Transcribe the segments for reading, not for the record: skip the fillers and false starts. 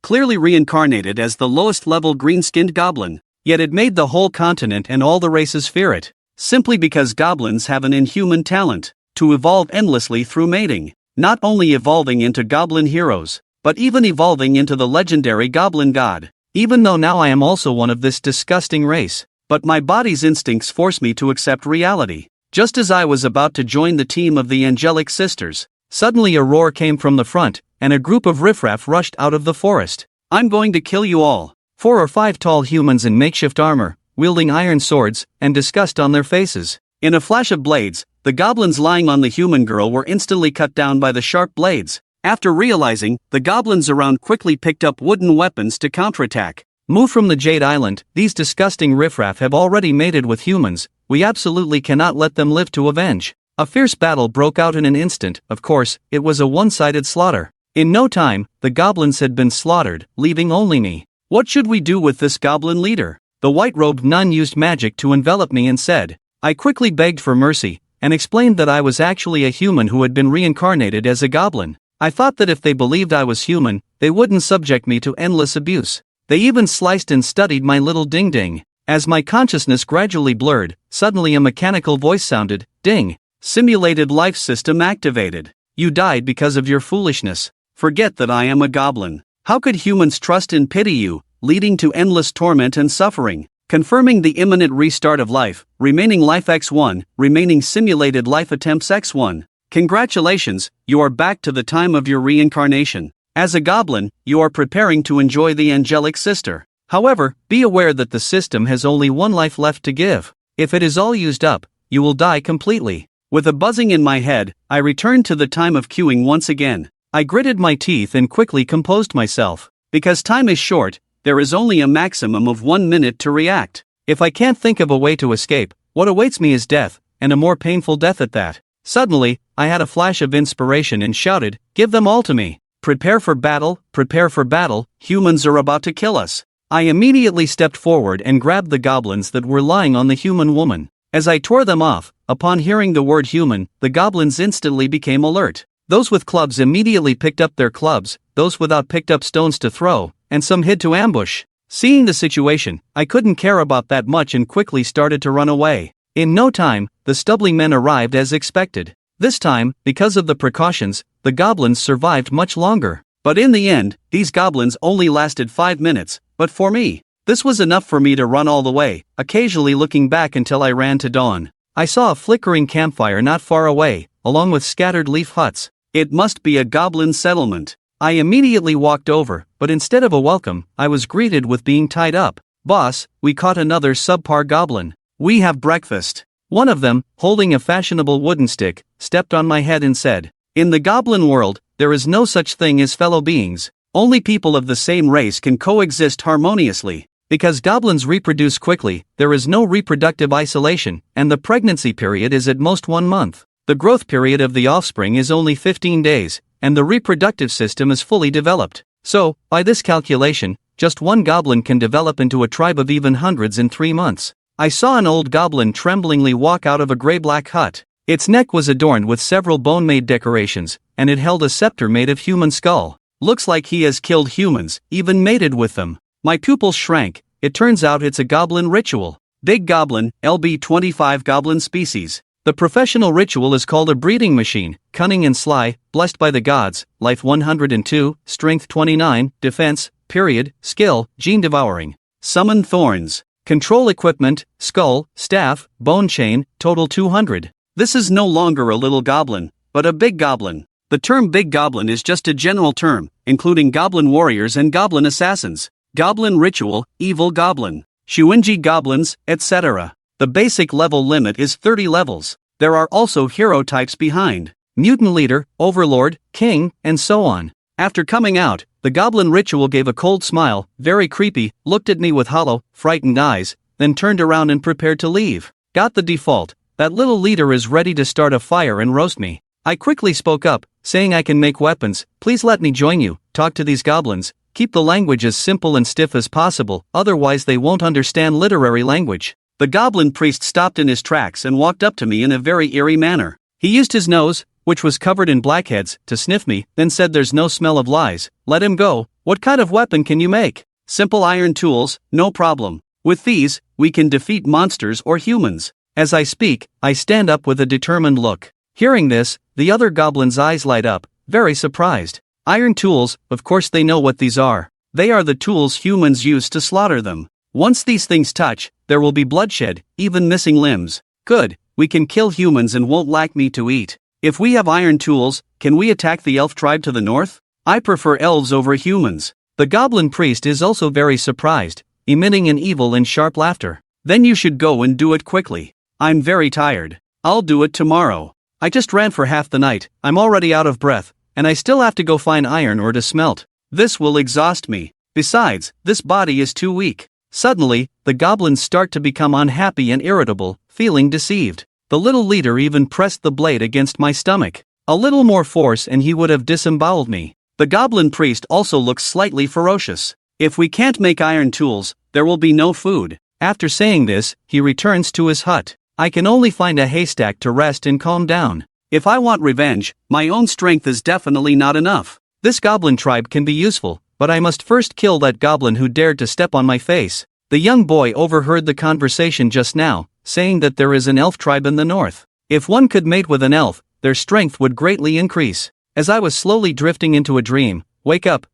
clearly reincarnated as the lowest-level green-skinned goblin. Yet it made the whole continent and all the races fear it, simply because goblins have an inhuman talent to evolve endlessly through mating, not only evolving into goblin heroes, but even evolving into the legendary goblin god. Even though now I am also one of this disgusting race, but my body's instincts force me to accept reality. Just as I was about to join the team of the angelic sisters, suddenly a roar came from the front, and a group of riffraff rushed out of the forest. "I'm going to kill you all." 4 or 5 tall humans in makeshift armor, wielding iron swords, and disgust on their faces. In a flash of blades, the goblins lying on the human girl were instantly cut down by the sharp blades. After realizing, the goblins around quickly picked up wooden weapons to counterattack. "Move from the Jade Island, these disgusting riffraff have already mated with humans, we absolutely cannot let them live to avenge." A fierce battle broke out in an instant. Of course, it was a one-sided slaughter. In no time, the goblins had been slaughtered, leaving only me. What should we do with this goblin leader? The white-robed nun used magic to envelop me and said. I quickly begged for mercy, and explained that I was actually a human who had been reincarnated as a goblin. I thought that if they believed I was human, they wouldn't subject me to endless abuse. They even sliced and studied my little ding-ding. As my consciousness gradually blurred, suddenly a mechanical voice sounded, "Ding! Simulated life system activated. You died because of your foolishness. Forget that I am a goblin. How could humans trust and pity you, leading to endless torment and suffering? Confirming the imminent restart of life, remaining life x1, remaining simulated life attempts x1. Congratulations, you are back to the time of your reincarnation. As a goblin, you are preparing to enjoy the angelic sister. However, be aware that the system has only one life left to give. If it is all used up, you will die completely." With a buzzing in my head, I returned to the time of queuing once again. I gritted my teeth and quickly composed myself. Because time is short, there is only a maximum of 1 minute to react. If I can't think of a way to escape, what awaits me is death, and a more painful death at that. Suddenly, I had a flash of inspiration and shouted, "Give them all to me! Prepare for battle, humans are about to kill us." I immediately stepped forward and grabbed the goblins that were lying on the human woman. As I tore them off, upon hearing the word human, the goblins instantly became alert. Those with clubs immediately picked up their clubs, those without picked up stones to throw, and some hid to ambush. Seeing the situation, I couldn't care about that much and quickly started to run away. In no time, the stubbly men arrived as expected. This time, because of the precautions, the goblins survived much longer. But in the end, these goblins only lasted 5 minutes, but for me, this was enough for me to run all the way, occasionally looking back until I ran to dawn. I saw a flickering campfire not far away, along with scattered leaf huts. It must be a goblin settlement. I immediately walked over, but instead of a welcome, I was greeted with being tied up. "Boss, we caught another subpar goblin. We have breakfast." One of them, holding a fashionable wooden stick, stepped on my head and said, "In the goblin world, there is no such thing as fellow beings. Only people of the same race can coexist harmoniously. Because goblins reproduce quickly, there is no reproductive isolation, and the pregnancy period is at most 1 month. The growth period of the offspring is only 15 days, and the reproductive system is fully developed. So, by this calculation, just one goblin can develop into a tribe of even hundreds in 3 months. I saw an old goblin tremblingly walk out of a gray-black hut. Its neck was adorned with several bone-made decorations, and it held a scepter made of human skull. Looks like he has killed humans, even mated with them. My pupils shrank. It turns out it's a goblin ritual. Big Goblin, LB25 goblin species. The professional ritual is called a breeding machine, cunning and sly, blessed by the gods, life 102, strength 29, defense, period, skill, gene devouring. Summon thorns. Control equipment, skull, staff, bone chain, total 200. This is no longer a little goblin, but a big goblin. The term big goblin is just a general term, including goblin warriors and goblin assassins. Goblin ritual, evil goblin, Shuinji goblins, etc. The basic level limit is 30 levels. There are also hero types behind. Mutant leader, overlord, king, and so on. After coming out, the goblin ritual gave a cold smile, very creepy, looked at me with hollow, frightened eyes, then turned around and prepared to leave. Got the default. That little leader is ready to start a fire and roast me. I quickly spoke up, saying I can make weapons, please let me join you, talk to these goblins, keep the language as simple and stiff as possible, otherwise they won't understand literary language. The goblin priest stopped in his tracks and walked up to me in a very eerie manner. He used his nose, which was covered in blackheads, to sniff me, then said there's no smell of lies, let him go. What kind of weapon can you make? Simple iron tools, no problem. With these, we can defeat monsters or humans. As I speak, I stand up with a determined look. Hearing this, the other goblin's eyes light up, very surprised. Iron tools, of course they know what these are. They are the tools humans use to slaughter them. Once these things touch, there will be bloodshed, even missing limbs. Good, we can kill humans and won't lack meat to eat. If we have iron tools, can we attack the elf tribe to the north? I prefer elves over humans. The goblin priest is also very surprised, emitting an evil and sharp laughter. Then you should go and do it quickly. I'm very tired. I'll do it tomorrow. I just ran for half the night, I'm already out of breath, and I still have to go find iron ore to smelt. This will exhaust me. Besides, this body is too weak. Suddenly, the goblins start to become unhappy and irritable, feeling deceived. The little leader even pressed the blade against my stomach. A little more force and he would have disemboweled me. The goblin priest also looks slightly ferocious. If we can't make iron tools, there will be no food. After saying this, he returns to his hut. I can only find a haystack to rest and calm down. If I want revenge, my own strength is definitely not enough. This goblin tribe can be useful, but I must first kill that goblin who dared to step on my face. The young boy overheard the conversation just now, saying that there is an elf tribe in the north. If one could mate with an elf, their strength would greatly increase. As I was slowly drifting into a dream, wake up,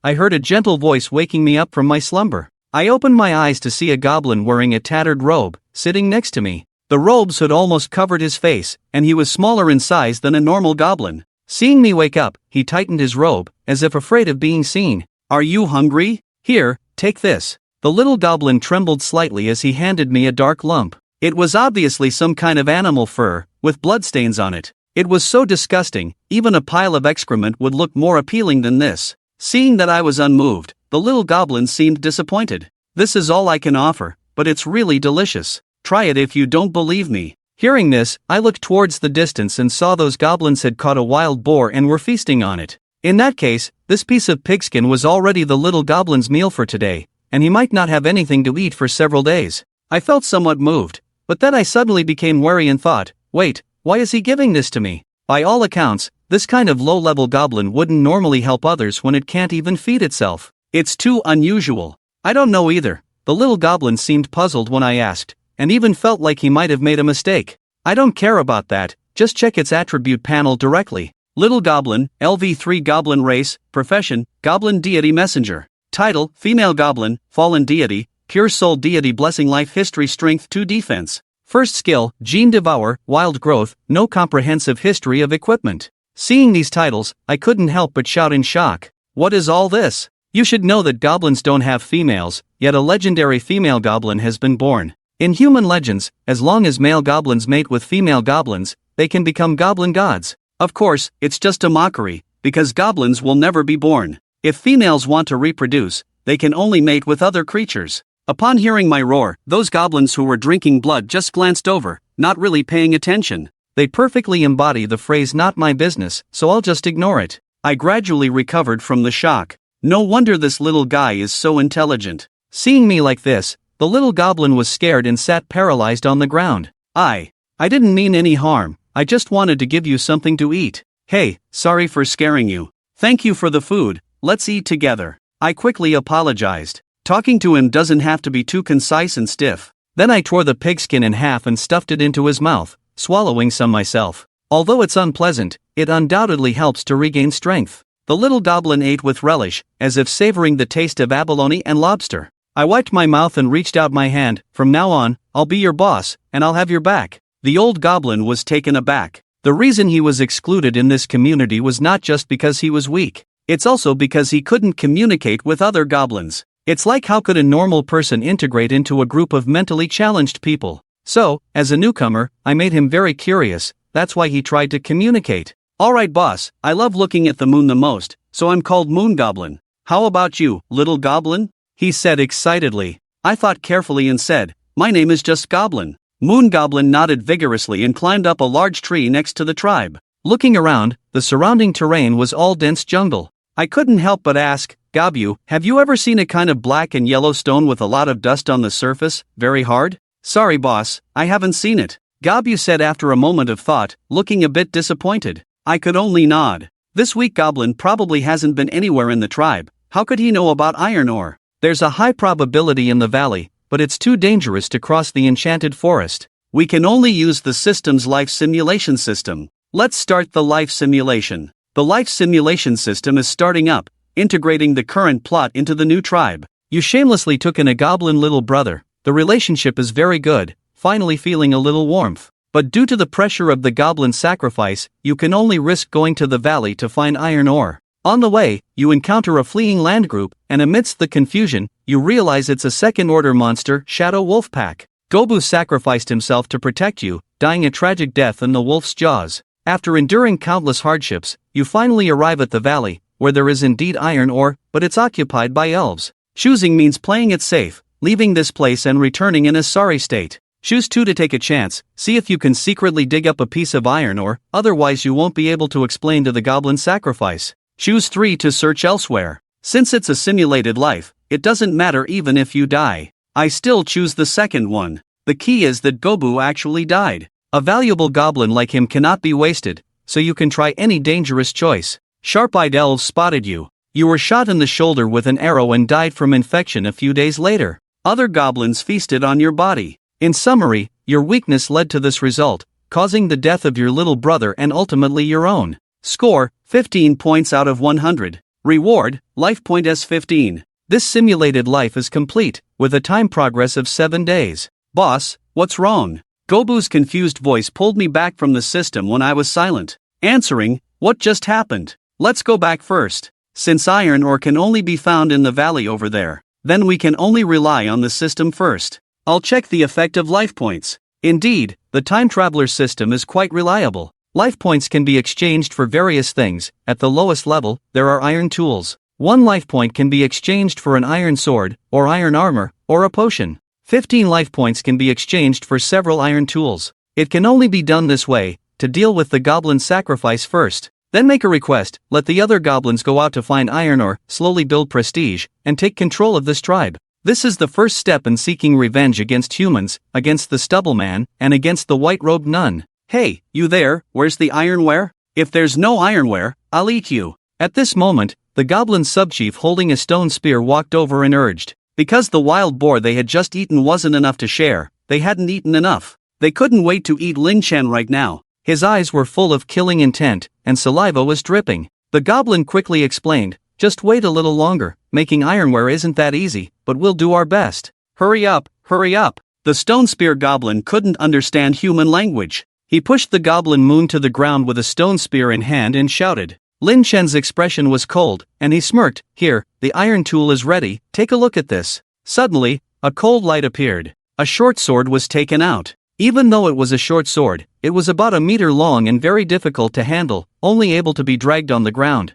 I heard a gentle voice waking me up from my slumber. I opened my eyes to see a goblin wearing a tattered robe, sitting next to me. The robe's hood almost covered his face, and he was smaller in size than a normal goblin. Seeing me wake up, he tightened his robe, as if afraid of being seen. Are you hungry? Here, take this. The little goblin trembled slightly as he handed me a dark lump. It was obviously some kind of animal fur, with bloodstains on it. It was so disgusting, even a pile of excrement would look more appealing than this. Seeing that I was unmoved, the little goblin seemed disappointed. This is all I can offer, but it's really delicious. Try it if you don't believe me. Hearing this, I looked towards the distance and saw those goblins had caught a wild boar and were feasting on it. In that case, this piece of pigskin was already the little goblin's meal for today, and he might not have anything to eat for several days. I felt somewhat moved, but then I suddenly became wary and thought, wait, why is he giving this to me? By all accounts, this kind of low-level goblin wouldn't normally help others when it can't even feed itself. It's too unusual. I don't know either. The little goblin seemed puzzled when I asked, and even felt like he might have made a mistake. I don't care about that, just check its attribute panel directly. Little Goblin, LV3 Goblin Race, Profession, Goblin Deity Messenger. Title, Female Goblin, Fallen Deity, Pure Soul Deity Blessing Life History Strength 2 Defense. First skill, Gene Devour, Wild Growth, no comprehensive history of equipment. Seeing these titles, I couldn't help but shout in shock. What is all this? You should know that goblins don't have females, yet a legendary female goblin has been born. In human legends, as long as male goblins mate with female goblins, they can become goblin gods. Of course, it's just a mockery, because goblins will never be born. If females want to reproduce, they can only mate with other creatures. Upon hearing my roar, those goblins who were drinking blood just glanced over, not really paying attention. They perfectly embody the phrase "not my business," so I'll just ignore it. I gradually recovered from the shock. No wonder this little guy is so intelligent. Seeing me like this, the little goblin was scared and sat paralyzed on the ground. I didn't mean any harm, I just wanted to give you something to eat. Hey, sorry for scaring you. Thank you for the food, let's eat together. I quickly apologized. Talking to him doesn't have to be too concise and stiff. Then I tore the pigskin in half and stuffed it into his mouth, swallowing some myself. Although it's unpleasant, it undoubtedly helps to regain strength. The little goblin ate with relish, as if savoring the taste of abalone and lobster. I wiped my mouth and reached out my hand. From now on, I'll be your boss, and I'll have your back. The old goblin was taken aback. The reason he was excluded in this community was not just because he was weak. It's also because he couldn't communicate with other goblins. It's like, how could a normal person integrate into a group of mentally challenged people? So, as a newcomer, I made him very curious. That's why he tried to communicate. Alright boss, I love looking at the moon the most, so I'm called Moon Goblin. How about you, little goblin? He said excitedly. I thought carefully and said, my name is just Goblin. Moon Goblin nodded vigorously and climbed up a large tree next to the tribe. Looking around, the surrounding terrain was all dense jungle. I couldn't help but ask, Gobu, have you ever seen a kind of black and yellow stone with a lot of dust on the surface, very hard? Sorry boss, I haven't seen it. Gabu said after a moment of thought, looking a bit disappointed. I could only nod. This weak goblin probably hasn't been anywhere in the tribe. How could he know about iron ore? There's a high probability in the valley, but it's too dangerous to cross the enchanted forest. We can only use the system's life simulation system. Let's start the life simulation. The life simulation system is starting up, integrating the current plot into the new tribe. You shamelessly took in a goblin little brother. The relationship is very good, finally feeling a little warmth. But due to the pressure of the goblin sacrifice, you can only risk going to the valley to find iron ore. On the way, you encounter a fleeing land group, and amidst the confusion, you realize it's a second-order monster, Shadow Wolf Pack. Gobu sacrificed himself to protect you, dying a tragic death in the wolf's jaws. After enduring countless hardships, you finally arrive at the valley, where there is indeed iron ore, but it's occupied by elves. Choosing means playing it safe, leaving this place and returning in a sorry state. Choose 2 to take a chance, see if you can secretly dig up a piece of iron ore, otherwise you won't be able to explain to the goblin sacrifice. Choose 3 to search elsewhere. Since it's a simulated life, it doesn't matter even if you die. I still choose the second one. The key is that Gobu actually died. A valuable goblin like him cannot be wasted, so you can try any dangerous choice. Sharp-eyed elves spotted you. You were shot in the shoulder with an arrow and died from infection a few days later. Other goblins feasted on your body. In summary, your weakness led to this result, causing the death of your little brother and ultimately your own. Score, 15 points out of 100. Reward, life point S15. This simulated life is complete, with a time progress of 7 days. Boss, what's wrong? Gobu's confused voice pulled me back from the system when I was silent. Answering, what just happened? Let's go back first. Since iron ore can only be found in the valley over there, then we can only rely on the system first. I'll check the effect of life points. Indeed, the time traveler system is quite reliable. Life points can be exchanged for various things. At the lowest level, there are iron tools. 1 life point can be exchanged for an iron sword, or iron armor, or a potion. 15 life points can be exchanged for several iron tools. It can only be done this way, to deal with the goblin sacrifice first. Then make a request, let the other goblins go out to find iron ore, slowly build prestige, and take control of this tribe. This is the first step in seeking revenge against humans, against the stubble man, and against the white-robed nun. Hey, you there, where's the ironware? If there's no ironware, I'll eat you. At this moment, the goblin subchief holding a stone spear walked over and urged. Because the wild boar they had just eaten wasn't enough to share, they hadn't eaten enough. They couldn't wait to eat Lin Chen right now. His eyes were full of killing intent, and saliva was dripping. The goblin quickly explained, just wait a little longer, making ironware isn't that easy, but we'll do our best. Hurry up, hurry up. The stone spear goblin couldn't understand human language. He pushed the goblin moon to the ground with a stone spear in hand and shouted. Lin Chen's expression was cold, and he smirked. Here, the iron tool is ready, take a look at this. Suddenly, a cold light appeared. A short sword was taken out. Even though it was a short sword, it was about a meter long and very difficult to handle, only able to be dragged on the ground.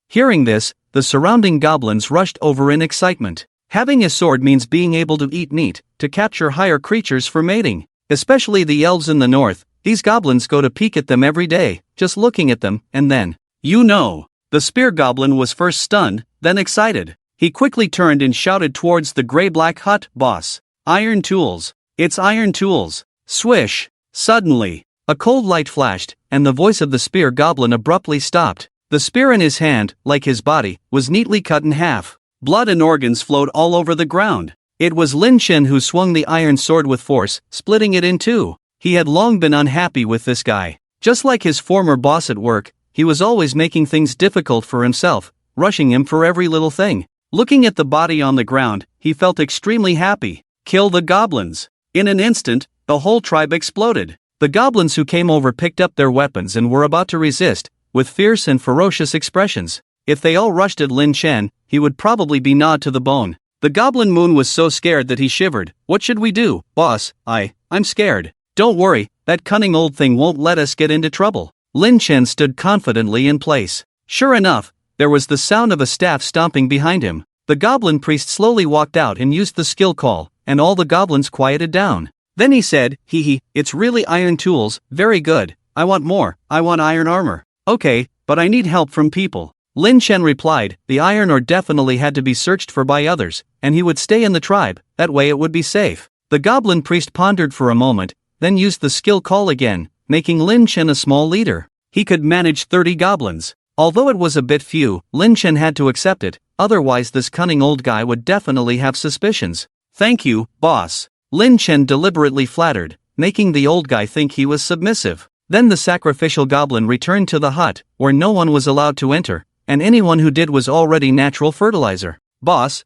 Hearing this, the surrounding goblins rushed over in excitement. Having a sword means being able to eat meat, to capture higher creatures for mating. Especially the elves in the north, these goblins go to peek at them every day, just looking at them, and then, the spear goblin was first stunned, then excited. He quickly turned and shouted towards the gray-black hut, boss. Iron tools. It's iron tools. Swish. Suddenly, a cold light flashed, and the voice of the spear goblin abruptly stopped. The spear in his hand, like his body, was neatly cut in half. Blood and organs flowed all over the ground. It was Lin Chen who swung the iron sword with force, splitting it in two. He had long been unhappy with this guy. Just like his former boss at work, he was always making things difficult for himself, rushing him for every little thing. Looking at the body on the ground, he felt extremely happy. Kill the goblins. In an instant, the whole tribe exploded. The goblins who came over picked up their weapons and were about to resist, with fierce and ferocious expressions. If they all rushed at Lin Chen, he would probably be gnawed to the bone. The goblin moon was so scared that he shivered. What should we do, boss? I'm scared. Don't worry, that cunning old thing won't let us get into trouble. Lin Chen stood confidently in place. Sure enough, there was the sound of a staff stomping behind him. The goblin priest slowly walked out and used the skill call, and all the goblins quieted down. Then he said, it's really iron tools, very good. I want more, I want iron armor. Okay, but I need help from people. Lin Chen replied, the iron ore definitely had to be searched for by others, and he would stay in the tribe, that way it would be safe. The goblin priest pondered for a moment, then used the skill call again, making Lin Chen a small leader. He could manage 30 goblins. Although it was a bit few, Lin Chen had to accept it, otherwise this cunning old guy would definitely have suspicions. "Thank you, boss," Lin Chen deliberately flattered, making the old guy think he was submissive. Then the sacrificial goblin returned to the hut, where no one was allowed to enter, and anyone who did was already natural fertilizer. Boss,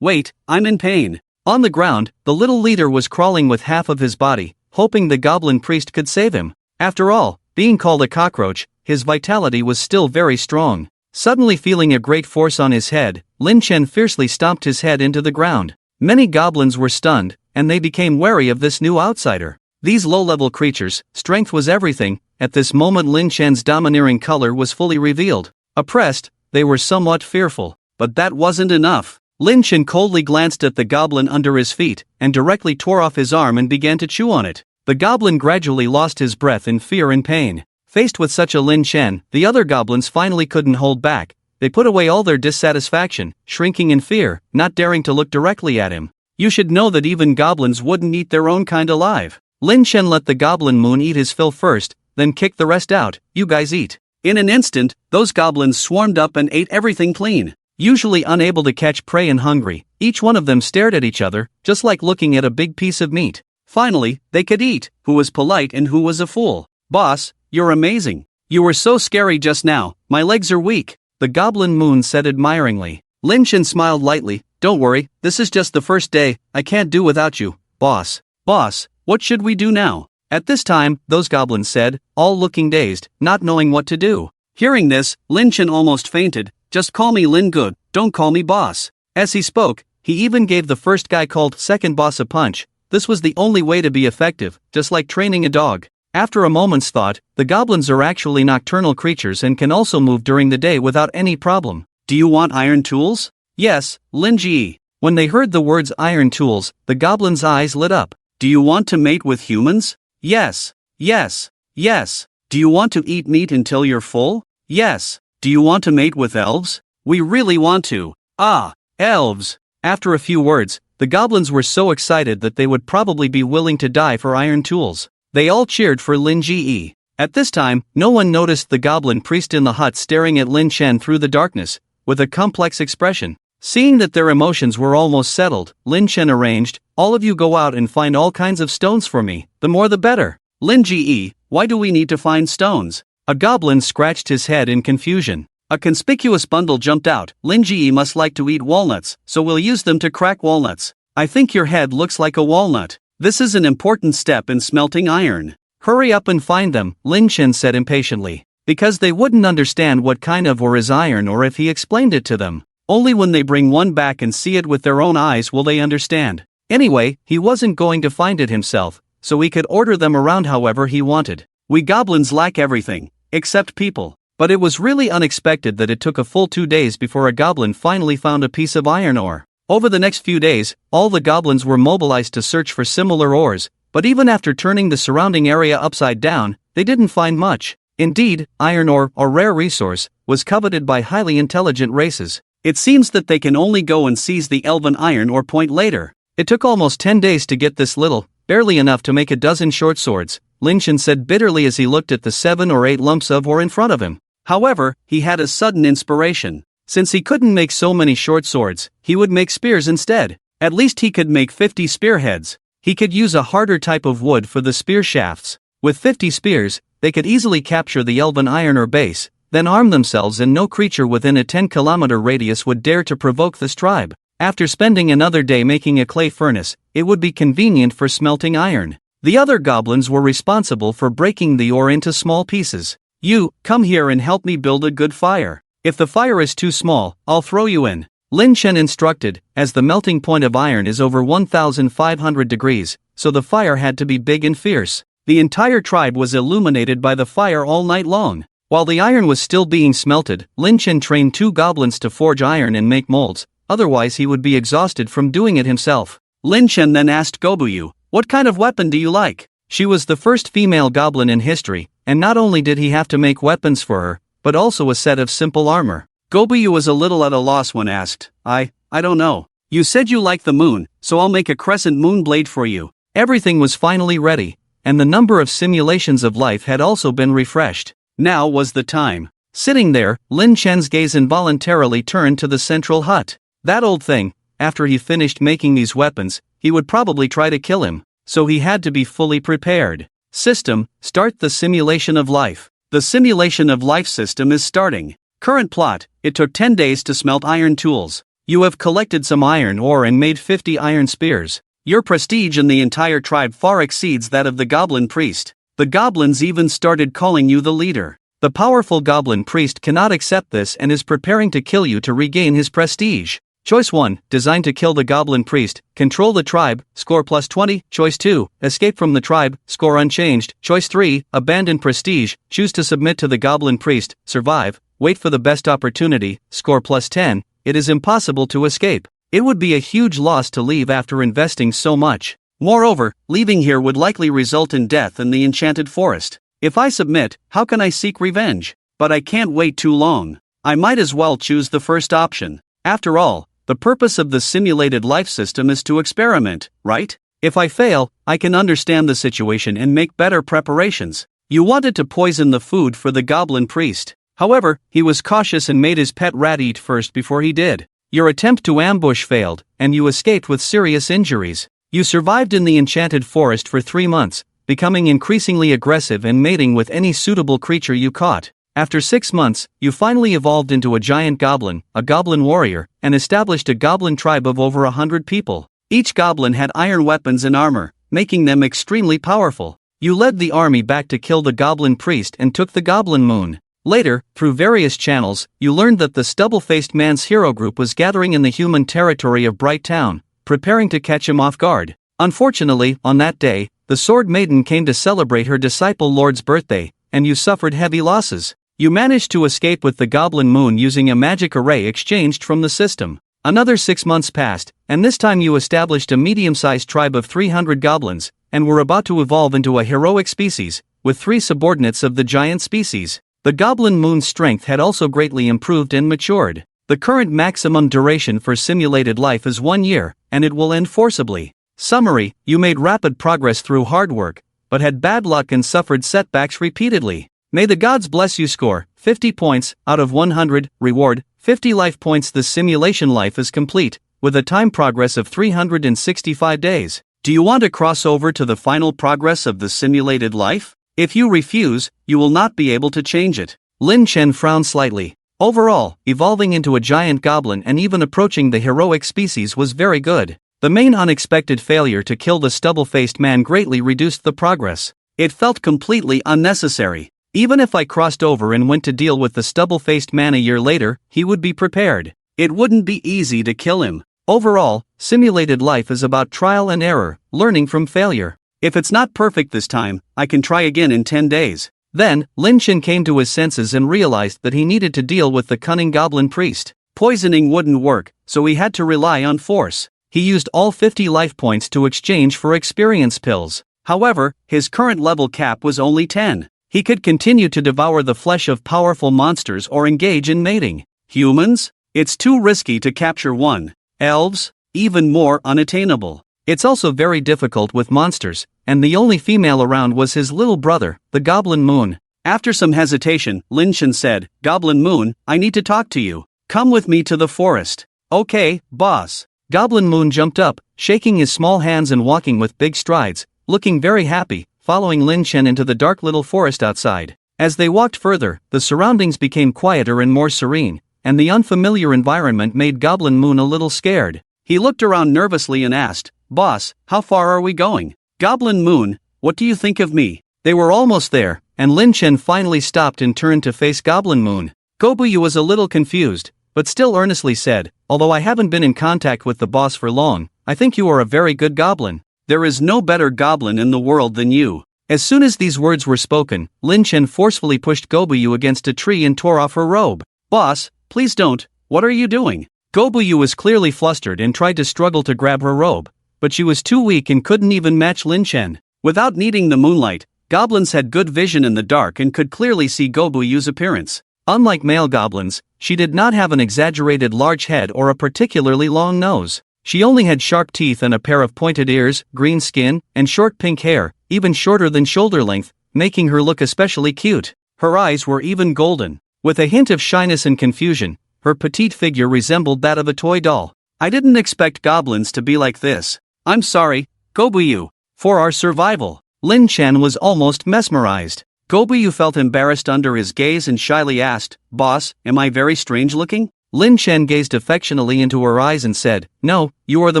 wait, I'm in pain." On the ground, the little leader was crawling with half of his body, hoping the goblin priest could save him. After all, being called a cockroach, his vitality was still very strong. Suddenly feeling a great force on his head, Lin Chen fiercely stomped his head into the ground. Many goblins were stunned, and they became wary of this new outsider. These low-level creatures, strength was everything. At this moment Lin Chen's domineering color was fully revealed. Oppressed, they were somewhat fearful. But that wasn't enough. Lin Chen coldly glanced at the goblin under his feet, and directly tore off his arm and began to chew on it. The goblin gradually lost his breath in fear and pain. Faced with such a Lin Chen, the other goblins finally couldn't hold back. They put away all their dissatisfaction, shrinking in fear, not daring to look directly at him. You should know that even goblins wouldn't eat their own kind alive. Lin Chen let the goblin moon eat his fill first, then kicked the rest out. "You guys eat." In an instant, those goblins swarmed up and ate everything clean. Usually unable to catch prey and hungry, each one of them stared at each other, just like looking at a big piece of meat. Finally, they could eat. Who was polite and who was a fool? "Boss, you're amazing. You were so scary just now, my legs are weak," the goblin moon said admiringly. Lin Chen smiled lightly. "Don't worry, this is just the first day, I can't do without you, boss." "Boss, what should we do now?" At this time, those goblins said, all looking dazed, not knowing what to do. Hearing this, Lin Chen almost fainted. "Just call me Lin Good, don't call me boss." As he spoke, he even gave the first guy called second boss a punch. This was the only way to be effective, just like training a dog. After a moment's thought, the goblins are actually nocturnal creatures and can also move during the day without any problem. "Do you want iron tools?" "Yes, Lin Ji." When they heard the words iron tools, the goblins' eyes lit up. "Do you want to mate with humans?" "Yes. "Do you want to eat meat until you're full?" "Yes." "Do you want to mate with elves?" "We really want to." "Ah, elves." After a few words, the goblins were so excited that they would probably be willing to die for iron tools. They all cheered for Lin Ji. At this time, no one noticed the goblin priest in the hut staring at Lin Chen through the darkness, with a complex expression. Seeing that their emotions were almost settled, Lin Chen arranged, "All of you go out and find all kinds of stones for me, the more the better." "Lin Ji, why do we need to find stones?" A goblin scratched his head in confusion. A conspicuous bundle jumped out. "Lin Ji must like to eat walnuts, so we'll use them to crack walnuts." "I think your head looks like a walnut. This is an important step in smelting iron." "Hurry up and find them," Lin Chen said impatiently. Because they wouldn't understand what kind of ore is iron or if he explained it to them. Only when they bring one back and see it with their own eyes will they understand. Anyway, he wasn't going to find it himself, so he could order them around however he wanted. We goblins lack everything, except people. But it was really unexpected that it took a full 2 days before a goblin finally found a piece of iron ore. Over the next few days, all the goblins were mobilized to search for similar ores, but even after turning the surrounding area upside down, they didn't find much. Indeed, iron ore, a rare resource, was coveted by highly intelligent races. It seems that they can only go and seize the elven iron ore point later. It took almost 10 days to get this little, barely enough to make a dozen short swords, Lin Chen said bitterly as he looked at the 7 or 8 lumps of ore in front of him. However, he had a sudden inspiration. Since he couldn't make so many short swords, he would make spears instead. At least he could make 50 spearheads. He could use a harder type of wood for the spear shafts. With 50 spears, they could easily capture the elven iron ore base, then arm themselves, and no creature within a 10-kilometer radius would dare to provoke this tribe. After spending another day making a clay furnace, it would be convenient for smelting iron. The other goblins were responsible for breaking the ore into small pieces. "You, come here and help me build a good fire. If the fire is too small, I'll throw you in," Lin Chen instructed, as the melting point of iron is over 1,500 degrees, so the fire had to be big and fierce. The entire tribe was illuminated by the fire all night long. While the iron was still being smelted, Lin Chen trained 2 goblins to forge iron and make molds, otherwise he would be exhausted from doing it himself. Lin Chen then asked Gobuyu, "What kind of weapon do you like?" She was the first female goblin in history, and not only did he have to make weapons for her, but also a set of simple armor. Gobuyu was a little at a loss when asked. I don't know. You said you like the moon, so I'll make a crescent moon blade for you." Everything was finally ready. and the number of simulations of life had also been refreshed. Now was the time. Sitting there, Lin Chen's gaze involuntarily turned to the central hut. That old thing, after he finished making these weapons, he would probably try to kill him, so he had to be fully prepared. System, start the simulation of life. The simulation of life system is starting. Current plot, it took 10 days to smelt iron tools. You have collected some iron ore and made 50 iron spears. Your prestige in the entire tribe far exceeds that of the goblin priest. The goblins even started calling you the leader. The powerful goblin priest cannot accept this and is preparing to kill you to regain his prestige. Choice 1, designed to kill the goblin priest, control the tribe, score plus 20. Choice 2, escape from the tribe, score unchanged. Choice 3, abandon prestige, choose to submit to the goblin priest, survive, wait for the best opportunity, score plus 10. It is impossible to escape. It would be a huge loss to leave after investing so much. Moreover, leaving here would likely result in death in the enchanted forest. If I submit, how can I seek revenge? But I can't wait too long. I might as well choose the first option. After all, the purpose of the simulated life system is to experiment, right? If I fail, I can understand the situation and make better preparations. You wanted to poison the food for the goblin priest. However, he was cautious and made his pet rat eat first before he did. Your attempt to ambush failed, and you escaped with serious injuries. You survived in the enchanted forest for 3 months, becoming increasingly aggressive and mating with any suitable creature you caught. After 6 months, you finally evolved into a giant goblin, a goblin warrior, and established a goblin tribe of over 100 people. Each goblin had iron weapons and armor, making them extremely powerful. You led the army back to kill the goblin priest and took the goblin moon. Later, through various channels, you learned that the stubble-faced man's hero group was gathering in the human territory of Bright Town, preparing to catch him off guard. Unfortunately, on that day, the Sword Maiden came to celebrate her disciple Lord's birthday, and you suffered heavy losses. You managed to escape with the Goblin Moon using a magic array exchanged from the system. Another 6 months passed, and this time you established a medium-sized tribe of 300 goblins, and were about to evolve into a heroic species, with 3 subordinates of the giant species. The Goblin Moon's strength had also greatly improved and matured. The current maximum duration for simulated life is 1 year, and it will end forcibly. Summary, you made rapid progress through hard work, but had bad luck and suffered setbacks repeatedly. May the gods bless you. Score, 50 points, out of 100, reward, 50 life points. The simulation life is complete, with a time progress of 365 days. Do you want to cross over to the final progress of the simulated life? If you refuse, you will not be able to change it. Lin Chen frowned slightly. Overall, evolving into a giant goblin and even approaching the heroic species was very good. The main unexpected failure to kill the stubble-faced man greatly reduced the progress. It felt completely unnecessary. Even if I crossed over and went to deal with the stubble-faced man a year later, he would be prepared. It wouldn't be easy to kill him. Overall, simulated life is about trial and error, learning from failure. If it's not perfect this time, I can try again in 10 days. Then, Lin Chen came to his senses and realized that he needed to deal with the cunning goblin priest. Poisoning wouldn't work, so he had to rely on force. He used all 50 life points to exchange for experience pills. However, his current level cap was only 10. He could continue to devour the flesh of powerful monsters or engage in mating. Humans? It's too risky to capture one. Elves? Even more unattainable. It's also very difficult with monsters, and the only female around was his little brother, the Goblin Moon. After some hesitation, Lin Chen said, "Goblin Moon, I need to talk to you. Come with me to the forest." "Okay, boss." Goblin Moon jumped up, shaking his small hands and walking with big strides, looking very happy, following Lin Chen into the dark little forest outside. As they walked further, the surroundings became quieter and more serene, and the unfamiliar environment made Goblin Moon a little scared. He looked around nervously and asked, "Boss, how far are we going?" "Goblin Moon, what do you think of me?" They were almost there, and Lin Chen finally stopped and turned to face Goblin Moon. Gobuyu was a little confused, but still earnestly said, "Although I haven't been in contact with the boss for long, I think you are a very good goblin. There is no better goblin in the world than you." As soon as these words were spoken, Lin Chen forcefully pushed Gobuyu against a tree and tore off her robe. "Boss, please don't, what are you doing?" Gobuyu was clearly flustered and tried to struggle to grab her robe, but she was too weak and couldn't even match Lin Chen. Without needing the moonlight, goblins had good vision in the dark and could clearly see Gobuyu's appearance. Unlike male goblins, she did not have an exaggerated large head or a particularly long nose. She only had sharp teeth and a pair of pointed ears, green skin, and short pink hair, even shorter than shoulder length, making her look especially cute. Her eyes were even golden. With a hint of shyness and confusion, her petite figure resembled that of a toy doll. I didn't expect goblins to be like this. I'm sorry, Gobuyu. For our survival. Lin Chen was almost mesmerized. Gobuyu felt embarrassed under his gaze and shyly asked, "Boss, am I very strange looking?" Lin Chen gazed affectionately into her eyes and said, "No, you are the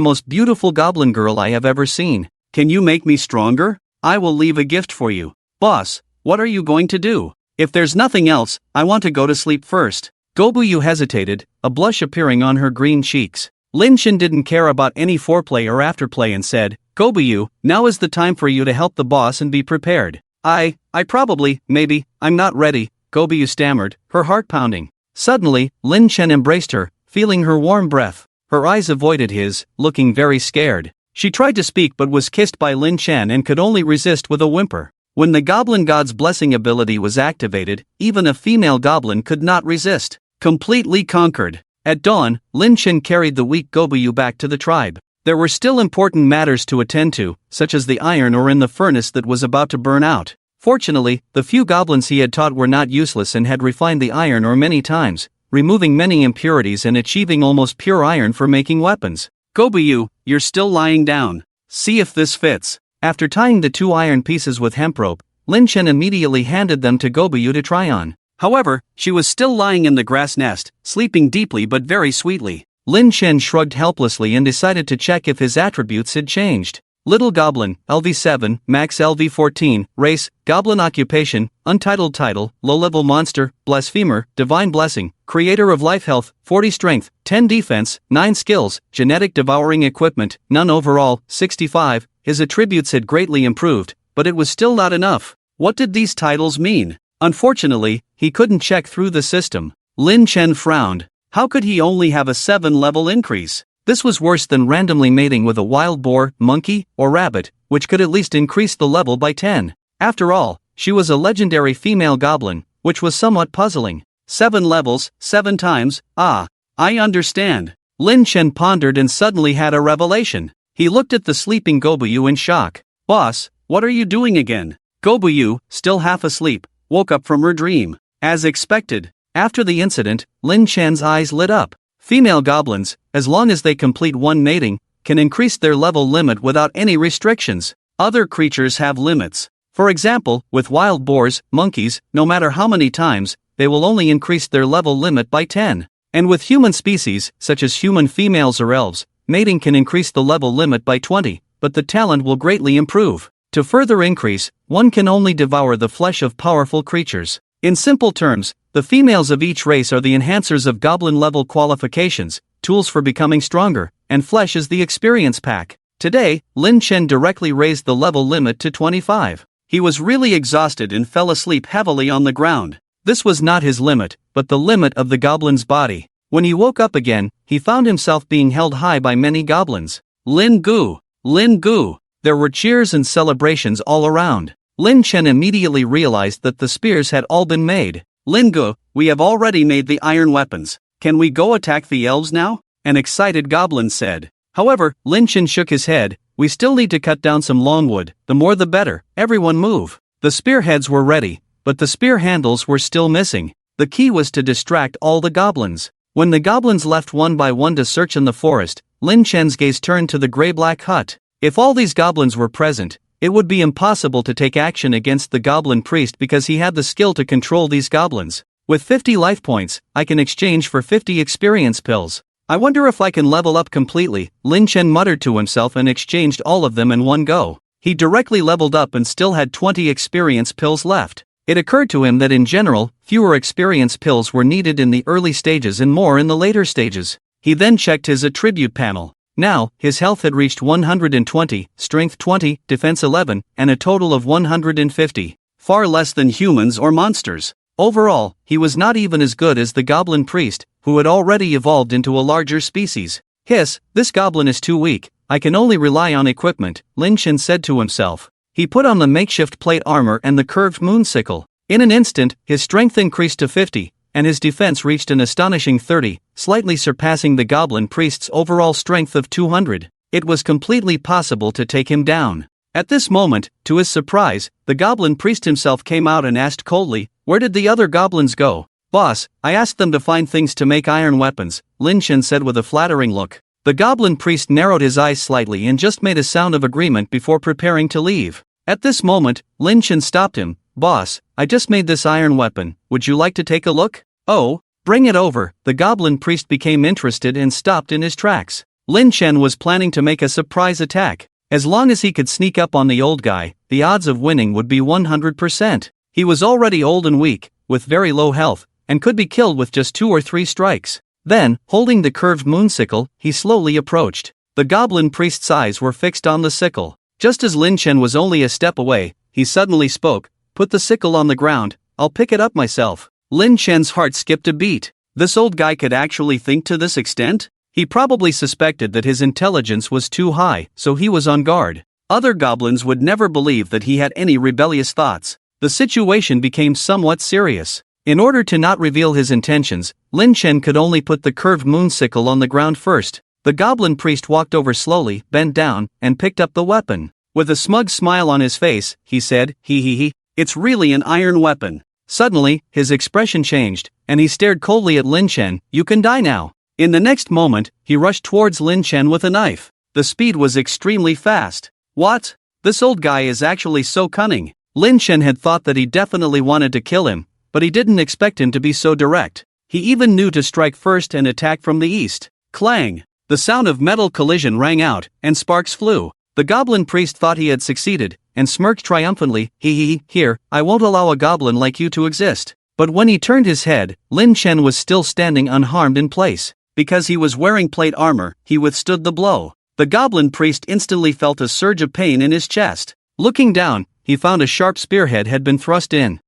most beautiful goblin girl I have ever seen. Can you make me stronger? I will leave a gift for you." "Boss, what are you going to do?" "If there's nothing else, I want to go to sleep first." Gobuyu hesitated, a blush appearing on her green cheeks. Lin Chen didn't care about any foreplay or afterplay and said, "Gobuyu, now is the time for you to help the boss and be prepared." I probably, maybe, I'm not ready," Gobuyu stammered, her heart pounding. Suddenly, Lin Chen embraced her, feeling her warm breath. Her eyes avoided his, looking very scared. She tried to speak but was kissed by Lin Chen and could only resist with a whimper. When the Goblin God's blessing ability was activated, even a female goblin could not resist. Completely conquered. At dawn, Lin Chen carried the weak Gobuyu back to the tribe. There were still important matters to attend to, such as the iron ore in the furnace that was about to burn out. Fortunately, the few goblins he had taught were not useless and had refined the iron ore many times, removing many impurities and achieving almost pure iron for making weapons. "Gobuyu, you're still lying down. See if this fits." After tying the 2 iron pieces with hemp rope, Lin Chen immediately handed them to Gobuyu to try on. However, she was still lying in the grass nest, sleeping deeply but very sweetly. Lin Chen shrugged helplessly and decided to check if his attributes had changed. Little Goblin, LV7, Max LV14, Race, Goblin Occupation, Untitled Title, Low-Level Monster, Blasphemer, Divine Blessing, Creator of Life Health, 40 Strength, 10 Defense, 9 Skills, Genetic Devouring Equipment, none overall, 65. His attributes had greatly improved, but it was still not enough. What did these titles mean? Unfortunately, he couldn't check through the system. Lin Chen frowned. How could he only have a 7-level increase? This was worse than randomly mating with a wild boar, monkey, or rabbit, which could at least increase the level by 10. After all, she was a legendary female goblin, which was somewhat puzzling. 7 levels, 7 times, I understand. Lin Chen pondered and suddenly had a revelation. He looked at the sleeping Gobuyu in shock. "Boss, what are you doing again?" Gobuyu, still half asleep, woke up from her dream. As expected, after the incident, Lin Chen's eyes lit up. Female goblins, as long as they complete 1 mating, can increase their level limit without any restrictions. Other creatures have limits. For example, with wild boars, monkeys, no matter how many times, they will only increase their level limit by 10. And with human species, such as human females or elves, mating can increase the level limit by 20, but the talent will greatly improve. To further increase, one can only devour the flesh of powerful creatures. In simple terms, the females of each race are the enhancers of goblin-level qualifications, tools for becoming stronger, and flesh is the experience pack. Today, Lin Chen directly raised the level limit to 25. He was really exhausted and fell asleep heavily on the ground. This was not his limit, but the limit of the goblin's body. When he woke up again, he found himself being held high by many goblins. "Lin Gu! Lin Gu!" There were cheers and celebrations all around. Lin Chen immediately realized that the spears had all been made. "Lin Gu, we have already made the iron weapons. Can we go attack the elves now?" an excited goblin said. However, Lin Chen shook his head. "We still need to cut down some longwood, the more the better, everyone move." The spearheads were ready, but the spear handles were still missing. The key was to distract all the goblins. When the goblins left one by one to search in the forest, Lin Chen's gaze turned to the gray-black hut. If all these goblins were present, it would be impossible to take action against the goblin priest because he had the skill to control these goblins. With 50 life points, I can exchange for 50 experience pills. I wonder if I can level up completely, Lin Chen muttered to himself and exchanged all of them in one go. He directly leveled up and still had 20 experience pills left. It occurred to him that in general, fewer experience pills were needed in the early stages and more in the later stages. He then checked his attribute panel. Now, his health had reached 120, strength 20, defense 11, and a total of 150. Far less than humans or monsters. Overall, he was not even as good as the goblin priest, who had already evolved into a larger species. "Hiss, this goblin is too weak, I can only rely on equipment," Lin Chen said to himself. He put on the makeshift plate armor and the curved moon sickle. In an instant, his strength increased to 50, and his defense reached an astonishing 30, slightly surpassing the goblin priest's overall strength of 200. It was completely possible to take him down. At this moment, to his surprise, the goblin priest himself came out and asked coldly, "Where did the other goblins go?" "Boss, I asked them to find things to make iron weapons," Lin Chen said with a flattering look. The goblin priest narrowed his eyes slightly and just made a sound of agreement before preparing to leave. At this moment, Lin Chen stopped him. "Boss, I just made this iron weapon, would you like to take a look?" "Oh, bring it over." The goblin priest became interested and stopped in his tracks. Lin Chen was planning to make a surprise attack. As long as he could sneak up on the old guy, the odds of winning would be 100%. He was already old and weak, with very low health, and could be killed with just 2 or 3 strikes. Then, holding the curved moon sickle, he slowly approached. The goblin priest's eyes were fixed on the sickle. Just as Lin Chen was only a step away, he suddenly spoke, "Put the sickle on the ground, I'll pick it up myself." Lin Chen's heart skipped a beat. This old guy could actually think to this extent? He probably suspected that his intelligence was too high, so he was on guard. Other goblins would never believe that he had any rebellious thoughts. The situation became somewhat serious. In order to not reveal his intentions, Lin Chen could only put the curved moon sickle on the ground first. The goblin priest walked over slowly, bent down, and picked up the weapon. With a smug smile on his face, he said, "He, it's really an iron weapon." Suddenly, his expression changed, and he stared coldly at Lin Chen. "You can die now." In the next moment, he rushed towards Lin Chen with a knife. The speed was extremely fast. What? This old guy is actually so cunning. Lin Chen had thought that he definitely wanted to kill him, but he didn't expect him to be so direct. He even knew to strike first and attack from the east. Clang! The sound of metal collision rang out, and sparks flew. The goblin priest thought he had succeeded, and smirked triumphantly, "Here, I won't allow a goblin like you to exist." But when he turned his head, Lin Chen was still standing unharmed in place. Because he was wearing plate armor, he withstood the blow. The goblin priest instantly felt a surge of pain in his chest. Looking down, he found a sharp spearhead had been thrust in.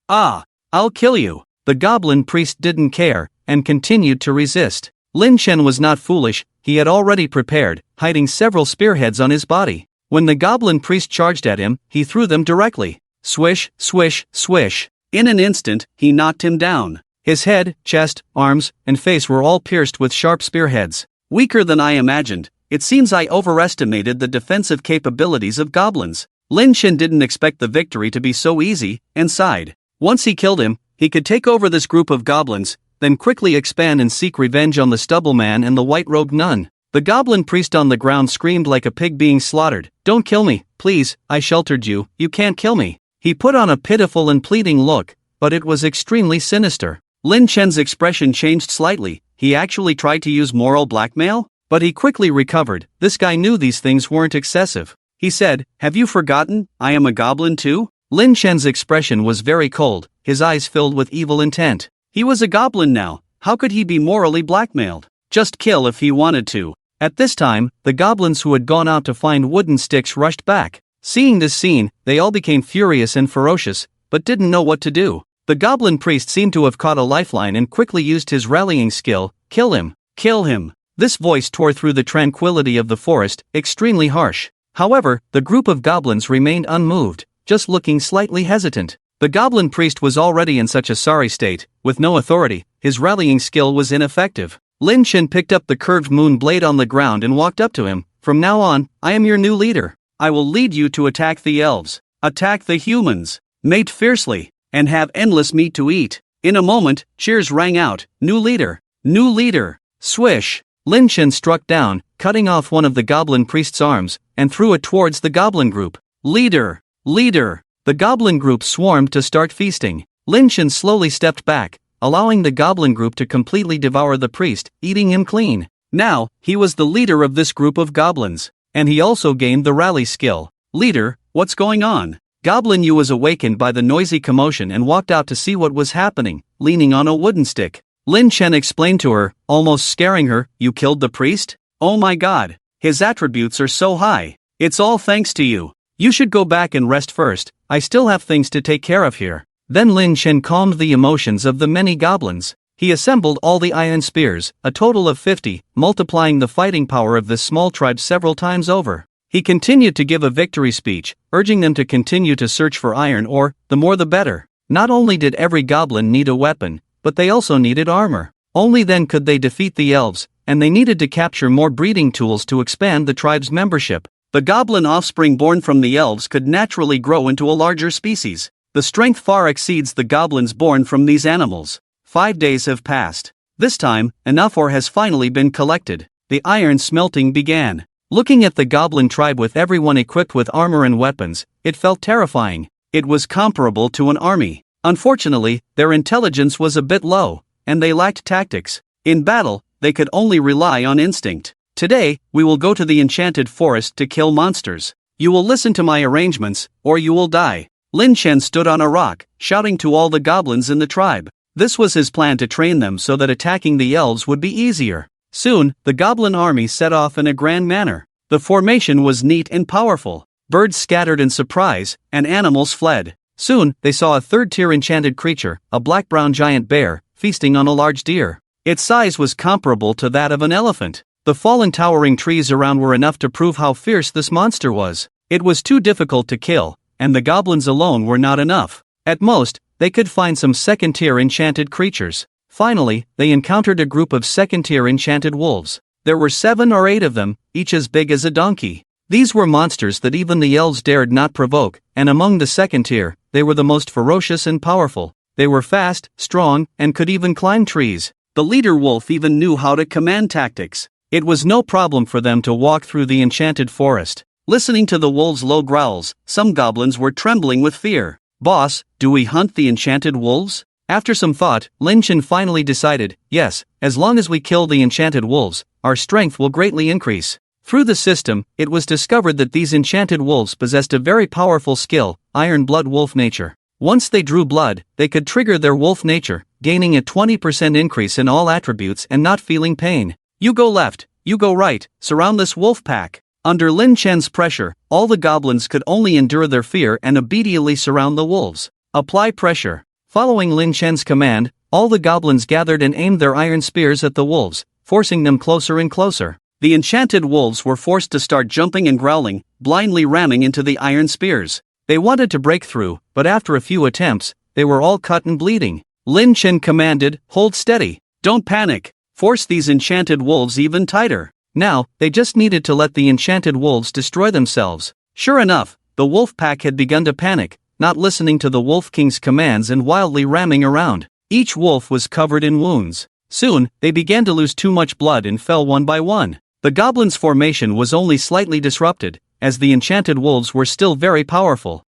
I'll kill you." The goblin priest didn't care, and continued to resist. Lin Chen was not foolish, he had already prepared, hiding several spearheads on his body. When the goblin priest charged at him, he threw them directly. Swish, swish, swish. In an instant, he knocked him down. His head, chest, arms, and face were all pierced with sharp spearheads. Weaker than I imagined. It seems I overestimated the defensive capabilities of goblins. Lin Chen didn't expect the victory to be so easy, and sighed. Once he killed him, he could take over this group of goblins, then quickly expand and seek revenge on the stubble man and the white-robed nun. The goblin priest on the ground screamed like a pig being slaughtered. "Don't kill me, please, I sheltered you, you can't kill me." He put on a pitiful and pleading look, but it was extremely sinister. Lin Chen's expression changed slightly. He actually tried to use moral blackmail? But he quickly recovered. This guy knew these things weren't excessive. He said, "Have you forgotten, I am a goblin too?" Lin Chen's expression was very cold, his eyes filled with evil intent. He was a goblin now, how could he be morally blackmailed? Just kill if he wanted to. At this time, the goblins who had gone out to find wooden sticks rushed back. Seeing this scene, they all became furious and ferocious, but didn't know what to do. The goblin priest seemed to have caught a lifeline and quickly used his rallying skill. "Kill him! Kill him!" This voice tore through the tranquility of the forest, extremely harsh. However, the group of goblins remained unmoved, just looking slightly hesitant. The goblin priest was already in such a sorry state, with no authority, his rallying skill was ineffective. Lin Chen picked up the curved moon blade on the ground and walked up to him. "From now on, I am your new leader. I will lead you to attack the elves, attack the humans, mate fiercely, and have endless meat to eat." In a moment, cheers rang out. "New leader! New leader!" Swish! Lin Chen struck down, cutting off one of the goblin priest's arms, and threw it towards the goblin group. "Leader! Leader!" The goblin group swarmed to start feasting. Lin Chen slowly stepped back, allowing the goblin group to completely devour the priest, eating him clean. Now, he was the leader of this group of goblins, and he also gained the rally skill. "Leader, what's going on?" Goblin Yu was awakened by the noisy commotion and walked out to see what was happening, leaning on a wooden stick. Lin Chen explained to her, almost scaring her, "You killed the priest? Oh my god, his attributes are so high. It's all thanks to you. You should go back and rest first, I still have things to take care of here." Then Lin Chen calmed the emotions of the many goblins. He assembled all the iron spears, a total of 50, multiplying the fighting power of this small tribe several times over. He continued to give a victory speech, urging them to continue to search for iron ore, the more the better. Not only did every goblin need a weapon, but they also needed armor. Only then could they defeat the elves, and they needed to capture more breeding tools to expand the tribe's membership. The goblin offspring born from the elves could naturally grow into a larger species. The strength far exceeds the goblins born from these animals. 5 days have passed. This time, enough ore has finally been collected. The iron smelting began. Looking at the goblin tribe with everyone equipped with armor and weapons, it felt terrifying. It was comparable to an army. Unfortunately, their intelligence was a bit low, and they lacked tactics. In battle, they could only rely on instinct. Today, we will go to the enchanted forest to kill monsters. You will listen to my arrangements, or you will die. Lin Chen stood on a rock, shouting to all the goblins in the tribe. This was his plan to train them so that attacking the elves would be easier. Soon, the goblin army set off in a grand manner. The formation was neat and powerful. Birds scattered in surprise, and animals fled. Soon, they saw a third-tier enchanted creature, a black-brown giant bear, feasting on a large deer. Its size was comparable to that of an elephant. The fallen towering trees around were enough to prove how fierce this monster was. It was too difficult to kill, and the goblins alone were not enough. At most, they could find some second-tier enchanted creatures. Finally, they encountered a group of second-tier enchanted wolves. There were 7 or 8 of them, each as big as a donkey. These were monsters that even the elves dared not provoke, and among the second tier, they were the most ferocious and powerful. They were fast, strong, and could even climb trees. The leader wolf even knew how to command tactics. It was no problem for them to walk through the enchanted forest. Listening to the wolves' low growls, some goblins were trembling with fear. "Boss, do we hunt the enchanted wolves?" After some thought, Lin Chen finally decided, yes, as long as we kill the enchanted wolves, our strength will greatly increase. Through the system, it was discovered that these enchanted wolves possessed a very powerful skill, Iron Blood Wolf Nature. Once they drew blood, they could trigger their wolf nature, gaining a 20% increase in all attributes and not feeling pain. You go left, you go right, surround this wolf pack. Under Lin Chen's pressure, all the goblins could only endure their fear and obediently surround the wolves. Apply pressure. Following Lin Chen's command, all the goblins gathered and aimed their iron spears at the wolves, forcing them closer and closer. The enchanted wolves were forced to start jumping and growling, blindly ramming into the iron spears. They wanted to break through, but after a few attempts, they were all cut and bleeding. Lin Chen commanded, "Hold steady. Don't panic. Force these enchanted wolves even tighter." Now, they just needed to let the enchanted wolves destroy themselves. Sure enough, the wolf pack had begun to panic, not listening to the Wolf King's commands and wildly ramming around. Each wolf was covered in wounds. Soon, they began to lose too much blood and fell one by one. The goblins' formation was only slightly disrupted, as the enchanted wolves were still very powerful.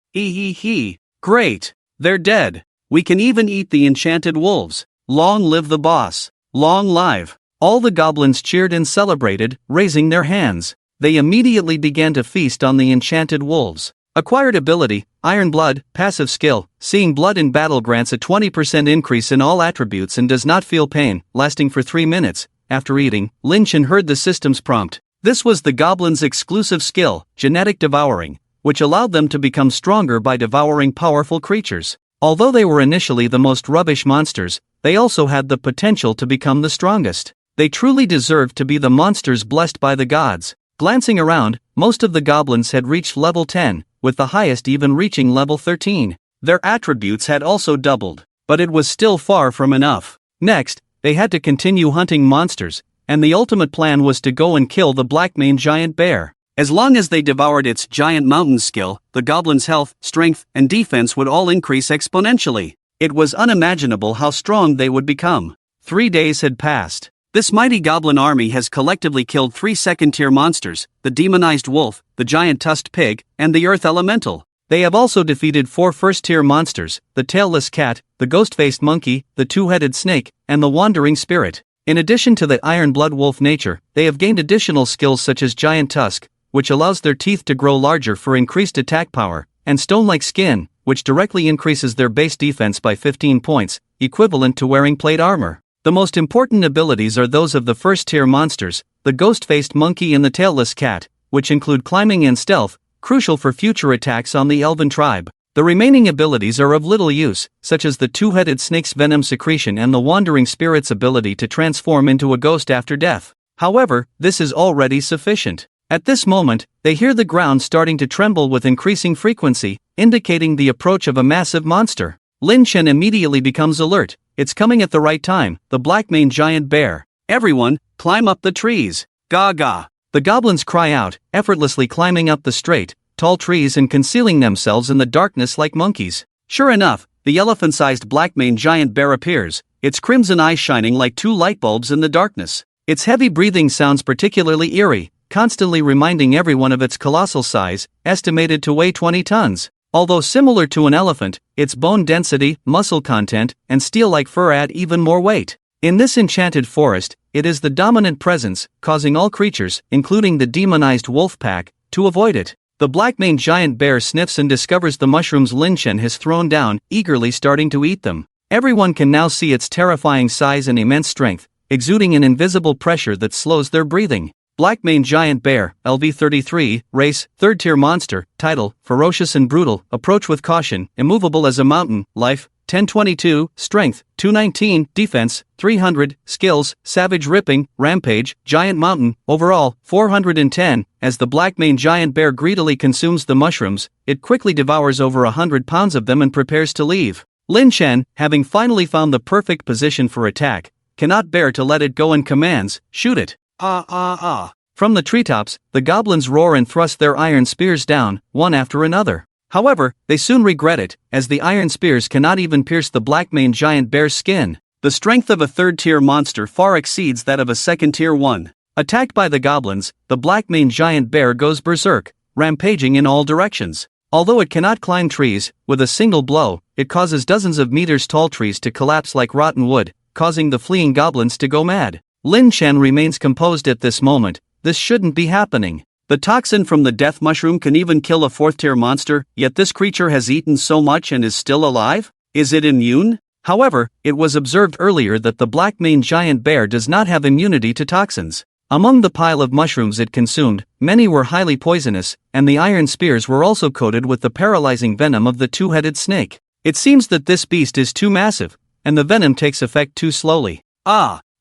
Great! They're dead. We can even eat the enchanted wolves. Long live the boss. Long live. All the goblins cheered and celebrated, raising their hands. They immediately began to feast on the enchanted wolves. Acquired ability, Iron Blood, passive skill, seeing blood in battle grants a 20% increase in all attributes and does not feel pain, lasting for 3 minutes. After eating, Lin Chen heard the system's prompt. This was the goblin's exclusive skill, Genetic Devouring, which allowed them to become stronger by devouring powerful creatures. Although they were initially the most rubbish monsters, they also had the potential to become the strongest. They truly deserved to be the monsters blessed by the gods. Glancing around, most of the goblins had reached level 10, with the highest even reaching level 13. Their attributes had also doubled, but it was still far from enough. Next, they had to continue hunting monsters, and the ultimate plan was to go and kill the black-maned giant bear. As long as they devoured its giant mountain skill, the goblins' health, strength, and defense would all increase exponentially. It was unimaginable how strong they would become. 3 days had passed. This mighty goblin army has collectively killed 3 second-tier monsters, the demonized wolf, the giant tusked pig, and the earth elemental. They have also defeated 4 first-tier monsters, the tailless cat, the ghost-faced monkey, the two-headed snake, and the wandering spirit. In addition to the Iron Blood Wolf nature, they have gained additional skills such as Giant Tusk, which allows their teeth to grow larger for increased attack power, and Stone-like Skin, which directly increases their base defense by 15 points, equivalent to wearing plate armor. The most important abilities are those of the first-tier monsters, the ghost-faced monkey and the tailless cat, which include climbing and stealth, crucial for future attacks on the elven tribe. The remaining abilities are of little use, such as the two-headed snake's venom secretion and the wandering spirit's ability to transform into a ghost after death. However, this is already sufficient. At this moment, they hear the ground starting to tremble with increasing frequency, indicating the approach of a massive monster. Lin Chen immediately becomes alert, it's coming at the right time, the black-maned giant bear. Everyone, climb up the trees. Gaga. The goblins cry out, effortlessly climbing up the straight, tall trees and concealing themselves in the darkness like monkeys. Sure enough, the elephant-sized black-maned giant bear appears, its crimson eyes shining like two light bulbs in the darkness. Its heavy breathing sounds particularly eerie, constantly reminding everyone of its colossal size, estimated to weigh 20 tons. Although similar to an elephant, its bone density, muscle content, and steel-like fur add even more weight. In this enchanted forest, it is the dominant presence, causing all creatures, including the demonized wolf pack, to avoid it. The black-maned giant bear sniffs and discovers the mushrooms Lin Chen has thrown down, eagerly starting to eat them. Everyone can now see its terrifying size and immense strength, exuding an invisible pressure that slows their breathing. Black-maned giant bear, LV33, race, 3rd-tier monster, title, ferocious and brutal, approach with caution, immovable as a mountain, life, 1022, strength, 219, defense, 300, skills, savage ripping, rampage, giant mountain, overall, 410. As the black-maned giant bear greedily consumes the mushrooms, it quickly devours over 100 pounds of them and prepares to leave. Lin Chen, having finally found the perfect position for attack, cannot bear to let it go and commands, shoot it. From the treetops, the goblins roar and thrust their iron spears down, one after another. However, they soon regret it, as the iron spears cannot even pierce the black-maned giant bear's skin. The strength of a 3rd-tier monster far exceeds that of a 2nd-tier one. Attacked by the goblins, the black-maned giant bear goes berserk, rampaging in all directions. Although it cannot climb trees, with a single blow, it causes dozens of meters tall trees to collapse like rotten wood, causing the fleeing goblins to go mad. Lin Chen remains composed at this moment. This shouldn't be happening. The toxin from the death mushroom can even kill a 4th-tier monster, yet this creature has eaten so much and is still alive? Is it immune? However, it was observed earlier that the black-maned giant bear does not have immunity to toxins. Among the pile of mushrooms it consumed, many were highly poisonous, and the iron spears were also coated with the paralyzing venom of the two-headed snake. It seems that this beast is too massive, and the venom takes effect too slowly.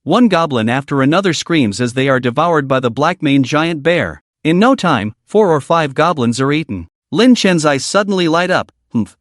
One goblin after another screams as they are devoured by the black-maned giant bear. In no time, 4 or 5 goblins are eaten. Lin Chen's eyes suddenly light up.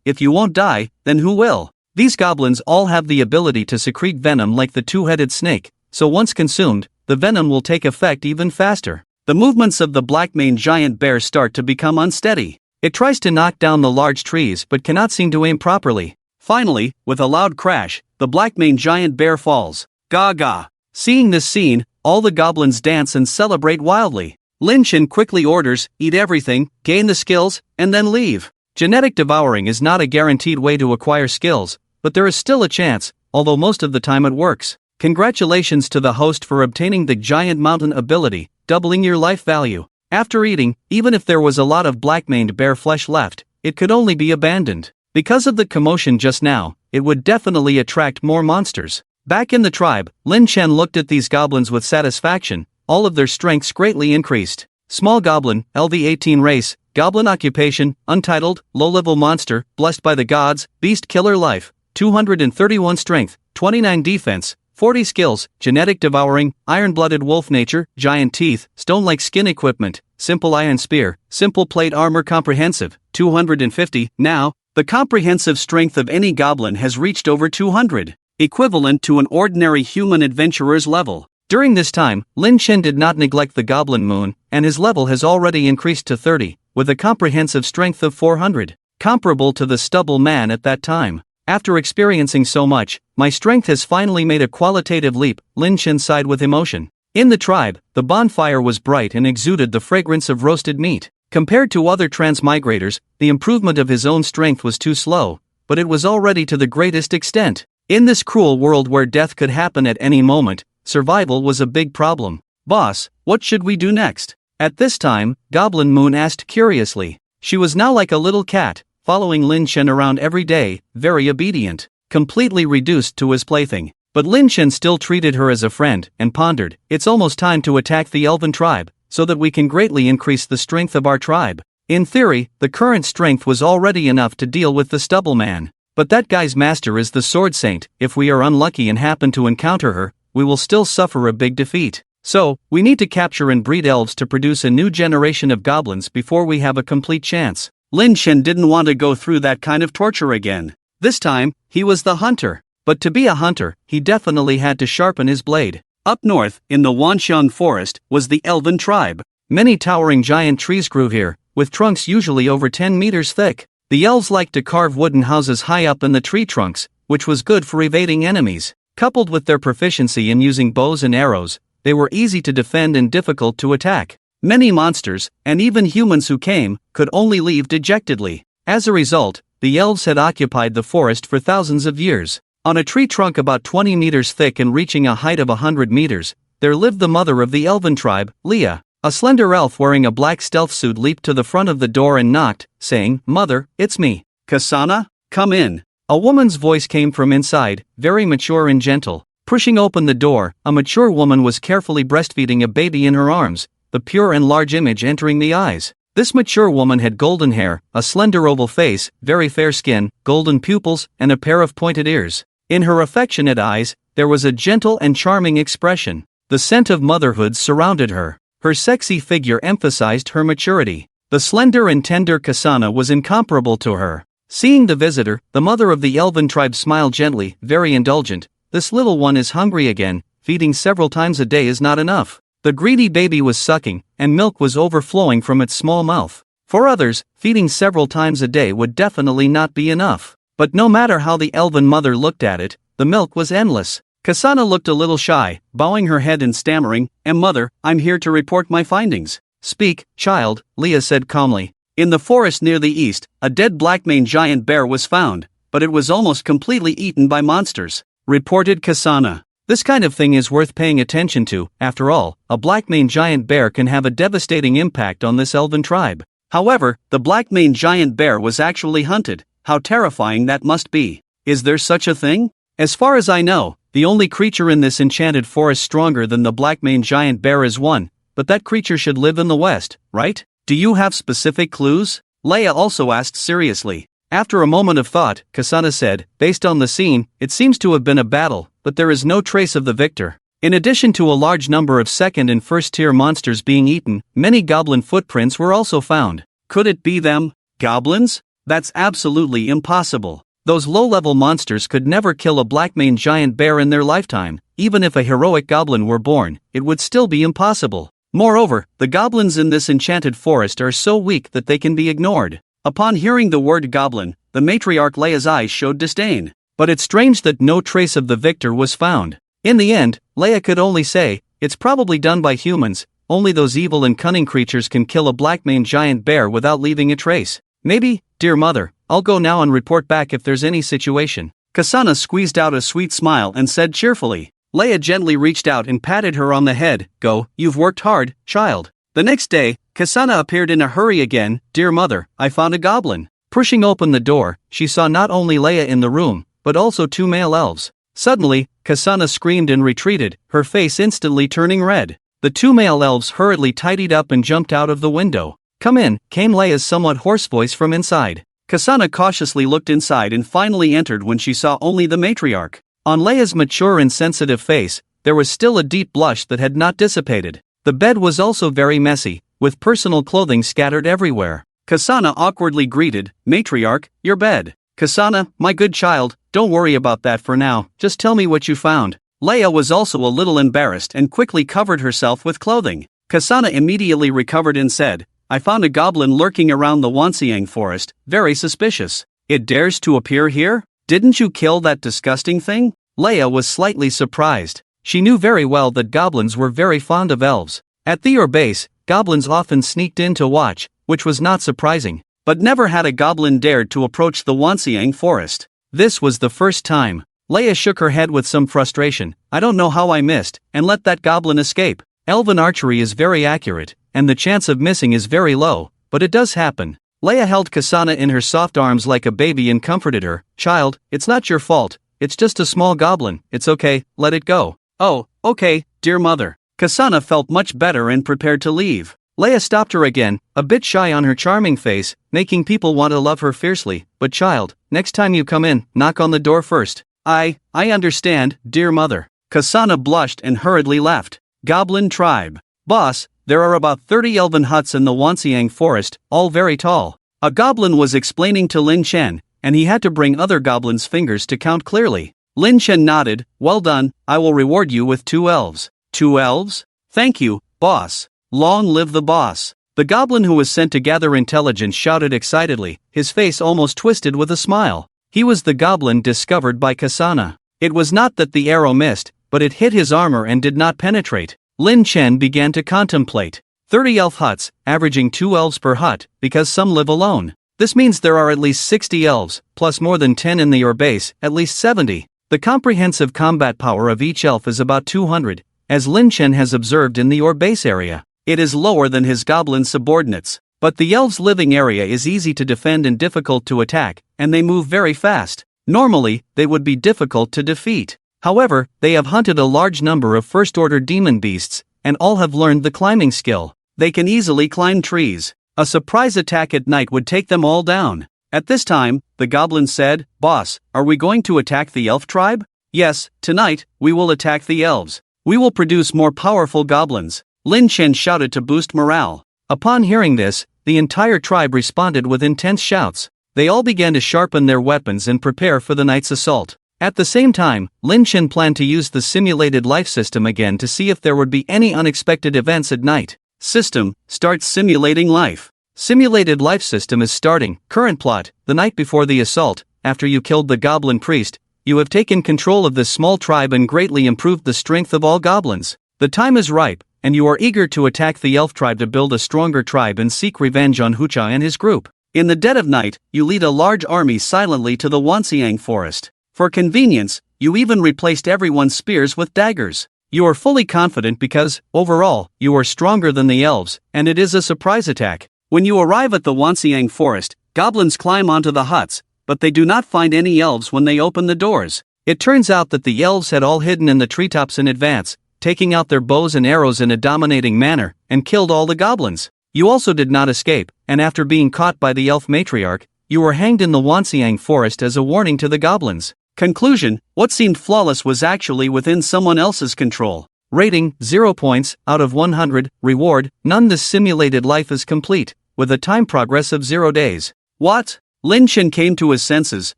If you won't die, then who will? These goblins all have the ability to secrete venom like the two-headed snake, so once consumed, the venom will take effect even faster. The movements of the black-maned giant bear start to become unsteady. It tries to knock down the large trees but cannot seem to aim properly. Finally, with a loud crash, the black-maned giant bear falls. Gaga! Seeing this scene, all the goblins dance and celebrate wildly. Lin Chen quickly orders, eat everything, gain the skills, and then leave. Genetic devouring is not a guaranteed way to acquire skills, but there is still a chance, although most of the time it works. Congratulations to the host for obtaining the giant mountain ability, doubling your life value. After eating, even if there was a lot of black-maned bear flesh left, it could only be abandoned. Because of the commotion just now, it would definitely attract more monsters. Back in the tribe, Lin Chen looked at these goblins with satisfaction. All of their strengths greatly increased. Small goblin, LV18 race, goblin occupation, untitled, low-level monster, blessed by the gods, beast killer life, 231 strength, 29 defense, 40 skills, genetic devouring, iron-blooded wolf nature, giant teeth, stone-like skin equipment, simple iron spear, simple plate armor comprehensive, 250. Now, the comprehensive strength of any goblin has reached over 200, equivalent to an ordinary human adventurer's level. During this time, Lin Chen did not neglect the Goblin Moon, and his level has already increased to 30, with a comprehensive strength of 400, comparable to the stubble man at that time. After experiencing so much, my strength has finally made a qualitative leap, Lin Chen sighed with emotion. In the tribe, the bonfire was bright and exuded the fragrance of roasted meat. Compared to other transmigrators, the improvement of his own strength was too slow, but it was already to the greatest extent. In this cruel world where death could happen at any moment, survival was a big problem. Boss, what should we do next? At this time, Goblin Moon asked curiously. She was now like a little cat, following Lin Chen around every day, very obedient, completely reduced to his plaything. But Lin Chen still treated her as a friend, and pondered, it's almost time to attack the elven tribe, so that we can greatly increase the strength of our tribe. In theory, the current strength was already enough to deal with the stubble man. But that guy's master is the sword saint. If we are unlucky and happen to encounter her, we will still suffer a big defeat. So, we need to capture and breed elves to produce a new generation of goblins before we have a complete chance. Lin Chen didn't want to go through that kind of torture again. This time, he was the hunter. but to be a hunter, he definitely had to sharpen his blade. Up north, in the Wanxiang forest, was the elven tribe. Many towering giant trees grew here, with trunks usually over 10 meters thick. The elves liked to carve wooden houses high up in the tree trunks, which was good for evading enemies. Coupled with their proficiency in using bows and arrows, they were easy to defend and difficult to attack. Many monsters, and even humans who came, could only leave dejectedly. As a result, the elves had occupied the forest for thousands of years. On a tree trunk about 20 meters thick and reaching a height of 100 meters, there lived the mother of the elven tribe, Leah. A slender elf wearing a black stealth suit leaped to the front of the door and knocked, saying, "Mother, it's me. Kasana, come in." A woman's voice came from inside, very mature and gentle. Pushing open the door, a mature woman was carefully breastfeeding a baby in her arms, the pure and large image entering the eyes. This mature woman had golden hair, a slender oval face, very fair skin, golden pupils, and a pair of pointed ears. In her affectionate eyes, there was a gentle and charming expression. The scent of motherhood surrounded her. Her sexy figure emphasized her maturity. The slender and tender Kasana was incomparable to her. Seeing the visitor, the mother of the elven tribe smiled gently, very indulgent. "This little one is hungry again, feeding several times a day is not enough." The greedy baby was sucking, and milk was overflowing from its small mouth. For others, feeding several times a day would definitely not be enough. But no matter how the elven mother looked at it, the milk was endless. Kasana looked a little shy, bowing her head and stammering, "Mother, I'm here to report my findings." "Speak, child," Leah said calmly. "In the forest near the east, a dead black-maned giant bear was found, but it was almost completely eaten by monsters," reported Kasana. "This kind of thing is worth paying attention to. After all, a black-maned giant bear can have a devastating impact on this elven tribe." However, the black-maned giant bear was actually hunted. How terrifying that must be. Is there such a thing? As far as I know, the only creature in this enchanted forest stronger than the black-maned giant bear is one, but that creature should live in the west, right? Do you have specific clues? Leia also asked seriously. After a moment of thought, Kasana said, "Based on the scene, it seems to have been a battle, but there is no trace of the victor. In addition to a large number of second and first-tier monsters being eaten, many goblin footprints were also found." Could it be them? Goblins? That's absolutely impossible. Those low-level monsters could never kill a black-maned giant bear in their lifetime. Even if a heroic goblin were born, it would still be impossible. Moreover, the goblins in this enchanted forest are so weak that they can be ignored. Upon hearing the word goblin, the matriarch Leia's eyes showed disdain. But it's strange that no trace of the victor was found. In the end, Leia could only say, "It's probably done by humans. Only those evil and cunning creatures can kill a black-maned giant bear without leaving a trace. Maybe, dear mother, I'll go now and report back if there's any situation." Kasana squeezed out a sweet smile and said cheerfully. Leia gently reached out and patted her on the head. "Go, you've worked hard, child." The next day, Kasana appeared in a hurry again. "Dear mother, I found a goblin." Pushing open the door, she saw not only Leia in the room, but also two male elves. Suddenly, Kasana screamed and retreated, her face instantly turning red. The two male elves hurriedly tidied up and jumped out of the window. "Come in," came Leia's somewhat hoarse voice from inside. Kasana cautiously looked inside and finally entered when she saw only the matriarch. On Leia's mature and sensitive face, there was still a deep blush that had not dissipated. The bed was also very messy, with personal clothing scattered everywhere. Kasana awkwardly greeted, "Matriarch, your bed." "Kasana, my good child, don't worry about that for now, just tell me what you found." Leia was also a little embarrassed and quickly covered herself with clothing. Kasana immediately recovered and said, "I found a goblin lurking around the Wanxiang forest, very suspicious. It dares to appear here? Didn't you kill that disgusting thing?" Leia was slightly surprised. She knew very well that goblins were very fond of elves. At their base, goblins often sneaked in to watch, which was not surprising. But never had a goblin dared to approach the Wanxiang forest. This was the first time. Leia shook her head with some frustration. "I don't know how I missed, and let that goblin escape. Elven archery is very accurate, and the chance of missing is very low, but it does happen." Leia held Kasana in her soft arms like a baby and comforted her. "Child, it's not your fault, it's just a small goblin, it's okay, let it go." "Oh, okay, dear mother." Kasana felt much better and prepared to leave. Leia stopped her again, a bit shy on her charming face, making people want to love her fiercely. "But child, next time you come in, knock on the door first." I understand, dear mother." Kasana blushed and hurriedly left. Goblin tribe. "Boss, there are about 30 elven huts in the Wanxiang forest, all very tall." A goblin was explaining to Lin Chen, and he had to bring other goblins' fingers to count clearly. Lin Chen nodded. Well done, I will reward you with 2 elves. 2 elves? Thank you, boss. Long live the boss. The goblin who was sent to gather intelligence shouted excitedly, his face almost twisted with a smile. He was the goblin discovered by Kasana. It was not that the arrow missed, but it hit his armor and did not penetrate. Lin Chen began to contemplate. 30 elf huts, averaging 2 elves per hut, because some live alone. This means there are at least 60 elves, plus more than 10 in the your base, at least 70. The comprehensive combat power of each elf is about 200, as Lin Chen has observed in the your base area. It is lower than his goblin subordinates, but the elves' living area is easy to defend and difficult to attack, and they move very fast. Normally, they would be difficult to defeat. However, they have hunted a large number of first-order demon beasts, and all have learned the climbing skill. They can easily climb trees. A surprise attack at night would take them all down. At this time, the goblin said, "Boss, are we going to attack the elf tribe?" "Yes, tonight, we will attack the elves. We will produce more powerful goblins," Lin Chen shouted to boost morale. Upon hearing this, the entire tribe responded with intense shouts. They all began to sharpen their weapons and prepare for the night's assault. At the same time, Lin Chen planned to use the simulated life system again to see if there would be any unexpected events at night. System, start simulating life. Simulated life system is starting. Current plot, the night before the assault, after you killed the goblin priest, you have taken control of this small tribe and greatly improved the strength of all goblins. The time is ripe, and you are eager to attack the elf tribe to build a stronger tribe and seek revenge on Hucha and his group. In the dead of night, you lead a large army silently to the Wanxiang forest. For convenience, you even replaced everyone's spears with daggers. You are fully confident because, overall, you are stronger than the elves, and it is a surprise attack. When you arrive at the Wanxiang forest, goblins climb onto the huts, but they do not find any elves when they open the doors. It turns out that the elves had all hidden in the treetops in advance, taking out their bows and arrows in a dominating manner, and killed all the goblins. You also did not escape, and after being caught by the elf matriarch, you were hanged in the Wanxiang forest as a warning to the goblins. Conclusion: what seemed flawless was actually within someone else's control. Rating: 0 points out of 100. Reward: none. This simulated life is complete, with a time progress of 0 days. What? Lin Chen came to his senses,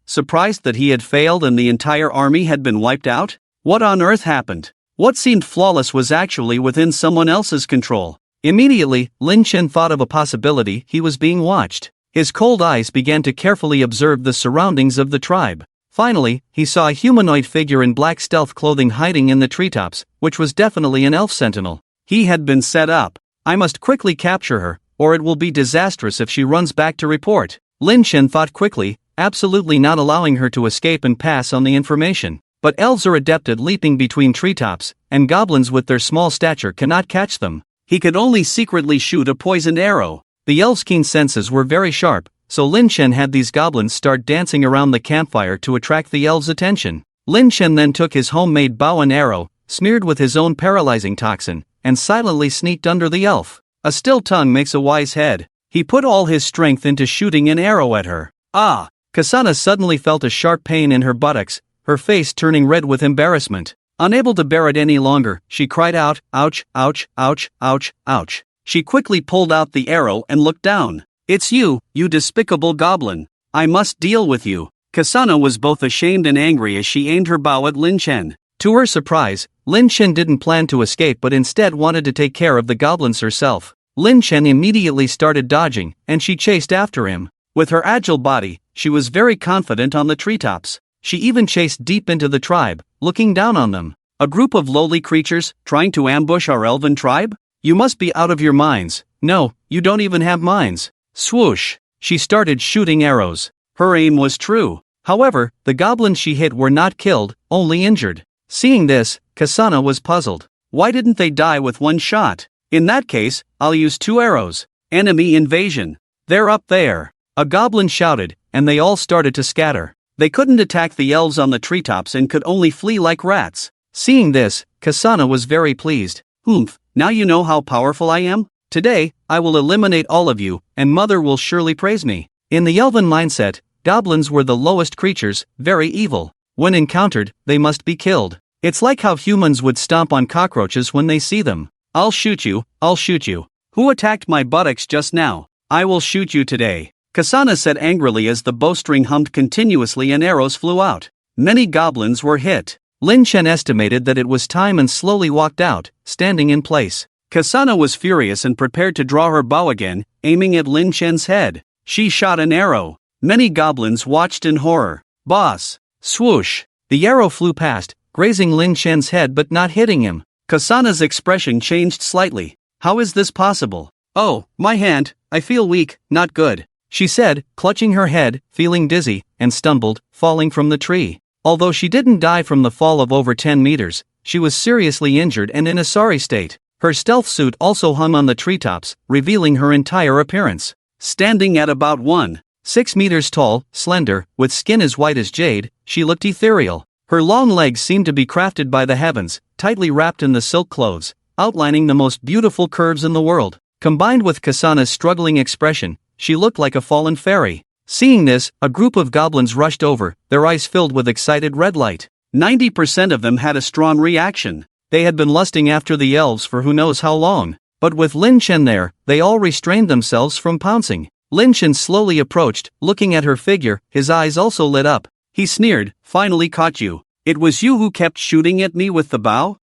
surprised that he had failed and the entire army had been wiped out. What on earth happened? What seemed flawless was actually within someone else's control. Immediately, Lin Chen thought of a possibility: he was being watched. His cold eyes began to carefully observe the surroundings of the tribe. Finally, he saw a humanoid figure in black stealth clothing hiding in the treetops, which was definitely an elf sentinel. He had been set up. I must quickly capture her, or it will be disastrous if she runs back to report. Lin Chen thought quickly, absolutely not allowing her to escape and pass on the information. But elves are adept at leaping between treetops, and goblins with their small stature cannot catch them. He could only secretly shoot a poisoned arrow. The elves' keen senses were very sharp, so Lin Chen had these goblins start dancing around the campfire to attract the elves' attention. Lin Chen then took his homemade bow and arrow, smeared with his own paralyzing toxin, and silently sneaked under the elf. A still tongue makes a wise head. He put all his strength into shooting an arrow at her. Ah! Kasana suddenly felt a sharp pain in her buttocks, her face turning red with embarrassment. Unable to bear it any longer, she cried out, "Ouch, ouch, ouch, ouch, ouch." She quickly pulled out the arrow and looked down. "It's you, you despicable goblin. I must deal with you." Kasana was both ashamed and angry as she aimed her bow at Lin Chen. To her surprise, Lin Chen didn't plan to escape but instead wanted to take care of the goblins herself. Lin Chen immediately started dodging, and she chased after him. With her agile body, she was very confident on the treetops. She even chased deep into the tribe, looking down on them. A group of lowly creatures, trying to ambush our elven tribe? You must be out of your minds. No, you don't even have minds. Swoosh! She started shooting arrows. Her aim was true. However, the goblins she hit were not killed, only injured. Seeing this, Kasana was puzzled. Why didn't they die with one shot? In that case, I'll use 2 arrows. Enemy invasion. They're up there. A goblin shouted, and they all started to scatter. They couldn't attack the elves on the treetops and could only flee like rats. Seeing this, Kasana was very pleased. Oomph, now you know how powerful I am? Today, I will eliminate all of you, and Mother will surely praise me. In the elven mindset, goblins were the lowest creatures, very evil. When encountered, they must be killed. It's like how humans would stomp on cockroaches when they see them. I'll shoot you, I'll shoot you. Who attacked my buttocks just now? I will shoot you today. Kasana said angrily as the bowstring hummed continuously and arrows flew out. Many goblins were hit. Lin Chen estimated that it was time and slowly walked out, standing in place. Kasana was furious and prepared to draw her bow again, aiming at Lin Chen's head. She shot an arrow. Many goblins watched in horror. Boss! Swoosh! The arrow flew past, grazing Lin Chen's head but not hitting him. Kasana's expression changed slightly. How is this possible? Oh, my hand, I feel weak, not good, she said, clutching her head, feeling dizzy, and stumbled, falling from the tree. Although she didn't die from the fall of over 10 meters, she was seriously injured and in a sorry state. Her stealth suit also hung on the treetops, revealing her entire appearance. Standing at about 1.6 meters tall, slender, with skin as white as jade, she looked ethereal. Her long legs seemed to be crafted by the heavens, tightly wrapped in the silk clothes, outlining the most beautiful curves in the world. Combined with Kasana's struggling expression, she looked like a fallen fairy. Seeing this, a group of goblins rushed over, their eyes filled with excited red light. 90% of them had a strong reaction. They had been lusting after the elves for who knows how long. But with Lin Chen there, they all restrained themselves from pouncing. Lin Chen slowly approached, looking at her figure, his eyes also lit up. He sneered, "Finally caught you. It was you who kept shooting at me with the bow?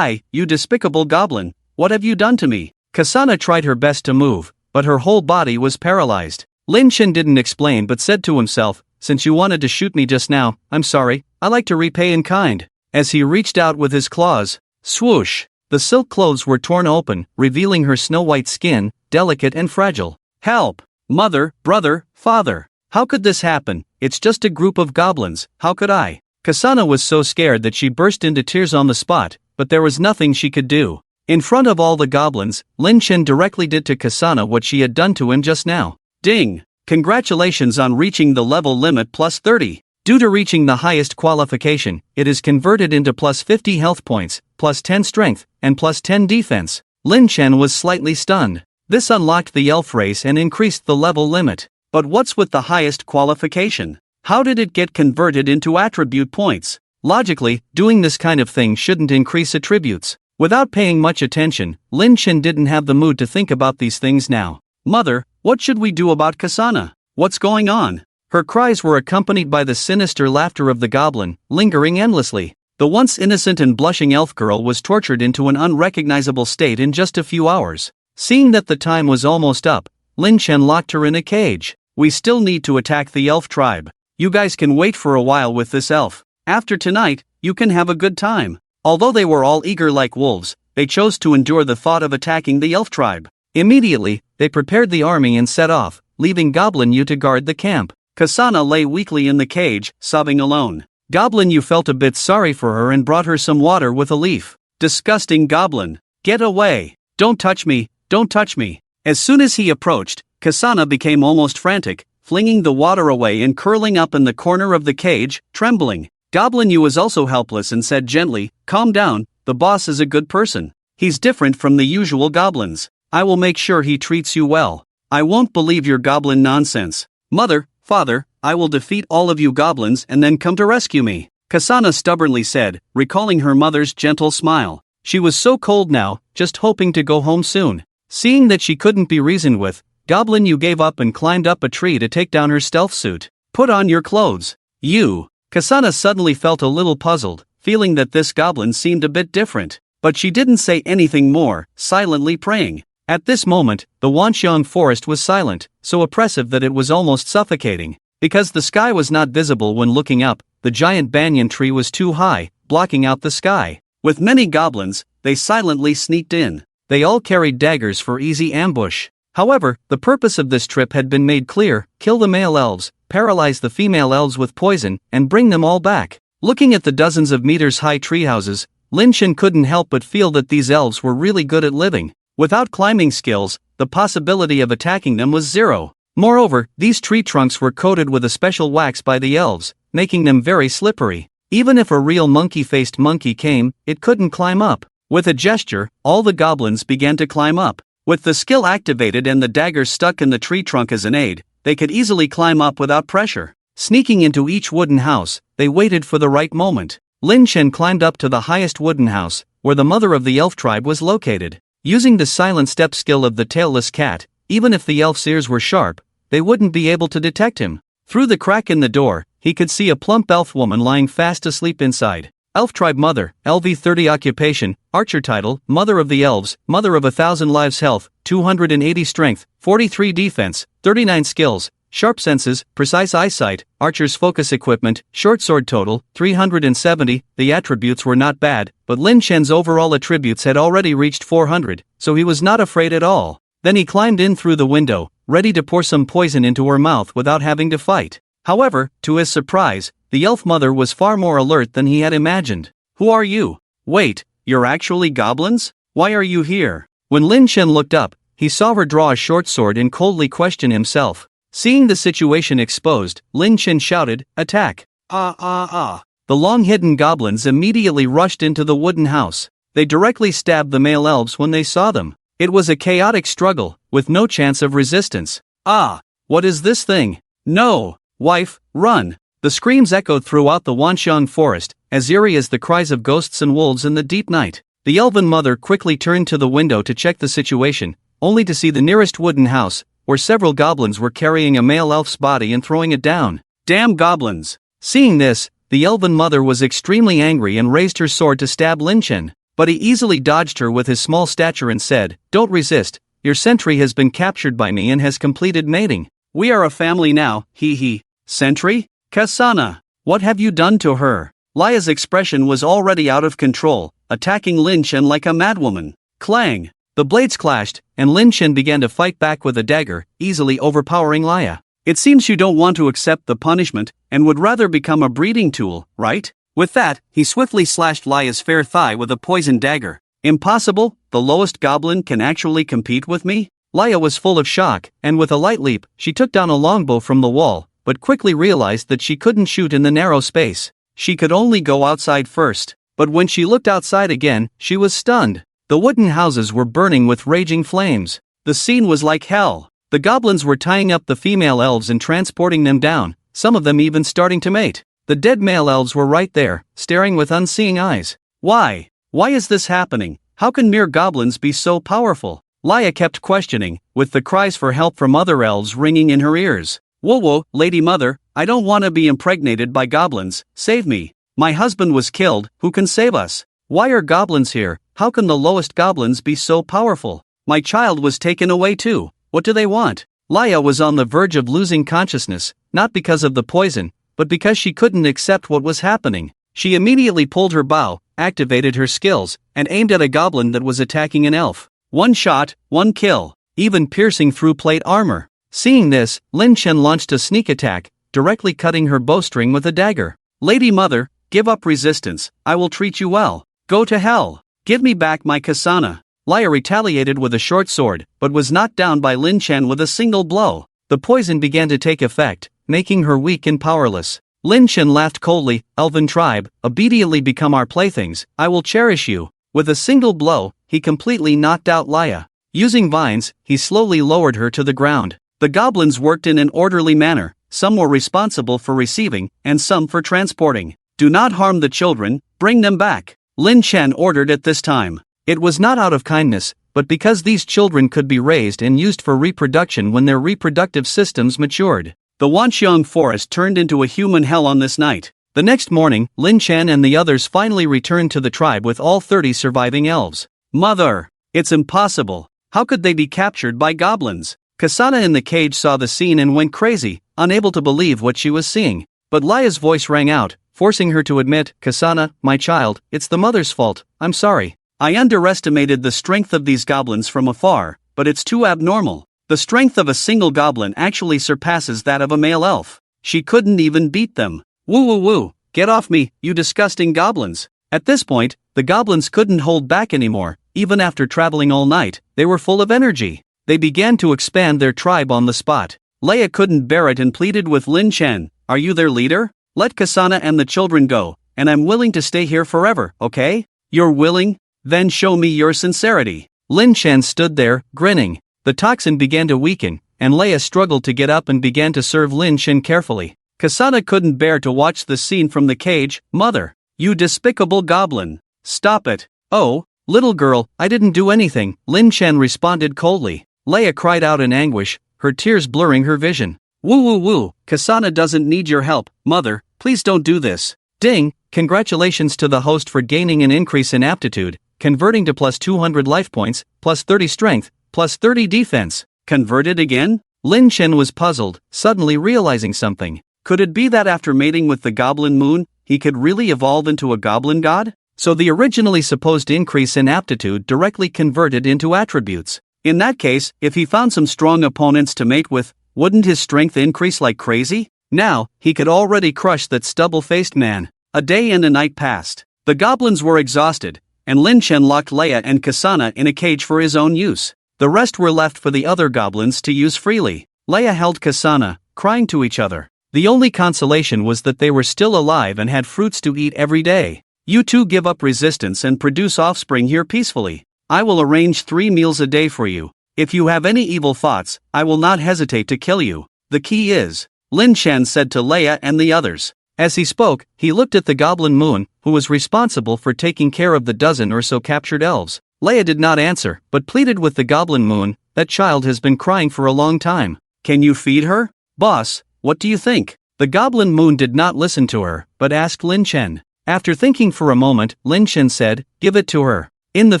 You despicable goblin, what have you done to me?" Kasana tried her best to move, but her whole body was paralyzed. Lin Chen didn't explain but said to himself, "Since you wanted to shoot me just now, I'm sorry, I like to repay in kind." As he reached out with his claws, swoosh! The silk clothes were torn open, revealing her snow-white skin, delicate and fragile. "Help! Mother, brother, father! How could this happen? It's just a group of goblins, how could I?" Kasana was so scared that she burst into tears on the spot, but there was nothing she could do. In front of all the goblins, Lin Chen directly did to Kasana what she had done to him just now. Ding! Congratulations on reaching the level limit plus 30. Due to reaching the highest qualification, it is converted into plus 50 health points, plus 10 strength, and plus 10 defense. Lin Chen was slightly stunned. This unlocked the elf race and increased the level limit. But what's with the highest qualification? How did it get converted into attribute points? Logically, doing this kind of thing shouldn't increase attributes. Without paying much attention, Lin Chen didn't have the mood to think about these things now. "Mother, what should we do about Kasana? What's going on?" Her cries were accompanied by the sinister laughter of the goblin, lingering endlessly. The once innocent and blushing elf girl was tortured into an unrecognizable state in just a few hours. Seeing that the time was almost up, Lin Chen locked her in a cage. "We still need to attack the elf tribe. You guys can wait for a while with this elf. After tonight, you can have a good time." Although they were all eager like wolves, they chose to endure the thought of attacking the elf tribe. Immediately, they prepared the army and set off, leaving Goblin Yu to guard the camp. Kasana lay weakly in the cage, sobbing alone. Goblin Yu felt a bit sorry for her and brought her some water with a leaf. "Disgusting goblin! Get away! Don't touch me, don't touch me!" As soon as he approached, Kasana became almost frantic, flinging the water away and curling up in the corner of the cage, trembling. Goblin Yu was also helpless and said gently, "Calm down, the boss is a good person. He's different from the usual goblins. I will make sure he treats you well. I won't believe your goblin nonsense. Mother, father, I will defeat all of you goblins and then come to rescue me," Kasana stubbornly said, recalling her mother's gentle smile. She was so cold now, just hoping to go home soon. Seeing that she couldn't be reasoned with, Goblin Yu gave up and climbed up a tree to take down her stealth suit. "Put on your clothes. You." Kasana suddenly felt a little puzzled, feeling that this goblin seemed a bit different. But she didn't say anything more, silently praying. At this moment, the Wanxiang forest was silent, so oppressive that it was almost suffocating. Because the sky was not visible when looking up, the giant banyan tree was too high, blocking out the sky. With many goblins, they silently sneaked in. They all carried daggers for easy ambush. However, the purpose of this trip had been made clear: kill the male elves, paralyze the female elves with poison, and bring them all back. Looking at the dozens of meters-high treehouses, Lin Chen couldn't help but feel that these elves were really good at living. Without climbing skills, the possibility of attacking them was zero. Moreover, these tree trunks were coated with a special wax by the elves, making them very slippery. Even if a real monkey-faced monkey came, it couldn't climb up. With a gesture, all the goblins began to climb up. With the skill activated and the daggers stuck in the tree trunk as an aid, they could easily climb up without pressure. Sneaking into each wooden house, they waited for the right moment. Lin Chen climbed up to the highest wooden house, where the mother of the elf tribe was located. Using the silent step skill of the tailless cat, even if the elf's ears were sharp, they wouldn't be able to detect him. Through the crack in the door, he he could see a plump elf woman lying fast asleep inside. Elf tribe mother, LV30 occupation, archer title, mother of the elves, mother of 1,000 lives health, 280 strength, 43 defense, 39 skills, sharp senses, precise eyesight, archer's focus equipment, short sword total, 370. The attributes were not bad, but Lin Shen's overall attributes had already reached 400, so he was not afraid at all. Then he climbed in through the window, ready to pour some poison into her mouth without having to fight. However, to his surprise, the elf mother was far more alert than he had imagined. Who are you? Wait, you're actually goblins? Why are you here? When Lin Shen looked up, he saw her draw a short sword and coldly question himself. Seeing the situation exposed, Lin Shen shouted, "Attack!" The long-hidden goblins immediately rushed into the wooden house. They directly stabbed the male elves when they saw them. It was a chaotic struggle, with no chance of resistance. What is this thing? No! Wife, run! The screams echoed throughout the Wanxiang forest, as eerie as the cries of ghosts and wolves in the deep night. The elven mother quickly turned to the window to check the situation, only to see the nearest wooden house, where several goblins were carrying a male elf's body and throwing it down. Damn goblins! Seeing this, the elven mother was extremely angry and raised her sword to stab Lin Shen, but he easily dodged her with his small stature and said, "Don't resist, your sentry has been captured by me and has completed mating. We are a family now, hee. Sentry? Kasana, what have you done to her?" Lia's expression was already out of control, attacking Lin Shen like a madwoman. Clang! The blades clashed, and Lin Shen began to fight back with a dagger, easily overpowering Lia. It seems you don't want to accept the punishment, and would rather become a breeding tool, right? With that, he swiftly slashed Lia's fair thigh with a poisoned dagger. Impossible, the lowest goblin can actually compete with me? Lia was full of shock, and with a light leap, she took down a longbow from the wall, but quickly realized that she couldn't shoot in the narrow space. She could only go outside first. But when she looked outside again, she was stunned. The wooden houses were burning with raging flames. The scene was like hell. The goblins were tying up the female elves and transporting them down, some of them even starting to mate. The dead male elves were right there, staring with unseeing eyes. Why? Why is this happening? How can mere goblins be so powerful? Lia kept questioning, with the cries for help from other elves ringing in her ears. Whoa, Lady Mother, I don't want to be impregnated by goblins, save me. My husband was killed, who can save us? Why are goblins here? How can the lowest goblins be so powerful? My child was taken away too, what do they want? Lia was on the verge of losing consciousness, not because of the poison, but because she couldn't accept what was happening. She immediately pulled her bow, activated her skills, and aimed at a goblin that was attacking an elf. One shot, one kill, even piercing through plate armor. Seeing this, Lin Shen launched a sneak attack, directly cutting her bowstring with a dagger. Lady Mother, give up resistance, I will treat you well. Go to hell. Give me back my kasana. Lia retaliated with a short sword, but was knocked down by Lin Shen with a single blow. The poison began to take effect, making her weak and powerless. Lin Shen laughed coldly, "Elven tribe, obediently become our playthings, I will cherish you." With a single blow, he completely knocked out Lia. Using vines, he slowly lowered her to the ground. The goblins worked in an orderly manner, some were responsible for receiving, and some for transporting. "Do not harm the children, bring them back," Lin Shen ordered at this time. It was not out of kindness, but because these children could be raised and used for reproduction when their reproductive systems matured. The Wanxiang forest turned into a human hell on this night. The next morning, Lin Shen and the others finally returned to the tribe with all 30 surviving elves. Mother! It's impossible. How could they be captured by goblins? Kasana in the cage saw the scene and went crazy, unable to believe what she was seeing. But Lia's voice rang out, forcing her to admit, "Kasana, my child, it's the mother's fault, I'm sorry. I underestimated the strength of these goblins from afar, but it's too abnormal. The strength of a single goblin actually surpasses that of a male elf. She couldn't even beat them. Woo, get off me, you disgusting goblins." At this point, the goblins couldn't hold back anymore. Even after traveling all night, they were full of energy. They began to expand their tribe on the spot. Leia couldn't bear it and pleaded with Lin Shen, "Are you their leader? Let Kasana and the children go, and I'm willing to stay here forever, okay? You're willing? Then show me your sincerity." Lin Shen stood there, grinning. The toxin began to weaken, and Leia struggled to get up and began to serve Lin Shen carefully. Kasana couldn't bear to watch the scene from the cage. "Mother, you despicable goblin. Stop it." "Oh, little girl, I didn't do anything," Lin Shen responded coldly. Leia cried out in anguish, her tears blurring her vision. Woo, Kasana doesn't need your help, mother, please don't do this. Ding, congratulations to the host for gaining an increase in aptitude, converting to plus 200 life points, plus 30 strength, plus 30 defense. Converted again? Lin Chen was puzzled, suddenly realizing something. Could it be that after mating with the Goblin Moon, he could really evolve into a goblin god? So the originally supposed increase in aptitude directly converted into attributes. In that case, if he found some strong opponents to mate with, wouldn't his strength increase like crazy? Now, he could already crush that stubble-faced man. A day and a night passed. The goblins were exhausted, and Lin Chen locked Leia and Kasana in a cage for his own use. The rest were left for the other goblins to use freely. Leia held Kasana, crying to each other. The only consolation was that they were still alive and had fruits to eat every day. You two give up resistance and produce offspring here peacefully. I will arrange 3 meals a day for you. If you have any evil thoughts, I will not hesitate to kill you. The key is, Lin Chen said to Leia and the others. As he spoke, he looked at the Goblin Moon, who was responsible for taking care of the dozen or so captured elves. Leia did not answer, but pleaded with the Goblin Moon, that child has been crying for a long time. Can you feed her? Boss, what do you think? The Goblin Moon did not listen to her, but asked Lin Chen. After thinking for a moment, Lin Chen said, give it to her. In the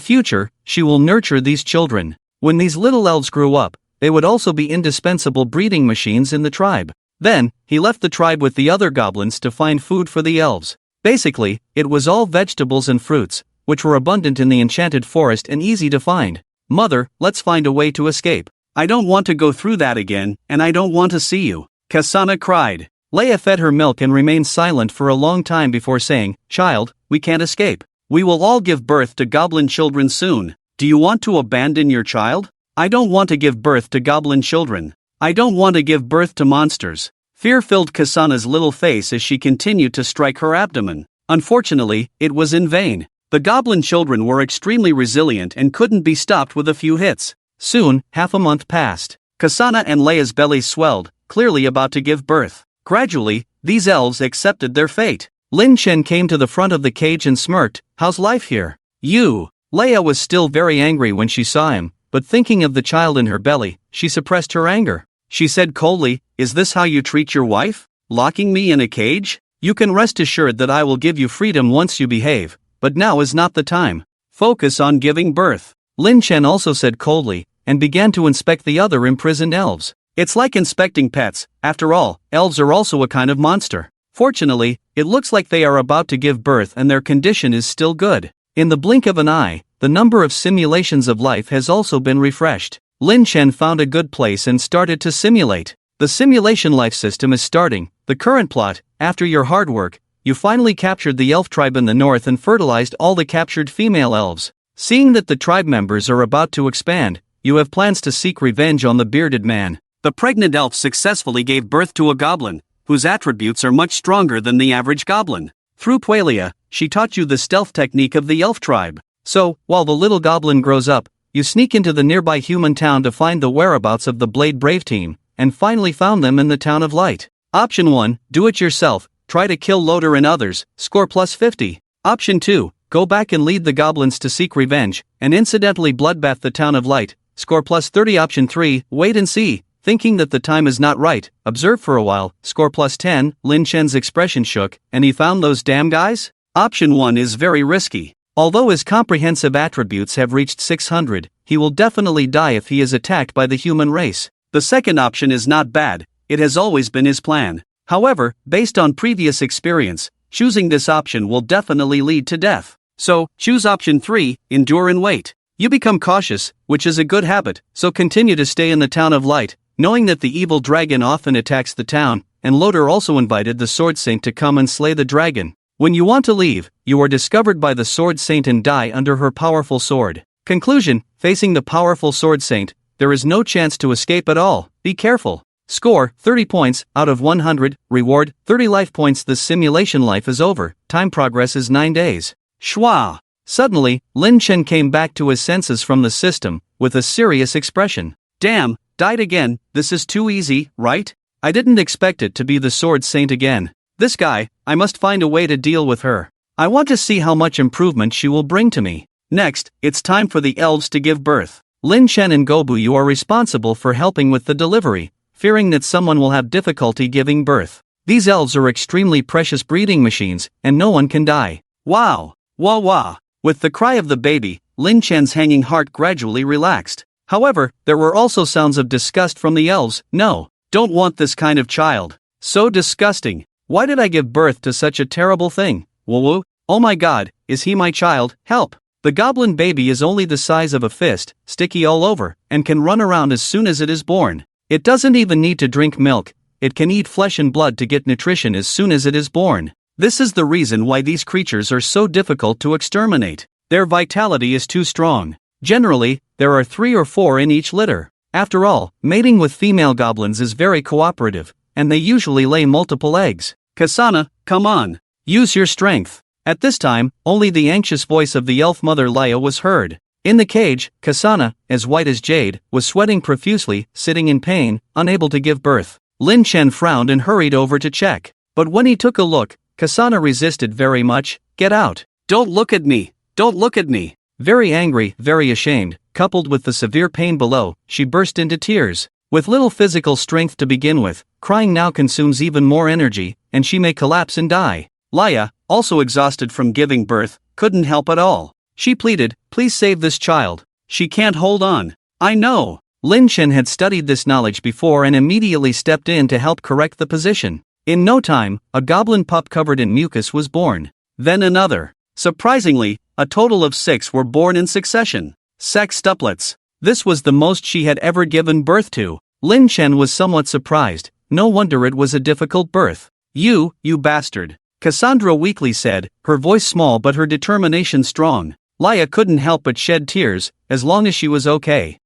future, she will nurture these children. When these little elves grew up, they would also be indispensable breeding machines in the tribe. Then, he left the tribe with the other goblins to find food for the elves. Basically, it was all vegetables and fruits, which were abundant in the enchanted forest and easy to find. Mother, let's find a way to escape. I don't want to go through that again, and I don't want to see you. Kasana cried. Leia fed her milk and remained silent for a long time before saying, Child, we can't escape. We will all give birth to goblin children soon. Do you want to abandon your child? I don't want to give birth to goblin children. I don't want to give birth to monsters. Fear filled Kasana's little face as she continued to strike her abdomen. Unfortunately, it was in vain. The goblin children were extremely resilient and couldn't be stopped with a few hits. Soon, half a month passed. Kasana and Leia's bellies swelled, clearly about to give birth. Gradually, these elves accepted their fate. Lin Chen came to the front of the cage and smirked, How's life here? You. Leia was still very angry when she saw him, but thinking of the child in her belly, she suppressed her anger. She said coldly, Is this how you treat your wife? Locking me in a cage? You can rest assured that I will give you freedom once you behave, but now is not the time. Focus on giving birth. Lin Chen also said coldly, and began to inspect the other imprisoned elves. It's like inspecting pets, after all, elves are also a kind of monster. Fortunately, it looks like they are about to give birth and their condition is still good. In the blink of an eye, the number of simulations of life has also been refreshed. Lin Chen found a good place and started to simulate. The simulation life system is starting. The current plot, after your hard work, you finally captured the elf tribe in the north and fertilized all the captured female elves. Seeing that the tribe members are about to expand, you have plans to seek revenge on the bearded man. The pregnant elf successfully gave birth to a goblin, whose attributes are much stronger than the average goblin. Through Puelia, she taught you the stealth technique of the elf tribe. So, while the little goblin grows up, you sneak into the nearby human town to find the whereabouts of the Blade Brave team, and finally found them in the Town of Light. Option 1, do it yourself, try to kill Loader and others, score plus 50. Option 2, go back and lead the goblins to seek revenge, and incidentally bloodbath the Town of Light, score plus 30. Option 3, wait and see, thinking that the time is not right, observe for a while, score plus 10. Lin Chen's expression shook, and he found those damn guys? Option 1 is very risky. Although his comprehensive attributes have reached 600, he will definitely die if he is attacked by the human race. The second option is not bad, it has always been his plan. However, based on previous experience, choosing this option will definitely lead to death. So, choose option 3, endure and wait. You become cautious, which is a good habit, so continue to stay in the Town of Light, knowing that the evil dragon often attacks the town, and Loader also invited the Sword Saint to come and slay the dragon. When you want to leave, you are discovered by the Sword Saint and die under her powerful sword. Conclusion, facing the powerful Sword Saint, there is no chance to escape at all, be careful. Score, 30 points, out of 100, reward, 30 life points. The simulation life is over, time progress is 9 days. Schwa! Suddenly, Lin Chen came back to his senses from the system, with a serious expression. Damn, died again, this is too easy, right? I didn't expect it to be the Sword Saint again. This guy, I must find a way to deal with her. I want to see how much improvement she will bring to me. Next, it's time for the elves to give birth. Lin Chen and Gobu, you are responsible for helping with the delivery. fearing that someone will have difficulty giving birth. These elves are extremely precious breeding machines, and no one can die. Wow! Wah wah! With the cry of the baby, Lin Chen's hanging heart gradually relaxed. However, there were also sounds of disgust from the elves. No, don't want this kind of child. So disgusting. Why did I give birth to such a terrible thing? Woo-woo? Oh my god, is he my child? Help! The goblin baby is only the size of a fist, sticky all over, and can run around as soon as it is born. It doesn't even need to drink milk, it can eat flesh and blood to get nutrition as soon as it is born. This is the reason why these creatures are so difficult to exterminate. Their vitality is too strong. Generally, there are 3 or 4 in each litter. After all, mating with female goblins is very cooperative, and they usually lay multiple eggs. Kasana, come on. Use your strength. At this time, only the anxious voice of the elf mother Laya was heard. In the cage, Kasana, as white as jade, was sweating profusely, sitting in pain, unable to give birth. Lin Chen frowned and hurried over to check. But when he took a look, Kasana resisted very much. Get out. Don't look at me. Don't look at me. Very angry, very ashamed, coupled with the severe pain below, she burst into tears. With little physical strength to begin with, crying now consumes even more energy, and she may collapse and die. Laya, also exhausted from giving birth, couldn't help at all. She pleaded, please save this child. She can't hold on. I know. Lin Chen had studied this knowledge before and immediately stepped in to help correct the position. In no time, a goblin pup covered in mucus was born. Then another. Surprisingly, a total of 6 were born in succession. Sextuplets. This was the most she had ever given birth to. Lin Chen was somewhat surprised. No wonder it was a difficult birth. You bastard. Cassandra weakly said, her voice small but her determination strong. Laya couldn't help but shed tears, as long as she was okay.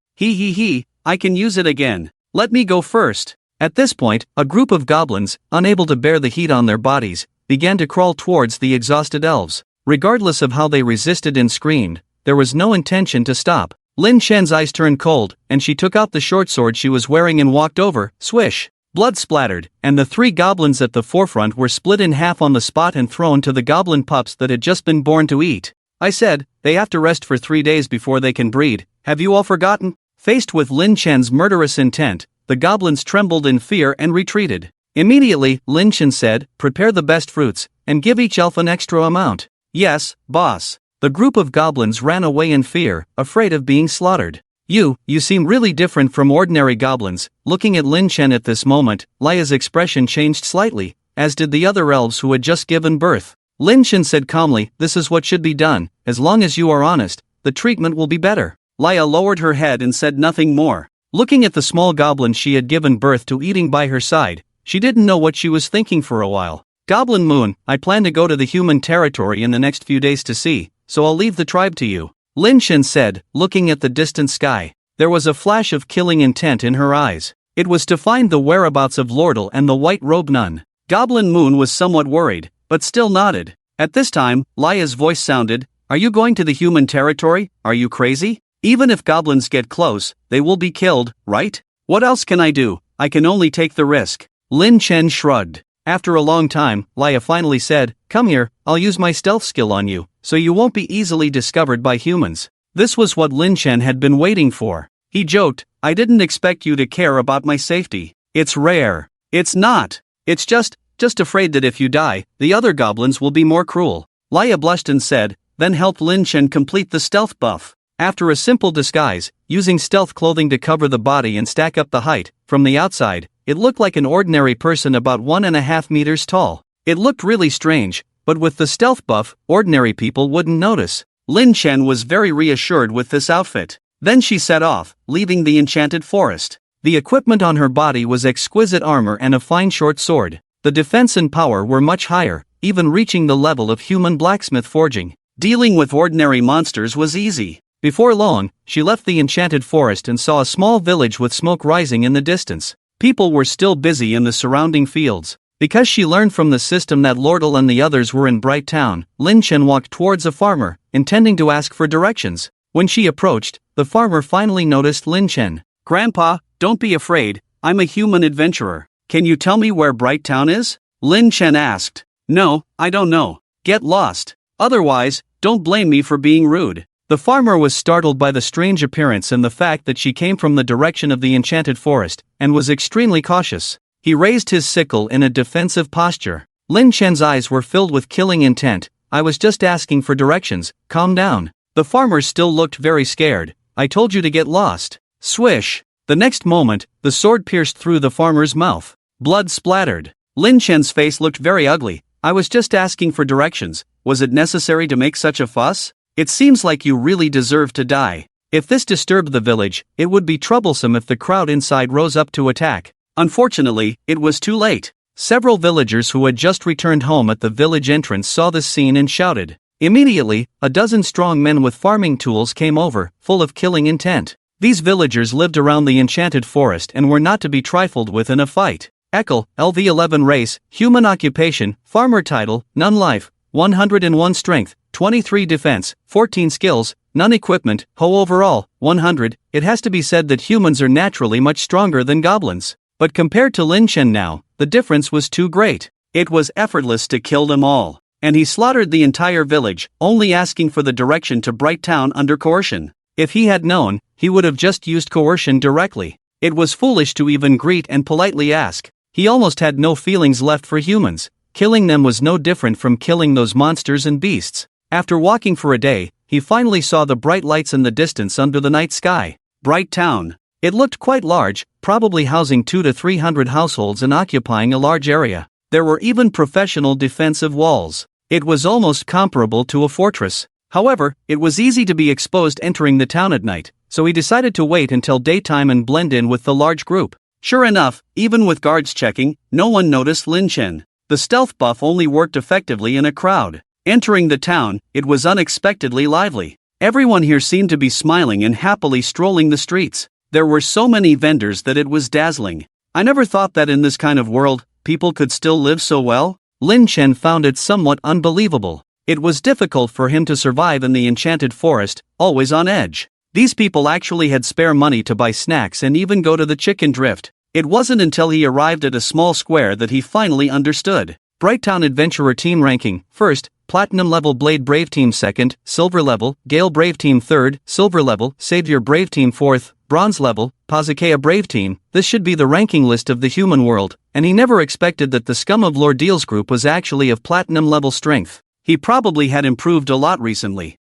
I can use it again. Let me go first. At this point, a group of goblins, unable to bear the heat on their bodies, began to crawl towards the exhausted elves. Regardless of how they resisted and screamed, there was no intention to stop. Lin Chen's eyes turned cold, and she took out the short sword she was wearing and walked over. Swish! Blood splattered, and the 3 goblins at the forefront were split in half on the spot and thrown to the goblin pups that had just been born to eat. I said, they have to rest for 3 days before they can breed. Have you all forgotten? Faced with Lin Chen's murderous intent, the goblins trembled in fear and retreated. Immediately, Lin Chen said, prepare the best fruits, and give each elf an extra amount. Yes, boss. The group of goblins ran away in fear, afraid of being slaughtered. You seem really different from ordinary goblins. Looking at Lin Chen at this moment, Laya's expression changed slightly, as did the other elves who had just given birth. Lin Chen said calmly, this is what should be done. As long as you are honest, the treatment will be better. Laya lowered her head and said nothing more. Looking at the small goblin she had given birth to eating by her side, she didn't know what she was thinking for a while. Goblin Moon, I plan to go to the human territory in the next few days to see, so I'll leave the tribe to you. Lin Chen said, looking at the distant sky. There was a flash of killing intent in her eyes. It was to find the whereabouts of Lordle and the White Robe Nun. Goblin Moon was somewhat worried, but still nodded. At this time, Laya's voice sounded, are you going to the human territory? Are you crazy? Even if goblins get close, they will be killed, right? What else can I do? I can only take the risk. Lin Chen shrugged. After a long time, Laya finally said, come here, I'll use my stealth skill on you, so you won't be easily discovered by humans. This was what Lin Chen had been waiting for. He joked, I didn't expect you to care about my safety. It's rare. It's not. It's just afraid that if you die, the other goblins will be more cruel. Laya blushed and said, then helped Lin Chen complete the stealth buff. After a simple disguise, using stealth clothing to cover the body and stack up the height, from the outside, it looked like an ordinary person about 1.5 meters tall. It looked really strange, but with the stealth buff, ordinary people wouldn't notice. Lin Chen was very reassured with this outfit. Then she set off, leaving the enchanted forest. The equipment on her body was exquisite armor and a fine short sword. The defense and power were much higher, even reaching the level of human blacksmith forging. Dealing with ordinary monsters was easy. Before long, she left the enchanted forest and saw a small village with smoke rising in the distance. People were still busy in the surrounding fields. Because she learned from the system that Lordle and the others were in Bright Town, Lin Chen walked towards a farmer, intending to ask for directions. When she approached, the farmer finally noticed Lin Chen. Grandpa, don't be afraid, I'm a human adventurer. Can you tell me where Bright Town is? Lin Chen asked. No, I don't know. Get lost. Otherwise, don't blame me for being rude. The farmer was startled by the strange appearance and the fact that she came from the direction of the enchanted forest, and was extremely cautious. He raised his sickle in a defensive posture. Lin Chen's eyes were filled with killing intent. I was just asking for directions, calm down. The farmer still looked very scared. I told you to get lost. Swish! The next moment, the sword pierced through the farmer's mouth. Blood splattered. Lin Chen's face looked very ugly. I was just asking for directions. Was it necessary to make such a fuss? It seems like you really deserve to die. If this disturbed the village, it would be troublesome if the crowd inside rose up to attack. Unfortunately, it was too late. Several villagers who had just returned home at the village entrance saw this scene and shouted. Immediately, a dozen strong men with farming tools came over, full of killing intent. These villagers lived around the enchanted forest and were not to be trifled with in a fight. Ekel, LV11 race, human occupation, farmer title, none life, 101 strength, 23 defense, 14 skills, none equipment, Ho overall, 100. It has to be said that humans are naturally much stronger than goblins. But compared to Lin Chen now, the difference was too great. It was effortless to kill them all. And he slaughtered the entire village, only asking for the direction to Bright Town under coercion. If he had known, he would have just used coercion directly. It was foolish to even greet and politely ask. He almost had no feelings left for humans. Killing them was no different from killing those monsters and beasts. After walking for a day, he finally saw the bright lights in the distance under the night sky. Bright Town. It looked quite large, probably housing 200 to 300 households and occupying a large area. There were even professional defensive walls. It was almost comparable to a fortress. However, it was easy to be exposed entering the town at night, so he decided to wait until daytime and blend in with the large group. Sure enough, even with guards checking, no one noticed Lin Chen. The stealth buff only worked effectively in a crowd. Entering the town, it was unexpectedly lively. Everyone here seemed to be smiling and happily strolling the streets. There were so many vendors that it was dazzling. I never thought that in this kind of world, people could still live so well. Lin Chen found it somewhat unbelievable. It was difficult for him to survive in the enchanted forest, always on edge. These people actually had spare money to buy snacks and even go to the chicken drift. It wasn't until he arrived at a small square that he finally understood. Brighttown Adventurer Team ranking: 1st, Platinum level Blade Brave Team 2nd, Silver level, Gale Brave Team 3rd, Silver level, Savior Brave Team 4th, Bronze level, Pazakea Brave Team. This should be the ranking list of the human world, and he never expected that the scum of Lord Deal's group was actually of Platinum level strength. He probably had improved a lot recently.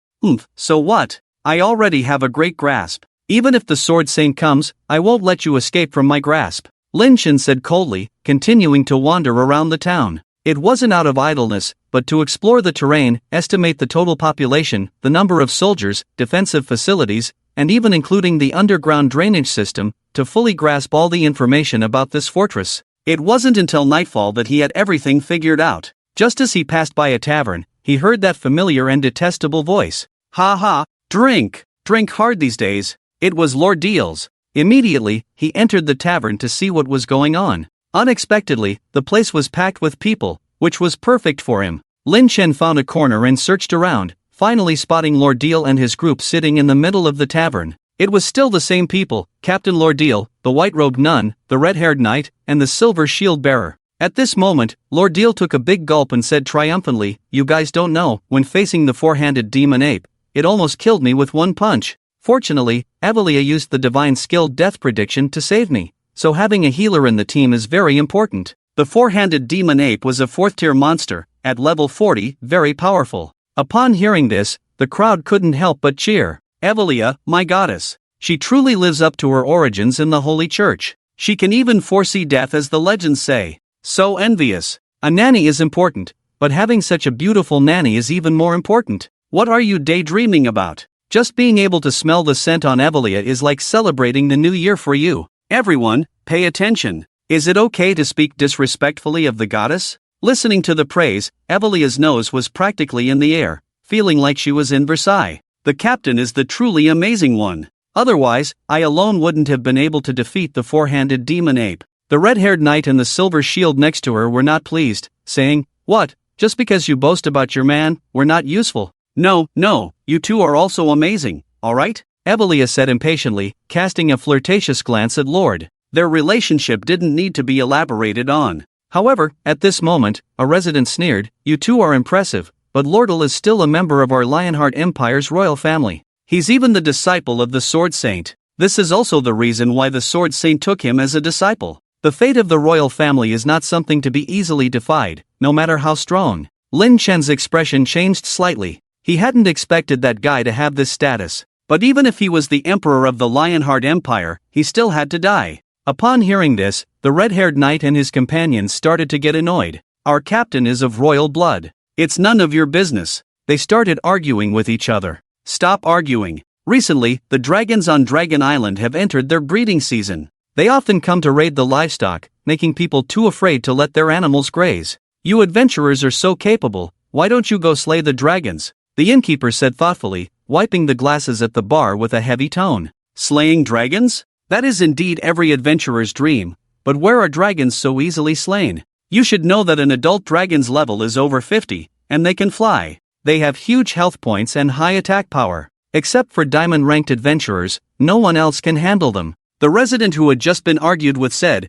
So what? I already have a great grasp. Even if the Sword Saint comes, I won't let you escape from my grasp. Lin Chen said coldly, continuing to wander around the town. It wasn't out of idleness, but to explore the terrain, estimate the total population, the number of soldiers, defensive facilities, and even including the underground drainage system, to fully grasp all the information about this fortress. It wasn't until nightfall that he had everything figured out. Just as he passed by a tavern, he heard that familiar and detestable voice. Ha ha, drink hard these days. It was Lord Deal's. Immediately, he entered the tavern to see what was going on. Unexpectedly, the place was packed with people, which was perfect for him. Lin Chen found a corner and searched around, finally spotting Lord Deal and his group sitting in the middle of the tavern. It was still the same people: Captain Lord Deal, the white-robed nun, the red-haired knight, and the silver shield bearer. At this moment, Lord Deal took a big gulp and said triumphantly, "You guys don't know, when facing the four-handed demon ape, it almost killed me with one punch. Fortunately, Evelia used the divine skill death prediction to save me, so having a healer in the team is very important." The four-handed demon ape was a 4th-tier monster, at level 40, very powerful. Upon hearing this, the crowd couldn't help but cheer. Evelia, my goddess. She truly lives up to her origins in the Holy Church. She can even foresee death, as the legends say. So envious. A nanny is important, but having such a beautiful nanny is even more important. What are you daydreaming about? Just being able to smell the scent on Evelia is like celebrating the new year for you. Everyone, pay attention. Is it okay to speak disrespectfully of the goddess? Listening to the praise, Evelia's nose was practically in the air, feeling like she was in Versailles. The captain is the truly amazing one. Otherwise, I alone wouldn't have been able to defeat the four-handed demon ape. The red-haired knight and the silver shield next to her were not pleased, saying, "What, just because you boast about your man, we're not useful?" No, you two are also amazing, alright? Evelia said impatiently, casting a flirtatious glance at Lord. Their relationship didn't need to be elaborated on. However, at this moment, a resident sneered, "You two are impressive, but Lordal is still a member of our Lionheart Empire's royal family. He's even the disciple of the Sword Saint. This is also the reason why the Sword Saint took him as a disciple. The fate of the royal family is not something to be easily defied, no matter how strong. Lin Chen's expression changed slightly. He hadn't expected that guy to have this status. But even if he was the emperor of the Lionheart Empire, he still had to die. Upon hearing this, the red-haired knight and his companions started to get annoyed. Our captain is of royal blood. It's none of your business. They started arguing with each other. Stop arguing. Recently, the dragons on Dragon Island have entered their breeding season. They often come to raid the livestock, making people too afraid to let their animals graze. You adventurers are so capable, why don't you go slay the dragons? The innkeeper said thoughtfully, wiping the glasses at the bar with a heavy tone. Slaying dragons? That is indeed every adventurer's dream, but where are dragons so easily slain? You should know that an adult dragon's level is over 50, and they can fly. They have huge health points and high attack power. Except for diamond-ranked adventurers, no one else can handle them. The resident who had just been argued with said,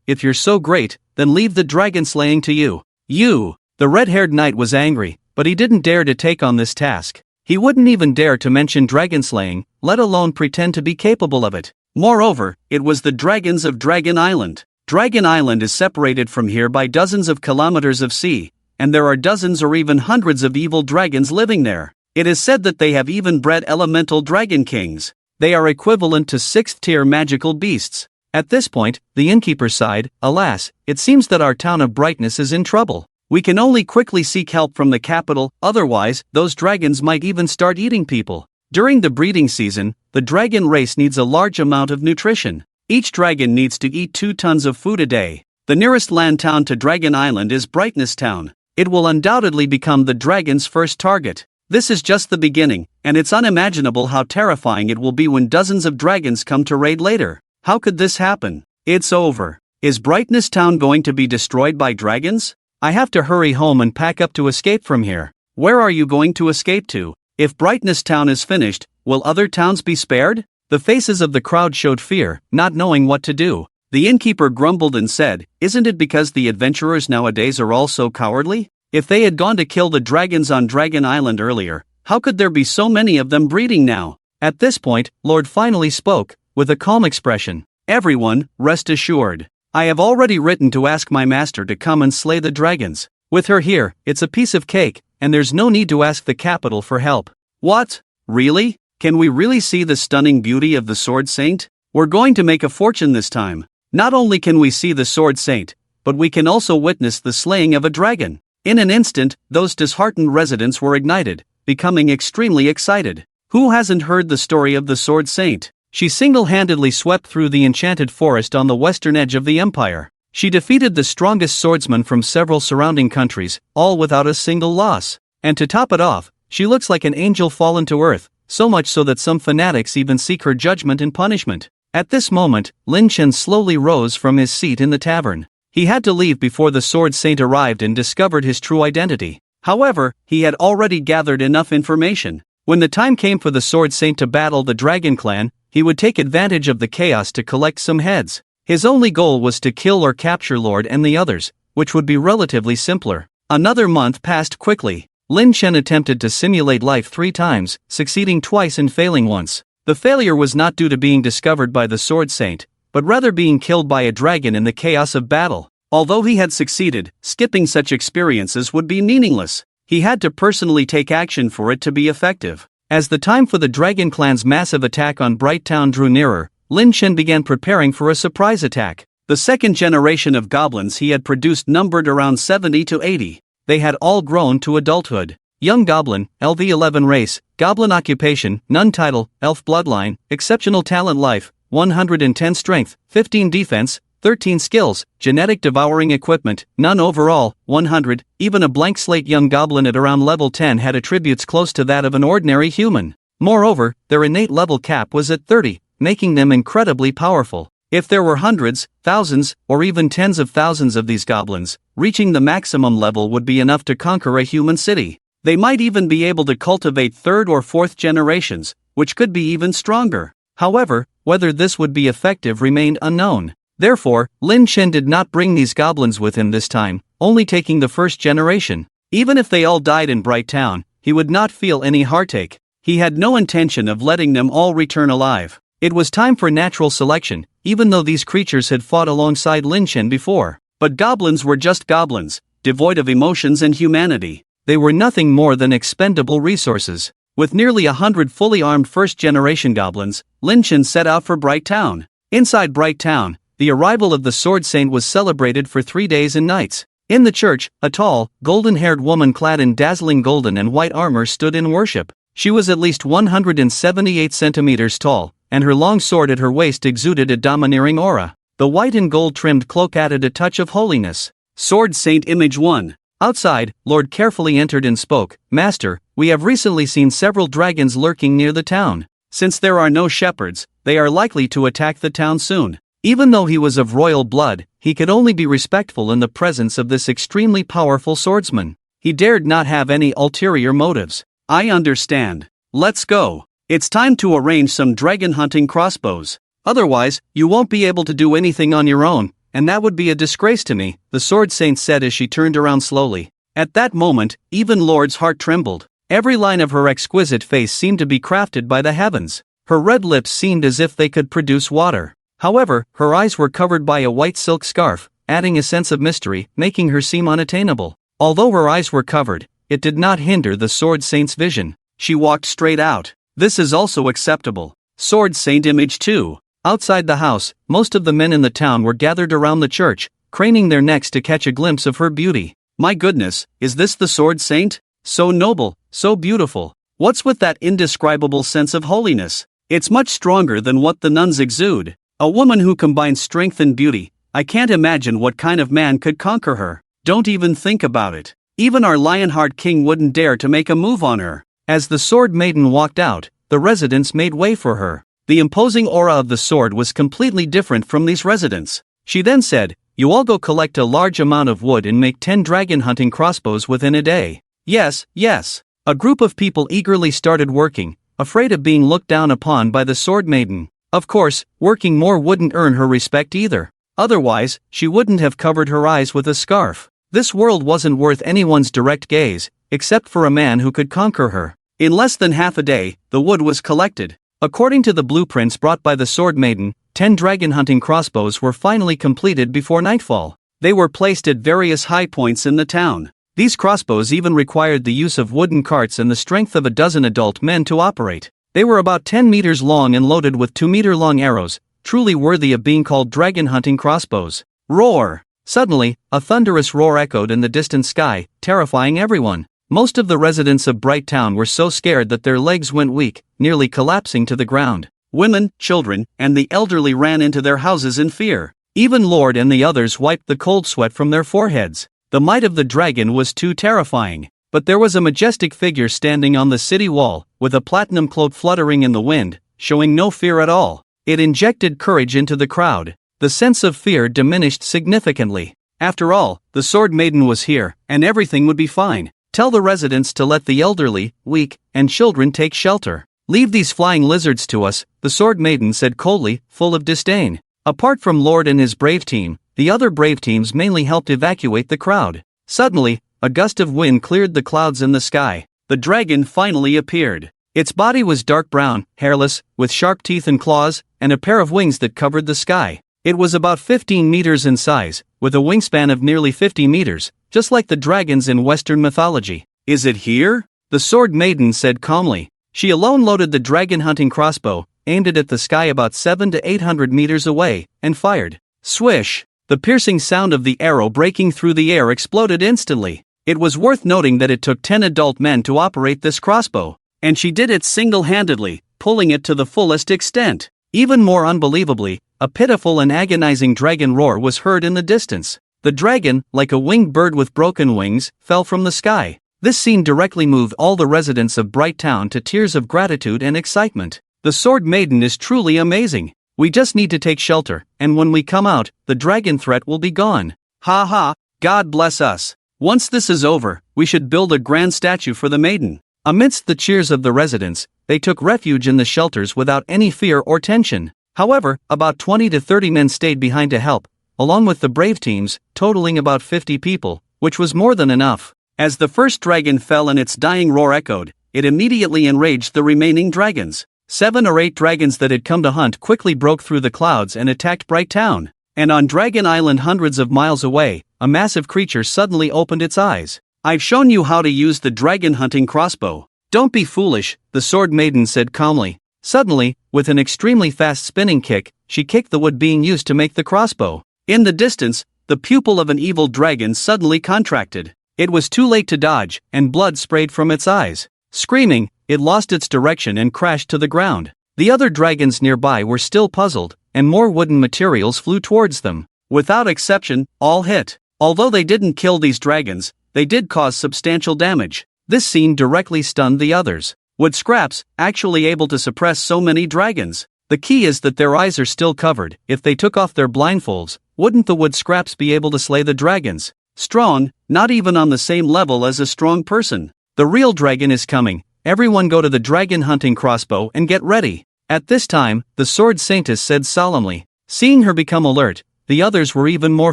if you're so great, then leave the dragon slaying to you. You! The red-haired knight was angry, but he didn't dare to take on this task. He wouldn't even dare to mention dragon slaying, let alone pretend to be capable of it. Moreover, it was the dragons of Dragon Island. Dragon Island is separated from here by dozens of kilometers of sea, and there are dozens or even hundreds of evil dragons living there. It is said that they have even bred elemental dragon kings. They are equivalent to 6th-tier magical beasts. At this point, the innkeeper sighed, alas, it seems that our town of Brightness is in trouble. We can only quickly seek help from the capital, otherwise, those dragons might even start eating people. During the breeding season, the dragon race needs a large amount of nutrition. Each dragon needs to eat 2 tons of food a day. The nearest land town to Dragon Island is Brightness Town. It will undoubtedly become the dragon's first target. This is just the beginning, and it's unimaginable how terrifying it will be when dozens of dragons come to raid later. How could this happen? It's over. Is Brightness Town going to be destroyed by dragons? I have to hurry home and pack up to escape from here. Where are you going to escape to? If Brightness Town is finished, will other towns be spared? The faces of the crowd showed fear, not knowing what to do. The innkeeper grumbled and said, isn't it because the adventurers nowadays are all so cowardly? If they had gone to kill the dragons on Dragon Island earlier, how could there be so many of them breeding now? At this point, Lord finally spoke, with a calm expression. Everyone, rest assured. I have already written to ask my master to come and slay the dragons. With her here, it's a piece of cake, and there's no need to ask the capital for help. What? Really? Can we really see the stunning beauty of the Sword Saint? We're going to make a fortune this time. Not only can we see the Sword Saint, but we can also witness the slaying of a dragon. In an instant, those disheartened residents were ignited, becoming extremely excited. Who hasn't heard the story of the Sword Saint? She single-handedly swept through the enchanted forest on the western edge of the empire. She defeated the strongest swordsmen from several surrounding countries, all without a single loss. And to top it off, she looks like an angel fallen to earth, so much so that some fanatics even seek her judgment and punishment. At this moment, Lin Chen slowly rose from his seat in the tavern. He had to leave before the Sword Saint arrived and discovered his true identity. However, he had already gathered enough information. When the time came for the Sword Saint to battle the Dragon Clan, he would take advantage of the chaos to collect some heads. His only goal was to kill or capture Lord and the others, which would be relatively simpler. Another month passed quickly. Lin Chen attempted to simulate life 3 times, succeeding twice and failing once. The failure was not due to being discovered by the Sword Saint, but rather being killed by a dragon in the chaos of battle. Although he had succeeded, skipping such experiences would be meaningless. He had to personally take action for it to be effective. As the time for the Dragon Clan's massive attack on Bright Town drew nearer, Lin Chen began preparing for a surprise attack. The second generation of goblins he had produced numbered around 70 to 80. They had all grown to adulthood. Young Goblin, LV11 race, Goblin occupation, none title, elf bloodline, exceptional talent life, 110 strength, 15 defense, 13 skills, genetic devouring equipment, none overall, 100, even a blank slate young goblin at around level 10 had attributes close to that of an ordinary human. Moreover, their innate level cap was at 30, making them incredibly powerful. If there were hundreds, thousands, or even tens of thousands of these goblins, reaching the maximum level would be enough to conquer a human city. They might even be able to cultivate 3rd or 4th generations, which could be even stronger. However, whether this would be effective remained unknown. Therefore, Lin Chen did not bring these goblins with him this time, only taking the 1st generation. Even if they all died in Bright Town, he would not feel any heartache. He had no intention of letting them all return alive. It was time for natural selection, even though these creatures had fought alongside Lin Chen before. But goblins were just goblins, devoid of emotions and humanity. They were nothing more than expendable resources. With nearly 100 fully armed first-generation goblins, Lin Chen set out for Bright Town. Inside Bright Town, the arrival of the Sword Saint was celebrated for 3 days and nights. In the church, a tall, golden-haired woman clad in dazzling golden and white armor stood in worship. She was at least 178 centimeters tall, and her long sword at her waist exuded a domineering aura. The white and gold-trimmed cloak added a touch of holiness. Sword Saint Image 1. Outside, Lord carefully entered and spoke. Master, we have recently seen several dragons lurking near the town. Since there are no shepherds, they are likely to attack the town soon. Even though he was of royal blood, he could only be respectful in the presence of this extremely powerful swordsman. He dared not have any ulterior motives. I understand. Let's go. It's time to arrange some dragon hunting crossbows. Otherwise, you won't be able to do anything on your own, and that would be a disgrace to me, the Sword Saint said as she turned around slowly. At that moment, even Lord's heart trembled. Every line of her exquisite face seemed to be crafted by the heavens. Her red lips seemed as if they could produce water. However, her eyes were covered by a white silk scarf, adding a sense of mystery, making her seem unattainable. Although her eyes were covered, it did not hinder the Sword Saint's vision. She walked straight out. This is also acceptable. Sword Saint Image 2. Outside the house, most of the men in the town were gathered around the church, craning their necks to catch a glimpse of her beauty. My goodness, is this the Sword Saint? So noble, so beautiful. What's with that indescribable sense of holiness? It's much stronger than what the nuns exude. A woman who combines strength and beauty. I can't imagine what kind of man could conquer her. Don't even think about it. Even our Lionheart King wouldn't dare to make a move on her. As the Sword Maiden walked out, the residents made way for her. The imposing aura of the sword was completely different from these residents. She then said, "You all go collect a large amount of wood and make 10 dragon hunting crossbows within a day." Yes, yes. A group of people eagerly started working, afraid of being looked down upon by the Sword Maiden. Of course, working more wouldn't earn her respect either. Otherwise, she wouldn't have covered her eyes with a scarf. This world wasn't worth anyone's direct gaze, except for a man who could conquer her. In less than half a day, the wood was collected. According to the blueprints brought by the Sword Maiden, 10 dragon hunting crossbows were finally completed before nightfall. They were placed at various high points in the town. These crossbows even required the use of wooden carts and the strength of a dozen adult men to operate. They were about 10 meters long and loaded with 2-meter-long arrows, truly worthy of being called dragon hunting crossbows. Roar! Suddenly, a thunderous roar echoed in the distant sky, terrifying everyone. Most of the residents of Bright Town were so scared that their legs went weak, nearly collapsing to the ground. Women, children, and the elderly ran into their houses in fear. Even Lord and the others wiped the cold sweat from their foreheads. The might of the dragon was too terrifying. But there was a majestic figure standing on the city wall, with a platinum cloak fluttering in the wind, showing no fear at all. It injected courage into the crowd. The sense of fear diminished significantly. After all, the Sword Maiden was here, and everything would be fine. Tell the residents to let the elderly, weak, and children take shelter. Leave these flying lizards to us, the Sword Maiden said coldly, full of disdain. Apart from Lord and his brave team, the other brave teams mainly helped evacuate the crowd. Suddenly, a gust of wind cleared the clouds in the sky. The dragon finally appeared. Its body was dark brown, hairless, with sharp teeth and claws, and a pair of wings that covered the sky. It was about 15 meters in size, with a wingspan of nearly 50 meters, just like the dragons in Western mythology. Is it here? The Sword Maiden said calmly. She alone loaded the dragon hunting crossbow, aimed it at the sky about 700 to 800 meters away, and fired. Swish! The piercing sound of the arrow breaking through the air exploded instantly. It was worth noting that it took 10 adult men to operate this crossbow, and she did it single-handedly, pulling it to the fullest extent. Even more unbelievably, a pitiful and agonizing dragon roar was heard in the distance. The dragon, like a winged bird with broken wings, fell from the sky. This scene directly moved all the residents of Bright Town to tears of gratitude and excitement. The Sword Maiden is truly amazing. We just need to take shelter, and when we come out, the dragon threat will be gone. Ha ha, God bless us. Once this is over, we should build a grand statue for the maiden. Amidst the cheers of the residents, they took refuge in the shelters without any fear or tension. However, about 20 to 30 men stayed behind to help, along with the brave teams, totaling about 50 people, which was more than enough. As the first dragon fell and its dying roar echoed, it immediately enraged the remaining dragons. 7 or 8 dragons that had come to hunt quickly broke through the clouds and attacked Bright Town. And on Dragon Island, hundreds of miles away, a massive creature suddenly opened its eyes. "I've shown you how to use the dragon hunting crossbow. Don't be foolish," the sword maiden said calmly. Suddenly, with an extremely fast spinning kick, she kicked the wood being used to make the crossbow. In the distance, the pupil of an evil dragon suddenly contracted. It was too late to dodge, and blood sprayed from its eyes. Screaming, it lost its direction and crashed to the ground. The other dragons nearby were still puzzled, and more wooden materials flew towards them. Without exception, all hit. Although they didn't kill these dragons, they did cause substantial damage. This scene directly stunned the others. Wood scraps, actually able to suppress so many dragons? The key is that their eyes are still covered. If they took off their blindfolds, wouldn't the wood scraps be able to slay the dragons? Strong, not even on the same level as a strong person. The real dragon is coming. Everyone go to the dragon hunting crossbow and get ready. At this time, the sword saintess said solemnly. Seeing her become alert, the others were even more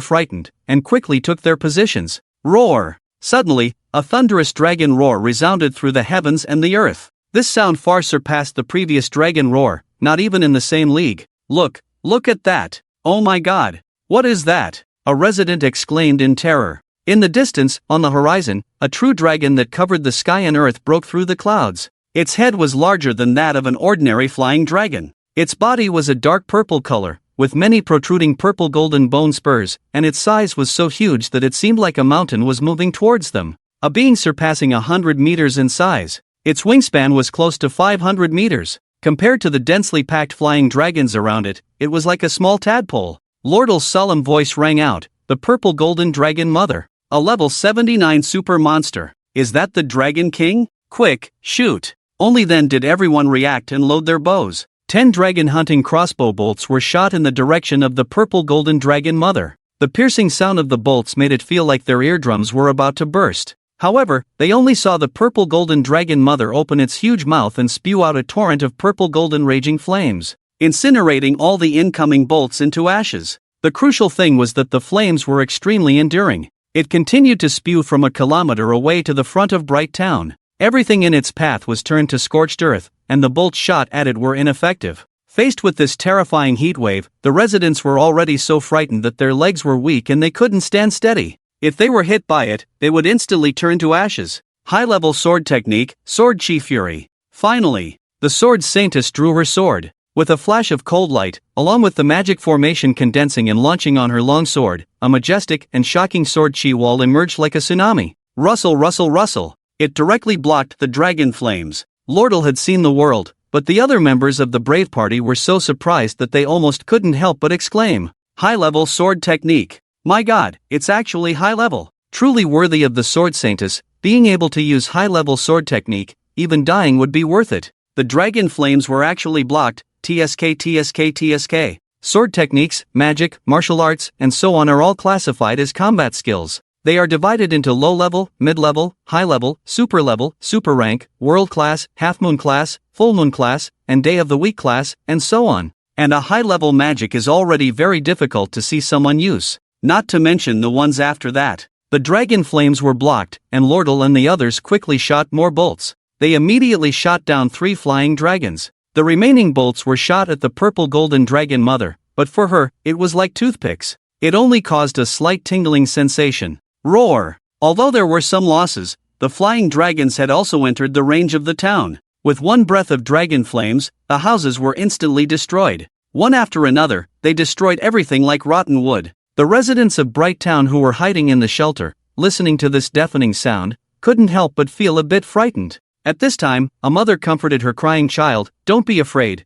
frightened, and quickly took their positions. Roar! Suddenly, a thunderous dragon roar resounded through the heavens and the earth. This sound far surpassed the previous dragon roar, not even in the same league. Look at that! Oh my god! What is that? A resident exclaimed in terror. In the distance, on the horizon, a true dragon that covered the sky and earth broke through the clouds. Its head was larger than that of an ordinary flying dragon. Its body was a dark purple color, with many protruding purple golden bone spurs, and its size was so huge that it seemed like a mountain was moving towards them. A being surpassing 100 meters in size. Its wingspan was close to 500 meters. Compared to the densely packed flying dragons around it, it was like a small tadpole. Lordle's solemn voice rang out, the purple golden dragon mother. A level 79 super monster. Is that the Dragon King? Quick, shoot. Only then did everyone react and load their bows. 10 dragon hunting crossbow bolts were shot in the direction of the purple golden dragon mother. The piercing sound of the bolts made it feel like their eardrums were about to burst. However, they only saw the purple golden dragon mother open its huge mouth and spew out a torrent of purple golden raging flames, incinerating all the incoming bolts into ashes. The crucial thing was that the flames were extremely enduring. It continued to spew from a kilometer away to the front of Bright Town. Everything in its path was turned to scorched earth, and the bolts shot at it were ineffective. Faced with this terrifying heatwave, the residents were already so frightened that their legs were weak and they couldn't stand steady. If they were hit by it, they would instantly turn to ashes. High-level sword technique, Sword Chi Fury. Finally, the sword saintess drew her sword. With a flash of cold light, along with the magic formation condensing and launching on her long sword, a majestic and shocking sword chi wall emerged like a tsunami. Rustle, rustle, rustle. It directly blocked the dragon flames. Lordle had seen the world, but the other members of the brave party were so surprised that they almost couldn't help but exclaim. High-level sword technique. My god, it's actually high-level. Truly worthy of the sword saintess, being able to use high-level sword technique, even dying would be worth it. The dragon flames were actually blocked. TSK. Sword techniques, magic, martial arts, and so on are all classified as combat skills. They are divided into low-level, mid-level, high-level, super-level, super-rank, world-class, half-moon class, full-moon class, and day-of-the-week class, and so on. And a high-level magic is already very difficult to see someone use. Not to mention the ones after that. The dragon flames were blocked, and Lordle and the others quickly shot more bolts. They immediately shot down 3 flying dragons. The remaining bolts were shot at the purple golden dragon mother, but for her, it was like toothpicks. It only caused a slight tingling sensation. Roar! Although there were some losses, the flying dragons had also entered the range of the town. With one breath of dragon flames, the houses were instantly destroyed. One after another, they destroyed everything like rotten wood. The residents of Bright Town who were hiding in the shelter, listening to this deafening sound, couldn't help but feel a bit frightened. At this time, a mother comforted her crying child. Don't be afraid,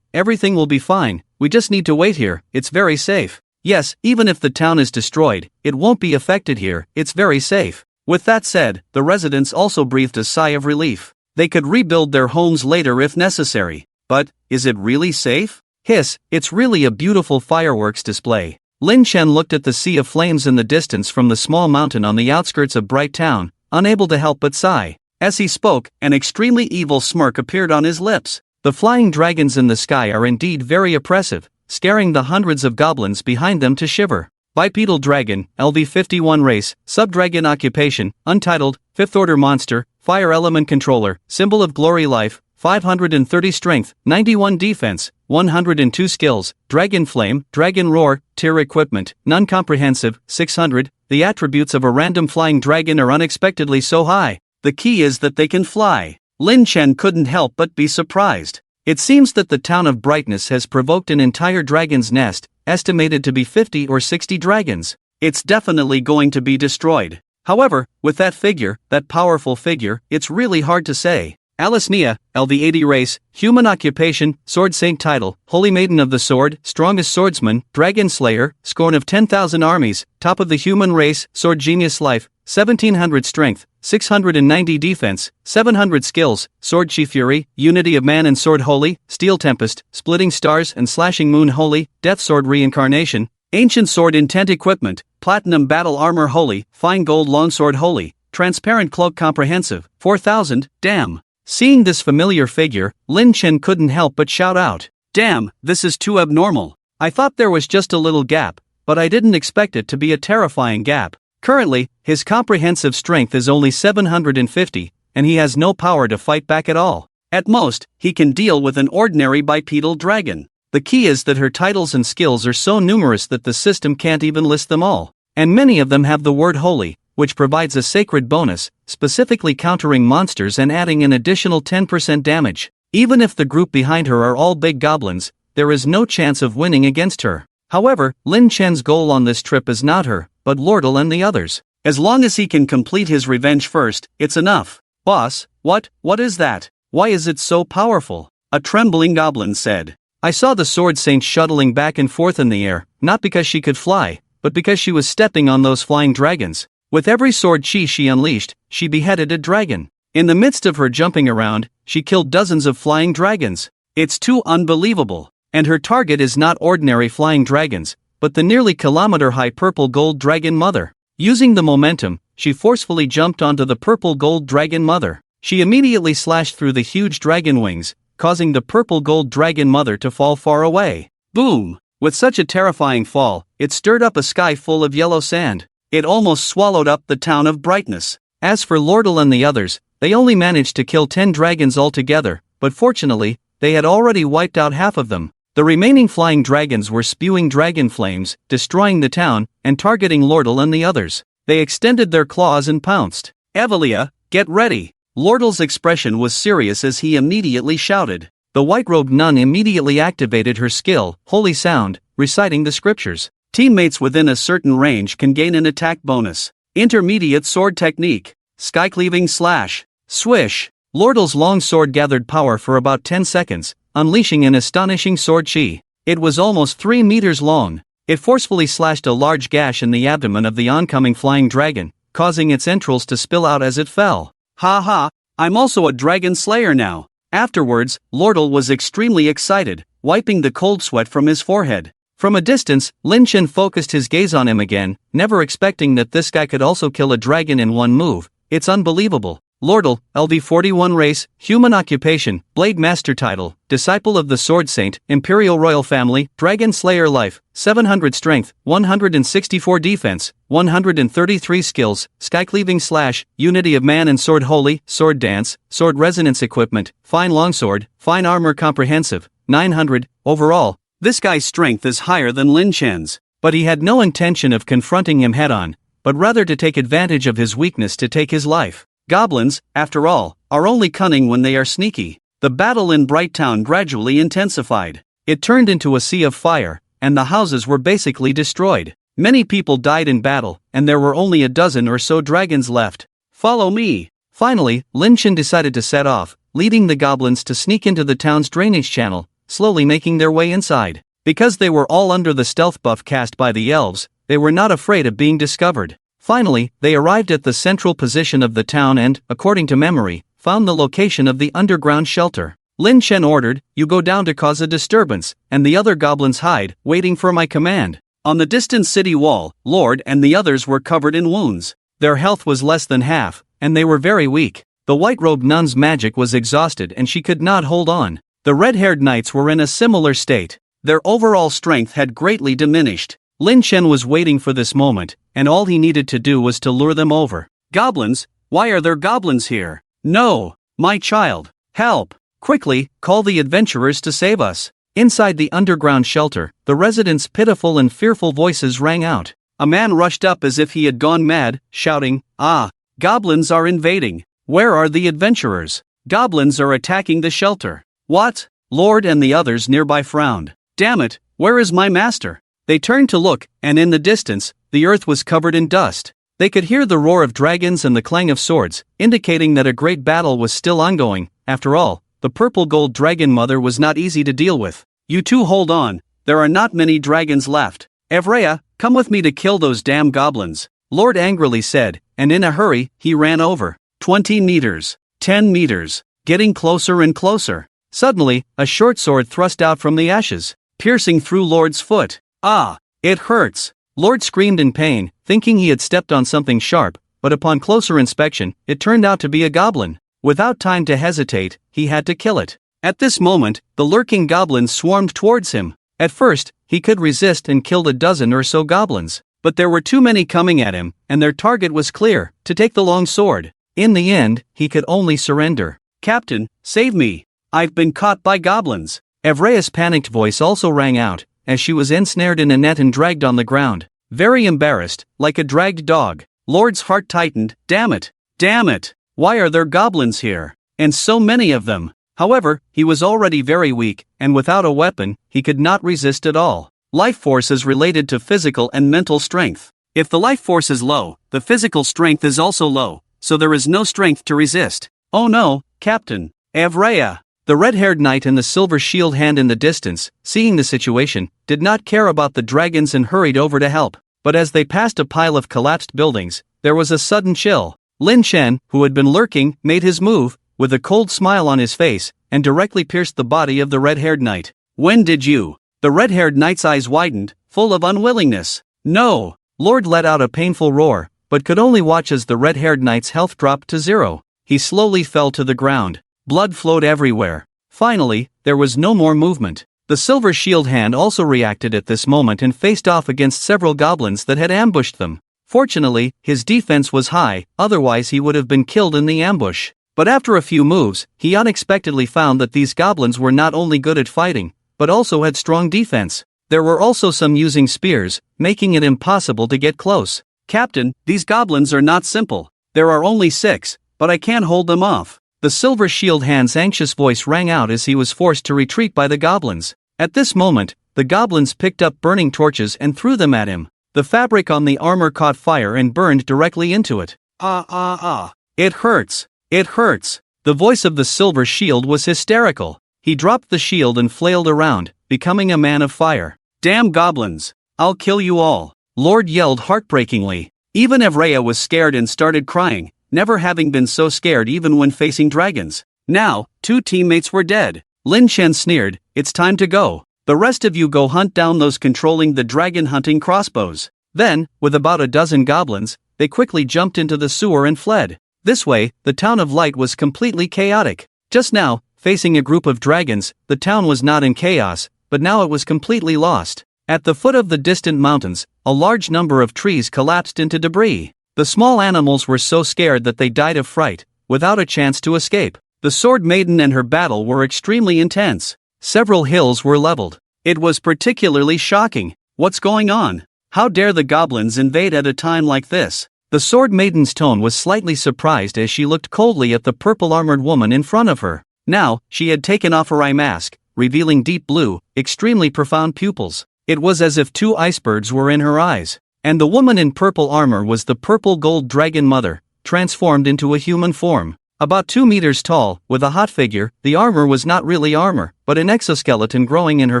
everything will be fine, we just need to wait here, it's very safe. Yes, even if the town is destroyed, it won't be affected here, it's very safe. With that said, the residents also breathed a sigh of relief. They could rebuild their homes later if necessary. But, is it really safe? Hiss, it's really a beautiful fireworks display. Lin Chen looked at the sea of flames in the distance from the small mountain on the outskirts of Bright Town, unable to help but sigh. As he spoke, an extremely evil smirk appeared on his lips. The flying dragons in the sky are indeed very oppressive, scaring the hundreds of goblins behind them to shiver. Bipedal dragon, LV51 race, subdragon occupation, untitled, 5th order monster, Fire Element Controller, Symbol of Glory Life, 530 Strength, 91 Defense, 102 Skills, Dragon Flame, Dragon Roar, Tier Equipment, Non-Comprehensive, 600. The attributes of a random flying dragon are unexpectedly so high. The key is that they can fly. Lin Chen couldn't help but be surprised. It seems that the town of Brightness has provoked an entire dragon's nest, estimated to be 50 or 60 dragons. It's definitely going to be destroyed. However, with that powerful figure, it's really hard to say. Alice Nia, LV80 race, human occupation, sword saint title, holy maiden of the sword, strongest swordsman, dragon slayer, scorn of 10,000 armies, top of the human race, sword genius life, 1700 strength, 690 defense, 700 skills, sword chi fury, unity of man and sword holy, steel tempest, splitting stars and slashing moon holy, death sword reincarnation, ancient sword intent equipment, platinum battle armor holy, fine gold longsword holy, transparent cloak comprehensive, 4000, damn. Seeing this familiar figure, Lin Chen couldn't help but shout out, "Damn, this is too abnormal. I thought there was just a little gap, but I didn't expect it to be a terrifying gap." Currently, his comprehensive strength is only 750, and he has no power to fight back at all. At most, he can deal with an ordinary bipedal dragon. The key is that her titles and skills are so numerous that the system can't even list them all. And many of them have the word holy, which provides a sacred bonus, specifically countering monsters and adding an additional 10% damage. Even if the group behind her are all big goblins, there is no chance of winning against her. However, Lin Chen's goal on this trip is not her, but Lordle and the others. As long as he can complete his revenge first, it's enough. "Boss, what is that? Why is it so powerful?" a trembling goblin said. "I saw the sword saint shuttling back and forth in the air, not because she could fly, but because she was stepping on those flying dragons. With every sword chi she unleashed, she beheaded a dragon. In the midst of her jumping around, she killed dozens of flying dragons. It's too unbelievable. And her target is not ordinary flying dragons, but the nearly kilometer-high purple gold dragon mother. Using the momentum, she forcefully jumped onto the purple gold dragon mother. She immediately slashed through the huge dragon wings, causing the purple gold dragon mother to fall far away. Boom! With such a terrifying fall, it stirred up a sky full of yellow sand. It almost swallowed up the town of Brightness. As for Lordle and the others, they only managed to kill 10 dragons altogether, but fortunately, they had already wiped out half of them. The remaining flying dragons were spewing dragon flames, destroying the town, and targeting Lordle and the others. They extended their claws and pounced. "Evelia, get ready!" Lordle's expression was serious as he immediately shouted. The white-robed nun immediately activated her skill, Holy Sound, reciting the scriptures. Teammates within a certain range can gain an attack bonus. Intermediate sword technique. Sky-cleaving slash. Swish. Lordle's long sword gathered power for about 10 seconds, unleashing an astonishing sword chi. It was almost 3 meters long. It forcefully slashed a large gash in the abdomen of the oncoming flying dragon, causing its entrails to spill out as it fell. "Ha ha, I'm also a dragon slayer now." Afterwards, Lordle was extremely excited, wiping the cold sweat from his forehead. From a distance, Lin Chen focused his gaze on him again, never expecting that this guy could also kill a dragon in one move. It's unbelievable. Lordle, LV41 race, human occupation, blade master title, disciple of the sword saint, imperial royal family, dragon slayer life, 700 strength, 164 defense, 133 skills, sky-cleaving slash, unity of man and sword holy, sword dance, sword resonance equipment, fine longsword, fine armor comprehensive, 900, overall. This guy's strength is higher than Lin Chen's, but he had no intention of confronting him head-on, but rather to take advantage of his weakness to take his life. Goblins, after all, are only cunning when they are sneaky. The battle in Bright Town gradually intensified. It turned into a sea of fire, and the houses were basically destroyed. Many people died in battle, and there were only a dozen or so dragons left. "Follow me." Finally, Lin Chen decided to set off, leading the goblins to sneak into the town's drainage channel, slowly making their way inside. Because they were all under the stealth buff cast by the elves, they were not afraid of being discovered. Finally, they arrived at the central position of the town and, according to memory, found the location of the underground shelter. Lin Chen ordered, "You go down to cause a disturbance, and the other goblins hide, waiting for my command." On the distant city wall, Lord and the others were covered in wounds. Their health was less than half, and they were very weak. The white-robed nun's magic was exhausted and she could not hold on. The red-haired knights were in a similar state. Their overall strength had greatly diminished. Lin Chen was waiting for this moment, and all he needed to do was to lure them over. "Goblins? Why are there goblins here?" No! My child! Help! Quickly, call the adventurers to save us! Inside the underground shelter, the residents' pitiful and fearful voices rang out. A man rushed up as if he had gone mad, shouting, "Ah! Goblins are invading! Where are the adventurers? Goblins are attacking the shelter!" "What?" Lord and the others nearby frowned. "Damn it, where is my master?" They turned to look, and in the distance, the earth was covered in dust. They could hear the roar of dragons and the clang of swords, indicating that a great battle was still ongoing. After all, the purple gold dragon mother was not easy to deal with. "You two hold on, there are not many dragons left. Evrea, come with me to kill those damn goblins," Lord angrily said, and in a hurry, he ran over. 20 meters. 10 meters. Getting closer and closer. Suddenly, a short sword thrust out from the ashes, piercing through Lord's foot. "Ah! It hurts!" Lord screamed in pain, thinking he had stepped on something sharp, but upon closer inspection, it turned out to be a goblin. Without time to hesitate, he had to kill it. At this moment, the lurking goblins swarmed towards him. At first, he could resist and killed a dozen or so goblins, but there were too many coming at him, and their target was clear, to take the long sword. In the end, he could only surrender. "Captain, save me! I've been caught by goblins!" Evrea's panicked voice also rang out, as she was ensnared in a net and dragged on the ground. Very embarrassed, like a dragged dog, Lord's heart tightened. Damn it! Damn it! Why are there goblins here? And so many of them! However, he was already very weak, and without a weapon, he could not resist at all. Life force is related to physical and mental strength. If the life force is low, the physical strength is also low, so there is no strength to resist. "Oh no, Captain! Evrea!" The red-haired knight in the silver shield hand in the distance, seeing the situation, did not care about the dragons and hurried over to help. But as they passed a pile of collapsed buildings, there was a sudden chill. Lin Chen, who had been lurking, made his move, with a cold smile on his face, and directly pierced the body of the red-haired knight. "When did you?" The red-haired knight's eyes widened, full of unwillingness. "No!" Lord let out a painful roar, but could only watch as the red-haired knight's health dropped to 0. He slowly fell to the ground. Blood flowed everywhere. Finally, there was no more movement. The silver shield hand also reacted at this moment and faced off against several goblins that had ambushed them. Fortunately, his defense was high, otherwise he would have been killed in the ambush. But after a few moves, he unexpectedly found that these goblins were not only good at fighting, but also had strong defense. There were also some using spears, making it impossible to get close. "Captain, these goblins are not simple. There are only 6, but I can't hold them off." The silver shield hand's anxious voice rang out as he was forced to retreat by the goblins. At this moment, the goblins picked up burning torches and threw them at him. The fabric on the armor caught fire and burned directly into it. "Ah! It hurts! It hurts!" The voice of the silver shield was hysterical. He dropped the shield and flailed around, becoming a man of fire. "Damn goblins! I'll kill you all!" Lord yelled heartbreakingly. Even Evrea was scared and started crying, never having been so scared even when facing dragons. Now, 2 teammates were dead. Lin Chen sneered, "It's time to go. The rest of you go hunt down those controlling the dragon-hunting crossbows." Then, with about a dozen goblins, they quickly jumped into the sewer and fled. This way, the town of Light was completely chaotic. Just now, facing a group of dragons, the town was not in chaos, but now it was completely lost. At the foot of the distant mountains, a large number of trees collapsed into debris. The small animals were so scared that they died of fright, without a chance to escape. The Sword Maiden and her battle were extremely intense. Several hills were leveled. It was particularly shocking. What's going on? How dare the goblins invade at a time like this? The Sword Maiden's tone was slightly surprised as she looked coldly at the purple-armored woman in front of her. Now, she had taken off her eye mask, revealing deep blue, extremely profound pupils. It was as if 2 icebergs were in her eyes. And the woman in purple armor was the purple gold dragon mother, transformed into a human form. About 2 meters tall, with a hot figure, the armor was not really armor, but an exoskeleton growing in her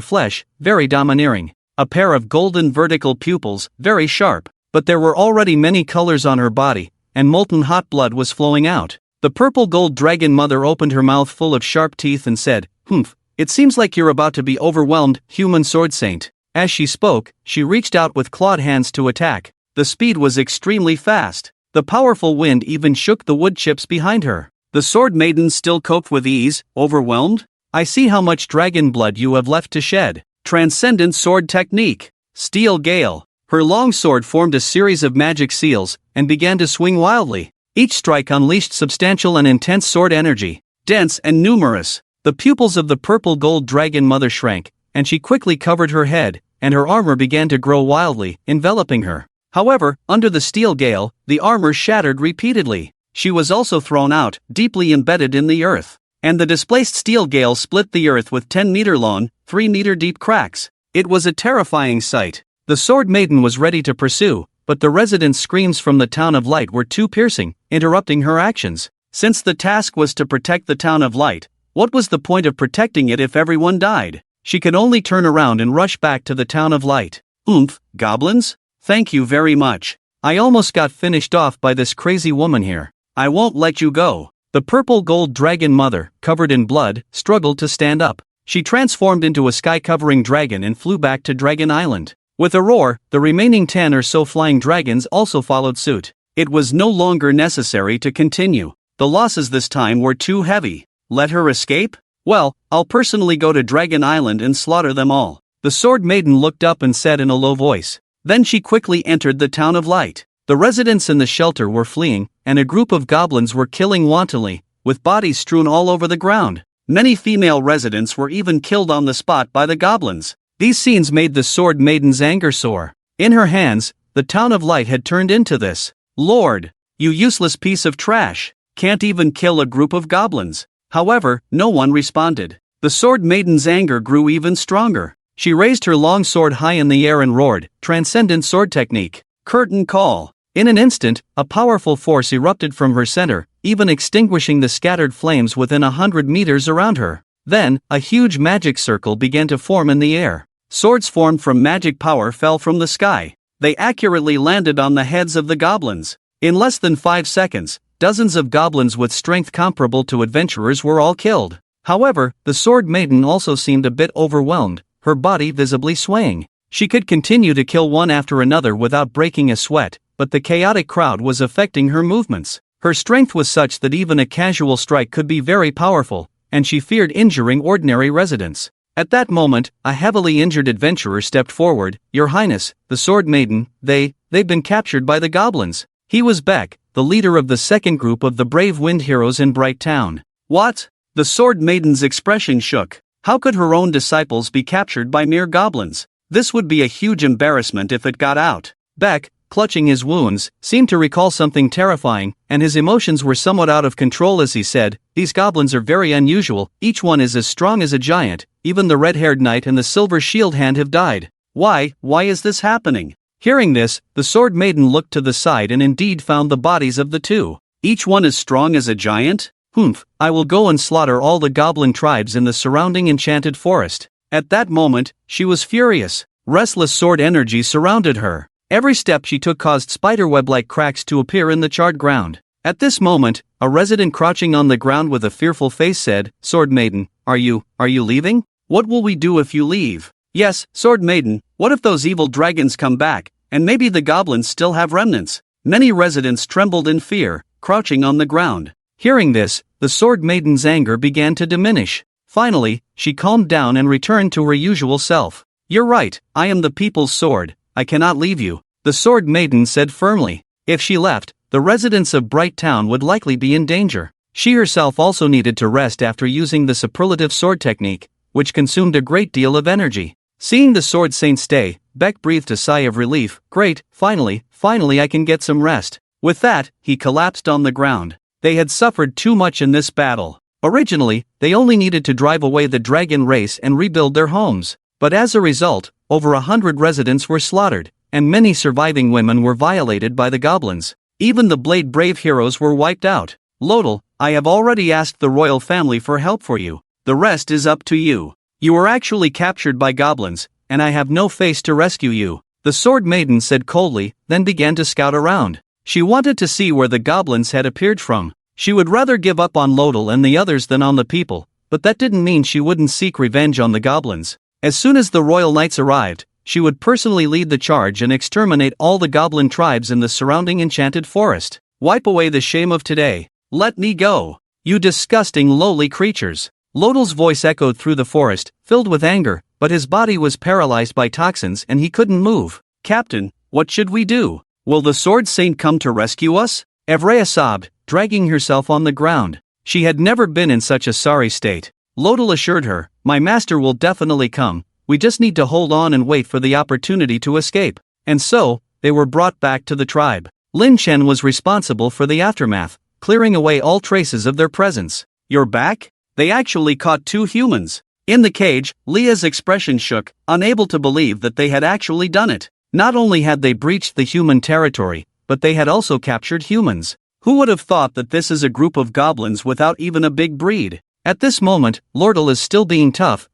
flesh, very domineering. A pair of golden vertical pupils, very sharp. But there were already many colors on her body, and molten hot blood was flowing out. The purple gold dragon mother opened her mouth full of sharp teeth and said, "Humph, it seems like you're about to be overwhelmed, human sword saint." As she spoke, she reached out with clawed hands to attack. The speed was extremely fast. The powerful wind even shook the wood chips behind her. The Sword Maiden still coped with ease. "Overwhelmed? I see how much dragon blood you have left to shed." Transcendent sword technique. Steel Gale. Her long sword formed a series of magic seals, and began to swing wildly. Each strike unleashed substantial and intense sword energy, dense and numerous. The pupils of the purple gold dragon mother shrank, and she quickly covered her head, and her armor began to grow wildly, enveloping her. However, under the steel gale, the armor shattered repeatedly. She was also thrown out, deeply embedded in the earth. And the displaced steel gale split the earth with 10-meter-long, 3-meter-deep cracks. It was a terrifying sight. The Sword Maiden was ready to pursue, but the residents' screams from the Town of Light were too piercing, interrupting her actions. Since the task was to protect the Town of Light, what was the point of protecting it if everyone died? She could only turn around and rush back to the Town of Light. Goblins? Thank you very much. I almost got finished off by this crazy woman here. I won't let you go. The purple gold dragon mother, covered in blood, struggled to stand up. She transformed into a sky-covering dragon and flew back to Dragon Island. With a roar, the remaining 10 or so flying dragons also followed suit. It was no longer necessary to continue. The losses this time were too heavy. Let her escape? Well, I'll personally go to Dragon Island and slaughter them all. The Sword Maiden looked up and said in a low voice. Then she quickly entered the Town of Light. The residents in the shelter were fleeing, and a group of goblins were killing wantonly, with bodies strewn all over the ground. Many female residents were even killed on the spot by the goblins. These scenes made the Sword Maiden's anger soar. In her hands, the Town of Light had turned into this. Lord, you useless piece of trash, can't even kill a group of goblins. However, no one responded. The Sword Maiden's anger grew even stronger. She raised her long sword high in the air and roared, transcendent sword technique. Curtain call. In an instant, a powerful force erupted from her center, even extinguishing the scattered flames within 100 meters around her. Then, a huge magic circle began to form in the air. Swords formed from magic power fell from the sky. They accurately landed on the heads of the goblins. In less than 5 seconds, dozens of goblins with strength comparable to adventurers were all killed. However, the Sword Maiden also seemed a bit overwhelmed, her body visibly swaying. She could continue to kill one after another without breaking a sweat, but the chaotic crowd was affecting her movements. Her strength was such that even a casual strike could be very powerful, and she feared injuring ordinary residents. At that moment, a heavily injured adventurer stepped forward. Your Highness, the Sword Maiden, they've been captured by the goblins. He was Beck, the leader of the second group of the brave wind heroes in Bright Town. What? The Sword Maiden's expression shook. How could her own disciples be captured by mere goblins? This would be a huge embarrassment if it got out. Beck, clutching his wounds, seemed to recall something terrifying, and his emotions were somewhat out of control as he said, "These goblins are very unusual, each one is as strong as a giant, even the red-haired knight and the silver shield hand have died. Why is this happening?" Hearing this, the Sword Maiden looked to the side and indeed found the bodies of the two. Each one as strong as a giant? I will go and slaughter all the goblin tribes in the surrounding enchanted forest. At that moment, she was furious. Restless sword energy surrounded her. Every step she took caused spiderweb-like cracks to appear in the charred ground. At this moment, a resident crouching on the ground with a fearful face said, "Sword Maiden, are you leaving? What will we do if you leave?" "Yes, Sword Maiden, what if those evil dragons come back, and maybe the goblins still have remnants?" Many residents trembled in fear, crouching on the ground. Hearing this, the Sword Maiden's anger began to diminish. Finally, she calmed down and returned to her usual self. "You're right, I am the people's sword, I cannot leave you," the Sword Maiden said firmly. If she left, the residents of Bright Town would likely be in danger. She herself also needed to rest after using the superlative sword technique, which consumed a great deal of energy. Seeing the Sword Saint stay, Beck breathed a sigh of relief. Great, finally I can get some rest. With that, he collapsed on the ground. They had suffered too much in this battle. Originally, they only needed to drive away the dragon race and rebuild their homes. But as a result, over 100 residents were slaughtered, and many surviving women were violated by the goblins. Even the Blade Brave heroes were wiped out. Lodal, I have already asked the royal family for help for you. The rest is up to you. You were actually captured by goblins, and I have no face to rescue you, the Sword Maiden said coldly, then began to scout around. She wanted to see where the goblins had appeared from. She would rather give up on Lodal and the others than on the people, but that didn't mean she wouldn't seek revenge on the goblins. As soon as the royal knights arrived, she would personally lead the charge and exterminate all the goblin tribes in the surrounding enchanted forest. Wipe away the shame of today. Let me go, you disgusting lowly creatures. Lodal's voice echoed through the forest, filled with anger, but his body was paralyzed by toxins and he couldn't move. Captain, what should we do? Will the Sword Saint come to rescue us? Evrea sobbed, dragging herself on the ground. She had never been in such a sorry state. Lodel assured her, "My master will definitely come, we just need to hold on and wait for the opportunity to escape." And so, they were brought back to the tribe. Lin Chen was responsible for the aftermath, clearing away all traces of their presence. "You're back?" They actually caught 2 humans. In the cage, Leah's expression shook, unable to believe that they had actually done it. Not only had they breached the human territory, but they had also captured humans. Who would have thought that this is a group of goblins without even a big breed? At this moment, Lordel is still being tough.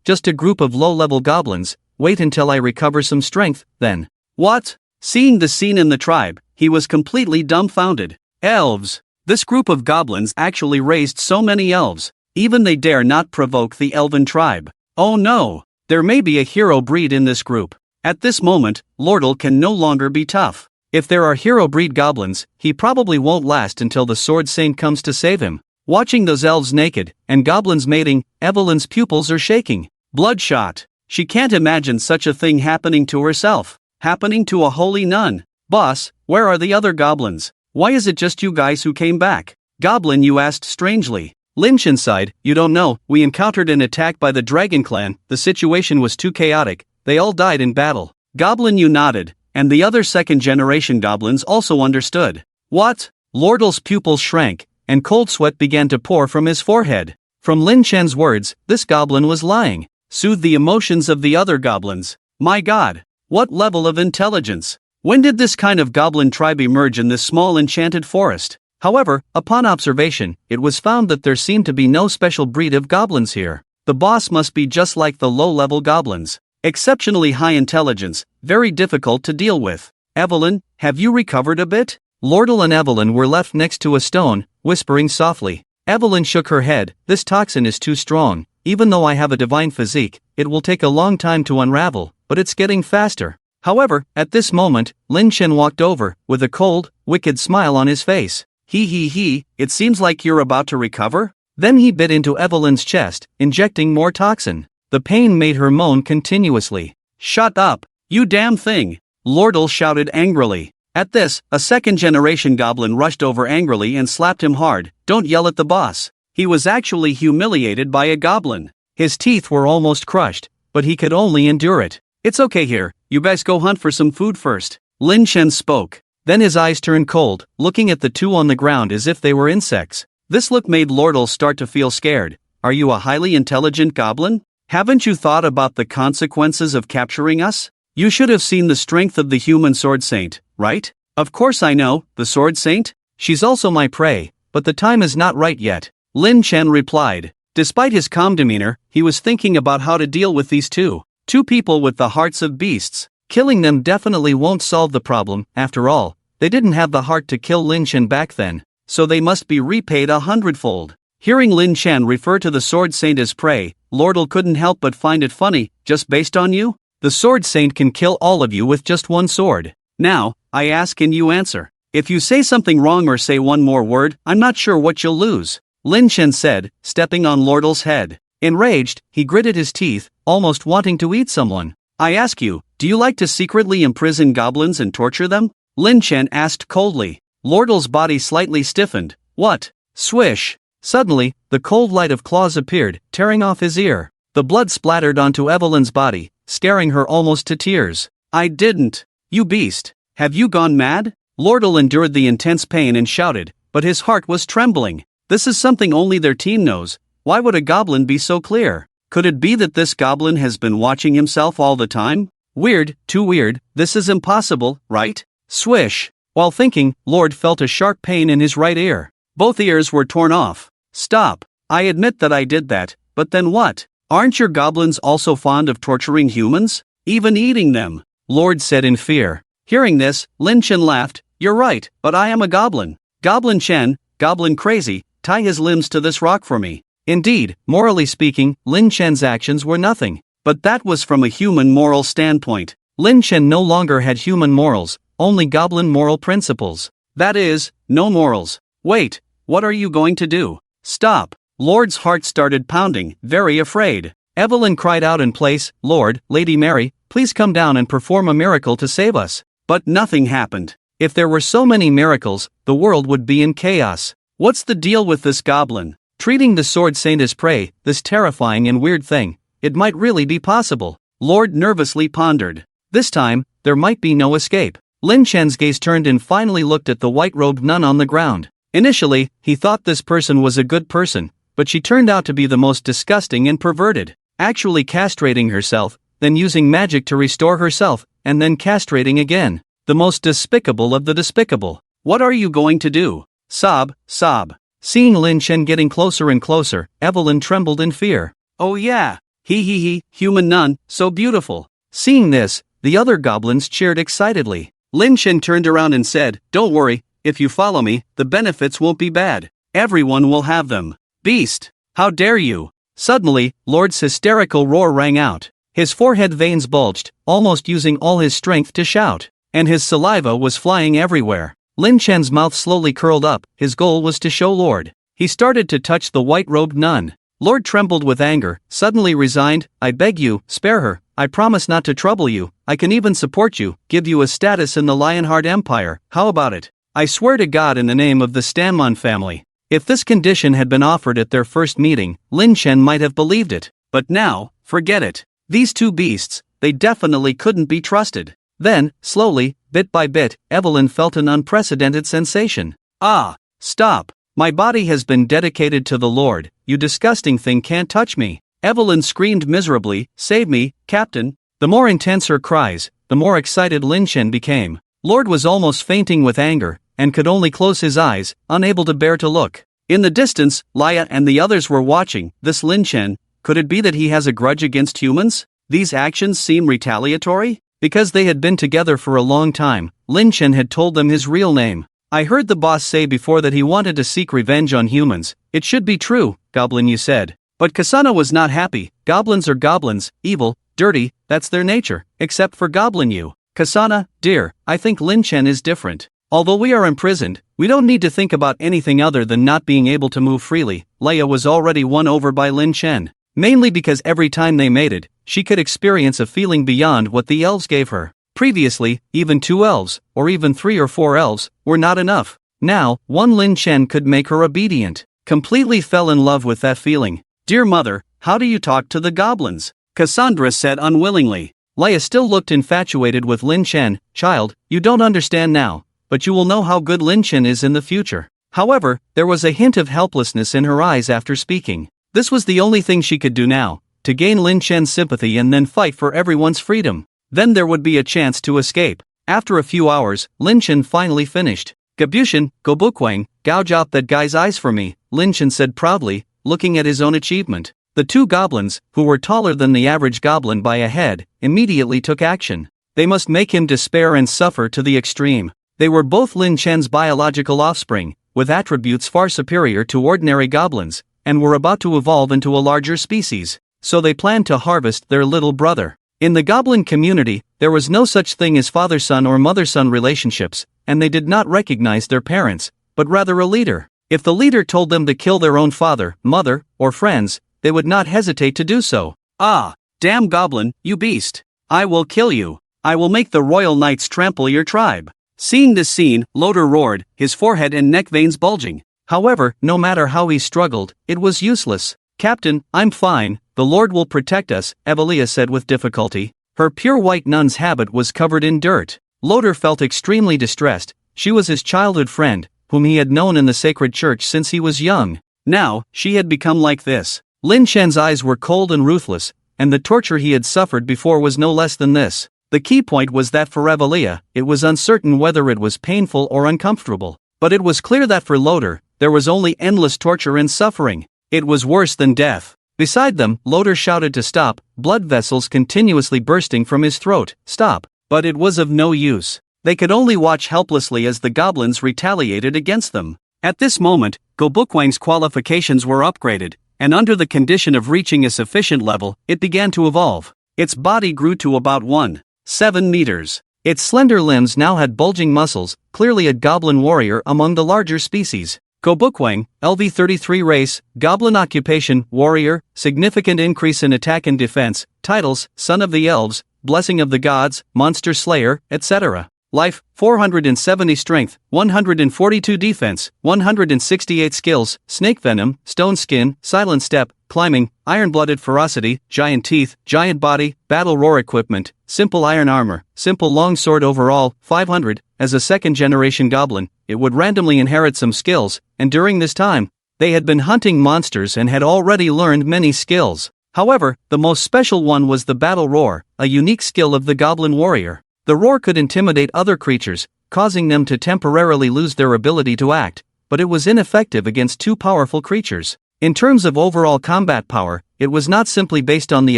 Just a group of low-level goblins. Wait until I recover some strength, then. What? Seeing the scene in the tribe, he was completely dumbfounded. Elves. This group of goblins actually raised so many elves. Even they dare not provoke the elven tribe. Oh no! There may be a hero breed in this group. At this moment, Lordel can no longer be tough. If there are hero breed goblins, he probably won't last until the Sword Saint comes to save him. Watching those elves naked, and goblins mating, Evelyn's pupils are shaking. Bloodshot. She can't imagine such a thing happening to herself. Happening to a holy nun. Boss, where are the other goblins? Why is it just you guys who came back? Goblin, you asked strangely. Lin Chen sighed, "You don't know, we encountered an attack by the Dragon Clan, the situation was too chaotic, they all died in battle." Goblin, you nodded, and the other second-generation goblins also understood. What? Lordel's pupils shrank, and cold sweat began to pour from his forehead. From Lin Chen's words, this goblin was lying. Soothe the emotions of the other goblins. My god! What level of intelligence? When did this kind of goblin tribe emerge in this small enchanted forest? However, upon observation, it was found that there seemed to be no special breed of goblins here. The boss must be just like the low-level goblins. Exceptionally high intelligence, very difficult to deal with. Evelyn, have you recovered a bit? Lordel and Evelyn were left next to a stone, whispering softly. Evelyn shook her head, this toxin is too strong. Even though I have a divine physique, it will take a long time to unravel, but it's getting faster. However, at this moment, Lin Chen walked over, with a cold, wicked smile on his face. He, it seems like you're about to recover? Then he bit into Evelyn's chest, injecting more toxin. The pain made her moan continuously. Shut up, you damn thing! Lordel shouted angrily. At this, a second-generation goblin rushed over angrily and slapped him hard. Don't yell at the boss. He was actually humiliated by a goblin. His teeth were almost crushed, but he could only endure it. It's okay here, you guys go hunt for some food first. Lin Chen spoke. Then his eyes turned cold, looking at the 2 on the ground as if they were insects. This look made Lordel start to feel scared. Are you a highly intelligent goblin? Haven't you thought about the consequences of capturing us? You should have seen the strength of the human Sword Saint, right? Of course I know, the Sword Saint? She's also my prey, but the time is not right yet. Lin Chen replied. Despite his calm demeanor, he was thinking about how to deal with these 2 people with the hearts of beasts. Killing them definitely won't solve the problem. After all, they didn't have the heart to kill Lin Chen back then, so they must be repaid 100-fold. Hearing Lin Chen refer to the Sword Saint as prey, Lordel couldn't help but find it funny. Just based on you? The Sword Saint can kill all of you with just one sword. Now, I ask and you answer. If you say something wrong or say one more word, I'm not sure what you'll lose. Lin Chen said, stepping on Lordel's head. Enraged, he gritted his teeth, almost wanting to eat someone. I ask you, do you like to secretly imprison goblins and torture them? Lin Chen asked coldly. Lordel's body slightly stiffened. What? Swish! Suddenly, the cold light of claws appeared, tearing off his ear. The blood splattered onto Evelyn's body, scaring her almost to tears. I didn't. You beast. Have you gone mad? Lordel endured the intense pain and shouted, but his heart was trembling. This is something only their team knows. Why would a goblin be so clear? Could it be that this goblin has been watching himself all the time? Weird, too weird, this is impossible, right? Swish! While thinking, Lord felt a sharp pain in his right ear. Both ears were torn off. Stop. I admit that I did that, but then what? Aren't your goblins also fond of torturing humans? Even eating them? Lord said in fear. Hearing this, Lin Chen laughed. You're right, but I am a goblin. Goblin Chen, goblin crazy, tie his limbs to this rock for me. Indeed, morally speaking, Lin Chen's actions were nothing. But that was from a human moral standpoint. Lin Chen no longer had human morals, only goblin moral principles. That is, no morals. Wait, what are you going to do? Stop. Lord's heart started pounding, very afraid. Evelyn cried out in place, Lord, Lady Mary, please come down and perform a miracle to save us. But nothing happened. If there were so many miracles, the world would be in chaos. What's the deal with this goblin? Treating the sword saint as prey, this terrifying and weird thing. It might really be possible. Lord nervously pondered. This time, there might be no escape. Lin Chen's gaze turned and finally looked at the white-robed nun on the ground. Initially, he thought this person was a good person, but she turned out to be the most disgusting and perverted. Actually castrating herself, then using magic to restore herself, and then castrating again. The most despicable of the despicable. What are you going to do? Sob, sob. Seeing Lin Chen getting closer and closer, Evelyn trembled in fear. Oh yeah. He, human nun, so beautiful. Seeing this, the other goblins cheered excitedly. Lin Chen turned around and said, don't worry, if you follow me, the benefits won't be bad. Everyone will have them. Beast! How dare you! Suddenly, Lord's hysterical roar rang out. His forehead veins bulged, almost using all his strength to shout. And his saliva was flying everywhere. Lin Chen's mouth slowly curled up, his goal was to show Lord. He started to touch the white-robed nun. Lord trembled with anger, suddenly resigned. I beg you, spare her, I promise not to trouble you, I can even support you, give you a status in the Lionheart Empire, how about it? I swear to God in the name of the Stanmon family. If this condition had been offered at their first meeting, Lin Chen might have believed it. But now, forget it. These two beasts, they definitely couldn't be trusted. Then, slowly, bit by bit, Evelyn felt an unprecedented sensation. Ah, stop. My body has been dedicated to the Lord, you disgusting thing can't touch me. Evelyn screamed miserably, save me, Captain. The more intense her cries, the more excited Lin Chen became. Lord was almost fainting with anger, and could only close his eyes, unable to bear to look. In the distance, Laya and the others were watching. This Lin Chen, could it be that he has a grudge against humans? These actions seem retaliatory? Because they had been together for a long time, Lin Chen had told them his real name. I heard the boss say before that he wanted to seek revenge on humans. It should be true, Goblin, you said. But Kasana was not happy. Goblins are goblins, evil, dirty, that's their nature, except for Goblin you. Kasana, dear, I think Lin Chen is different. Although we are imprisoned, we don't need to think about anything other than not being able to move freely. Leia was already won over by Lin Chen. Mainly because every time they mated, she could experience a feeling beyond what the elves gave her. Previously, even 2 elves, or even 3 or 4 elves, were not enough. Now, one Lin Chen could make her obedient. Completely fell in love with that feeling. Dear mother, how do you talk to the goblins? Cassandra said unwillingly. Leia still looked infatuated with Lin Chen. Child, you don't understand now, but you will know how good Lin Chen is in the future. However, there was a hint of helplessness in her eyes after speaking. This was the only thing she could do now, to gain Lin Chen's sympathy and then fight for everyone's freedom. Then there would be a chance to escape. After a few hours, Lin Chen finally finished. Gabushin, Gobukwang, gouge out that guy's eyes for me, Lin Chen said proudly, looking at his own achievement. The 2 goblins, who were taller than the average goblin by a head, immediately took action. They must make him despair and suffer to the extreme. They were both Lin Chen's biological offspring, with attributes far superior to ordinary goblins, and were about to evolve into a larger species, so they planned to harvest their little brother. In the goblin community, there was no such thing as father-son or mother-son relationships, and they did not recognize their parents, but rather a leader. If the leader told them to kill their own father, mother, or friends, they would not hesitate to do so. Ah, damn goblin, you beast! I will kill you. I will make the royal knights trample your tribe. Seeing this scene, Loder roared, his forehead and neck veins bulging. However, no matter how he struggled, it was useless. Captain, I'm fine, the Lord will protect us, Evelia said with difficulty. Her pure white nun's habit was covered in dirt. Loder felt extremely distressed. She was his childhood friend, whom he had known in the sacred church since he was young. Now, she had become like this. Lin Chen's eyes were cold and ruthless, and the torture he had suffered before was no less than this. The key point was that for Evelia, it was uncertain whether it was painful or uncomfortable. But it was clear that for Loder, there was only endless torture and suffering. It was worse than death. Beside them, Loder shouted to stop, blood vessels continuously bursting from his throat. Stop. But it was of no use. They could only watch helplessly as the goblins retaliated against them. At this moment, Gobukwang's qualifications were upgraded, and under the condition of reaching a sufficient level, it began to evolve. Its body grew to about 1.7 meters. Its slender limbs now had bulging muscles, clearly a goblin warrior among the larger species. Gobukwang, LV33 race, goblin occupation, warrior, significant increase in attack and defense, titles, son of the elves, blessing of the gods, monster slayer, etc. life, 470 strength, 142 defense, 168 skills, snake venom, stone skin, silent step, climbing, iron-blooded ferocity, giant teeth, giant body, battle roar equipment, simple iron armor, simple longsword overall, 500. As a second-generation goblin, it would randomly inherit some skills, and during this time, they had been hunting monsters and had already learned many skills. However, the most special one was the battle roar, a unique skill of the goblin warrior. The roar could intimidate other creatures, causing them to temporarily lose their ability to act, but it was ineffective against too powerful creatures. In terms of overall combat power, it was not simply based on the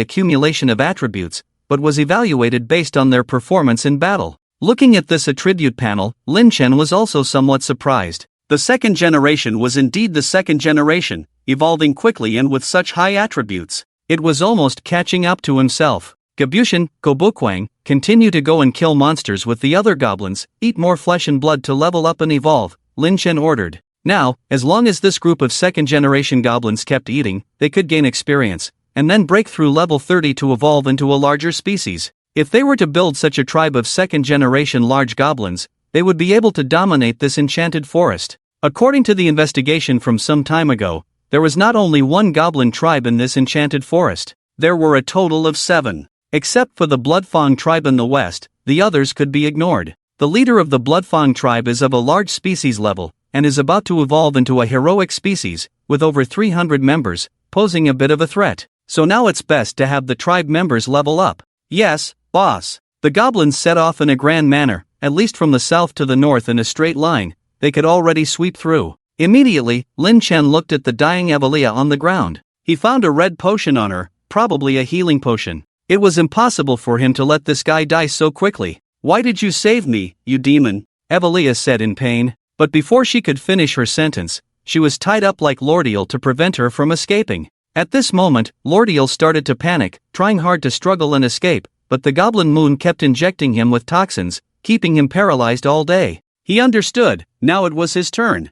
accumulation of attributes, but was evaluated based on their performance in battle. Looking at this attribute panel, Lin Chen was also somewhat surprised. The second generation was indeed the second generation, evolving quickly and with such high attributes. It was almost catching up to himself. Gabushin, Kobukwang, continue to go and kill monsters with the other goblins, eat more flesh and blood to level up and evolve, Lin Chen ordered. Now, as long as this group of second-generation goblins kept eating, they could gain experience, and then break through level 30 to evolve into a larger species. If they were to build such a tribe of second-generation large goblins, they would be able to dominate this enchanted forest. According to the investigation from some time ago, there was not only one goblin tribe in this enchanted forest, there were a total of 7. Except for the Bloodfang tribe in the west, the others could be ignored. The leader of the Bloodfang tribe is of a large species level, and is about to evolve into a heroic species, with over 300 members, posing a bit of a threat. So now it's best to have the tribe members level up. Yes, boss. The goblins set off in a grand manner, at least from the south to the north in a straight line. They could already sweep through. Immediately, Lin Chen looked at the dying Evelia on the ground. He found a red potion on her, probably a healing potion. It was impossible for him to let this guy die so quickly. "Why did you save me, you demon?" Evelia said in pain. But before she could finish her sentence, she was tied up like Lordiel to prevent her from escaping. At this moment, Lordiel started to panic, trying hard to struggle and escape, but the Goblin Moon kept injecting him with toxins, keeping him paralyzed all day. He understood, now it was his turn.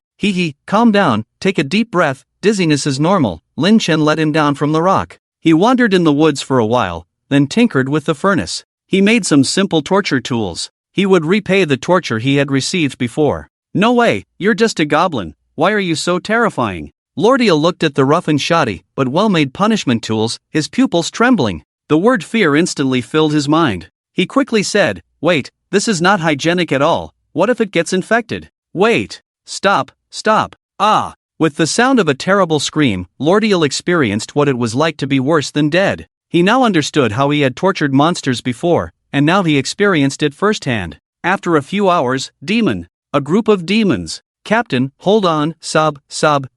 Calm down, take a deep breath, dizziness is normal. Lin Chen let him down from the rock. He wandered in the woods for a while, then tinkered with the furnace. He made some simple torture tools. He would repay the torture he had received before. "No way, you're just a goblin, why are you so terrifying?" Lordiel looked at the rough and shoddy, but well-made punishment tools, his pupils trembling. The word fear instantly filled his mind. He quickly said, "Wait, this is not hygienic at all. What if it gets infected? Wait, stop. Ah!" With the sound of a terrible scream, Lordiel experienced what it was like to be worse than dead. He now understood how he had tortured monsters before, and now he experienced it firsthand. After a few hours, a group of demons. "Captain, hold on, sob,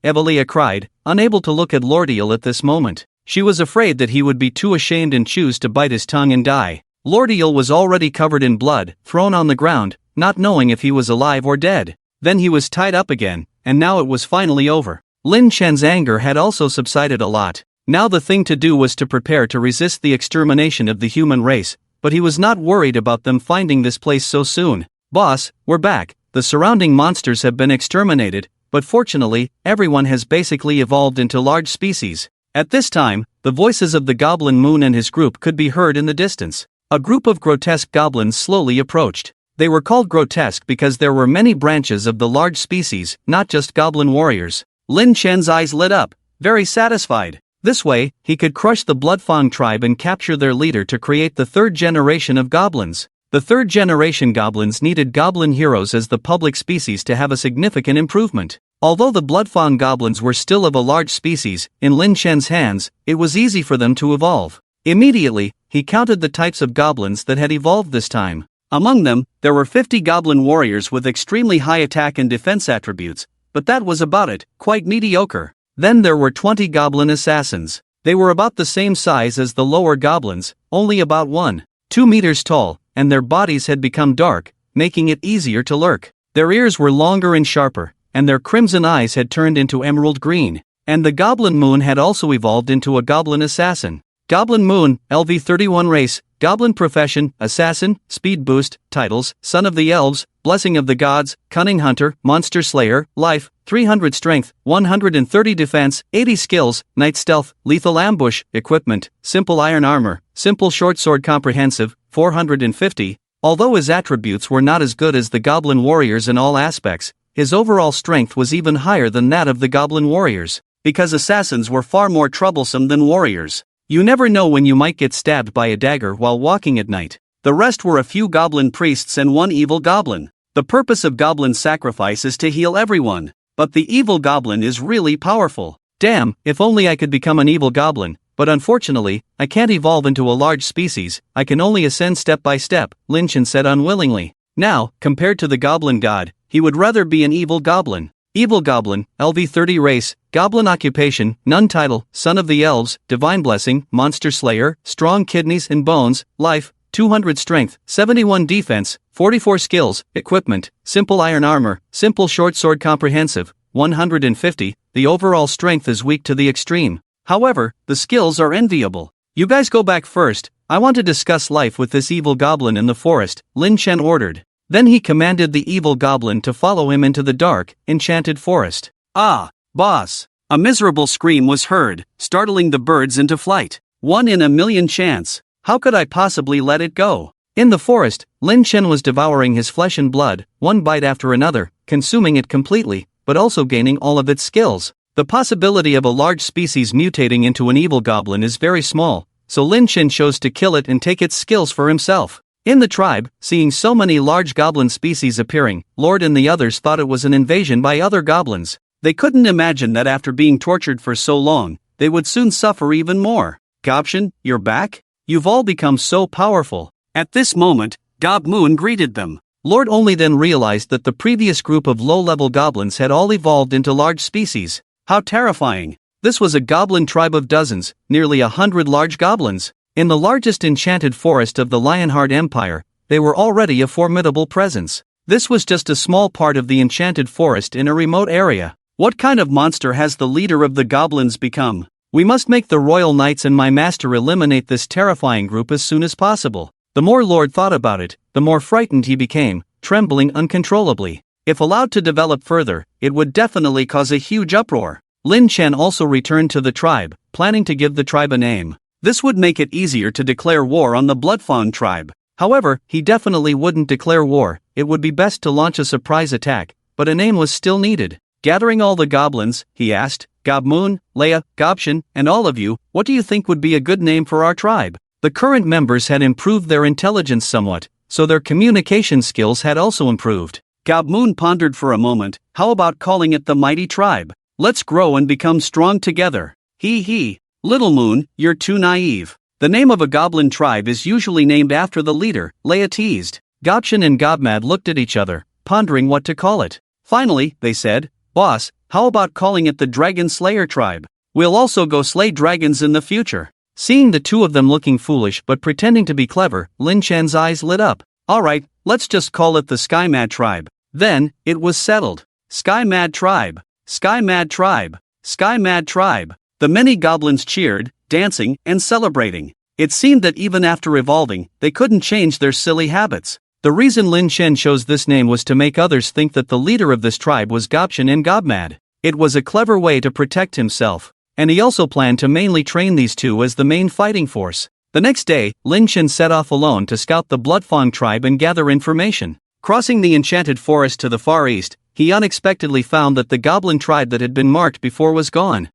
Evelia cried, unable to look at Lordiel at this moment. She was afraid that he would be too ashamed and choose to bite his tongue and die. Lordiel was already covered in blood, thrown on the ground, not knowing if he was alive or dead. Then he was tied up again, and now it was finally over. Lin Chen's anger had also subsided a lot. Now the thing to do was to prepare to resist the extermination of the human race, but he was not worried about them finding this place so soon. "Boss, we're back. The surrounding monsters have been exterminated, but fortunately, everyone has basically evolved into large species." At this time, the voices of the Goblin Moon and his group could be heard in the distance. A group of grotesque goblins slowly approached. They were called grotesque because there were many branches of the large species, not just goblin warriors. Lin Chen's eyes lit up, very satisfied. This way, he could crush the Bloodfang tribe and capture their leader to create the third generation of goblins. The third generation goblins needed goblin heroes as the public species to have a significant improvement. Although the Bloodfang goblins were still of a large species, in Lin Chen's hands, it was easy for them to evolve. Immediately, he counted the types of goblins that had evolved this time. Among them, there were 50 goblin warriors with extremely high attack and defense attributes, but that was about it, quite mediocre. Then there were 20 goblin assassins. They were about the same size as the lower goblins, only about 1.2 meters tall, and their bodies had become dark, making it easier to lurk. Their ears were longer and sharper, and their crimson eyes had turned into emerald green. And the Goblin Moon had also evolved into a goblin assassin. Goblin Moon, LV31 race, Goblin profession, assassin, speed boost, titles, son of the elves, blessing of the gods, cunning hunter, monster slayer, life, 300 strength, 130 defense, 80 skills, night stealth, lethal ambush, equipment, simple iron armor, simple short sword comprehensive, 450, Although his attributes were not as good as the goblin warriors in all aspects, his overall strength was even higher than that of the goblin warriors, because assassins were far more troublesome than warriors. You never know when you might get stabbed by a dagger while walking at night. The rest were a few goblin priests and one evil goblin. The purpose of goblin sacrifice is to heal everyone, but the evil goblin is really powerful. Damn, if only I could become an evil goblin, but unfortunately, I can't evolve into a large species, I can only ascend step by step, Lin Chen said unwillingly. Now, compared to the goblin god, he would rather be an evil goblin. Evil goblin, LV30 race, goblin occupation, none title, son of the elves, divine blessing, monster slayer, strong kidneys and bones, life, 200 strength, 71 defense, 44 skills, equipment, simple iron armor, simple short sword comprehensive, 150, the overall strength is weak to the extreme. However, the skills are enviable. You guys go back first, I want to discuss life with this evil goblin in the forest, Lin Chen ordered. Then he commanded the evil goblin to follow him into the dark, enchanted forest. Ah, boss! A miserable scream was heard, startling the birds into flight. 1 in a million chance. How could I possibly let it go? In the forest, Lin Chen was devouring his flesh and blood, one bite after another, consuming it completely, but also gaining all of its skills. The possibility of a large species mutating into an evil goblin is very small, so Lin Chen chose to kill it and take its skills for himself. In the tribe, seeing so many large goblin species appearing, Lord and the others thought it was an invasion by other goblins. They couldn't imagine that after being tortured for so long, they would soon suffer even more. Gobshin, you're back? You've all become so powerful. At this moment, Gob Moon greeted them. Lord only then realized that the previous group of low-level goblins had all evolved into large species. How terrifying. This was a goblin tribe of dozens, nearly 100 large goblins. In the largest enchanted forest of the Lionheart Empire, they were already a formidable presence. This was just a small part of the enchanted forest in a remote area. What kind of monster has the leader of the goblins become? We must make the royal knights and my master eliminate this terrifying group as soon as possible. The more Lord thought about it, the more frightened he became, trembling uncontrollably. If allowed to develop further, it would definitely cause a huge uproar. Lin Chen also returned to the tribe, planning to give the tribe a name. This would make it easier to declare war on the Bloodfang tribe. However, he definitely wouldn't declare war, it would be best to launch a surprise attack, but a name was still needed. Gathering all the goblins, he asked, Gob Moon, Leia, Gobshin, and all of you, what do you think would be a good name for our tribe? The current members had improved their intelligence somewhat, so their communication skills had also improved. Gob Moon pondered for a moment, how about calling it the Mighty Tribe? Let's grow and become strong together. Hee. Little Moon, you're too naive. The name of a goblin tribe is usually named after the leader, Leia teased. Gobshin and Gobmad looked at each other, pondering what to call it. Finally, they said, Boss, how about calling it the Dragon Slayer tribe? We'll also go slay dragons in the future. Seeing the two of them looking foolish but pretending to be clever, Lin Chen's eyes lit up. Alright, let's just call it the Sky Mad tribe. Then, it was settled. Sky Mad tribe. Sky Mad tribe. Sky Mad tribe. The many goblins cheered, dancing, and celebrating. It seemed that even after evolving, they couldn't change their silly habits. The reason Lin Chen chose this name was to make others think that the leader of this tribe was Gobshin and Gobmad. It was a clever way to protect himself, and he also planned to mainly train these two as the main fighting force. The next day, Lin Chen set off alone to scout the Bloodfang tribe and gather information. Crossing the enchanted forest to the far east, he unexpectedly found that the goblin tribe that had been marked before was gone.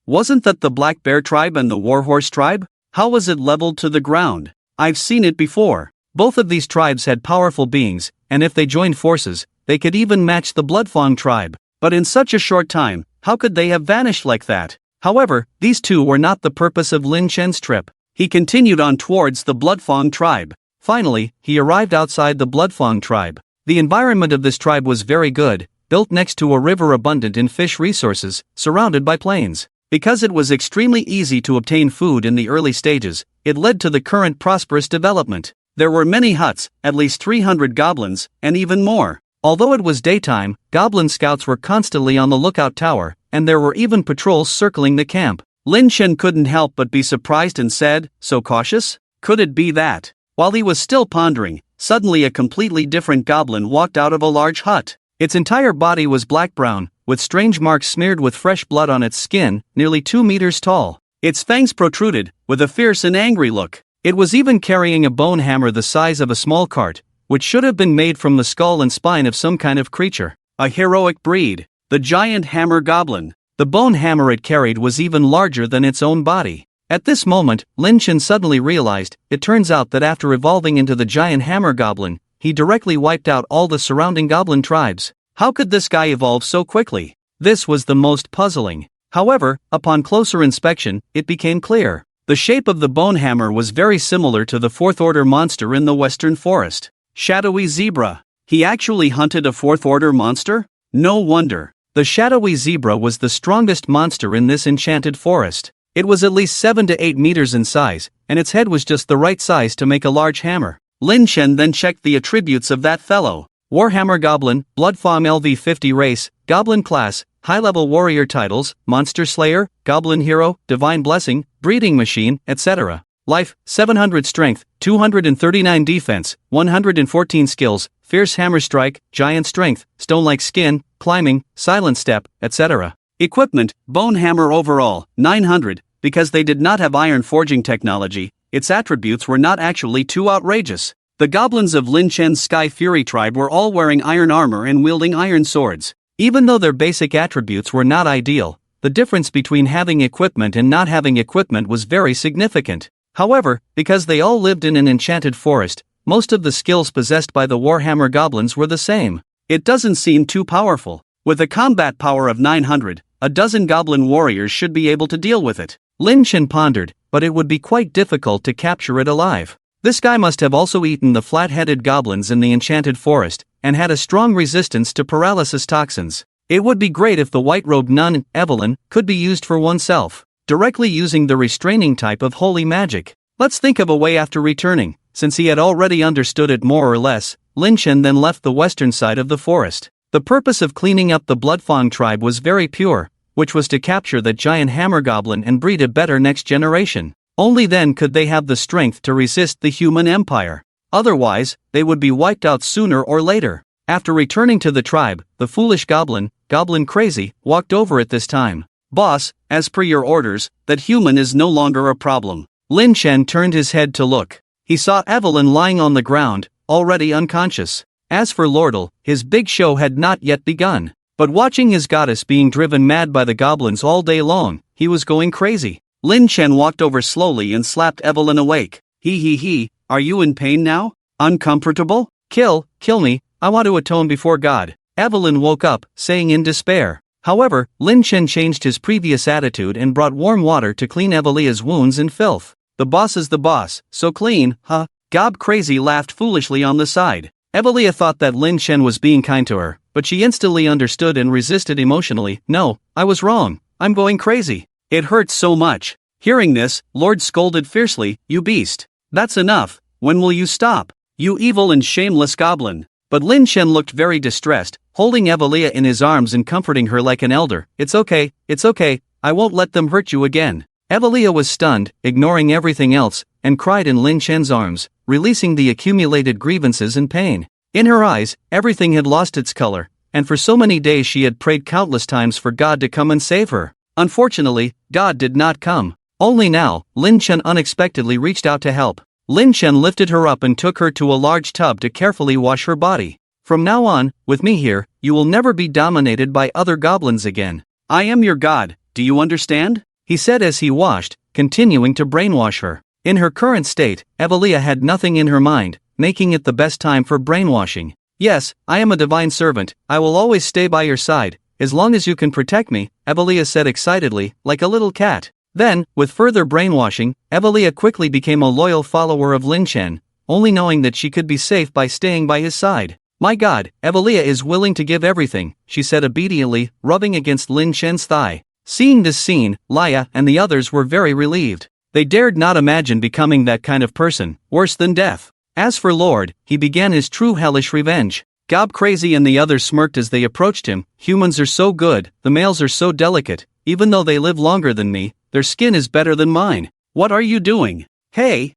Wasn't that the Black Bear tribe and the Warhorse tribe? How was it leveled to the ground? I've seen it before. Both of these tribes had powerful beings, and if they joined forces, they could even match the Bloodfang tribe. But in such a short time, how could they have vanished like that? However, these two were not the purpose of Lin Chen's trip. He continued on towards the Bloodfang tribe. Finally, he arrived outside the Bloodfang tribe. The environment of this tribe was very good, built next to a river abundant in fish resources, surrounded by plains. Because it was extremely easy to obtain food in the early stages, it led to the current prosperous development. There were many huts, at least 300 goblins, and even more. Although it was daytime, goblin scouts were constantly on the lookout tower, and there were even patrols circling the camp. Lin Chen couldn't help but be surprised and said, "So cautious? Could it be that?" While he was still pondering, suddenly a completely different goblin walked out of a large hut. Its entire body was black-brown, with strange marks smeared with fresh blood on its skin, nearly 2 meters tall. Its fangs protruded, with a fierce and angry look. It was even carrying a bone hammer the size of a small cart, which should have been made from the skull and spine of some kind of creature. A heroic breed. The giant hammer goblin. The bone hammer it carried was even larger than its own body. At this moment, Lin Chen suddenly realized, it turns out that after evolving into the giant hammer goblin, he directly wiped out all the surrounding goblin tribes. How could this guy evolve so quickly? This was the most puzzling. However, upon closer inspection, it became clear. The shape of the bone hammer was very similar to the fourth-order monster in the western forest. Shadowy zebra. He actually hunted a fourth-order monster? No wonder. The shadowy zebra was the strongest monster in this enchanted forest. It was at least 7 to 8 meters in size, and its head was just the right size to make a large hammer. Lin Chen then checked the attributes of that fellow. Warhammer Goblin, Bloodfang LV50 race, Goblin class, high-level warrior titles, Monster Slayer, Goblin Hero, Divine Blessing, Breeding Machine, etc. Life, 700 Strength, 239 Defense, 114 Skills, Fierce Hammer Strike, Giant Strength, Stone-like Skin, Climbing, Silent Step, etc. Equipment, Bone Hammer overall, 900, because they did not have iron forging technology, its attributes were not actually too outrageous. The goblins of Lin Chen's Sky Fury tribe were all wearing iron armor and wielding iron swords. Even though their basic attributes were not ideal, the difference between having equipment and not having equipment was very significant. However, because they all lived in an enchanted forest, most of the skills possessed by the Warhammer goblins were the same. It doesn't seem too powerful. With a combat power of 900, a dozen goblin warriors should be able to deal with it. Lin Chen pondered, but it would be quite difficult to capture it alive. This guy must have also eaten the flat-headed goblins in the enchanted forest, and had a strong resistance to paralysis toxins. It would be great if the white-robed nun, Evelyn, could be used for oneself, directly using the restraining type of holy magic. Let's think of a way after returning. Since he had already understood it more or less, Lin Chen then left the western side of the forest. The purpose of cleaning up the Bloodfang tribe was very pure, which was to capture the giant hammer goblin and breed a better next generation. Only then could they have the strength to resist the human empire. Otherwise, they would be wiped out sooner or later. After returning to the tribe, the foolish goblin, Goblin Crazy, walked over at this time. Boss, as per your orders, that human is no longer a problem. Lin Chen turned his head to look. He saw Evelyn lying on the ground, already unconscious. As for Lordle, his big show had not yet begun. But watching his goddess being driven mad by the goblins all day long, he was going crazy. Lin Chen walked over slowly and slapped Evelyn awake. He, are you in pain now? Uncomfortable? Kill me, I want to atone before God. Evelyn woke up, saying in despair. However, Lin Chen changed his previous attitude and brought warm water to clean Evelia's wounds and filth. The boss is the boss, so clean, huh? Gob Crazy laughed foolishly on the side. Evelia thought that Lin Chen was being kind to her, but she instantly understood and resisted emotionally. No, I was wrong. I'm going crazy. It hurts so much. Hearing this, Lord scolded fiercely, you beast. That's enough. When will you stop? You evil and shameless goblin. But Lin Chen looked very distressed, holding Evelia in his arms and comforting her like an elder. It's okay, I won't let them hurt you again. Evelia was stunned, ignoring everything else, and cried in Lin Chen's arms, releasing the accumulated grievances and pain. In her eyes, everything had lost its color, and for so many days she had prayed countless times for God to come and save her. Unfortunately, God did not come. Only now, Lin Chen unexpectedly reached out to help. Lin Chen lifted her up and took her to a large tub to carefully wash her body. From now on, with me here, you will never be dominated by other goblins again. I am your god, do you understand? He said as he washed, continuing to brainwash her. In her current state, Evelia had nothing in her mind, making it the best time for brainwashing. Yes, I am a divine servant, I will always stay by your side, as long as you can protect me, Evelia said excitedly, like a little cat. Then, with further brainwashing, Evelia quickly became a loyal follower of Lin Chen, only knowing that she could be safe by staying by his side. My God, Evelia is willing to give everything, she said obediently, rubbing against Lin Chen's thigh. Seeing this scene, Laya and the others were very relieved. They dared not imagine becoming that kind of person, worse than death. As for Lord, he began his true hellish revenge. Gob Crazy and the others smirked as they approached him. Humans are so good, the males are so delicate, even though they live longer than me, their skin is better than mine. What are you doing? Hey,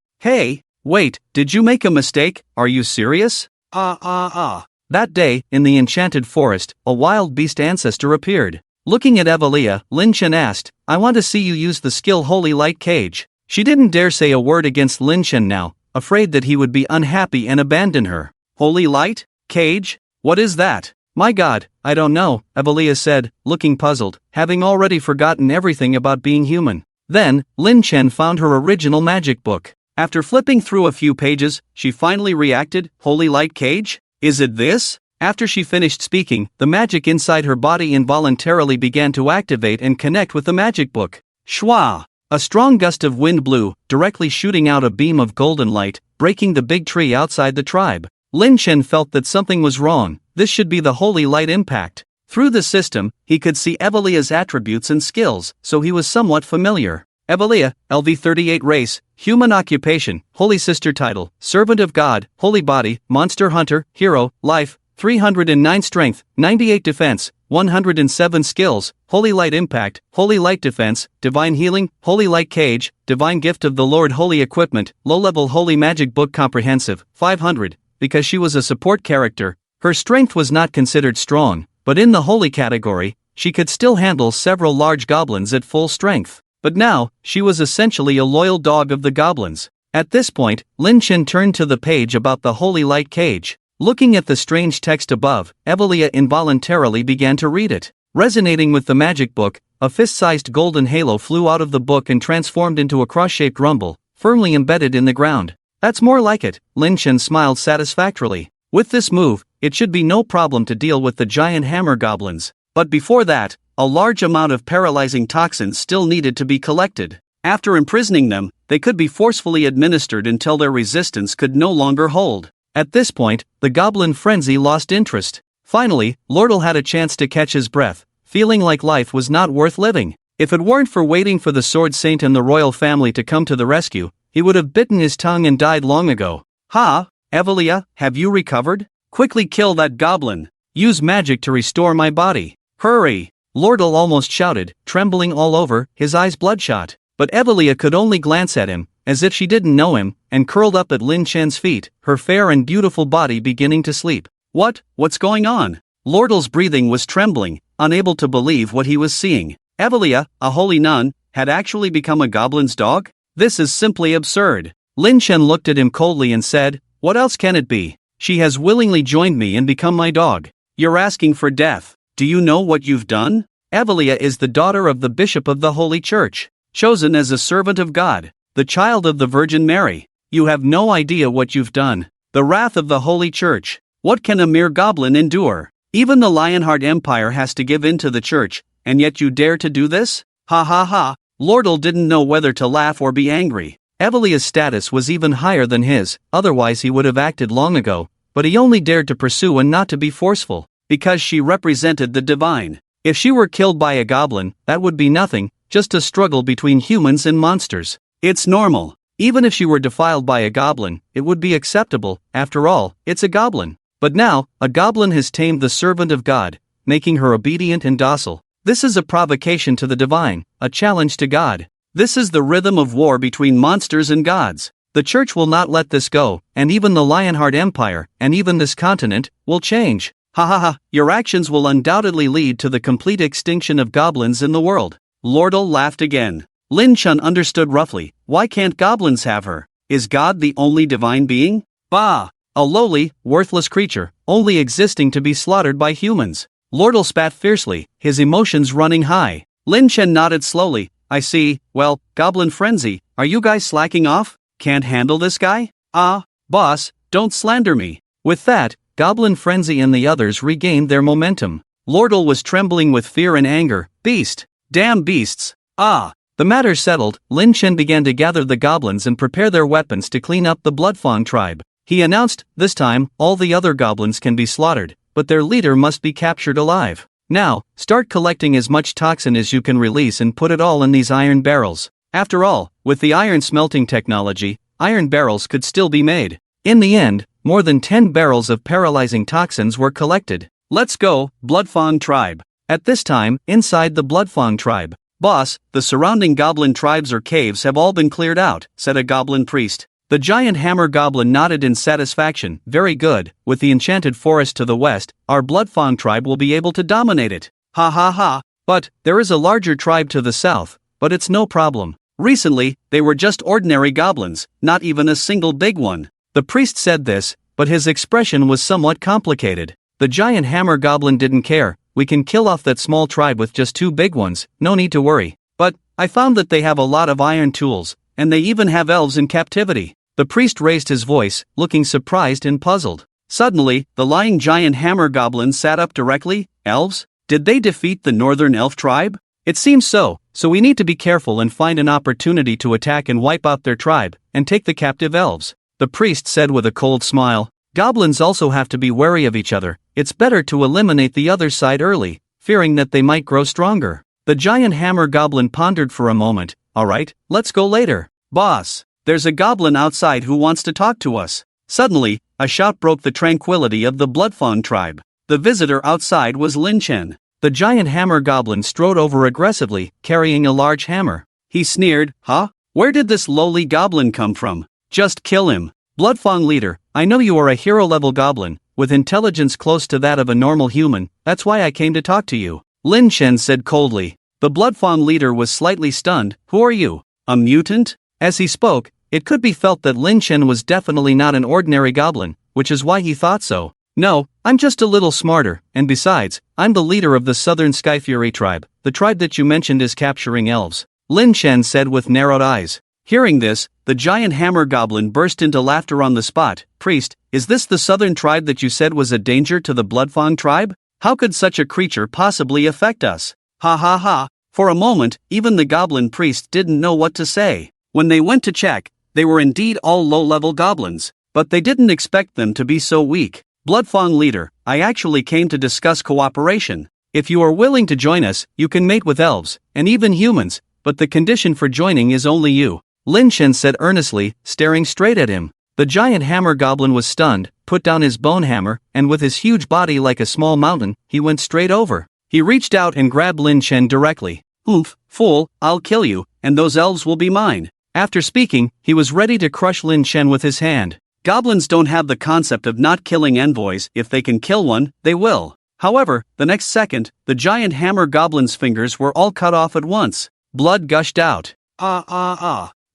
wait, did you make a mistake? Are you serious? That day, in the enchanted forest, a wild beast ancestor appeared. Looking at Evelia, Lin Chen asked, I want to see you use the skill Holy Light Cage. She didn't dare say a word against Lin Chen now, afraid that he would be unhappy and abandon her. Holy light? Cage? What is that? My God, I don't know, Evelia said, looking puzzled, having already forgotten everything about being human. Then, Lin Chen found her original magic book. After flipping through a few pages, she finally reacted, Holy light cage? Is it this? After she finished speaking, the magic inside her body involuntarily began to activate and connect with the magic book. Shwa! A strong gust of wind blew, directly shooting out a beam of golden light, breaking the big tree outside the tribe. Lin Chen felt that something was wrong. This should be the holy light impact. Through the system, he could see Evelia's attributes and skills, so he was somewhat familiar. Evelia, LV38 race, human occupation, holy sister title, servant of God, holy body, monster hunter, hero, life, 309 strength, 98 defense, 107 skills, holy light impact, holy light defense, divine healing, holy light cage, divine gift of the Lord, holy equipment, low-level holy magic book comprehensive, 500. Because she was a support character, her strength was not considered strong, but in the holy category, she could still handle several large goblins at full strength. But now, she was essentially a loyal dog of the goblins. At this point, Lin Chen turned to the page about the holy light cage. Looking at the strange text above, Evelia involuntarily began to read it. Resonating with the magic book, a fist-sized golden halo flew out of the book and transformed into a cross-shaped rumble, firmly embedded in the ground. That's more like it, Lin Chen smiled satisfactorily. With this move, it should be no problem to deal with the giant hammer goblins. But before that, a large amount of paralyzing toxins still needed to be collected. After imprisoning them, they could be forcefully administered until their resistance could no longer hold. At this point, the goblin frenzy lost interest. Finally, Lordle had a chance to catch his breath, feeling like life was not worth living. If it weren't for waiting for the Sword Saint and the royal family to come to the rescue, he would have bitten his tongue and died long ago. Ha! Evelia, have you recovered? Quickly kill that goblin. Use magic to restore my body. Hurry! Lordle almost shouted, trembling all over, his eyes bloodshot. But Evelia could only glance at him, as if she didn't know him, and curled up at Lin Chen's feet, her fair and beautiful body beginning to sleep. What's going on? Lordle's breathing was trembling, unable to believe what he was seeing. Evelia, a holy nun, had actually become a goblin's dog? This is simply absurd. Lin Chen looked at him coldly and said, What else can it be? She has willingly joined me and become my dog. You're asking for death. Do you know what you've done? Evelia is the daughter of the bishop of the Holy Church, chosen as a servant of God, the child of the Virgin Mary. You have no idea what you've done. The wrath of the Holy Church. What can a mere goblin endure? Even the Lionheart Empire has to give in to the church, and yet you dare to do this? Ha ha ha. Lordle didn't know whether to laugh or be angry. Evelia's status was even higher than his, otherwise he would have acted long ago, but he only dared to pursue and not to be forceful, because she represented the divine. If she were killed by a goblin, that would be nothing, just a struggle between humans and monsters. It's normal. Even if she were defiled by a goblin, it would be acceptable. After all, it's a goblin. But now, a goblin has tamed the servant of God, making her obedient and docile. This is a provocation to the divine, a challenge to God. This is the rhythm of war between monsters and gods. The church will not let this go, and even the Lionheart Empire, and even this continent, will change. Ha ha ha, your actions will undoubtedly lead to the complete extinction of goblins in the world. Lordle laughed again. Lin Chen understood roughly, why can't goblins have her? Is God the only divine being? Bah! A lowly, worthless creature, only existing to be slaughtered by humans. Lordle spat fiercely, his emotions running high. Lin Chen nodded slowly. I see. Well, goblin frenzy, are you guys slacking off? Can't handle this guy? Ah, boss, don't slander me. With that, Goblin Frenzy and the others regained their momentum. Lordle was trembling with fear and anger. Beast! Damn beasts! Ah! The matter settled, Lin Chen began to gather the goblins and prepare their weapons to clean up the Bloodfang tribe. He announced, this time, all the other goblins can be slaughtered, but their leader must be captured alive. Now, start collecting as much toxin as you can release and put it all in these iron barrels. After all, with the iron smelting technology, iron barrels could still be made. In the end, more than 10 barrels of paralyzing toxins were collected. Let's go, Bloodfang tribe. At this time, inside the Bloodfang tribe. Boss, the surrounding goblin tribes or caves have all been cleared out, said a goblin priest. The giant hammer goblin nodded in satisfaction. Very good, with the enchanted forest to the west, our Bloodfang tribe will be able to dominate it. Ha ha ha. But, there is a larger tribe to the south, but it's no problem. Recently, they were just ordinary goblins, not even a single big one. The priest said this, but his expression was somewhat complicated. The giant hammer goblin didn't care. We can kill off that small tribe with just 2 big ones, no need to worry. But I found that they have a lot of iron tools, and they even have elves in captivity. The priest raised his voice, looking surprised and puzzled. Suddenly, the lying giant hammer goblin sat up directly. Elves? Did they defeat the northern elf tribe? It seems so we need to be careful and find an opportunity to attack and wipe out their tribe, and take the captive elves. The priest said with a cold smile. Goblins also have to be wary of each other. It's better to eliminate the other side early, fearing that they might grow stronger. The giant hammer goblin pondered for a moment. Alright, let's go later. Boss, there's a goblin outside who wants to talk to us. Suddenly, a shout broke the tranquility of the Bloodfang tribe. The visitor outside was Lin Chen. The giant hammer goblin strode over aggressively, carrying a large hammer. He sneered, Huh? Where did this lowly goblin come from? Just kill him. Bloodfang leader, I know you are a hero-level goblin, with intelligence close to that of a normal human, that's why I came to talk to you. Lin Chen said coldly. The Bloodfang leader was slightly stunned. Who are you? A mutant? As he spoke, it could be felt that Lin Chen was definitely not an ordinary goblin, which is why he thought so. No, I'm just a little smarter, and besides, I'm the leader of the Southern Sky Fury tribe. The tribe that you mentioned is capturing elves. Lin Chen said with narrowed eyes. Hearing this, the giant hammer goblin burst into laughter on the spot. Priest, is this the southern tribe that you said was a danger to the Bloodfang tribe? How could such a creature possibly affect us? Ha ha ha. For a moment, even the goblin priest didn't know what to say. When they went to check, they were indeed all low-level goblins, but they didn't expect them to be so weak. Bloodfang leader, I actually came to discuss cooperation. If you are willing to join us, you can mate with elves, and even humans, but the condition for joining is only you. Lin Chen said earnestly, staring straight at him. The giant hammer goblin was stunned, put down his bone hammer, and with his huge body like a small mountain, he went straight over. He reached out and grabbed Lin Chen directly. Oof, fool, I'll kill you, and those elves will be mine. After speaking, he was ready to crush Lin Chen with his hand. Goblins don't have the concept of not killing envoys. If they can kill one, they will. However, the next second, the giant hammer goblin's fingers were all cut off at once. Blood gushed out.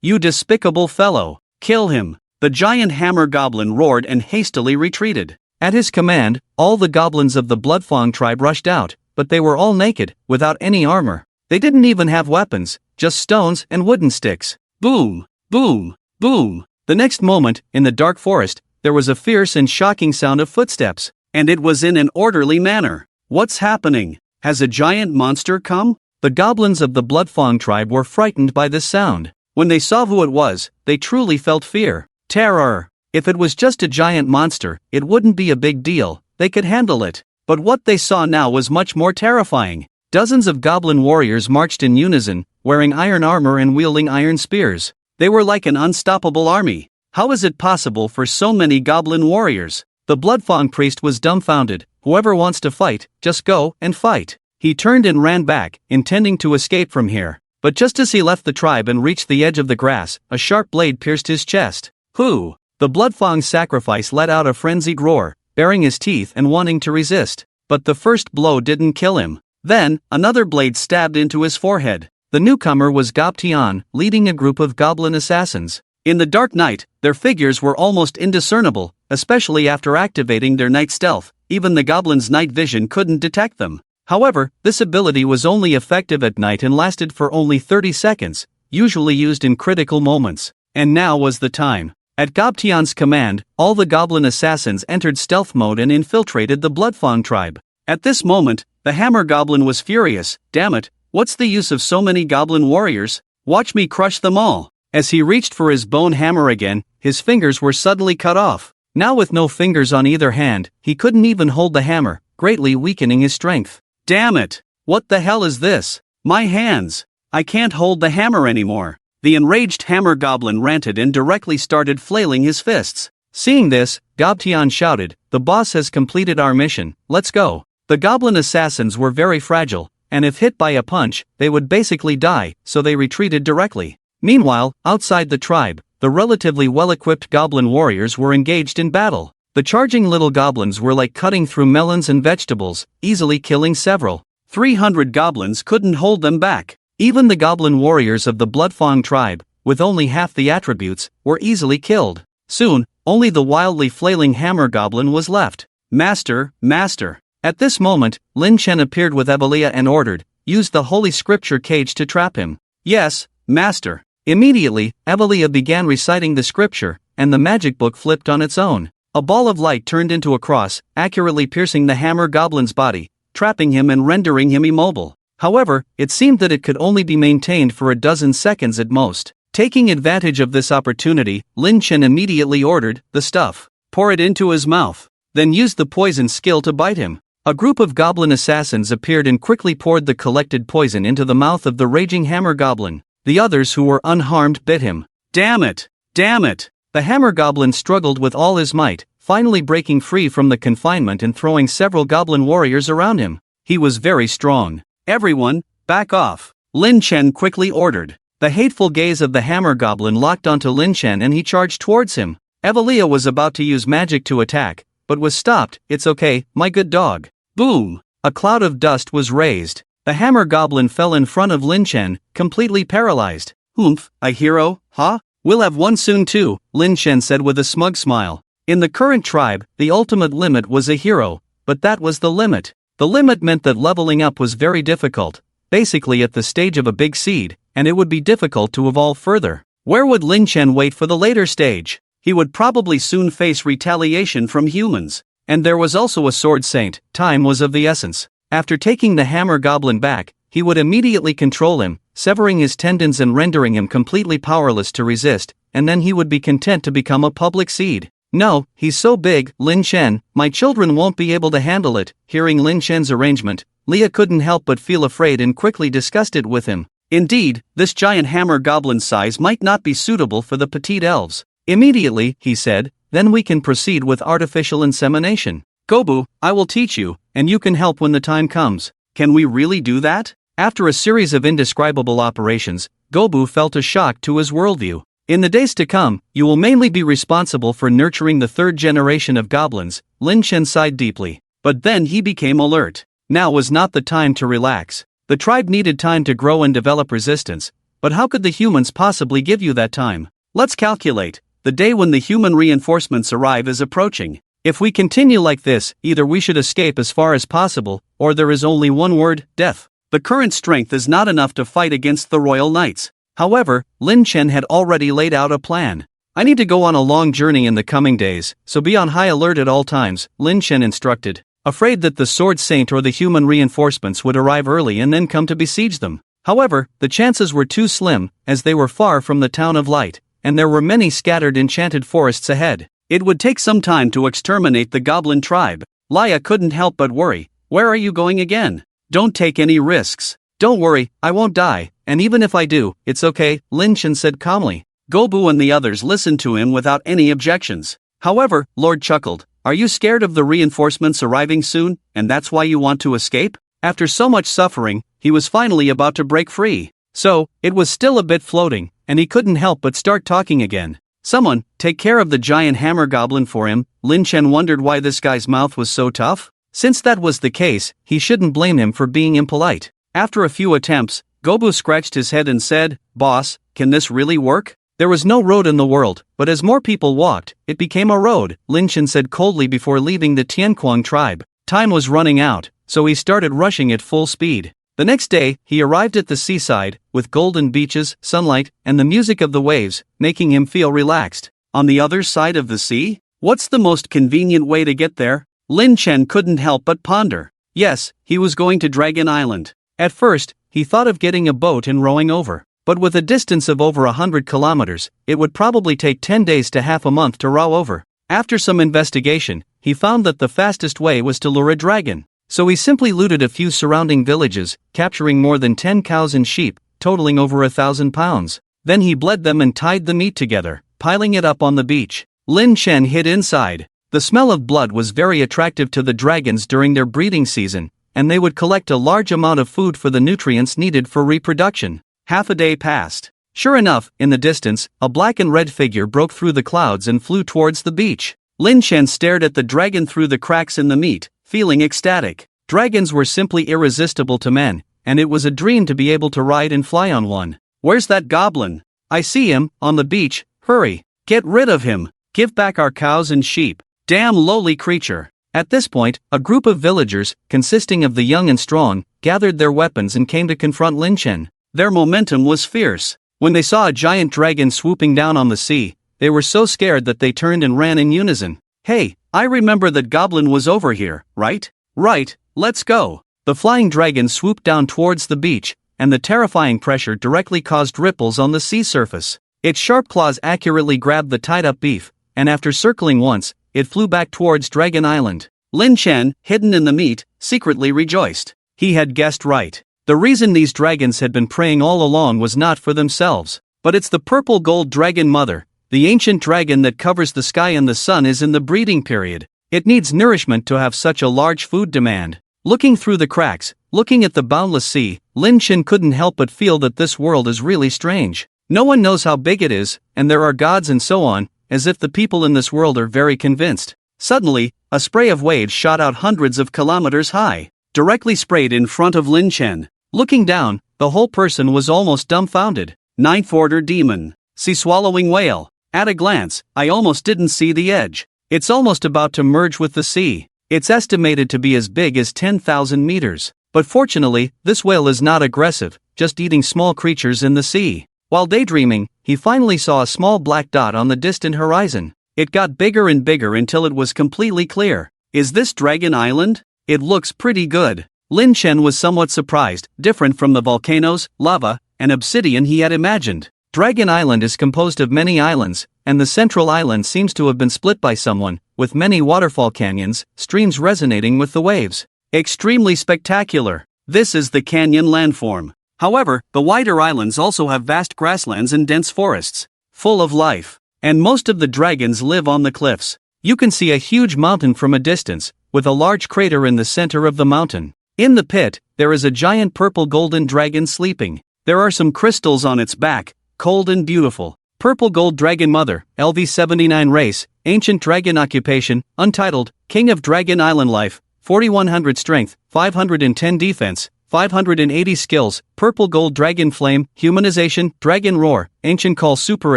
You despicable fellow! Kill him! The giant hammer goblin roared and hastily retreated. At his command, all the goblins of the Bloodfang tribe rushed out, but they were all naked, without any armor. They didn't even have weapons, just stones and wooden sticks. Boom! Boom! Boom! The next moment, in the dark forest, there was a fierce and shocking sound of footsteps, and it was in an orderly manner. What's happening? Has a giant monster come? The goblins of the Bloodfang tribe were frightened by this sound. When they saw who it was, they truly felt fear. Terror! If it was just a giant monster, it wouldn't be a big deal, they could handle it. But what they saw now was much more terrifying. Dozens of goblin warriors marched in unison, wearing iron armor and wielding iron spears. They were like an unstoppable army. How is it possible for so many goblin warriors? The Bloodfang priest was dumbfounded. Whoever wants to fight, just go and fight. He turned and ran back, intending to escape from here. But just as he left the tribe and reached the edge of the grass, a sharp blade pierced his chest. Who? The Bloodfang sacrifice let out a frenzied roar, baring his teeth and wanting to resist. But the first blow didn't kill him. Then, another blade stabbed into his forehead. The newcomer was Goblin, leading a group of goblin assassins. In the dark night, their figures were almost indiscernible, especially after activating their night stealth. Even the goblin's night vision couldn't detect them. However, this ability was only effective at night and lasted for only 30 seconds, usually used in critical moments. And now was the time. At Gobtion's command, all the goblin assassins entered stealth mode and infiltrated the Bloodfang tribe. At this moment, the hammer goblin was furious. Damn it, what's the use of so many goblin warriors? Watch me crush them all. As he reached for his bone hammer again, his fingers were suddenly cut off. Now with no fingers on either hand, he couldn't even hold the hammer, greatly weakening his strength. Damn it! What the hell is this? My hands! I can't hold the hammer anymore. The enraged hammer goblin ranted and directly started flailing his fists. Seeing this, Goblin shouted, "The boss has completed our mission, let's go." The goblin assassins were very fragile, and if hit by a punch, they would basically die, so they retreated directly. Meanwhile, outside the tribe, the relatively well-equipped goblin warriors were engaged in battle. The charging little goblins were like cutting through melons and vegetables, easily killing several. 300 goblins couldn't hold them back. Even the goblin warriors of the Bloodfang tribe, with only half the attributes, were easily killed. Soon, only the wildly flailing hammer goblin was left. Master, master. At this moment, Lin Chen appeared with Evelia and ordered, use the holy scripture cage to trap him. Yes, master. Immediately, Evelia began reciting the scripture, and the magic book flipped on its own. A ball of light turned into a cross, accurately piercing the hammer goblin's body, trapping him and rendering him immobile. However, it seemed that it could only be maintained for a dozen seconds at most. Taking advantage of this opportunity, Lin Chen immediately ordered, the stuff. Pour it into his mouth. Then use the poison skill to bite him. A group of goblin assassins appeared and quickly poured the collected poison into the mouth of the raging hammer goblin. The others who were unharmed bit him. Damn it! Damn it! The hammer goblin struggled with all his might, finally breaking free from the confinement and throwing several goblin warriors around him. He was very strong. Everyone, back off! Lin Chen quickly ordered. The hateful gaze of the hammer goblin locked onto Lin Chen and he charged towards him. Evelia was about to use magic to attack, but was stopped. It's okay, my good dog. Boom! A cloud of dust was raised. The hammer goblin fell in front of Lin Chen, completely paralyzed. Oomph, a hero, huh? We'll have one soon too, Lin Chen said with a smug smile. In the current tribe, the ultimate limit was a hero, but that was the limit. The limit meant that leveling up was very difficult, basically at the stage of a big seed, and it would be difficult to evolve further. Where would Lin Chen wait for the later stage? He would probably soon face retaliation from humans. And there was also a sword saint. Time was of the essence. After taking the hammer goblin back, he would immediately control him, severing his tendons and rendering him completely powerless to resist, and then he would be content to become a public seed. No, he's so big, Lin Chen, my children won't be able to handle it. Hearing Lin Chen's arrangement, Leah couldn't help but feel afraid and quickly discussed it with him. Indeed, this giant hammer goblin size might not be suitable for the petite elves. Immediately, he said, then we can proceed with artificial insemination. Gobu, I will teach you, and you can help when the time comes. Can we really do that? After a series of indescribable operations, Gobu felt a shock to his worldview. In the days to come, you will mainly be responsible for nurturing the third generation of goblins. Lin Chen sighed deeply. But then he became alert. Now was not the time to relax. The tribe needed time to grow and develop resistance, but how could the humans possibly give you that time? Let's calculate. The day when the human reinforcements arrive is approaching. If we continue like this, either we should escape as far as possible, or there is only one word, death. The current strength is not enough to fight against the royal knights. However, Lin Chen had already laid out a plan. I need to go on a long journey in the coming days, so be on high alert at all times, Lin Chen instructed, afraid that the sword saint or the human reinforcements would arrive early and then come to besiege them. However, the chances were too slim, as they were far from the town of light, and there were many scattered enchanted forests ahead. It would take some time to exterminate the goblin tribe. Leia couldn't help but worry. Where are you going again? Don't take any risks. Don't worry, I won't die, and even if I do, it's okay, Lin Chen said calmly. Gobu and the others listened to him without any objections. However, Lord chuckled. Are you scared of the reinforcements arriving soon, and that's why you want to escape? After so much suffering, he was finally about to break free. So, it was still a bit floating, and he couldn't help but start talking again. Someone, take care of the giant hammer goblin for him. Lin Chen wondered why this guy's mouth was so tough. Since that was the case, he shouldn't blame him for being impolite. After a few attempts, Gobu scratched his head and said, Boss, can this really work? There was no road in the world, but as more people walked, it became a road, Lin Chen said coldly before leaving the Tianquang tribe. Time was running out, so he started rushing at full speed. The next day, he arrived at the seaside, with golden beaches, sunlight, and the music of the waves, making him feel relaxed. On the other side of the sea? What's the most convenient way to get there? Lin Chen couldn't help but ponder. Yes, he was going to Dragon Island. At first, he thought of getting a boat and rowing over. But with a distance of over 100 kilometers, it would probably take 10 days to half a month to row over. After some investigation, he found that the fastest way was to lure a dragon. So he simply looted a few surrounding villages, capturing more than 10 cows and sheep, totaling over 1,000 pounds. Then he bled them and tied the meat together, piling it up on the beach. Lin Chen hid inside. The smell of blood was very attractive to the dragons during their breeding season, and they would collect a large amount of food for the nutrients needed for reproduction. Half a day passed. Sure enough, in the distance, a black and red figure broke through the clouds and flew towards the beach. Lin Chen stared at the dragon through the cracks in the meat, feeling ecstatic. Dragons were simply irresistible to men, and it was a dream to be able to ride and fly on one. Where's that goblin? I see him, on the beach, hurry. Get rid of him. Give back our cows and sheep. Damn lowly creature. At this point, a group of villagers, consisting of the young and strong, gathered their weapons and came to confront Lin Chen. Their momentum was fierce. When they saw a giant dragon swooping down on the sea, they were so scared that they turned and ran in unison. Hey, I remember that Goblin was over here, right? Right, let's go. The flying dragon swooped down towards the beach, and the terrifying pressure directly caused ripples on the sea surface. Its sharp claws accurately grabbed the tied-up beef, and after circling once, it flew back towards Dragon Island. Lin Chen, hidden in the meat, secretly rejoiced. He had guessed right. The reason these dragons had been preying all along was not for themselves, but it's the purple gold dragon mother. The ancient dragon that covers the sky and the sun is in the breeding period. It needs nourishment to have such a large food demand. Looking through the cracks, looking at the boundless sea, Lin Chen couldn't help but feel that this world is really strange. No one knows how big it is, and there are gods and so on, as if the people in this world are very convinced. Suddenly, a spray of waves shot out hundreds of kilometers high, directly sprayed in front of Lin Chen. Looking down, the whole person was almost dumbfounded. Ninth Order Demon. Sea-swallowing whale. At a glance, I almost didn't see the edge. It's almost about to merge with the sea. It's estimated to be as big as 10,000 meters. But fortunately, this whale is not aggressive, just eating small creatures in the sea. While daydreaming, he finally saw a small black dot on the distant horizon. It got bigger and bigger until it was completely clear. Is this Dragon Island? It looks pretty good. Lin Chen was somewhat surprised, different from the volcanoes, lava, and obsidian he had imagined. Dragon Island is composed of many islands, and the central island seems to have been split by someone, with many waterfall canyons, streams resonating with the waves. Extremely spectacular. This is the canyon landform. However, the wider islands also have vast grasslands and dense forests, full of life. And most of the dragons live on the cliffs. You can see a huge mountain from a distance, with a large crater in the center of the mountain. In the pit, there is a giant purple golden dragon sleeping. There are some crystals on its back, cold and beautiful. Purple gold dragon mother, LV79 race, ancient dragon occupation, untitled, king of Dragon Island life, 4100 strength, 510 defense, 580 skills, purple gold dragon flame, humanization, dragon roar, ancient call super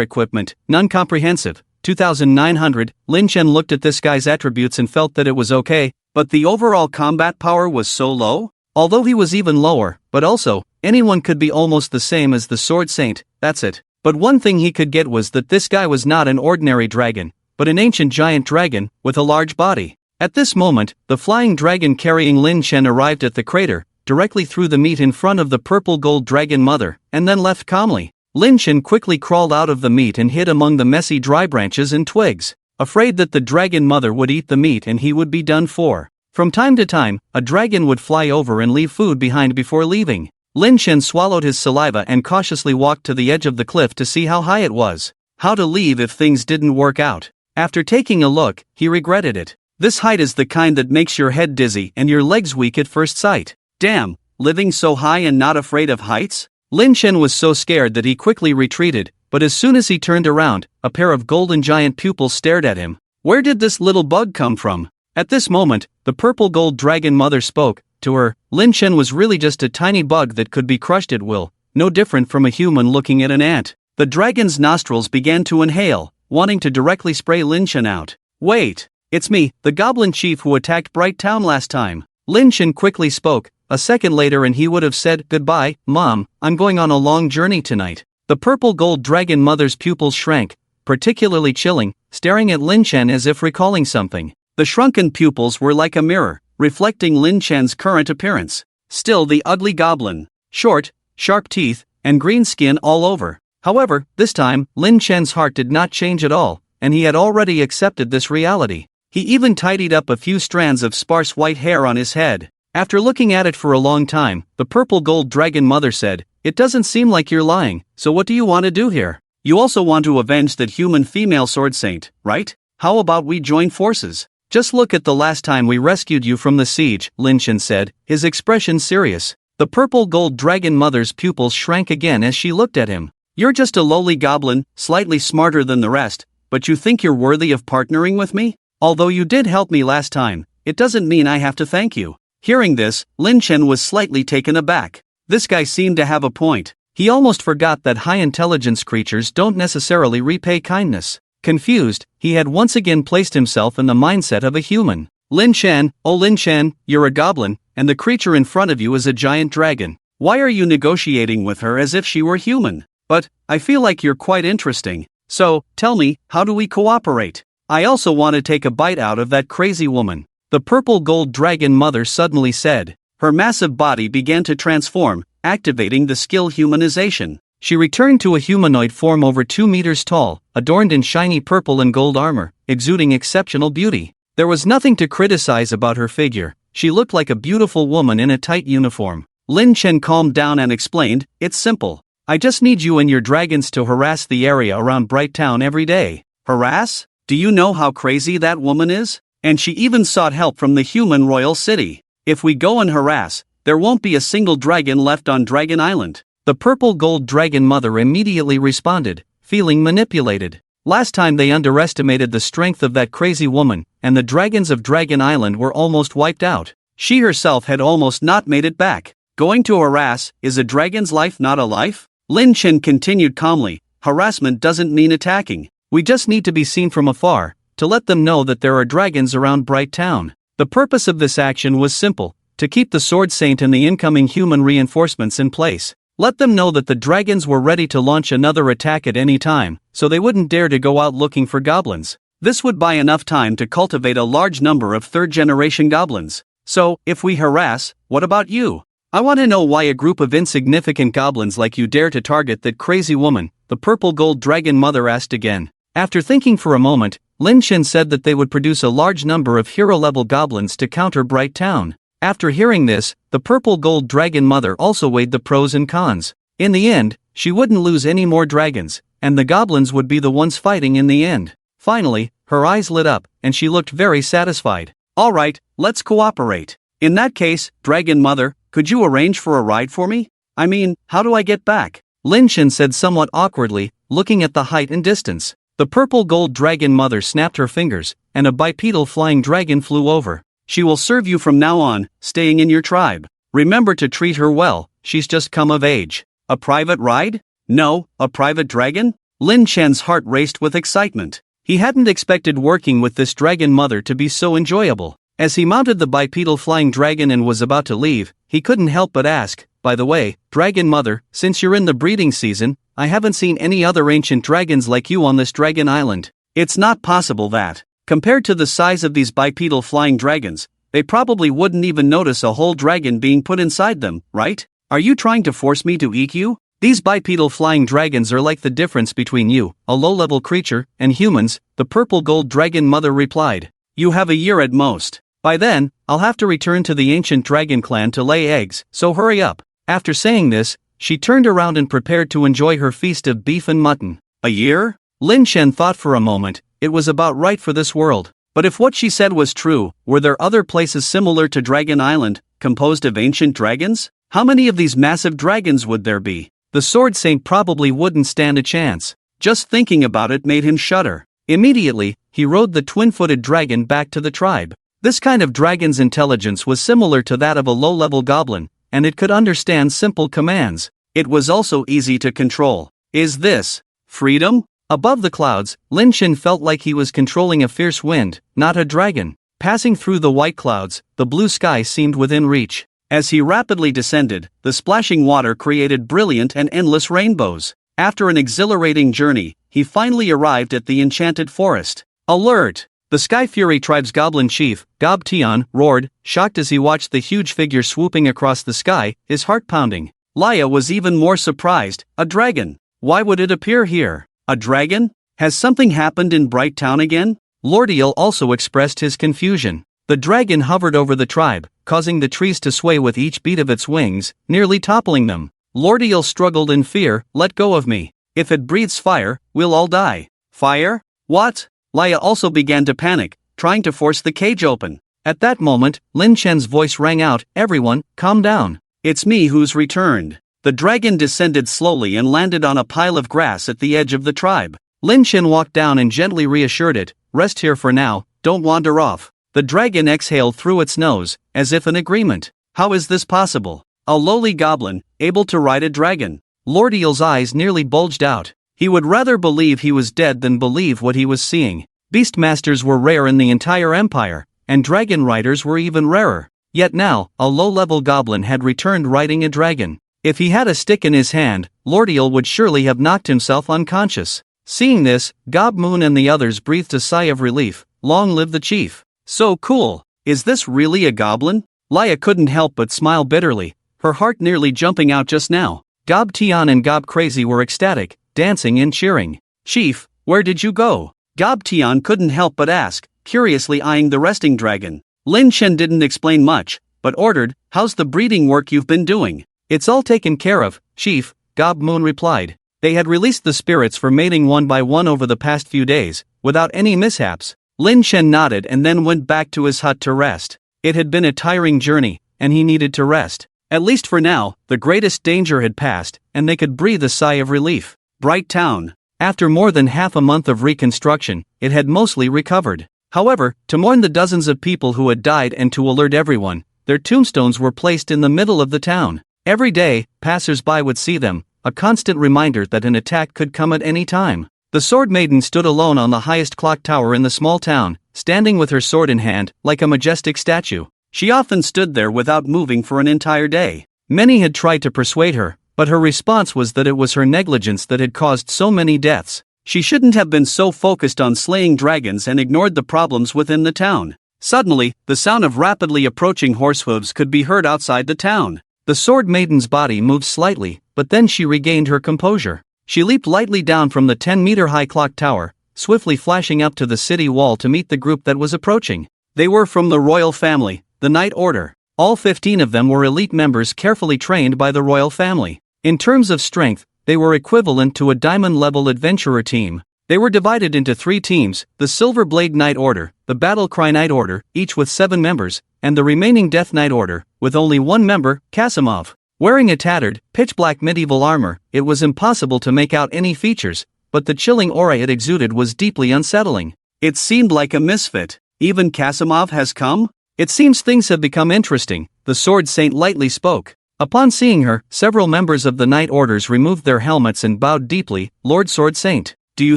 equipment, non-comprehensive, 2900. Lin Chen looked at this guy's attributes and felt that it was okay, but the overall combat power was so low? Although he was even lower, but also, anyone could be almost the same as the Sword Saint, that's it. But one thing he could get was that this guy was not an ordinary dragon, but an ancient giant dragon, with a large body. At this moment, the flying dragon carrying Lin Chen arrived at the crater, directly threw the meat in front of the purple gold dragon mother, and then left calmly. Lin Chen quickly crawled out of the meat and hid among the messy dry branches and twigs, afraid that the dragon mother would eat the meat and he would be done for. From time to time, a dragon would fly over and leave food behind before leaving. Lin Chen swallowed his saliva and cautiously walked to the edge of the cliff to see how high it was. How to leave if things didn't work out. After taking a look, he regretted it. This height is the kind that makes your head dizzy and your legs weak at first sight. Damn, living so high and not afraid of heights? Lin Chen was so scared that he quickly retreated, but as soon as he turned around, a pair of golden giant pupils stared at him. Where did this little bug come from? At this moment, the purple gold dragon mother spoke. To her, Lin Chen was really just a tiny bug that could be crushed at will, no different from a human looking at an ant. The dragon's nostrils began to inhale, wanting to directly spray Lin Chen out. Wait, it's me, the goblin chief who attacked Bright Town last time. Lin Chen quickly spoke. A second later and he would have said, "Goodbye, Mom, I'm going on a long journey tonight." The purple gold dragon mother's pupils shrank, particularly chilling, staring at Lin Chen as if recalling something. The shrunken pupils were like a mirror, reflecting Lin Chen's current appearance. Still the ugly goblin. Short, sharp teeth, and green skin all over. However, this time, Lin Chen's heart did not change at all, and he had already accepted this reality. He even tidied up a few strands of sparse white hair on his head. After looking at it for a long time, the purple gold dragon mother said, "It doesn't seem like you're lying, so what do you want to do here? You also want to avenge that human female sword saint, right? How about we join forces? Just look at the last time we rescued you from the siege," Lin Chen said, his expression serious. The purple gold dragon mother's pupils shrank again as she looked at him. "You're just a lowly goblin, slightly smarter than the rest, but you think you're worthy of partnering with me? Although you did help me last time, it doesn't mean I have to thank you." Hearing this, Lin Chen was slightly taken aback. This guy seemed to have a point. He almost forgot that high-intelligence creatures don't necessarily repay kindness. Confused, he had once again placed himself in the mindset of a human. Lin Shan, oh Lin Shan, you're a goblin, and the creature in front of you is a giant dragon. Why are you negotiating with her as if she were human? But, I feel like you're quite interesting. So, tell me, how do we cooperate? I also want to take a bite out of that crazy woman. The purple gold dragon mother suddenly said. Her massive body began to transform, activating the skill humanization. She returned to a humanoid form over 2 meters tall, adorned in shiny purple and gold armor, exuding exceptional beauty. There was nothing to criticize about her figure. She looked like a beautiful woman in a tight uniform. Lin Chen calmed down and explained, it's simple. I just need you and your dragons to harass the area around Bright Town every day. Harass? Do you know how crazy that woman is? And she even sought help from the human royal city. If we go and harass, there won't be a single dragon left on Dragon Island. The purple gold dragon mother immediately responded, feeling manipulated. Last time they underestimated the strength of that crazy woman, and the dragons of Dragon Island were almost wiped out. She herself had almost not made it back. Going to harass, is a dragon's life not a life? Lin Chen continued calmly, harassment doesn't mean attacking. We just need to be seen from afar, to let them know that there are dragons around Bright Town. The purpose of this action was simple, to keep the Sword Saint and the incoming human reinforcements in place. Let them know that the dragons were ready to launch another attack at any time, so they wouldn't dare to go out looking for goblins. This would buy enough time to cultivate a large number of third-generation goblins. So, if we harass, what about you? I want to know why a group of insignificant goblins like you dare to target that crazy woman, the purple gold dragon mother asked again. After thinking for a moment, Lin Shin said that they would produce a large number of hero-level goblins to counter Bright Town. After hearing this, the purple gold dragon mother also weighed the pros and cons. In the end, she wouldn't lose any more dragons, and the goblins would be the ones fighting in the end. Finally, her eyes lit up, and she looked very satisfied. Alright, let's cooperate. In that case, Dragon Mother, could you arrange for a ride for me? I mean, how do I get back? Lin Shin said somewhat awkwardly, looking at the height and distance. The purple gold dragon mother snapped her fingers, and a bipedal flying dragon flew over. She will serve you from now on, staying in your tribe. Remember to treat her well, she's just come of age. A private ride? No, a private dragon? Lin Chen's heart raced with excitement. He hadn't expected working with this dragon mother to be so enjoyable. As he mounted the bipedal flying dragon and was about to leave, he couldn't help but ask, by the way, Dragon Mother, since you're in the breeding season, I haven't seen any other ancient dragons like you on this Dragon Island. It's not possible that, compared to the size of these bipedal flying dragons, they probably wouldn't even notice a whole dragon being put inside them, right? Are you trying to force me to eat you? These bipedal flying dragons are like the difference between you, a low-level creature, and humans, the purple gold dragon mother replied. You have a year at most. By then, I'll have to return to the ancient dragon clan to lay eggs, so hurry up. After saying this, she turned around and prepared to enjoy her feast of beef and mutton. A year? Lin Shen thought for a moment. It was about right for this world. But if what she said was true, were there other places similar to Dragon Island, composed of ancient dragons? How many of these massive dragons would there be? The Sword Saint probably wouldn't stand a chance. Just thinking about it made him shudder. Immediately, he rode the twin-footed dragon back to the tribe. This kind of dragon's intelligence was similar to that of a low-level goblin, and it could understand simple commands. It was also easy to control. Is this freedom? Above the clouds, Lin Shin felt like he was controlling a fierce wind, not a dragon. Passing through the white clouds, the blue sky seemed within reach. As he rapidly descended, the splashing water created brilliant and endless rainbows. After an exhilarating journey, he finally arrived at the enchanted forest. Alert! The Sky Fury tribe's goblin chief, Gob Tian, roared, shocked as he watched the huge figure swooping across the sky, his heart pounding. Laya was even more surprised. A dragon? Why would it appear here? A dragon? Has something happened in Bright Town again? Lordiel also expressed his confusion. The dragon hovered over the tribe, causing the trees to sway with each beat of its wings, nearly toppling them. Lordiel struggled in fear. Let go of me. If it breathes fire, we'll all die. Fire? What? Laya also began to panic, trying to force the cage open. At that moment, Lin Chen's voice rang out, everyone, calm down. It's me who's returned. The dragon descended slowly and landed on a pile of grass at the edge of the tribe. Lin Chen walked down and gently reassured it, rest here for now, don't wander off. The dragon exhaled through its nose, as if in agreement. How is this possible? A lowly goblin, able to ride a dragon. Lord Eel's eyes nearly bulged out. He would rather believe he was dead than believe what he was seeing. Beastmasters were rare in the entire empire, and dragon riders were even rarer. Yet now, a low-level goblin had returned riding a dragon. If he had a stick in his hand, Lord Eel would surely have knocked himself unconscious. Seeing this, Gob Moon and the others breathed a sigh of relief. Long live the chief. So cool. Is this really a goblin? Laya couldn't help but smile bitterly, her heart nearly jumping out just now. Gob Tian and Gob Crazy were ecstatic, dancing and cheering. Chief, where did you go? Gob Tian couldn't help but ask, curiously eyeing the resting dragon. Lin Chen didn't explain much, but ordered, how's the breeding work you've been doing? It's all taken care of, Chief, Gob Moon replied. They had released the spirits for mating one by one over the past few days, without any mishaps. Lin Chen nodded and then went back to his hut to rest. It had been a tiring journey, and he needed to rest. At least for now, the greatest danger had passed, and they could breathe a sigh of relief. Bright Town. After more than half a month of reconstruction, it had mostly recovered. However, to mourn the dozens of people who had died and to alert everyone, their tombstones were placed in the middle of the town. Every day, passers-by would see them, a constant reminder that an attack could come at any time. The Sword Maiden stood alone on the highest clock tower in the small town, standing with her sword in hand, like a majestic statue. She often stood there without moving for an entire day. Many had tried to persuade her, but her response was that it was her negligence that had caused so many deaths. She shouldn't have been so focused on slaying dragons and ignored the problems within the town. Suddenly, the sound of rapidly approaching horse hooves could be heard outside the town. The Sword Maiden's body moved slightly, but then she regained her composure. She leaped lightly down from the 10-meter-high clock tower, swiftly flashing up to the city wall to meet the group that was approaching. They were from the royal family, the Knight Order. All 15 of them were elite members carefully trained by the royal family. In terms of strength, they were equivalent to a diamond-level adventurer team. They were divided into 3 teams, the Silver Blade Knight Order, the Battle Cry Knight Order, each with 7 members, and the remaining Death Knight Order, with only 1 member, Kasimov. Wearing a tattered, pitch-black medieval armor, it was impossible to make out any features, but the chilling aura it exuded was deeply unsettling. It seemed like a misfit. Even Kasimov has come? It seems things have become interesting, the Sword Saint lightly spoke. Upon seeing her, several members of the Knight Orders removed their helmets and bowed deeply. Lord Sword Saint, do you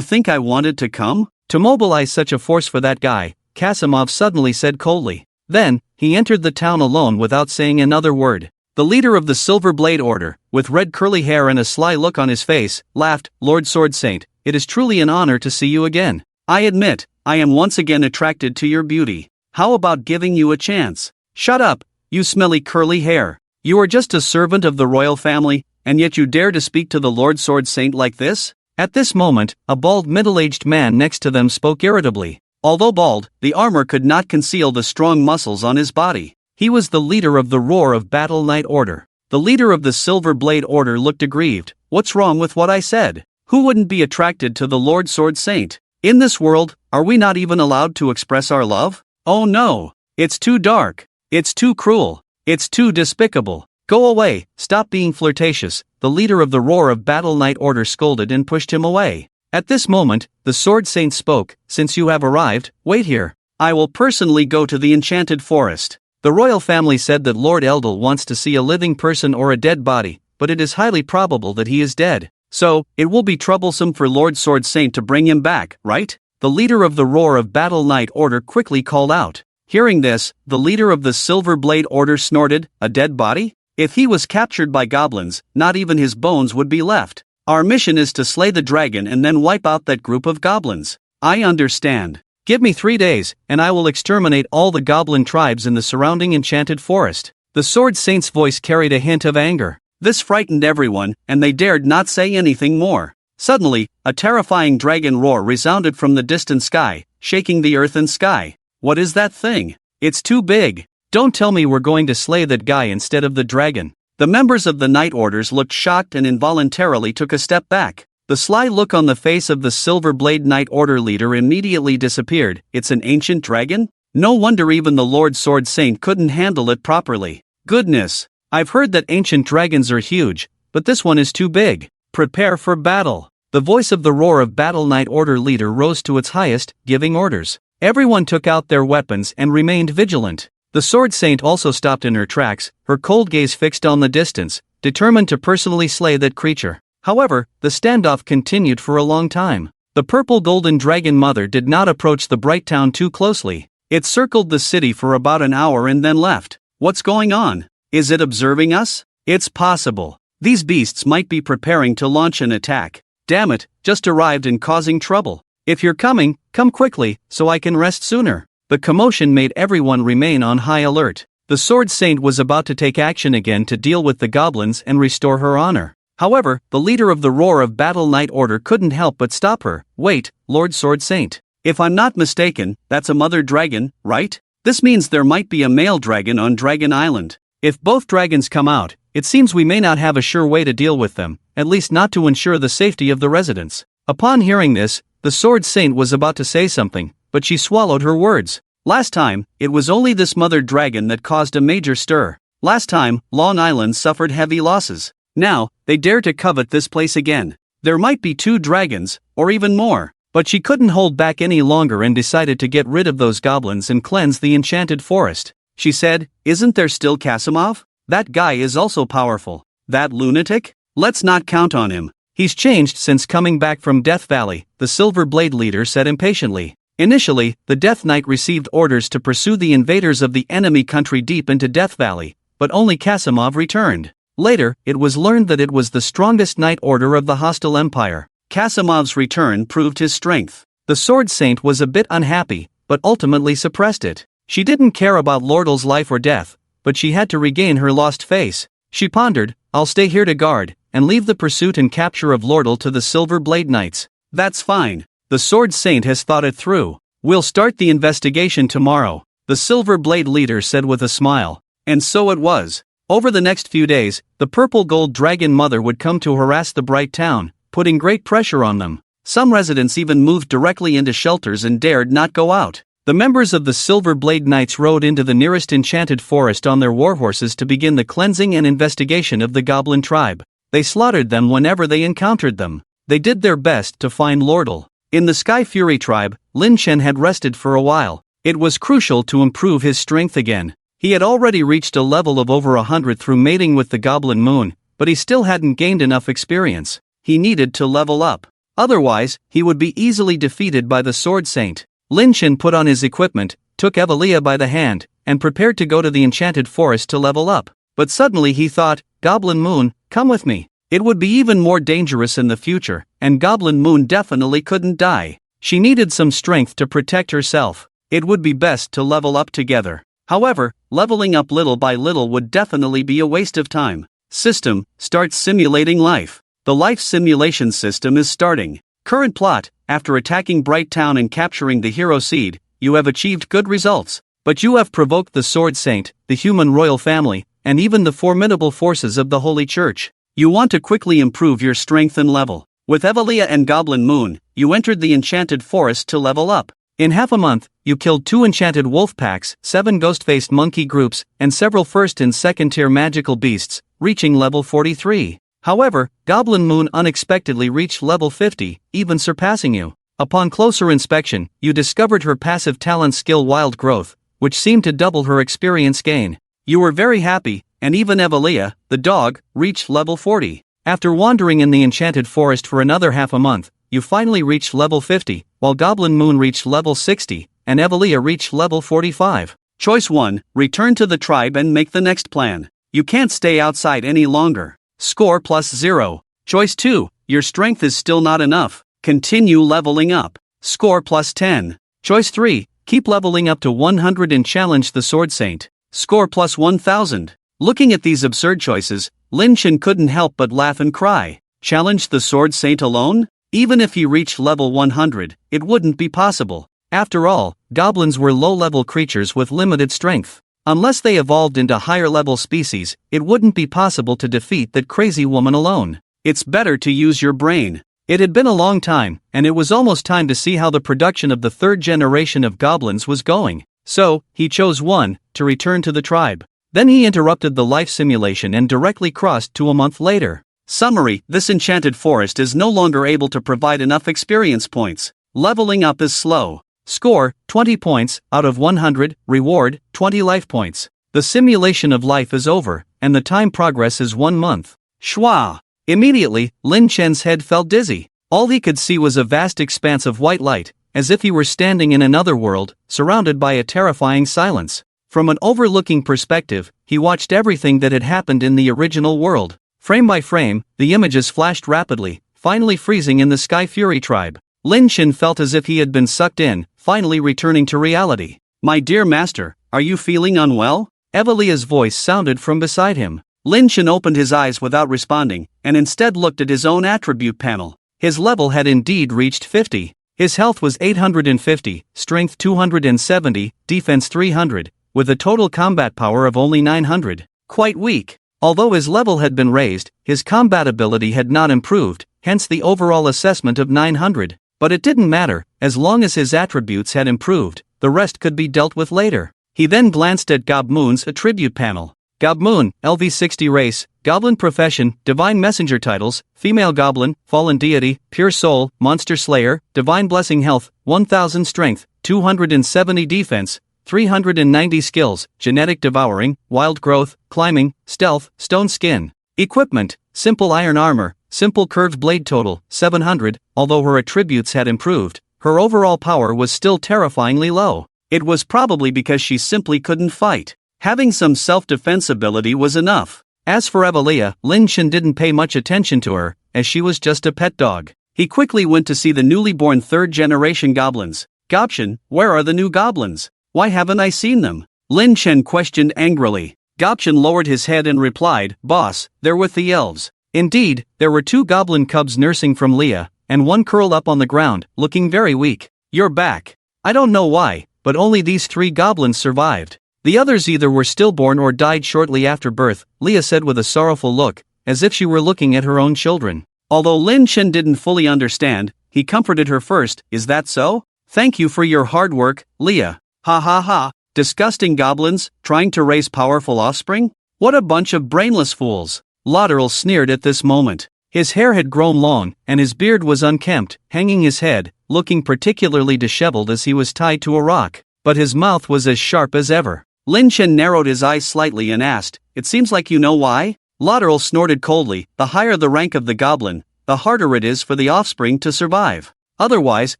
think I wanted to come? To mobilize such a force for that guy, Kasimov suddenly said coldly. Then, he entered the town alone without saying another word. The leader of the Silver Blade Order, with red curly hair and a sly look on his face, laughed. Lord Sword Saint, it is truly an honor to see you again. I admit, I am once again attracted to your beauty. How about giving you a chance? Shut up, you smelly curly hair. You are just a servant of the royal family, and yet you dare to speak to the Lord Sword Saint like this? At this moment, a bald middle-aged man next to them spoke irritably. Although bald, the armor could not conceal the strong muscles on his body. He was the leader of the Roar of Battle Knight Order. The leader of the Silver Blade Order looked aggrieved. What's wrong with what I said? Who wouldn't be attracted to the Lord Sword Saint? In this world, are we not even allowed to express our love? Oh no! It's too dark. It's too cruel. It's too despicable. Go away, stop being flirtatious, the leader of the Roar of Battle Knight Order scolded and pushed him away. At this moment, the Sword Saint spoke. Since you have arrived, wait here. I will personally go to the Enchanted Forest. The royal family said that Lord Eldel wants to see a living person or a dead body, but it is highly probable that he is dead. So, it will be troublesome for Lord Sword Saint to bring him back, right? The leader of the Roar of Battle Knight Order quickly called out. Hearing this, the leader of the Silver Blade Order snorted. A dead body? If he was captured by goblins, not even his bones would be left. Our mission is to slay the dragon and then wipe out that group of goblins. I understand. Give me 3 days, and I will exterminate all the goblin tribes in the surrounding enchanted forest. The Sword Saint's voice carried a hint of anger. This frightened everyone, and they dared not say anything more. Suddenly, a terrifying dragon roar resounded from the distant sky, shaking the earth and sky. What is that thing? It's too big. Don't tell me we're going to slay that guy instead of the dragon. The members of the Knight Orders looked shocked and involuntarily took a step back. The sly look on the face of the Silver Blade Knight Order leader immediately disappeared. It's an ancient dragon? No wonder even the Lord Sword Saint couldn't handle it properly. Goodness! I've heard that ancient dragons are huge, but this one is too big. Prepare for battle. The voice of the Roar of Battle Knight Order leader rose to its highest, giving orders. Everyone took out their weapons and remained vigilant. The Sword Saint also stopped in her tracks, her cold gaze fixed on the distance, determined to personally slay that creature. However, the standoff continued for a long time. The purple golden dragon mother did not approach the bright town too closely. It circled the city for about an hour and then left. What's going on? Is it observing us? It's possible. These beasts might be preparing to launch an attack. Damn it, just arrived and causing trouble. If you're coming, come quickly, so I can rest sooner. The commotion made everyone remain on high alert. The Sword Saint was about to take action again to deal with the goblins and restore her honor. However, the leader of the Roar of Battle Knight Order couldn't help but stop her. Wait, Lord Sword Saint. If I'm not mistaken, that's a mother dragon, right? This means there might be a male dragon on Dragon Island. If both dragons come out, it seems we may not have a sure way to deal with them, at least not to ensure the safety of the residents. Upon hearing this, the Sword Saint was about to say something, but she swallowed her words. Last time, it was only this mother dragon that caused a major stir. Last time, Long Island suffered heavy losses. Now, they dare to covet this place again. There might be 2 dragons, or even more. But she couldn't hold back any longer and decided to get rid of those goblins and cleanse the enchanted forest. She said, "Isn't there still Kasimov? That guy is also powerful. That lunatic? Let's not count on him. He's changed since coming back from Death Valley," the Silver Blade leader said impatiently. Initially, the Death Knight received orders to pursue the invaders of the enemy country deep into Death Valley, but only Kasimov returned. Later, it was learned that it was the strongest Knight Order of the hostile empire. Kasimov's return proved his strength. The Sword Saint was a bit unhappy, but ultimately suppressed it. She didn't care about Lordle's life or death, but she had to regain her lost face. She pondered, "I'll stay here to guard, and leave the pursuit and capture of Lordle to the Silver Blade Knights." "That's fine. The Sword Saint has thought it through. We'll start the investigation tomorrow," the Silver Blade leader said with a smile. And so it was. Over the next few days, the purple gold dragon mother would come to harass the bright town, putting great pressure on them. Some residents even moved directly into shelters and dared not go out. The members of the Silver Blade Knights rode into the nearest enchanted forest on their warhorses to begin the cleansing and investigation of the Goblin tribe. They slaughtered them whenever they encountered them. They did their best to find Lordle. In the Sky Fury tribe, Lin Chen had rested for a while. It was crucial to improve his strength again. He had already reached a level of over 100 through mating with the Goblin Moon, but he still hadn't gained enough experience. He needed to level up. Otherwise, he would be easily defeated by the Sword Saint. Lin Chen put on his equipment, took Evelia by the hand, and prepared to go to the enchanted forest to level up. But suddenly he thought, "Goblin Moon, come with me. It would be even more dangerous in the future, and Goblin Moon definitely couldn't die. She needed some strength to protect herself. It would be best to level up together." However, leveling up little by little would definitely be a waste of time. System, start simulating life. The life simulation system is starting. Current plot, after attacking Bright Town and capturing the Hero Seed, you have achieved good results. But you have provoked the Sword Saint, the human royal family, and even the formidable forces of the Holy Church. You want to quickly improve your strength and level. With Evelia and Goblin Moon, you entered the enchanted forest to level up. In half a month, you killed 2 enchanted wolf packs, 7 ghost-faced monkey groups, and several first and second-tier magical beasts, reaching level 43. However, Goblin Moon unexpectedly reached level 50, even surpassing you. Upon closer inspection, you discovered her passive talent skill Wild Growth, which seemed to double her experience gain. You were very happy, and even Evelia, the dog, reached level 40. After wandering in the enchanted forest for another half a month, you finally reached level 50, while Goblin Moon reached level 60, and Evelia reached level 45. Choice 1, return to the tribe and make the next plan. You can't stay outside any longer. Score +0. Choice 2, your strength is still not enough. Continue leveling up. Score +10. Choice 3, keep leveling up to 100 and challenge the Sword Saint. Score +1000. Looking at these absurd choices, Lin Chen couldn't help but laugh and cry. Challenge the Sword Saint alone? Even if he reached level 100, it wouldn't be possible. After all, goblins were low-level creatures with limited strength. Unless they evolved into higher-level species, it wouldn't be possible to defeat that crazy woman alone. It's better to use your brain. It had been a long time, and it was almost time to see how the production of the 3rd generation of goblins was going. So, he chose 1, to return to the tribe. Then he interrupted the life simulation and directly crossed to a month later. Summary, this enchanted forest is no longer able to provide enough experience points. Leveling up is slow. Score, 20 points, out of 100, reward, 20 life points. The simulation of life is over, and the time progress is 1 month. Shwa! Immediately, Lin Chen's head felt dizzy. All he could see was a vast expanse of white light, as if he were standing in another world, surrounded by a terrifying silence. From an overlooking perspective, he watched everything that had happened in the original world. Frame by frame, the images flashed rapidly, finally freezing in the Sky Fury tribe. Lin Chen felt as if he had been sucked in, finally returning to reality. "My dear master, are you feeling unwell?" Evalia's voice sounded from beside him. Lin Chen opened his eyes without responding, and instead looked at his own attribute panel. His level had indeed reached 50. His health was 850, strength 270, defense 300, with a total combat power of only 900. Quite weak. Although his level had been raised, his combat ability had not improved, hence the overall assessment of 900. But it didn't matter, as long as his attributes had improved, the rest could be dealt with later. He then glanced at Gobmoon's attribute panel. Gobmoon, LV60 race, Goblin profession, Divine Messenger titles, Female Goblin, Fallen Deity, Pure Soul, Monster Slayer, Divine Blessing health, 1000 strength, 270 defense, 390 skills, Genetic Devouring, Wild Growth, Climbing, Stealth, Stone Skin. Equipment, Simple Iron Armor, Simple Curved Blade total, 700, although her attributes had improved, her overall power was still terrifyingly low. It was probably because she simply couldn't fight. Having some self-defense ability was enough. As for Evalia, Lin Chen didn't pay much attention to her, as she was just a pet dog. He quickly went to see the newly born third-generation goblins. "Gobchen, where are the new goblins? Why haven't I seen them?" Lin Chen questioned angrily. Gobchen lowered his head and replied, "Boss, they're with the elves." Indeed, there were 2 goblin cubs nursing from Leah, and one curled up on the ground, looking very weak. "You're back. I don't know why, but only these 3 goblins survived. The others either were stillborn or died shortly after birth," Leah said with a sorrowful look, as if she were looking at her own children. Although Lin Chen didn't fully understand, he comforted her first. "Is that so? Thank you for your hard work, Leah. Ha ha ha, disgusting goblins, trying to raise powerful offspring? What a bunch of brainless fools." Lateral sneered at this moment. His hair had grown long, and his beard was unkempt, hanging his head, looking particularly disheveled as he was tied to a rock, but his mouth was as sharp as ever. Lin Chen narrowed his eyes slightly and asked, "It seems like you know why?" Lateral snorted coldly. "The higher the rank of the goblin, the harder it is for the offspring to survive. Otherwise,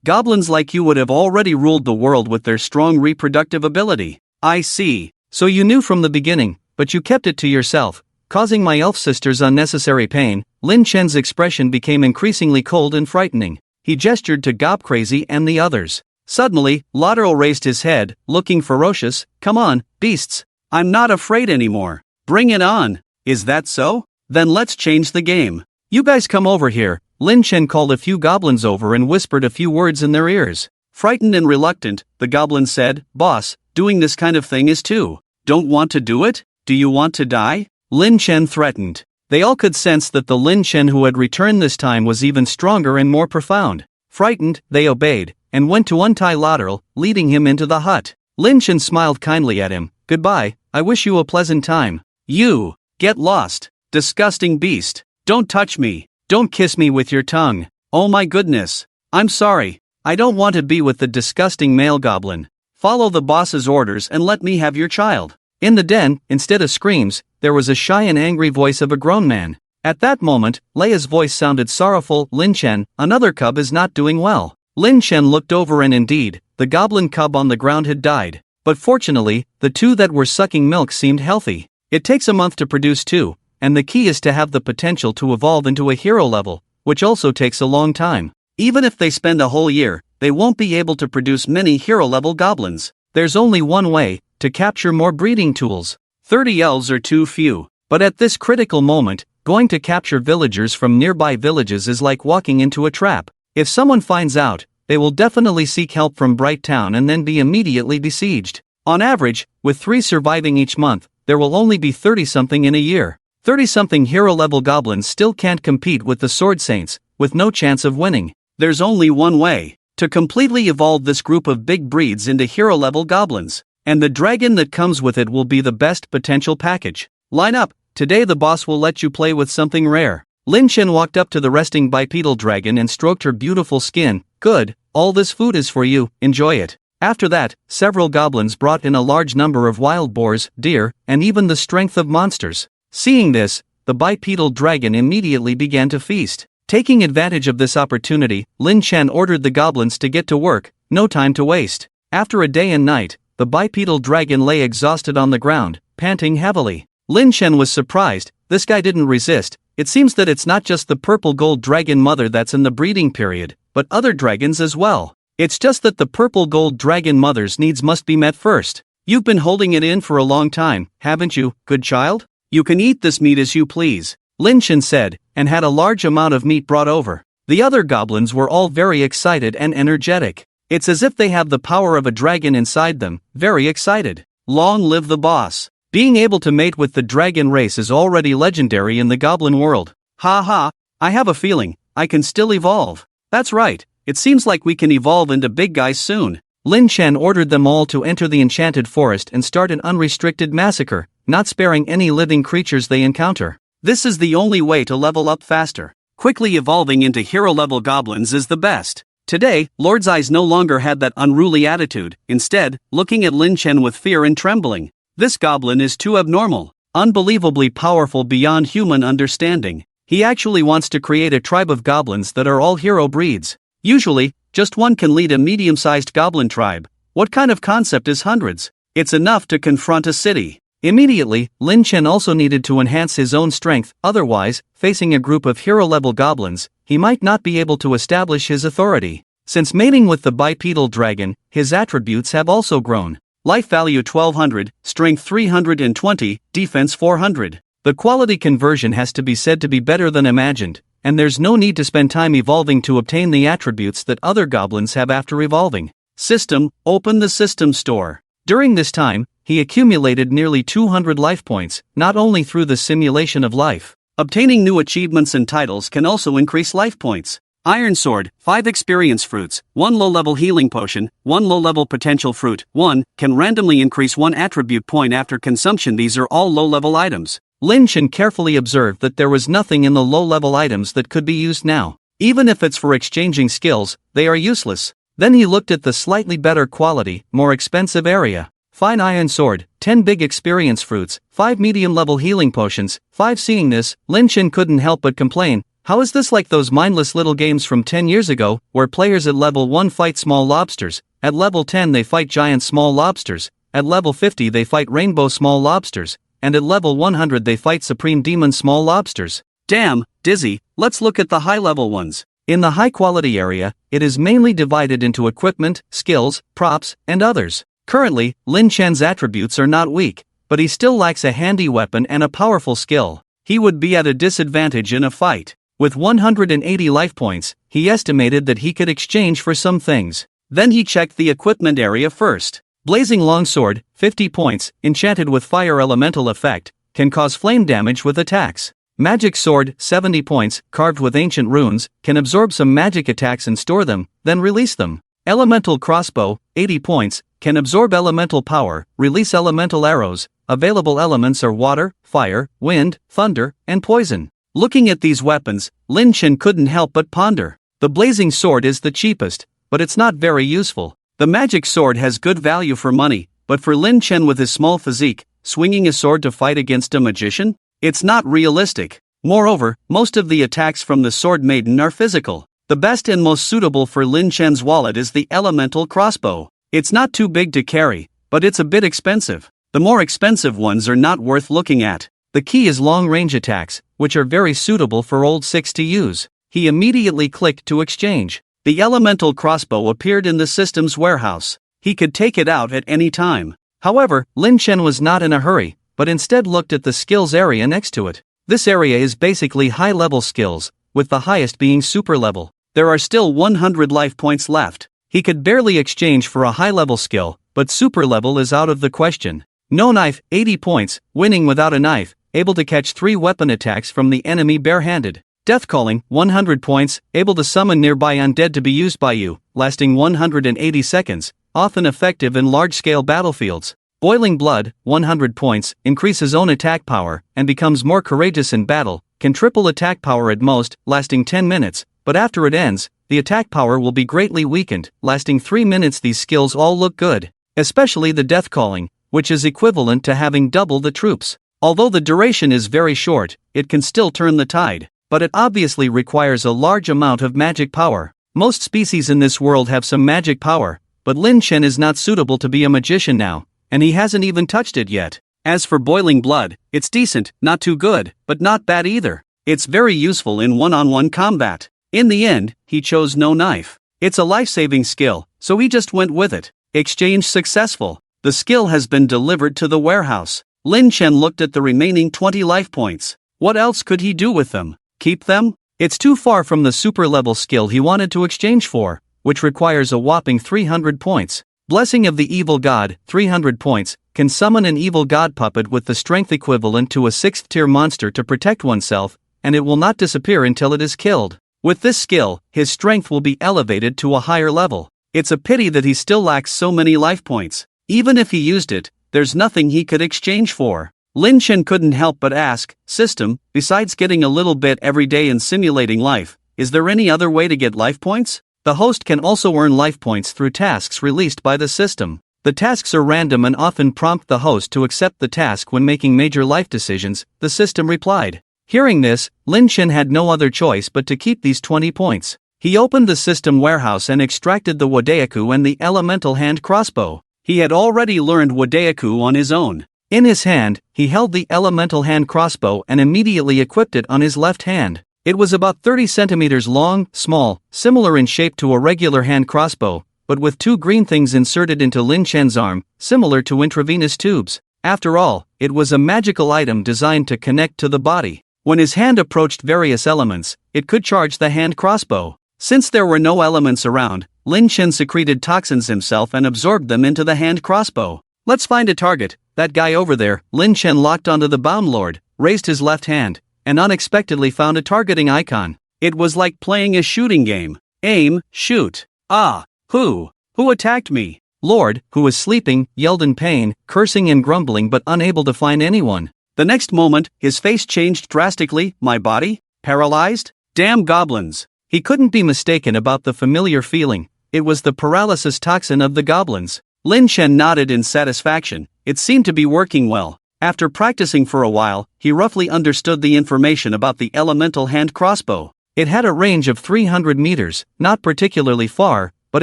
goblins like you would have already ruled the world with their strong reproductive ability." "I see. So you knew from the beginning, but you kept it to yourself, causing my elf sisters unnecessary pain." Lin Chen's expression became increasingly cold and frightening. He gestured to Gob Crazy and the others. Suddenly, Lateral raised his head, looking ferocious. "Come on, beasts. I'm not afraid anymore. Bring it on. Is that so? Then let's change the game. You guys come over here." Lin Chen called a few goblins over and whispered a few words in their ears. Frightened and reluctant, the goblins said, "Boss, doing this kind of thing is too. Don't want to do it? Do you want to die?" Lin Chen threatened. They all could sense that the Lin Chen who had returned this time was even stronger and more profound. Frightened, they obeyed, and went to untie Lateral, leading him into the hut. Lin Chen smiled kindly at him. "Goodbye, I wish you a pleasant time." "You, get lost, disgusting beast. Don't touch me, don't kiss me with your tongue. Oh my goodness. I'm sorry, I don't want to be with the disgusting male goblin. Follow the boss's orders and let me have your child." In the den, instead of screams, there was a shy and angry voice of a grown man. At that moment, Leia's voice sounded sorrowful. "Lin Chen, another cub is not doing well." Lin Chen looked over and indeed, the goblin cub on the ground had died. But fortunately, the 2 that were sucking milk seemed healthy. It takes a month to produce 2, and the key is to have the potential to evolve into a hero level, which also takes a long time. Even if they spend a whole year, they won't be able to produce many hero level goblins. There's only one way, to capture more breeding tools. 30 elves are too few, but at this critical moment, going to capture villagers from nearby villages is like walking into a trap. If someone finds out, they will definitely seek help from Bright Town and then be immediately besieged. On average, with 3 surviving each month, there will only be 30-something in a year. 30-something hero-level goblins still can't compete with the Sword Saints, with no chance of winning. There's only one way, to completely evolve this group of big breeds into hero-level goblins. And the dragon that comes with it will be the best potential package. Line up, today the boss will let you play with something rare. Lin Chen walked up to the resting bipedal dragon and stroked her beautiful skin, Good, all this food is for you, enjoy it. After that, several goblins brought in a large number of wild boars, deer, and even the strength of monsters. Seeing this, the bipedal dragon immediately began to feast. Taking advantage of this opportunity, Lin Chen ordered the goblins to get to work, no time to waste. After a day and night, the bipedal dragon lay exhausted on the ground, panting heavily. Lin Chen was surprised, this guy didn't resist. It seems that it's not just the purple gold dragon mother that's in the breeding period, but other dragons as well. It's just that the purple gold dragon mother's needs must be met first. You've been holding it in for a long time, haven't you, good child? You can eat this meat as you please, Lin Chen said, and had a large amount of meat brought over. The other goblins were all very excited and energetic. It's as if they have the power of a dragon inside them, very excited. Long live the boss. Being able to mate with the dragon race is already legendary in the goblin world. Ha ha, I have a feeling, I can still evolve. That's right, it seems like we can evolve into big guys soon. Lin Chen ordered them all to enter the enchanted forest and start an unrestricted massacre, not sparing any living creatures they encounter. This is the only way to level up faster. Quickly evolving into hero-level goblins is the best. Today, Lord's Eyes no longer had that unruly attitude, instead, looking at Lin Chen with fear and trembling. This goblin is too abnormal, unbelievably powerful beyond human understanding. He actually wants to create a tribe of goblins that are all hero breeds. Usually, just one can lead a medium-sized goblin tribe. What kind of concept is hundreds? It's enough to confront a city. Immediately, Lin Chen also needed to enhance his own strength, otherwise, facing a group of hero-level goblins, he might not be able to establish his authority. Since mating with the bipedal dragon, his attributes have also grown. Life value 1200, strength 320, defense 400. The quality conversion has to be said to be better than imagined, and there's no need to spend time evolving to obtain the attributes that other goblins have after evolving. System, open the system store. During this time, he accumulated nearly 200 life points, not only through the simulation of life. Obtaining new achievements and titles can also increase life points. Iron Sword, 5 experience fruits, 1 low-level healing potion, 1 low-level potential fruit, 1, can randomly increase 1 attribute point after consumption. These are all low-level items. Lin Chen carefully observed that there was nothing in the low-level items that could be used now. Even if it's for exchanging skills, they are useless. Then he looked at the slightly better quality, more expensive area. Fine Iron Sword, 10 big experience fruits, 5 medium-level healing potions, 5. Seeing this, Lin Chen couldn't help but complain. How is this like those mindless little games from 10 years ago, where players at level 1 fight small lobsters, at level 10 they fight giant small lobsters, at level 50 they fight rainbow small lobsters, and at level 100 they fight supreme demon small lobsters. Damn, dizzy, let's look at the high-level ones. In the high-quality area, it is mainly divided into equipment, skills, props, and others. Currently, Lin Chen's attributes are not weak, but he still lacks a handy weapon and a powerful skill. He would be at a disadvantage in a fight. With 180 life points, he estimated that he could exchange for some things. Then he checked the equipment area first. Blazing Longsword, 50 points, enchanted with fire elemental effect, can cause flame damage with attacks. Magic Sword, 70 points, carved with ancient runes, can absorb some magic attacks and store them, then release them. Elemental Crossbow, 80 points, can absorb elemental power, release elemental arrows. Available elements are water, fire, wind, thunder, and poison. Looking at these weapons, Lin Chen couldn't help but ponder. The Blazing Sword is the cheapest, but it's not very useful. The Magic Sword has good value for money, but for Lin Chen with his small physique, swinging a sword to fight against a magician? It's not realistic. Moreover, most of the attacks from the Sword Maiden are physical. The best and most suitable for Lin Chen's wallet is the Elemental Crossbow. It's not too big to carry, but it's a bit expensive. The more expensive ones are not worth looking at. The key is long-range attacks, which are very suitable for old Six to use. He immediately clicked to exchange. The Elemental Crossbow appeared in the system's warehouse. He could take it out at any time. However, Lin Chen was not in a hurry, but instead looked at the skills area next to it. This area is basically high-level skills, with the highest being super level. There are still 100 life points left. He could barely exchange for a high-level skill, but super level is out of the question. No knife, 80 points, winning without a knife, able to catch 3 weapon attacks from the enemy barehanded. Death Calling, 100 points, able to summon nearby undead to be used by you, lasting 180 seconds, often effective in large-scale battlefields. Boiling Blood, 100 points, increases own attack power, and becomes more courageous in battle, can triple attack power at most, lasting 10 minutes, but after it ends, the attack power will be greatly weakened, lasting 3 minutes. These skills all look good, especially the death calling, which is equivalent to having double the troops. Although the duration is very short, it can still turn the tide, but it obviously requires a large amount of magic power. Most species in this world have some magic power, but Lin Chen is not suitable to be a magician now, and he hasn't even touched it yet. As for boiling blood, it's decent, not too good, but not bad either. It's very useful in one-on-one combat. In the end, he chose no knife. It's a life-saving skill, so he just went with it. Exchange successful. The skill has been delivered to the warehouse. Lin Chen looked at the remaining 20 life points. What else could he do with them? Keep them? It's too far from the super-level skill he wanted to exchange for, which requires a whopping 300 points. Blessing of the Evil God, 300 points, can summon an evil god puppet with the strength equivalent to a 6th-tier monster to protect oneself, and it will not disappear until it is killed. With this skill, his strength will be elevated to a higher level. It's a pity that he still lacks so many life points. Even if he used it, there's nothing he could exchange for. Lin Chen couldn't help but ask, "System, besides getting a little bit every day and simulating life, is there any other way to get life points?" The host can also earn life points through tasks released by the system. The tasks are random and often prompt the host to accept the task when making major life decisions, the system replied. Hearing this, Lin Chen had no other choice but to keep these 20 points. He opened the system warehouse and extracted the Wodaeku and the elemental hand crossbow. He had already learned Wodaeku on his own. In his hand, he held the elemental hand crossbow and immediately equipped it on his left hand. It was about 30 centimeters long, small, similar in shape to a regular hand crossbow, but with 2 green things inserted into Lin Chen's arm, similar to intravenous tubes. After all, it was a magical item designed to connect to the body. When his hand approached various elements, it could charge the hand crossbow. Since there were no elements around, Lin Chen secreted toxins himself and absorbed them into the hand crossbow. Let's find a target. That guy over there. Lin Chen locked onto the Bound Lord, raised his left hand, and unexpectedly found a targeting icon. It was like playing a shooting game. Aim, shoot. Ah, who attacked me? Lord, who was sleeping, yelled in pain, cursing and grumbling but unable to find anyone. The next moment, his face changed drastically. My body? Paralyzed? Damn goblins. He couldn't be mistaken about the familiar feeling. It was the paralysis toxin of the goblins. Lin Chen nodded in satisfaction. It seemed to be working well. After practicing for a while, he roughly understood the information about the elemental hand crossbow. It had a range of 300 meters, not particularly far, but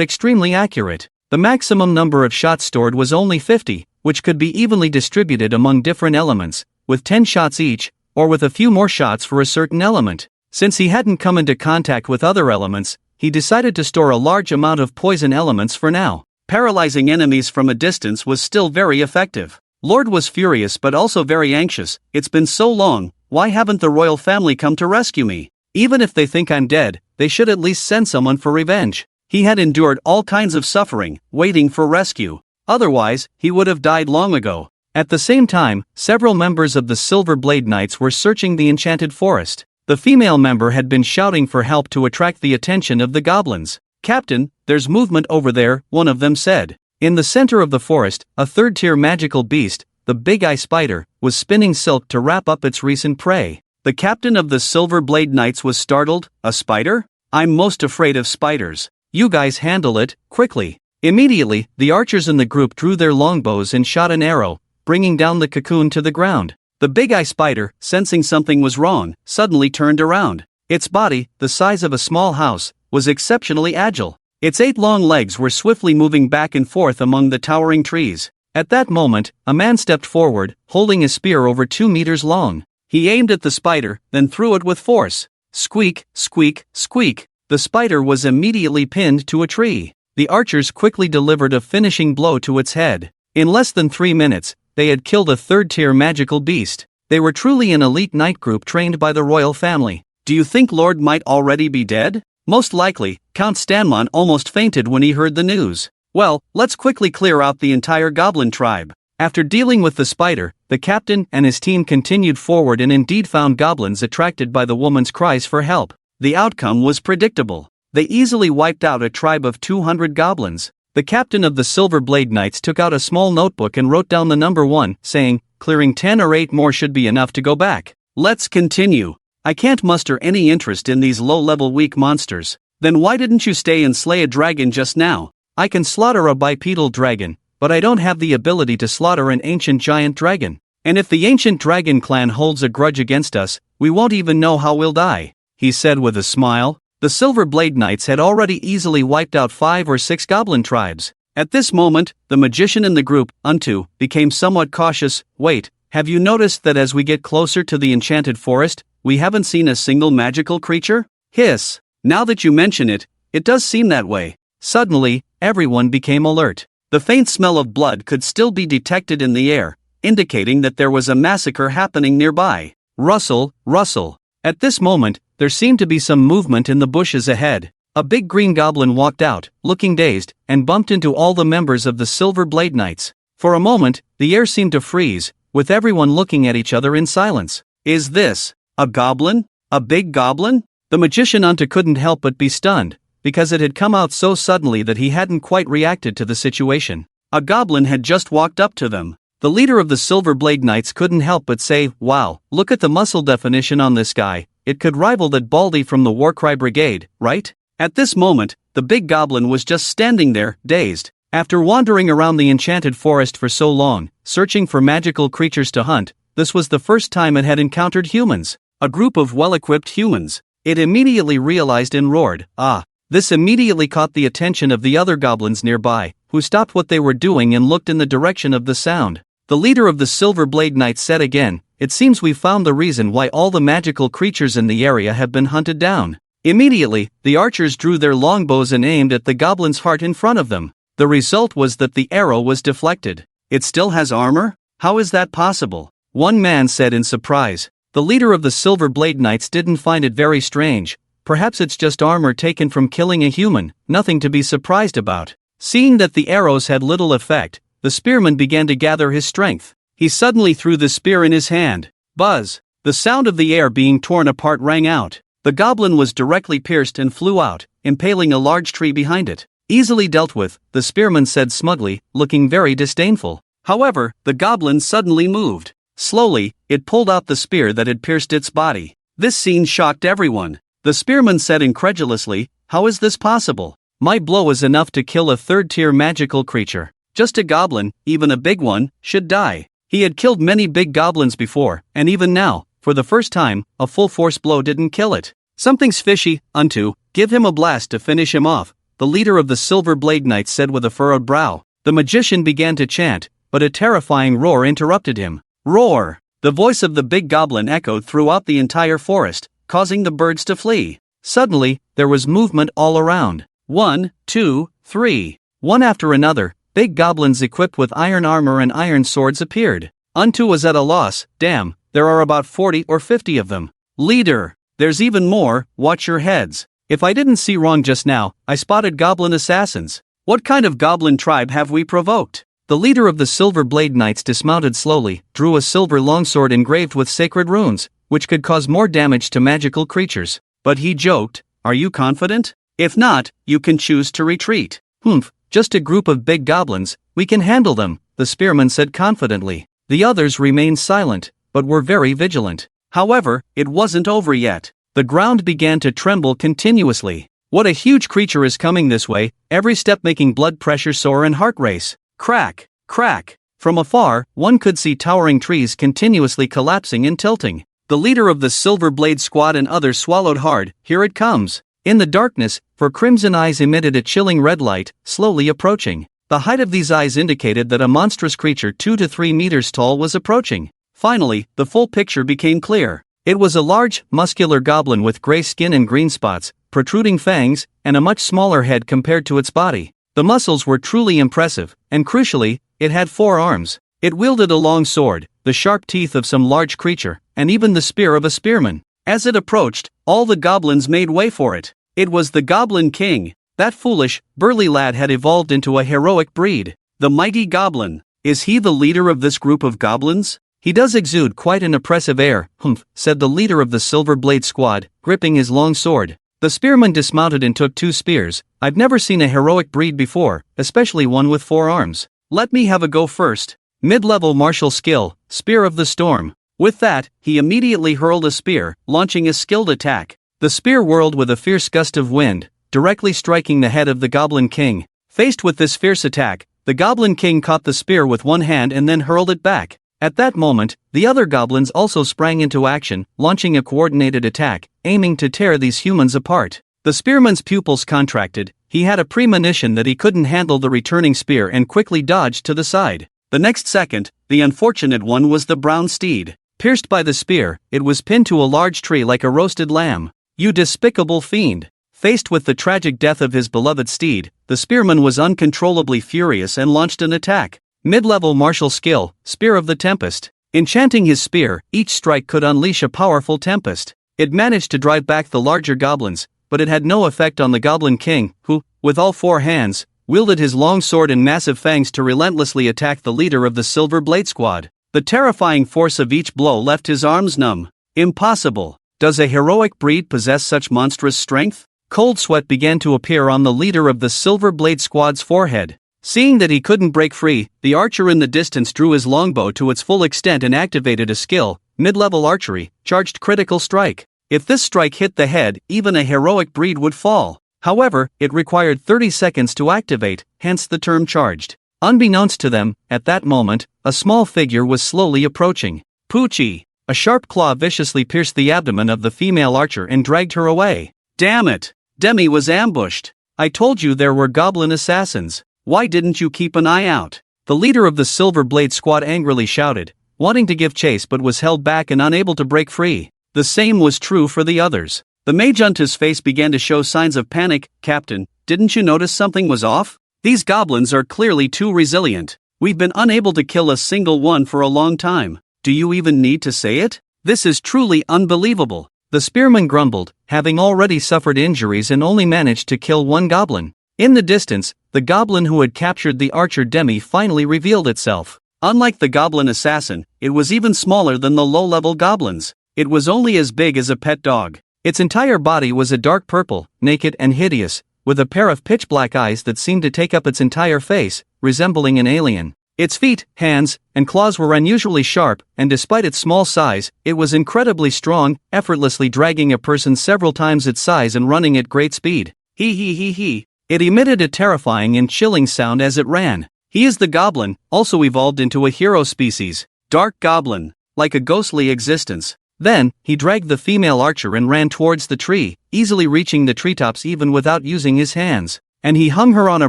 extremely accurate. The maximum number of shots stored was only 50, which could be evenly distributed among different elements, with 10 shots each, or with a few more shots for a certain element. Since he hadn't come into contact with other elements, he decided to store a large amount of poison elements for now. Paralyzing enemies from a distance was still very effective. Lord was furious but also very anxious. It's been so long, why haven't the royal family come to rescue me? Even if they think I'm dead, they should at least send someone for revenge. He had endured all kinds of suffering, waiting for rescue. Otherwise, he would have died long ago. At the same time, several members of the Silver Blade Knights were searching the enchanted forest. The female member had been shouting for help to attract the attention of the goblins. "Captain, there's movement over there," one of them said. In the center of the forest, a 3rd-tier magical beast, the Big Eye Spider, was spinning silk to wrap up its recent prey. The captain of the Silver Blade Knights was startled. "A spider? I'm most afraid of spiders. You guys handle it, quickly." Immediately, the archers in the group drew their longbows and shot an arrow, bringing down the cocoon to the ground. The Big Eye Spider, sensing something was wrong, suddenly turned around. Its body, the size of a small house, was exceptionally agile. Its 8 long legs were swiftly moving back and forth among the towering trees. At that moment, a man stepped forward, holding a spear over 2 meters long. He aimed at the spider, then threw it with force. Squeak, squeak, squeak. The spider was immediately pinned to a tree. The archers quickly delivered a finishing blow to its head. In less than 3 minutes, they had killed a 3rd-tier magical beast. They were truly an elite knight group trained by the royal family. Do you think Lord might already be dead? Most likely. Count Stanmon almost fainted when he heard the news. Well, let's quickly clear out the entire goblin tribe. After dealing with the spider, the captain and his team continued forward and indeed found goblins attracted by the woman's cries for help. The outcome was predictable. They easily wiped out a tribe of 200 goblins. The captain of the Silver Blade Knights took out a small notebook and wrote down the number 1, saying, "Clearing 10 or 8 more should be enough to go back. Let's continue. I can't muster any interest in these low-level weak monsters. Then why didn't you stay and slay a dragon just now? I can slaughter a bipedal dragon, but I don't have the ability to slaughter an ancient giant dragon. And if the ancient dragon clan holds a grudge against us, we won't even know how we'll die," he said with a smile. The Silver Blade Knights had already easily wiped out 5 or 6 goblin tribes. At this moment, the magician in the group, Untu, became somewhat cautious. "Wait, have you noticed that as we get closer to the enchanted forest, we haven't seen a single magical creature?" "Hiss. Now that you mention it, it does seem that way." Suddenly, everyone became alert. The faint smell of blood could still be detected in the air, indicating that there was a massacre happening nearby. Rustle, rustle. At this moment, there seemed to be some movement in the bushes ahead. A big green goblin walked out, looking dazed, and bumped into all the members of the Silver Blade Knights. For a moment, the air seemed to freeze, with everyone looking at each other in silence. "Is this a goblin? A big goblin?" The magician Unta couldn't help but be stunned, because it had come out so suddenly that he hadn't quite reacted to the situation. A goblin had just walked up to them. The leader of the Silver Blade Knights couldn't help but say, "Wow, look at the muscle definition on this guy. It could rival that Baldy from the Warcry Brigade, right?" At this moment, the big goblin was just standing there, dazed. After wandering around the enchanted forest for so long, searching for magical creatures to hunt, this was the first time it had encountered humans. A group of well-equipped humans. It immediately realized and roared, "Ah!" This immediately caught the attention of the other goblins nearby, who stopped what they were doing and looked in the direction of the sound. The leader of the Silver Blade Knights said again, "It seems we've found the reason why all the magical creatures in the area have been hunted down." Immediately, the archers drew their longbows and aimed at the goblin's heart in front of them. The result was that the arrow was deflected. "It still has armor? How is that possible?" one man said in surprise. The leader of the Silver Blade Knights didn't find it very strange. "Perhaps it's just armor taken from killing a human, nothing to be surprised about." Seeing that the arrows had little effect, the spearman began to gather his strength. He suddenly threw the spear in his hand. Buzz! The sound of the air being torn apart rang out. The goblin was directly pierced and flew out, impaling a large tree behind it. "Easily dealt with," the spearman said smugly, looking very disdainful. However, the goblin suddenly moved. Slowly, it pulled out the spear that had pierced its body. This scene shocked everyone. The spearman said incredulously, "How is this possible? My blow is enough to kill a third-tier magical creature. Just a goblin, even a big one, should die." He had killed many big goblins before, and even now, for the first time, a full-force blow didn't kill it. "Something's fishy, Untu. Give him a blast to finish him off," the leader of the Silver Blade Knights said with a furrowed brow. The magician began to chant, but a terrifying roar interrupted him. Roar! The voice of the big goblin echoed throughout the entire forest, causing the birds to flee. Suddenly, there was movement all around. 1, 2, 3. One after another, big goblins equipped with iron armor and iron swords appeared. Untu was at a loss. "Damn, there are about 40 or 50 of them. Leader, there's even more, watch your heads. If I didn't see wrong just now, I spotted goblin assassins. What kind of goblin tribe have we provoked?" The leader of the Silver Blade Knights dismounted slowly, drew a silver longsword engraved with sacred runes, which could cause more damage to magical creatures. But he joked, "Are you confident? If not, you can choose to retreat." "Humph, just a group of big goblins, we can handle them," the spearman said confidently. The others remained silent, but were very vigilant. However, it wasn't over yet. The ground began to tremble continuously. What a huge creature is coming this way, every step making blood pressure soar and heart race. Crack, crack. From afar, one could see towering trees continuously collapsing and tilting. The leader of the Silver Blade Squad and others swallowed hard. "Here it comes." In the darkness, for crimson eyes emitted a chilling red light, slowly approaching. The height of these eyes indicated that a monstrous creature 2 to 3 meters tall was approaching. Finally, the full picture became clear. It was a large, muscular goblin with gray skin and green spots, protruding fangs, and a much smaller head compared to its body. The muscles were truly impressive, and crucially, it had 4 arms. It wielded a long sword, the sharp teeth of some large creature, and even the spear of a spearman. As it approached, all the goblins made way for it. It was the Goblin King. That foolish, burly lad had evolved into a heroic breed. The mighty goblin. Is he the leader of this group of goblins? "He does exude quite an oppressive air," said the leader of the Silver Blade Squad, gripping his long sword. The spearman dismounted and took 2 spears. "I've never seen a heroic breed before, especially one with 4 arms. Let me have a go first." Mid-level martial skill, Spear of the Storm. With that, he immediately hurled a spear, launching a skilled attack. The spear whirled with a fierce gust of wind, directly striking the head of the Goblin King. Faced with this fierce attack, the Goblin King caught the spear with one hand and then hurled it back. At that moment, the other goblins also sprang into action, launching a coordinated attack, aiming to tear these humans apart. The spearman's pupils contracted. He had a premonition that he couldn't handle the returning spear and quickly dodged to the side. The next second, the unfortunate one was the brown steed. Pierced by the spear, it was pinned to a large tree like a roasted lamb. You despicable fiend! Faced with the tragic death of his beloved steed, the spearman was uncontrollably furious and launched an attack. Mid-level martial skill, Spear of the Tempest. Enchanting his spear, each strike could unleash a powerful tempest. It managed to drive back the larger goblins, but it had no effect on the Goblin King, who, with all four hands, wielded his long sword and massive fangs to relentlessly attack the leader of the Silver Blade Squad. The terrifying force of each blow left his arms numb. Impossible! Does a heroic breed possess such monstrous strength? Cold sweat began to appear on the leader of the Silver Blade Squad's forehead. Seeing that he couldn't break free, the archer in the distance drew his longbow to its full extent and activated a skill, mid-level archery, charged critical strike. If this strike hit the head, even a heroic breed would fall. However, it required 30 seconds to activate, hence the term charged. Unbeknownst to them, at that moment, a small figure was slowly approaching. Poochie! A sharp claw viciously pierced the abdomen of the female archer and dragged her away. Damn it! Demi was ambushed. I told you there were goblin assassins. Why didn't you keep an eye out? The leader of the Silver Blade Squad angrily shouted, wanting to give chase but was held back and unable to break free. The same was true for the others. The Magunta's face began to show signs of panic. Captain, didn't you notice something was off? These goblins are clearly too resilient. We've been unable to kill a single one for a long time. Do you even need to say it? This is truly unbelievable. The spearman grumbled, having already suffered injuries and only managed to kill one goblin. In the distance, the goblin who had captured the archer Demi finally revealed itself. Unlike the goblin assassin, it was even smaller than the low-level goblins. It was only as big as a pet dog. Its entire body was a dark purple, naked and hideous, with a pair of pitch-black eyes that seemed to take up its entire face, resembling an alien. Its feet, hands, and claws were unusually sharp, and despite its small size, it was incredibly strong, effortlessly dragging a person several times its size and running at great speed. He. It emitted a terrifying and chilling sound as it ran. He is the goblin, also evolved into a hero species. Dark Goblin. Like a ghostly existence. Then, he dragged the female archer and ran towards the tree, easily reaching the treetops even without using his hands. And he hung her on a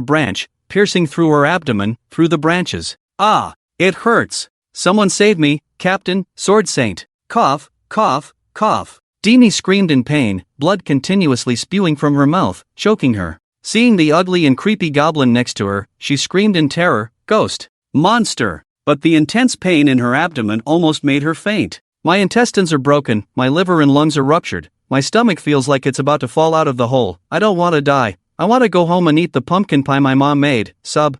branch, piercing through her abdomen, through the branches. Ah! It hurts! Someone save me, Captain, Sword Saint! Cough, cough, cough. Demi screamed in pain, blood continuously spewing from her mouth, choking her. Seeing the ugly and creepy goblin next to her, she screamed in terror, "Ghost! Monster!" But the intense pain in her abdomen almost made her faint. My intestines are broken, my liver and lungs are ruptured, my stomach feels like it's about to fall out of the hole. I don't want to die. I want to go home and eat the pumpkin pie my mom made. Sob.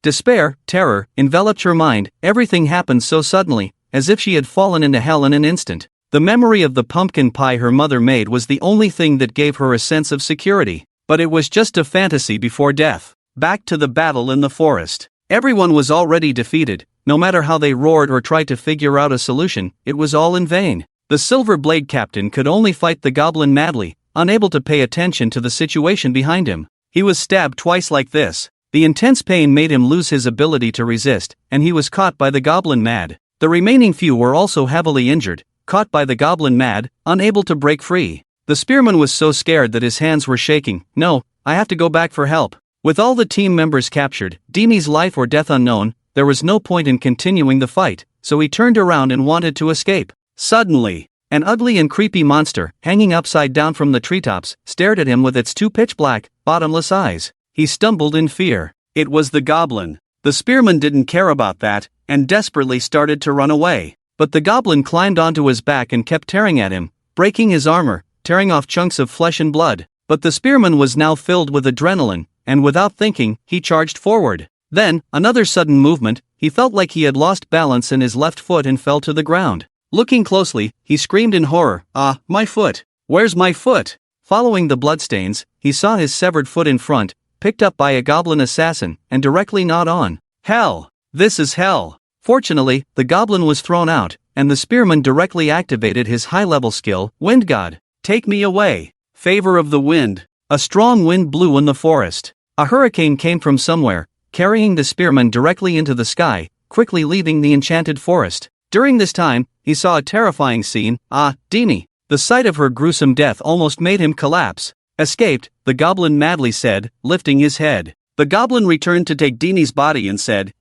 Despair, terror, enveloped her mind. Everything happened so suddenly, as if she had fallen into hell in an instant. The memory of the pumpkin pie her mother made was the only thing that gave her a sense of security. But it was just a fantasy before death. Back to the battle in the forest. Everyone was already defeated. No matter how they roared or tried to figure out a solution, it was all in vain. The Silver Blade Captain could only fight the goblin madly, unable to pay attention to the situation behind him. He was stabbed twice like this. The intense pain made him lose his ability to resist, and he was caught by the goblin mad. The remaining few were also heavily injured, caught by the goblin mad, unable to break free. The spearman was so scared that his hands were shaking. No, I have to go back for help. With all the team members captured, Demi's life or death unknown, there was no point in continuing the fight, so he turned around and wanted to escape. Suddenly, an ugly and creepy monster, hanging upside down from the treetops, stared at him with its two pitch-black, bottomless eyes. He stumbled in fear. It was the goblin. The spearman didn't care about that, and desperately started to run away. But the goblin climbed onto his back and kept tearing at him, breaking his armor, tearing off chunks of flesh and blood. But the spearman was now filled with adrenaline, and without thinking, he charged forward. Then, another sudden movement, he felt like he had lost balance in his left foot and fell to the ground. Looking closely, he screamed in horror, "Ah, my foot! Where's my foot?" Following the bloodstains, he saw his severed foot in front, picked up by a goblin assassin, and directly gnawed on. Hell! This is hell! Fortunately, the goblin was thrown out, and the spearman directly activated his high-level skill, Wind God. Take me away. Favor of the wind. A strong wind blew in the forest. A hurricane came from somewhere, carrying the spearman directly into the sky, quickly leaving the enchanted forest. During this time, he saw a terrifying scene. Dini. The sight of her gruesome death almost made him collapse. Escaped, the goblin madly said, lifting his head. The goblin returned to take Dini's body and said,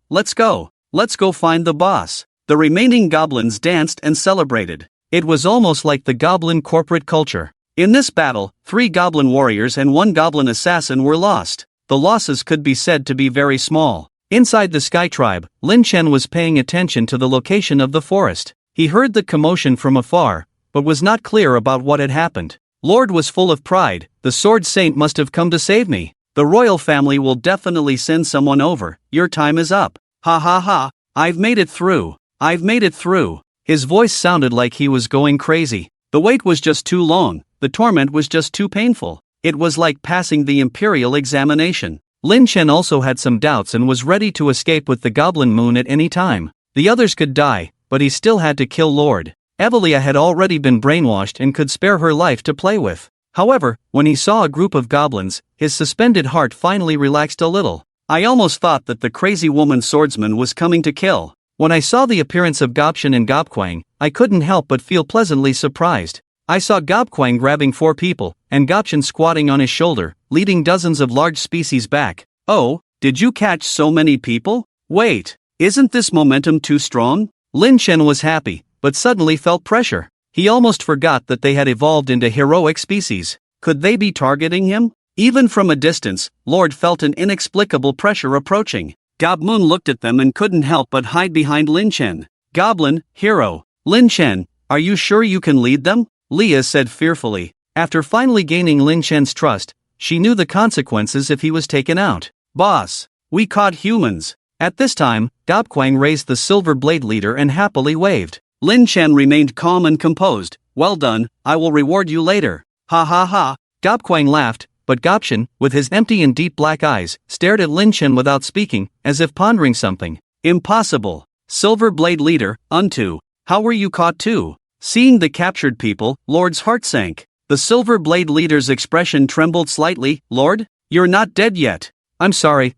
let's go. Let's go find the boss. The remaining goblins danced and celebrated. It was almost like the goblin corporate culture. In this battle, 3 goblin warriors and 1 goblin assassin were lost. The losses could be said to be very small. Inside the Sky Tribe, Lin Chen was paying attention to the location of the forest. He heard the commotion from afar, but was not clear about what had happened. Lord was full of pride. The Sword Saint must have come to save me. The royal family will definitely send someone over. Your time is up. Ha ha ha. I've made it through. I've made it through. His voice sounded like he was going crazy. The wait was just too long. The torment was just too painful. It was like passing the imperial examination. Lin Chen also had some doubts and was ready to escape with the Goblin Moon at any time. The others could die, but he still had to kill Lord. Evelia had already been brainwashed and could spare her life to play with. However, when he saw a group of goblins, his suspended heart finally relaxed a little. I almost thought that the crazy woman swordsman was coming to kill. When I saw the appearance of Gobshin and Gobquang, I couldn't help but feel pleasantly surprised. I saw Gobquang grabbing 4 people, and Gobshin squatting on his shoulder, leading dozens of large species back. Oh, did you catch so many people? Wait, isn't this momentum too strong? Lin Chen was happy, but suddenly felt pressure. He almost forgot that they had evolved into heroic species. Could they be targeting him? Even from a distance, Lord felt an inexplicable pressure approaching. Gobmoon looked at them and couldn't help but hide behind Lin Chen. Goblin, hero. Lin Chen, are you sure you can lead them? Leah said fearfully. After finally gaining Lin Chen's trust, she knew the consequences if he was taken out. Boss, we caught humans. At this time, Gobquang raised the silver blade leader and happily waved. Lin Chen remained calm and composed. Well done, I will reward you later. Ha ha ha. Gobquang laughed, but Gobshin, with his empty and deep black eyes, stared at Lin Chen without speaking, as if pondering something. Impossible. Silver blade leader, Untu. How were you caught too? Seeing the captured people, Lord's heart sank. The silver blade leader's expression trembled slightly. Lord, you're not dead yet. I'm sorry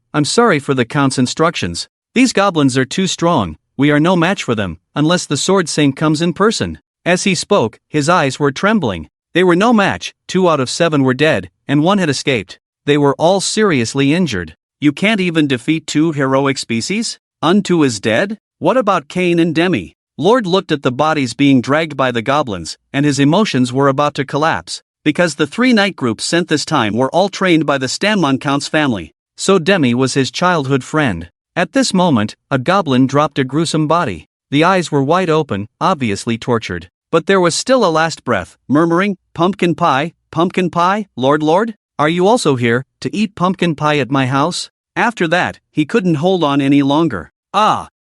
for the Count's instructions. These goblins are too strong. We are no match for them, unless the Sword Saint comes in person. As he spoke, his eyes were trembling. They were no match. 2 out of 7 were dead, and 1 had escaped. They were all seriously injured. You can't even defeat 2 heroic species? Untu is dead? What about Cain and Demi? Lord looked at the bodies being dragged by the goblins, and his emotions were about to collapse. Because the 3 knight groups sent this time were all trained by the Stanmon Count's family. So Demi was his childhood friend. At this moment, a goblin dropped a gruesome body. The eyes were wide open, obviously tortured. But there was still a last breath, murmuring, pumpkin pie, Lord, are you also here, to eat pumpkin pie at my house? After that, he couldn't hold on any longer.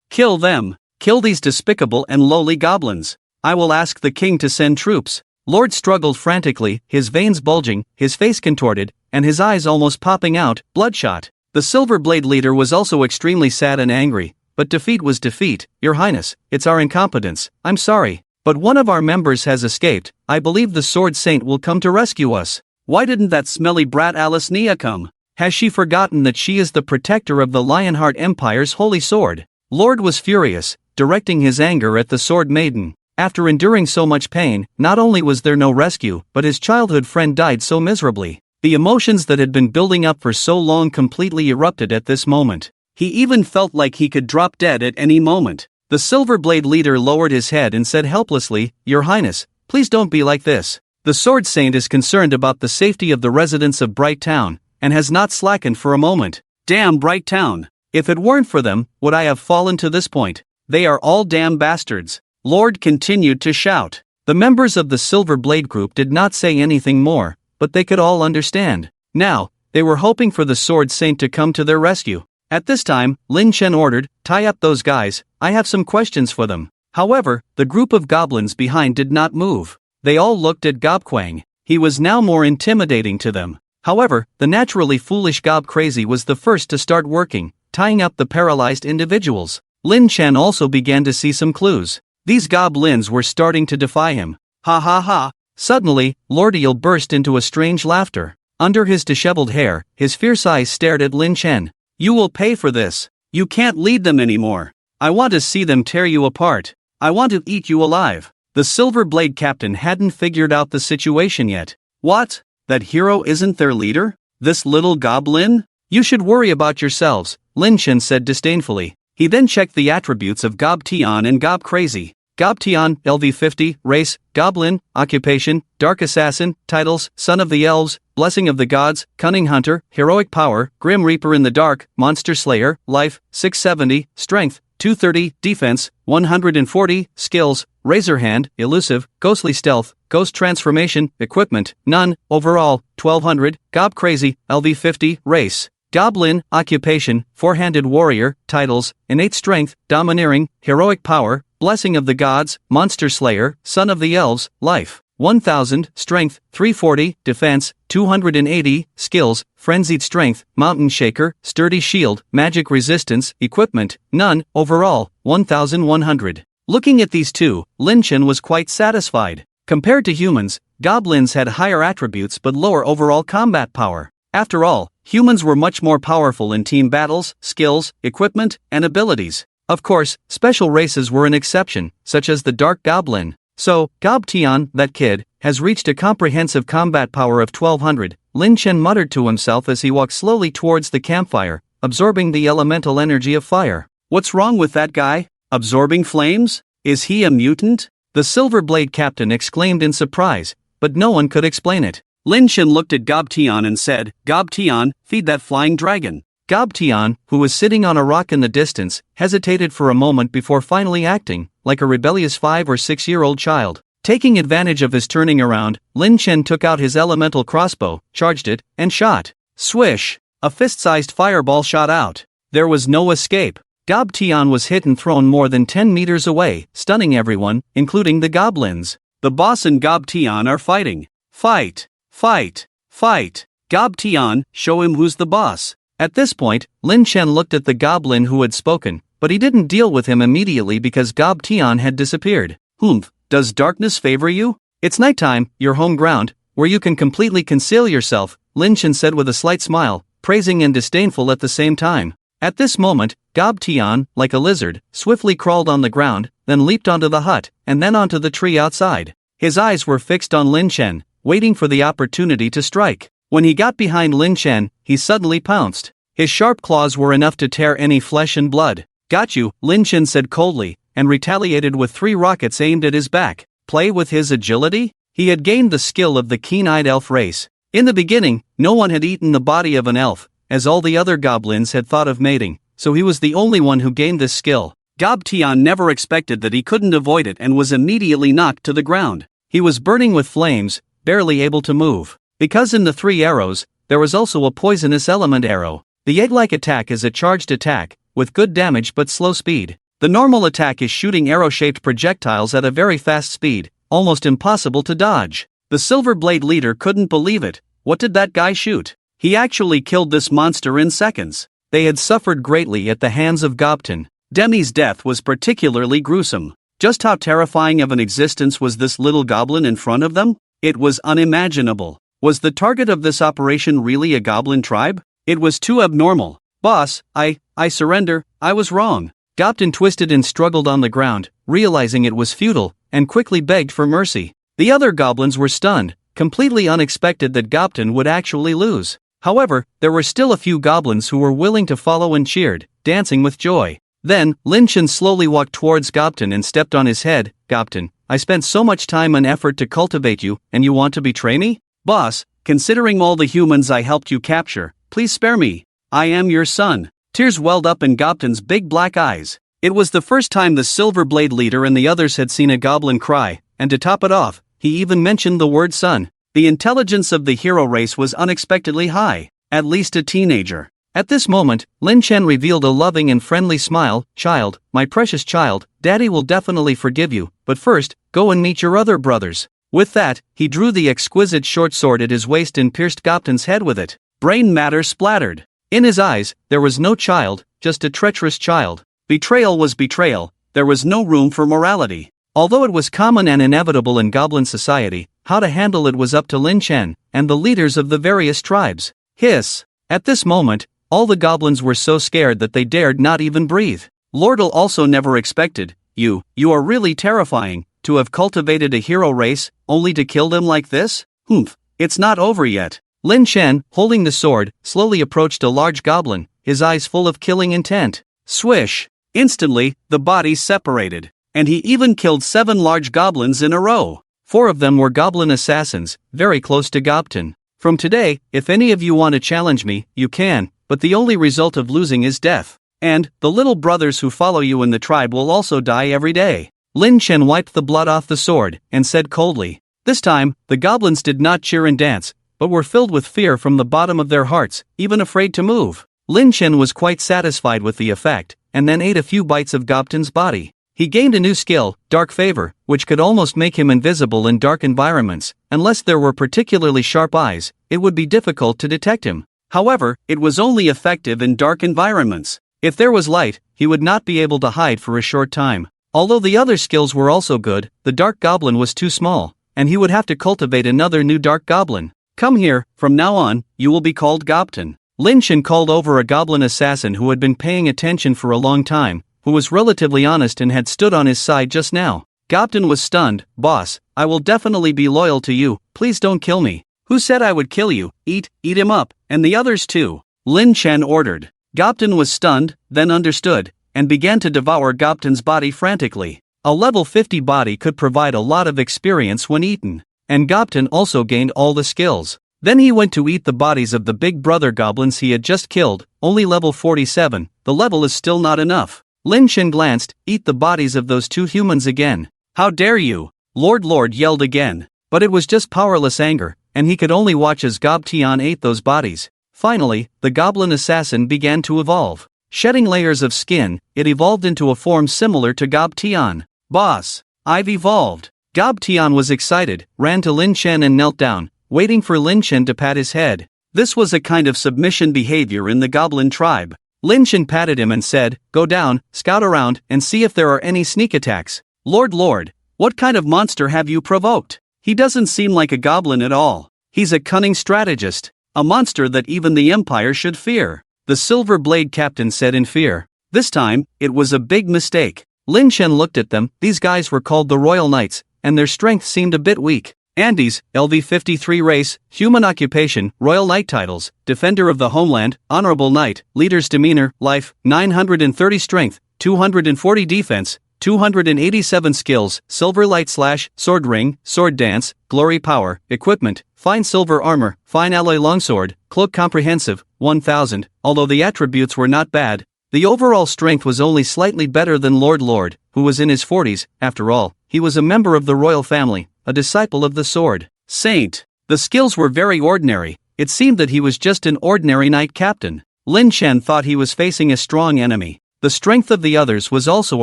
Kill them. Kill these despicable and lowly goblins. I will ask the king to send troops. Lord struggled frantically, his veins bulging, his face contorted, and his eyes almost popping out, bloodshot. The Silver Blade leader was also extremely sad and angry, but defeat was defeat. Your Highness, it's our incompetence, I'm sorry. But one of our members has escaped. I believe the Sword Saint will come to rescue us. Why didn't that smelly brat Alice Nia come? Has she forgotten that she is the protector of the Lionheart Empire's holy sword? Lord was furious, directing his anger at the Sword Maiden. After enduring so much pain, not only was there no rescue, but his childhood friend died so miserably. The emotions that had been building up for so long completely erupted at this moment. He even felt like he could drop dead at any moment. The Silver Blade leader lowered his head and said helplessly, Your Highness, please don't be like this. The Sword Saint is concerned about the safety of the residents of Bright Town, and has not slackened for a moment. Damn Bright Town. If it weren't for them, would I have fallen to this point? They are all damn bastards. Lord continued to shout. The members of the Silver Blade group did not say anything more, but they could all understand. Now, they were hoping for the Sword Saint to come to their rescue. At this time, Lin Chen ordered, tie up those guys, I have some questions for them. However, the group of goblins behind did not move. They all looked at Gobquang. He was now more intimidating to them. However, the naturally foolish Gob Crazy was the first to start working, tying up the paralyzed individuals. Lin Chen also began to see some clues. These goblins were starting to defy him. Ha ha ha. Suddenly, Lord Eel burst into a strange laughter. Under his disheveled hair, his fierce eyes stared at Lin Chen. You will pay for this. You can't lead them anymore. I want to see them tear you apart. I want to eat you alive. The Silver Blade captain hadn't figured out the situation yet. What? That hero isn't their leader? This little goblin? You should worry about yourselves, Lin Chen said disdainfully. He then checked the attributes of Gob Tian and Gob Crazy. Gob Tian, LV50, race, Goblin, occupation, Dark Assassin, titles, Son of the Elves, Blessing of the Gods, Cunning Hunter, Heroic Power, Grim Reaper in the Dark, Monster Slayer, Life, 670, Strength, 230, Defense, 140, Skills, Razor Hand, Elusive, Ghostly Stealth, Ghost Transformation, Equipment, None, Overall, 1200, Gob Crazy, LV50, race. Goblin, occupation, Four-Handed Warrior, titles, Innate Strength, Domineering, Heroic Power, Blessing of the Gods, Monster Slayer, Son of the Elves, Life, 1000, Strength, 340, Defense, 280, Skills, Frenzied Strength, Mountain Shaker, Sturdy Shield, Magic Resistance, Equipment, None, Overall, 1100. Looking at these two, Lin Chen was quite satisfied. Compared to humans, goblins had higher attributes but lower overall combat power. After all, humans were much more powerful in team battles, skills, equipment, and abilities. Of course, special races were an exception, such as the Dark Goblin. So, Gob Tian, that kid, has reached a comprehensive combat power of 1200, Lin Chen muttered to himself as he walked slowly towards the campfire, absorbing the elemental energy of fire. What's wrong with that guy? Absorbing flames? Is he a mutant? The Silver Blade captain exclaimed in surprise, but no one could explain it. Lin Chen looked at Gob Tian and said, Gob Tian, feed that flying dragon. Gob Tian, who was sitting on a rock in the distance, hesitated for a moment before finally acting, like a rebellious 5 or 6-year-old child. Taking advantage of his turning around, Lin Chen took out his elemental crossbow, charged it, and shot. Swish! A fist-sized fireball shot out. There was no escape. Gob Tian was hit and thrown more than 10 meters away, stunning everyone, including the goblins. The boss and Gob Tian are fighting. Fight! Fight! Fight! Gob Tian, show him who's the boss. At this point, Lin Chen looked at the goblin who had spoken, but he didn't deal with him immediately because Gob Tian had disappeared. Humph, does darkness favor you? It's nighttime, your home ground, where you can completely conceal yourself, Lin Chen said with a slight smile, praising and disdainful at the same time. At this moment, Gob Tian, like a lizard, swiftly crawled on the ground, then leaped onto the hut, and then onto the tree outside. His eyes were fixed on Lin Chen, waiting for the opportunity to strike. When he got behind Lin Chen, he suddenly pounced. His sharp claws were enough to tear any flesh and blood. Got you, Lin Chen said coldly, and retaliated with 3 rockets aimed at his back. Play with his agility? He had gained the skill of the keen-eyed elf race. In the beginning, no one had eaten the body of an elf, as all the other goblins had thought of mating, so he was the only one who gained this skill. Gob Tian never expected that he couldn't avoid it and was immediately knocked to the ground. He was burning with flames, barely able to move. Because in the 3 arrows, there was also a poisonous element arrow. The egg-like attack is a charged attack, with good damage but slow speed. The normal attack is shooting arrow-shaped projectiles at a very fast speed, almost impossible to dodge. The Silver Blade leader couldn't believe it. What did that guy shoot? He actually killed this monster in seconds. They had suffered greatly at the hands of Gobtin. Demi's death was particularly gruesome. Just how terrifying of an existence was this little goblin in front of them? It was unimaginable. Was the target of this operation really a goblin tribe? It was too abnormal. Boss, I surrender, I was wrong. Gobtin twisted and struggled on the ground, realizing it was futile, and quickly begged for mercy. The other goblins were stunned, completely unexpected that Gobtin would actually lose. However, there were still a few goblins who were willing to follow and cheered, dancing with joy. Then, Lin Chen slowly walked towards Gobtin and stepped on his head. Gobtin, I spent so much time and effort to cultivate you, and you want to betray me? Boss, considering all the humans I helped you capture, please spare me. I am your son. Tears welled up in Gobtin's big black eyes. It was the first time the Silver Blade leader and the others had seen a goblin cry, and to top it off, he even mentioned the word son. The intelligence of the hero race was unexpectedly high, at least a teenager. At this moment, Lin Chen revealed a loving and friendly smile. Child, my precious child, Daddy will definitely forgive you, but first, go and meet your other brothers. With that, he drew the exquisite short sword at his waist and pierced Gobtin's head with it. Brain matter splattered. In his eyes, there was no child, just a treacherous child. Betrayal was betrayal, there was no room for morality. Although it was common and inevitable in goblin society, how to handle it was up to Lin Chen and the leaders of the various tribes. Hiss! At this moment, all the goblins were so scared that they dared not even breathe. Lordle also never expected, you are really terrifying, to have cultivated a hero race, only to kill them like this? Humph, it's not over yet. Lin Chen, holding the sword, slowly approached a large goblin, his eyes full of killing intent. Swish! Instantly, the bodies separated. And he even killed 7 large goblins in a row. 4 of them were goblin assassins, very close to Goblin. From today, if any of you want to challenge me, you can, but the only result of losing is death. And, the little brothers who follow you in the tribe will also die every day. Lin Chen wiped the blood off the sword, and said coldly. This time, the goblins did not cheer and dance, but were filled with fear from the bottom of their hearts, even afraid to move. Lin Chen was quite satisfied with the effect, and then ate a few bites of Goblin's body. He gained a new skill, Dark Favor, which could almost make him invisible in dark environments. Unless there were particularly sharp eyes, it would be difficult to detect him. However, it was only effective in dark environments. If there was light, he would not be able to hide for a short time. Although the other skills were also good, the Dark Goblin was too small, and he would have to cultivate another new Dark Goblin. Come here, from now on, you will be called Goblin. Lin Chen called over a goblin assassin who had been paying attention for a long time, who was relatively honest and had stood on his side just now. Goblin was stunned. Boss, I will definitely be loyal to you, please don't kill me. Who said I would kill you? Eat him up, and the others too. Lin Chen ordered. Goblin was stunned, then understood, and began to devour Goblin's body frantically. A level 50 body could provide a lot of experience when eaten, and Goblin also gained all the skills. Then he went to eat the bodies of the big brother goblins he had just killed, only level 47, the level is still not enough. Lin Chen glanced, eat the bodies of those 2 humans again. How dare you? Lord yelled again. But it was just powerless anger, and he could only watch as Gob-Tian ate those bodies. Finally, the goblin assassin began to evolve. Shedding layers of skin, it evolved into a form similar to Gob-Tian. Boss, I've evolved. Gob-Tian was excited, ran to Lin Chen and knelt down, waiting for Lin Chen to pat his head. This was a kind of submission behavior in the goblin tribe. Lin Chen patted him and said, go down, scout around, and see if there are any sneak attacks. Lord, what kind of monster have you provoked? He doesn't seem like a goblin at all. He's a cunning strategist, a monster that even the Empire should fear. The Silver Blade Captain said in fear. This time, it was a big mistake. Lin Chen looked at them, these guys were called the Royal Knights, and their strength seemed a bit weak. Andes, LV53 race, human occupation, Royal Knight titles, Defender of the Homeland, Honorable Knight, Leader's demeanor, life, 930 strength, 240 defense, 287 skills, Silver Light Slash, Sword Ring, Sword Dance, Glory Power, Equipment, Fine Silver Armor, Fine Alloy Longsword, Cloak Comprehensive, 1000, although the attributes were not bad, the overall strength was only slightly better than Lord, who was in his 40s, after all, he was a member of the royal family, a disciple of the Sword Saint. The skills were very ordinary, it seemed that he was just an ordinary knight captain. Lin Chen thought he was facing a strong enemy. The strength of the others was also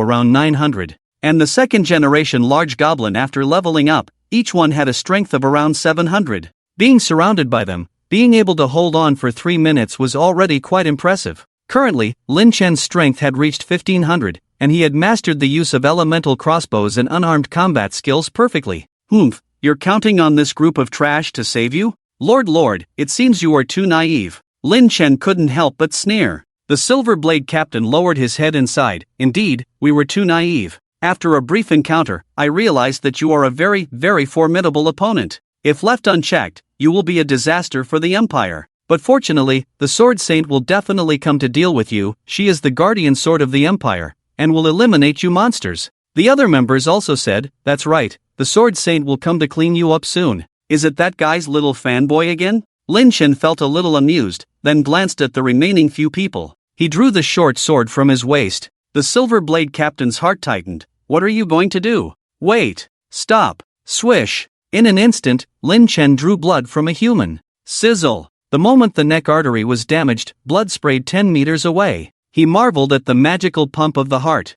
around 900. And the second generation large goblin after leveling up, each one had a strength of around 700. Being surrounded by them, being able to hold on for 3 minutes was already quite impressive. Currently, Lin Chen's strength had reached 1500, and he had mastered the use of elemental crossbows and unarmed combat skills perfectly. Humph, you're counting on this group of trash to save you? Lord, it seems you are too naive. Lin Chen couldn't help but sneer. The Silver Blade Captain lowered his head and sighed. Indeed, we were too naive. After a brief encounter, I realized that you are a very, very formidable opponent. If left unchecked, you will be a disaster for the Empire. But fortunately, the Sword Saint will definitely come to deal with you. She is the guardian sword of the Empire, and will eliminate you monsters. The other members also said, that's right, the Sword Saint will come to clean you up soon. Is it that guy's little fanboy again? Lin Chen felt a little amused, then glanced at the remaining few people. He drew the short sword from his waist. The Silver Blade Captain's heart tightened. What are you going to do? Wait. Stop. Swish. In an instant, Lin Chen drew blood from a human. Sizzle. The moment the neck artery was damaged, blood sprayed 10 meters away. He marveled at the magical pump of the heart.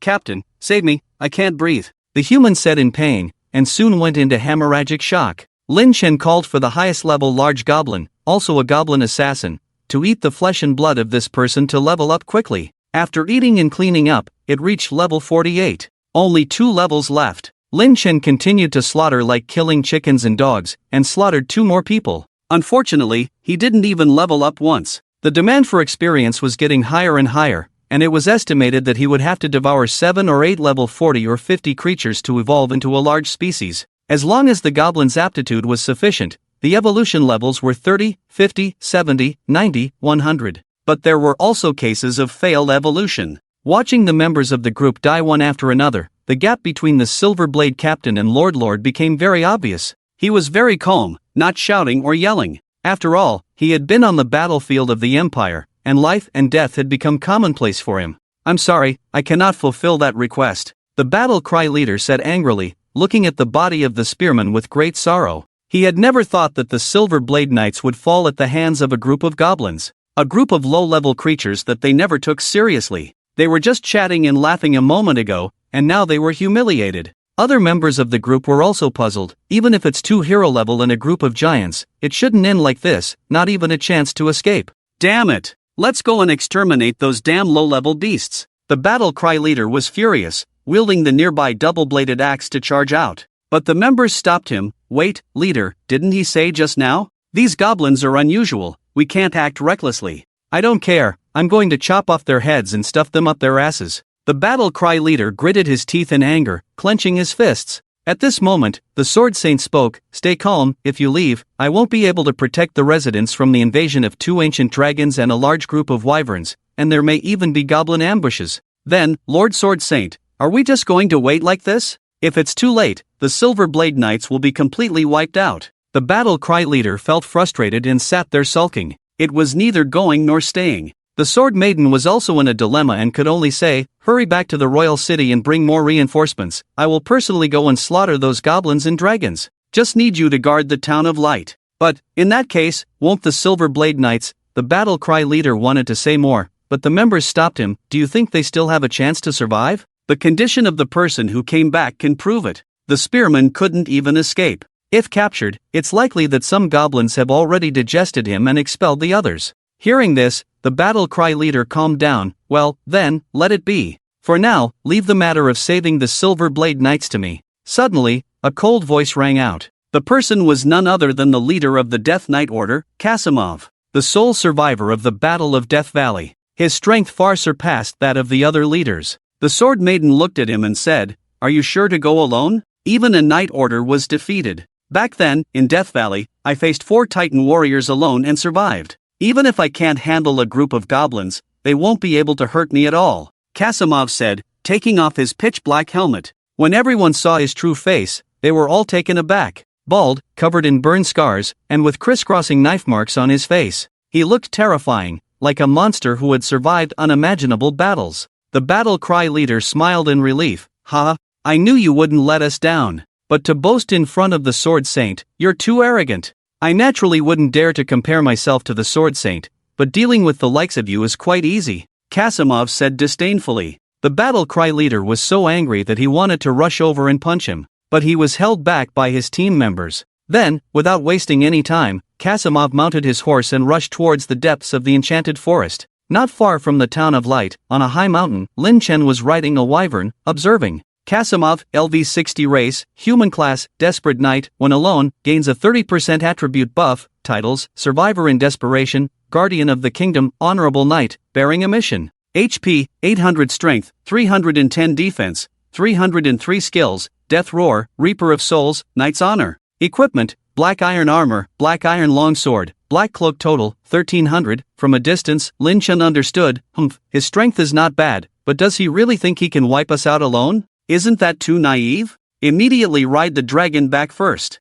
Captain, save me, I can't breathe. The human said in pain, and soon went into hemorrhagic shock. Lin Chen called for the highest level large goblin, also a goblin assassin, to eat the flesh and blood of this person to level up quickly. After eating and cleaning up, it reached level 48. Only 2 levels left. Lin Chen continued to slaughter like killing chickens and dogs, and slaughtered 2 more people. Unfortunately, he didn't even level up once. The demand for experience was getting higher and higher, and it was estimated that he would have to devour 7 or 8 level 40 or 50 creatures to evolve into a large species. As long as the goblin's aptitude was sufficient, the evolution levels were 30, 50, 70, 90, 100. But there were also cases of failed evolution. Watching the members of the group die one after another, the gap between the Silver Blade Captain and Lord became very obvious. He was very calm, not shouting or yelling. After all, he had been on the battlefield of the Empire, and life and death had become commonplace for him. "I'm sorry, I cannot fulfill that request," the battle cry leader said angrily, looking at the body of the spearman with great sorrow. He had never thought that the Silver Blade Knights would fall at the hands of a group of goblins, a group of low-level creatures that they never took seriously. They were just chatting and laughing a moment ago, and now they were humiliated. Other members of the group were also puzzled. Even if it's 2 hero level and a group of giants, it shouldn't end like this, not even a chance to escape. "Damn it! Let's go and exterminate those damn low-level beasts." The battle cry leader was furious, wielding the nearby double-bladed axe to charge out. But the members stopped him. "Wait, leader, didn't he say just now? These goblins are unusual, we can't act recklessly." "I don't care, I'm going to chop off their heads and stuff them up their asses." The battle cry leader gritted his teeth in anger, clenching his fists. At this moment, the Sword Saint spoke. "Stay calm, if you leave, I won't be able to protect the residents from the invasion of 2 ancient dragons and a large group of wyverns, and there may even be goblin ambushes." "Then, Lord Sword Saint, are we just going to wait like this? If it's too late, the Silver Blade Knights will be completely wiped out." The battle cry leader felt frustrated and sat there sulking. It was neither going nor staying. The Sword Maiden was also in a dilemma and could only say, "Hurry back to the royal city and bring more reinforcements. I will personally go and slaughter those goblins and dragons. Just need you to guard the Town of Light." "But, in that case, won't the Silver Blade Knights?" The battle cry leader wanted to say more, but the members stopped him. "Do you think they still have a chance to survive? The condition of the person who came back can prove it. The spearman couldn't even escape. If captured, it's likely that some goblins have already digested him and expelled the others." Hearing this, the battle cry leader calmed down. "Well, then, let it be. For now, leave the matter of saving the Silver Blade Knights to me." Suddenly, a cold voice rang out. The person was none other than the leader of the Death Knight Order, Kasimov, the sole survivor of the Battle of Death Valley. His strength far surpassed that of the other leaders. The Sword Maiden looked at him and said, "Are you sure to go alone? Even a Knight Order was defeated. Back then, in Death Valley, I faced 4 Titan warriors alone and survived. Even if I can't handle a group of goblins, they won't be able to hurt me at all," Kasimov said, taking off his pitch-black helmet. When everyone saw his true face, they were all taken aback. Bald, covered in burn scars, and with crisscrossing knife marks on his face. He looked terrifying, like a monster who had survived unimaginable battles. The battle cry leader smiled in relief. "Ha, I knew you wouldn't let us down. But to boast in front of the Sword Saint, you're too arrogant. I naturally wouldn't dare to compare myself to the Sword Saint, but dealing with the likes of you is quite easy," Kasimov said disdainfully. The battle cry leader was so angry that he wanted to rush over and punch him, but he was held back by his team members. Then, without wasting any time, Kasimov mounted his horse and rushed towards the depths of the enchanted forest. Not far from the Town of Light, on a high mountain, Lin Chen was riding a wyvern, observing. Kasimov, LV60 race, human class, Desperate Knight, when alone, gains a 30% attribute buff. Titles: Survivor in Desperation, Guardian of the Kingdom, Honorable Knight, bearing a mission. HP, 800 Strength, 310 Defense, 303 Skills, Death Roar, Reaper of Souls, Knight's Honor. Equipment: Black Iron Armor, Black Iron Longsword, Black Cloak. Total, 1300. From a distance, Lin Chen understood. His strength is not bad, but does he really think he can wipe us out alone? Isn't that too naive? Immediately ride the dragon back first.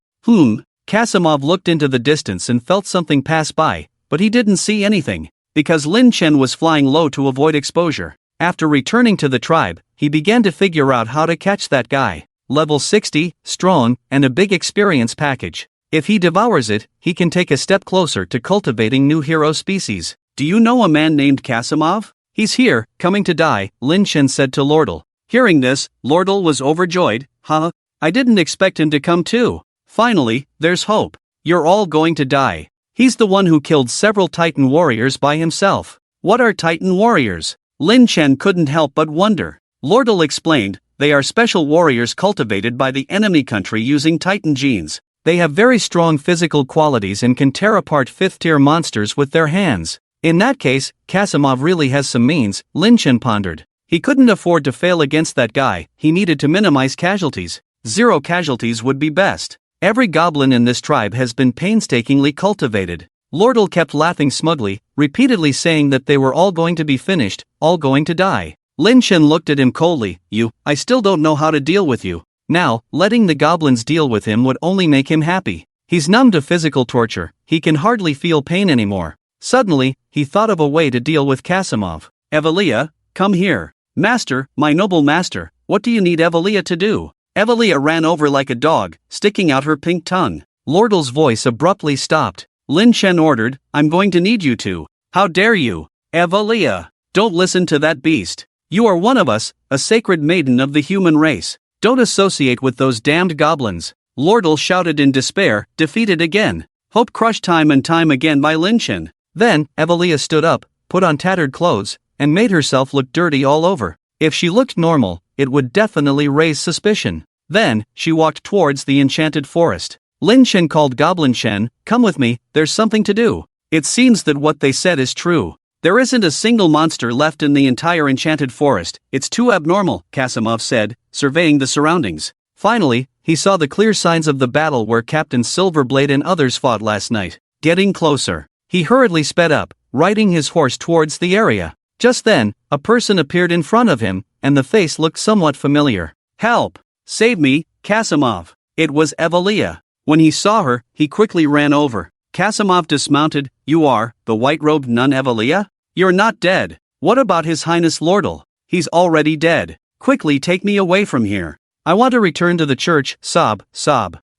Kasimov looked into the distance and felt something pass by, but he didn't see anything, because Lin Chen was flying low to avoid exposure. After returning to the tribe, he began to figure out how to catch that guy. Level 60, strong, and a big experience package. If he devours it, he can take a step closer to cultivating new hero species. "Do you know a man named Kasimov? He's here, coming to die," Lin Chen said to Lordle. Hearing this, Lordle was overjoyed. I didn't expect him to come too. Finally, there's hope. You're all going to die. He's the one who killed several Titan warriors by himself." "What are Titan warriors?" Lin Chen couldn't help but wonder. Lordle explained, They are special warriors cultivated by the enemy country using Titan genes. They have very strong physical qualities and can tear apart 5th-tier monsters with their hands. In that case, Kasimov really has some means, Lin Chen pondered. He couldn't afford to fail against that guy, he needed to minimize casualties. 0 casualties would be best. Every goblin in this tribe has been painstakingly cultivated. Lordle kept laughing smugly, repeatedly saying that they were all going to be finished, all going to die. Lin Chen looked at him coldly. I still don't know how to deal with you. Now, letting the goblins deal with him would only make him happy. He's numb to physical torture, he can hardly feel pain anymore. Suddenly, he thought of a way to deal with Kasimov. Evelia, come here. Master, my noble master, what do you need Evelia to do? Evelia ran over like a dog, sticking out her pink tongue. Lordle's voice abruptly stopped. Lin Chen ordered, I'm going to need you to. How dare you? Evelia, don't listen to that beast. You are one of us, a sacred maiden of the human race. Don't associate with those damned goblins. Lordle shouted in despair, defeated again. Hope crushed time and time again by Lin Chen. Then, Evelia stood up, put on tattered clothes, and made herself look dirty all over. If she looked normal, it would definitely raise suspicion. Then, she walked towards the enchanted forest. Lin Chen called Goblin Chen, come with me, there's something to do. It seems that what they said is true. There isn't a single monster left in the entire enchanted forest, it's too abnormal, Kasimov said, surveying the surroundings. Finally, he saw the clear signs of the battle where Captain Silverblade and others fought last night. Getting closer. He hurriedly sped up, riding his horse towards the area. Just then, a person appeared in front of him, and the face looked somewhat familiar. Help! Save me, Kasimov! It was Evelia. When he saw her, he quickly ran over. Kasimov dismounted. You are, the white-robed nun Evelia? You're not dead. What about His Highness Lordle? He's already dead. Quickly take me away from here. I want to return to the church, sob.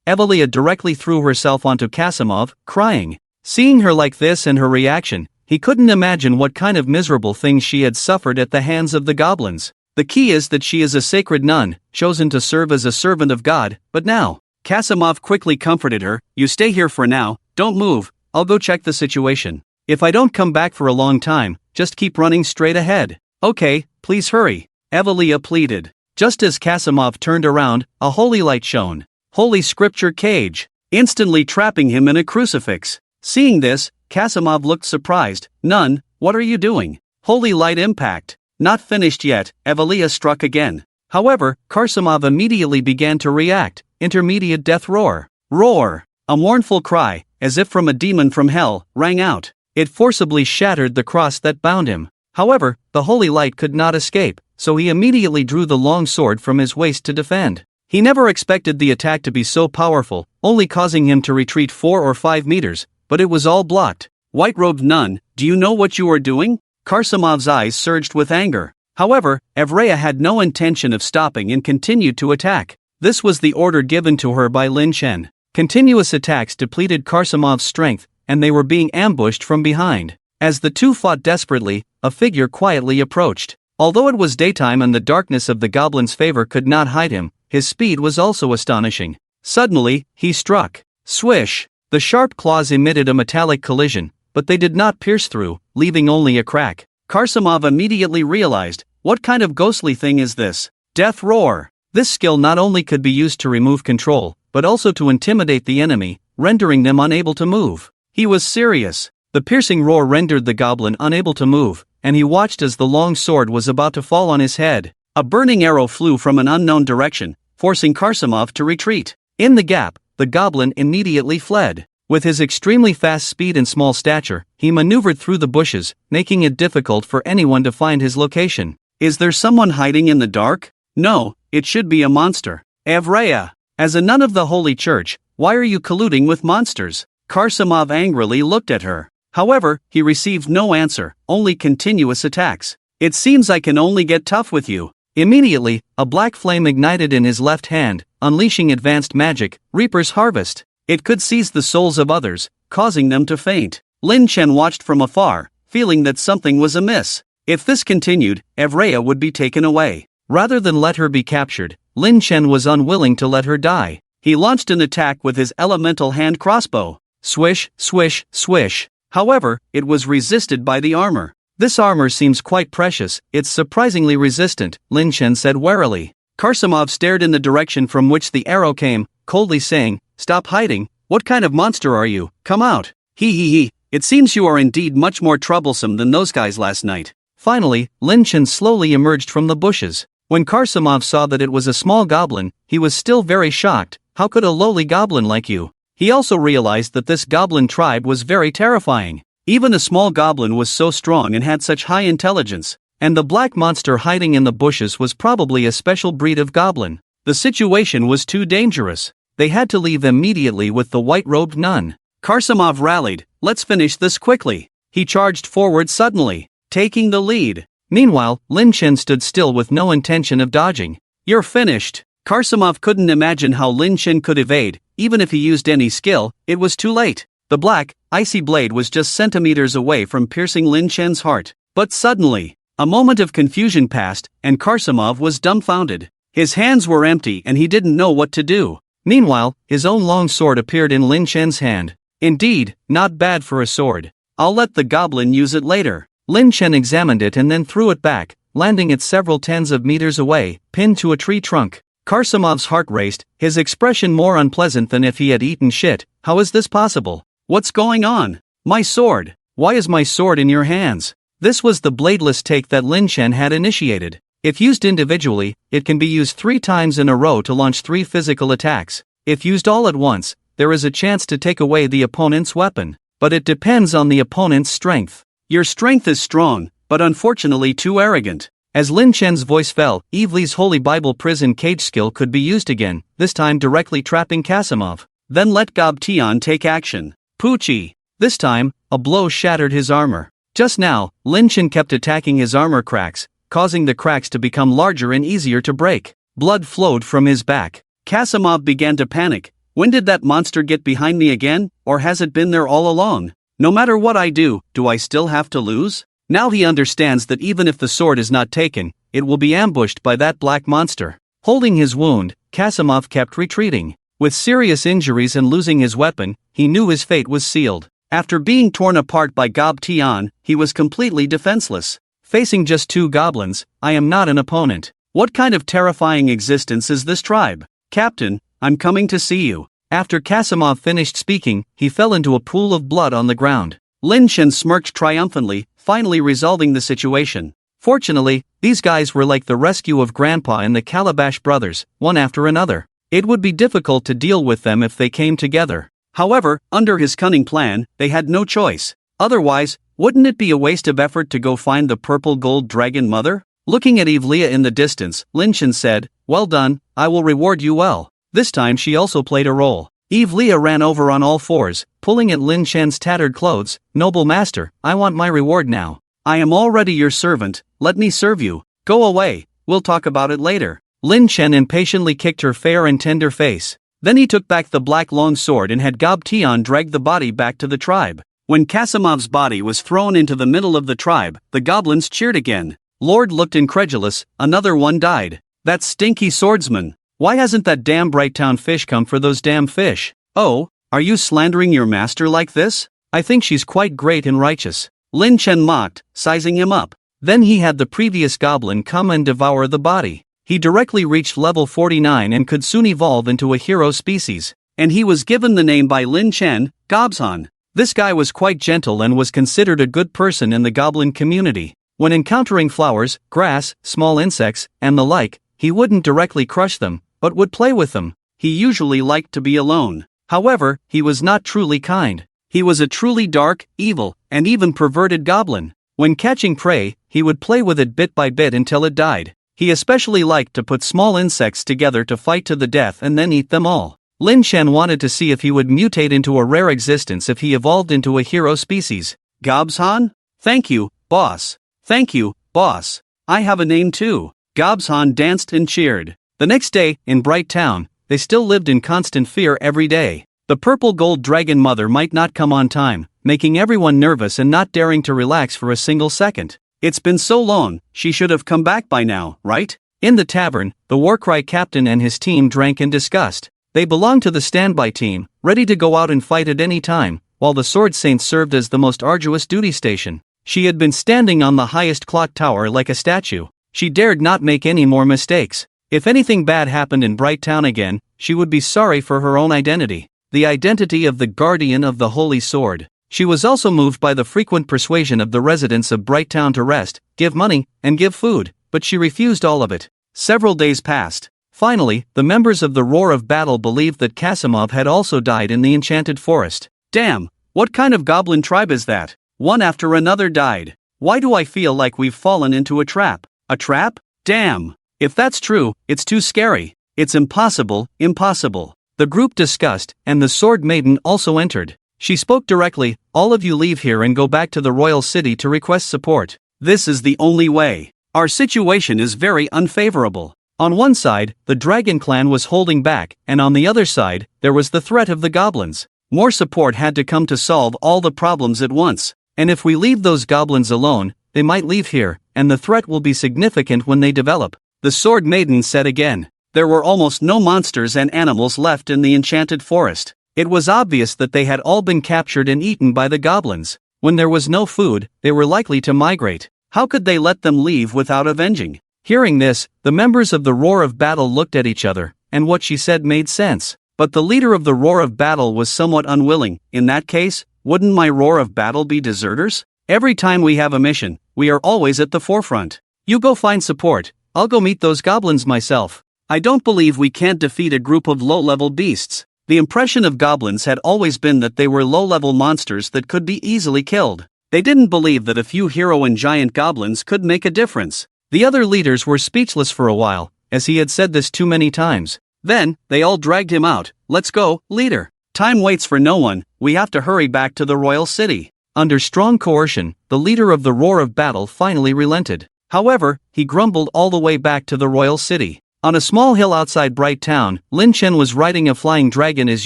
Evelia directly threw herself onto Kasimov, crying. Seeing her like this and her reaction, he couldn't imagine what kind of miserable things she had suffered at the hands of the goblins. The key is that she is a sacred nun, chosen to serve as a servant of God, but now. Kasimov quickly comforted her, you stay here for now, don't move, I'll go check the situation. If I don't come back for a long time, just keep running straight ahead. Okay, please hurry, Evelia pleaded. Just as Kasimov turned around, a holy light shone. Holy scripture cage, instantly trapping him in a crucifix. Seeing this, Kasimov looked surprised. Nun, what are you doing? Holy light impact. Not finished yet, Evelia struck again. However, Kasimov immediately began to react. Intermediate death roar. Roar! A mournful cry, as if from a demon from hell, rang out. It forcibly shattered the cross that bound him. However, the holy light could not escape, so he immediately drew the long sword from his waist to defend. He never expected the attack to be so powerful, only causing him to retreat 4 or 5 meters, but it was all blocked. White-robed nun, do you know what you are doing? Kasimov's eyes surged with anger. However, Evrea had no intention of stopping and continued to attack. This was the order given to her by Lin Chen. Continuous attacks depleted Kasimov's strength, and they were being ambushed from behind. As the two fought desperately, a figure quietly approached. Although it was daytime and the darkness of the goblin's favor could not hide him, his speed was also astonishing. Suddenly, he struck. Swish! The sharp claws emitted a metallic collision, but they did not pierce through, leaving only a crack. Kasimov immediately realized, what kind of ghostly thing is this? Death roar! This skill not only could be used to remove control, but also to intimidate the enemy, rendering them unable to move. He was serious. The piercing roar rendered the goblin unable to move, and he watched as the long sword was about to fall on his head. A burning arrow flew from an unknown direction, forcing Kasimov to retreat. In the gap, the goblin immediately fled. With his extremely fast speed and small stature, he maneuvered through the bushes, making it difficult for anyone to find his location. Is there someone hiding in the dark? No, it should be a monster. Evrea, as a nun of the Holy Church, why are you colluding with monsters? Kasimov angrily looked at her. However, he received no answer, only continuous attacks. It seems I can only get tough with you. Immediately, a black flame ignited in his left hand, unleashing advanced magic, Reaper's Harvest. It could seize the souls of others, causing them to faint. Lin Chen watched from afar, feeling that something was amiss. If this continued, Evrea would be taken away. Rather than let her be captured, Lin Chen was unwilling to let her die. He launched an attack with his elemental hand crossbow. Swish, swish, swish. However, it was resisted by the armor. This armor seems quite precious, it's surprisingly resistant, Lin Chen said warily. Karsamov stared in the direction from which the arrow came, coldly saying, "Stop hiding, what kind of monster are you? Come out." He. It seems you are indeed much more troublesome than those guys last night." Finally, Lin Chen slowly emerged from the bushes. When Karsamov saw that it was a small goblin, he was still very shocked. How could a lowly goblin like you? He also realized that this goblin tribe was very terrifying. Even a small goblin was so strong and had such high intelligence. And the black monster hiding in the bushes was probably a special breed of goblin. The situation was too dangerous. They had to leave immediately with the white-robed nun. Karsamov rallied, "Let's finish this quickly." He charged forward suddenly, taking the lead. Meanwhile, Lin Chen stood still with no intention of dodging. "You're finished." Karsamov couldn't imagine how Lin Chen could evade. Even if he used any skill, it was too late. The black, icy blade was just centimeters away from piercing Lin Chen's heart. But suddenly, a moment of confusion passed, and Karsamov was dumbfounded. His hands were empty and he didn't know what to do. Meanwhile, his own long sword appeared in Lin Chen's hand. Indeed, not bad for a sword. "I'll let the goblin use it later." Lin Chen examined it and then threw it back, landing it several tens of meters away, pinned to a tree trunk. Karsamov's heart raced, his expression more unpleasant than if he had eaten shit. "How is this possible? What's going on? My sword! Why is my sword in your hands?" This was the bladeless take that Lin Chen had initiated. If used individually, it can be used 3 times in a row to launch 3 physical attacks. If used all at once, there is a chance to take away the opponent's weapon. But it depends on the opponent's strength. "Your strength is strong, but unfortunately too arrogant." As Lin Chen's voice fell, Evely's Holy Bible prison cage skill could be used again, this time directly trapping Karsamov. Then let Goblin take action. Poochie. This time, a blow shattered his armor. Just now, Lin Chen kept attacking his armor cracks, causing the cracks to become larger and easier to break. Blood flowed from his back. Karsamov began to panic. When did that monster get behind me again, or has it been there all along? No matter what I do I still have to lose? Now he understands that even if the sword is not taken, it will be ambushed by that black monster. Holding his wound, Karsamov kept retreating. With serious injuries and losing his weapon, he knew his fate was sealed. After being torn apart by Goblin, he was completely defenseless. Facing just 2 goblins, I am not an opponent. What kind of terrifying existence is this tribe? Captain, I'm coming to see you. After Karsamov finished speaking, he fell into a pool of blood on the ground. Lin Chen smirked triumphantly, finally resolving the situation. Fortunately, these guys were like the rescue of Grandpa and the Calabash brothers, one after another. It would be difficult to deal with them if they came together. However, under his cunning plan, they had no choice. Otherwise, wouldn't it be a waste of effort to go find the purple gold dragon mother? Looking at Evlia in the distance, Lin Chen said, "Well done, I will reward you well." This time she also played a role. Evlia ran over on all fours, pulling at Lin Chen's tattered clothes. "Noble master, I want my reward now. I am already your servant, let me serve you. Go away, we'll talk about it later." Lin Chen impatiently kicked her fair and tender face. Then he took back the black long sword and had Goblin drag the body back to the tribe. When Karsamov's body was thrown into the middle of the tribe, the goblins cheered again. Lord looked incredulous. Another one died. "That stinky swordsman. Why hasn't that damn Bright Town fish come for those damn fish? Oh, are you slandering your master like this? I think she's quite great and righteous." Lin Chen mocked, sizing him up. Then he had the previous goblin come and devour the body. He directly reached level 49 and could soon evolve into a hero species. And he was given the name by Lin Chen, Goblin. This guy was quite gentle and was considered a good person in the goblin community. When encountering flowers, grass, small insects, and the like, he wouldn't directly crush them, but would play with them. He usually liked to be alone. However, he was not truly kind. He was a truly dark, evil, and even perverted goblin. When catching prey, he would play with it bit by bit until it died. He especially liked to put small insects together to fight to the death and then eat them all. Lin Chen wanted to see if he would mutate into a rare existence if he evolved into a hero species. "Gobshan? Thank you, boss. Thank you, boss. I have a name too." Gobshan danced and cheered. The next day, in Bright Town, they still lived in constant fear every day. The purple gold dragon mother might not come on time, making everyone nervous and not daring to relax for a single second. It's been so long, she should have come back by now, right? In the tavern, the Warcry captain and his team drank and discussed. They belonged to the standby team, ready to go out and fight at any time, while the Sword Saint served as the most arduous duty station. She had been standing on the highest clock tower like a statue. She dared not make any more mistakes. If anything bad happened in Bright Town again, she would be sorry for her own identity. The identity of the guardian of the Holy Sword. She was also moved by the frequent persuasion of the residents of Bright Town to rest, give money, and give food, but she refused all of it. Several days passed. Finally, the members of the Roar of Battle believed that Kasimov had also died in the Enchanted Forest. Damn, what kind of goblin tribe is that? One after another died. Why do I feel like we've fallen into a trap? A trap? Damn. If that's true, it's too scary. It's impossible, impossible. The group discussed, and the Sword Maiden also entered. She spoke directly, all of you leave here and go back to the royal city to request support. This is the only way. Our situation is very unfavorable. On one side, the Dragon Clan was holding back, and on the other side, there was the threat of the goblins. More support had to come to solve all the problems at once. And if we leave those goblins alone, they might leave here, and the threat will be significant when they develop. The Sword Maiden said again. There were almost no monsters and animals left in the Enchanted Forest. It was obvious that they had all been captured and eaten by the goblins. When there was no food, they were likely to migrate. How could they let them leave without avenging? Hearing this, the members of the Roar of Battle looked at each other, and what she said made sense. But the leader of the Roar of Battle was somewhat unwilling. In that case, wouldn't my Roar of Battle be deserters? Every time we have a mission, we are always at the forefront. You go find support, I'll go meet those goblins myself. I don't believe we can't defeat a group of low-level beasts. The impression of goblins had always been that they were low-level monsters that could be easily killed. They didn't believe that a few hero and giant goblins could make a difference. The other leaders were speechless for a while, as he had said this too many times. Then, they all dragged him out. Let's go, leader. Time waits for no one, we have to hurry back to the royal city. Under strong coercion, the leader of the Roar of Battle finally relented. However, he grumbled all the way back to the royal city. On a small hill outside Bright Town, Lin Chen was riding a flying dragon as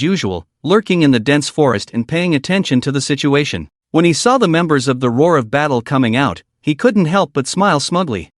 usual, lurking in the dense forest and paying attention to the situation. When he saw the members of the Roar of Battle coming out, he couldn't help but smile smugly.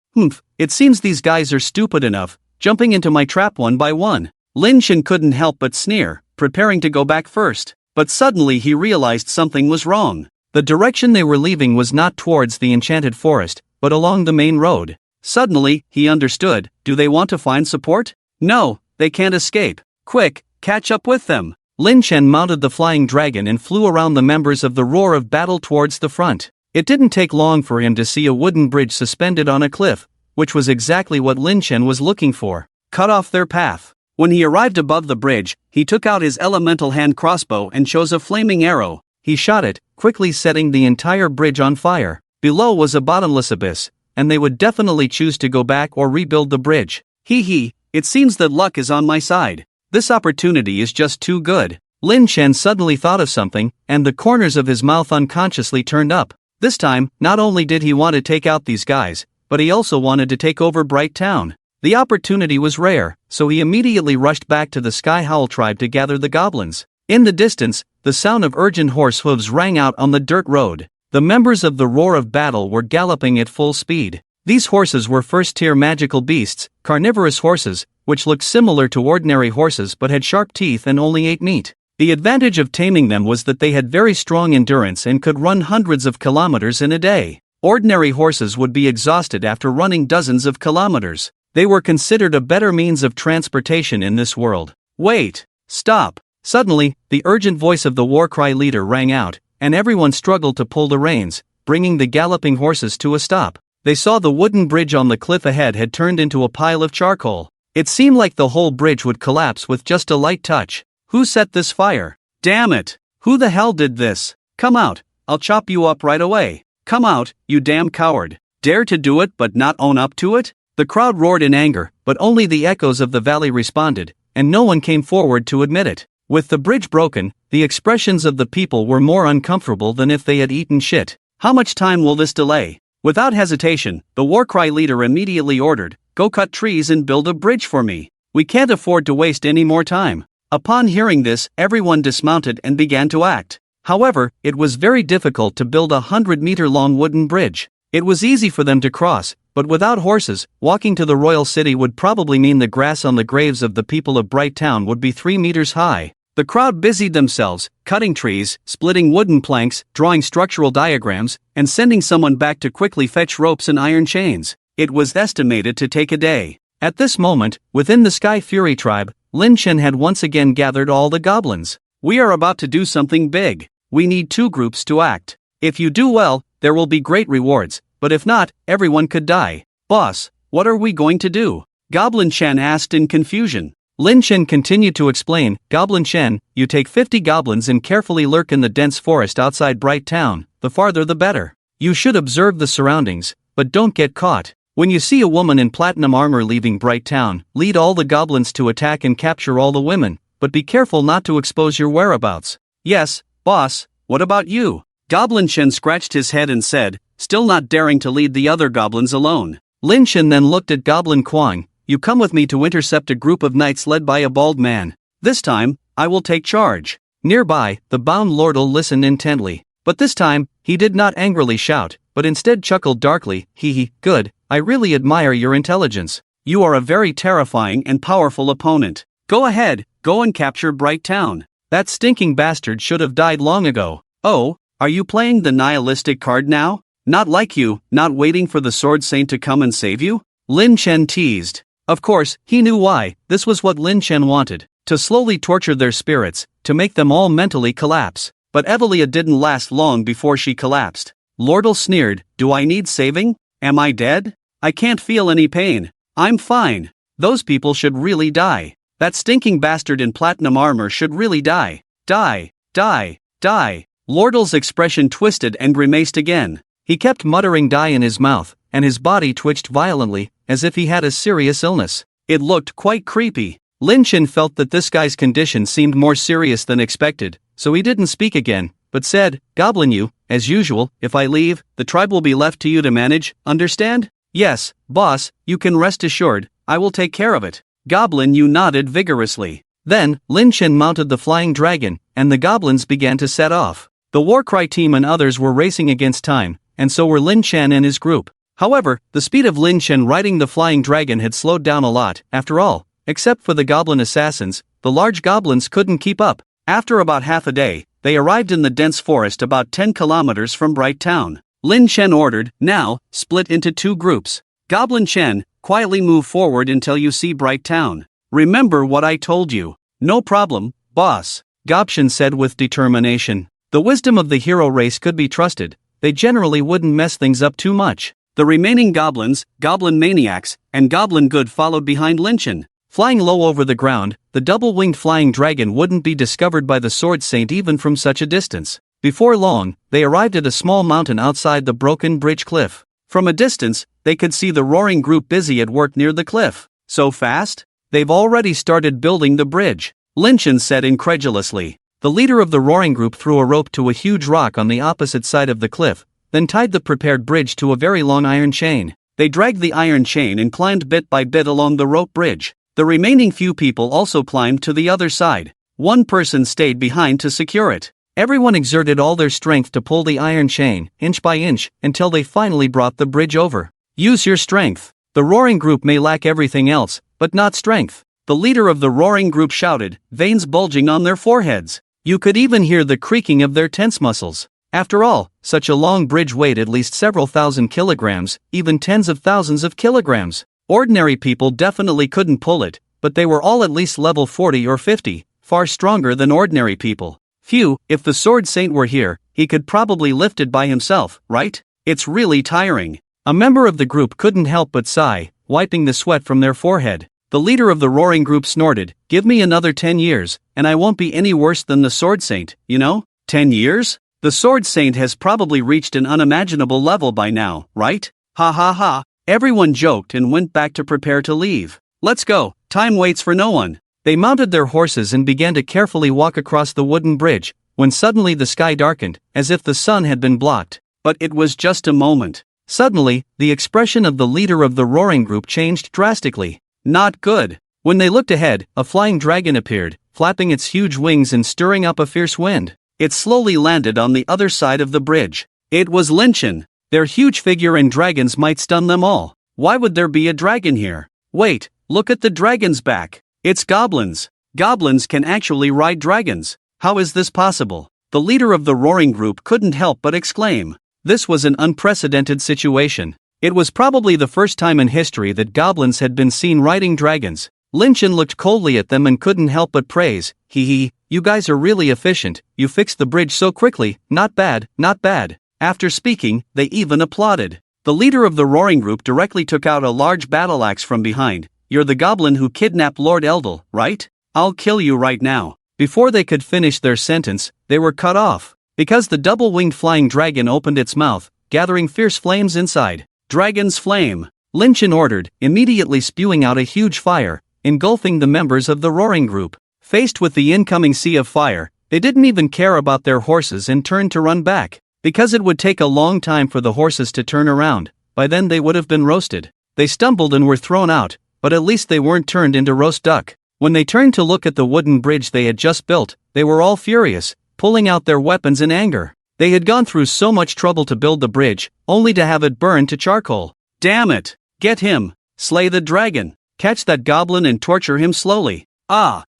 It seems these guys are stupid enough, jumping into my trap one by one. Lin Chen couldn't help but sneer, preparing to go back first. But suddenly he realized something was wrong. The direction they were leaving was not towards the Enchanted Forest, but along the main road. Suddenly, he understood. Do they want to find support? No, they can't escape. Quick, catch up with them. Lin Chen mounted the flying dragon and flew around the members of the Roar of Battle towards the front. It didn't take long for him to see a wooden bridge suspended on a cliff, which was exactly what Lin Chen was looking for. Cut off their path. When he arrived above the bridge, he took out his elemental hand crossbow and chose a flaming arrow. He shot it, quickly setting the entire bridge on fire. Below was a bottomless abyss, and they would definitely choose to go back or rebuild the bridge. It seems that luck is on my side. This opportunity is just too good. Lin Chen suddenly thought of something, and the corners of his mouth unconsciously turned up. This time, not only did he want to take out these guys, but he also wanted to take over Bright Town. The opportunity was rare, so he immediately rushed back to the Sky Howl tribe to gather the goblins. In the distance, the sound of urgent horse hooves rang out on the dirt road. The members of the Roar of Battle were galloping at full speed. These horses were first-tier magical beasts, carnivorous horses, which looked similar to ordinary horses but had sharp teeth and only ate meat. The advantage of taming them was that they had very strong endurance and could run hundreds of kilometers in a day. Ordinary horses would be exhausted after running dozens of kilometers. They were considered a better means of transportation in this world. Wait! Stop! Suddenly, the urgent voice of the war cry leader rang out, and everyone struggled to pull the reins, bringing the galloping horses to a stop. They saw the wooden bridge on the cliff ahead had turned into a pile of charcoal. It seemed like the whole bridge would collapse with just a light touch. Who set this fire? Damn it! Who the hell did this? Come out, I'll chop you up right away. Come out, you damn coward. Dare to do it but not own up to it? The crowd roared in anger, but only the echoes of the valley responded, and no one came forward to admit it. With the bridge broken, the expressions of the people were more uncomfortable than if they had eaten shit. How much time will this delay? Without hesitation, the warcry leader immediately ordered, "Go cut trees and build a bridge for me. We can't afford to waste any more time." Upon hearing this, everyone dismounted and began to act. However, it was very difficult to build a 100-meter-long wooden bridge. It was easy for them to cross, but without horses, walking to the royal city would probably mean the grass on the graves of the people of Bright Town would be 3 meters high. The crowd busied themselves, cutting trees, splitting wooden planks, drawing structural diagrams, and sending someone back to quickly fetch ropes and iron chains. It was estimated to take a day. At this moment, within the Sky Fury tribe, Lin Chen had once again gathered all the goblins. We are about to do something big. We need 2 groups to act. If you do well, there will be great rewards, but if not, everyone could die. Boss, what are we going to do? Goblin Chen asked in confusion. Lin Chen continued to explain, Goblin Chen, you take 50 goblins and carefully lurk in the dense forest outside Bright Town, the farther the better. You should observe the surroundings, but don't get caught. When you see a woman in platinum armor leaving Bright Town, lead all the goblins to attack and capture all the women, but be careful not to expose your whereabouts. Yes, boss, what about you? Goblin Chen scratched his head and said, still not daring to lead the other goblins alone. Lin Chen then looked at Goblin Quang, you come with me to intercept a group of knights led by a bald man. This time, I will take charge. Nearby, the bound lordle listened intently. But this time, he did not angrily shout, but instead chuckled darkly, hee, good, I really admire your intelligence. You are a very terrifying and powerful opponent. Go ahead, go and capture Bright Town. That stinking bastard should have died long ago. Oh, are you playing the nihilistic card now? Not like you, not waiting for the Sword Saint to come and save you? Lin Chen teased. Of course, he knew why. This was what Lin Chen wanted, to slowly torture their spirits, to make them all mentally collapse. But Evelia didn't last long before she collapsed. Lordle sneered, do I need saving? Am I dead? I can't feel any pain. I'm fine. Those people should really die. That stinking bastard in platinum armor should really die. Die, die, die. Lordle's expression twisted and grimaced again. He kept muttering die in his mouth, and his body twitched violently, as if he had a serious illness. It looked quite creepy. Lin Chen felt that this guy's condition seemed more serious than expected, so he didn't speak again, but said, Goblin you, as usual, if I leave, the tribe will be left to you to manage, understand? Yes, boss, you can rest assured, I will take care of it. Goblin you nodded vigorously. Then, Lin Chen mounted the flying dragon, and the goblins began to set off. The Warcry team and others were racing against time, and so were Lin Chen and his group. However, the speed of Lin Chen riding the flying dragon had slowed down a lot. After all, except for the goblin assassins, the large goblins couldn't keep up. After about half a day, they arrived in the dense forest about 10 kilometers from Bright Town. Lin Chen ordered, now, split into 2 groups. Goblin Chen, quietly move forward until you see Bright Town. Remember what I told you. No problem, boss, Goblin said with determination. The wisdom of the hero race could be trusted. They generally wouldn't mess things up too much. The remaining goblins, goblin maniacs, and goblin good followed behind Lin Chen. Flying low over the ground, the double-winged flying dragon wouldn't be discovered by the Sword Saint even from such a distance. Before long, they arrived at a small mountain outside the broken bridge cliff. From a distance, they could see the roaring group busy at work near the cliff. So fast? They've already started building the bridge, Lin Chen said incredulously. The leader of the roaring group threw a rope to a huge rock on the opposite side of the cliff, then tied the prepared bridge to a very long iron chain. They dragged the iron chain and climbed bit by bit along the rope bridge. The remaining few people also climbed to the other side. One person stayed behind to secure it. Everyone exerted all their strength to pull the iron chain, inch by inch, until they finally brought the bridge over. Use your strength. The roaring group may lack everything else, but not strength. The leader of the roaring group shouted, veins bulging on their foreheads. You could even hear the creaking of their tense muscles. After all, such a long bridge weighed at least several thousand kilograms, even tens of thousands of kilograms. Ordinary people definitely couldn't pull it, but they were all at least level 40 or 50, far stronger than ordinary people. Phew, if the Sword Saint were here, he could probably lift it by himself, right? It's really tiring. A member of the group couldn't help but sigh, wiping the sweat from their forehead. The leader of the roaring group snorted, give me another 10 years, and I won't be any worse than the Sword Saint, you know? 10 years? The Sword Saint has probably reached an unimaginable level by now, right? Ha ha ha. Everyone joked and went back to prepare to leave. Let's go, time waits for no one. They mounted their horses and began to carefully walk across the wooden bridge, when suddenly the sky darkened, as if the sun had been blocked. But it was just a moment. Suddenly, the expression of the leader of the roaring group changed drastically. Not good. When they looked ahead, a flying dragon appeared, flapping its huge wings and stirring up a fierce wind. It slowly landed on the other side of the bridge. It was Lin Chen. Their huge figure and dragons might stun them all. Why would there be a dragon here? Wait, look at the dragon's back. It's goblins. Goblins can actually ride dragons. How is this possible? The leader of the roaring group couldn't help but exclaim. This was an unprecedented situation. It was probably the first time in history that goblins had been seen riding dragons. Lin Chen looked coldly at them and couldn't help but praise. Hee, you guys are really efficient, you fixed the bridge so quickly, not bad, not bad. After speaking, they even applauded. The leader of the roaring group directly took out a large battle axe from behind. You're the goblin who kidnapped Lord Eldel, right? I'll kill you right now. Before they could finish their sentence, they were cut off. Because the double-winged flying dragon opened its mouth, gathering fierce flames inside. Dragon's flame, Lin Chen ordered, immediately spewing out a huge fire, engulfing the members of the roaring group. Faced with the incoming sea of fire, they didn't even care about their horses and turned to run back. Because it would take a long time for the horses to turn around, by then they would have been roasted. They stumbled and were thrown out, but at least they weren't turned into roast duck. When they turned to look at the wooden bridge they had just built, they were all furious, pulling out their weapons in anger. They had gone through so much trouble to build the bridge, only to have it burn to charcoal. Damn it! Get him! Slay the dragon! Catch that goblin and torture him slowly.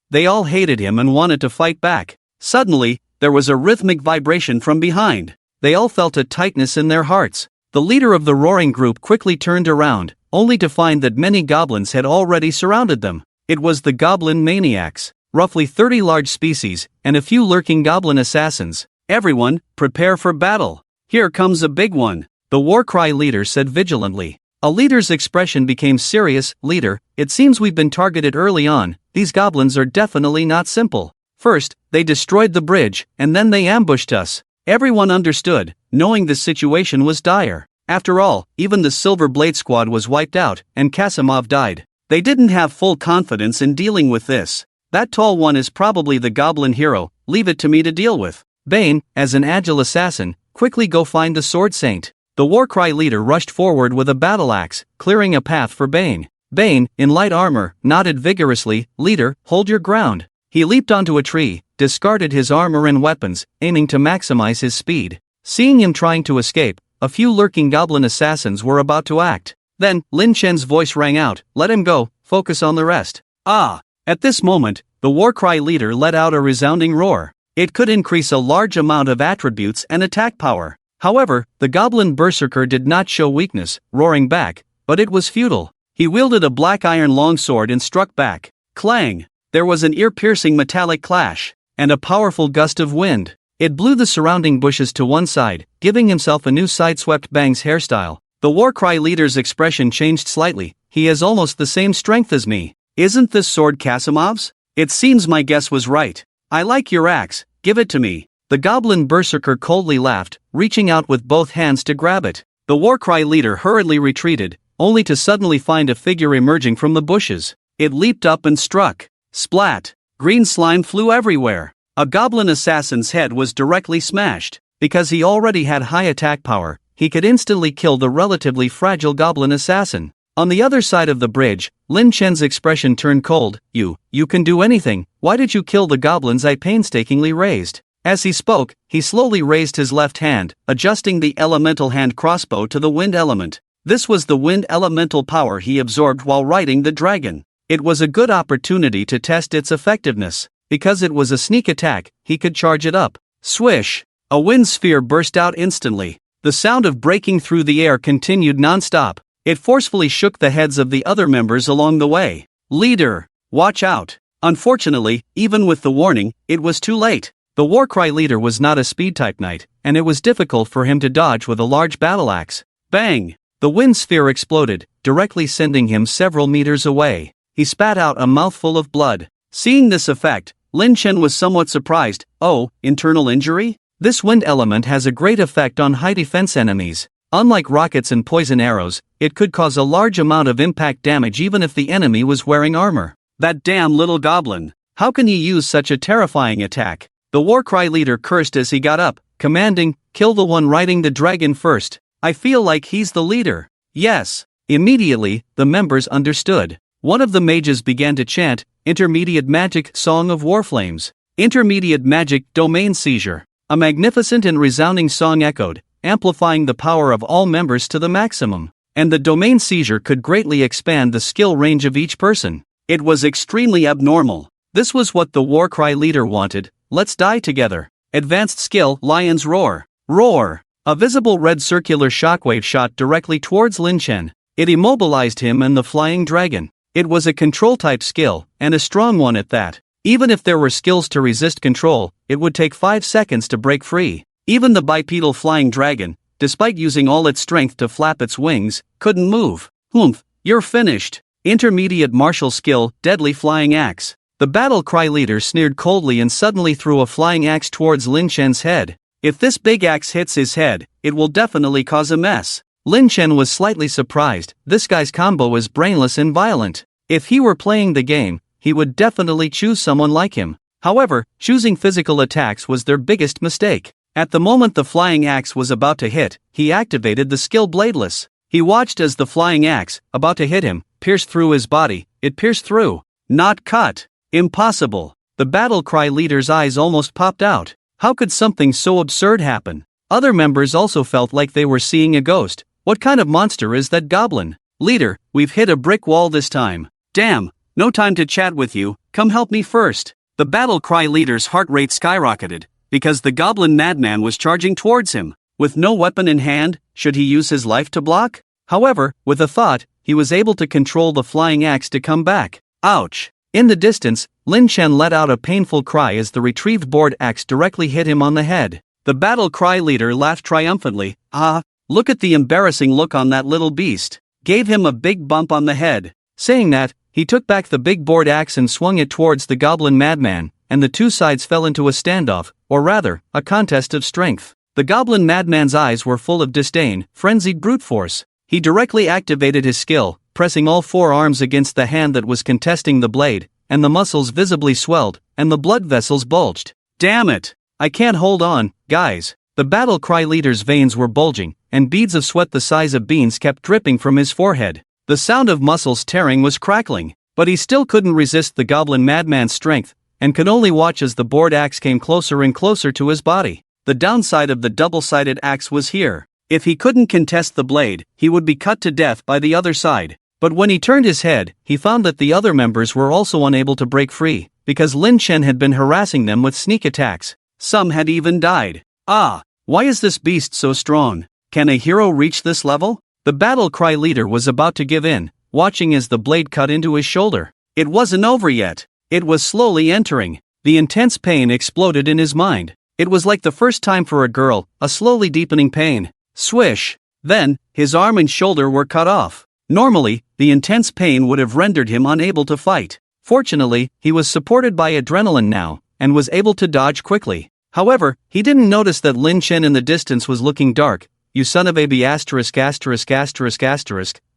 They all hated him and wanted to fight back. Suddenly, there was a rhythmic vibration from behind. They all felt a tightness in their hearts. The leader of the roaring group quickly turned around, only to find that many goblins had already surrounded them. It was the goblin maniacs, roughly 30 large species, and a few lurking goblin assassins. Everyone, prepare for battle. Here comes a big one, the war cry leader said vigilantly. A leader's expression became serious. Leader, it seems we've been targeted early on. These goblins are definitely not simple. First, they destroyed the bridge, and then they ambushed us. Everyone understood, knowing the situation was dire. After all, even the Silver Blade Squad was wiped out, and Kasimov died. They didn't have full confidence in dealing with this. That tall one is probably the goblin hero, leave it to me to deal with. Bane, as an agile assassin, quickly go find the Sword Saint. The Warcry leader rushed forward with a battle axe, clearing a path for Bane. Bane, in light armor, nodded vigorously. Leader, hold your ground. He leaped onto a tree, discarded his armor and weapons, aiming to maximize his speed. Seeing him trying to escape, a few lurking goblin assassins were about to act. Then, Lin Chen's voice rang out, let him go, focus on the rest. At this moment, the Warcry leader let out a resounding roar. It could increase a large amount of attributes and attack power. However, the goblin berserker did not show weakness, roaring back, but it was futile. He wielded a black iron longsword and struck back. Clang! There was an ear-piercing metallic clash, and a powerful gust of wind. It blew the surrounding bushes to one side, giving himself a new sideswept bangs hairstyle. The Warcry leader's expression changed slightly. He has almost the same strength as me. Isn't this sword Kasimov's? It seems my guess was right. I like your axe, give it to me. The goblin berserker coldly laughed, reaching out with both hands to grab it. The Warcry leader hurriedly retreated, only to suddenly find a figure emerging from the bushes. It leaped up and struck. Splat! Green slime flew everywhere. A goblin assassin's head was directly smashed. Because he already had high attack power, he could instantly kill the relatively fragile goblin assassin. On the other side of the bridge, Lin Chen's expression turned cold. You can do anything, why did you kill the goblins I painstakingly raised? As he spoke, he slowly raised his left hand, adjusting the elemental hand crossbow to the wind element. This was the wind elemental power he absorbed while riding the dragon. It was a good opportunity to test its effectiveness. Because it was a sneak attack, he could charge it up. Swish! A wind sphere burst out instantly. The sound of breaking through the air continued non-stop. It forcefully shook the heads of the other members along the way. Leader, watch out! Unfortunately, even with the warning, it was too late. The Warcry leader was not a speed-type knight, and it was difficult for him to dodge with a large battle axe. Bang! The wind sphere exploded, directly sending him several meters away. He spat out a mouthful of blood. Seeing this effect, Lin Chen was somewhat surprised. Oh, internal injury? This wind element has a great effect on high defense enemies. Unlike rockets and poison arrows, it could cause a large amount of impact damage even if the enemy was wearing armor. That damn little goblin! How can he use such a terrifying attack? The Warcry leader cursed as he got up, commanding, kill the one riding the dragon first. I feel like he's the leader. Yes. Immediately, the members understood. One of the mages began to chant, Intermediate Magic Song of Warflames. Intermediate Magic Domain Seizure. A magnificent and resounding song echoed, amplifying the power of all members to the maximum. And the domain seizure could greatly expand the skill range of each person. It was extremely abnormal. This was what the Warcry leader wanted. Let's die together. Advanced skill, Lion's Roar. Roar! A visible red circular shockwave shot directly towards Lin Chen. It immobilized him and the flying dragon. It was a control-type skill, and a strong one at that. Even if there were skills to resist control, it would take 5 seconds to break free. Even the bipedal flying dragon, despite using all its strength to flap its wings, couldn't move. Humph, you're finished. Intermediate martial skill, deadly flying axe. The battle cry leader sneered coldly and suddenly threw a flying axe towards Lin Chen's head. If this big axe hits his head, it will definitely cause a mess. Lin Chen was slightly surprised. This guy's combo is brainless and violent. If he were playing the game, he would definitely choose someone like him. However, choosing physical attacks was their biggest mistake. At the moment the flying axe was about to hit, he activated the skill Bladeless. He watched as the flying axe, about to hit him, pierced through his body. It pierced through. Not cut. Impossible. The battle cry leader's eyes almost popped out. How could something so absurd happen? Other members also felt like they were seeing a ghost. What kind of monster is that goblin? Leader, we've hit a brick wall this time. Damn, no time to chat with you, come help me first. The battle cry leader's heart rate skyrocketed, because the goblin madman was charging towards him. With no weapon in hand, should he use his life to block? However, with a thought, he was able to control the flying axe to come back. Ouch! In the distance, Lin Chen let out a painful cry as the retrieved board axe directly hit him on the head. The battle cry leader laughed triumphantly. Ah, look at the embarrassing look on that little beast. Gave him a big bump on the head. Saying that, he took back the big board axe and swung it towards the goblin madman, and the two sides fell into a standoff, or rather, a contest of strength. The goblin madman's eyes were full of disdain, frenzied brute force. He directly activated his skill, pressing all 4 arms against the hand that was contesting the blade, and the muscles visibly swelled, and the blood vessels bulged. Damn it! I can't hold on, guys. The battle cry leader's veins were bulging, and beads of sweat the size of beans kept dripping from his forehead. The sound of muscles tearing was crackling, but he still couldn't resist the goblin madman's strength, and could only watch as the board axe came closer and closer to his body. The downside of the double-sided axe was here. If he couldn't contest the blade, he would be cut to death by the other side. But when he turned his head, he found that the other members were also unable to break free, because Lin Chen had been harassing them with sneak attacks. Some had even died. Ah, why is this beast so strong? Can a hero reach this level? The battle cry leader was about to give in, watching as the blade cut into his shoulder. It wasn't over yet. It was slowly entering. The intense pain exploded in his mind. It was like the first time for a girl, a slowly deepening pain. Swish! Then, his arm and shoulder were cut off. Normally, the intense pain would have rendered him unable to fight. Fortunately, he was supported by adrenaline now, and was able to dodge quickly. However, he didn't notice that Lin Chen in the distance was looking dark. You son of a b***********.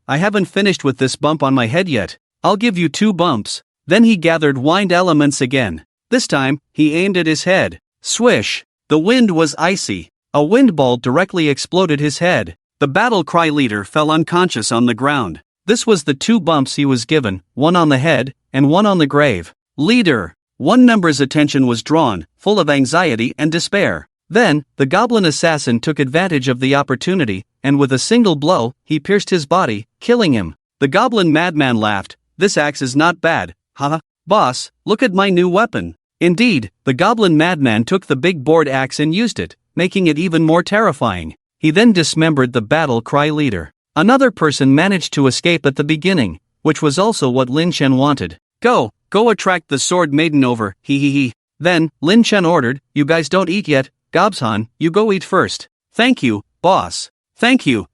I haven't finished with this bump on my head yet. I'll give you 2 bumps. Then he gathered wind elements again. This time, he aimed at his head. Swish! The wind was icy. A wind ball directly exploded his head. The battle cry leader fell unconscious on the ground. This was the 2 bumps he was given, one on the head, and one on the grave. Leader! One member's attention was drawn, full of anxiety and despair. Then, the goblin assassin took advantage of the opportunity, and with a single blow, he pierced his body, killing him. The goblin madman laughed. This axe is not bad, haha. Boss, look at my new weapon. Indeed, the goblin madman took the big board axe and used it, making it even more terrifying. He then dismembered the battle cry leader. Another person managed to escape at the beginning, which was also what Lin Chen wanted. Go attract the sword maiden over, he. Then, Lin Chen ordered, you guys don't eat yet, Gobshan, you go eat first. Thank you, boss. Thank you.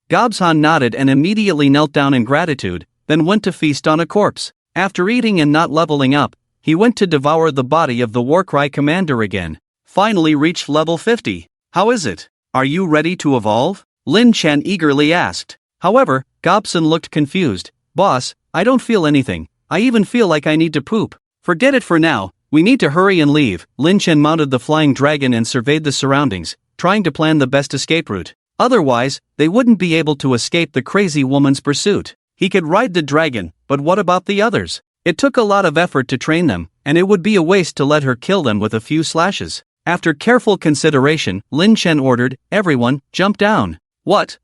Gobshan nodded and immediately knelt down in gratitude, then went to feast on a corpse. After eating and not leveling up, he went to devour the body of the Warcry commander again. Finally reached level 50. How is it? Are you ready to evolve? Lin Chen eagerly asked. However, Gobson looked confused. Boss, I don't feel anything. I even feel like I need to poop. Forget it for now, we need to hurry and leave. Lin Chen mounted the flying dragon and surveyed the surroundings, trying to plan the best escape route. Otherwise, they wouldn't be able to escape the crazy woman's pursuit. He could ride the dragon, but what about the others? It took a lot of effort to train them, and it would be a waste to let her kill them with a few slashes. After careful consideration, Lin Chen ordered, everyone, jump down. What?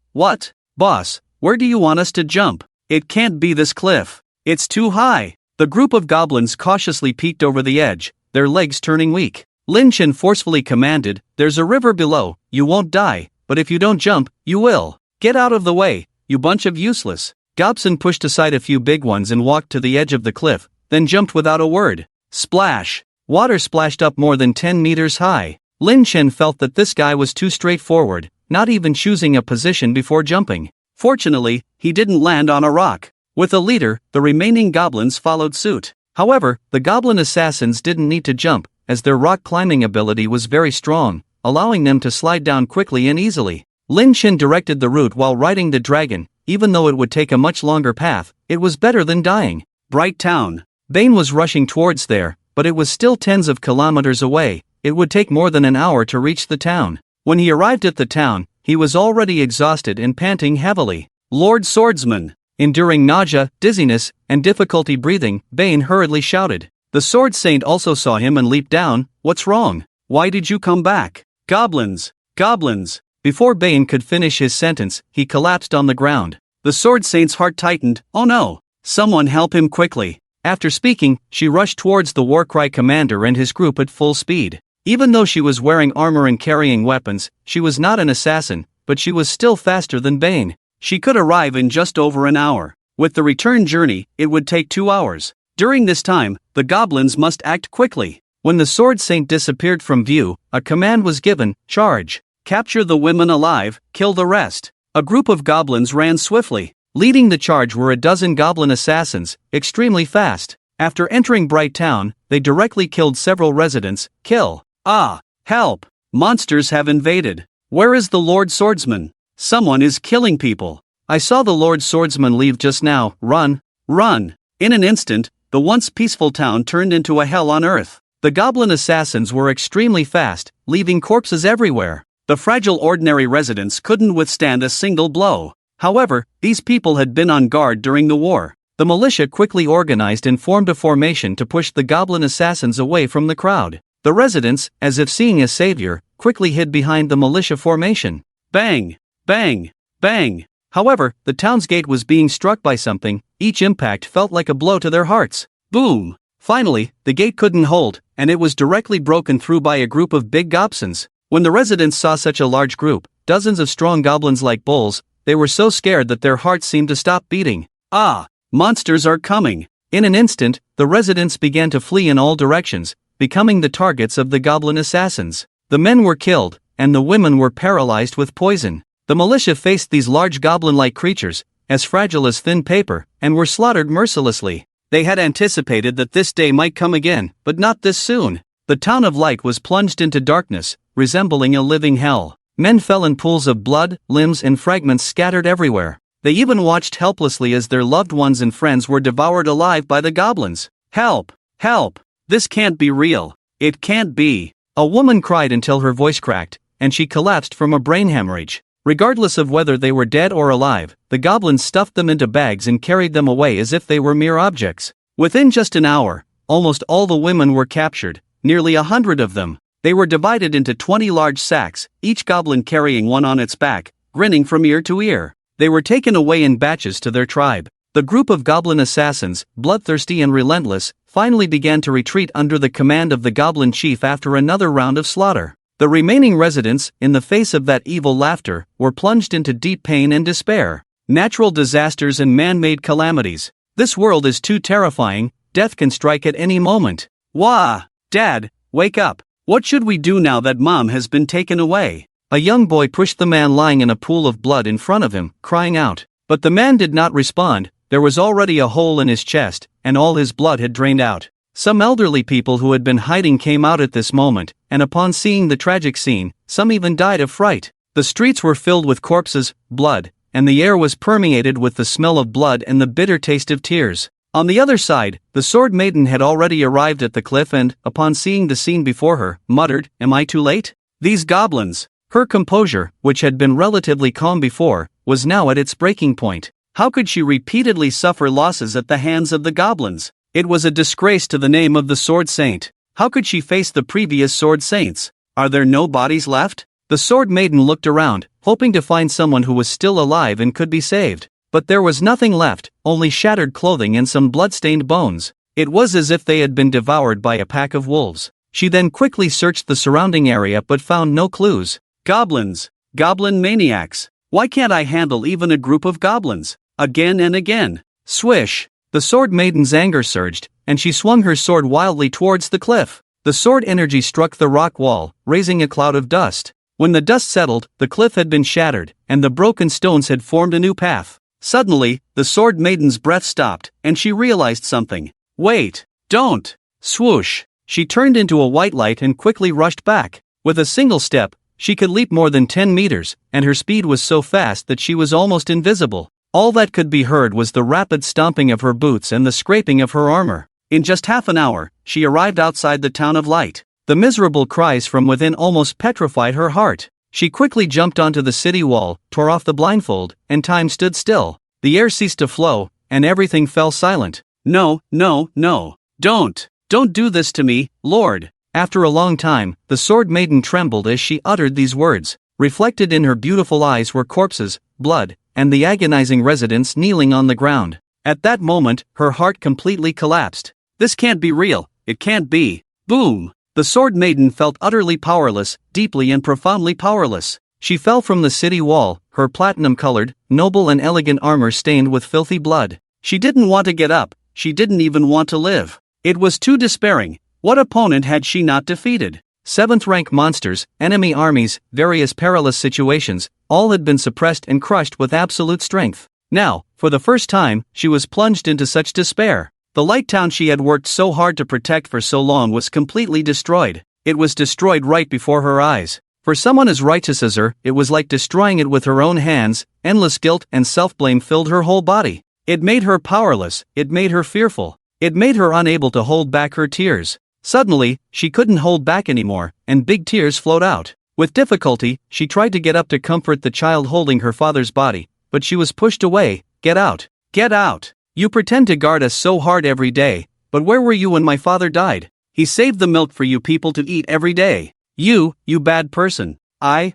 Boss, where do you want us to jump? It can't be this cliff. It's too high. The group of goblins cautiously peeked over the edge, their legs turning weak. Lin Chen forcefully commanded, "There's a river below, you won't die, but if you don't jump, you will. Get out of the way, you bunch of useless." Gobson pushed aside a few big ones and walked to the edge of the cliff, then jumped without a word. Splash! Water splashed up more than 10 meters high. Lin Chen felt that this guy was too straightforward, not even choosing a position before jumping. Fortunately, he didn't land on a rock. With a leader, the remaining goblins followed suit. However, the goblin assassins didn't need to jump, as their rock climbing ability was very strong, allowing them to slide down quickly and easily. Lin Chen directed the route while riding the dragon. Even though it would take a much longer path, it was better than dying. Bright Town. Bane was rushing towards there, but it was still tens of kilometers away. It would take more than an hour to reach the town. When he arrived at the town, he was already exhausted and panting heavily. "Lord Swordsman!" Enduring nausea, dizziness, and difficulty breathing, Bane hurriedly shouted. The Sword Saint also saw him and leaped down. "What's wrong? Why did you come back?" "Goblins! Goblins!" Before Bane could finish his sentence, he collapsed on the ground. The Sword Saint's heart tightened. "Oh no! Someone help him quickly!" After speaking, she rushed towards the Warcry commander and his group at full speed. Even though she was wearing armor and carrying weapons, she was not an assassin, but she was still faster than Bane. She could arrive in just over an hour. With the return journey, it would take 2 hours. During this time, the goblins must act quickly. When the Sword Saint disappeared from view, a command was given: "Charge! Capture the women alive, kill the rest." A group of goblins ran swiftly. Leading the charge were a dozen goblin assassins, extremely fast. After entering Bright Town, they directly killed several residents. "Kill! Ah! Help! Monsters have invaded! Where is the Lord Swordsman? Someone is killing people! I saw the Lord Swordsman leave just now. Run! Run!" In an instant, the once peaceful town turned into a hell on earth. The goblin assassins were extremely fast, leaving corpses everywhere. The fragile ordinary residents couldn't withstand a single blow. However, these people had been on guard during the war. The militia quickly organized and formed a formation to push the goblin assassins away from the crowd. The residents, as if seeing a savior, quickly hid behind the militia formation. Bang! Bang! Bang! However, the town's gate was being struck by something. Each impact felt like a blow to their hearts. Boom! Finally, the gate couldn't hold, and it was directly broken through by a group of big gobsons. When the residents saw such a large group, dozens of strong goblins like bulls, they were so scared that their hearts seemed to stop beating. Ah! Monsters are coming! In an instant, the residents began to flee in all directions, becoming the targets of the goblin assassins. The men were killed, and the women were paralyzed with poison. The militia faced these large goblin-like creatures, as fragile as thin paper, and were slaughtered mercilessly. They had anticipated that this day might come again, but not this soon. The town of Light was plunged into darkness, resembling a living hell. Men fell in pools of blood, limbs and fragments scattered everywhere. They even watched helplessly as their loved ones and friends were devoured alive by the goblins. "Help! Help! This can't be real! It can't be!" A woman cried until her voice cracked, and she collapsed from a brain hemorrhage. Regardless of whether they were dead or alive, the goblins stuffed them into bags and carried them away as if they were mere objects. Within just an hour, almost all the women were captured, nearly 100 of them. They were divided into 20 large sacks, each goblin carrying one on its back, grinning from ear to ear. They were taken away in batches to their tribe. The group of goblin assassins, bloodthirsty and relentless, finally began to retreat under the command of the goblin chief after another round of slaughter. The remaining residents, in the face of that evil laughter, were plunged into deep pain and despair. Natural disasters and man-made calamities. This world is too terrifying, death can strike at any moment. Wah! Dad, wake up! What should we do now that Mom has been taken away? A young boy pushed the man lying in a pool of blood in front of him, crying out. But the man did not respond. There was already a hole in his chest, and all his blood had drained out. Some elderly people who had been hiding came out at this moment, and upon seeing the tragic scene, some even died of fright. The streets were filled with corpses, blood, and the air was permeated with the smell of blood and the bitter taste of tears. On the other side, the Sword Maiden had already arrived at the cliff and, upon seeing the scene before her, muttered, "Am I too late? These goblins!" Her composure, which had been relatively calm before, was now at its breaking point. How could she repeatedly suffer losses at the hands of the goblins? It was a disgrace to the name of the Sword Saint. How could she face the previous Sword Saints? Are there no bodies left? The Sword Maiden looked around, hoping to find someone who was still alive and could be saved. But there was nothing left, only shattered clothing and some blood-stained bones. It was as if they had been devoured by a pack of wolves. She then quickly searched the surrounding area but found no clues. Goblins. Goblin maniacs. Why can't I handle even a group of goblins? Again and again. Swish. The sword maiden's anger surged, and she swung her sword wildly towards the cliff. The sword energy struck the rock wall, raising a cloud of dust. When the dust settled, the cliff had been shattered, and the broken stones had formed a new path. Suddenly, the sword maiden's breath stopped, and she realized something. Wait! Don't! Swoosh! She turned into a white light and quickly rushed back. With a single step, she could leap more than 10 meters, and her speed was so fast that she was almost invisible. All that could be heard was the rapid stomping of her boots and the scraping of her armor. In just half an hour, she arrived outside the town of Light. The miserable cries from within almost petrified her heart. She quickly jumped onto the city wall, tore off the blindfold, and time stood still. The air ceased to flow, and everything fell silent. No, no, no. Don't do this to me, Lord. After a long time, the sword maiden trembled as she uttered these words. Reflected in her beautiful eyes were corpses, blood, and the agonizing residents kneeling on the ground. At that moment, her heart completely collapsed. This can't be real, it can't be. Boom! The sword maiden felt utterly powerless, deeply and profoundly powerless. She fell from the city wall, her platinum-colored, noble and elegant armor stained with filthy blood. She didn't want to get up, she didn't even want to live. It was too despairing. What opponent had she not defeated? 7th-rank monsters, enemy armies, various perilous situations, all had been suppressed and crushed with absolute strength. Now, for the first time, she was plunged into such despair. The light town she had worked so hard to protect for so long was completely destroyed. It was destroyed right before her eyes. For someone as righteous as her, it was like destroying it with her own hands. Endless guilt and self-blame filled her whole body. It made her powerless, it made her fearful. It made her unable to hold back her tears. Suddenly, she couldn't hold back anymore, and big tears flowed out. With difficulty, she tried to get up to comfort the child holding her father's body, but she was pushed away. Get out! Get out! You pretend to guard us so hard every day, but where were you when my father died? He saved the milk for you people to eat every day. You bad person. I.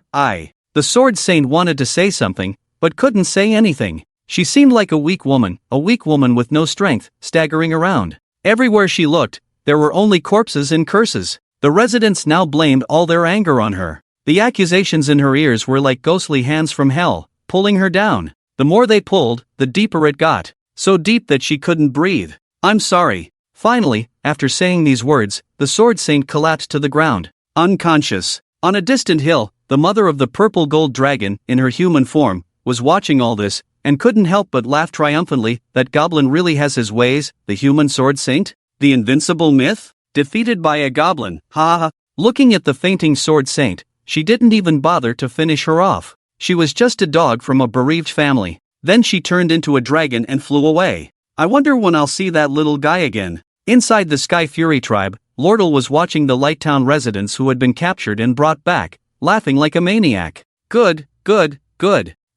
The sword saint wanted to say something, but couldn't say anything. She seemed like a weak woman with no strength, staggering around. Everywhere she looked, there were only corpses and curses. The residents now blamed all their anger on her. The accusations in her ears were like ghostly hands from hell, pulling her down. The more they pulled, the deeper it got. So deep that she couldn't breathe. I'm sorry. Finally, after saying these words, the sword saint collapsed to the ground, unconscious. On a distant hill, the mother of the purple gold dragon, in her human form, was watching all this, and couldn't help but laugh triumphantly that Goblin really has his ways, the human sword saint? The invincible myth? Defeated by a goblin, ha ha. Looking at the fainting sword saint, she didn't even bother to finish her off. She was just a dog from a bereaved family. Then she turned into a dragon and flew away. I wonder when I'll see that little guy again. Inside the Sky Fury tribe, Lordle was watching the Light Town residents who had been captured and brought back, laughing like a maniac. Good.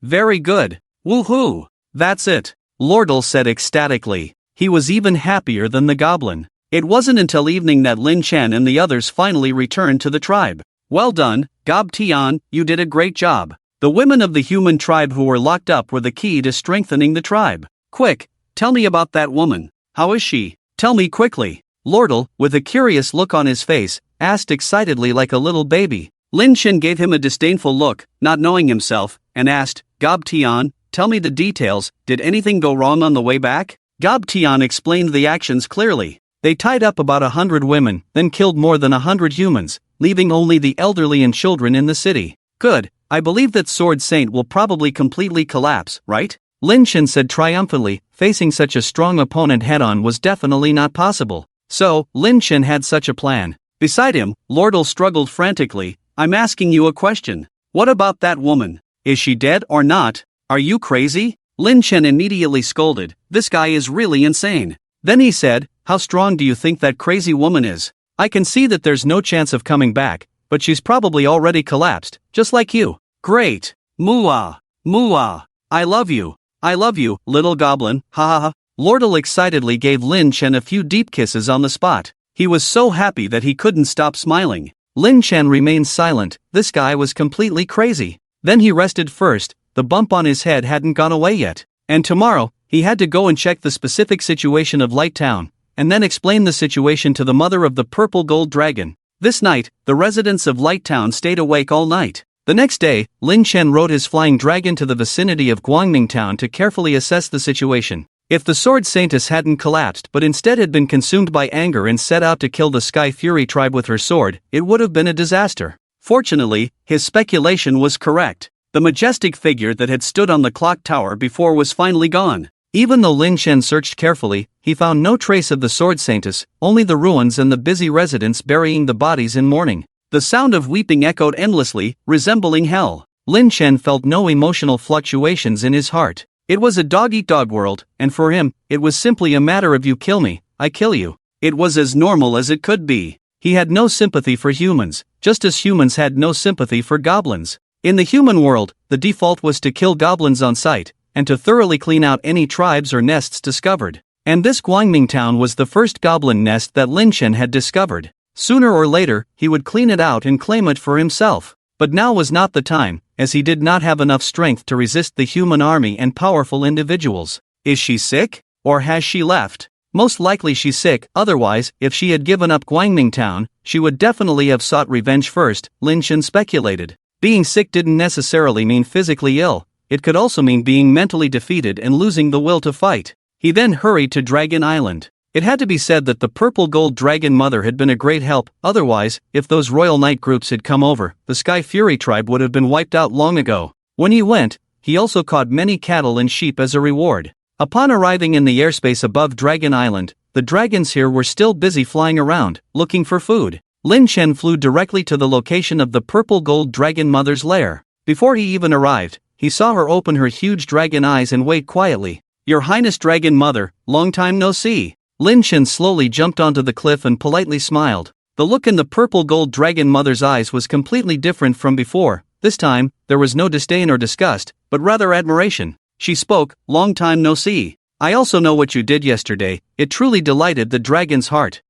Very good. Woohoo! That's it, Lordle said ecstatically. He was even happier than the goblin. It wasn't until evening that Lin Chen and the others finally returned to the tribe. Well done, Gob Tian, you did a great job. The women of the human tribe who were locked up were the key to strengthening the tribe. Quick, tell me about that woman. How is she? Tell me quickly. Lordle, with a curious look on his face, asked excitedly like a little baby. Lin Chen gave him a disdainful look, not knowing himself, and asked, Gob Tian, tell me the details. Did anything go wrong on the way back? Gob Tian explained the actions clearly. They tied up about 100 women, then killed more than 100 humans, leaving only the elderly and children in the city. Good, I believe that Sword Saint will probably completely collapse, right? Lin Chen said triumphantly. Facing such a strong opponent head-on was definitely not possible. So, Lin Chen had such a plan. Beside him, Lordle struggled frantically. I'm asking you a question. What about that woman? Is she dead or not? Are you crazy? Lin Chen immediately scolded. This guy is really insane. Then he said, how strong do you think that crazy woman is? I can see that there's no chance of coming back, but she's probably already collapsed, just like you. Great. Mooah. Mooah. I love you, little goblin, ha ha ha. Lordle excitedly gave Lin Chen a few deep kisses on the spot. He was so happy that he couldn't stop smiling. Lin Chen remained silent. This guy was completely crazy. Then he rested first. The bump on his head hadn't gone away yet. And tomorrow, he had to go and check the specific situation of Light Town, and then explain the situation to the mother of the purple gold dragon. This night, the residents of Light Town stayed awake all night. The next day, Lin Chen rode his flying dragon to the vicinity of Guangming Town to carefully assess the situation. If the Sword Saintess hadn't collapsed but instead had been consumed by anger and set out to kill the Sky Fury tribe with her sword, it would have been a disaster. Fortunately, his speculation was correct. The majestic figure that had stood on the clock tower before was finally gone. Even though Lin Chen searched carefully, he found no trace of the Sword Saintess, only the ruins and the busy residents burying the bodies in mourning. The sound of weeping echoed endlessly, resembling hell. Lin Chen felt no emotional fluctuations in his heart. It was a dog-eat-dog world, and for him, it was simply a matter of you kill me, I kill you. It was as normal as it could be. He had no sympathy for humans, just as humans had no sympathy for goblins. In the human world, the default was to kill goblins on sight, and to thoroughly clean out any tribes or nests discovered. And this Guangming town was the first goblin nest that Lin Chen had discovered. Sooner or later, he would clean it out and claim it for himself. But now was not the time, as he did not have enough strength to resist the human army and powerful individuals. Is she sick? Or has she left? Most likely she's sick, otherwise, if she had given up Guangming town, she would definitely have sought revenge first, Lin Chen speculated. Being sick didn't necessarily mean physically ill, it could also mean being mentally defeated and losing the will to fight. He then hurried to Dragon Island. It had to be said that the purple gold dragon mother had been a great help, otherwise, if those royal knight groups had come over, the Sky Fury tribe would have been wiped out long ago. When he went, he also caught many cattle and sheep as a reward. Upon arriving in the airspace above Dragon Island, the dragons here were still busy flying around, looking for food. Lin Chen flew directly to the location of the purple gold dragon mother's lair. Before he even arrived, he saw her open her huge dragon eyes and wait quietly. Your Highness Dragon Mother, long time no see. Lin Chen slowly jumped onto the cliff and politely smiled. The look in the purple gold dragon mother's eyes was completely different from before. This time, there was no disdain or disgust, but rather admiration. She spoke, long time no see. I also know what you did yesterday, it truly delighted the dragon's heart.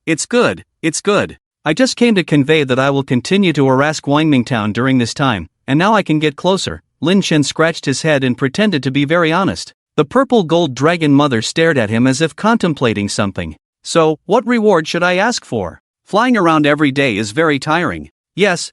It's good, it's good. I just came to convey that I will continue to harass Guangming Town during this time, and now I can get closer. Lin Chen scratched his head and pretended to be very honest. The purple gold dragon mother stared at him as if contemplating something. So, what reward should I ask for? Flying around every day is very tiring. Yes,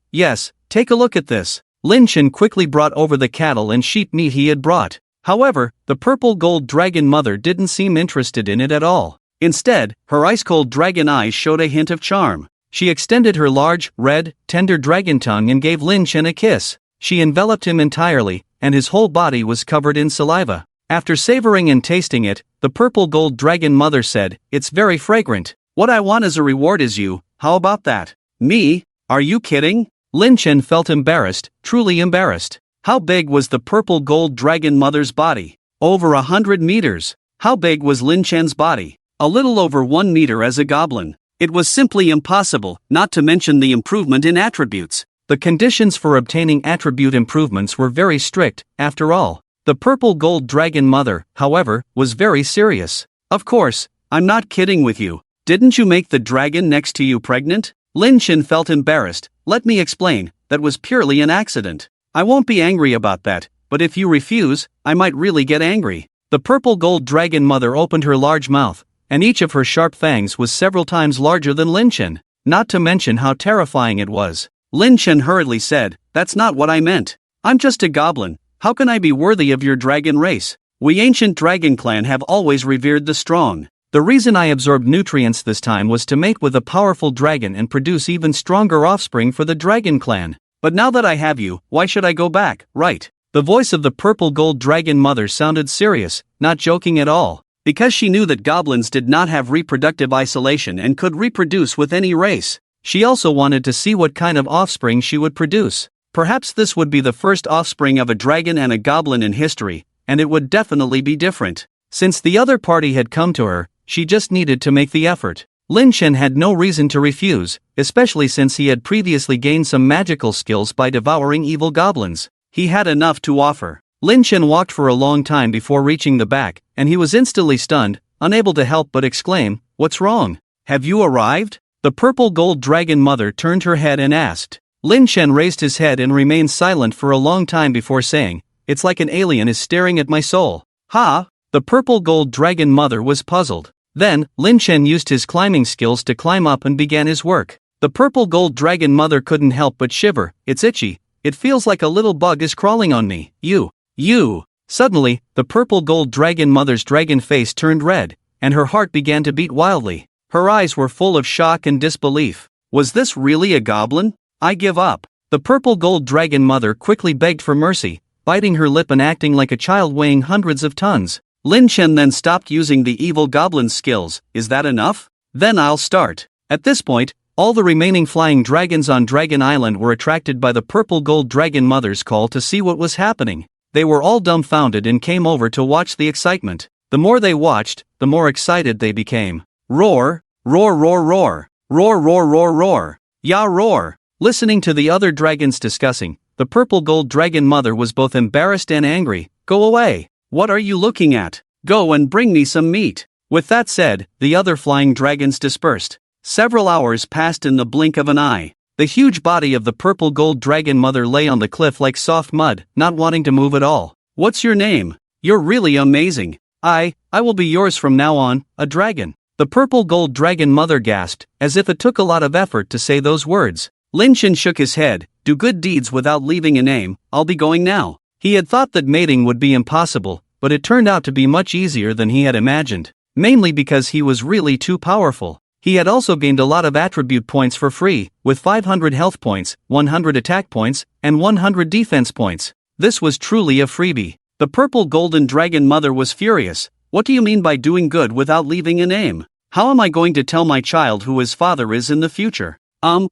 take a look at this. Lin Chen quickly brought over the cattle and sheep meat he had brought. However, the purple gold dragon mother didn't seem interested in it at all. Instead, her ice-cold dragon eyes showed a hint of charm. She extended her large, red, tender dragon tongue and gave Lin Chen a kiss. She enveloped him entirely, and his whole body was covered in saliva. After savoring and tasting it, the purple gold dragon mother said, "It's very fragrant. What I want as a reward is you, how about that?" Me? Are you kidding? Lin Chen felt embarrassed, truly embarrassed. How big was the purple gold dragon mother's body? Over 100 meters. How big was Lin Chen's body? A little over 1 meter as a goblin. It was simply impossible, not to mention the improvement in attributes. The conditions for obtaining attribute improvements were very strict, after all. The purple gold dragon mother, however, was very serious. Of course, I'm not kidding with you. Didn't you make the dragon next to you pregnant? Lin Chen felt embarrassed. Let me explain, that was purely an accident. I won't be angry about that, but if you refuse, I might really get angry. The purple gold dragon mother opened her large mouth, and each of her sharp fangs was several times larger than Lin Chen, not to mention how terrifying it was. Lin Chen hurriedly said, "That's not what I meant. I'm just a goblin. How can I be worthy of your dragon race? We ancient dragon clan have always revered the strong. The reason I absorbed nutrients this time was to mate with a powerful dragon and produce even stronger offspring for the dragon clan. But now that I have you, why should I go back, right?" The voice of the purple gold dragon mother sounded serious, not joking at all. Because she knew that goblins did not have reproductive isolation and could reproduce with any race. She also wanted to see what kind of offspring she would produce. Perhaps this would be the first offspring of a dragon and a goblin in history, and it would definitely be different. Since the other party had come to her, she just needed to make the effort. Lin Chen had no reason to refuse, especially since he had previously gained some magical skills by devouring evil goblins. He had enough to offer. Lin Chen walked for a long time before reaching the back, and he was instantly stunned, unable to help but exclaim, "What's wrong? Have you arrived?" The purple gold dragon mother turned her head and asked. Lin Chen raised his head and remained silent for a long time before saying, "It's like an alien is staring at my soul." The purple gold dragon mother was puzzled. Then, Lin Chen used his climbing skills to climb up and began his work. The purple gold dragon mother couldn't help but shiver. It's itchy. It feels like a little bug is crawling on me. You. Suddenly, the purple gold dragon mother's dragon face turned red, and her heart began to beat wildly. Her eyes were full of shock and disbelief. Was this really a goblin? I give up. The purple gold dragon mother quickly begged for mercy, biting her lip and acting like a child weighing hundreds of tons. Lin Chen then stopped using the evil goblin's skills. Is that enough? Then I'll start. At this point, all the remaining flying dragons on Dragon Island were attracted by the purple gold dragon mother's call to see what was happening. They were all dumbfounded and came over to watch the excitement. The more they watched, the more excited they became. Roar, roar, roar, roar, roar, roar, roar, roar, ya roar. Listening to the other dragons discussing, the purple gold dragon mother was both embarrassed and angry. Go away. What are you looking at? Go and bring me some meat. With that said, the other flying dragons dispersed. Several hours passed in the blink of an eye. The huge body of the purple gold dragon mother lay on the cliff like soft mud, not wanting to move at all. What's your name? You're really amazing. I will be yours from now on, a dragon. The purple gold dragon mother gasped, as if it took a lot of effort to say those words. Lin Chen shook his head. Do good deeds without leaving a name. I'll be going now. He had thought that mating would be impossible, but it turned out to be much easier than he had imagined. Mainly because he was really too powerful. He had also gained a lot of attribute points for free, with 500 health points, 100 attack points, and 100 defense points. This was truly a freebie. The purple golden dragon mother was furious. What do you mean by doing good without leaving a name? How am I going to tell my child who his father is in the future?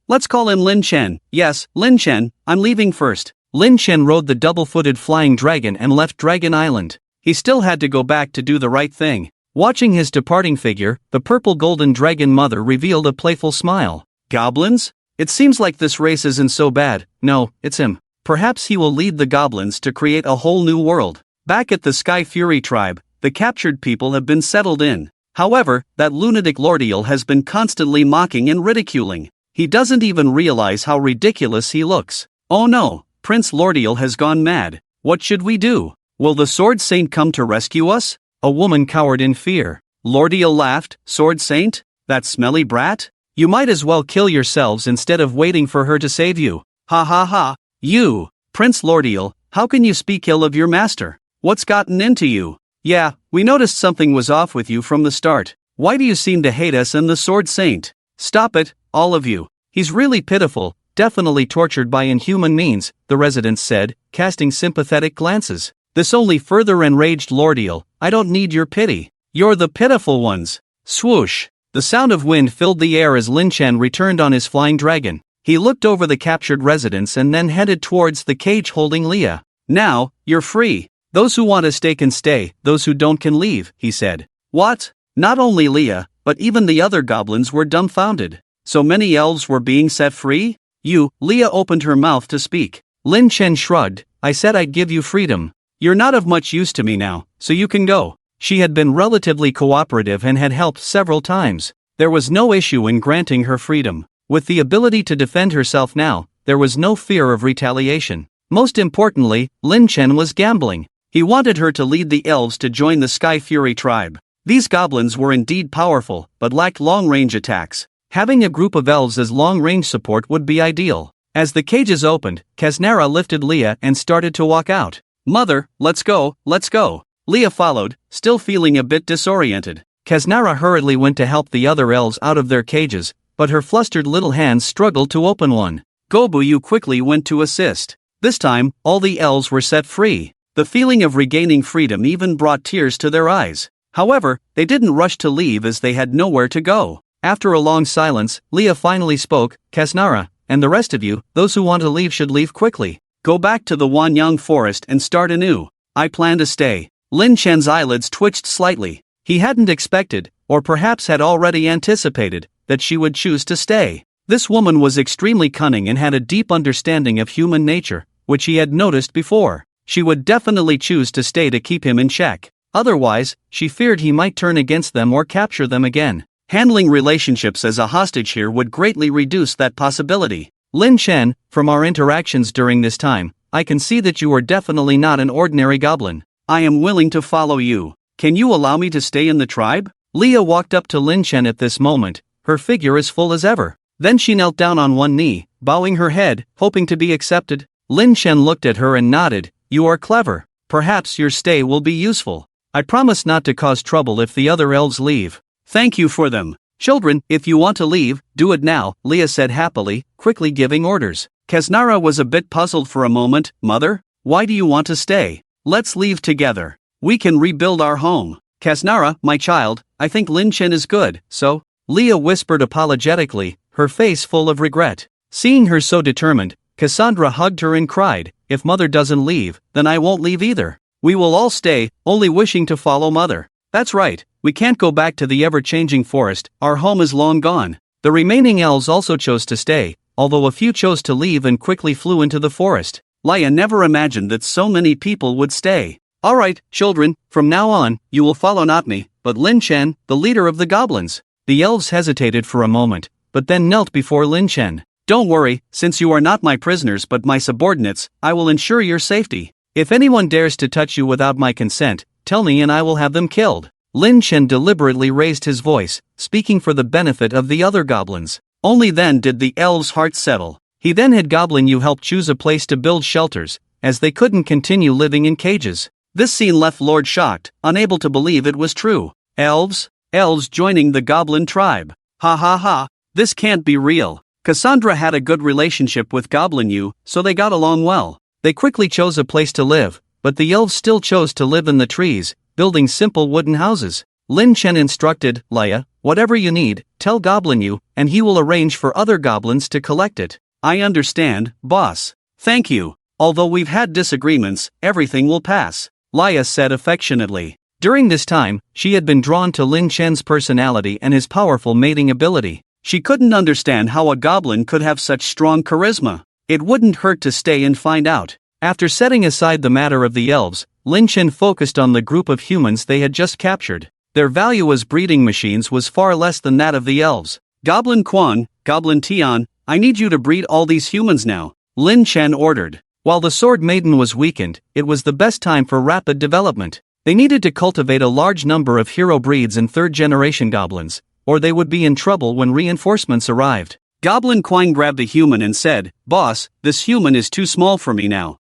Let's call him Lin Chen. Yes, Lin Chen, I'm leaving first. Lin Chen rode the double-footed flying dragon and left Dragon Island. He still had to go back to do the right thing. Watching his departing figure, the purple golden dragon mother revealed a playful smile. Goblins? It seems like this race isn't so bad. No, it's him. Perhaps he will lead the goblins to create a whole new world. Back at the Sky Fury tribe, the captured people have been settled in. However, that lunatic Lordiel has been constantly mocking and ridiculing. He doesn't even realize how ridiculous he looks. Oh no, Prince Lordiel has gone mad. What should we do? Will the Sword Saint come to rescue us? A woman cowered in fear. Lordiel laughed. Sword Saint? That smelly brat? You might as well kill yourselves instead of waiting for her to save you. Ha ha ha. You, Prince Lordiel, how can you speak ill of your master? What's gotten into you? Yeah, we noticed something was off with you from the start. Why do you seem to hate us and the Sword Saint? Stop it, all of you. He's really pitiful, definitely tortured by inhuman means, the residents said, casting sympathetic glances. This only further enraged Lordiel. I don't need your pity. You're the pitiful ones. Swoosh. The sound of wind filled the air as Lin Chen returned on his flying dragon. He looked over the captured residents and then headed towards the cage holding Leah. Now, you're free. Those who want to stay can stay, those who don't can leave, he said. What? Not only Leah, but even the other goblins were dumbfounded. So many elves were being set free? Leah opened her mouth to speak. Lin Chen shrugged. I said I'd give you freedom. You're not of much use to me now, so you can go. She had been relatively cooperative and had helped several times. There was no issue in granting her freedom. With the ability to defend herself now, there was no fear of retaliation. Most importantly, Lin Chen was gambling. He wanted her to lead the elves to join the Sky Fury tribe. These goblins were indeed powerful, but lacked long-range attacks. Having a group of elves as long-range support would be ideal. As the cages opened, Kasnara lifted Leah and started to walk out. Mother, let's go, let's go. Leah followed, still feeling a bit disoriented. Kasnara hurriedly went to help the other elves out of their cages, but her flustered little hands struggled to open one. Gobuyu quickly went to assist. This time, all the elves were set free. The feeling of regaining freedom even brought tears to their eyes. However, they didn't rush to leave as they had nowhere to go. After a long silence, Leah finally spoke. Kasnara, and the rest of you, those who want to leave should leave quickly. Go back to the Wanyang forest and start anew. I plan to stay. Lin Chen's eyelids twitched slightly. He hadn't expected, or perhaps had already anticipated, that she would choose to stay. This woman was extremely cunning and had a deep understanding of human nature, which he had noticed before. She would definitely choose to stay to keep him in check. Otherwise, she feared he might turn against them or capture them again. Handling relationships as a hostage here would greatly reduce that possibility. Lin Chen, from our interactions during this time, I can see that you are definitely not an ordinary goblin. I am willing to follow you. Can you allow me to stay in the tribe? Leah walked up to Lin Chen at this moment, her figure as full as ever. Then she knelt down on one knee, bowing her head, hoping to be accepted. Lin Chen looked at her and nodded. You are clever. Perhaps your stay will be useful. I promise not to cause trouble if the other elves leave. Thank you for them. Children, if you want to leave, do it now, Leah said happily, quickly giving orders. Kasnara was a bit puzzled for a moment. Mother? Why do you want to stay? Let's leave together. We can rebuild our home. Kasnara, my child, I think Lin Chen is good, so? Leah whispered apologetically, her face full of regret. Seeing her so determined, Cassandra hugged her and cried, if Mother doesn't leave, then I won't leave either. We will all stay, only wishing to follow Mother. That's right, we can't go back to the ever-changing forest, our home is long gone. The remaining elves also chose to stay, although a few chose to leave and quickly flew into the forest. Leia never imagined that so many people would stay. Alright, children, from now on, you will follow not me, but Lin Chen, the leader of the goblins. The elves hesitated for a moment, but then knelt before Lin Chen. Don't worry, since you are not my prisoners but my subordinates, I will ensure your safety. If anyone dares to touch you without my consent, tell me and I will have them killed. Lin Chen deliberately raised his voice, speaking for the benefit of the other goblins. Only then did the elves' hearts settle. He then had Goblin Yu help choose a place to build shelters, as they couldn't continue living in cages. This scene left Lord shocked, unable to believe it was true. Elves? Elves joining the goblin tribe. Ha ha ha, this can't be real. Cassandra had a good relationship with Goblin Yu, so they got along well. They quickly chose a place to live, but the elves still chose to live in the trees, building simple wooden houses. Lin Chen instructed, Leia, whatever you need, tell Goblin Yu, and he will arrange for other goblins to collect it. I understand, boss. Thank you. Although we've had disagreements, everything will pass, Leia said affectionately. During this time, she had been drawn to Lin Chen's personality and his powerful mating ability. She couldn't understand how a goblin could have such strong charisma. It wouldn't hurt to stay and find out. After setting aside the matter of the elves, Lin Chen focused on the group of humans they had just captured. Their value as breeding machines was far less than that of the elves. Goblin Quan, Goblin Tian, I need you to breed all these humans now, Lin Chen ordered. While the Sword Maiden was weakened, it was the best time for rapid development. They needed to cultivate a large number of hero breeds and third-generation goblins, or they would be in trouble when reinforcements arrived. Goblin Quine grabbed a human and said, Boss, this human is too small for me now.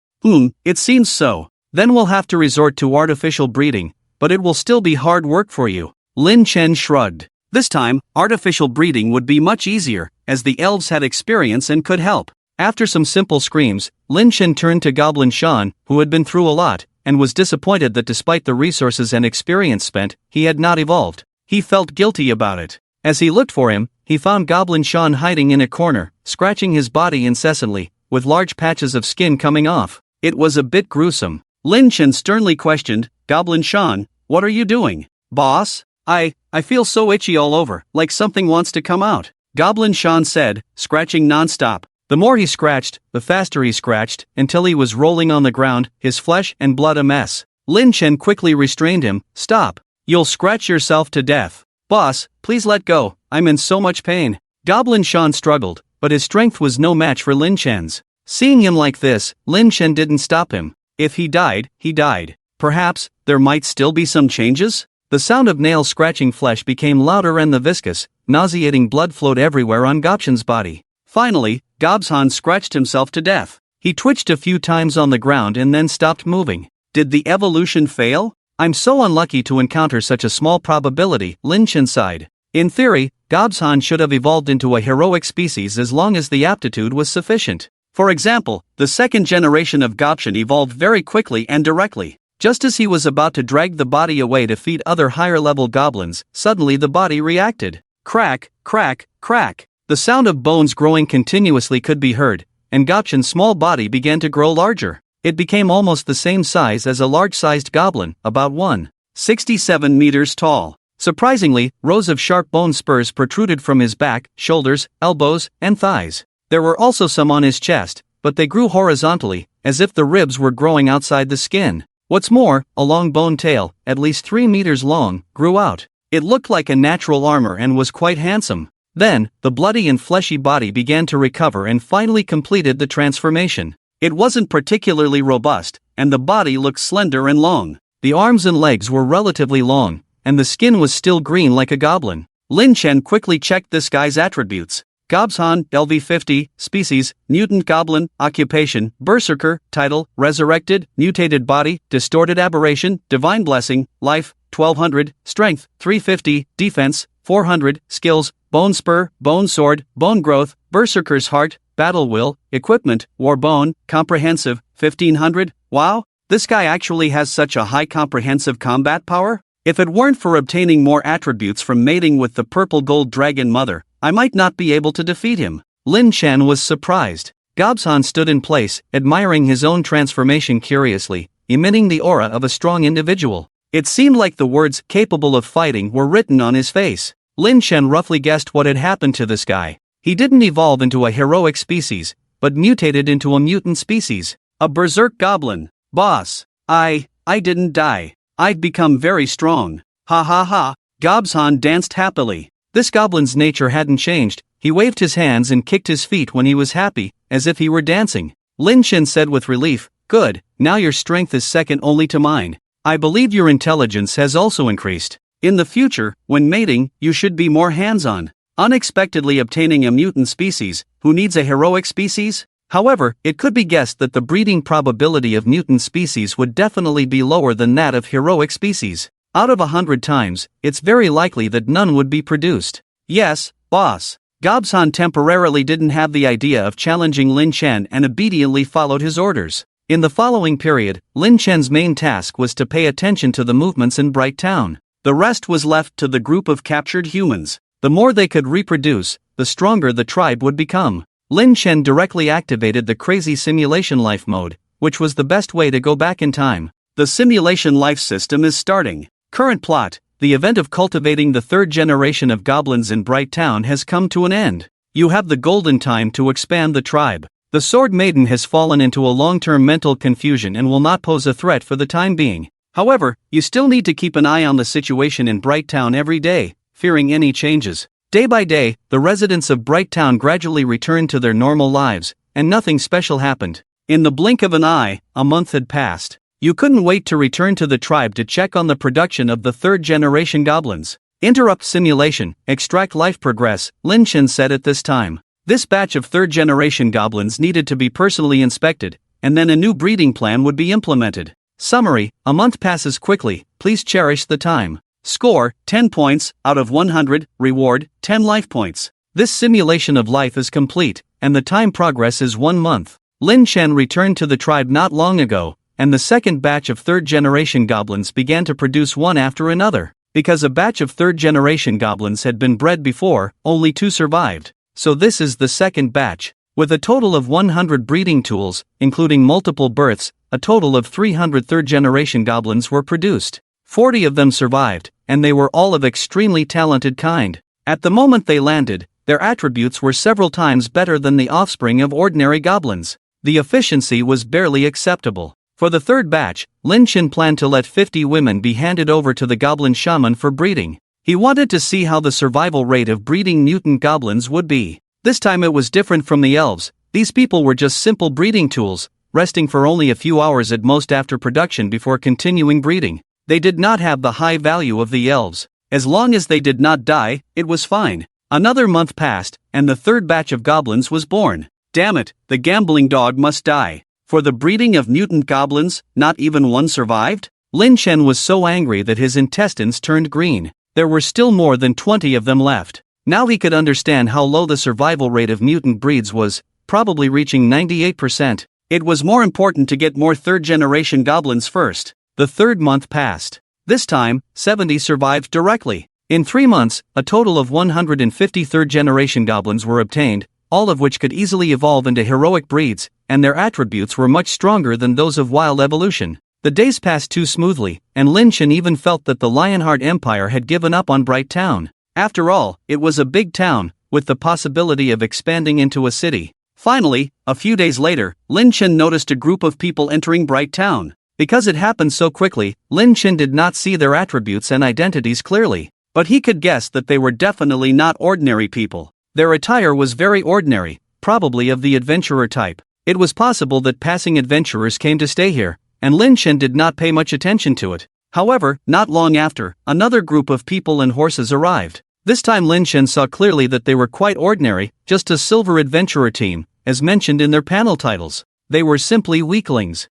It seems so. Then we'll have to resort to artificial breeding, but it will still be hard work for you. Lin Chen shrugged. This time, artificial breeding would be much easier, as the elves had experience and could help. After some simple screams, Lin Chen turned to Goblin Shan, who had been through a lot, and was disappointed that despite the resources and experience spent, he had not evolved. He felt guilty about it. As he looked for him, he found Goblin Shan hiding in a corner, scratching his body incessantly, with large patches of skin coming off. It was a bit gruesome. Lin Chen sternly questioned, Goblin Shan, what are you doing? Boss? I feel so itchy all over, like something wants to come out. Goblin Shan said, scratching non-stop. The more he scratched, the faster he scratched, until he was rolling on the ground, his flesh and blood a mess. Lin Chen quickly restrained him, stop. You'll scratch yourself to death. Boss, please let go, I'm in so much pain. Goblin Shan struggled, but his strength was no match for Lin Chen's. Seeing him like this, Lin Chen didn't stop him. If he died, he died. Perhaps, there might still be some changes? The sound of nails scratching flesh became louder and the viscous, nauseating blood flowed everywhere on Gobshan's body. Finally, Gobshan scratched himself to death. He twitched a few times on the ground and then stopped moving. Did the evolution fail? I'm so unlucky to encounter such a small probability, Lin Chen sighed. In theory, Gobshan should have evolved into a heroic species as long as the aptitude was sufficient. For example, the second generation of Gobshan evolved very quickly and directly. Just as he was about to drag the body away to feed other higher-level goblins, suddenly the body reacted. Crack, crack, crack. The sound of bones growing continuously could be heard, and Gobshan's small body began to grow larger. It became almost the same size as a large-sized goblin, about 1.67 meters tall. Surprisingly, rows of sharp bone spurs protruded from his back, shoulders, elbows, and thighs. There were also some on his chest, but they grew horizontally, as if the ribs were growing outside the skin. What's more, a long bone tail, at least 3 meters long, grew out. It looked like a natural armor and was quite handsome. Then, the bloody and fleshy body began to recover and finally completed the transformation. It wasn't particularly robust, and the body looked slender and long. The arms and legs were relatively long, and the skin was still green like a goblin. Lin Chen quickly checked this guy's attributes. Gobshan, LV50, species, mutant goblin, occupation, berserker, title, resurrected, mutated body, distorted aberration, divine blessing, life, 1200, strength, 350, defense, 400, skills, bone spur, bone sword, bone growth, berserker's heart, battle will, equipment, war bone, comprehensive, 1500, wow, this guy actually has such a high comprehensive combat power? If it weren't for obtaining more attributes from mating with the purple gold dragon mother, I might not be able to defeat him. Lin Chen was surprised. Gobshan stood in place, admiring his own transformation curiously, emitting the aura of a strong individual. It seemed like the words "capable of fighting" were written on his face. Lin Chen roughly guessed what had happened to this guy. He didn't evolve into a heroic species, but mutated into a mutant species. A berserk goblin. Boss. I didn't die. I'd become very strong. Ha ha ha. Gobshan danced happily. This goblin's nature hadn't changed. He waved his hands and kicked his feet when he was happy, as if he were dancing. Lin Chen said with relief, "Good, now your strength is second only to mine. I believe your intelligence has also increased. In the future, when mating, you should be more hands-on." Unexpectedly obtaining a mutant species, who needs a heroic species? However, it could be guessed that the breeding probability of mutant species would definitely be lower than that of heroic species. Out of 100 times, it's very likely that none would be produced. Yes, boss. Gobshan temporarily didn't have the idea of challenging Lin Chen and obediently followed his orders. In the following period, Lin Chen's main task was to pay attention to the movements in Bright Town. The rest was left to the group of captured humans. The more they could reproduce, the stronger the tribe would become. Lin Chen directly activated the crazy simulation life mode, which was the best way to go back in time. The simulation life system is starting. Current plot: the event of cultivating the third generation of goblins in Bright Town has come to an end. You have the golden time to expand the tribe. The Sword Maiden has fallen into a long-term mental confusion and will not pose a threat for the time being. However, you still need to keep an eye on the situation in Bright Town every day, fearing any changes. Day by day, the residents of Bright Town gradually returned to their normal lives, and nothing special happened. In the blink of an eye, a month had passed. You couldn't wait to return to the tribe to check on the production of the third-generation goblins. Interrupt simulation, extract life progress, Lin Chen said at this time. This batch of third-generation goblins needed to be personally inspected, and then a new breeding plan would be implemented. Summary: a month passes quickly, please cherish the time. Score: 10 points, out of 100, reward, 10 life points. This simulation of life is complete, and the time progress is 1 month. Lin Chen returned to the tribe not long ago, and the second batch of third-generation goblins began to produce one after another. Because a batch of third-generation goblins had been bred before, only 2 survived. So this is the second batch. With a total of 100 breeding tools, including multiple births, a total of 300 third-generation goblins were produced. 40 of them survived, and they were all of extremely talented kind. At the moment they landed, their attributes were several times better than the offspring of ordinary goblins. The efficiency was barely acceptable. For the third batch, Lin Chen planned to let 50 women be handed over to the goblin shaman for breeding. He wanted to see how the survival rate of breeding mutant goblins would be. This time it was different from the elves. These people were just simple breeding tools, resting for only a few hours at most after production before continuing breeding. They did not have the high value of the elves. As long as they did not die, it was fine. Another month passed, and the third batch of goblins was born. Damn it, the gambling dog must die. For the breeding of mutant goblins, not even one survived? Lin Chen was so angry that his intestines turned green. There were still more than 20 of them left. Now he could understand how low the survival rate of mutant breeds was, probably reaching 98%. It was more important to get more third-generation goblins first. The third month passed. This time, 70 survived directly. In 3 months, a total of 150 third-generation goblins were obtained, all of which could easily evolve into heroic breeds, and their attributes were much stronger than those of wild evolution. The days passed too smoothly, and Lin Chen even felt that the Lionheart Empire had given up on Bright Town. After all, it was a big town, with the possibility of expanding into a city. Finally, a few days later, Lin Chen noticed a group of people entering Bright Town. Because it happened so quickly, Lin Chen did not see their attributes and identities clearly. But he could guess that they were definitely not ordinary people. Their attire was very ordinary, probably of the adventurer type. It was possible that passing adventurers came to stay here, and Lin Chen did not pay much attention to it. However, not long after, another group of people and horses arrived. This time Lin Chen saw clearly that they were quite ordinary, just a silver adventurer team, as mentioned in their panel titles. They were simply weaklings.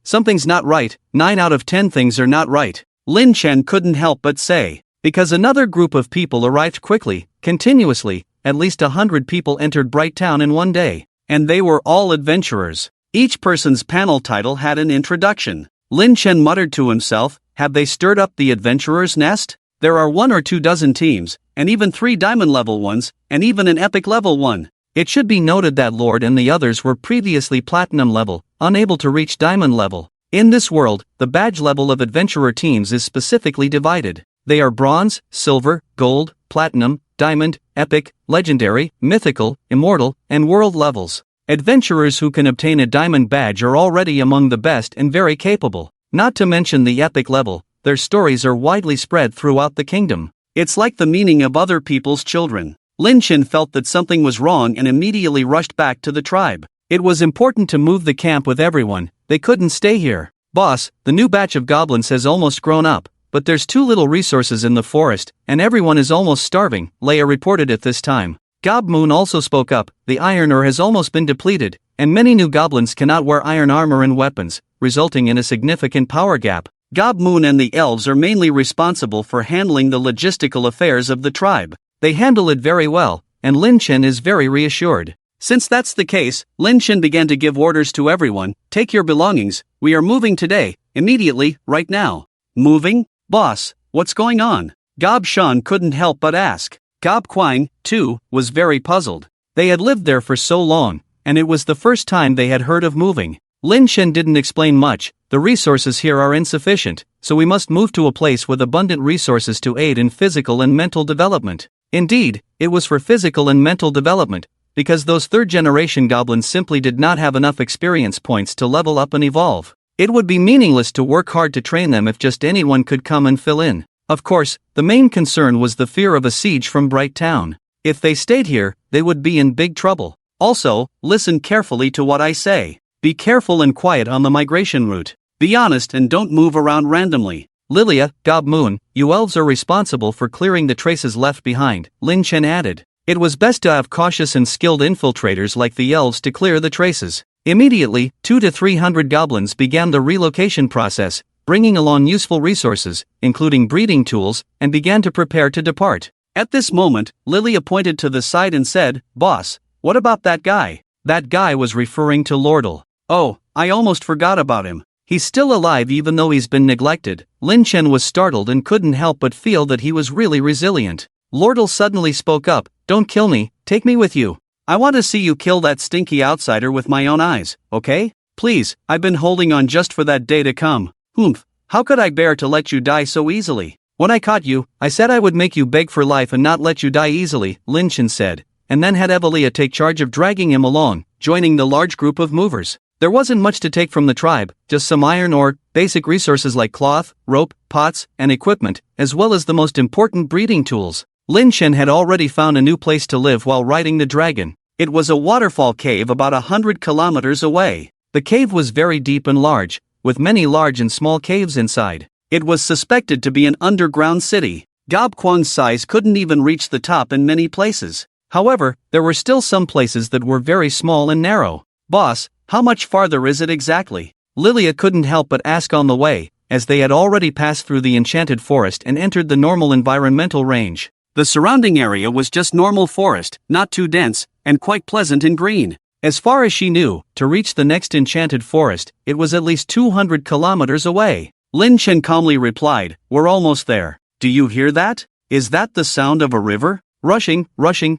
Something's not right, 9 out of 10 things are not right, Lin Chen couldn't help but say. Because another group of people arrived quickly, continuously, at least 100 people entered Bright Town in one day. And they were all adventurers. Each person's panel title had an introduction. Lin Chen muttered to himself, have they stirred up the adventurer's nest? There are 1 or 2 dozen teams, and even 3 diamond level ones, and even an epic level one. It should be noted that Lord and the others were previously platinum level, unable to reach diamond level. In this world, the badge level of adventurer teams is specifically divided. They are bronze, silver, gold, platinum, diamond, epic, legendary, mythical, immortal, and world levels. Adventurers who can obtain a diamond badge are already among the best and very capable. Not to mention the epic level, their stories are widely spread throughout the kingdom. It's like the meaning of other people's children. Lin Chen felt that something was wrong and immediately rushed back to the tribe. It was important to move the camp with everyone, they couldn't stay here. Boss, the new batch of goblins has almost grown up, but there's too little resources in the forest, and everyone is almost starving, Leia reported at this time. Gob Moon also spoke up, the iron ore has almost been depleted, and many new goblins cannot wear iron armor and weapons, resulting in a significant power gap. Gob Moon and the elves are mainly responsible for handling the logistical affairs of the tribe. They handle it very well, and Lin Chen is very reassured. Since that's the case, Lin Chen began to give orders to everyone, take your belongings, we are moving today, immediately, right now. Moving? Boss, what's going on? Gob Shan couldn't help but ask. Gob Quang, too, was very puzzled. They had lived there for so long, and it was the first time they had heard of moving. Lin Chen didn't explain much, the resources here are insufficient, so we must move to a place with abundant resources to aid in physical and mental development. Indeed, it was for physical and mental development, because those third-generation goblins simply did not have enough experience points to level up and evolve. It would be meaningless to work hard to train them if just anyone could come and fill in. Of course, the main concern was the fear of a siege from Bright Town. If they stayed here, they would be in big trouble. Also, listen carefully to what I say. Be careful and quiet on the migration route. Be honest and don't move around randomly. Lilia, Gob Moon, you elves are responsible for clearing the traces left behind, Lin Chen added. It was best to have cautious and skilled infiltrators like the elves to clear the traces. Immediately, 200 to 300 goblins began the relocation process, bringing along useful resources, including breeding tools, and began to prepare to depart. At this moment, Lilia pointed to the side and said, Boss, what about that guy? That guy was referring to Lordle. Oh, I almost forgot about him. He's still alive even though he's been neglected. Lin Chen was startled and couldn't help but feel that he was really resilient. Lordle suddenly spoke up, don't kill me, take me with you. I want to see you kill that stinky outsider with my own eyes, okay? Please, I've been holding on just for that day to come. How could I bear to let you die so easily? When I caught you, I said I would make you beg for life and not let you die easily, Lin Chen said, and then had Evelia take charge of dragging him along, joining the large group of movers. There wasn't much to take from the tribe, just some iron ore, basic resources like cloth, rope, pots, and equipment, as well as the most important breeding tools. Lin Chen had already found a new place to live while riding the dragon. It was a waterfall cave about 100 kilometers away. The cave was very deep and large, with many large and small caves inside. It was suspected to be an underground city. Gob Quang's size couldn't even reach the top in many places. However, there were still some places that were very small and narrow. Boss, how much farther is it exactly? Lilia couldn't help but ask on the way, as they had already passed through the enchanted forest and entered the normal environmental range. The surrounding area was just normal forest, not too dense, and quite pleasant and green. As far as she knew, to reach the next enchanted forest, it was at least 200 kilometers away. Lin Chen calmly replied, we're almost there. Do you hear that? Is that the sound of a river? Rushing,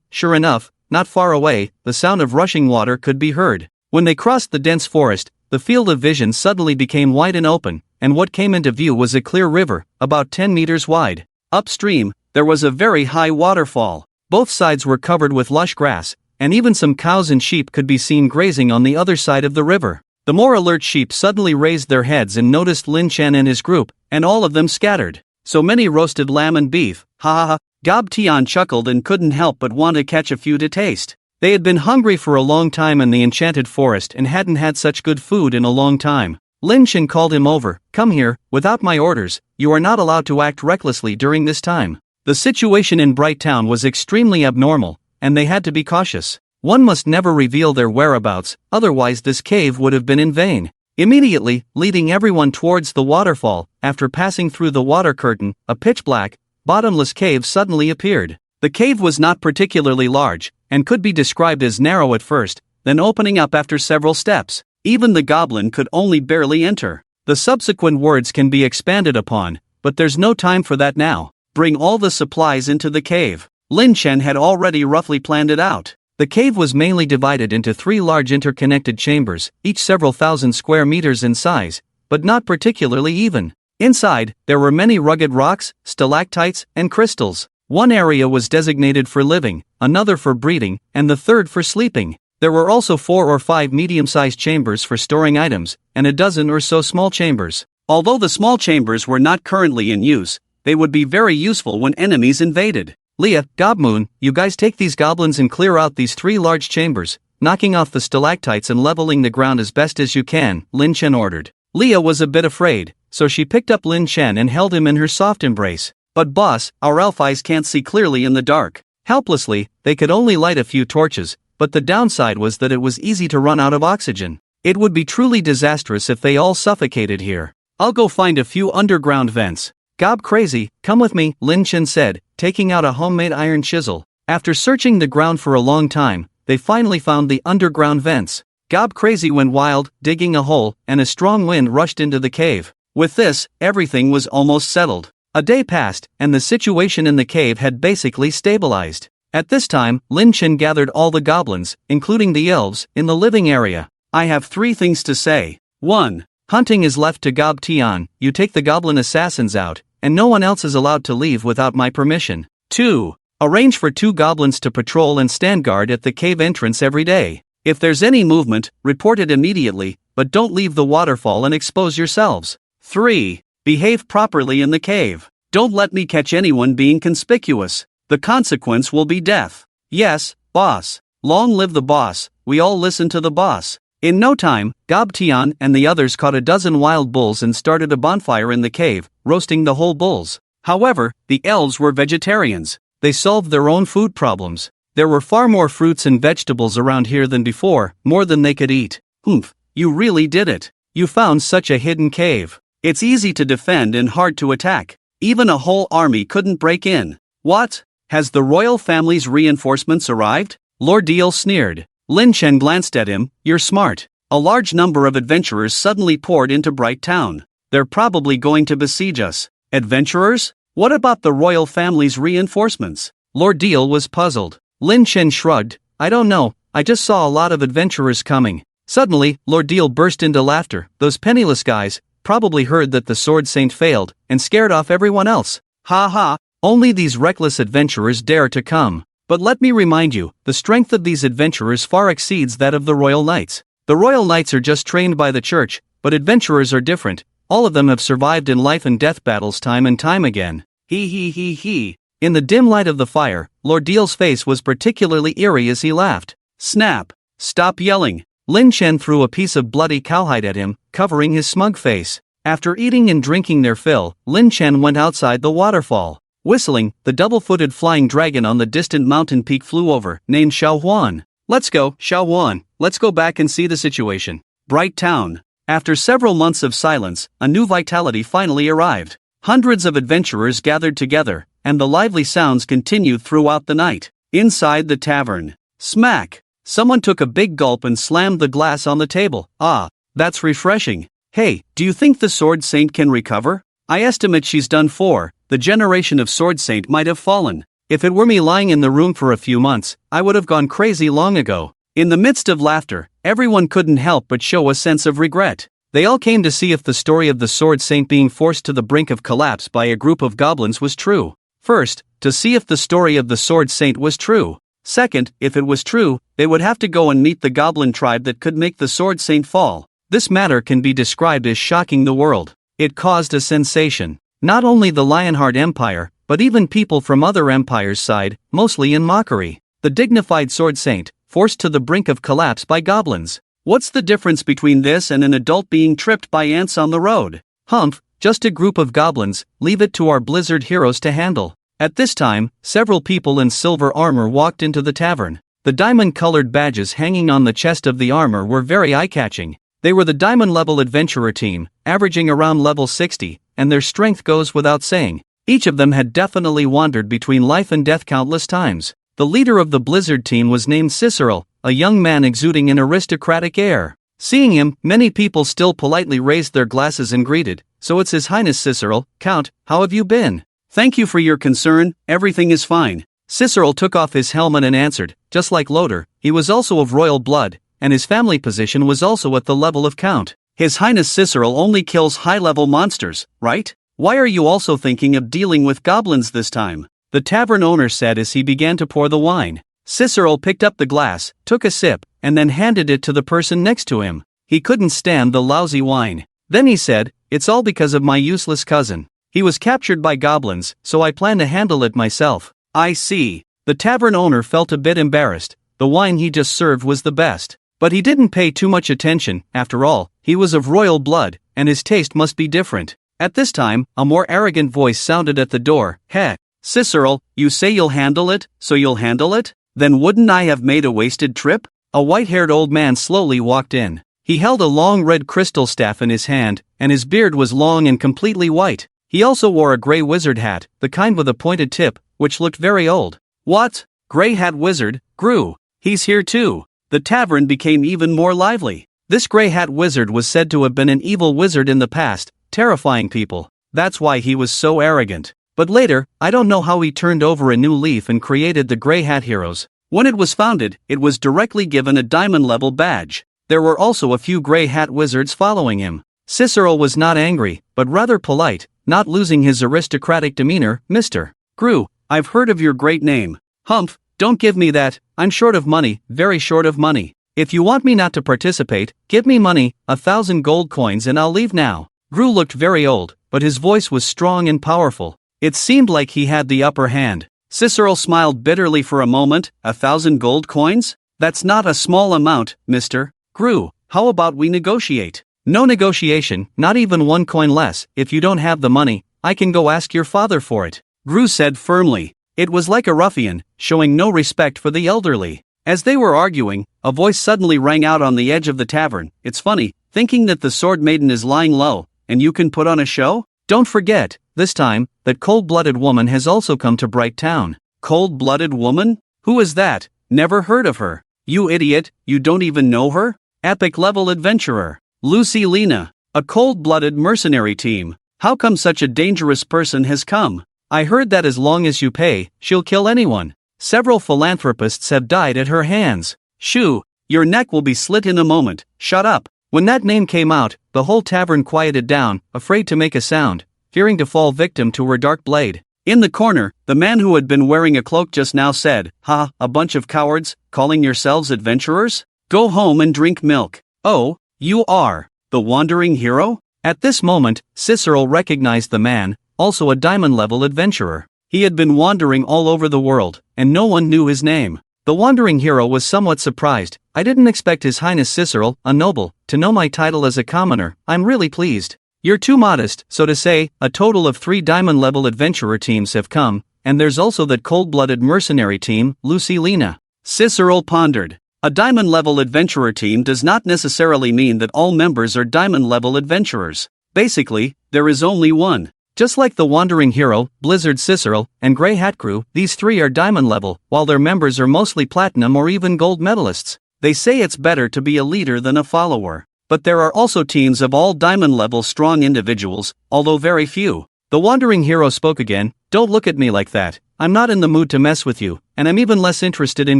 sure enough, not far away, the sound of rushing water could be heard. When they crossed the dense forest, the field of vision suddenly became wide and open, and what came into view was a clear river, about 10 meters wide. Upstream, there was a very high waterfall. Both sides were covered with lush grass, and even some cows and sheep could be seen grazing on the other side of the river. The more alert sheep suddenly raised their heads and noticed Lin Chen and his group, and all of them scattered. So many roasted lamb and beef, ha ha ha. Gob Tian chuckled and couldn't help but want to catch a few to taste. They had been hungry for a long time in the enchanted forest and hadn't had such good food in a long time. Lin Chen called him over, come here, without my orders, you are not allowed to act recklessly during this time. The situation in Bright Town was extremely abnormal, and they had to be cautious. One must never reveal their whereabouts, otherwise this cave would have been in vain. Immediately, leading everyone towards the waterfall, after passing through the water curtain, a pitch-black, bottomless cave suddenly appeared. The cave was not particularly large, and could be described as narrow at first, then opening up after several steps. Even the goblin could only barely enter. The subsequent words can be expanded upon, but there's no time for that now. Bring all the supplies into the cave. Lin Chen had already roughly planned it out. The cave was mainly divided into 3 large interconnected chambers, each several thousand square meters in size, but not particularly even. Inside, there were many rugged rocks, stalactites, and crystals. One area was designated for living, another for breeding, and the third for sleeping. There were also 4 or 5 medium-sized chambers for storing items, and a dozen or so small chambers. Although the small chambers were not currently in use, they would be very useful when enemies invaded. Leah, Gobmoon, you guys take these goblins and clear out these 3 large chambers, knocking off the stalactites and leveling the ground as best as you can, Lin Chen ordered. Leah was a bit afraid, so she picked up Lin Chen and held him in her soft embrace. But boss, our elf eyes can't see clearly in the dark. Helplessly, they could only light a few torches, but the downside was that it was easy to run out of oxygen. It would be truly disastrous if they all suffocated here. I'll go find a few underground vents. Gob crazy, come with me, Lin Chen said, taking out a homemade iron chisel. After searching the ground for a long time, they finally found the underground vents. Gob crazy went wild, digging a hole, and a strong wind rushed into the cave. With this, everything was almost settled. A day passed, and the situation in the cave had basically stabilized. At this time, Lin Chen gathered all the goblins, including the elves, in the living area. I have 3 things to say. 1. Hunting is left to Gob Tian, you take the goblin assassins out, and no one else is allowed to leave without my permission. 2. Arrange for 2 goblins to patrol and stand guard at the cave entrance every day. If there's any movement, report it immediately, but don't leave the waterfall and expose yourselves. 3. Behave properly in the cave. Don't let me catch anyone being conspicuous. The consequence will be death. Yes, boss. Long live the boss, we all listen to the boss. In no time, Gob Tian and the others caught a dozen wild bulls and started a bonfire in the cave, roasting the whole bulls. However, the elves were vegetarians. They solved their own food problems. There were far more fruits and vegetables around here than before, more than they could eat. Humph, you really did it. You found such a hidden cave. It's easy to defend and hard to attack. Even a whole army couldn't break in. What? Has the royal family's reinforcements arrived? Lord Deal sneered. Lin Chen glanced at him. You're smart. A large number of adventurers suddenly poured into Bright Town. They're probably going to besiege us. Adventurers? What about the royal family's reinforcements? Lord Deal was puzzled. Lin Chen shrugged. I don't know, I just saw a lot of adventurers coming. Suddenly, Lord Deal burst into laughter. Those penniless guys probably heard that the Sword Saint failed and scared off everyone else. Ha ha, only these reckless adventurers dare to come. But let me remind you, the strength of these adventurers far exceeds that of the royal knights. The royal knights are just trained by the church, but adventurers are different. All of them have survived in life and death battles time and time again. He. In the dim light of the fire, Lord Deal's face was particularly eerie as he laughed. Snap! Stop yelling! Lin Chen threw a piece of bloody cowhide at him, covering his smug face. After eating and drinking their fill, Lin Chen went outside the waterfall. Whistling, the double-footed flying dragon on the distant mountain peak flew over, named Xiao Huan. Let's go, Xiao Huan, let's go back and see the situation. Bright Town. After several months of silence, a new vitality finally arrived. Hundreds of adventurers gathered together, and the lively sounds continued throughout the night. Inside the tavern. Smack! Someone took a big gulp and slammed the glass on the table. Ah, that's refreshing. Hey, do you think the Sword Saint can recover? I estimate she's done for. The generation of Sword Saint might have fallen. If it were me lying in the room for a few months, I would have gone crazy long ago. In the midst of laughter, everyone couldn't help but show a sense of regret. They all came to see if the story of the Sword Saint being forced to the brink of collapse by a group of goblins was true. First, to see if the story of the Sword Saint was true. Second, if it was true, they would have to go and meet the goblin tribe that could make the Sword Saint fall. This matter can be described as shocking the world. It caused a sensation. Not only the Lionheart Empire, but even people from other empires sighed, mostly in mockery. The dignified Sword Saint, forced to the brink of collapse by goblins. What's the difference between this and an adult being tripped by ants on the road? Humph, just a group of goblins, leave it to our Blizzard heroes to handle. At this time, several people in silver armor walked into the tavern. The diamond-colored badges hanging on the chest of the armor were very eye-catching. They were the diamond-level adventurer team, averaging around level 60, and their strength goes without saying. Each of them had definitely wandered between life and death countless times. The leader of the Blizzard team was named Cicero, a young man exuding an aristocratic air. Seeing him, many people still politely raised their glasses and greeted. "So it's His Highness Cicero, Count, how have you been?" "Thank you for your concern, everything is fine." Cicero took off his helmet and answered. Just like Loder, he was also of royal blood, and his family position was also at the level of Count. "His Highness Cicero only kills high-level monsters, right? Why are you also thinking of dealing with goblins this time?" the tavern owner said as he began to pour the wine. Cicero picked up the glass, took a sip, and then handed it to the person next to him. He couldn't stand the lousy wine. Then he said, "It's all because of my useless cousin. He was captured by goblins, so I plan to handle it myself." "I see." The tavern owner felt a bit embarrassed. The wine he just served was the best. But he didn't pay too much attention. After all, he was of royal blood, and his taste must be different. At this time, a more arrogant voice sounded at the door. "Heh, Cicero, you say you'll handle it, so you'll handle it? Then wouldn't I have made a wasted trip?" A white-haired old man slowly walked in. He held a long red crystal staff in his hand, and his beard was long and completely white. He also wore a gray wizard hat, the kind with a pointed tip, which looked very old. "What? Gray hat wizard, Gru? He's here too." The tavern became even more lively. This gray hat wizard was said to have been an evil wizard in the past, terrifying people. That's why he was so arrogant. But later, I don't know how he turned over a new leaf and created the Grey Hat Heroes. When it was founded, it was directly given a diamond-level badge. There were also a few Grey Hat wizards following him. Cicero was not angry, but rather polite, not losing his aristocratic demeanor. "Mr. Gru, I've heard of your great name." "Humph, don't give me that, I'm short of money, very short of money. If you want me not to participate, give me money, 1,000 gold coins and I'll leave now." Gru looked very old, but his voice was strong and powerful. It seemed like he had the upper hand. Cicero smiled bitterly for a moment. 1,000 gold coins? That's not a small amount, Mr. Gru. How about we negotiate? "No negotiation, not even 1 coin less. If you don't have the money, I can go ask your father for it," Gru said firmly. It was like a ruffian, showing no respect for the elderly. As they were arguing, a voice suddenly rang out on the edge of the tavern. "It's funny, thinking that the sword maiden is lying low, and you can put on a show? Don't forget, this time, that cold-blooded woman has also come to Bright Town." "Cold-blooded woman? Who is that? Never heard of her." "You idiot, you don't even know her? Epic-level adventurer. Lucy Lena. A cold-blooded mercenary team. How come such a dangerous person has come? I heard that as long as you pay, she'll kill anyone. Several philanthropists have died at her hands." "Shoo, your neck will be slit in a moment, shut up." When that name came out, the whole tavern quieted down, afraid to make a sound, fearing to fall victim to her dark blade. In the corner, the man who had been wearing a cloak just now said, "Ha, a bunch of cowards, calling yourselves adventurers? Go home and drink milk." "Oh, you are the wandering hero?" At this moment, Cicero recognized the man, also a diamond-level adventurer. He had been wandering all over the world, and no one knew his name. The wandering hero was somewhat surprised. "I didn't expect His Highness Cicero, a noble, to know my title as a commoner. I'm really pleased." "You're too modest, so to say. A total of 3 diamond-level adventurer teams have come, and there's also that cold-blooded mercenary team, Lucy Lena." Cicero pondered. A diamond-level adventurer team does not necessarily mean that all members are diamond-level adventurers. Basically, there is only one. Just like the Wandering Hero, Blizzard Cicero, and Grey Hat Crew, these 3 are diamond level, while their members are mostly platinum or even gold medalists. They say it's better to be a leader than a follower. But there are also teams of all diamond level strong individuals, although very few. The Wandering Hero spoke again. "Don't look at me like that. I'm not in the mood to mess with you, and I'm even less interested in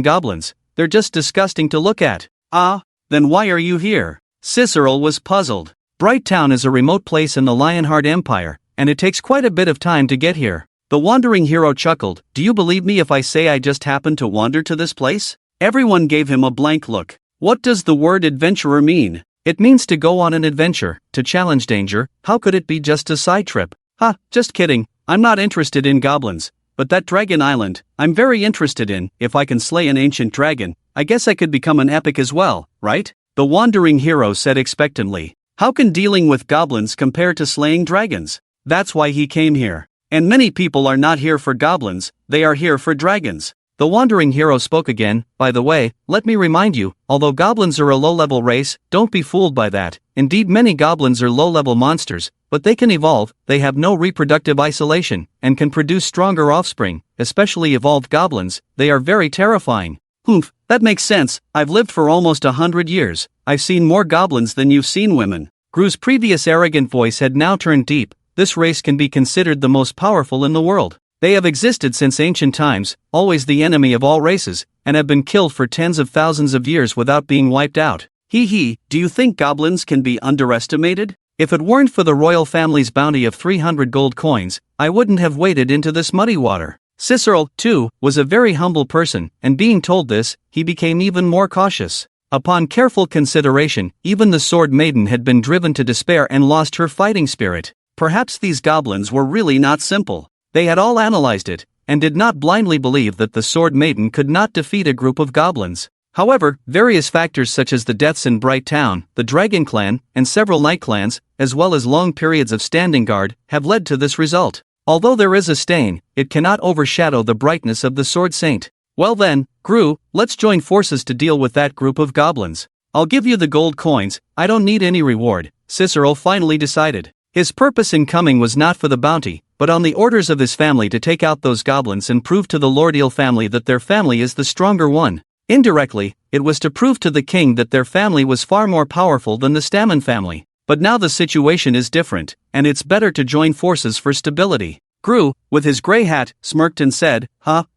goblins. They're just disgusting to look at." "Ah, then why are you here?" Cicero was puzzled. Bright Town is a remote place in the Lionheart Empire, and it takes quite a bit of time to get here. The Wandering Hero chuckled. "Do you believe me if I say I just happened to wander to this place?" Everyone gave him a blank look. What does the word adventurer mean? It means to go on an adventure, to challenge danger. How could it be just a side trip? "Ha, just kidding. I'm not interested in goblins. But that Dragon Island, I'm very interested in. If I can slay an ancient dragon, I guess I could become an epic as well, right?" The Wandering Hero said expectantly. How can dealing with goblins compare to slaying dragons? That's why he came here. And many people are not here for goblins, they are here for dragons. The wandering hero spoke again. By the way, let me remind you, although goblins are a low-level race, don't be fooled by that. Indeed, many goblins are low-level monsters, but they can evolve, they have no reproductive isolation, and can produce stronger offspring, especially evolved goblins. They are very terrifying. Humph, that makes sense. I've lived for almost 100 years. I've seen more goblins than you've seen women. Gru's previous arrogant voice had now turned deep. This race can be considered the most powerful in the world. They have existed since ancient times, always the enemy of all races, and have been killed for tens of thousands of years without being wiped out. Do you think goblins can be underestimated? If it weren't for the royal family's bounty of 300 gold coins, I wouldn't have waded into this muddy water. Cicero, too, was a very humble person, and being told this, he became even more cautious. Upon careful consideration, even the sword maiden had been driven to despair and lost her fighting spirit. Perhaps these goblins were really not simple. They had all analyzed it, and did not blindly believe that the Sword Maiden could not defeat a group of goblins. However, various factors such as the deaths in Bright Town, the Dragon Clan, and several night clans, as well as long periods of standing guard, have led to this result. Although there is a stain, it cannot overshadow the brightness of the Sword Saint. Well then, Gru, let's join forces to deal with that group of goblins. I'll give you the gold coins, I don't need any reward, Cicero finally decided. His purpose in coming was not for the bounty, but on the orders of his family to take out those goblins and prove to the Lordial family that their family is the stronger one. Indirectly, it was to prove to the king that their family was far more powerful than the Stammen family. But now the situation is different, and it's better to join forces for stability. Gru, with his grey hat, smirked and said,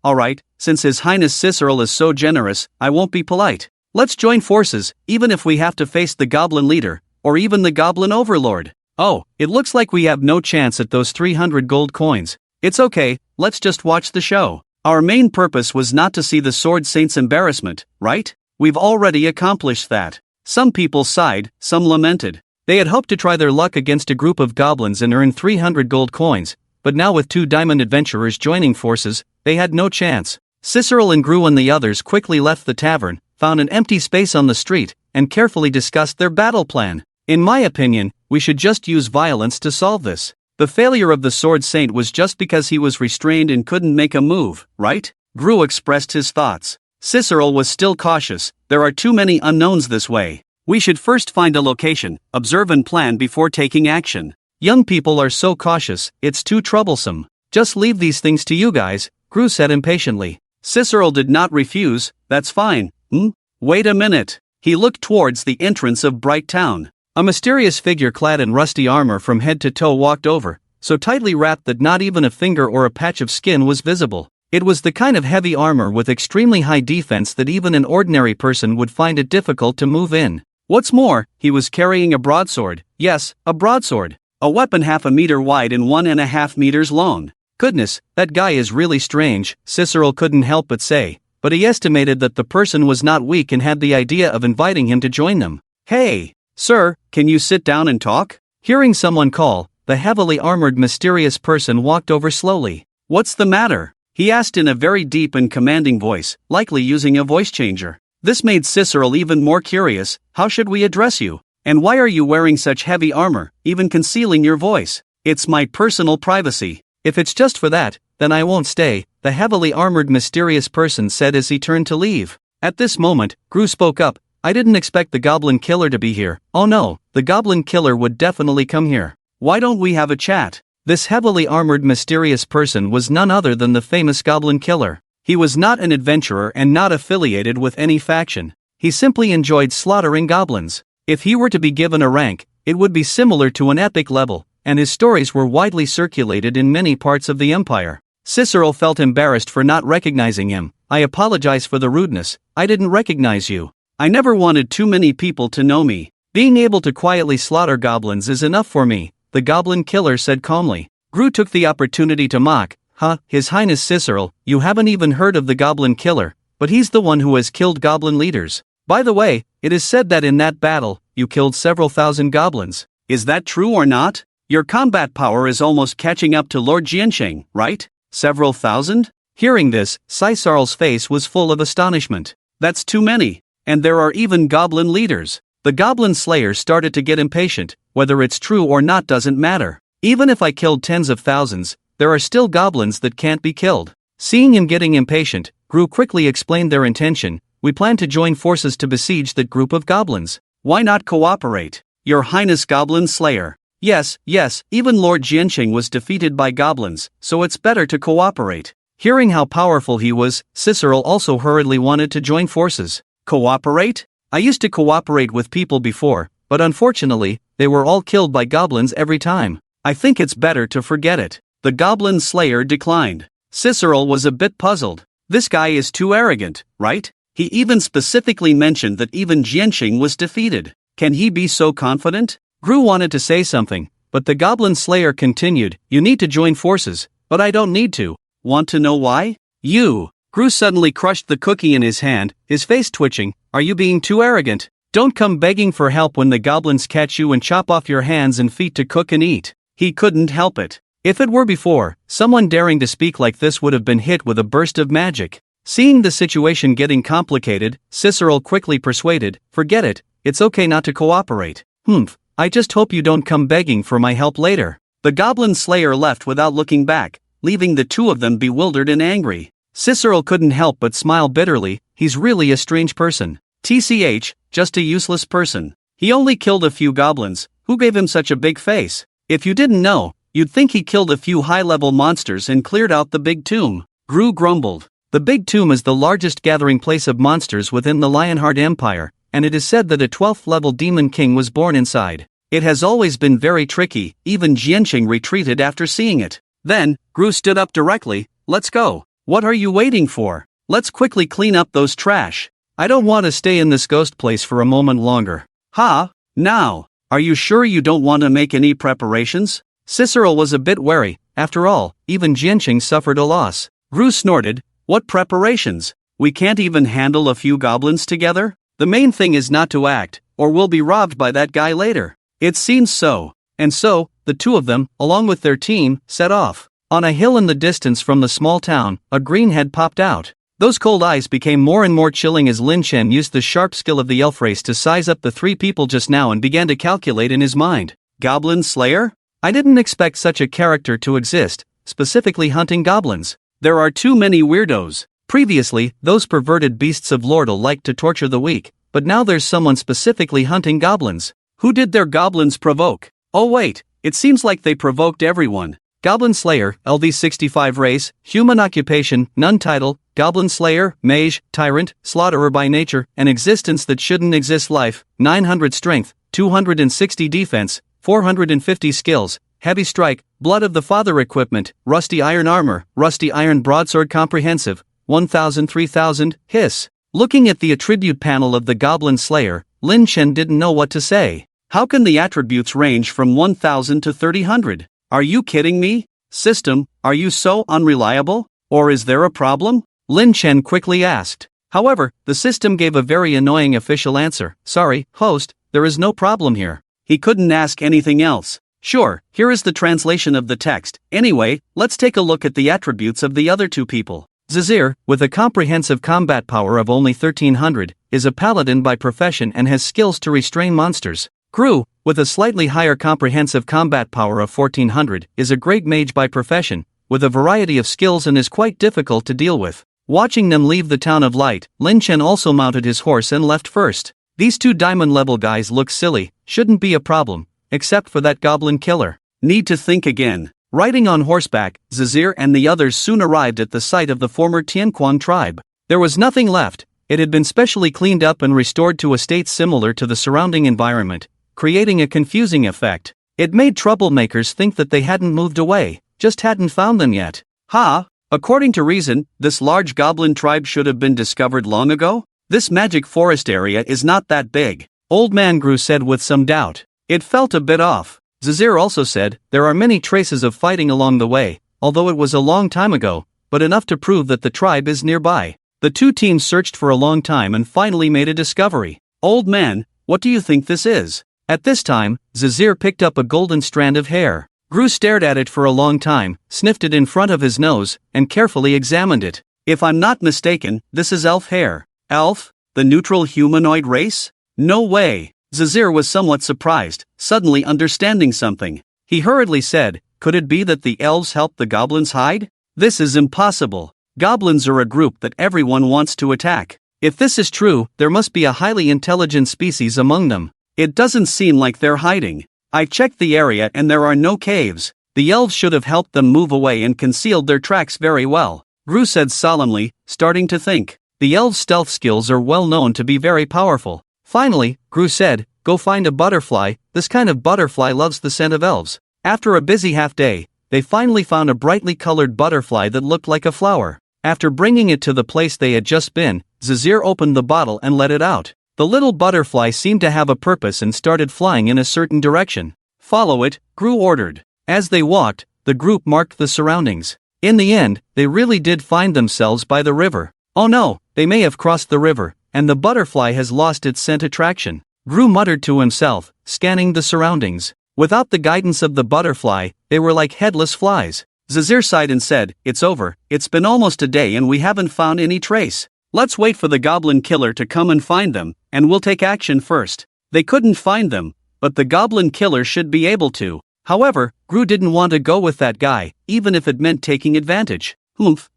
alright, since His Highness Cicero is so generous, I won't be polite. Let's join forces, even if we have to face the goblin leader, or even the goblin overlord. Oh, it looks like we have no chance at those 300 gold coins. It's okay, let's just watch the show. Our main purpose was not to see the Sword Saint's embarrassment, right? We've already accomplished that. Some people sighed, some lamented. They had hoped to try their luck against a group of goblins and earn 300 gold coins, but now with 2 diamond adventurers joining forces, they had no chance. Cicero and Gru and the others quickly left the tavern, found an empty space on the street, and carefully discussed their battle plan. In my opinion, we should just use violence to solve this. The failure of the Sword Saint was just because he was restrained and couldn't make a move, right? Gru expressed his thoughts. Cicero was still cautious. There are too many unknowns this way. We should first find a location, observe and plan before taking action. Young people are so cautious, it's too troublesome. Just leave these things to you guys, Gru said impatiently. Cicero did not refuse. That's fine. Wait a minute. He looked towards the entrance of Bright Town. A mysterious figure clad in rusty armor from head to toe walked over, so tightly wrapped that not even a finger or a patch of skin was visible. It was the kind of heavy armor with extremely high defense that even an ordinary person would find it difficult to move in. What's more, he was carrying a broadsword. Yes, a broadsword. A weapon half a meter wide and 1.5 meters long. Goodness, that guy is really strange, Cicero couldn't help but say, but he estimated that the person was not weak and had the idea of inviting him to join them. Hey! Sir, can you sit down and talk? Hearing someone call, the heavily armored mysterious person walked over slowly. What's the matter? He asked in a very deep and commanding voice, likely using a voice changer. This made Cicero even more curious. How should we address you? And why are you wearing such heavy armor, even concealing your voice? It's my personal privacy. If it's just for that, then I won't stay, the heavily armored mysterious person said as he turned to leave. At this moment, Gru spoke up. I didn't expect the Goblin Killer to be here. Oh no, the Goblin Killer would definitely come here. Why don't we have a chat? This heavily armored mysterious person was none other than the famous Goblin Killer. He was not an adventurer and not affiliated with any faction. He simply enjoyed slaughtering goblins. If he were to be given a rank, it would be similar to an epic level, and his stories were widely circulated in many parts of the empire. Cicero felt embarrassed for not recognizing him. I apologize for the rudeness, I didn't recognize you. I never wanted too many people to know me. Being able to quietly slaughter goblins is enough for me, the Goblin Killer said calmly. Gru took the opportunity to mock. His Highness Cicero, you haven't even heard of the Goblin Killer, but he's the one who has killed goblin leaders. By the way, it is said that in that battle, you killed several thousand goblins. Is that true or not? Your combat power is almost catching up to Lord Jiansheng, right? Several thousand? Hearing this, Caesar's face was full of astonishment. That's too many. And there are even goblin leaders. The goblin slayers started to get impatient. Whether it's true or not doesn't matter. Even if I killed tens of thousands, there are still goblins that can't be killed. Seeing him getting impatient, Gru quickly explained their intention. We plan to join forces to besiege that group of goblins. Why not cooperate? Your Highness Goblin Slayer. Yes, even Lord Jianqing was defeated by goblins, so it's better to cooperate. Hearing how powerful he was, Cicero also hurriedly wanted to join forces. Cooperate? I used to cooperate with people before, but unfortunately, they were all killed by goblins every time. I think it's better to forget it. The Goblin Slayer declined. Cicero was a bit puzzled. This guy is too arrogant, right? He even specifically mentioned that even Jianqing was defeated. Can he be so confident? Gru wanted to say something, but the Goblin Slayer continued, you need to join forces, but I don't need to. Want to know why? Gru suddenly crushed the cookie in his hand, his face twitching. Are you being too arrogant? Don't come begging for help when the goblins catch you and chop off your hands and feet to cook and eat. He couldn't help it. If it were before, someone daring to speak like this would have been hit with a burst of magic. Seeing the situation getting complicated, Cicero quickly persuaded, forget it, it's okay not to cooperate. I just hope you don't come begging for my help later. The Goblin Slayer left without looking back, leaving the two of them bewildered and angry. Cicero couldn't help but smile bitterly. He's really a strange person. TCH, just a useless person. He only killed a few goblins. Who gave him such a big face? If you didn't know, you'd think he killed a few high-level monsters and cleared out the big tomb. Gru grumbled. The big tomb is the largest gathering place of monsters within the Lionheart Empire, and it is said that a 12th level demon king was born inside. It has always been very tricky. Even Jianqing retreated after seeing it. Then, Gru stood up directly. Let's go. What are you waiting for? Let's quickly clean up those trash. I don't want to stay in this ghost place for a moment longer. Now, are you sure you don't want to make any preparations? Cicero was a bit wary. After all, even Jianqing suffered a loss. Gru snorted. What preparations? We can't even handle a few goblins together? The main thing is not to act, or we'll be robbed by that guy later. It seems so. And so, the two of them, along with their team, set off. On a hill in the distance from the small town, a green head popped out. Those cold eyes became more and more chilling as Lin Chen used the sharp skill of the elf race to size up the three people just now and began to calculate in his mind. Goblin Slayer? I didn't expect such a character to exist, specifically hunting goblins. There are too many weirdos. Previously, those perverted beasts of Lordle liked to torture the weak, but now there's someone specifically hunting goblins. Who did their goblins provoke? Oh wait, it seems like they provoked everyone. Goblin Slayer, LV65 race, human occupation, none title, Goblin Slayer, mage, tyrant, slaughterer by nature, an existence that shouldn't exist life, 900 strength, 260 defense, 450 skills, heavy strike, blood of the father equipment, rusty iron armor, rusty iron broadsword comprehensive, 3000 hiss. Looking at the attribute panel of the Goblin Slayer, Lin Chen didn't know what to say. How can the attributes range from 1000 to 3000? Are you kidding me? System, are you so unreliable? Or is there a problem? Lin Chen quickly asked. However, the system gave a very annoying official answer. Sorry, host, there is no problem here. He couldn't ask anything else. Sure, here is the translation of the text. Anyway, let's take a look at the attributes of the other two people. Zazir, with a comprehensive combat power of only 1300, is a paladin by profession and has skills to restrain monsters. Gru, with a slightly higher comprehensive combat power of 1400, is a great mage by profession, with a variety of skills and is quite difficult to deal with. Watching them leave the town of light, Lin Chen also mounted his horse and left first. These two diamond-level guys look silly, shouldn't be a problem, except for that goblin killer. Need to think again. Riding on horseback, Zazir and the others soon arrived at the site of the former Tianquan tribe. There was nothing left. It had been specially cleaned up and restored to a state similar to the surrounding environment, creating a confusing effect. It made troublemakers think that they hadn't moved away, just hadn't found them yet. According to reason, this large goblin tribe should have been discovered long ago? This magic forest area is not that big, Old Man Gru said with some doubt. It felt a bit off. Zazir also said, there are many traces of fighting along the way, although it was a long time ago, but enough to prove that the tribe is nearby. The two teams searched for a long time and finally made a discovery. Old man, what do you think this is? At this time, Zazir picked up a golden strand of hair. Gru stared at it for a long time, sniffed it in front of his nose, and carefully examined it. If I'm not mistaken, this is elf hair. Elf? The neutral humanoid race? No way. Zazir was somewhat surprised, suddenly understanding something. He hurriedly said, Could it be that the elves helped the goblins hide? This is impossible. Goblins are a group that everyone wants to attack. If this is true, there must be a highly intelligent species among them. It doesn't seem like they're hiding. I checked the area and there are no caves. The elves should have helped them move away and concealed their tracks very well, Gru said solemnly, starting to think. The elves' stealth skills are well known to be very powerful. Finally, Gru said, go find a butterfly. This kind of butterfly loves the scent of elves. After a busy half day, they finally found a brightly colored butterfly that looked like a flower. After bringing it to the place they had just been, Zazir opened the bottle and let it out. The little butterfly seemed to have a purpose and started flying in a certain direction. Follow it, Gru ordered. As they walked, the group marked the surroundings. In the end, they really did find themselves by the river. Oh no, they may have crossed the river, and the butterfly has lost its scent attraction. Gru muttered to himself, scanning the surroundings. Without the guidance of the butterfly, they were like headless flies. Zazir sighed and said, it's over, it's been almost a day and we haven't found any trace. Let's wait for the goblin killer to come and find them, and we'll take action first. They couldn't find them, but the goblin killer should be able to. However, Gru didn't want to go with that guy, even if it meant taking advantage.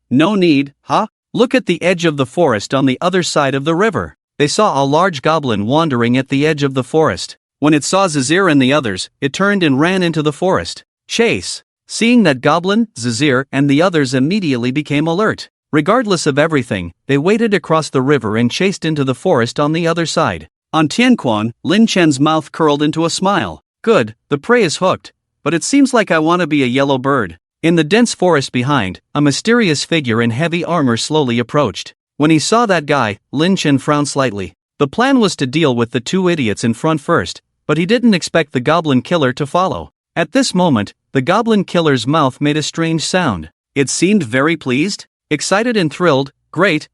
No need, huh? Look at the edge of the forest on the other side of the river. They saw a large goblin wandering at the edge of the forest. When it saw Zazir and the others, it turned and ran into the forest. Chase! Seeing that goblin, Zazir and the others immediately became alert. Regardless of everything, they waded across the river and chased into the forest on the other side. On Tianquan, Lin Chen's mouth curled into a smile. Good, the prey is hooked. But it seems like I want to be a yellow bird. In the dense forest behind, a mysterious figure in heavy armor slowly approached. When he saw that guy, Lin Chen frowned slightly. The plan was to deal with the two idiots in front first, but he didn't expect the goblin killer to follow. At this moment, the goblin killer's mouth made a strange sound. It seemed very pleased, excited and thrilled. Great,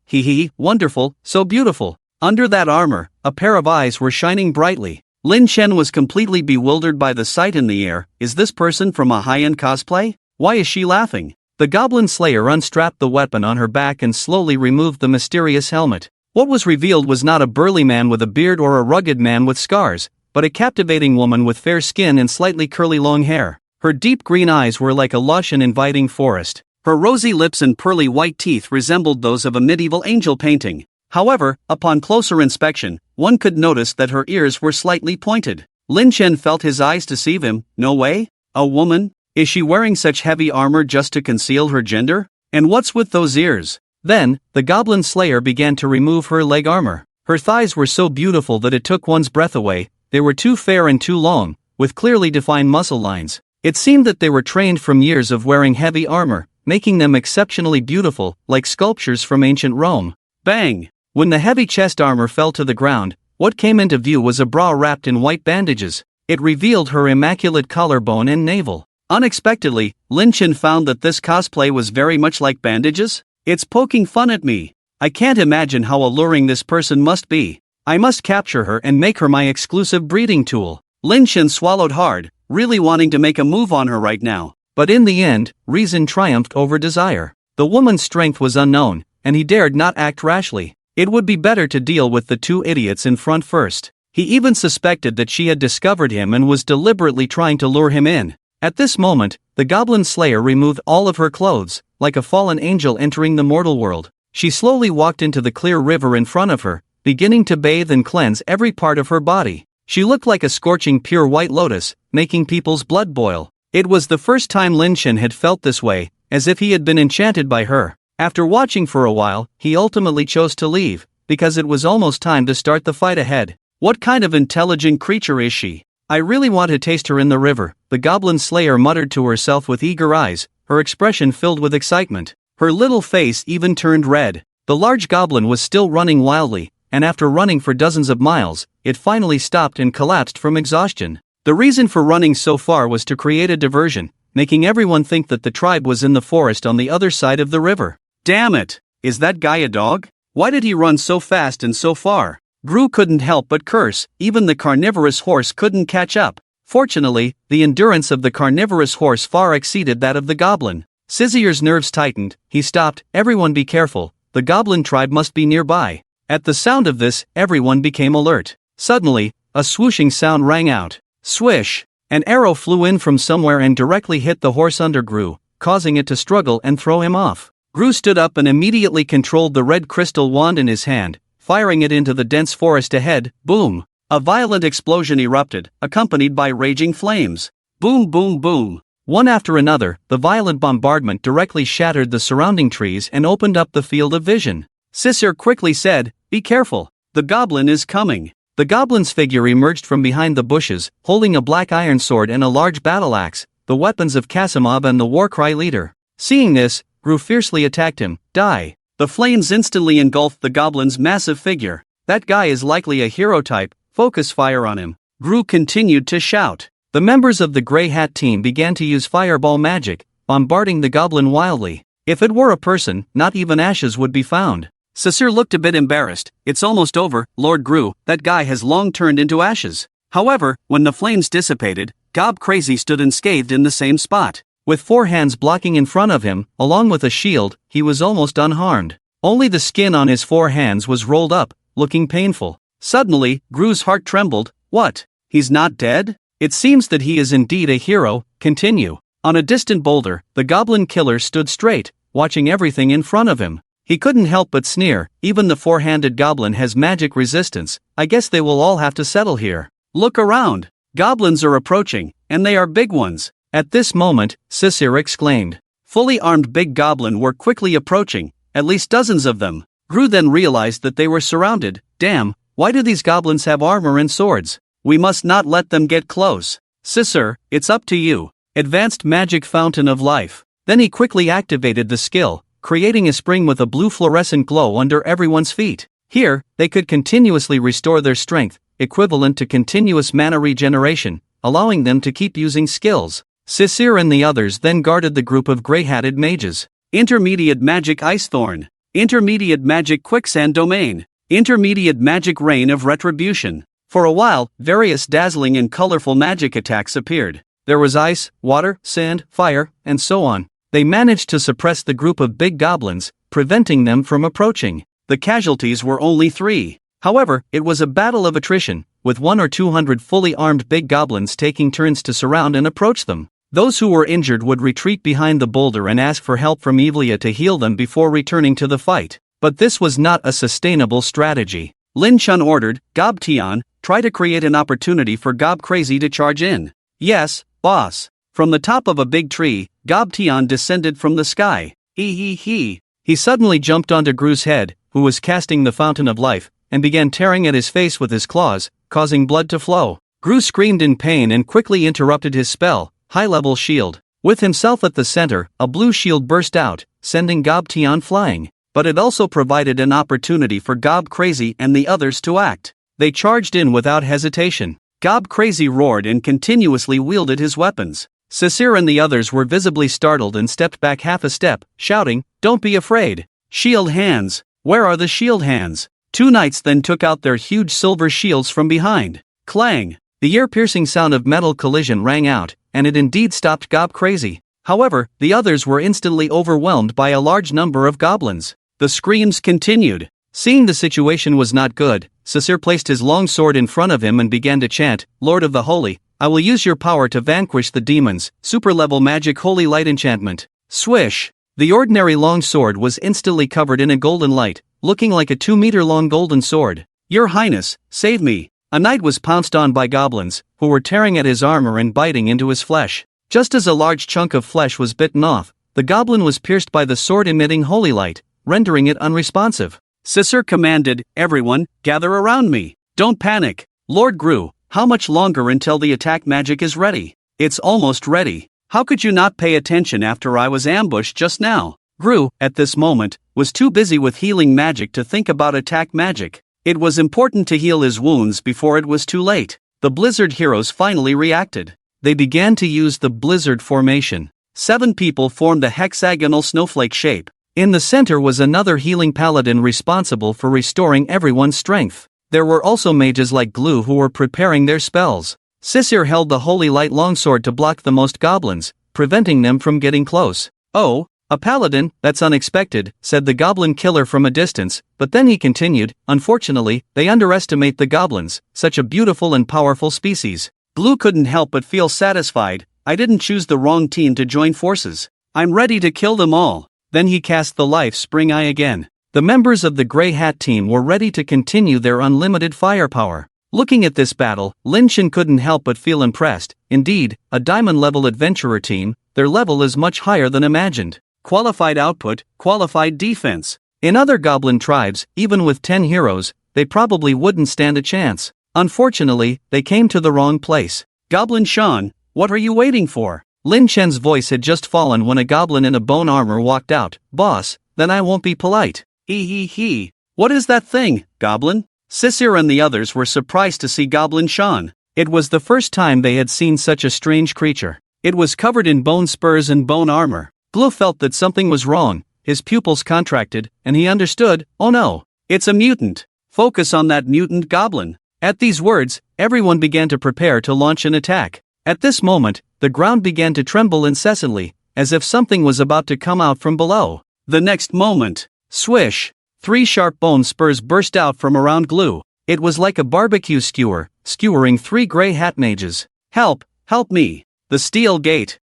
wonderful, so beautiful. Under that armor, a pair of eyes were shining brightly. Lin Chen was completely bewildered by the sight in the air. Is this person from a high-end cosplay? Why is she laughing? The goblin slayer unstrapped the weapon on her back and slowly removed the mysterious helmet. What was revealed was not a burly man with a beard or a rugged man with scars, but a captivating woman with fair skin and slightly curly long hair. Her deep green eyes were like a lush and inviting forest. Her rosy lips and pearly white teeth resembled those of a medieval angel painting. However, upon closer inspection, one could notice that her ears were slightly pointed. Lin Chen felt his eyes deceive him. No way? A woman? Is she wearing such heavy armor just to conceal her gender? And what's with those ears? Then, the goblin slayer began to remove her leg armor. Her thighs were so beautiful that it took one's breath away. They were too fair and too long, with clearly defined muscle lines. It seemed that they were trained from years of wearing heavy armor, making them exceptionally beautiful, like sculptures from ancient Rome. Bang! When the heavy chest armor fell to the ground, what came into view was a bra wrapped in white bandages. It revealed her immaculate collarbone and navel. Unexpectedly, Lin Chen found that this cosplay was very much like bandages. It's poking fun at me. I can't imagine how alluring this person must be. I must capture her and make her my exclusive breeding tool. Lin Chen swallowed hard, really wanting to make a move on her right now. But in the end, reason triumphed over desire. The woman's strength was unknown, and he dared not act rashly. It would be better to deal with the two idiots in front first. He even suspected that she had discovered him and was deliberately trying to lure him in. At this moment, the goblin slayer removed all of her clothes, like a fallen angel entering the mortal world. She slowly walked into the clear river in front of her, beginning to bathe and cleanse every part of her body. She looked like a scorching pure white lotus, making people's blood boil. It was the first time Lin Chen had felt this way, as if he had been enchanted by her. After watching for a while, he ultimately chose to leave, because it was almost time to start the fight ahead. What kind of intelligent creature is she? I really want to taste her in the river, the goblin slayer muttered to herself with eager eyes, her expression filled with excitement. Her little face even turned red. The large goblin was still running wildly, and after running for dozens of miles, it finally stopped and collapsed from exhaustion. The reason for running so far was to create a diversion, making everyone think that the tribe was in the forest on the other side of the river. Damn it! Is that guy a dog? Why did he run so fast and so far? Gru couldn't help but curse. Even the carnivorous horse couldn't catch up. Fortunately, the endurance of the carnivorous horse far exceeded that of the goblin. Sizier's nerves tightened. He stopped. Everyone be careful, the goblin tribe must be nearby. At the sound of this, everyone became alert. Suddenly, a swooshing sound rang out. Swish! An arrow flew in from somewhere and directly hit the horse under Gru, causing it to struggle and throw him off. Gru stood up and immediately controlled the red crystal wand in his hand, firing it into the dense forest ahead. Boom! A violent explosion erupted, accompanied by raging flames. Boom, boom, boom. One after another, the violent bombardment directly shattered the surrounding trees and opened up the field of vision. Sisir quickly said, "Be careful. The goblin is coming." The goblin's figure emerged from behind the bushes, holding a black iron sword and a large battle axe, the weapons of Kasimov and the Warcry leader. Seeing this, Gru fiercely attacked him. Die! The flames instantly engulfed the goblin's massive figure. "That guy is likely a hero type, focus fire on him." Gru continued to shout. The members of the Grey Hat team began to use fireball magic, bombarding the goblin wildly. If it were a person, not even ashes would be found. Sisir looked a bit embarrassed. "It's almost over, Lord Gru, that guy has long turned into ashes." However, when the flames dissipated, Gob Crazy stood unscathed in the same spot. With 4 hands blocking in front of him, along with a shield, he was almost unharmed. Only the skin on his 4 hands was rolled up, looking painful. Suddenly, Gru's heart trembled. What? He's not dead? It seems that he is indeed a hero. Continue. On a distant boulder, the goblin killer stood straight, watching everything in front of him. He couldn't help but sneer. Even the 4-handed goblin has magic resistance. I guess they will all have to settle here. Look around. Goblins are approaching, and they are big ones. At this moment, Sisir exclaimed. Fully armed big goblin were quickly approaching, at least dozens of them. Gru then realized that they were surrounded. Damn, why do these goblins have armor and swords? We must not let them get close. Sisir, it's up to you. Advanced Magic Fountain of Life. Then he quickly activated the skill, creating a spring with a blue fluorescent glow under everyone's feet. Here, they could continuously restore their strength, equivalent to continuous mana regeneration, allowing them to keep using skills. Sisir and the others then guarded the group of grey-hatted mages. Intermediate Magic Icethorn. Intermediate Magic Quicksand Domain. Intermediate Magic Rain of Retribution. For a while, various dazzling and colorful magic attacks appeared. There was ice, water, sand, fire, and so on. They managed to suppress the group of big goblins, preventing them from approaching. The casualties were only 3. However, it was a battle of attrition, with 100 or 200 fully armed big goblins taking turns to surround and approach them. Those who were injured would retreat behind the boulder and ask for help from Evlia to heal them before returning to the fight. But this was not a sustainable strategy. Lin Chun ordered, Gob Tian, try to create an opportunity for Gob Crazy to charge in. Yes, boss. From the top of a big tree, Gob Tian descended from the sky. He suddenly jumped onto Gru's head, who was casting the Fountain of Life, and began tearing at his face with his claws, causing blood to flow. Gru screamed in pain and quickly interrupted his spell, high-level shield. With himself at the center, a blue shield burst out, sending Gob Tian flying. But it also provided an opportunity for Gob Crazy and the others to act. They charged in without hesitation. Gob Crazy roared and continuously wielded his weapons. Sisir and the others were visibly startled and stepped back half a step, shouting, "Don't be afraid! Shield hands! Where are the shield hands?" 2 knights then took out their huge silver shields from behind. Clang! The ear-piercing sound of metal collision rang out, and it indeed stopped Gob Crazy. However, the others were instantly overwhelmed by a large number of goblins. The screams continued. Seeing the situation was not good, Sisir placed his long sword in front of him and began to chant, "Lord of the Holy, I will use your power to vanquish the demons." Super-level magic holy light enchantment. Swish! The ordinary long sword was instantly covered in a golden light, looking like a 2-meter-long golden sword. "Your Highness, save me!" A knight was pounced on by goblins, who were tearing at his armor and biting into his flesh. Just as a large chunk of flesh was bitten off, the goblin was pierced by the sword emitting holy light, rendering it unresponsive. Sisir commanded, "Everyone, gather around me. Don't panic. Lord Gru, how much longer until the attack magic is ready?" "It's almost ready. How could you not pay attention after I was ambushed just now?" Gru, at this moment, was too busy with healing magic to think about attack magic. It was important to heal his wounds before it was too late. The Blizzard heroes finally reacted. They began to use the Blizzard formation. 7 people formed the hexagonal snowflake shape. In the center was another healing paladin responsible for restoring everyone's strength. There were also mages like Glue who were preparing their spells. Sisir held the holy light longsword to block the most goblins, preventing them from getting close. "Oh, a paladin, that's unexpected," said the goblin killer from a distance, but then he continued, "Unfortunately, they underestimate the goblins, such a beautiful and powerful species. Blue couldn't help but feel satisfied. I didn't choose the wrong team to join forces. I'm ready to kill them all. Then he cast the life spring eye again. The members of the Grey Hat team were ready to continue their unlimited firepower. Looking at this battle, Lin Shen couldn't help but feel impressed. Indeed, a diamond-level adventurer team, their level is much higher than imagined. Qualified output, qualified defense. In other goblin tribes, even with 10 heroes, they probably wouldn't stand a chance. Unfortunately, they came to the wrong place. Goblin Shan, what are you waiting for? Lin Shen's voice had just fallen when a goblin in a bone armor walked out. Boss, then I won't be polite. He. What is that thing, Goblin? Sisir and the others were surprised to see Goblin Shan. It was the first time they had seen such a strange creature. It was covered in bone spurs and bone armor. Blue felt that something was wrong. His pupils contracted, and he understood, oh no, it's a mutant. Focus on that mutant goblin. At these words, everyone began to prepare to launch an attack. At this moment, the ground began to tremble incessantly, as if something was about to come out from below. The next moment, swish! 3 sharp bone spurs burst out from around Glue. It was like a barbecue skewer, skewering 3 Grey Hat mages. Help me! The steel gate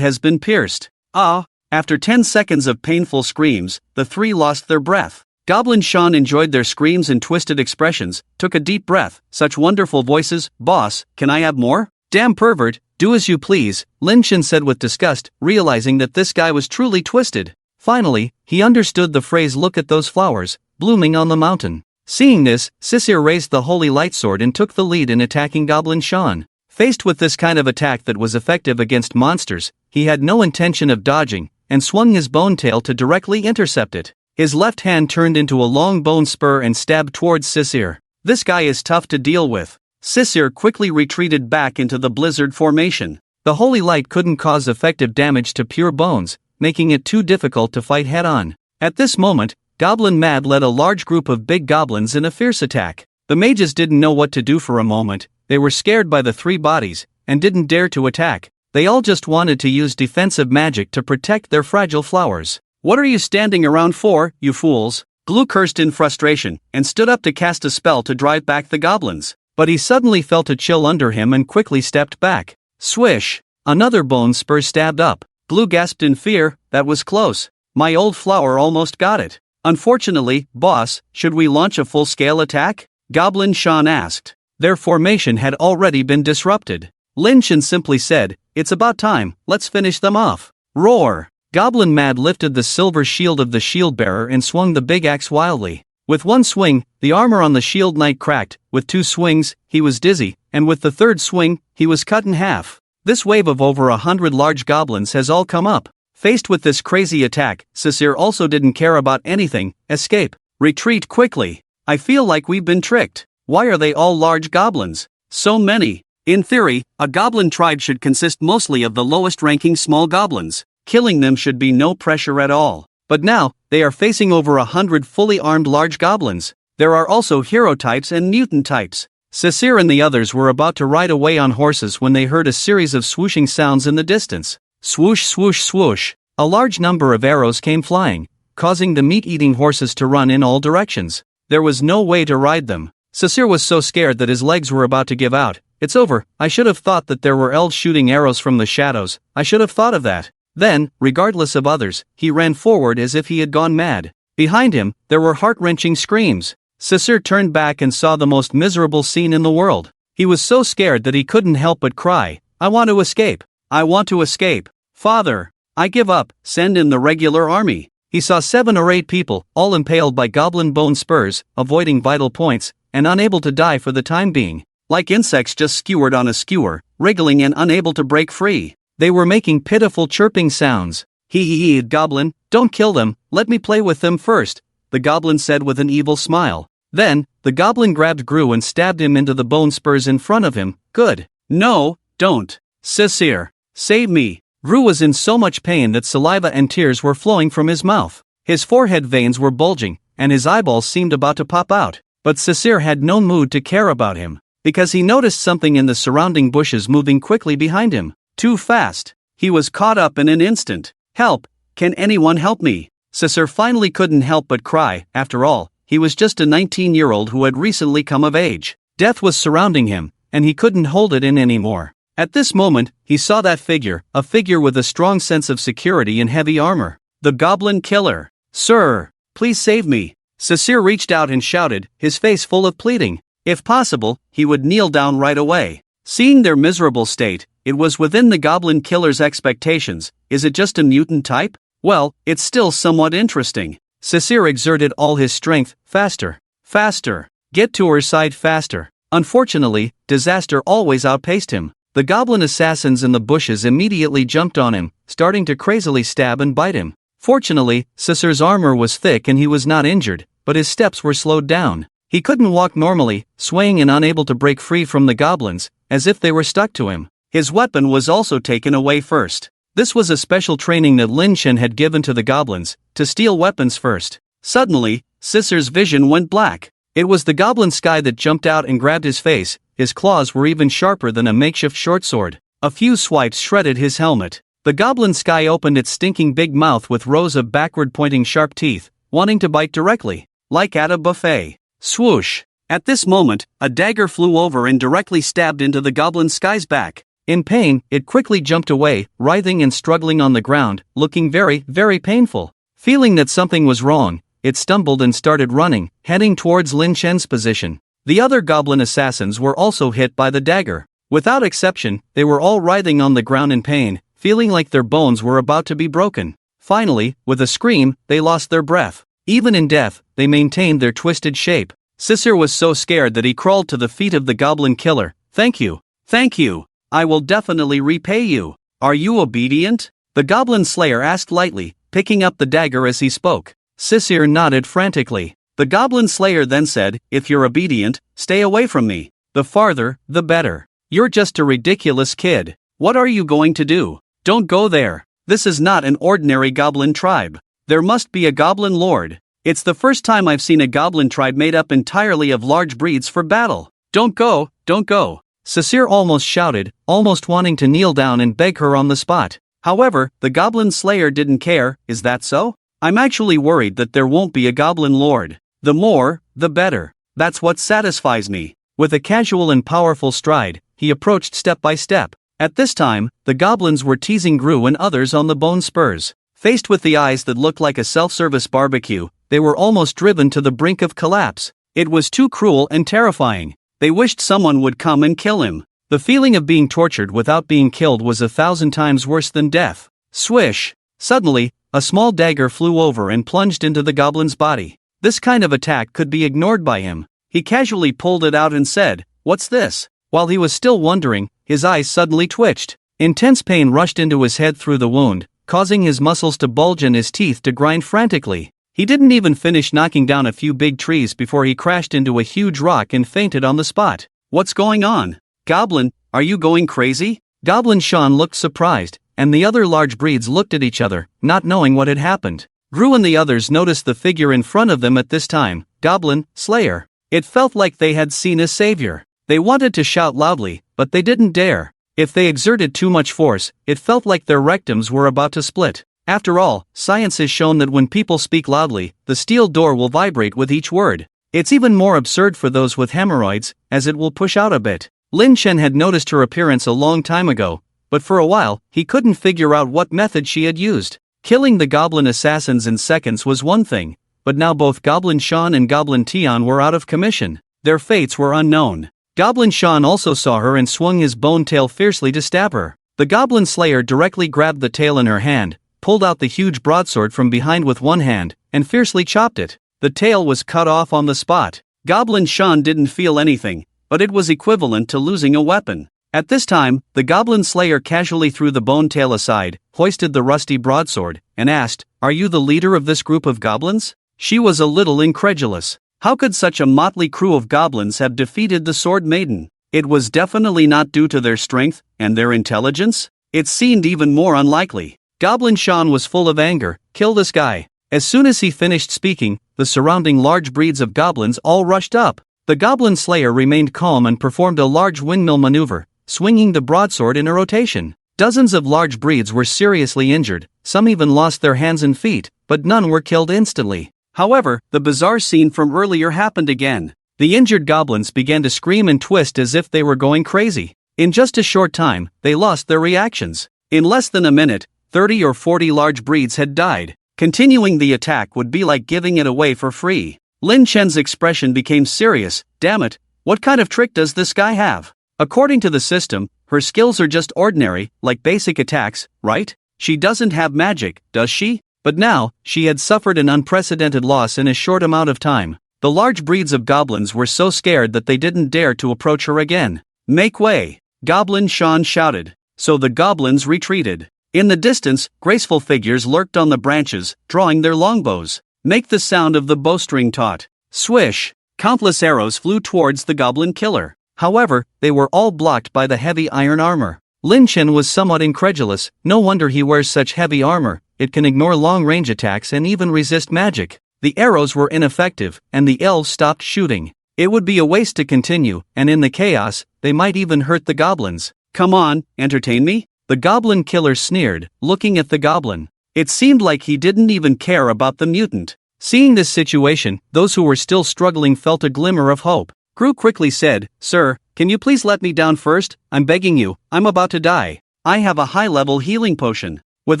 has been pierced. After 10 seconds of painful screams, the 3 lost their breath. Goblin Shan enjoyed their screams and twisted expressions, took a deep breath. Such wonderful voices. Boss, can I have more? Damn pervert, do as you please, Lin Shen said with disgust, realizing that this guy was truly twisted. Finally, he understood the phrase look at those flowers, blooming on the mountain. Seeing this, Sisir raised the holy light sword and took the lead in attacking Goblin Shan. Faced with this kind of attack that was effective against monsters, he had no intention of dodging, and swung his bone tail to directly intercept it. His left hand turned into a long bone spur and stabbed towards Sisir. This guy is tough to deal with. Sisir quickly retreated back into the blizzard formation. The holy light couldn't cause effective damage to pure bones, making it too difficult to fight head-on. At this moment, Goblin Mad led a large group of big goblins in a fierce attack. The mages didn't know what to do for a moment. They were scared by the 3 bodies, and didn't dare to attack. They all just wanted to use defensive magic to protect their fragile flowers. What are you standing around for, you fools? Glue cursed in frustration, and stood up to cast a spell to drive back the goblins. But he suddenly felt a chill under him and quickly stepped back. Swish! Another bone spur stabbed up. Glue gasped in fear. That was close. My old flower almost got it. Unfortunately, boss, should we launch a full-scale attack? Goblin Shan asked. Their formation had already been disrupted. Lin Shen simply said, it's about time, let's finish them off. Roar! Goblin Mad lifted the silver shield of the shield bearer and swung the big axe wildly. With one swing, the armor on the shield knight cracked. With 2 swings, he was dizzy, and with the 3rd swing, he was cut in half. This wave of over 100 large goblins has all come up. Faced with this crazy attack, Sisir also didn't care about anything. Escape. Retreat quickly. I feel like we've been tricked. Why are they all large goblins? So many. In theory, a goblin tribe should consist mostly of the lowest-ranking small goblins. Killing them should be no pressure at all. But now, they are facing over 100 fully armed large goblins. There are also hero types and mutant types. Sisir and the others were about to ride away on horses when they heard a series of swooshing sounds in the distance. Swoosh swoosh swoosh. A large number of arrows came flying, causing the meat-eating horses to run in all directions. There was no way to ride them. Sisir was so scared that his legs were about to give out. It's over. I should have thought that there were elves shooting arrows from the shadows. I should have thought of that. Then, regardless of others, he ran forward as if he had gone mad. Behind him, there were heart-wrenching screams. Sisir turned back and saw the most miserable scene in the world. He was so scared that he couldn't help but cry. I want to escape. I want to escape. Father, I give up. Send in the regular army. He saw 7 or 8 people, all impaled by goblin bone spurs, avoiding vital points, and unable to die for the time being. Like insects just skewered on a skewer, wriggling and unable to break free. They were making pitiful chirping sounds. Hee, goblin, don't kill them, let me play with them first, the goblin said with an evil smile. Then, the goblin grabbed Gru and stabbed him into the bone spurs in front of him. Good. No, don't. Sisir, save me. Gru was in so much pain that saliva and tears were flowing from his mouth. His forehead veins were bulging, and his eyeballs seemed about to pop out. But Sisir had no mood to care about him, because he noticed something in the surrounding bushes moving quickly behind him. Too fast. He was caught up in an instant. Help! Can anyone help me? Sisir finally couldn't help but cry. After all, he was just a 19-year-old who had recently come of age. Death was surrounding him, and he couldn't hold it in anymore. At this moment, he saw that figure, a figure with a strong sense of security and heavy armor. The Goblin Killer. "Sir, please save me." Sisir reached out and shouted, his face full of pleading. If possible, he would kneel down right away. Seeing their miserable state, it was within the Goblin Killer's expectations. Is it just a mutant type? Well, it's still somewhat interesting. Sisir exerted all his strength. Faster. Faster. Get to her side faster. Unfortunately, disaster always outpaced him. The goblin assassins in the bushes immediately jumped on him, starting to crazily stab and bite him. Fortunately, Sisir's armor was thick and he was not injured, but his steps were slowed down. He couldn't walk normally, swaying and unable to break free from the goblins, as if they were stuck to him. His weapon was also taken away first. This was a special training that Lin Shen had given to the goblins, to steal weapons first. Suddenly, Sisir's vision went black. It was the goblin Sky that jumped out and grabbed his face. His claws were even sharper than a makeshift short sword. A few swipes shredded his helmet. The goblin Sky opened its stinking big mouth with rows of backward-pointing sharp teeth, wanting to bite directly, like at a buffet. Swoosh! At this moment, a dagger flew over and directly stabbed into the goblin Sky's back. In pain, it quickly jumped away, writhing and struggling on the ground, looking very, very painful. Feeling that something was wrong, it stumbled and started running, heading towards Lin Shen's position. The other goblin assassins were also hit by the dagger. Without exception, they were all writhing on the ground in pain, feeling like their bones were about to be broken. Finally, with a scream, they lost their breath. Even in death, they maintained their twisted shape. Sisir was so scared that he crawled to the feet of the Goblin Killer. "Thank you. Thank you. I will definitely repay you. Are you obedient?" The Goblin Slayer asked lightly, picking up the dagger as he spoke. Sisir nodded frantically. The Goblin Slayer then said, "If you're obedient, stay away from me. The farther, the better. You're just a ridiculous kid. What are you going to do? Don't go there. This is not an ordinary goblin tribe. There must be a goblin lord. It's the first time I've seen a goblin tribe made up entirely of large breeds for battle. Don't go, don't go." Sisir almost shouted, almost wanting to kneel down and beg her on the spot. However, the Goblin Slayer didn't care. "Is that so? I'm actually worried that there won't be a goblin lord. The more, the better. That's what satisfies me." With a casual and powerful stride, he approached step by step. At this time, the goblins were teasing Gru and others on the bone spurs. Faced with the eyes that looked like a self-service barbecue, they were almost driven to the brink of collapse. It was too cruel and terrifying. They wished someone would come and kill him. The feeling of being tortured without being killed was 1,000 times worse than death. Swish! Suddenly, a small dagger flew over and plunged into the goblin's body. This kind of attack could be ignored by him. He casually pulled it out and said, "What's this?" While he was still wondering, his eyes suddenly twitched. Intense pain rushed into his head through the wound, causing his muscles to bulge and his teeth to grind frantically. He didn't even finish knocking down a few big trees before he crashed into a huge rock and fainted on the spot. "What's going on? Goblin, are you going crazy?" Goblin Sean looked surprised, and the other large breeds looked at each other, not knowing what had happened. Gru and the others noticed the figure in front of them at this time, Goblin Slayer. It felt like they had seen a savior. They wanted to shout loudly, but they didn't dare. If they exerted too much force, it felt like their rectums were about to split. After all, science has shown that when people speak loudly, the steel door will vibrate with each word. It's even more absurd for those with hemorrhoids, as it will push out a bit. Lin Shen had noticed her appearance a long time ago, but for a while, he couldn't figure out what method she had used. Killing the goblin assassins in seconds was one thing, but now both Goblin Sean and Goblin Tian were out of commission. Their fates were unknown. Goblin Sean also saw her and swung his bone tail fiercely to stab her. The Goblin Slayer directly grabbed the tail in her hand, pulled out the huge broadsword from behind with one hand, and fiercely chopped it. The tail was cut off on the spot. Goblin Sean didn't feel anything, but it was equivalent to losing a weapon. At this time, the Goblin Slayer casually threw the bone tail aside, hoisted the rusty broadsword, and asked, "Are you the leader of this group of goblins?" She was a little incredulous. How could such a motley crew of goblins have defeated the Sword Maiden? It was definitely not due to their strength and their intelligence. It seemed even more unlikely. Goblin Sean was full of anger. "Kill this guy." As soon as he finished speaking, the surrounding large breeds of goblins all rushed up. The Goblin Slayer remained calm and performed a large windmill maneuver, swinging the broadsword in a rotation. Dozens of large breeds were seriously injured, some even lost their hands and feet, but none were killed instantly. However, the bizarre scene from earlier happened again. The injured goblins began to scream and twist as if they were going crazy. In just a short time, they lost their reactions. In less than a minute, 30 or 40 large breeds had died. Continuing the attack would be like giving it away for free. Lin Chen's expression became serious. Damn it, what kind of trick does this guy have? According to the system, her skills are just ordinary, like basic attacks, right? She doesn't have magic, does she? But now, she had suffered an unprecedented loss in a short amount of time. The large breeds of goblins were so scared that they didn't dare to approach her again. Make way! Goblin Shan shouted. So the goblins retreated. In the distance, graceful figures lurked on the branches, drawing their longbows. Make the sound of the bowstring taut. Swish! Countless arrows flew towards the goblin killer. However, they were all blocked by the heavy iron armor. Lin Chen was somewhat incredulous. No wonder he wears such heavy armor. It can ignore long-range attacks and even resist magic. The arrows were ineffective, and the elves stopped shooting. It would be a waste to continue, and in the chaos, they might even hurt the goblins. Come on, entertain me? The goblin killer sneered, looking at the goblin. It seemed like he didn't even care about the mutant. Seeing this situation, those who were still struggling felt a glimmer of hope. Gru quickly said, "Sir, can you please let me down first? I'm begging you, I'm about to die. I have a high-level healing potion." With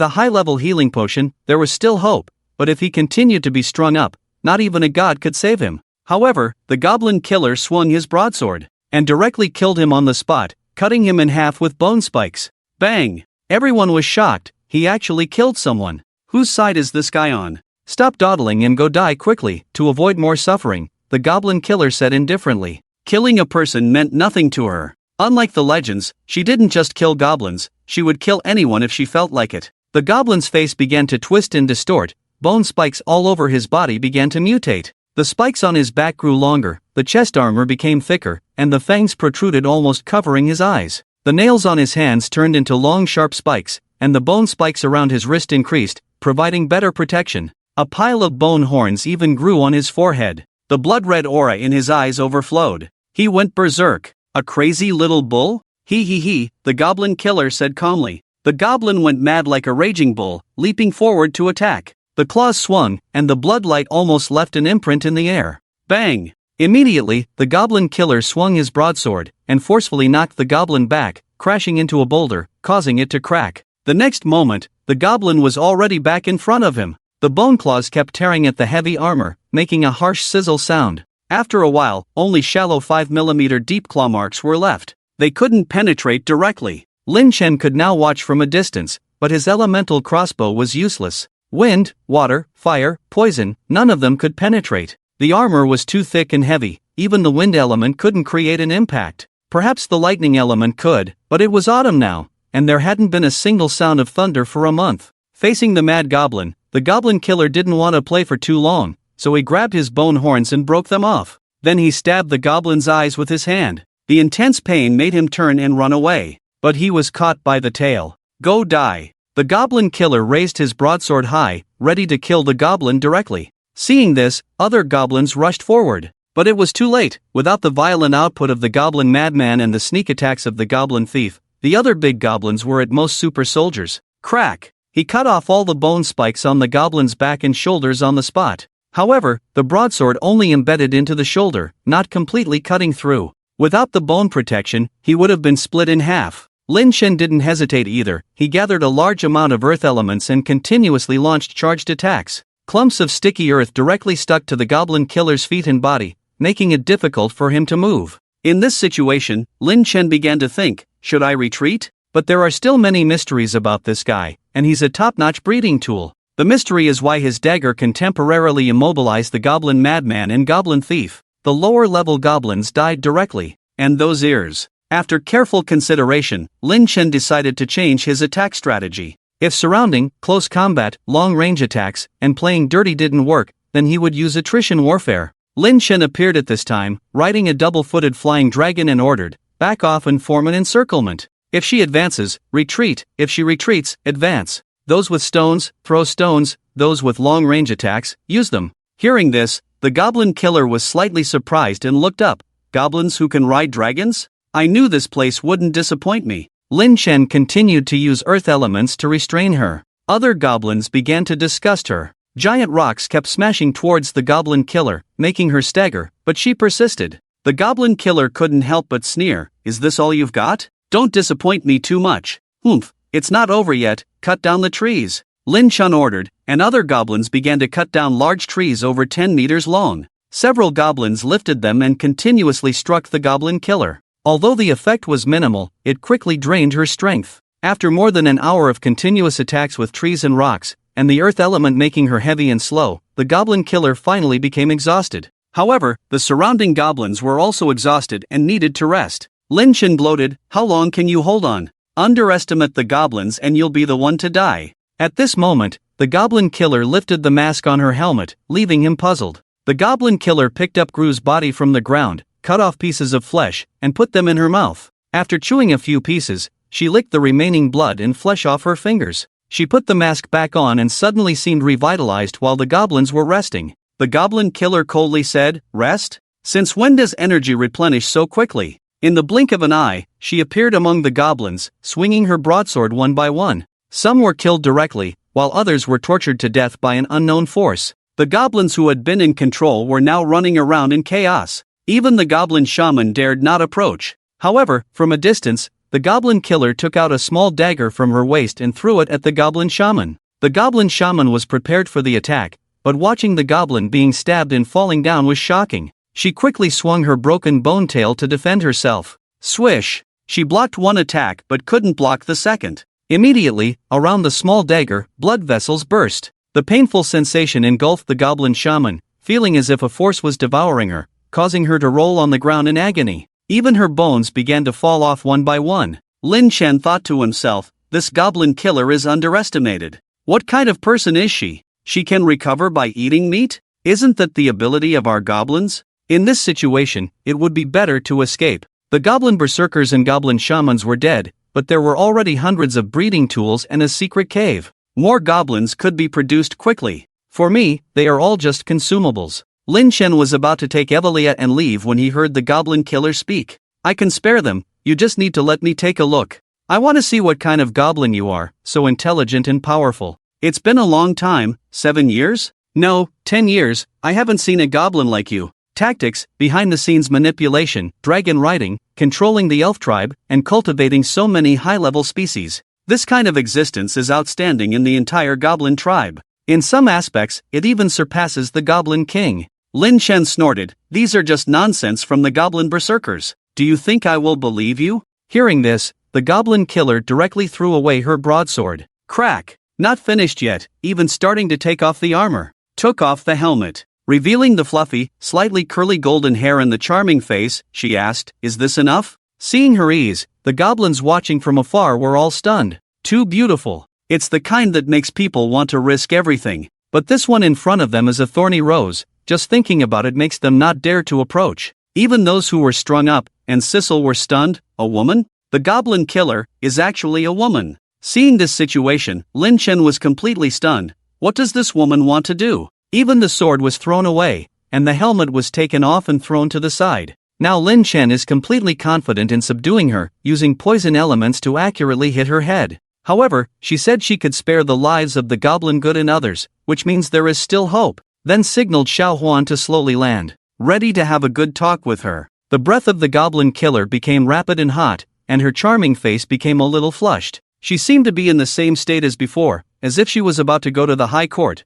a high-level healing potion, there was still hope, but if he continued to be strung up, not even a god could save him. However, the goblin killer swung his broadsword, and directly killed him on the spot, cutting him in half with bone spikes. Bang! Everyone was shocked. He actually killed someone. Whose side is this guy on? Stop dawdling and go die quickly, to avoid more suffering, the goblin killer said indifferently. Killing a person meant nothing to her. Unlike the legends, she didn't just kill goblins, she would kill anyone if she felt like it. The goblin's face began to twist and distort, bone spikes all over his body began to mutate. The spikes on his back grew longer, the chest armor became thicker, and the fangs protruded almost covering his eyes. The nails on his hands turned into long sharp spikes, and the bone spikes around his wrist increased, providing better protection. A pile of bone horns even grew on his forehead. The blood-red aura in his eyes overflowed. He went berserk. A crazy little bull? He, the goblin killer said calmly. The goblin went mad like a raging bull, leaping forward to attack. The claws swung, and the bloodlight almost left an imprint in the air. Bang! Immediately, the goblin killer swung his broadsword, and forcefully knocked the goblin back, crashing into a boulder, causing it to crack. The next moment, the goblin was already back in front of him. The bone claws kept tearing at the heavy armor, making a harsh sizzle sound. After a while, only shallow 5mm deep claw marks were left. They couldn't penetrate directly. Lin Chen could now watch from a distance, but his elemental crossbow was useless. Wind, water, fire, poison, none of them could penetrate. The armor was too thick and heavy, even the wind element couldn't create an impact. Perhaps the lightning element could, but it was autumn now, and there hadn't been a single sound of thunder for a month. Facing the mad goblin, the goblin killer didn't want to play for too long, so he grabbed his bone horns and broke them off. Then he stabbed the goblin's eyes with his hand. The intense pain made him turn and run away, but he was caught by the tail. Go die! The goblin killer raised his broadsword high, ready to kill the goblin directly. Seeing this, other goblins rushed forward. But it was too late. Without the violent output of the goblin madman and the sneak attacks of the goblin thief, the other big goblins were at most super soldiers. Crack! He cut off all the bone spikes on the goblin's back and shoulders on the spot. However, the broadsword only embedded into the shoulder, not completely cutting through. Without the bone protection, he would have been split in half. Lin Chen didn't hesitate either. He gathered a large amount of earth elements and continuously launched charged attacks. Clumps of sticky earth directly stuck to the goblin killer's feet and body, making it difficult for him to move. In this situation, Lin Chen began to think, should I retreat? But there are still many mysteries about this guy, and he's a top-notch breeding tool. The mystery is why his dagger can temporarily immobilize the goblin madman and goblin thief. The lower-level goblins died directly. And those ears. After careful consideration, Lin Chen decided to change his attack strategy. If surrounding, close combat, long-range attacks, and playing dirty didn't work, then he would use attrition warfare. Lin Chen appeared at this time, riding a double-footed flying dragon and ordered, back off and form an encirclement. If she advances, retreat. If she retreats, advance. Those with stones, throw stones. Those with long-range attacks, use them. Hearing this, the goblin killer was slightly surprised and looked up. Goblins who can ride dragons? I knew this place wouldn't disappoint me. Lin Chen continued to use earth elements to restrain her. Other goblins began to disgust her. Giant rocks kept smashing towards the goblin killer, making her stagger, but she persisted. The goblin killer couldn't help but sneer, "Is this all you've got? Don't disappoint me too much. Oomph, it's not over yet, cut down the trees." Lin Chun ordered, and other goblins began to cut down large trees over 10 meters long. Several goblins lifted them and continuously struck the goblin killer. Although the effect was minimal, it quickly drained her strength. After more than an hour of continuous attacks with trees and rocks, and the earth element making her heavy and slow, the goblin killer finally became exhausted. However, the surrounding goblins were also exhausted and needed to rest. Lin Chun gloated, "How long can you hold on? Underestimate the goblins and you'll be the one to die." At this moment, the goblin killer lifted the mask on her helmet, leaving him puzzled. The goblin killer picked up Gru's body from the ground, cut off pieces of flesh, and put them in her mouth. After chewing a few pieces, she licked the remaining blood and flesh off her fingers. She put the mask back on and suddenly seemed revitalized while the goblins were resting. The goblin killer coldly said, "Rest? Since when does energy replenish so quickly?" In the blink of an eye, she appeared among the goblins, swinging her broadsword one by one. Some were killed directly, while others were tortured to death by an unknown force. The goblins who had been in control were now running around in chaos. Even the goblin shaman dared not approach. However, from a distance, the goblin killer took out a small dagger from her waist and threw it at the goblin shaman. The goblin shaman was prepared for the attack, but watching the goblin being stabbed and falling down was shocking. She quickly swung her broken bone tail to defend herself. Swish! She blocked one attack but couldn't block the second. Immediately, around the small dagger, blood vessels burst. The painful sensation engulfed the goblin shaman, feeling as if a force was devouring her, causing her to roll on the ground in agony. Even her bones began to fall off one by one. Lin Chen thought to himself, "This goblin killer is underestimated. What kind of person is she? She can recover by eating meat? Isn't that the ability of our goblins?" In this situation, it would be better to escape. The goblin berserkers and goblin shamans were dead, but there were already hundreds of breeding tools and a secret cave. More goblins could be produced quickly. For me, they are all just consumables. Lin Chen was about to take Evelia and leave when he heard the goblin killer speak. "I can spare them, you just need to let me take a look. I want to see what kind of goblin you are, so intelligent and powerful. It's been a long time, 7 years? No, 10 years, I haven't seen a goblin like you. Tactics, behind-the-scenes manipulation, dragon riding, controlling the elf tribe, and cultivating so many high-level species. This kind of existence is outstanding in the entire goblin tribe. In some aspects, it even surpasses the goblin king." Lin Chen snorted, "These are just nonsense from the goblin berserkers. Do you think I will believe you?" Hearing this, the goblin killer directly threw away her broadsword. Crack! Not finished yet, even starting to take off the armor. Took off the helmet. Revealing the fluffy, slightly curly golden hair and the charming face, she asked, "Is this enough?" Seeing her ease, the goblins watching from afar were all stunned. Too beautiful. It's the kind that makes people want to risk everything. But this one in front of them is a thorny rose. Just thinking about it makes them not dare to approach. Even those who were strung up and Sissel were stunned. A woman? The goblin killer is actually a woman. Seeing this situation, Lin Chen was completely stunned. What does this woman want to do? Even the sword was thrown away, and the helmet was taken off and thrown to the side. Now Lin Chen is completely confident in subduing her, using poison elements to accurately hit her head. However, she said she could spare the lives of the goblin good and others, which means there is still hope. Then signaled Xiao Huan to slowly land, ready to have a good talk with her. The breath of the goblin killer became rapid and hot, and her charming face became a little flushed. She seemed to be in the same state as before, as if she was about to go to the high court.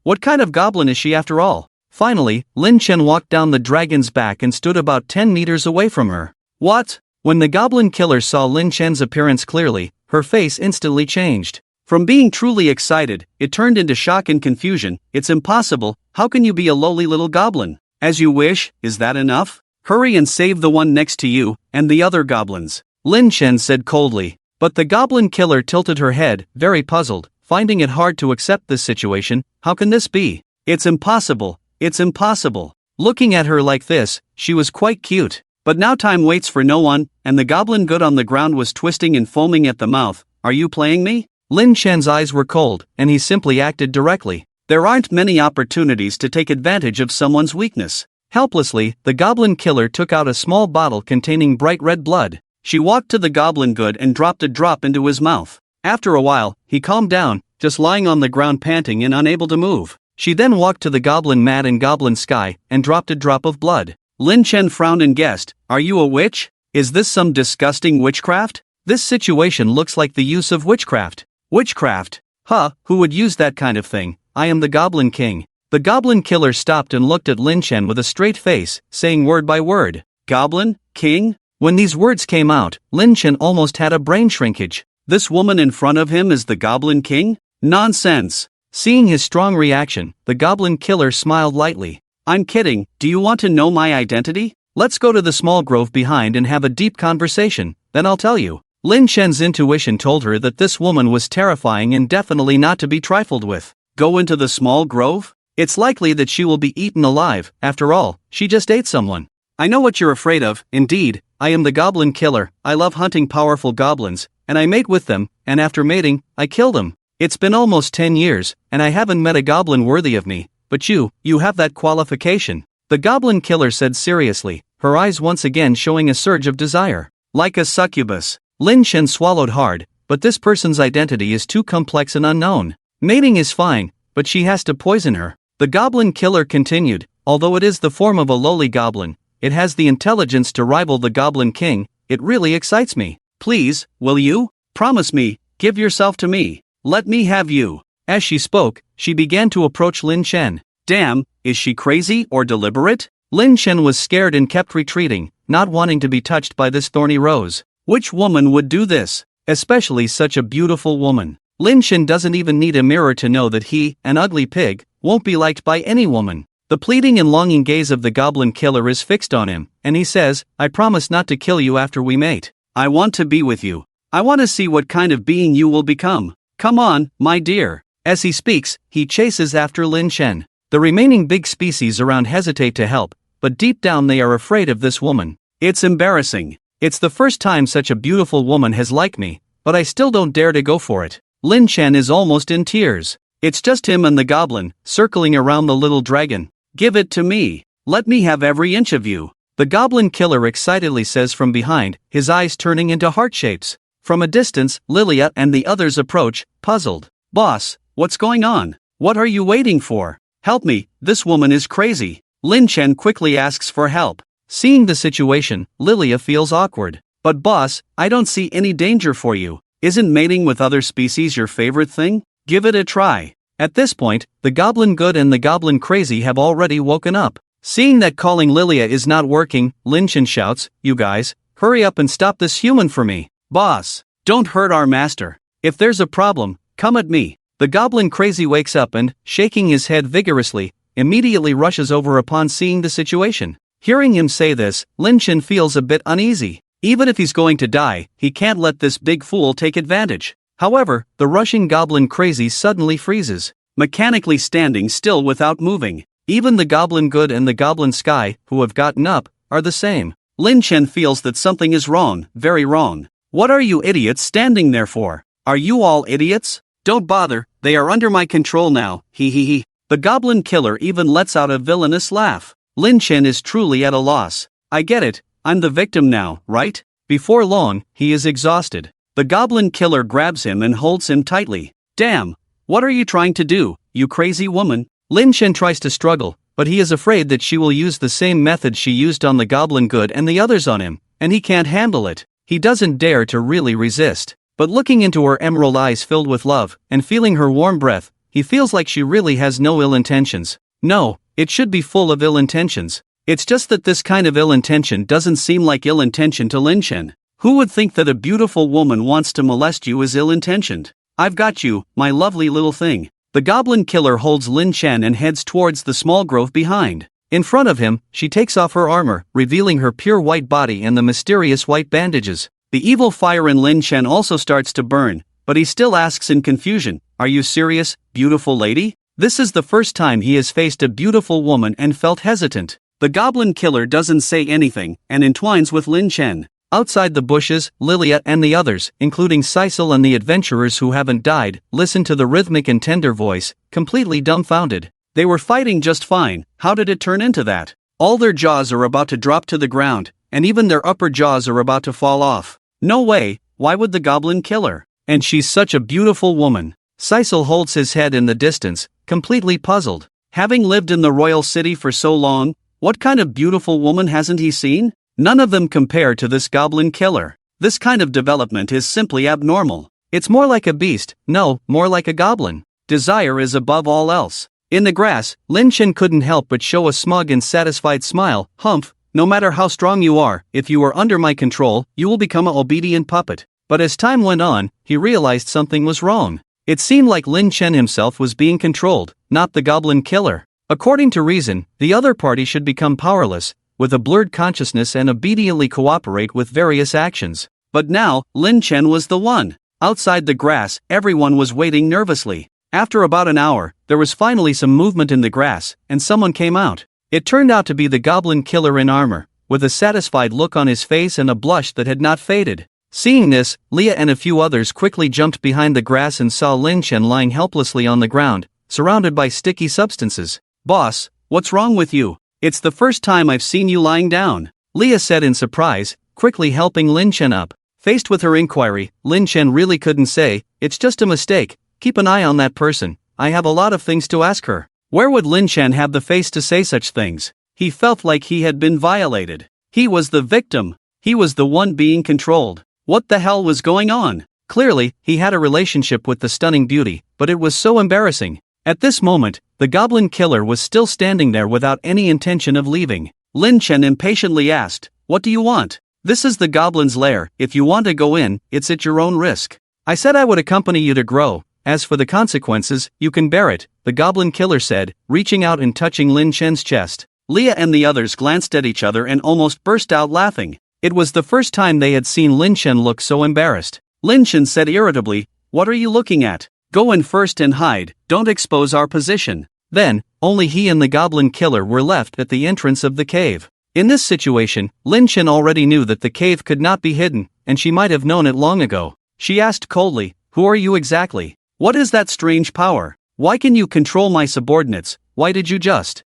What kind of goblin is she after all? Finally, Lin Chen walked down the dragon's back and stood about 10 meters away from her. What? When the goblin killer saw Lin Chen's appearance clearly, her face instantly changed. From being truly excited, it turned into shock and confusion. "It's impossible, how can you be a lowly little goblin?" "As you wish, is that enough? Hurry and save the one next to you, and the other goblins," Lin Chen said coldly. But the goblin killer tilted her head, very puzzled, finding it hard to accept this situation. How can this be? It's impossible, it's impossible. Looking at her like this, she was quite cute. But now time waits for no one, and the goblin good on the ground was twisting and foaming at the mouth. "Are you playing me?" Lin Chen's eyes were cold, and he simply acted directly. There aren't many opportunities to take advantage of someone's weakness. Helplessly, the goblin killer took out a small bottle containing bright red blood. She walked to the goblin good and dropped a drop into his mouth. After a while, he calmed down, just lying on the ground panting and unable to move. She then walked to the goblin mat in Goblin Sky and dropped a drop of blood. Lin Chen frowned and guessed, "Are you a witch? Is this some disgusting witchcraft? This situation looks like the use of witchcraft." "Witchcraft? Huh, who would use that kind of thing? I am the Goblin King." The Goblin Killer stopped and looked at Lin Chen with a straight face, saying word by word, "Goblin? King?" When these words came out, Lin Chen almost had a brain shrinkage. This woman in front of him is the Goblin King? Nonsense! Seeing his strong reaction, the Goblin Killer smiled lightly. "I'm kidding, do you want to know my identity? Let's go to the small grove behind and have a deep conversation, then I'll tell you." Lin Chen's intuition told her that this woman was terrifying and definitely not to be trifled with. Go into the small grove? It's likely that she will be eaten alive. After all, she just ate someone. "I know what you're afraid of. Indeed, I am the Goblin Killer. I love hunting powerful goblins, and I mate with them, and after mating, I kill them. It's been almost 10 years, and I haven't met a goblin worthy of me, but you have that qualification," the Goblin Killer said seriously, her eyes once again showing a surge of desire. "Like a succubus." Lin Chen swallowed hard, but this person's identity is too complex and unknown. Mating is fine, but she has to poison her. The Goblin Killer continued, "Although it is the form of a lowly goblin, it has the intelligence to rival the Goblin King. It really excites me. Please, will you? Promise me, give yourself to me. Let me have you." As she spoke, she began to approach Lin Chen. Damn, is she crazy or deliberate? Lin Chen was scared and kept retreating, not wanting to be touched by this thorny rose. Which woman would do this? Especially such a beautiful woman. Lin Chen doesn't even need a mirror to know that he, an ugly pig, won't be liked by any woman. The pleading and longing gaze of the Goblin Killer is fixed on him, and he says, "I promise not to kill you after we mate. I want to be with you. I want to see what kind of being you will become. Come on, my dear." As he speaks, he chases after Lin Chen. The remaining big species around hesitate to help, but deep down they are afraid of this woman. "It's embarrassing. It's the first time such a beautiful woman has liked me, but I still don't dare to go for it." Lin Chen is almost in tears. It's just him and the goblin, circling around the little dragon. "Give it to me. Let me have every inch of you," the Goblin Killer excitedly says from behind, his eyes turning into heart shapes. From a distance, Lilia and the others approach, puzzled. "Boss, what's going on? What are you waiting for? Help me, this woman is crazy." Lin Chen quickly asks for help. Seeing the situation, Lilia feels awkward. "But boss, I don't see any danger for you. Isn't mating with other species your favorite thing? Give it a try." At this point, the Goblin Good and the Goblin Crazy have already woken up. Seeing that calling Lilia is not working, Lin Chen shouts, "You guys, hurry up and stop this human for me. Boss, don't hurt our master. If there's a problem, come at me." The Goblin Crazy wakes up and, shaking his head vigorously, immediately rushes over upon seeing the situation. Hearing him say this, Lin Chen feels a bit uneasy. Even if he's going to die, he can't let this big fool take advantage. However, the rushing Goblin Crazy suddenly freezes, mechanically standing still without moving. Even the Goblin Good and the Goblin Sky, who have gotten up, are the same. Lin Chen feels that something is wrong, very wrong. "What are you idiots standing there for? Are you all idiots? Don't bother, they are under my control now, he he he." The Goblin Killer even lets out a villainous laugh. Lin Chen is truly at a loss. "I get it, I'm the victim now, right?" Before long, he is exhausted. The Goblin Killer grabs him and holds him tightly. "Damn, what are you trying to do, you crazy woman?" Lin Chen tries to struggle, but he is afraid that she will use the same method she used on the Goblin Good and the others on him, and he can't handle it. He doesn't dare to really resist. But looking into her emerald eyes filled with love, and feeling her warm breath, he feels like she really has no ill intentions. No, it should be full of ill intentions. It's just that this kind of ill intention doesn't seem like ill intention to Lin Chen. Who would think that a beautiful woman wants to molest you is ill-intentioned? "I've got you, my lovely little thing." The Goblin Killer holds Lin Chen and heads towards the small grove behind. In front of him, she takes off her armor, revealing her pure white body and the mysterious white bandages. The evil fire in Lin Chen also starts to burn, but he still asks in confusion, "Are you serious, beautiful lady?" This is the first time he has faced a beautiful woman and felt hesitant. The Goblin Killer doesn't say anything, and entwines with Lin Chen. Outside the bushes, Lilia and the others, including Sisal and the adventurers who haven't died, listen to the rhythmic and tender voice, completely dumbfounded. They were fighting just fine, how did it turn into that? All their jaws are about to drop to the ground, and even their upper jaws are about to fall off. No way, why would the Goblin Killer? And she's such a beautiful woman. Sisal holds his head in the distance, completely puzzled. Having lived in the royal city for so long, what kind of beautiful woman hasn't he seen? None of them compare to this goblin killer. This kind of development is simply abnormal. It's more like a beast, no, more like a goblin. Desire is above all else. In the grass, Lin Chen couldn't help but show a smug and satisfied smile. Humph, no matter how strong you are, if you are under my control, you will become an obedient puppet. But as time went on, he realized something was wrong. It seemed like Lin Chen himself was being controlled, not the goblin killer. According to reason, the other party should become powerless, with a blurred consciousness and obediently cooperate with various actions. But now, Lin Chen was the one. Outside the grass, everyone was waiting nervously. After about an hour, there was finally some movement in the grass, and someone came out. It turned out to be the goblin killer in armor, with a satisfied look on his face and a blush that had not faded. Seeing this, Leah and a few others quickly jumped behind the grass and saw Lin Chen lying helplessly on the ground, surrounded by sticky substances. "Boss, what's wrong with you? It's the first time I've seen you lying down," Leah said in surprise, quickly helping Lin Chen up. Faced with her inquiry, Lin Chen really couldn't say, "It's just a mistake, keep an eye on that person, I have a lot of things to ask her." Where would Lin Chen have the face to say such things? He felt like he had been violated. He was the victim. He was the one being controlled. What the hell was going on? Clearly, he had a relationship with the stunning beauty, but it was so embarrassing. At this moment, the goblin killer was still standing there without any intention of leaving. Lin Chen impatiently asked, "What do you want? This is the goblin's lair, if you want to go in, it's at your own risk. I said I would accompany you to grow, as for the consequences, you can bear it," the goblin killer said, reaching out and touching Lin Chen's chest. Leah and the others glanced at each other and almost burst out laughing. It was the first time they had seen Lin Chen look so embarrassed. Lin Chen said irritably, "What are you looking at? Go in first and hide, don't expose our position." Then, only he and the goblin killer were left at the entrance of the cave. In this situation, Lin Chen already knew that the cave could not be hidden, and she might have known it long ago. She asked coldly, "Who are you exactly? What is that strange power? Why can you control my subordinates? Why did you just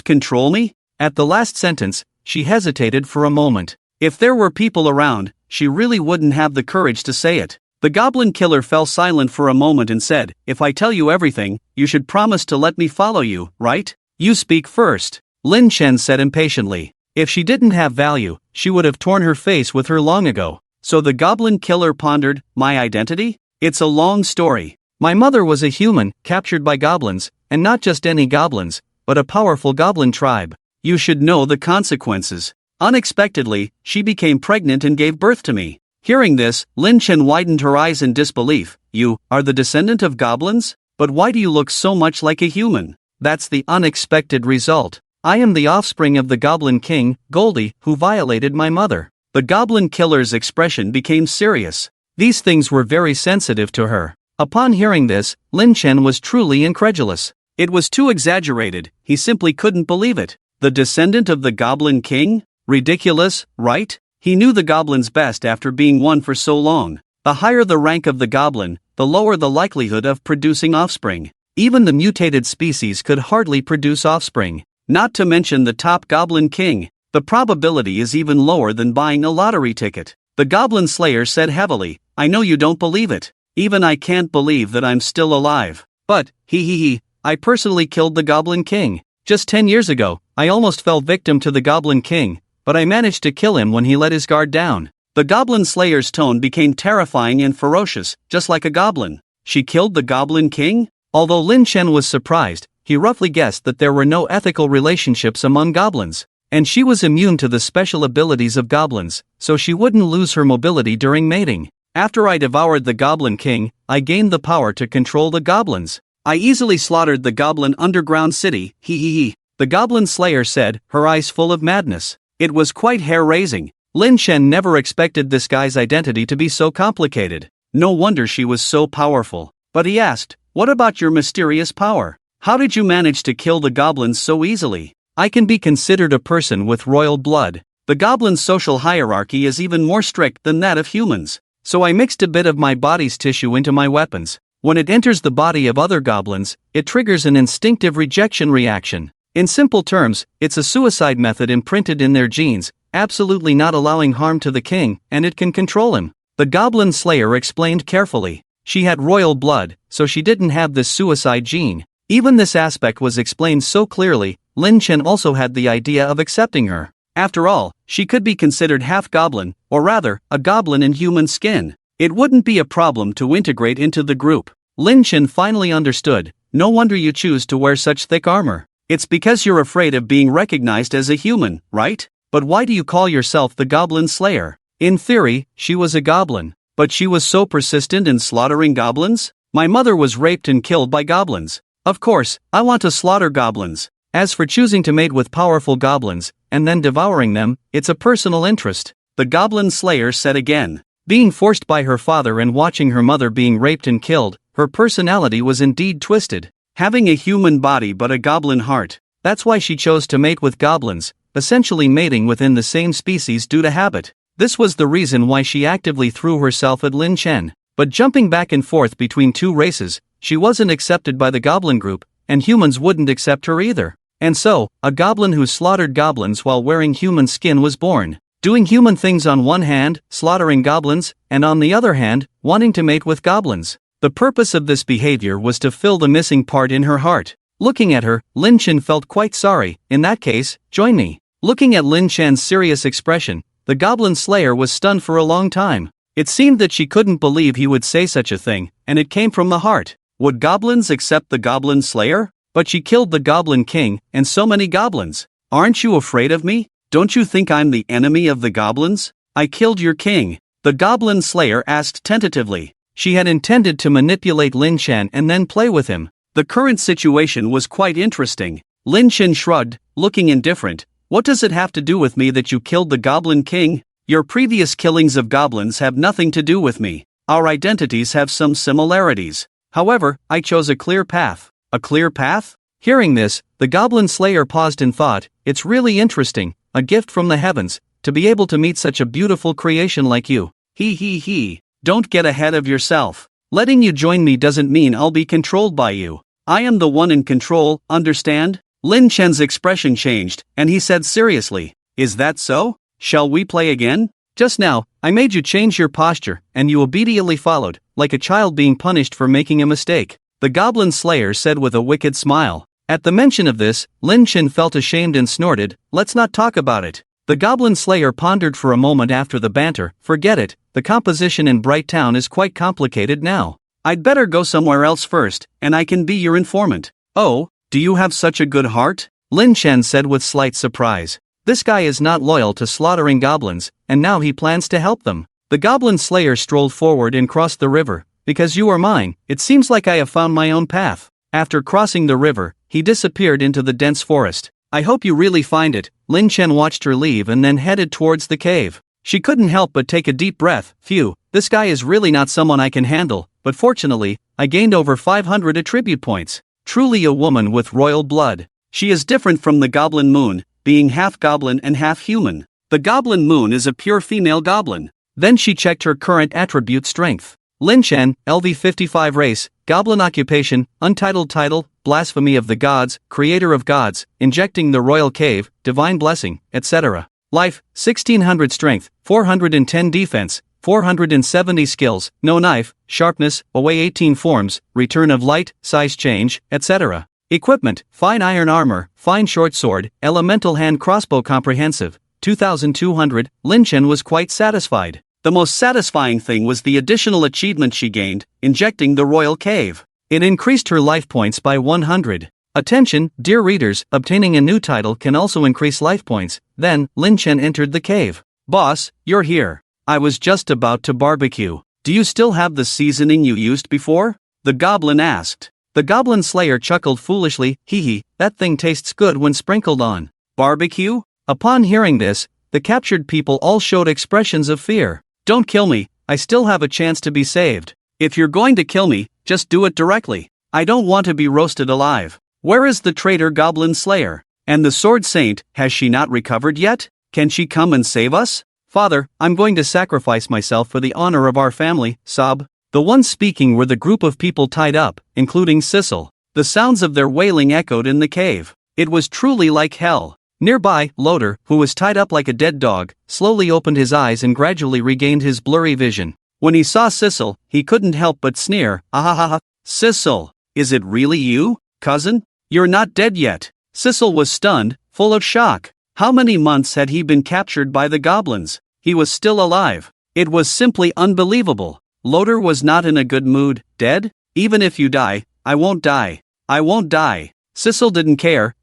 control me?" At the last sentence, she hesitated for a moment. If there were people around, she really wouldn't have the courage to say it. The goblin killer fell silent for a moment and said, "If I tell you everything, you should promise to let me follow you, right?" "You speak first," Lin Chen said impatiently. If she didn't have value, she would have torn her face with her long ago. So the goblin killer pondered, "My identity? It's a long story. My mother was a human, captured by goblins, and not just any goblins, but a powerful goblin tribe. You should know the consequences. Unexpectedly, she became pregnant and gave birth to me." Hearing this, Lin Chen widened her eyes in disbelief. "You are the descendant of goblins? But why do you look so much like a human?" "That's the unexpected result. I am the offspring of the goblin king, Goldie, who violated my mother." The goblin killer's expression became serious. These things were very sensitive to her. Upon hearing this, Lin Chen was truly incredulous. It was too exaggerated, he simply couldn't believe it. The descendant of the goblin king? Ridiculous, right? He knew the goblins best after being one for so long. The higher the rank of the goblin, the lower the likelihood of producing offspring. Even the mutated species could hardly produce offspring. Not to mention the top goblin king. The probability is even lower than buying a lottery ticket. The goblin slayer said heavily, "I know you don't believe it. Even I can't believe that I'm still alive. But, I personally killed the goblin king. Just 10 years ago, I almost fell victim to the goblin king, but I managed to kill him when he let his guard down." The goblin slayer's tone became terrifying and ferocious, just like a goblin. She killed the goblin king? Although Lin Chen was surprised, he roughly guessed that there were no ethical relationships among goblins. And she was immune to the special abilities of goblins, so she wouldn't lose her mobility during mating. "After I devoured the goblin king, I gained the power to control the goblins. I easily slaughtered the goblin underground city, the goblin slayer said, her eyes full of madness. It was quite hair-raising. Lin Chen never expected this guy's identity to be so complicated. No wonder she was so powerful. But he asked, "What about your mysterious power? How did you manage to kill the goblins so easily?" "I can be considered a person with royal blood. The goblin's social hierarchy is even more strict than that of humans. So I mixed a bit of my body's tissue into my weapons. When it enters the body of other goblins, it triggers an instinctive rejection reaction. In simple terms, it's a suicide method imprinted in their genes, absolutely not allowing harm to the king, and it can control him," the goblin slayer explained carefully. She had royal blood, so she didn't have this suicide gene. Even this aspect was explained so clearly. Lin Chen also had the idea of accepting her. After all, she could be considered half-goblin, or rather, a goblin in human skin. It wouldn't be a problem to integrate into the group. Lin Chen finally understood. No wonder you choose to wear such thick armor. It's because you're afraid of being recognized as a human, right? But why do you call yourself the Goblin Slayer? In theory, she was a goblin. But she was so persistent in slaughtering goblins? My mother was raped and killed by goblins. Of course, I want to slaughter goblins. As for choosing to mate with powerful goblins, and then devouring them, it's a personal interest, the Goblin Slayer said again. Being forced by her father and watching her mother being raped and killed, her personality was indeed twisted. Having a human body but a goblin heart. That's why she chose to mate with goblins, essentially mating within the same species due to habit. This was the reason why she actively threw herself at Lin Chen. But jumping back and forth between two races, she wasn't accepted by the goblin group, and humans wouldn't accept her either. And so, a goblin who slaughtered goblins while wearing human skin was born. Doing human things on one hand, slaughtering goblins, and on the other hand, wanting to mate with goblins. The purpose of this behavior was to fill the missing part in her heart. Looking at her, Lin Chen felt quite sorry. In that case, join me. Looking at Lin Chen's serious expression, the Goblin Slayer was stunned for a long time. It seemed that she couldn't believe he would say such a thing, and it came from the heart. Would goblins accept the Goblin Slayer? But she killed the Goblin King, and so many goblins. Aren't you afraid of me? Don't you think I'm the enemy of the goblins? I killed your king. The Goblin Slayer asked tentatively. She had intended to manipulate Lin Chen and then play with him. The current situation was quite interesting. Lin Chen shrugged, looking indifferent. What does it have to do with me that you killed the Goblin King? Your previous killings of goblins have nothing to do with me. Our identities have some similarities. However, I chose a clear path. A clear path? Hearing this, the Goblin Slayer paused and thought, it's really interesting, a gift from the heavens, to be able to meet such a beautiful creation like you. He. Don't get ahead of yourself. Letting you join me doesn't mean I'll be controlled by you. I am the one in control, understand? Lin Chen's expression changed, and he said seriously, is that so? Shall we play again? Just now, I made you change your posture, and you obediently followed, like a child being punished for making a mistake. The Goblin Slayer said with a wicked smile. At the mention of this, Lin Chen felt ashamed and snorted, let's not talk about it. The Goblin Slayer pondered for a moment after the banter, forget it, the composition in Bright Town is quite complicated now. I'd better go somewhere else first, and I can be your informant. Oh, do you have such a good heart? Lin Chen said with slight surprise. This guy is not loyal to slaughtering goblins, and now he plans to help them. The Goblin Slayer strolled forward and crossed the river. Because you are mine, it seems like I have found my own path. After crossing the river, he disappeared into the dense forest. I hope you really find it. Lin Chen watched her leave and then headed towards the cave. She couldn't help but take a deep breath. Phew, this guy is really not someone I can handle, but fortunately, I gained over 500 attribute points. Truly a woman with royal blood. She is different from the Goblin Moon, being half goblin and half human. The Goblin Moon is a pure female goblin. Then she checked her current attribute strength. Lin Chen, LV55 race, Goblin occupation, untitled title, blasphemy of the gods, creator of gods, injecting the royal cave, divine blessing, etc. Life, 1600 strength, 410 defense, 470 skills, no knife, sharpness, away 18 forms, return of light, size change, etc. Equipment, fine iron armor, fine short sword, elemental hand crossbow comprehensive, 2200. Lin Chen was quite satisfied. The most satisfying thing was the additional achievement she gained, injecting the royal cave. It increased her life points by 100. Attention, dear readers, obtaining a new title can also increase life points. Then, Lin Chen entered the cave. Boss, you're here. I was just about to barbecue. Do you still have the seasoning you used before? The goblin asked. The Goblin Slayer chuckled foolishly, hee, that thing tastes good when sprinkled on barbecue? Upon hearing this, the captured people all showed expressions of fear. Don't kill me, I still have a chance to be saved. If you're going to kill me, just do it directly. I don't want to be roasted alive. Where is the traitor Goblin Slayer? And the Sword Saint, has she not recovered yet? Can she come and save us? Father, I'm going to sacrifice myself for the honor of our family, sob. The ones speaking were the group of people tied up, including Sissel. The sounds of their wailing echoed in the cave. It was truly like hell. Nearby, Loader, who was tied up like a dead dog, slowly opened his eyes and gradually regained his blurry vision. When he saw Sissel, he couldn't help but sneer, ahahaha, Sissel, is it really you, cousin? You're not dead yet. Sissel was stunned, full of shock. How many months had he been captured by the goblins? He was still alive. It was simply unbelievable. Loder was not in a good mood. Dead? Even if you die, I won't die. I won't die. Sissel didn't care,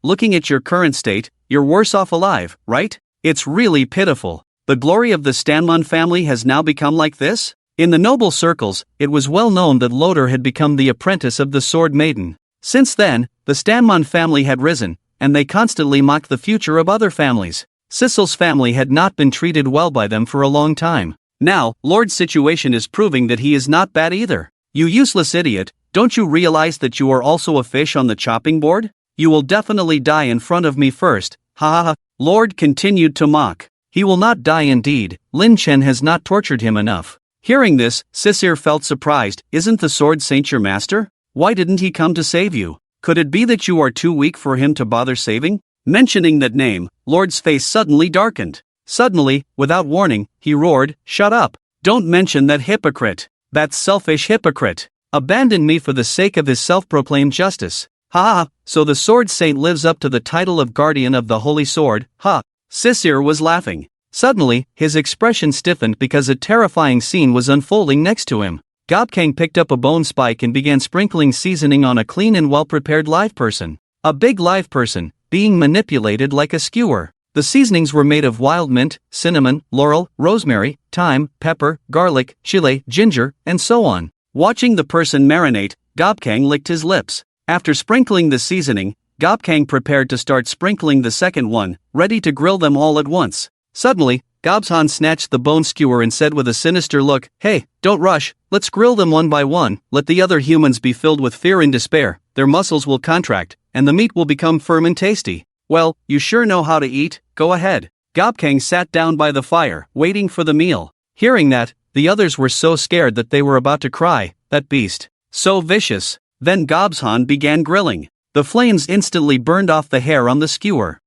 looking at your current state, you're worse off alive, right? It's really pitiful. The glory of the Stanman family has now become like this? In the noble circles, it was well known that Loder had become the apprentice of the Sword Maiden. Since then, the Stanman family had risen, and they constantly mocked the future of other families. Sissel's family had not been treated well by them for a long time. Now, Lord's situation is proving that he is not bad either. You useless idiot, don't you realize that you are also a fish on the chopping board? You will definitely die in front of me first, ha. Lord continued to mock. He will not die indeed, Lin Chen has not tortured him enough. Hearing this, Sisir felt surprised. Isn't the Sword Saint your master? Why didn't he come to save you? Could it be that you are too weak for him to bother saving? Mentioning that name, Lord's face suddenly darkened. Suddenly, without warning, he roared, shut up! Don't mention that hypocrite! That selfish hypocrite! Abandon me for the sake of his self-proclaimed justice. Ha! So the Sword Saint lives up to the title of Guardian of the Holy Sword, ha! Sisir was laughing. Suddenly, his expression stiffened because a terrifying scene was unfolding next to him. Gobkang picked up a bone spike and began sprinkling seasoning on a clean and well-prepared live person. A big live person, being manipulated like a skewer. The seasonings were made of wild mint, cinnamon, laurel, rosemary, thyme, pepper, garlic, chile, ginger, and so on. Watching the person marinate, Gobkang licked his lips. After sprinkling the seasoning, Gobkang prepared to start sprinkling the second one, ready to grill them all at once. Suddenly, Gobshan snatched the bone skewer and said with a sinister look, hey, don't rush, let's grill them one by one, let the other humans be filled with fear and despair, their muscles will contract, and the meat will become firm and tasty. Well, you sure know how to eat, go ahead. Gobkang sat down by the fire, waiting for the meal. Hearing that, the others were so scared that they were about to cry, that beast. So vicious. Then Gobshan began grilling. The flames instantly burned off the hair on the skewer.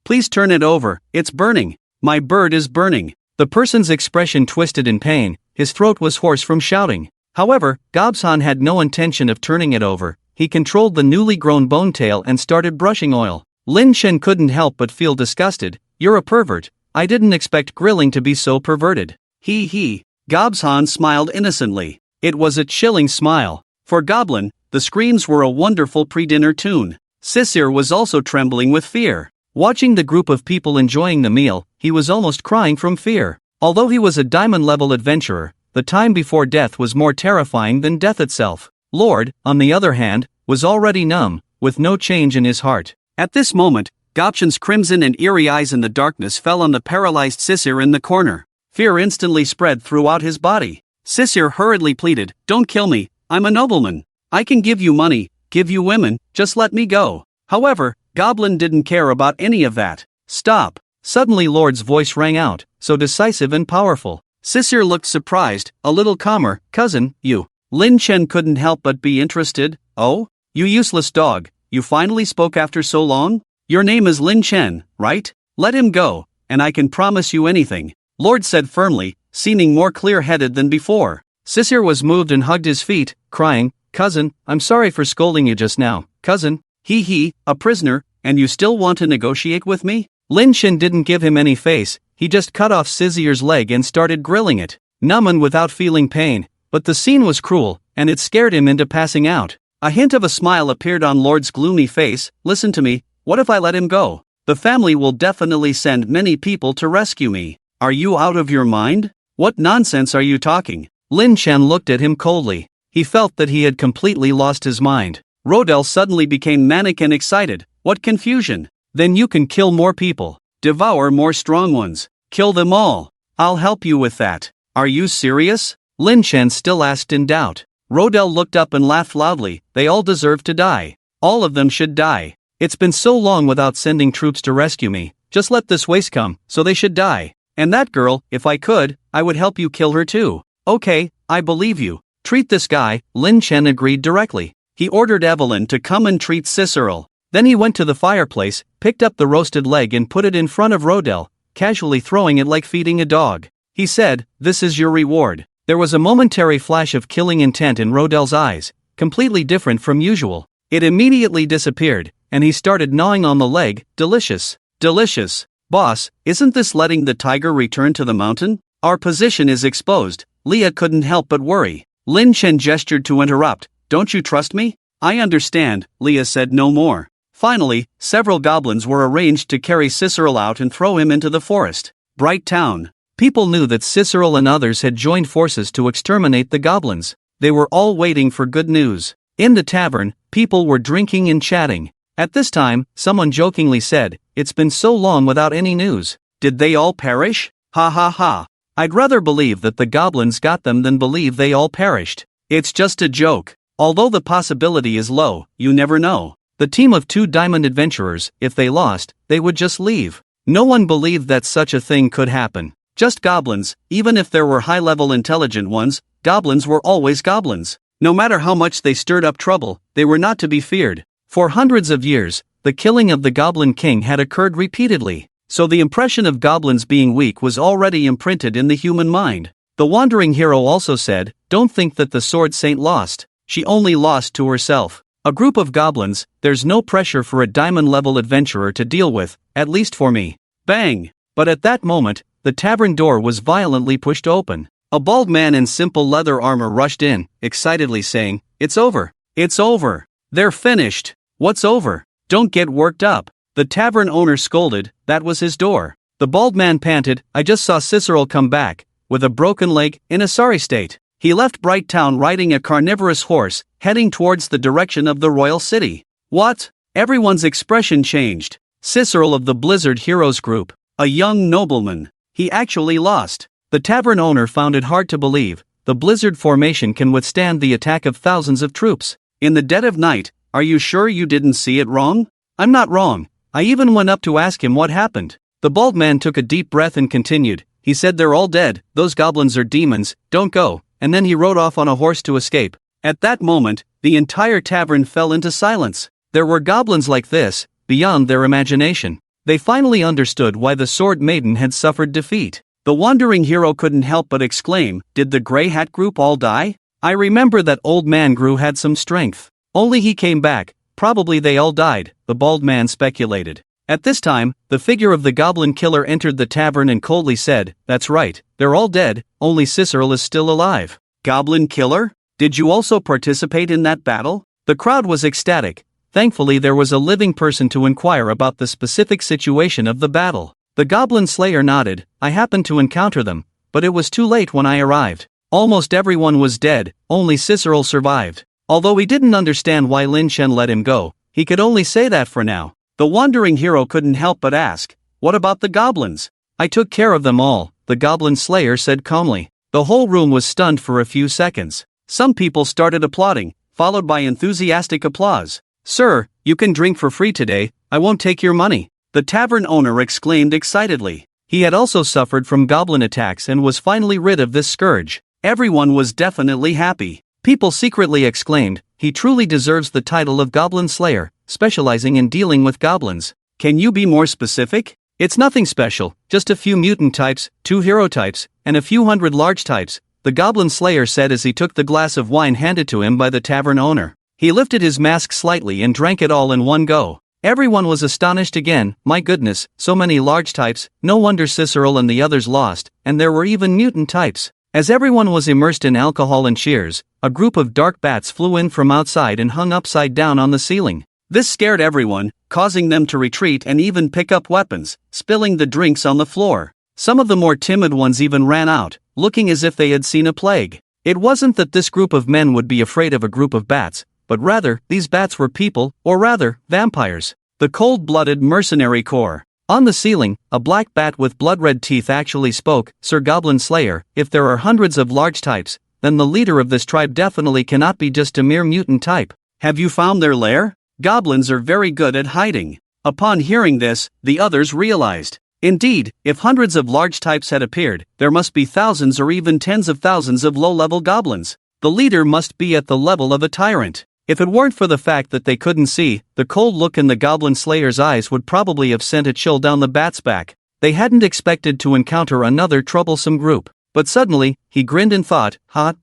Please turn it over, it's burning. My bird is burning. The person's expression twisted in pain, his throat was hoarse from shouting. However, Gobshan had no intention of turning it over. He controlled the newly grown bone tail and started brushing oil. Lin Chen couldn't help but feel disgusted. You're a pervert. I didn't expect grilling to be so perverted. Gobshan smiled innocently. It was a chilling smile. For Goblin, the screams were a wonderful pre-dinner tune. Sisir was also trembling with fear. Watching the group of people enjoying the meal, he was almost crying from fear. Although he was a diamond-level adventurer, the time before death was more terrifying than death itself. Lord, on the other hand, was already numb, with no change in his heart. At this moment, Gobshan's crimson and eerie eyes in the darkness fell on the paralyzed Sisir in the corner. Fear instantly spread throughout his body. Sisir hurriedly pleaded, don't kill me, I'm a nobleman. I can give you money, give you women, just let me go. However, Goblin didn't care about any of that. Stop. Suddenly Lord's voice rang out, so decisive and powerful. Sisir looked surprised, a little calmer. Cousin, you. Lin Chen couldn't help but be interested. Oh? You useless dog, you finally spoke after so long? Your name is Lin Chen, right? Let him go, and I can promise you anything. Lord said firmly, seeming more clear-headed than before. Sisir was moved and hugged his feet, crying, Cousin, I'm sorry for scolding you just now. Cousin, a prisoner, and you still want to negotiate with me? Lin Chen didn't give him any face, he just cut off Sisir's leg and started grilling it. Numb and without feeling pain, but the scene was cruel, and it scared him into passing out. A hint of a smile appeared on Lord's gloomy face. Listen to me, what if I let him go? The family will definitely send many people to rescue me. Are you out of your mind? What nonsense are you talking? Lin Chen looked at him coldly. He felt that he had completely lost his mind. Rodel suddenly became manic and excited. What confusion! Then you can kill more people. Devour more strong ones. Kill them all. I'll help you with that. Are you serious? Lin Chen still asked in doubt. Rodel looked up and laughed loudly. They all deserve to die. All of them should die. It's been so long without sending troops to rescue me. Just let this waste come, so they should die. And that girl, if I could, I would help you kill her too. Okay, I believe you. Treat this guy. Lin Chen agreed directly. He ordered Evelyn to come and treat Cicero. Then he went to the fireplace, picked up the roasted leg and put it in front of Rodel, casually throwing it like feeding a dog. he said, "This is your reward." There was a momentary flash of killing intent in Rodel's eyes, completely different from usual. It immediately disappeared, and he started gnawing on the leg. Delicious. Delicious. Boss, isn't this letting the tiger return to the mountain? Our position is exposed. Leah couldn't help but worry. Lin Chen gestured to interrupt. Don't you trust me? I understand, Leah said no more. Finally, several goblins were arranged to carry Cicero out and throw him into the forest. Bright Town. People knew that Cicero and others had joined forces to exterminate the goblins. They were all waiting for good news. In the tavern, people were drinking and chatting. At this time, someone jokingly said, "It's been so long without any news. Did they all perish? Ha ha ha. I'd rather believe that the goblins got them than believe they all perished. It's just a joke. Although the possibility is low, you never know." The team of 2 diamond adventurers, if they lost, they would just leave. No one believed that such a thing could happen. Just goblins, even if there were high-level intelligent ones, goblins were always goblins. No matter how much they stirred up trouble, they were not to be feared. For hundreds of years, the killing of the Goblin King had occurred repeatedly, so the impression of goblins being weak was already imprinted in the human mind. The wandering hero also said, "Don't think that the Sword Saint lost. She only lost to herself. A group of goblins, there's no pressure for a diamond-level adventurer to deal with, at least for me." Bang! But at that moment, the tavern door was violently pushed open. A bald man in simple leather armor rushed in, excitedly saying, "It's over. It's over. They're finished." "What's over? Don't get worked up." The tavern owner scolded. That was his door. The bald man panted, "I just saw Cicero come back, with a broken leg, in a sorry state. He left Bright Town riding a carnivorous horse, heading towards the direction of the royal city." What? Everyone's expression changed. Cicero of the Blizzard Heroes group, a young nobleman. He actually lost. The tavern owner found it hard to believe. The Blizzard formation can withstand the attack of thousands of troops. In the dead of night, are you sure you didn't see it wrong? I'm not wrong. I even went up to ask him what happened. The bald man took a deep breath and continued. He said, "They're all dead, those goblins are demons, don't go," and then he rode off on a horse to escape. At that moment, the entire tavern fell into silence. There were goblins like this, beyond their imagination. They finally understood why the Sword Maiden had suffered defeat. The wandering hero couldn't help but exclaim, "Did the Grey Hat group all die? I remember that old man Gru had some strength. Only he came back, probably they all died," the bald man speculated. At this time, the figure of the goblin killer entered the tavern and coldly said, "That's right, they're all dead, only Cicero is still alive." "Goblin killer? Did you also participate in that battle?" The crowd was ecstatic. Thankfully there was a living person to inquire about the specific situation of the battle. The Goblin Slayer nodded. "I happened to encounter them, but it was too late when I arrived. Almost everyone was dead, only Cicero survived." Although he didn't understand why Lin Chen let him go, he could only say that for now. The wandering hero couldn't help but ask, "What about the goblins?" "I took care of them all," the Goblin Slayer said calmly. The whole room was stunned for a few seconds. Some people started applauding, followed by enthusiastic applause. "Sir, you can drink for free today, I won't take your money," the tavern owner exclaimed excitedly. He had also suffered from goblin attacks and was finally rid of this scourge. Everyone was definitely happy. People secretly exclaimed, "He truly deserves the title of Goblin Slayer, specializing in dealing with goblins." "Can you be more specific?" "It's nothing special, just a few mutant types, 2 hero types, and a few hundred large types," the Goblin Slayer said as he took the glass of wine handed to him by the tavern owner. He lifted his mask slightly and drank it all in one go. Everyone was astonished again. My goodness, so many large types, no wonder Cicero and the others lost, and there were even mutant types. As everyone was immersed in alcohol and cheers, a group of dark bats flew in from outside and hung upside down on the ceiling. This scared everyone, causing them to retreat and even pick up weapons, spilling the drinks on the floor. Some of the more timid ones even ran out, looking as if they had seen a plague. It wasn't that this group of men would be afraid of a group of bats, but rather, these bats were people, or rather, vampires. The cold-blooded mercenary corps. On the ceiling, a black bat with blood-red teeth actually spoke, "Sir Goblin Slayer, if there are hundreds of large types, then the leader of this tribe definitely cannot be just a mere mutant type. Have you found their lair? Goblins are very good at hiding." Upon hearing this, the others realized. Indeed, if hundreds of large types had appeared, there must be thousands or even tens of thousands of low-level goblins. The leader must be at the level of a tyrant. If it weren't for the fact that they couldn't see, the cold look in the Goblin Slayer's eyes would probably have sent a chill down the bat's back. They hadn't expected to encounter another troublesome group. But suddenly, he grinned and thought,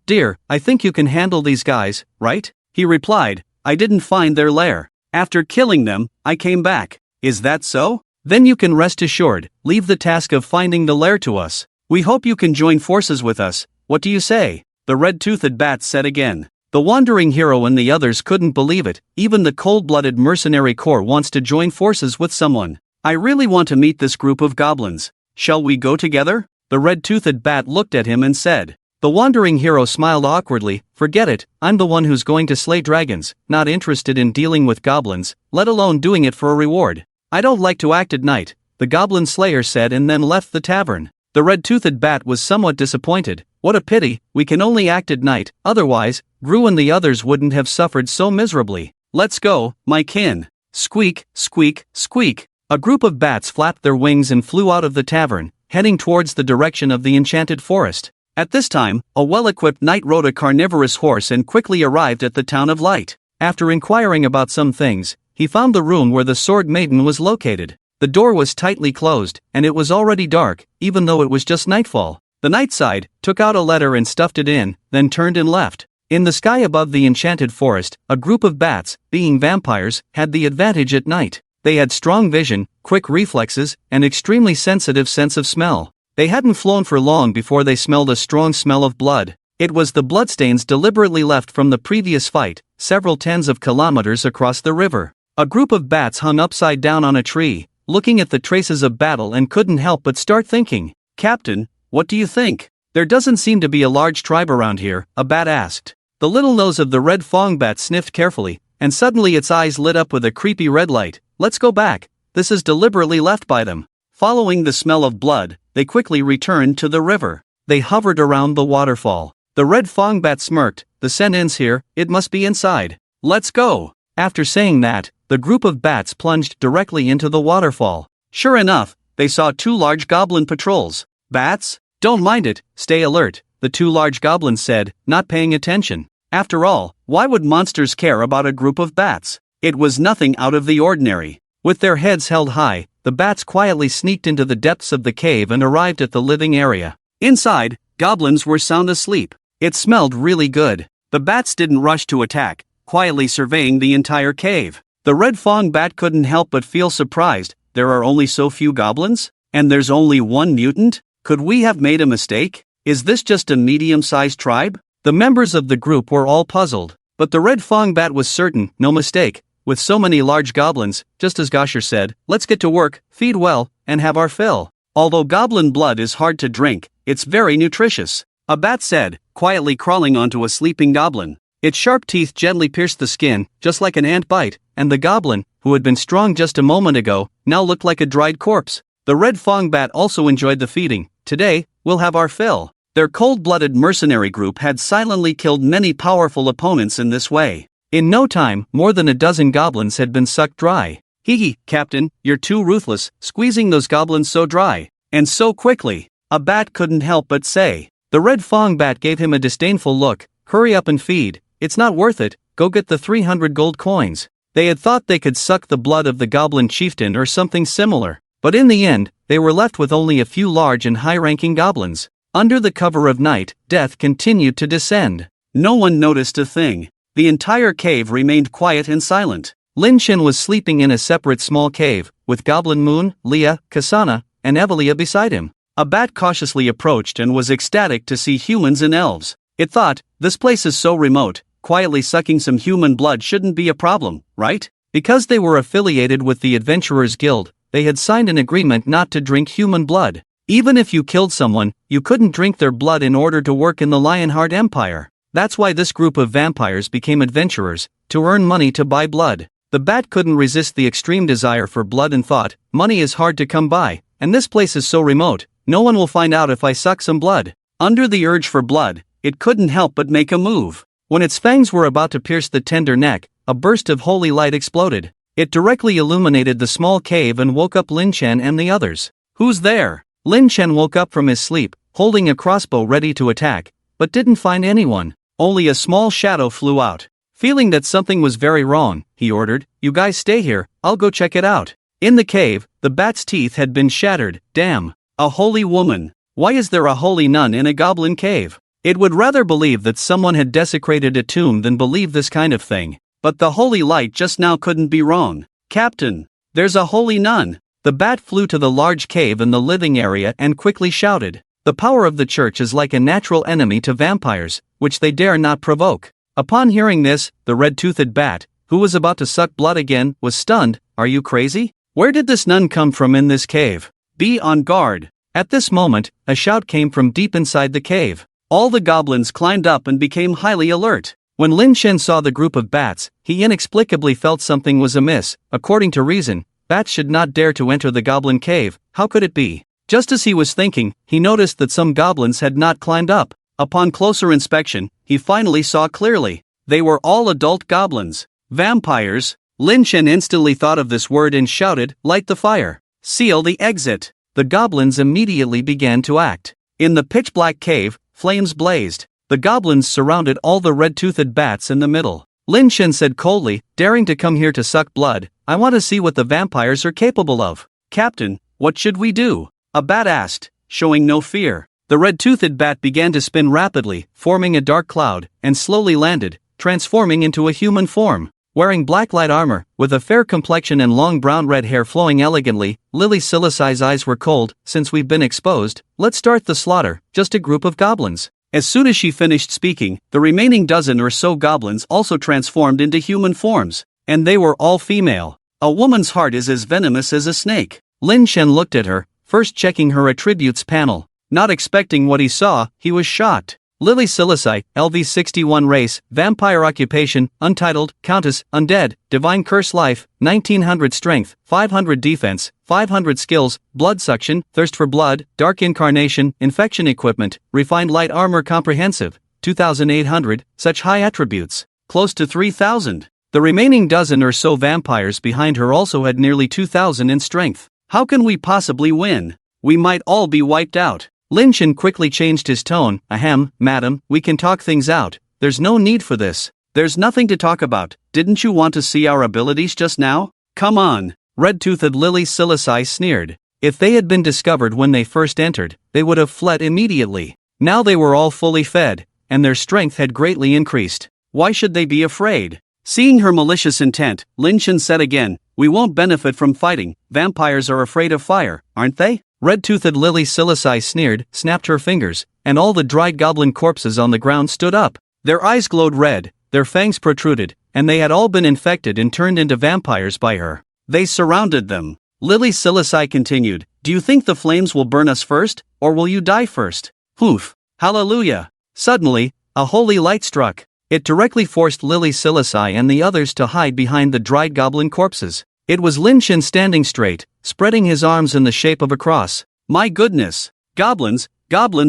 dear, I think you can handle these guys, right? He replied, I didn't find their lair. After killing them, I came back. Is that so? Then you can rest assured, leave the task of finding the lair to us. We hope you can join forces with us. What do you say? The red-toothed bat said again. The wandering hero and the others couldn't believe it. Even the cold-blooded mercenary corps wants to join forces with someone. I really want to meet this group of goblins. Shall we go together? The red-toothed bat looked at him and said. The wandering hero smiled awkwardly. Forget it, I'm the one who's going to slay dragons, not interested in dealing with goblins, let alone doing it for a reward. I don't like to act at night, the goblin slayer said and then left the tavern. The red-toothed bat was somewhat disappointed. What a pity, we can only act at night, otherwise, Gru and the others wouldn't have suffered so miserably. Let's go, my kin. Squeak, squeak, squeak. A group of bats flapped their wings and flew out of the tavern, heading towards the direction of the enchanted forest. At this time, a well-equipped knight rode a carnivorous horse and quickly arrived at the Town of Light. After inquiring about some things, he found the room where the Sword Maiden was located. The door was tightly closed, and it was already dark, even though it was just nightfall. The knight sighed, took out a letter and stuffed it in, then turned and left. In the sky above the enchanted forest, a group of bats, being vampires, had the advantage at night. They had strong vision, quick reflexes, and extremely sensitive sense of smell. They hadn't flown for long before they smelled a strong smell of blood. It was the bloodstains deliberately left from the previous fight, several tens of kilometers across the river. A group of bats hung upside down on a tree, looking at the traces of battle and couldn't help but start thinking. Captain, what do you think? There doesn't seem to be a large tribe around here, a bat asked. The little nose of the red fong bat sniffed carefully, and suddenly its eyes lit up with a creepy red light. Let's go back. This is deliberately left by them. Following the smell of blood, they quickly returned to the river. They hovered around the waterfall. The red fong bat smirked. The scent ends here, it must be inside. Let's go. After saying that, the group of bats plunged directly into the waterfall. Sure enough, they saw two large goblin patrols. Bats? Don't mind it, stay alert, the two large goblins said, not paying attention. After all, why would monsters care about a group of bats? It was nothing out of the ordinary. With their heads held high, the bats quietly sneaked into the depths of the cave and arrived at the living area. Inside, goblins were sound asleep. It smelled really good. The bats didn't rush to attack, quietly surveying the entire cave. The red fong bat couldn't help but feel surprised. There are only so few goblins? And there's only one mutant? Could we have made a mistake? Is this just a medium-sized tribe? The members of the group were all puzzled, but the red fong bat was certain, no mistake. With so many large goblins, just as Gosher said, let's get to work, feed well, and have our fill. Although goblin blood is hard to drink, it's very nutritious. A bat said, quietly crawling onto a sleeping goblin. Its sharp teeth gently pierced the skin, just like an ant bite, and the goblin, who had been strong just a moment ago, now looked like a dried corpse. The red fong bat also enjoyed the feeding. Today, we'll have our fill. Their cold-blooded mercenary group had silently killed many powerful opponents in this way. In no time, more than a dozen goblins had been sucked dry. Hee, Captain, you're too ruthless, squeezing those goblins so dry. And so quickly. A bat couldn't help but say. The red fong bat gave him a disdainful look. Hurry up and feed. It's not worth it, go get the 300 gold coins. They had thought they could suck the blood of the goblin chieftain or something similar. But in the end, they were left with only a few large and high-ranking goblins. Under the cover of night, death continued to descend. No one noticed a thing. The entire cave remained quiet and silent. Lin Chen was sleeping in a separate small cave, with Goblin Moon, Leah, Kasana, and Evelia beside him. A bat cautiously approached and was ecstatic to see humans and elves. It thought, this place is so remote, quietly sucking some human blood shouldn't be a problem, right? Because they were affiliated with the Adventurers Guild, they had signed an agreement not to drink human blood. Even if you killed someone, you couldn't drink their blood in order to work in the Lionheart Empire. That's why this group of vampires became adventurers, to earn money to buy blood. The bat couldn't resist the extreme desire for blood and thought, money is hard to come by, and this place is so remote, no one will find out if I suck some blood. Under the urge for blood, it couldn't help but make a move. When its fangs were about to pierce the tender neck, a burst of holy light exploded. It directly illuminated the small cave and woke up Lin Chen and the others. Who's there? Lin Chen woke up from his sleep, holding a crossbow ready to attack, but didn't find anyone. Only a small shadow flew out. Feeling that something was very wrong, he ordered, you guys stay here, I'll go check it out. In the cave, The bat's teeth had been shattered. Damn. A holy woman. Why is there a holy nun in a goblin cave? It would rather believe that someone had desecrated a tomb than believe this kind of thing. But the holy light just now couldn't be wrong. Captain, there's a holy nun. The bat flew to the large cave in the living area and quickly shouted. The power of the church is like a natural enemy to vampires, which they dare not provoke. Upon hearing this, the red-toothed bat, who was about to suck blood again, was stunned. Are you crazy? Where did this nun come from in this cave? Be on guard. At this moment, a shout came from deep inside the cave. All the goblins climbed up and became highly alert. When Lin Shen saw the group of bats, he inexplicably felt something was amiss. According to reason, bats should not dare to enter the goblin cave. How could it be? Just as he was thinking, he noticed that some goblins had not climbed up. Upon closer inspection, he finally saw clearly. They were all adult goblins. Vampires. Lin Shen instantly thought of this word and shouted, "Light the fire. Seal the exit." The goblins immediately began to act. In the pitch-black cave, flames blazed. The goblins surrounded all the red-toothed bats in the middle. Lin Shen said coldly, "Daring to come here to suck blood, I want to see what the vampires are capable of." "Captain, what should we do?" a bat asked, showing no fear. The red-toothed bat began to spin rapidly, forming a dark cloud, and slowly landed, transforming into a human form. Wearing black light armor, with a fair complexion and long brown red hair flowing elegantly, Lily Silicai's eyes were cold. "Since we've been exposed, let's start the slaughter, just a group of goblins." As soon as she finished speaking, the remaining dozen or so goblins also transformed into human forms, and they were all female. A woman's heart is as venomous as a snake. Lin Shen looked at her, first checking her attributes panel. Not expecting what he saw, he was shocked. Lily Silicai, LV61 race, vampire occupation, untitled, countess, undead, divine curse life, 1900 strength, 500 defense, 500 skills, blood suction, thirst for blood, dark incarnation, infection equipment, refined light armor comprehensive, 2800, such high attributes, close to 3000. The remaining dozen or so vampires behind her also had nearly 2000 in strength. How can we possibly win? We might all be wiped out. Lin Shen quickly changed his tone. "Ahem, madam, we can talk things out. There's no need for this." "There's nothing to talk about. Didn't you want to see our abilities just now? Come on." Red-toothed Lily Silicai sneered. If they had been discovered when they first entered, they would have fled immediately. Now they were all fully fed, and their strength had greatly increased. Why should they be afraid? Seeing her malicious intent, Lin Shen said again, "We won't benefit from fighting. Vampires are afraid of fire, aren't they?" Red-toothed Lily Silicai sneered, snapped her fingers, and all the dried goblin corpses on the ground stood up. Their eyes glowed red, their fangs protruded, and they had all been infected and turned into vampires by her. They surrounded them. Lily Silicai continued, "Do you think the flames will burn us first, or will you die first?" Poof! Hallelujah! Suddenly, a holy light struck. It directly forced Lily Silicai and the others to hide behind the dried goblin corpses. It was Lin Shen standing straight, spreading his arms in the shape of a cross. My goodness! Goblins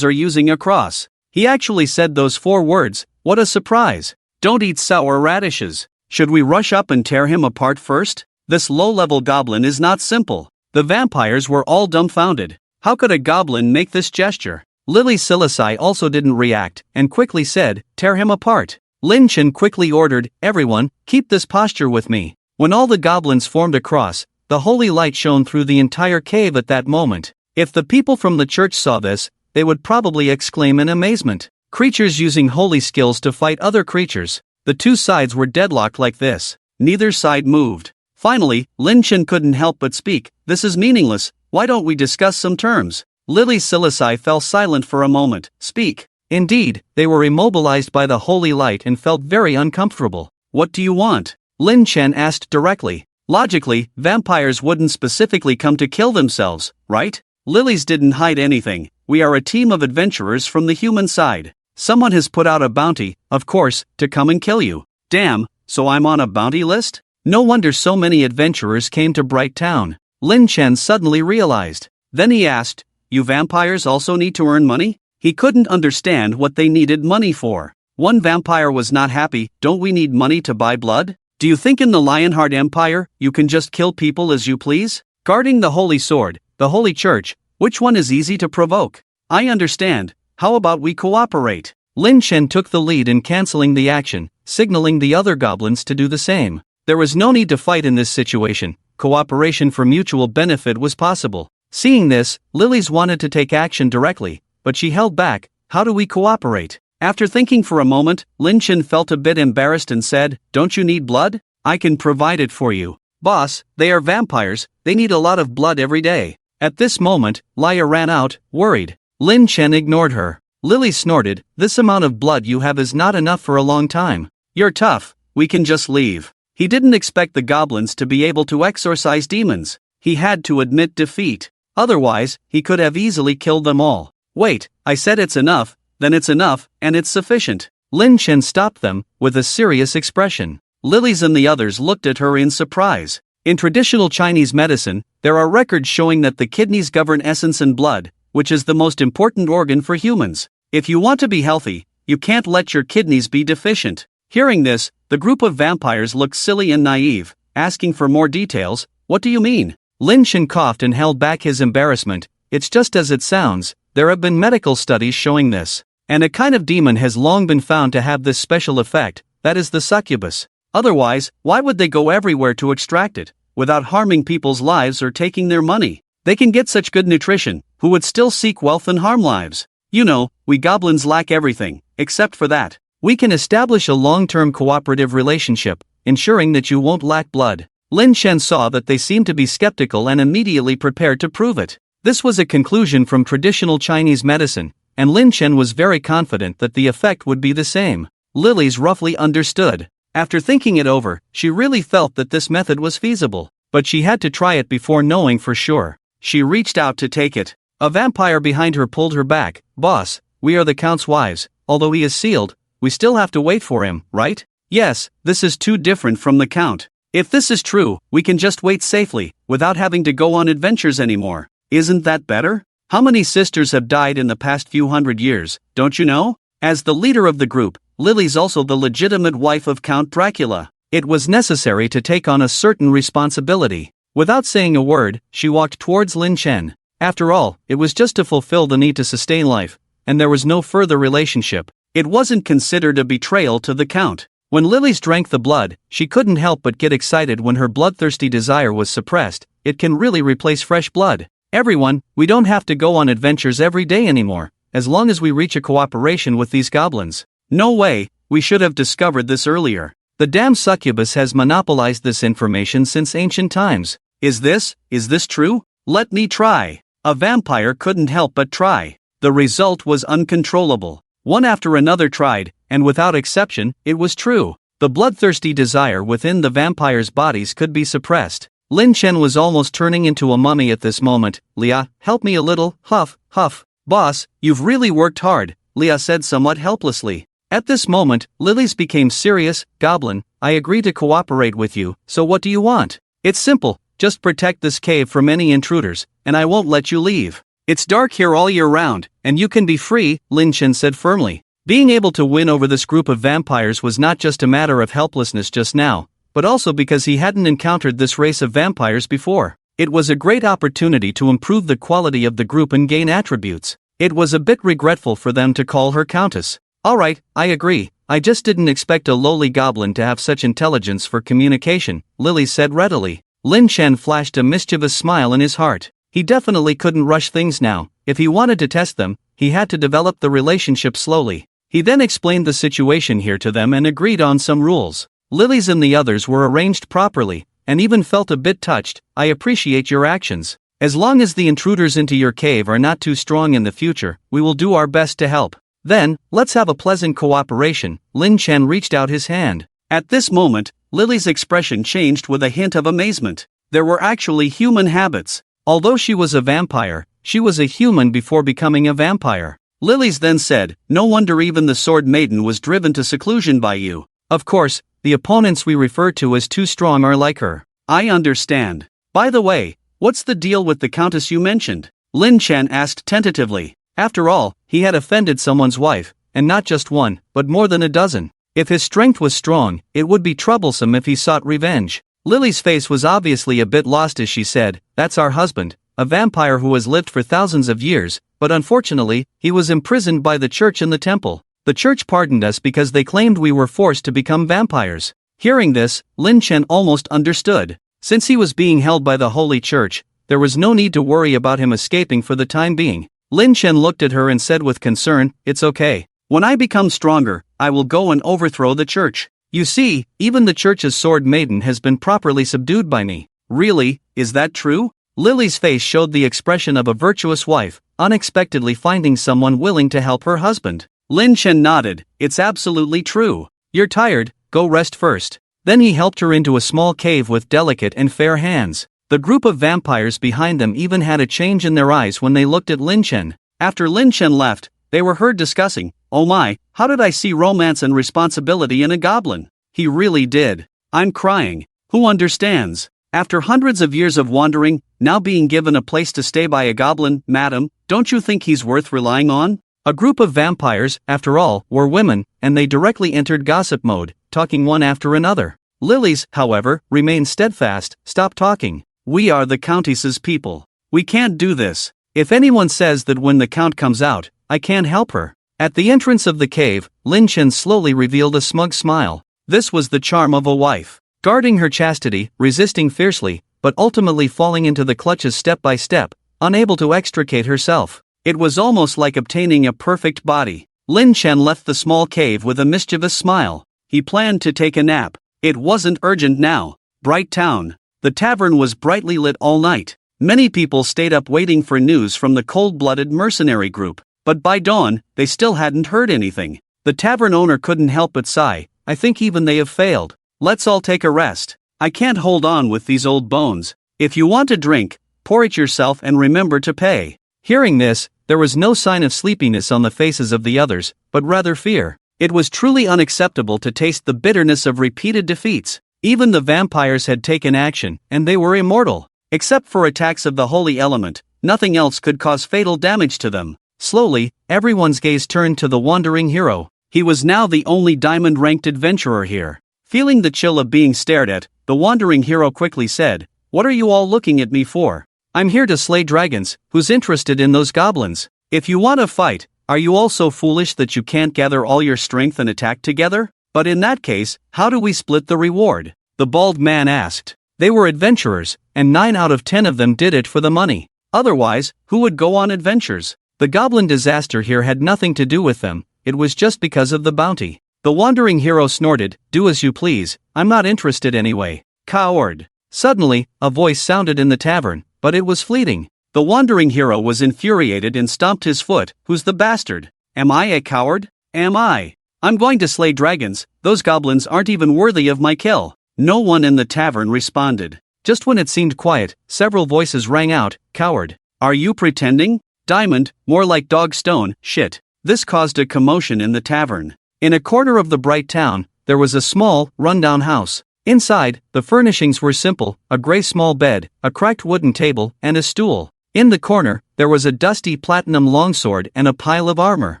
are using a cross. He actually said those 4 words. What a surprise! Don't eat sour radishes. Should we rush up and tear him apart first? This low-level goblin is not simple. The vampires were all dumbfounded. How could a goblin make this gesture? Lily Silicai also didn't react, and quickly said, "Tear him apart." Lin Shen quickly ordered, "Everyone, keep this posture with me." When all the goblins formed a cross, the holy light shone through the entire cave at that moment. If the people from the church saw this, they would probably exclaim in amazement. Creatures using holy skills to fight other creatures. The two sides were deadlocked like this. Neither side moved. Finally, Lin Shen couldn't help but speak. "This is meaningless. Why don't we discuss some terms?" Lily Silicai fell silent for a moment. "Speak." Indeed, they were immobilized by the holy light and felt very uncomfortable. "What do you want?" Lin Shen asked directly. Logically, vampires wouldn't specifically come to kill themselves, right? Lilies didn't hide anything. We are a team of adventurers from the human side. Someone has put out a bounty, of course, to come and kill you. Damn, so I'm on a bounty list? No wonder so many adventurers came to Bright Town. Lin Shen suddenly realized. Then he asked, "You vampires also need to earn money?" He couldn't understand what they needed money for. One vampire was not happy. "Don't we need money to buy blood? Do you think in the Lionheart Empire, you can just kill people as you please? Guarding the Holy Sword, the Holy Church, which one is easy to provoke? I understand. How about we cooperate?" Lin Shen took the lead in canceling the action, signaling the other goblins to do the same. There was no need to fight in this situation. cooperation for mutual benefit was possible. Seeing this, Lilies wanted to take action directly, but she held back. How do we cooperate? After thinking for a moment, Lin Chen felt a bit embarrassed and said, "Don't you need blood? I can provide it for you." "Boss, they are vampires, they need a lot of blood every day." At this moment, Lia ran out, worried. Lin Chen ignored her. Lily snorted, "This amount of blood you have is not enough for a long time. You're tough, we can just leave." He didn't expect the goblins to be able to exorcise demons. He had to admit defeat. Otherwise, he could have easily killed them all. "Wait, I said it's enough, then it's enough, and it's sufficient." Lin Chen stopped them, with a serious expression. Lilies and the others looked at her in surprise. In traditional Chinese medicine, there are records showing that the kidneys govern essence and blood, which is the most important organ for humans. If you want to be healthy, you can't let your kidneys be deficient. Hearing this, the group of vampires looked silly and naive, asking for more details. "What do you mean?" Lin Chen coughed and held back his embarrassment. "It's just as it sounds, there have been medical studies showing this. And a kind of demon has long been found to have this special effect, that is the succubus. Otherwise, why would they go everywhere to extract it, without harming people's lives or taking their money? They can get such good nutrition, who would still seek wealth and harm lives? You know, we goblins lack everything, except for that. We can establish a long-term cooperative relationship, ensuring that you won't lack blood." Lin Chen saw that they seemed to be skeptical and immediately prepared to prove it. This was a conclusion from traditional Chinese medicine, and Lin Chen was very confident that the effect would be the same. Lilies roughly understood. After thinking it over, she really felt that this method was feasible, but she had to try it before knowing for sure. She reached out to take it. A vampire behind her pulled her back. "Boss, we are the Count's wives. Although he is sealed, we still have to wait for him, right?" "Yes, this is too different from the Count. If this is true, we can just wait safely, without having to go on adventures anymore. Isn't that better? How many sisters have died in the past few hundred years, don't you know?" As the leader of the group, Lily's also the legitimate wife of Count Dracula. It was necessary to take on a certain responsibility. Without saying a word, she walked towards Lin Chen. After all, it was just to fulfill the need to sustain life, and there was no further relationship. It wasn't considered a betrayal to the Count. When Lilies drank the blood, she couldn't help but get excited when her bloodthirsty desire was suppressed. It can really replace fresh blood. "Everyone, we don't have to go on adventures every day anymore, as long as we reach a cooperation with these goblins." "No way, we should have discovered this earlier. The damn succubus has monopolized this information since ancient times. Is this true? Let me try." A vampire couldn't help but try. The result was uncontrollable. One after another tried, and without exception, it was true. The bloodthirsty desire within the vampires' bodies could be suppressed. Lin Chen was almost turning into a mummy at this moment. "Lia, help me a little." Huff, huff. "Boss, you've really worked hard," Lia said somewhat helplessly. At this moment, Lilies became serious. "Goblin, I agree to cooperate with you, so what do you want?" "It's simple, just protect this cave from any intruders, and I won't let you leave. It's dark here all year round, and you can be free," Lin Chen said firmly. Being able to win over this group of vampires was not just a matter of helplessness just now, but also because he hadn't encountered this race of vampires before. It was a great opportunity to improve the quality of the group and gain attributes. It was a bit regretful for them to call her Countess. "Alright, I agree. I just didn't expect a lowly goblin to have such intelligence for communication," Lily said readily. Lin Chen flashed a mischievous smile in his heart. He definitely couldn't rush things now. If he wanted to test them, he had to develop the relationship slowly. He then explained the situation here to them and agreed on some rules. Lilies and the others were arranged properly, and even felt a bit touched. "I appreciate your actions. As long as the intruders into your cave are not too strong in the future, we will do our best to help. Then, let's have a pleasant cooperation." Lin Chen reached out his hand. At this moment, Lily's expression changed with a hint of amazement. There were actually human habits. Although she was a vampire, she was a human before becoming a vampire. Lilies then said, "No wonder even the Sword Maiden was driven to seclusion by you. Of course, the opponents we refer to as too strong are like her." "I understand. By the way, what's the deal with the Countess you mentioned?" Lin Chen asked tentatively. After all, he had offended someone's wife, and not just one, but more than a dozen. If his strength was strong, it would be troublesome if he sought revenge. Lily's face was obviously a bit lost as she said, "That's our husband, a vampire who has lived for thousands of years, but unfortunately, he was imprisoned by the church and the temple. The church pardoned us because they claimed we were forced to become vampires." Hearing this, Lin Chen almost understood. Since he was being held by the Holy Church, there was no need to worry about him escaping for the time being. Lin Chen looked at her and said with concern, "It's okay. When I become stronger, I will go and overthrow the church. You see, even the church's sword maiden has been properly subdued by me." "Really, is that true?" Lily's face showed the expression of a virtuous wife, unexpectedly finding someone willing to help her husband. Lin Chen nodded. "It's absolutely true. You're tired, go rest first." Then he helped her into a small cave with delicate and fair hands. The group of vampires behind them even had a change in their eyes when they looked at Lin Chen. After Lin Chen left, they were heard discussing, "Oh my, how did I see romance and responsibility in a goblin? He really did. I'm crying. Who understands?" After hundreds of years of wandering, now being given a place to stay by a goblin, "Madam, don't you think he's worth relying on?" A group of vampires, after all, were women, and they directly entered gossip mode, talking one after another. Lily's, however, remained steadfast. "Stop talking. We are the Countess's people. We can't do this. If anyone says that when the Count comes out, I can't help her." At the entrance of the cave, Lin Chen slowly revealed a smug smile. This was the charm of a wife. Guarding her chastity, resisting fiercely, but ultimately falling into the clutches step by step, unable to extricate herself. It was almost like obtaining a perfect body. Lin Chen left the small cave with a mischievous smile. He planned to take a nap. It wasn't urgent now. Bright Town. The tavern was brightly lit all night. Many people stayed up waiting for news from the cold-blooded mercenary group. But by dawn, they still hadn't heard anything. The tavern owner couldn't help but sigh. "I think even they have failed. Let's all take a rest. I can't hold on with these old bones. If you want a drink, pour it yourself and remember to pay." Hearing this, there was no sign of sleepiness on the faces of the others, but rather fear. It was truly unacceptable to taste the bitterness of repeated defeats. Even the vampires had taken action, and they were immortal. Except for attacks of the holy element, nothing else could cause fatal damage to them. Slowly, everyone's gaze turned to the wandering hero. He was now the only diamond-ranked adventurer here. Feeling the chill of being stared at, the wandering hero quickly said, "What are you all looking at me for? I'm here to slay dragons. Who's interested in those goblins? If you want to fight, are you all so foolish that you can't gather all your strength and attack together? But in that case, how do we split the reward?" the bald man asked. They were adventurers, and 9 out of 10 of them did it for the money. Otherwise, who would go on adventures? The goblin disaster here had nothing to do with them, it was just because of the bounty. The wandering hero snorted, "Do as you please, I'm not interested anyway." "Coward." Suddenly, a voice sounded in the tavern, but it was fleeting. The wandering hero was infuriated and stomped his foot. "Who's the bastard? Am I a coward? Am I? I'm going to slay dragons. Those goblins aren't even worthy of my kill." No one in the tavern responded. Just when it seemed quiet, several voices rang out, "Coward. Are you pretending? Diamond, more like dog stone, shit." This caused a commotion in the tavern. In a corner of the bright town, there was a small, rundown house. Inside, the furnishings were simple: a gray small bed, a cracked wooden table, and a stool. In the corner, there was a dusty platinum longsword and a pile of armor.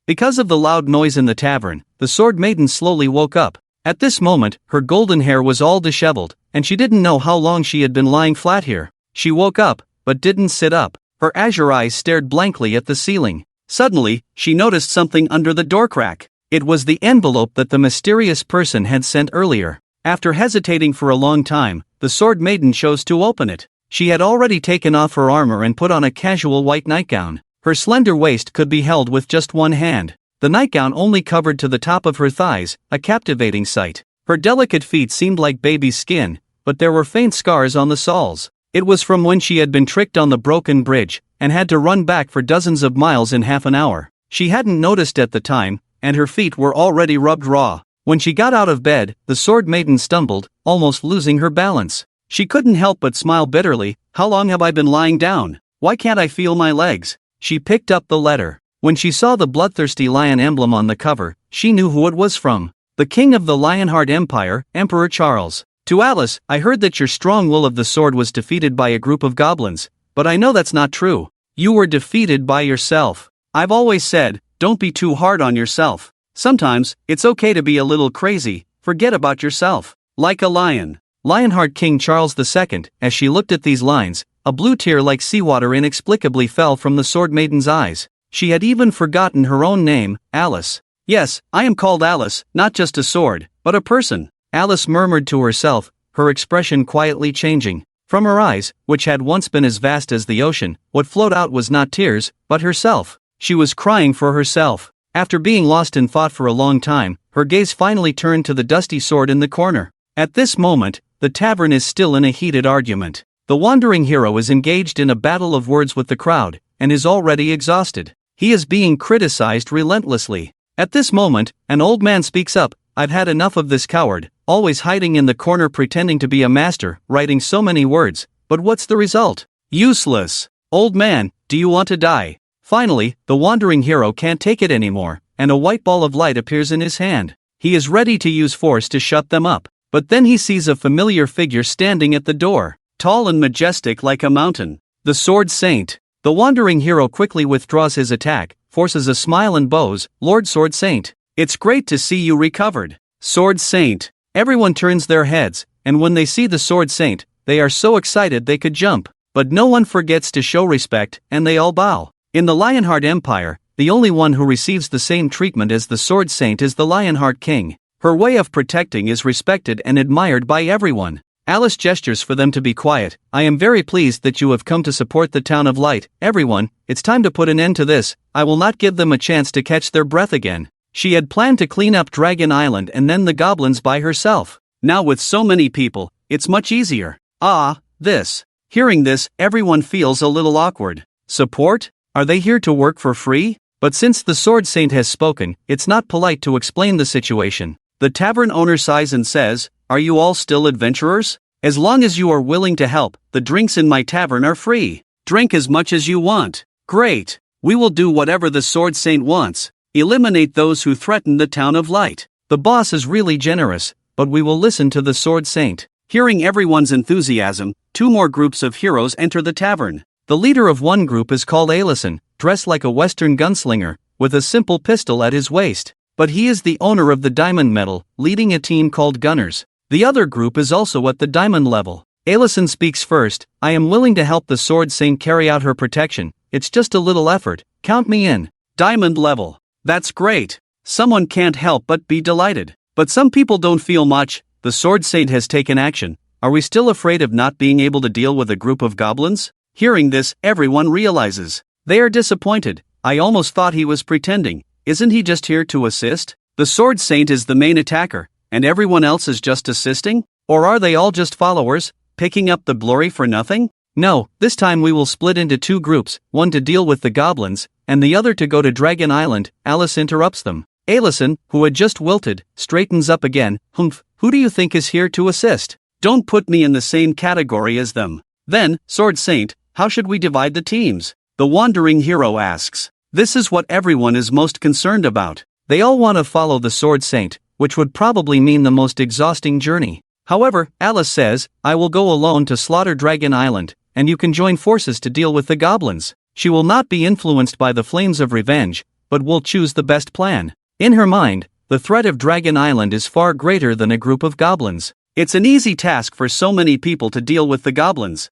Because of the loud noise in the tavern, the sword maiden slowly woke up. At this moment, her golden hair was all disheveled, and she didn't know how long she had been lying flat here. She woke up, but didn't sit up. Her azure eyes stared blankly at the ceiling. Suddenly, she noticed something under the door crack. It was the envelope that the mysterious person had sent earlier. After hesitating for a long time, the sword maiden chose to open it. She had already taken off her armor and put on a casual white nightgown. Her slender waist could be held with just one hand. The nightgown only covered to the top of her thighs, a captivating sight. Her delicate feet seemed like baby's skin, but there were faint scars on the soles. It was from when she had been tricked on the broken bridge, and had to run back for dozens of miles in half an hour. She hadn't noticed at the time, and her feet were already rubbed raw. When she got out of bed, the sword maiden stumbled, almost losing her balance. She couldn't help but smile bitterly. "How long have I been lying down? Why can't I feel my legs?" She picked up the letter. When she saw the bloodthirsty lion emblem on the cover, she knew who it was from. The king of the Lionheart Empire, Emperor Charles. "To Alice, I heard that your strong will of the sword was defeated by a group of goblins, but I know that's not true. You were defeated by yourself. I've always said, don't be too hard on yourself. Sometimes, it's okay to be a little crazy, forget about yourself. Like a lion." Lionheart King Charles II. As she looked at these lines, a blue tear like seawater inexplicably fell from the sword maiden's eyes. She had even forgotten her own name, Alice. "Yes, I am called Alice, not just a sword, but a person," Alice murmured to herself, her expression quietly changing. From her eyes, which had once been as vast as the ocean, what flowed out was not tears, but herself. She was crying for herself. After being lost in thought for a long time, her gaze finally turned to the dusty sword in the corner. At this moment, the tavern is still in a heated argument. The wandering hero is engaged in a battle of words with the crowd, and is already exhausted. He is being criticized relentlessly. At this moment, an old man speaks up. I've had enough of this coward, always hiding in the corner pretending to be a master, writing so many words, but what's the result? Useless. Old man, do you want to die? Finally, the wandering hero can't take it anymore, and a white ball of light appears in his hand. He is ready to use force to shut them up, but then he sees a familiar figure standing at the door, tall and majestic like a mountain. The Sword Saint. The wandering hero quickly withdraws his attack, forces a smile and bows, Lord Sword Saint. It's great to see you recovered. Sword Saint. Everyone turns their heads, and when they see the Sword Saint, they are so excited they could jump. But no one forgets to show respect, and they all bow. In the Lionheart Empire, the only one who receives the same treatment as the Sword Saint is the Lionheart King. Her way of protecting is respected and admired by everyone. Alice gestures for them to be quiet. I am very pleased that you have come to support the Town of Light. Everyone, it's time to put an end to this. I will not give them a chance to catch their breath again. She had planned to clean up Dragon Island and then the goblins by herself. Now with so many people, it's much easier. Hearing this, everyone feels a little awkward. Support? Are they here to work for free? But since the Sword Saint has spoken, it's not polite to explain the situation. The tavern owner sighs and says, are you all still adventurers? As long as you are willing to help, the drinks in my tavern are free. Drink as much as you want. Great. We will do whatever the Sword Saint wants. Eliminate those who threaten the Town of Light. The boss is really generous, but we will listen to the Sword Saint. Hearing everyone's enthusiasm, two more groups of heroes enter the tavern. The leader of one group is called Alison, dressed like a Western gunslinger, with a simple pistol at his waist. But he is the owner of the diamond medal, leading a team called Gunners. The other group is also at the diamond level. Alison speaks first. I am willing to help the Sword Saint carry out her protection. It's just a little effort. Count me in. Diamond level. That's great. Someone can't help but be delighted. But some people don't feel much. The Sword Saint has taken action. Are we still afraid of not being able to deal with a group of goblins? Hearing this, everyone realizes. They are disappointed. I almost thought he was pretending. Isn't he just here to assist? The Sword Saint is the main attacker, and everyone else is just assisting? Or are they all just followers, picking up the glory for nothing? No, this time we will split into two groups, one to deal with the goblins, and the other to go to Dragon Island. Alice interrupts them. Alison, who had just wilted, straightens up again. Humph, who do you think is here to assist? Don't put me in the same category as them. Then, Sword Saint, how should we divide the teams? The wandering hero asks. This is what everyone is most concerned about. They all want to follow the Sword Saint, which would probably mean the most exhausting journey. However, Alice says, I will go alone to slaughter Dragon Island, and you can join forces to deal with the goblins. She will not be influenced by the flames of revenge, but will choose the best plan. In her mind, the threat of Dragon Island is far greater than a group of goblins. It's an easy task for so many people to deal with the goblins.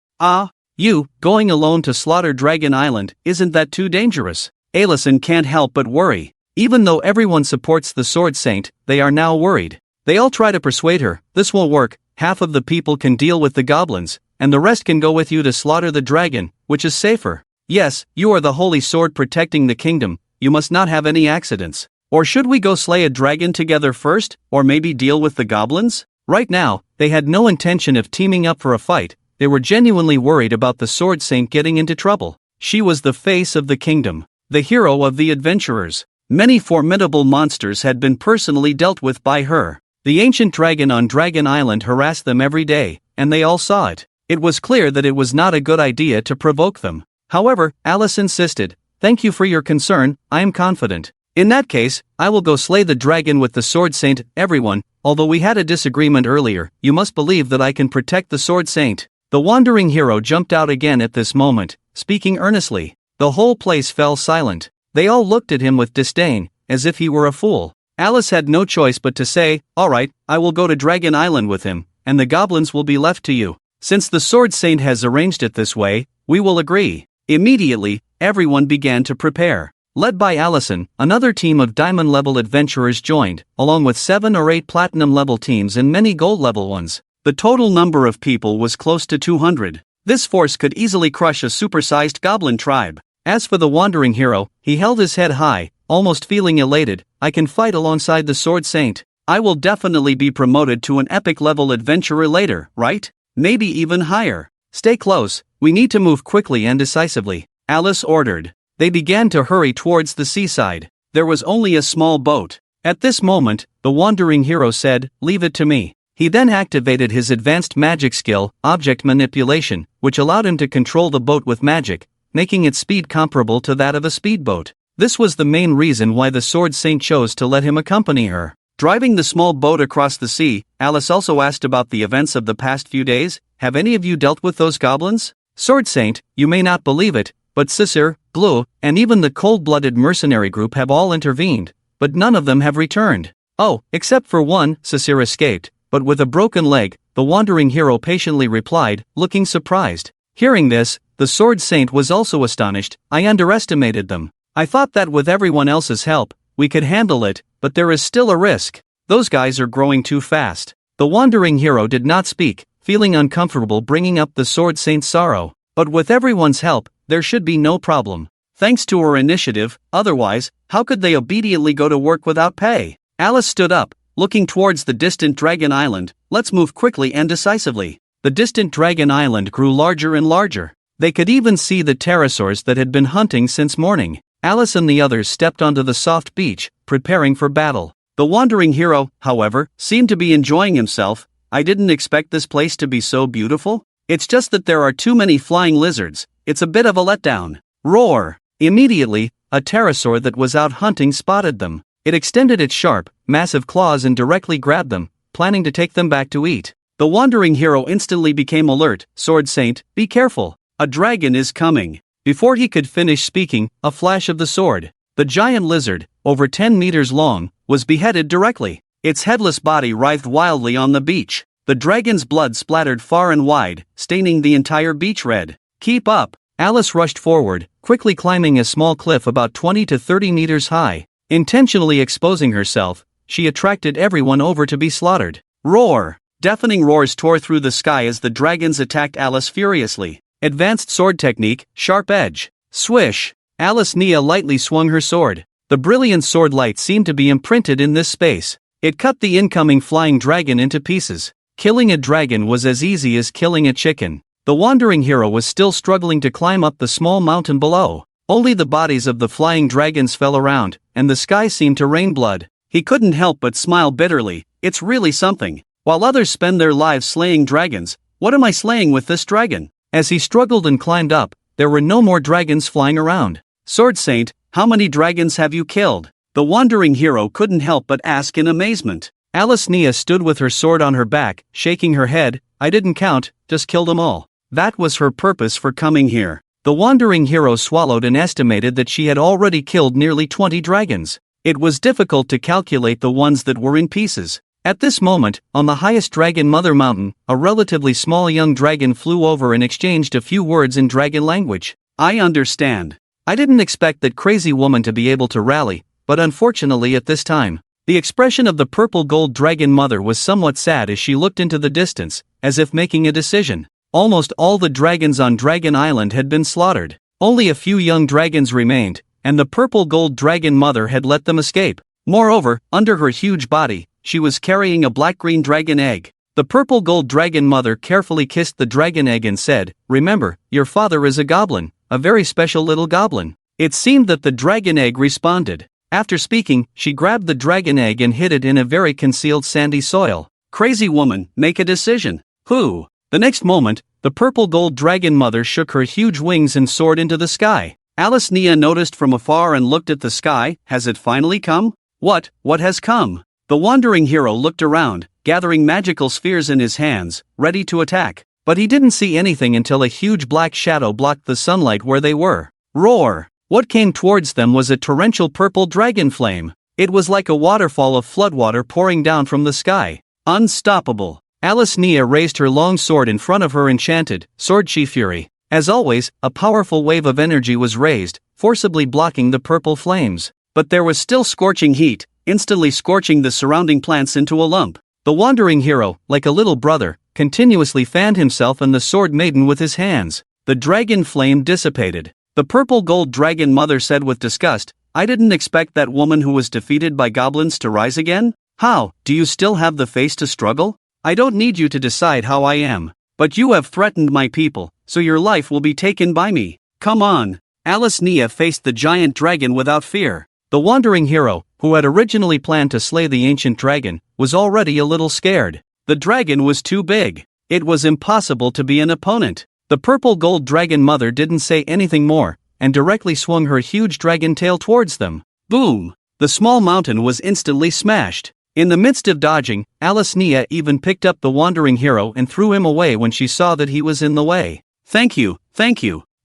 You, going alone to slaughter Dragon Island, isn't that too dangerous? Alison can't help but worry. Even though everyone supports the Sword Saint, they are now worried. They all try to persuade her, this won't work, half of the people can deal with the goblins, and the rest can go with you to slaughter the dragon, which is safer. Yes, you are the holy sword protecting the kingdom, you must not have any accidents. Or should we go slay a dragon together first, or maybe deal with the goblins? Right now, they had no intention of teaming up for a fight, they were genuinely worried about the Sword Saint getting into trouble. She was the face of the kingdom, the hero of the adventurers. Many formidable monsters had been personally dealt with by her. The ancient dragon on Dragon Island harassed them every day, and they all saw it. It was clear that it was not a good idea to provoke them. However, Alice insisted, thank you for your concern, I am confident. In that case, I will go slay the dragon with the Sword Saint. Everyone, although we had a disagreement earlier, you must believe that I can protect the Sword Saint. The wandering hero jumped out again at this moment, speaking earnestly. The whole place fell silent. They all looked at him with disdain, as if he were a fool. Alice had no choice but to say, alright, I will go to Dragon Island with him, and the goblins will be left to you. Since the Sword Saint has arranged it this way, we will agree. Immediately, everyone began to prepare. Led by Alison, another team of diamond-level adventurers joined, along with 7 or 8 platinum-level teams and many gold-level ones. The total number of people was close to 200. This force could easily crush a supersized goblin tribe. As for the wandering hero, he held his head high, almost feeling elated. I can fight alongside the Sword Saint. I will definitely be promoted to an epic level adventurer later, right? Maybe even higher. Stay close, we need to move quickly and decisively, Alice ordered. They began to hurry towards the seaside. There was only a small boat. At this moment, the wandering hero said, "Leave it to me." He then activated his advanced magic skill, object manipulation, which allowed him to control the boat with magic, making its speed comparable to that of a speedboat. This was the main reason why the Sword Saint chose to let him accompany her. Driving the small boat across the sea, Alice also asked about the events of the past few days. Have any of you dealt with those goblins? Sword Saint, you may not believe it, but Sisir, Blue, and even the cold-blooded mercenary group have all intervened, but none of them have returned. Oh, except for one, Sisir escaped, but with a broken leg, the wandering hero patiently replied, looking surprised. Hearing this, the Sword Saint was also astonished. I underestimated them. I thought that with everyone else's help, we could handle it, but there is still a risk. Those guys are growing too fast. The wandering hero did not speak, feeling uncomfortable bringing up the Sword Saint's sorrow. But with everyone's help, there should be no problem. Thanks to her initiative, otherwise, how could they obediently go to work without pay? Alice stood up, looking towards the distant Dragon Island. Let's move quickly and decisively. The distant Dragon Island grew larger and larger. They could even see the pterosaurs that had been hunting since morning. Alice and the others stepped onto the soft beach, preparing for battle. The wandering hero, however, seemed to be enjoying himself. I didn't expect this place to be so beautiful. It's just that there are too many flying lizards. It's a bit of a letdown. Roar! Immediately, a pterosaur that was out hunting spotted them. It extended its sharp, massive claws and directly grabbed them, planning to take them back to eat. The wandering hero instantly became alert. Sword Saint, be careful. A dragon is coming. Before he could finish speaking, a flash of the sword. The giant lizard, over 10 meters long, was beheaded directly. Its headless body writhed wildly on the beach. The dragon's blood splattered far and wide, staining the entire beach red. Keep up! Alice rushed forward, quickly climbing a small cliff about 20 to 30 meters high. Intentionally exposing herself, she attracted everyone over to be slaughtered. Roar! Deafening roars tore through the sky as the dragons attacked Alice furiously. Advanced sword technique, sharp edge. Swish! Alice Nia lightly swung her sword. The brilliant sword light seemed to be imprinted in this space. It cut the incoming flying dragon into pieces. Killing a dragon was as easy as killing a chicken. The wandering hero was still struggling to climb up the small mountain below. Only the bodies of the flying dragons fell around, and the sky seemed to rain blood. He couldn't help but smile bitterly. It's really something. While others spend their lives slaying dragons, what am I slaying with this dragon? As he struggled and climbed up, there were no more dragons flying around. Sword Saint, how many dragons have you killed? The wandering hero couldn't help but ask in amazement. Alice Nia stood with her sword on her back, shaking her head. I didn't count, just killed them all. That was her purpose for coming here. The wandering hero swallowed and estimated that she had already killed nearly 20 dragons. It was difficult to calculate the ones that were in pieces. At this moment, on the highest Dragon Mother Mountain, a relatively small young dragon flew over and exchanged a few words in dragon language. I understand. I didn't expect that crazy woman to be able to rally, but unfortunately at this time, the expression of the purple gold dragon mother was somewhat sad as she looked into the distance, as if making a decision. Almost all the dragons on Dragon Island had been slaughtered. Only a few young dragons remained, and the purple gold dragon mother had let them escape. Moreover, under her huge body, she was carrying a black-green dragon egg. The purple gold dragon mother carefully kissed the dragon egg and said, "Remember, your father is a goblin, a very special little goblin." It seemed that the dragon egg responded. After speaking, she grabbed the dragon egg and hid it in a very concealed sandy soil. Crazy woman, make a decision. Who? The next moment, the purple gold dragon mother shook her huge wings and soared into the sky. Alice Nia noticed from afar and looked at the sky. Has it finally come? What has come? The wandering hero looked around, gathering magical spheres in his hands, ready to attack. But he didn't see anything until a huge black shadow blocked the sunlight where they were. Roar! What came towards them was a torrential purple dragon flame. It was like a waterfall of floodwater pouring down from the sky. Unstoppable! Alice Nia raised her long sword in front of her enchanted sword chi fury. As always, a powerful wave of energy was raised, forcibly blocking the purple flames. But there was still scorching heat, instantly scorching the surrounding plants into a lump. The wandering hero, like a little brother, continuously fanned himself and the sword maiden with his hands. The dragon flame dissipated. The purple gold dragon mother said with disgust, "I didn't expect that woman who was defeated by goblins to rise again? How, do you still have the face to struggle? I don't need you to decide how I am. But you have threatened my people, so your life will be taken by me. Come on." Alice Nia faced the giant dragon without fear. The wandering hero, who had originally planned to slay the ancient dragon, was already a little scared. The dragon was too big. It was impossible to be an opponent. The purple gold dragon mother didn't say anything more, and directly swung her huge dragon tail towards them. Boom! The small mountain was instantly smashed. In the midst of dodging, Alice Nia even picked up the wandering hero and threw him away when she saw that he was in the way. Thank you.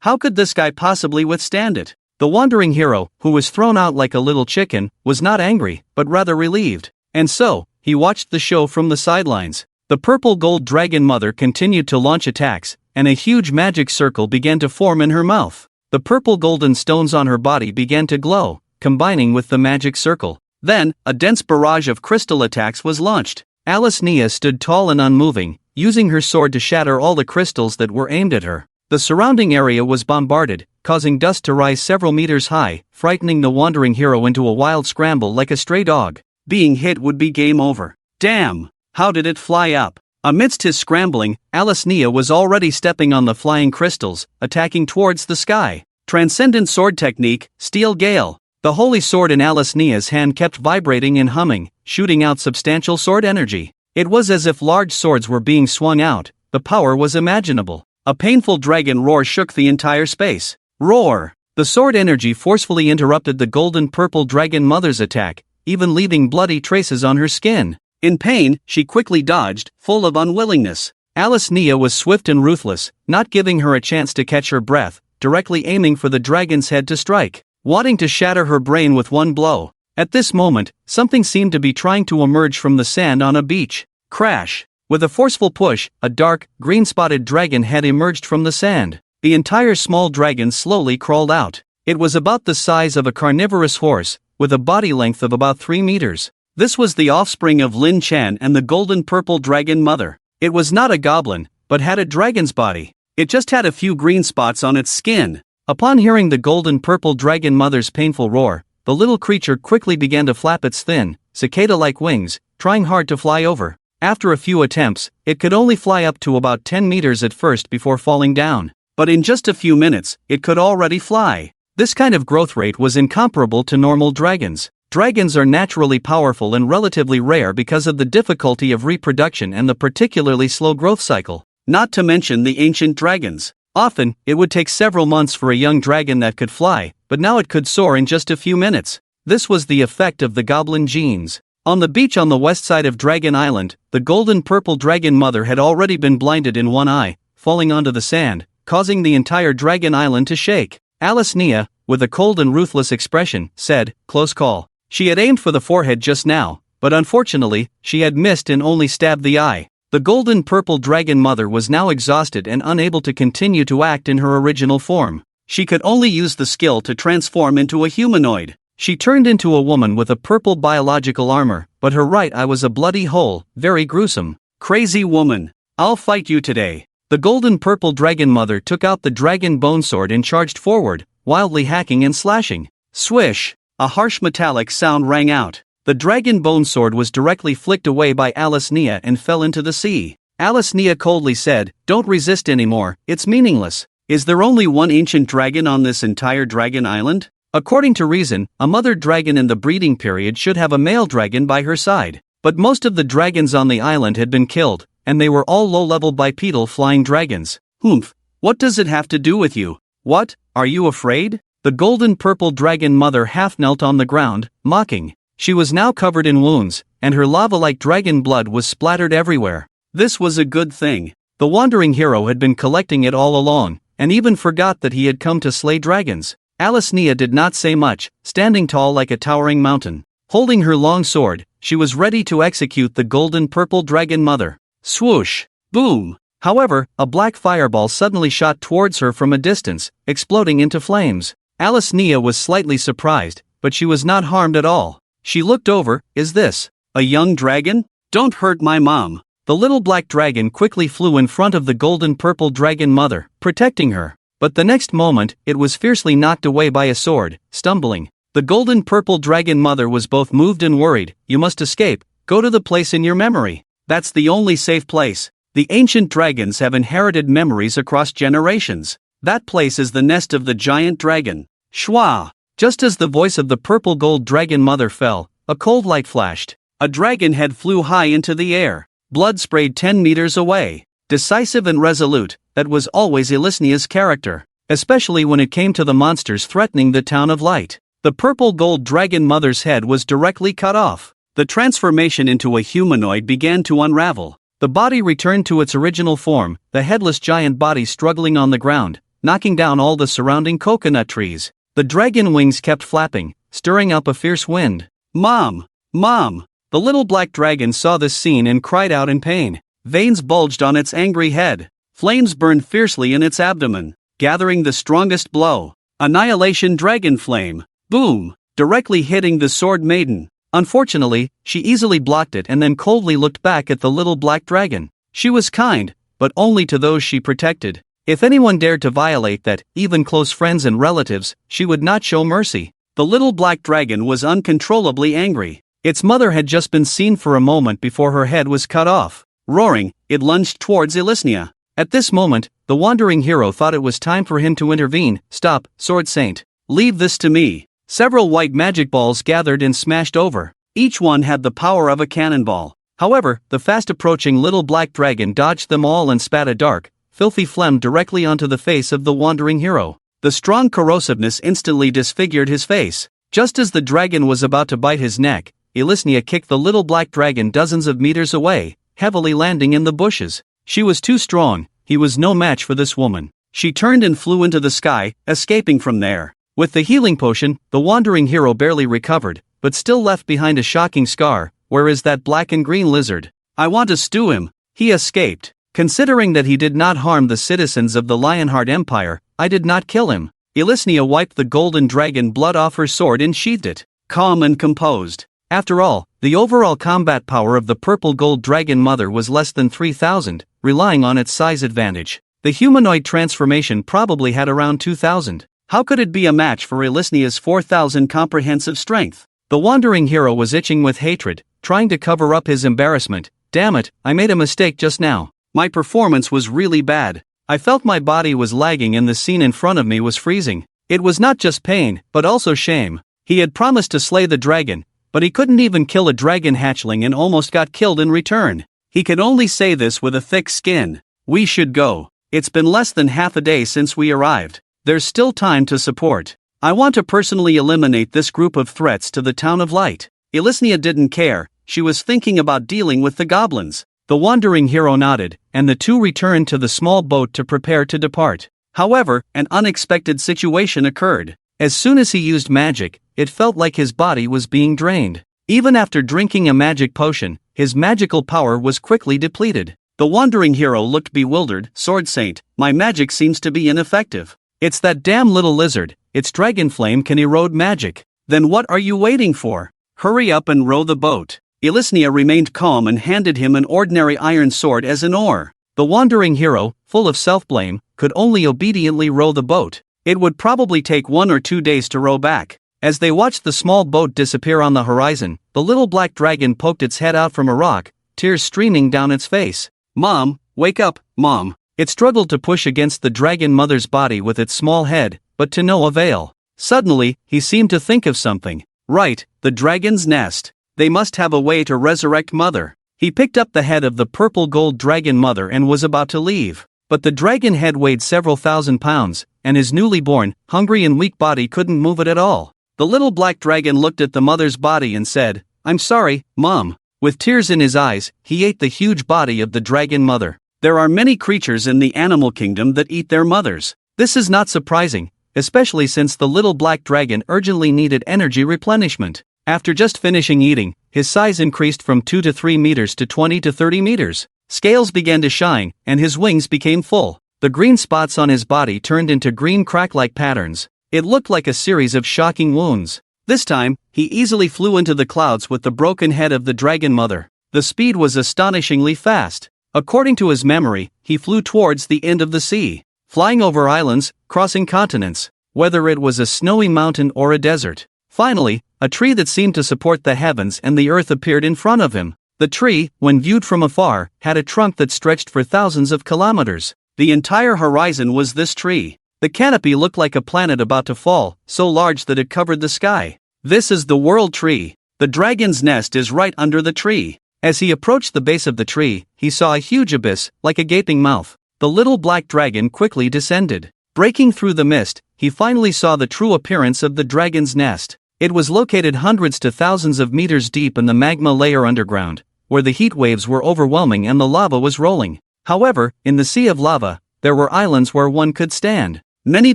How could this guy possibly withstand it? The wandering hero, who was thrown out like a little chicken, was not angry, but rather relieved. And so, he watched the show from the sidelines. The purple gold dragon mother continued to launch attacks, and a huge magic circle began to form in her mouth. The purple golden stones on her body began to glow, combining with the magic circle. Then, a dense barrage of crystal attacks was launched. Alice Nia stood tall and unmoving, using her sword to shatter all the crystals that were aimed at her. The surrounding area was bombarded, causing dust to rise several meters high, frightening the wandering hero into a wild scramble like a stray dog. Being hit would be game over. Damn! How did it fly up? Amidst his scrambling, Alice Nia was already stepping on the flying crystals, attacking towards the sky. Transcendent sword technique, Steel Gale. The holy sword in Alice Nia's hand kept vibrating and humming, shooting out substantial sword energy. It was as if large swords were being swung out. The power was imaginable. A painful dragon roar shook the entire space. Roar! The sword energy forcefully interrupted the golden purple dragon mother's attack, even leaving bloody traces on her skin. In pain, she quickly dodged, full of unwillingness. Alice Nia was swift and ruthless, not giving her a chance to catch her breath, directly aiming for the dragon's head to strike, wanting to shatter her brain with one blow. At this moment, something seemed to be trying to emerge from the sand on a beach. Crash! With a forceful push, a dark, green-spotted dragon head emerged from the sand. The entire small dragon slowly crawled out. It was about the size of a carnivorous horse, with a body length of about 3 meters. This was the offspring of Lin Chan and the golden purple dragon mother. It was not a goblin, but had a dragon's body. It just had a few green spots on its skin. Upon hearing the golden purple dragon mother's painful roar, the little creature quickly began to flap its thin, cicada-like wings, trying hard to fly over. After a few attempts, it could only fly up to about 10 meters at first before falling down. But in just a few minutes, it could already fly. This kind of growth rate was incomparable to normal dragons. Dragons are naturally powerful and relatively rare because of the difficulty of reproduction and the particularly slow growth cycle. Not to mention the ancient dragons. Often, it would take several months for a young dragon that could fly, but now it could soar in just a few minutes. This was the effect of the goblin genes. On the beach on the west side of Dragon Island, the golden purple dragon mother had already been blinded in one eye, falling onto the sand, causing the entire Dragon Island to shake. Alice Nia, with a cold and ruthless expression, said, "Close call." She had aimed for the forehead just now, but unfortunately, she had missed and only stabbed the eye. The golden purple dragon mother was now exhausted and unable to continue to act in her original form. She could only use the skill to transform into a humanoid. She turned into a woman with a purple biological armor, but her right eye was a bloody hole, very gruesome. Crazy woman. I'll fight you today. The golden purple dragon mother took out the dragon bone sword and charged forward, wildly hacking and slashing. Swish! A harsh metallic sound rang out. The dragon bone sword was directly flicked away by Alice Nia and fell into the sea. Alice Nia coldly said, "Don't resist anymore, it's meaningless." Is there only one ancient dragon on this entire Dragon Island? According to reason, a mother dragon in the breeding period should have a male dragon by her side. But most of the dragons on the island had been killed, and they were all low-level bipedal flying dragons. Humph, what does it have to do with you? What, are you afraid? The golden purple dragon mother half knelt on the ground, mocking. She was now covered in wounds, and her lava-like dragon blood was splattered everywhere. This was a good thing. The wandering hero had been collecting it all along, and even forgot that he had come to slay dragons. Alice Nia did not say much, standing tall like a towering mountain. Holding her long sword, she was ready to execute the golden purple dragon mother. Swoosh! Boom! However, a black fireball suddenly shot towards her from a distance, exploding into flames. Alice Nia was slightly surprised, but she was not harmed at all. She looked over. Is this a young dragon? Don't hurt my mom. The little black dragon quickly flew in front of the golden-purple dragon mother, protecting her. But the next moment, it was fiercely knocked away by a sword, stumbling. The golden-purple dragon mother was both moved and worried. You must escape, go to the place in your memory. That's the only safe place. The ancient dragons have inherited memories across generations. That place is the nest of the giant dragon. Shwa! Just as the voice of the purple gold dragon mother fell, a cold light flashed. A dragon head flew high into the air. Blood sprayed 10 meters away. Decisive and resolute, that was always Elisnia's character, especially when it came to the monsters threatening the town of light. The purple gold dragon mother's head was directly cut off. The transformation into a humanoid began to unravel. The body returned to its original form, the headless giant body struggling on the ground, knocking down all the surrounding coconut trees. The dragon wings kept flapping, stirring up a fierce wind. Mom! Mom! The little black dragon saw this scene and cried out in pain. Veins bulged on its angry head. Flames burned fiercely in its abdomen, gathering the strongest blow. Annihilation Dragon Flame. Boom! Directly hitting the sword maiden. Unfortunately, she easily blocked it and then coldly looked back at the little black dragon. She was kind, but only to those she protected. If anyone dared to violate that, even close friends and relatives, she would not show mercy. The little black dragon was uncontrollably angry. Its mother had just been seen for a moment before her head was cut off. Roaring, it lunged towards Elisnia. At this moment, the wandering hero thought it was time for him to intervene. Stop, Sword Saint. Leave this to me. Several white magic balls gathered and smashed over. Each one had the power of a cannonball. However, the fast-approaching little black dragon dodged them all and spat a dark, filthy phlegm directly onto the face of the wandering hero. The strong corrosiveness instantly disfigured his face. Just as the dragon was about to bite his neck, Elisnia kicked the little black dragon dozens of meters away, heavily landing in the bushes. She was too strong, he was no match for this woman. She turned and flew into the sky, escaping from there. With the healing potion, the wandering hero barely recovered, but still left behind a shocking scar. Where is that black and green lizard? I want to stew him. He escaped. Considering that he did not harm the citizens of the Lionheart Empire, I did not kill him. Elisnia wiped the golden dragon blood off her sword and sheathed it, calm and composed. After all, the overall combat power of the purple gold dragon mother was less than 3,000, relying on its size advantage. The humanoid transformation probably had around 2,000. How could it be a match for Elisnia's 4,000 comprehensive strength? The wandering hero was itching with hatred, trying to cover up his embarrassment. Damn it, I made a mistake just now. My performance was really bad. I felt my body was lagging and the scene in front of me was freezing. It was not just pain, but also shame. He had promised to slay the dragon, but he couldn't even kill a dragon hatchling and almost got killed in return. He could only say this with a thick skin. We should go. It's been less than half a day since we arrived. There's still time to support. I want to personally eliminate this group of threats to the town of light. Elisnia didn't care, she was thinking about dealing with the goblins. The wandering hero nodded, and the two returned to the small boat to prepare to depart. However, an unexpected situation occurred. As soon as he used magic, it felt like his body was being drained. Even after drinking a magic potion, his magical power was quickly depleted. The wandering hero looked bewildered. Sword Saint, my magic seems to be ineffective. It's that damn little lizard, its dragon flame can erode magic. Then what are you waiting for? Hurry up and row the boat. Elisnia remained calm and handed him an ordinary iron sword as an oar. The wandering hero, full of self-blame, could only obediently row the boat. It would probably take 1 or 2 days to row back. As they watched the small boat disappear on the horizon, the little black dragon poked its head out from a rock, tears streaming down its face. Mom, wake up, Mom. It struggled to push against the dragon mother's body with its small head, but to no avail. Suddenly, he seemed to think of something. Right, the dragon's nest. They must have a way to resurrect Mother. He picked up the head of the purple gold dragon mother and was about to leave. But the dragon head weighed several thousand pounds, and his newly born, hungry and weak body couldn't move it at all. The little black dragon looked at the mother's body and said, I'm sorry, Mom. With tears in his eyes, he ate the huge body of the dragon mother. There are many creatures in the animal kingdom that eat their mothers. This is not surprising, especially since the little black dragon urgently needed energy replenishment. After just finishing eating, his size increased from 2 to 3 meters to 20 to 30 meters. Scales began to shine, and his wings became full. The green spots on his body turned into green crack-like patterns. It looked like a series of shocking wounds. This time, he easily flew into the clouds with the broken head of the dragon mother. The speed was astonishingly fast. According to his memory, he flew towards the end of the sea, flying over islands, crossing continents, whether it was a snowy mountain or a desert. Finally, a tree that seemed to support the heavens and the earth appeared in front of him. The tree, when viewed from afar, had a trunk that stretched for thousands of kilometers. The entire horizon was this tree. The canopy looked like a planet about to fall, so large that it covered the sky. This is the World Tree. The dragon's nest is right under the tree. As he approached the base of the tree, he saw a huge abyss, like a gaping mouth. The little black dragon quickly descended. Breaking through the mist, he finally saw the true appearance of the dragon's nest. It was located hundreds to thousands of meters deep in the magma layer underground, where the heat waves were overwhelming and the lava was rolling. However, in the sea of lava, there were islands where one could stand. Many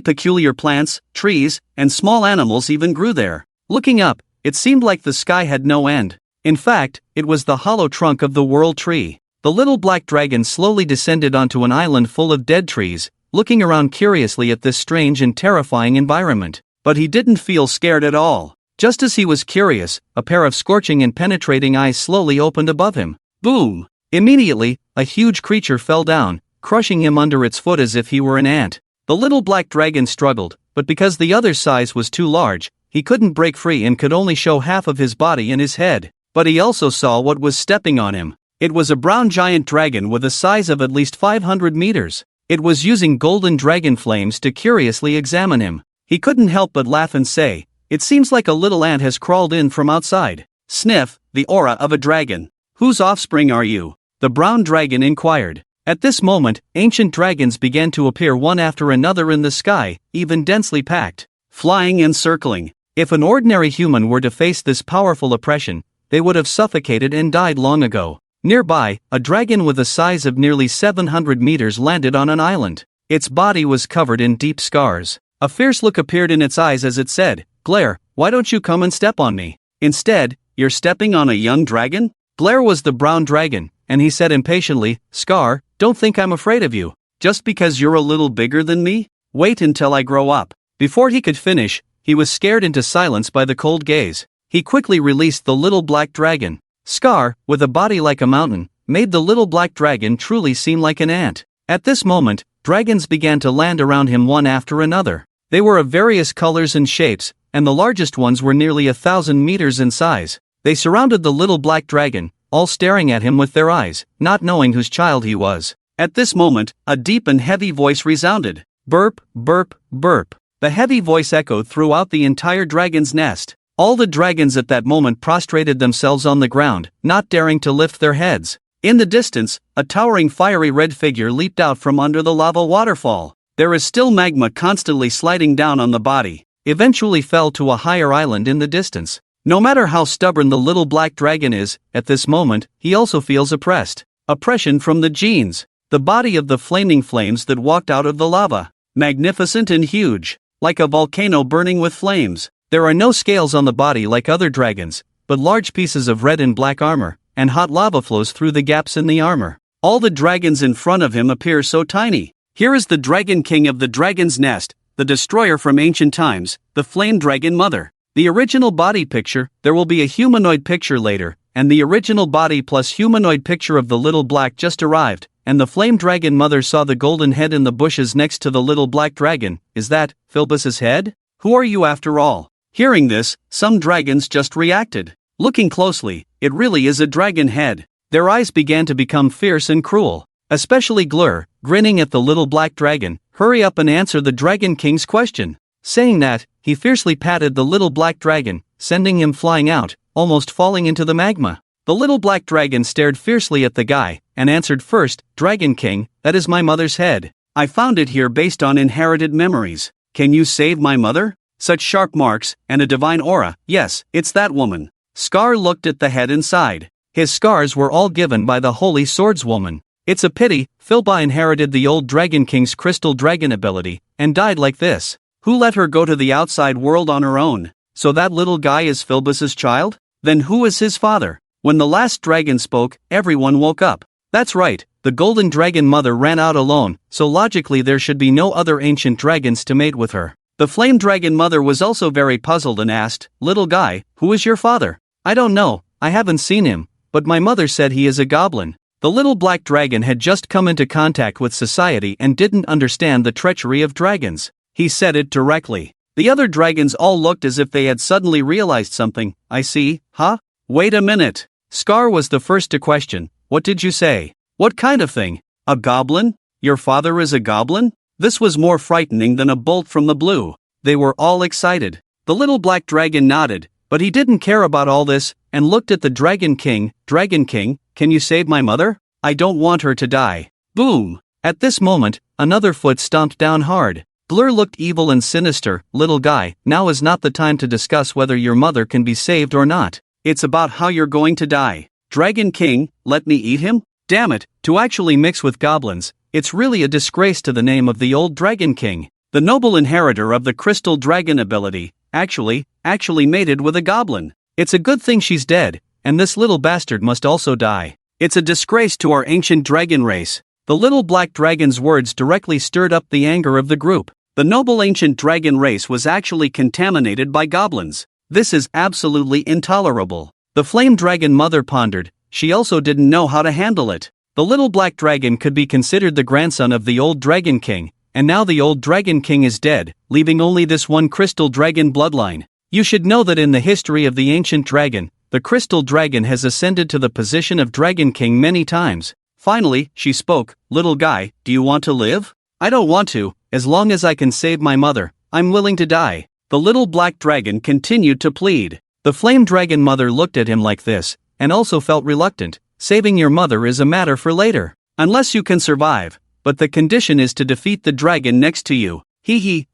peculiar plants, trees, and small animals even grew there. Looking up, it seemed like the sky had no end. In fact, it was the hollow trunk of the World Tree. The little black dragon slowly descended onto an island full of dead trees, looking around curiously at this strange and terrifying environment. But he didn't feel scared at all. Just as he was curious, a pair of scorching and penetrating eyes slowly opened above him. Boom! Immediately, a huge creature fell down, crushing him under its foot as if he were an ant. The little black dragon struggled, but because the other's size was too large, he couldn't break free and could only show half of his body and his head. But he also saw what was stepping on him. It was a brown giant dragon with a size of at least 500 meters. It was using golden dragon flames to curiously examine him. He couldn't help but laugh and say, "It seems like a little ant has crawled in from outside." Sniff, the aura of a dragon. "Whose offspring are you?" the brown dragon inquired. At this moment, ancient dragons began to appear one after another in the sky, even densely packed, flying and circling. If an ordinary human were to face this powerful oppression, they would have suffocated and died long ago. Nearby, a dragon with a size of nearly 700 meters landed on an island. Its body was covered in deep scars. A fierce look appeared in its eyes as it said, "Glare, why don't you come and step on me? Instead, you're stepping on a young dragon?" Glare was the brown dragon, and he said impatiently, "Scar, don't think I'm afraid of you. Just because you're a little bigger than me? Wait until I grow up." Before he could finish, he was scared into silence by the cold gaze. He quickly released the little black dragon. Scar, with a body like a mountain, made the little black dragon truly seem like an ant. At this moment, dragons began to land around him one after another. They were of various colors and shapes, and the largest ones were nearly 1,000 meters in size. They surrounded the little black dragon, all staring at him with their eyes, not knowing whose child he was. At this moment, a deep and heavy voice resounded. Burp, burp, burp. The heavy voice echoed throughout the entire dragon's nest. All the dragons at that moment prostrated themselves on the ground, not daring to lift their heads. In the distance, a towering fiery red figure leaped out from under the lava waterfall. There is still magma constantly sliding down on the body. Eventually fell to a higher island in the distance. No matter how stubborn the little black dragon is, at this moment, he also feels oppressed. Oppression from the genes. The body of the flaming flames that walked out of the lava. Magnificent and huge. Like a volcano burning with flames. There are no scales on the body like other dragons, but large pieces of red and black armor, and hot lava flows through the gaps in the armor. All the dragons in front of him appear so tiny. Here is the Dragon King of the Dragon's Nest, the destroyer from ancient times, the Flame Dragon Mother. The original body picture, there will be a humanoid picture later, and the original body plus humanoid picture of the little black just arrived, and the Flame Dragon Mother saw the golden head in the bushes next to the little black dragon. Is that Philbus's head? Who are you after all? Hearing this, some dragons just reacted. Looking closely, it really is a dragon head. Their eyes began to become fierce and cruel. Especially Glur, grinning at the little black dragon. Hurry up and answer the Dragon King's question. Saying that, he fiercely patted the little black dragon, sending him flying out, almost falling into the magma. The little black dragon stared fiercely at the guy, and answered first, "Dragon King, that is my mother's head. I found it here based on inherited memories. Can you save my mother? Such sharp marks, and a divine aura. Yes, it's that woman." Scar looked at the head inside. His scars were all given by the Holy Swordswoman. It's a pity, Philba inherited the old Dragon King's crystal dragon ability, and died like this. Who let her go to the outside world on her own? So that little guy is Philbus's child? Then who is his father? When the last dragon spoke, everyone woke up. That's right, the golden dragon mother ran out alone, so logically there should be no other ancient dragons to mate with her. The flame dragon mother was also very puzzled and asked, "Little guy, who is your father?" "I don't know, I haven't seen him, but my mother said he is a goblin. The little black dragon had just come into contact with society and didn't understand the treachery of dragons. He said it directly. The other dragons all looked as if they had suddenly realized something. I see, huh? Wait a minute. Scar was the first to question. What did you say? What kind of thing? A goblin? Your father is a goblin? This was more frightening than a bolt from the blue. They were all excited. The little black dragon nodded, but he didn't care about all this, and looked at the Dragon King. Dragon King, can you save my mother? I don't want her to die. Boom! At this moment, another foot stomped down hard. Blur looked evil and sinister. Little guy, now is not the time to discuss whether your mother can be saved or not. It's about how you're going to die. Dragon King, let me eat him? Damn it, to actually mix with goblins, it's really a disgrace to the name of the old Dragon King. The noble inheritor of the crystal dragon ability, actually mated with a goblin. It's a good thing she's dead, and this little bastard must also die. It's a disgrace to our ancient dragon race. The little black dragon's words directly stirred up the anger of the group. The noble ancient dragon race was actually contaminated by goblins. This is absolutely intolerable. The flame dragon mother pondered. She also didn't know how to handle it. The little black dragon could be considered the grandson of the old Dragon King, and now the old Dragon King is dead, leaving only this one crystal dragon bloodline. You should know that in the history of the ancient dragon, the crystal dragon has ascended to the position of Dragon King many times. Finally, she spoke. Little guy, do you want to live? I don't want to. As long as I can save my mother, I'm willing to die. The little black dragon continued to plead. The flame dragon mother looked at him like this, and also felt reluctant. Saving your mother is a matter for later. Unless you can survive, but the condition is to defeat the dragon next to you.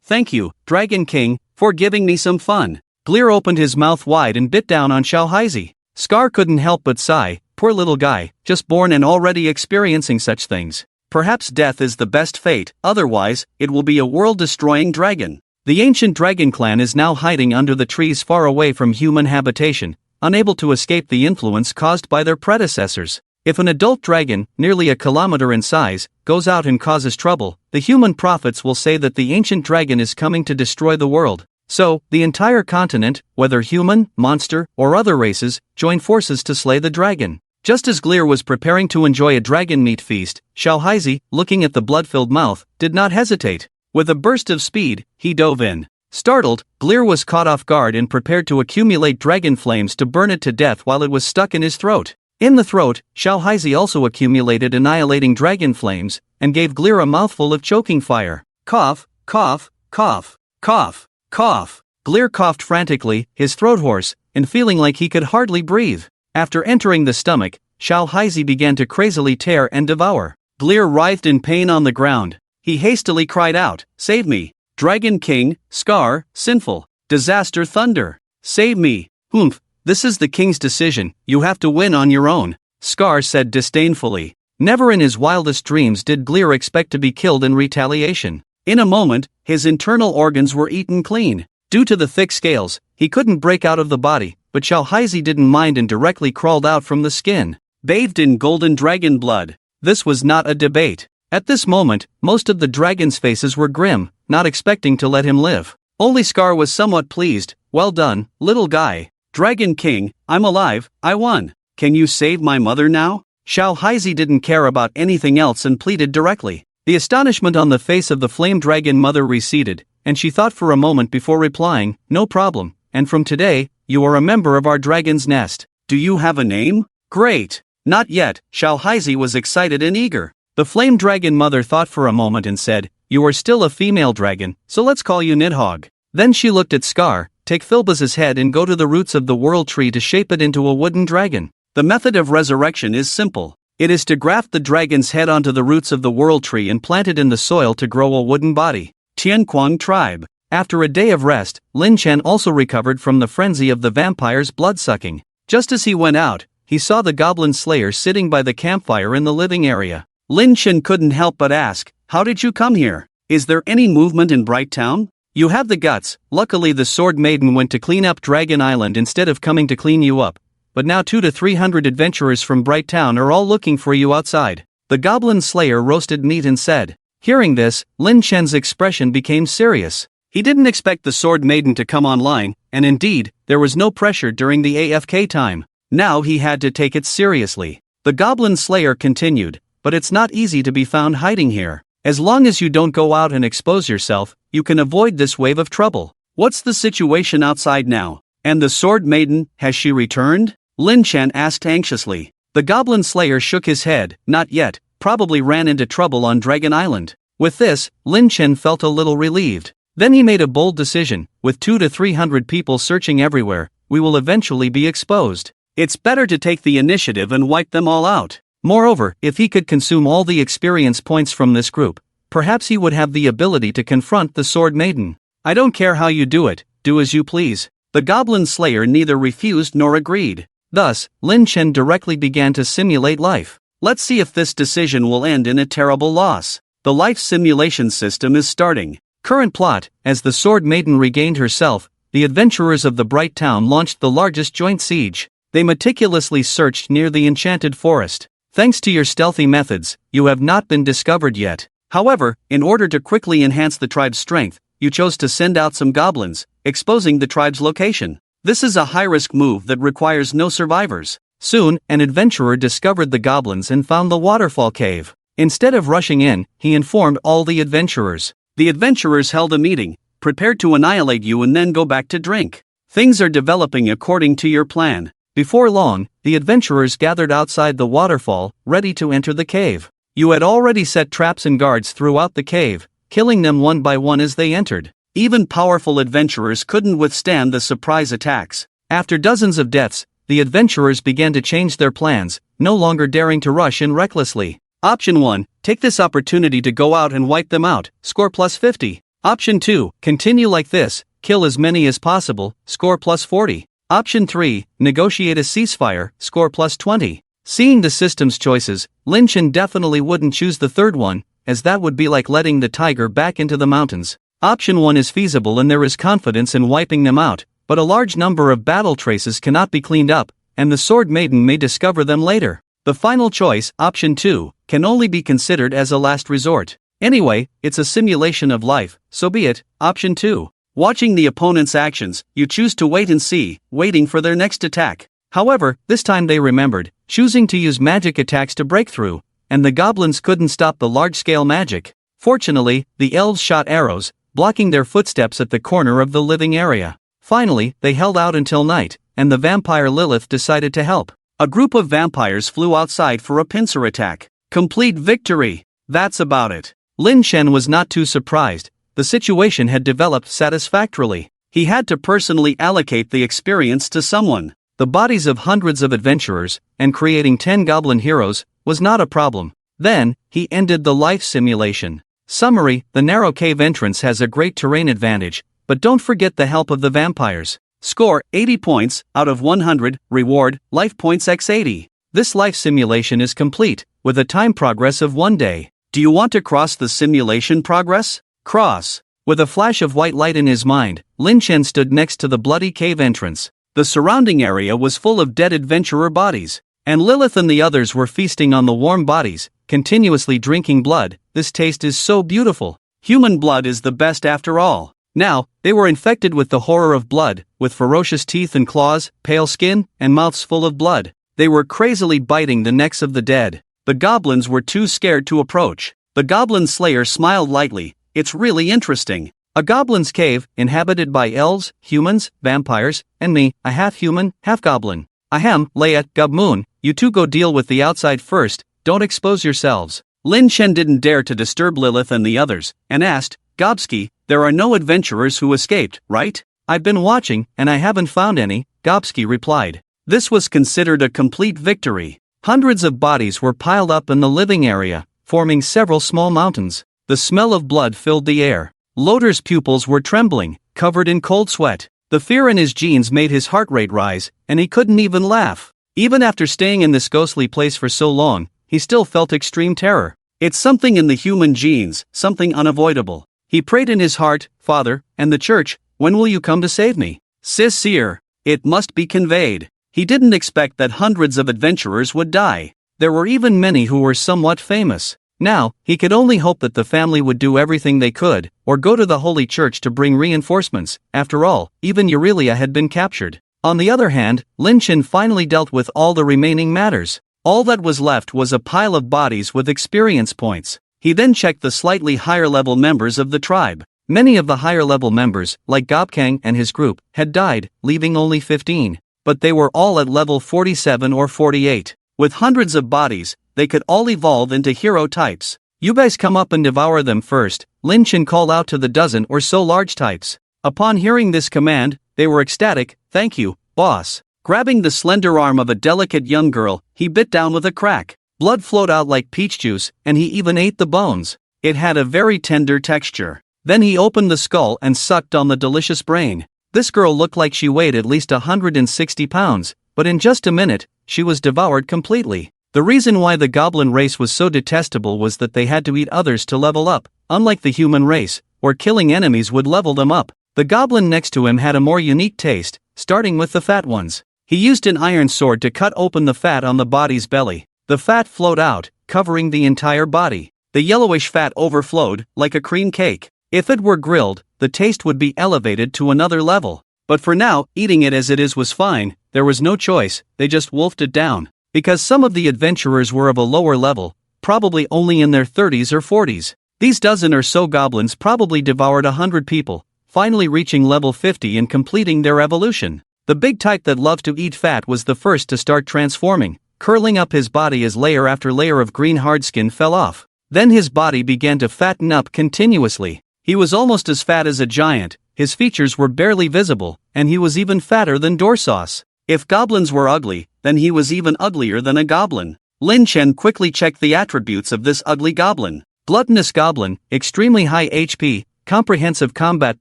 Thank you, Dragon King, for giving me some fun. Gleer opened his mouth wide and bit down on Xiaohaizi. Scar couldn't help but sigh. Poor little guy, just born and already experiencing such things. Perhaps death is the best fate, otherwise, it will be a world-destroying dragon. The ancient dragon clan is now hiding under the trees far away from human habitation, unable to escape the influence caused by their predecessors. If an adult dragon, nearly a kilometer in size, goes out and causes trouble, the human prophets will say that the ancient dragon is coming to destroy the world. So, the entire continent, whether human, monster, or other races, join forces to slay the dragon. Just as Gleer was preparing to enjoy a dragon meat feast, Xiaohaizi, looking at the blood-filled mouth, did not hesitate. With a burst of speed, he dove in. Startled, Gleer was caught off guard and prepared to accumulate dragon flames to burn it to death while it was stuck in his throat. In the throat, Xiaohaizi also accumulated annihilating dragon flames, and gave Gleer a mouthful of choking fire. Cough, cough, cough, cough, cough. Gleer coughed frantically, his throat hoarse, and feeling like he could hardly breathe. After entering the stomach, Xiaohaizi began to crazily tear and devour. Gleer writhed in pain on the ground. He hastily cried out, "Save me! Dragon King, Scar, sinful, disaster thunder! Save me! Humph, this is the king's decision, you have to win on your own," Scar said disdainfully. Never in his wildest dreams did Gleer expect to be killed in retaliation. In a moment, his internal organs were eaten clean. Due to the thick scales, he couldn't break out of the body, but Xiaohaizi didn't mind and directly crawled out from the skin. Bathed in golden dragon blood. This was not a debate. At this moment, most of the dragons' faces were grim, not expecting to let him live. Only Scar was somewhat pleased. Well done, little guy. Dragon King, I'm alive, I won. Can you save my mother now? Xiaohaizi didn't care about anything else and pleaded directly. The astonishment on the face of the flame dragon mother receded, and she thought for a moment before replying, "No problem, and from today, you are a member of our dragon's nest. Do you have a name? Great." Not yet, Xiaohaizi was excited and eager. The flame dragon mother thought for a moment and said, "You are still a female dragon, so let's call you Nidhogg." Then she looked at Scar. "Take Filbuz's head and go to the roots of the world tree to shape it into a wooden dragon. The method of resurrection is simple. It is to graft the dragon's head onto the roots of the world tree and plant it in the soil to grow a wooden body." Tianquang tribe. After a day of rest, Lin Chen also recovered from the frenzy of the vampire's blood-sucking. Just as he went out, he saw the goblin slayer sitting by the campfire in the living area. Lin Chen couldn't help but ask, "How did you come here? Is there any movement in Bright Town? You have the guts." Luckily the sword maiden went to clean up Dragon Island instead of coming to clean you up. But now 200 to 300 adventurers from Bright Town are all looking for you outside. The goblin slayer roasted meat and said. Hearing this, Lin Chen's expression became serious. He didn't expect the sword maiden to come online, and indeed, there was no pressure during the AFK time. Now he had to take it seriously. The Goblin Slayer continued, "But it's not easy to be found hiding here. As long as you don't go out and expose yourself, you can avoid this wave of trouble. What's the situation outside now? And the Sword Maiden, has she returned?" Lin Chen asked anxiously. The Goblin Slayer shook his head, "Not yet, probably ran into trouble on Dragon Island." With this, Lin Chen felt a little relieved. Then he made a bold decision, "With 200 to 300 people searching everywhere, we will eventually be exposed. It's better to take the initiative and wipe them all out." Moreover, if he could consume all the experience points from this group, perhaps he would have the ability to confront the Sword Maiden. "I don't care how you do it, do as you please." The Goblin Slayer neither refused nor agreed. Thus, Lin Chen directly began to simulate life. Let's see if this decision will end in a terrible loss. The life simulation system is starting. Current plot: as the Sword Maiden regained herself, the adventurers of the Bright Town launched the largest joint siege. They meticulously searched near the enchanted forest. Thanks to your stealthy methods, you have not been discovered yet. However, in order to quickly enhance the tribe's strength, you chose to send out some goblins, exposing the tribe's location. This is a high-risk move that requires no survivors. Soon, an adventurer discovered the goblins and found the waterfall cave. Instead of rushing in, he informed all the adventurers. The adventurers held a meeting, prepared to annihilate you and then go back to drink. Things are developing according to your plan. Before long, the adventurers gathered outside the waterfall, ready to enter the cave. You had already set traps and guards throughout the cave, killing them one by one as they entered. Even powerful adventurers couldn't withstand the surprise attacks. After dozens of deaths, the adventurers began to change their plans, no longer daring to rush in recklessly. Option 1, take this opportunity to go out and wipe them out, score plus 50. Option 2, continue like this, kill as many as possible, score plus 40. Option 3, negotiate a ceasefire, score plus 20. Seeing the system's choices, Lin Chen definitely wouldn't choose the third one, as that would be like letting the tiger back into the mountains. Option 1 is feasible and there is confidence in wiping them out, but a large number of battle traces cannot be cleaned up, and the Sword Maiden may discover them later. The final choice, Option 2, can only be considered as a last resort. Anyway, it's a simulation of life, so be it. Option 2. Watching the opponent's actions, you choose to wait and see, waiting for their next attack. However, this time they remembered, choosing to use magic attacks to break through, and the goblins couldn't stop the large-scale magic. Fortunately, the elves shot arrows, blocking their footsteps at the corner of the living area. Finally, they held out until night, and the vampire Lilith decided to help. A group of vampires flew outside for a pincer attack. Complete victory! That's about it. Lin Chen was not too surprised. The situation had developed satisfactorily. He had to personally allocate the experience to someone. The bodies of hundreds of adventurers, and creating 10 goblin heroes, was not a problem. Then, he ended the life simulation. Summary: the narrow cave entrance has a great terrain advantage, but don't forget the help of the vampires. Score, 80 points, out of 100, reward, life points x 80. This life simulation is complete, with a time progress of 1 day. Do you want to cross the simulation progress? Cross. With a flash of white light in his mind, Lin Chen stood next to the bloody cave entrance. The surrounding area was full of dead adventurer bodies, and Lilith and the others were feasting on the warm bodies, continuously drinking blood. This taste is so beautiful. Human blood is the best after all. Now, they were infected with the horror of blood, with ferocious teeth and claws, pale skin, and mouths full of blood. They were crazily biting the necks of the dead. The goblins were too scared to approach. The Goblin Slayer smiled lightly. It's really interesting. A goblin's cave, inhabited by elves, humans, vampires, and me, a half-human, half-goblin. Ahem, Leia, Gobmoon, you two go deal with the outside first, don't expose yourselves. Lin Chen didn't dare to disturb Lilith and the others, and asked, Gobski, there are no adventurers who escaped, right? I've been watching, and I haven't found any, Gobski replied. This was considered a complete victory. Hundreds of bodies were piled up in the living area, forming several small mountains. The smell of blood filled the air. Loder's pupils were trembling, covered in cold sweat. The fear in his genes made his heart rate rise, and he couldn't even laugh. Even after staying in this ghostly place for so long, he still felt extreme terror. It's something in the human genes, something unavoidable. He prayed in his heart, Father, and the church, when will you come to save me? Sincere. It must be conveyed. He didn't expect that hundreds of adventurers would die. There were even many who were somewhat famous. Now, he could only hope that the family would do everything they could, or go to the Holy Church to bring reinforcements. After all, even Eurelia had been captured. On the other hand, Lin Chen finally dealt with all the remaining matters. All that was left was a pile of bodies with experience points. He then checked the slightly higher level members of the tribe. Many of the higher level members, like Goblin and his group, had died, leaving only 15. But they were all at level 47 or 48. With hundreds of bodies, they could all evolve into hero types. You guys come up and devour them first, Lin Chen called out to the dozen or so large types. Upon hearing this command, they were ecstatic. Thank you, boss. Grabbing the slender arm of a delicate young girl, he bit down with a crack. Blood flowed out like peach juice, and he even ate the bones. It had a very tender texture. Then he opened the skull and sucked on the delicious brain. This girl looked like she weighed at least 160 pounds, but in just a minute, she was devoured completely. The reason why the goblin race was so detestable was that they had to eat others to level up, unlike the human race, where killing enemies would level them up. The goblin next to him had a more unique taste, starting with the fat ones. He used an iron sword to cut open the fat on the body's belly. The fat flowed out, covering the entire body. The yellowish fat overflowed, like a cream cake. If it were grilled, the taste would be elevated to another level. But for now, eating it as it is was fine. There was no choice, they just wolfed it down. Because some of the adventurers were of a lower level, probably only in their 30s or 40s. These dozen or so goblins probably devoured 100 people, finally reaching level 50 and completing their evolution. The big type that loved to eat fat was the first to start transforming, curling up his body as layer after layer of green hardskin fell off. Then his body began to fatten up continuously. He was almost as fat as a giant, his features were barely visible, and he was even fatter than Dorsos. If goblins were ugly, then he was even uglier than a goblin. Lin Chen quickly checked the attributes of this ugly goblin. Gluttonous goblin, extremely high HP, comprehensive combat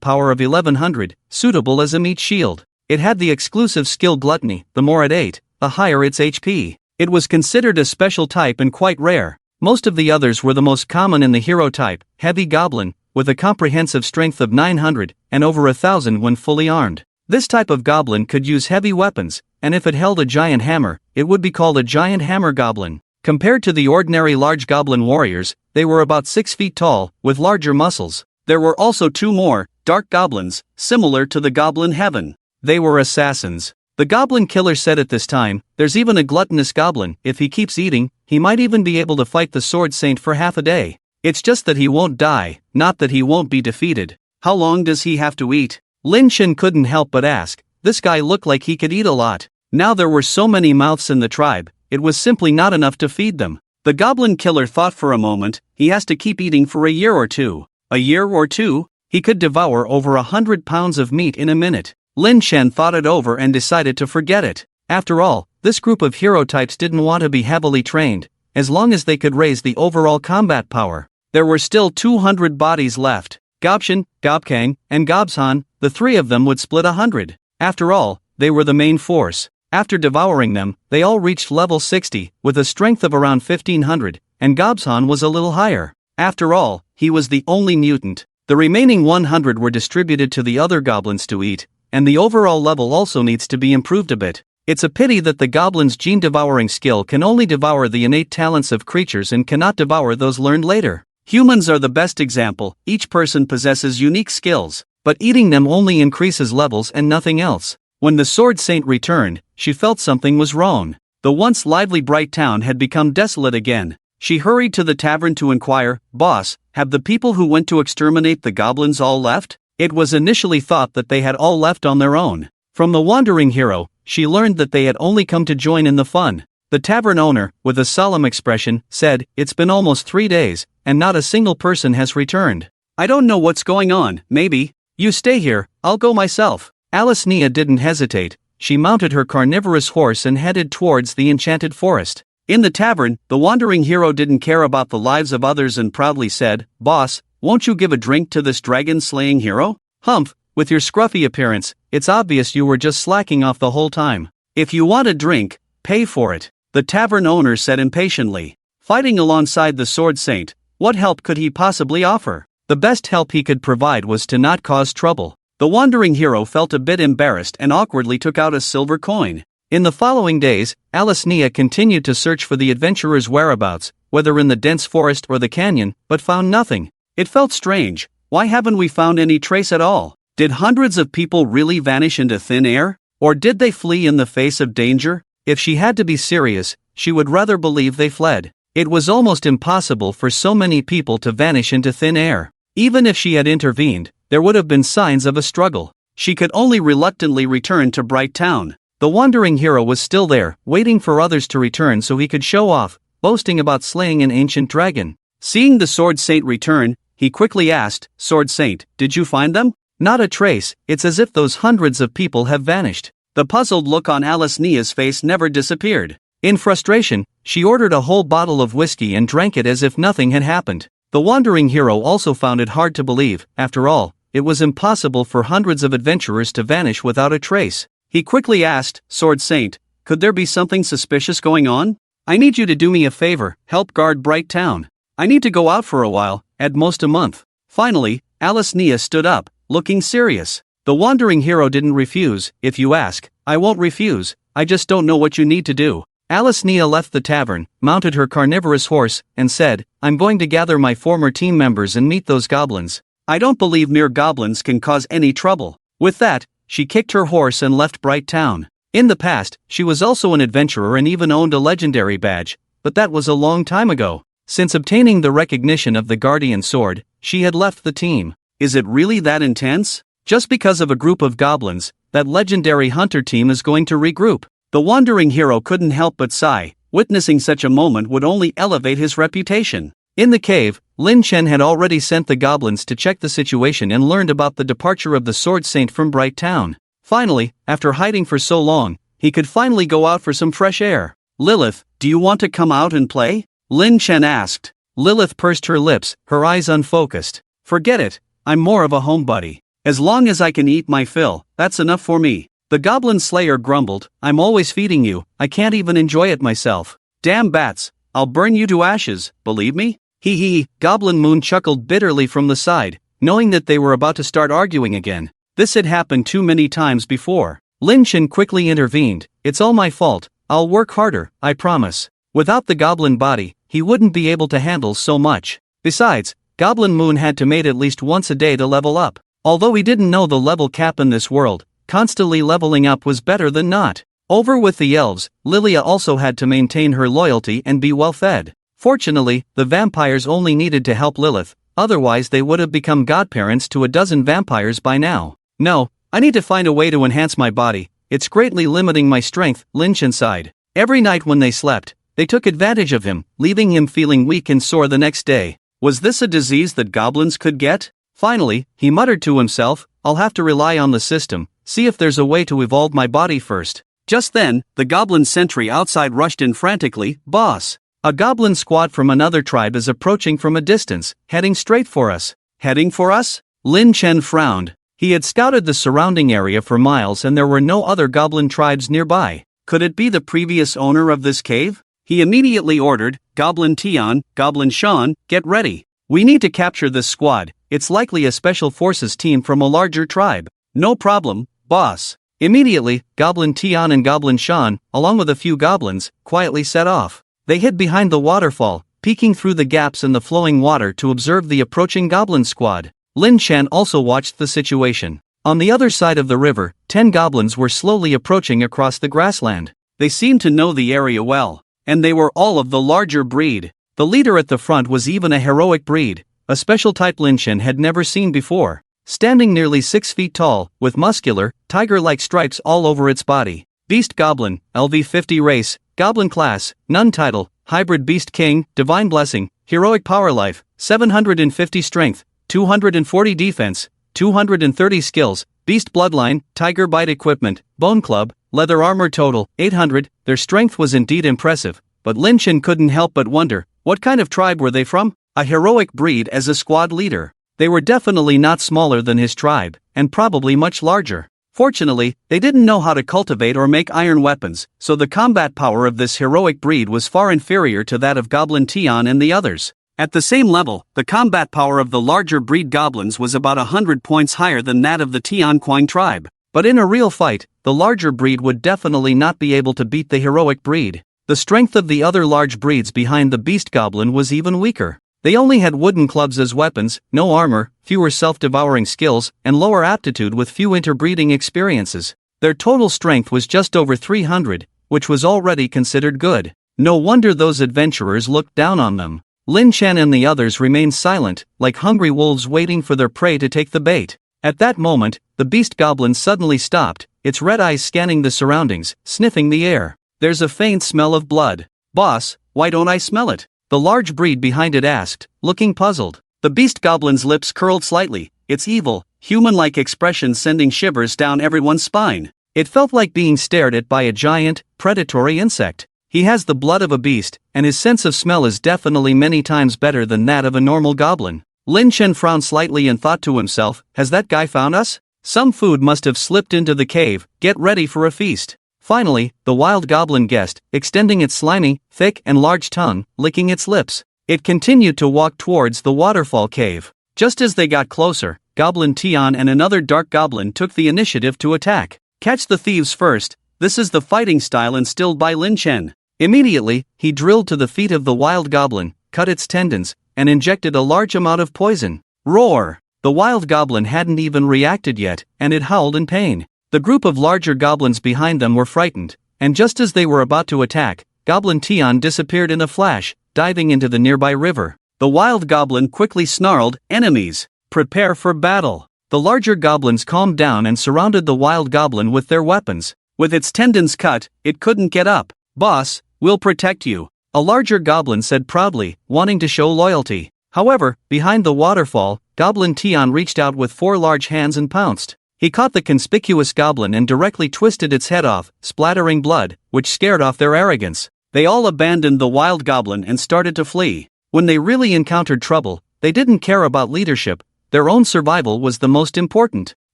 power of 1100, suitable as a meat shield. It had the exclusive skill gluttony. The more it ate, the higher its HP. It was considered a special type and quite rare. Most of the others were the most common in the hero type, heavy goblin, with a comprehensive strength of 900, and over 1,000 when fully armed. This type of goblin could use heavy weapons, and if it held a giant hammer, it would be called a giant hammer goblin. Compared to the ordinary large goblin warriors, they were about 6 feet tall, with larger muscles. There were also 2 more, dark goblins, similar to the goblin heaven. They were assassins. The goblin killer said at this time, there's even a gluttonous goblin. If he keeps eating, he might even be able to fight the sword saint for half a day. It's just that he won't die, not that he won't be defeated. How long does he have to eat? Lin Chen couldn't help but ask. This guy looked like he could eat a lot. Now there were so many mouths in the tribe, it was simply not enough to feed them. The goblin killer thought for a moment. He has to keep eating for a year or two. A year or two? He could devour over 100 pounds of meat in a minute. Lin Chen thought it over and decided to forget it. After all, this group of hero types didn't want to be heavily trained, as long as they could raise the overall combat power. There were still 200 bodies left. Gobshin, Gobkang, and Gobsan, the 3 of them would split 100. After all, they were the main force. After devouring them, they all reached level 60, with a strength of around 1500, and Gobsan was a little higher. After all, he was the only mutant. The remaining 100 were distributed to the other goblins to eat, and the overall level also needs to be improved a bit. It's a pity that the goblin's gene-devouring skill can only devour the innate talents of creatures and cannot devour those learned later. Humans are the best example. Each person possesses unique skills, but eating them only increases levels and nothing else. When the Sword Saint returned, she felt something was wrong. The once lively bright town had become desolate again. She hurried to the tavern to inquire, "Boss, have the people who went to exterminate the goblins all left?" It was initially thought that they had all left on their own. From the wandering hero, she learned that they had only come to join in the fun. The tavern owner, with a solemn expression, said, "It's been almost 3 days, and not a single person has returned. I don't know what's going on. Maybe you stay here, I'll go myself." Alice Nia didn't hesitate. She mounted her carnivorous horse and headed towards the enchanted forest. In the tavern, the wandering hero didn't care about the lives of others and proudly said, "Boss, won't you give a drink to this dragon-slaying hero?" "Humph, with your scruffy appearance, it's obvious you were just slacking off the whole time. If you want a drink, pay for it," the tavern owner said impatiently. Fighting alongside the Sword Saint, what help could he possibly offer? The best help he could provide was to not cause trouble. The wandering hero felt a bit embarrassed and awkwardly took out a silver coin. In the following days, Alice Nia continued to search for the adventurer's whereabouts, whether in the dense forest or the canyon, but found nothing. It felt strange. Why haven't we found any trace at all? Did hundreds of people really vanish into thin air? Or did they flee in the face of danger? If she had to be serious, she would rather believe they fled. It was almost impossible for so many people to vanish into thin air. Even if she had intervened, there would have been signs of a struggle. She could only reluctantly return to Bright Town. The wandering hero was still there, waiting for others to return so he could show off, boasting about slaying an ancient dragon. Seeing the Sword Saint return, he quickly asked, "Sword Saint, did you find them?" "Not a trace, it's as if those hundreds of people have vanished." The puzzled look on Alice Nia's face never disappeared. In frustration, she ordered a whole bottle of whiskey and drank it as if nothing had happened. The wandering hero also found it hard to believe. After all, it was impossible for hundreds of adventurers to vanish without a trace. He quickly asked, "Sword Saint, could there be something suspicious going on? I need you to do me a favor, help guard Bright Town. I need to go out for a while, at most a month." Finally, Alice Nia stood up, looking serious. The wandering hero didn't refuse. "If you ask, I won't refuse, I just don't know what you need to do." Alice Nia left the tavern, mounted her carnivorous horse, and said, "I'm going to gather my former team members and meet those goblins. I don't believe mere goblins can cause any trouble." With that, she kicked her horse and left Bright Town. In the past, she was also an adventurer and even owned a legendary badge, but that was a long time ago. Since obtaining the recognition of the Guardian Sword, she had left the team. Is it really that intense? Just because of a group of goblins, that legendary hunter team is going to regroup. The wandering hero couldn't help but sigh. Witnessing such a moment would only elevate his reputation. In the cave, Lin Chen had already sent the goblins to check the situation and learned about the departure of the Sword Saint from Bright Town. Finally, after hiding for so long, he could finally go out for some fresh air. "Lilith, do you want to come out and play?" Lin Chen asked. Lilith pursed her lips, her eyes unfocused. "Forget it, I'm more of a homebody. As long as I can eat my fill, that's enough for me." The Goblin Slayer grumbled, "I'm always feeding you, I can't even enjoy it myself." "Damn bats, I'll burn you to ashes, believe me?" Hee hee. Goblin Moon chuckled bitterly from the side, knowing that they were about to start arguing again. This had happened too many times before. Lin Chen quickly intervened. "It's all my fault, I'll work harder, I promise." Without the goblin body, he wouldn't be able to handle so much. Besides, Goblin Moon had to mate at least once a day to level up. Although he didn't know the level cap in this world, constantly leveling up was better than not. Over with the elves, Lilia also had to maintain her loyalty and be well fed. Fortunately, the vampires only needed to help Lilith, otherwise they would have become godparents to a dozen vampires by now. "No, I need to find a way to enhance my body, it's greatly limiting my strength," Lin Chen sighed. Every night when they slept, they took advantage of him, leaving him feeling weak and sore the next day. Was this a disease that goblins could get? Finally, he muttered to himself, "I'll have to rely on the system, see if there's a way to evolve my body first." Just then, the goblin sentry outside rushed in frantically, "Boss! A goblin squad from another tribe is approaching from a distance, heading straight for us." "Heading for us?" Lin Chen frowned. He had scouted the surrounding area for miles and there were no other goblin tribes nearby. Could it be the previous owner of this cave? He immediately ordered, "Goblin Tian, Goblin Shan, get ready. We need to capture this squad, it's likely a special forces team from a larger tribe." "No problem, boss." Immediately, Goblin Tian and Goblin Shan, along with a few goblins, quietly set off. They hid behind the waterfall, peeking through the gaps in the flowing water to observe the approaching goblin squad. Lin Chen also watched the situation. On the other side of the river, 10 goblins were slowly approaching across the grassland. They seemed to know the area well, and they were all of the larger breed. The leader at the front was even a heroic breed, a special type Lin Chen had never seen before. Standing nearly 6 feet tall, with muscular, tiger-like stripes all over its body. Beast Goblin, LV50 race, Goblin class, Nun title, Hybrid Beast King, Divine Blessing, Heroic Power Life, 750 strength, 240 defense, 230 skills, Beast Bloodline, Tiger Bite Equipment, Bone Club, Leather Armor total, 800, their strength was indeed impressive, but Lin Chen couldn't help but wonder, what kind of tribe were they from? A heroic breed as a squad leader. They were definitely not smaller than his tribe, and probably much larger. Fortunately, they didn't know how to cultivate or make iron weapons, so the combat power of this heroic breed was far inferior to that of Goblin Tian and the others. At the same level, the combat power of the larger breed goblins was about 100 points higher than that of the Tian Quang tribe. But in a real fight, the larger breed would definitely not be able to beat the heroic breed. The strength of the other large breeds behind the Beast Goblin was even weaker. They only had wooden clubs as weapons, no armor, fewer self-devouring skills, and lower aptitude with few interbreeding experiences. Their total strength was just over 300, which was already considered good. No wonder those adventurers looked down on them. Lin Chen and the others remained silent, like hungry wolves waiting for their prey to take the bait. At that moment, the beast goblin suddenly stopped, its red eyes scanning the surroundings, sniffing the air. There's a faint smell of blood. Boss, why don't I smell it? The large breed behind it asked, looking puzzled. The beast goblin's lips curled slightly, its evil, human-like expression sending shivers down everyone's spine. It felt like being stared at by a giant, predatory insect. He has the blood of a beast, and his sense of smell is definitely many times better than that of a normal goblin. Lin Chen frowned slightly and thought to himself, has that guy found us? Some food must have slipped into the cave, get ready for a feast. Finally, the wild goblin guessed, extending its slimy, thick and large tongue, licking its lips. It continued to walk towards the waterfall cave. Just as they got closer, Goblin Tian and another dark goblin took the initiative to attack. Catch the thieves first. This is the fighting style instilled by Lin Chen. Immediately, he drilled to the feet of the wild goblin, cut its tendons, and injected a large amount of poison. Roar! The wild goblin hadn't even reacted yet, and it howled in pain. The group of larger goblins behind them were frightened, and just as they were about to attack, Goblin Tian disappeared in a flash, diving into the nearby river. The wild goblin quickly snarled, enemies, prepare for battle. The larger goblins calmed down and surrounded the wild goblin with their weapons. With its tendons cut, it couldn't get up. Boss, we'll protect you, a larger goblin said proudly, wanting to show loyalty. However, behind the waterfall, Goblin Tian reached out with 4 large hands and pounced. He caught the conspicuous goblin and directly twisted its head off, splattering blood, which scared off their arrogance. They all abandoned the wild goblin and started to flee. When they really encountered trouble, they didn't care about leadership, their own survival was the most important.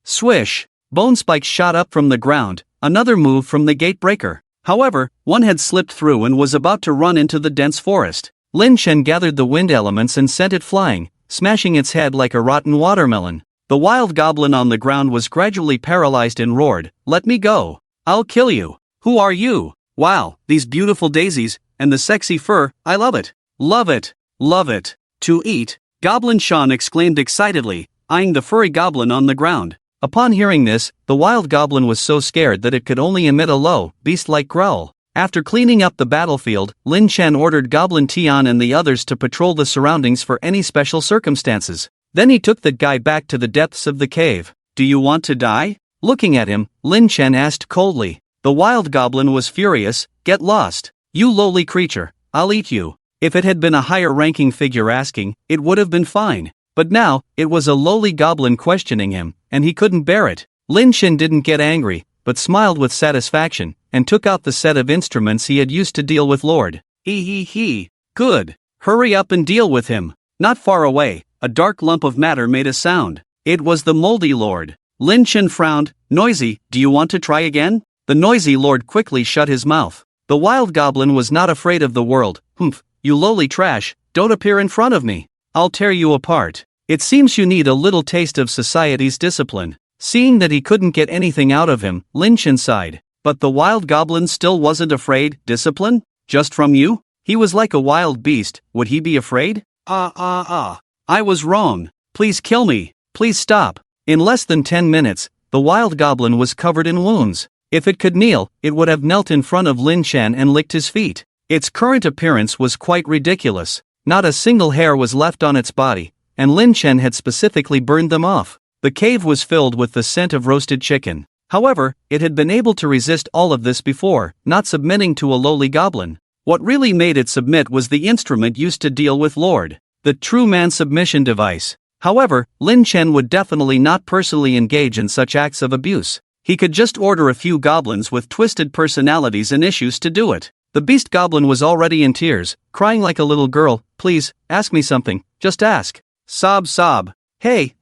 Swish! Bone spikes shot up from the ground, another move from the gate breaker. However, one had slipped through and was about to run into the dense forest. Lin Chen gathered the wind elements and sent it flying, smashing its head like a rotten watermelon. The wild goblin on the ground was gradually paralyzed and roared, "Let me go! I'll kill you! Who are you? Wow, these beautiful daisies, and the sexy fur, I love it! Love it! Love it! To eat!" Goblin Shan exclaimed excitedly, eyeing the furry goblin on the ground. Upon hearing this, the wild goblin was so scared that it could only emit a low, beast-like growl. After cleaning up the battlefield, Lin Chen ordered Goblin Tian and the others to patrol the surroundings for any special circumstances. Then he took the guy back to the depths of the cave. "Do you want to die?" Looking at him, Lin Chen asked coldly. The wild goblin was furious, "Get lost. You lowly creature, I'll eat you." If it had been a higher-ranking figure asking, it would have been fine. But now, it was a lowly goblin questioning him, and he couldn't bear it. Lin Chen didn't get angry, but smiled with satisfaction, and took out the set of instruments he had used to deal with Lord. He. Good. Hurry up and deal with him. Not far away, a dark lump of matter made a sound. It was the moldy lord. Lin Chen frowned, "Noisy, do you want to try again?" The noisy lord quickly shut his mouth. The wild goblin was not afraid of the world. "Humph, you lowly trash, don't appear in front of me. I'll tear you apart. It seems you need a little taste of society's discipline." Seeing that he couldn't get anything out of him, Lin Chen sighed. But the wild goblin still wasn't afraid. Discipline? Just from you? He was like a wild beast, would he be afraid? I was wrong. Please kill me. Please stop. In less than 10 minutes, the wild goblin was covered in wounds. If it could kneel, it would have knelt in front of Lin Chen and licked his feet. Its current appearance was quite ridiculous. Not a single hair was left on its body, and Lin Chen had specifically burned them off. The cave was filled with the scent of roasted chicken. However, it had been able to resist all of this before, not submitting to a lowly goblin. What really made it submit was the instrument used to deal with Lord, the true man submission device. However, Lin Chen would definitely not personally engage in such acts of abuse. He could just order a few goblins with twisted personalities and issues to do it. The beast goblin was already in tears, crying like a little girl, "Please, ask me something, just ask." Sob. Hey,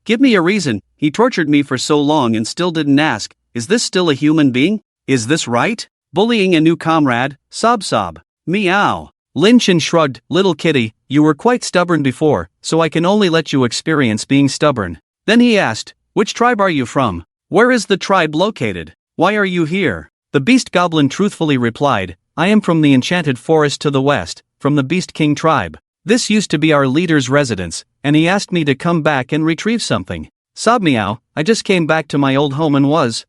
give me a reason. He tortured me for so long and still didn't ask. Is this still a human being? Is this right? Bullying a new comrade? Sob. Meow. Lin Chen shrugged, "Little kitty, you were quite stubborn before, so I can only let you experience being stubborn." Then he asked, "Which tribe are you from? Where is the tribe located? Why are you here?" The beast goblin truthfully replied, "I am from the enchanted forest to the west, from the Beast King tribe. This used to be our leader's residence, and he asked me to come back and retrieve something. Sob meow, I just came back to my old home and was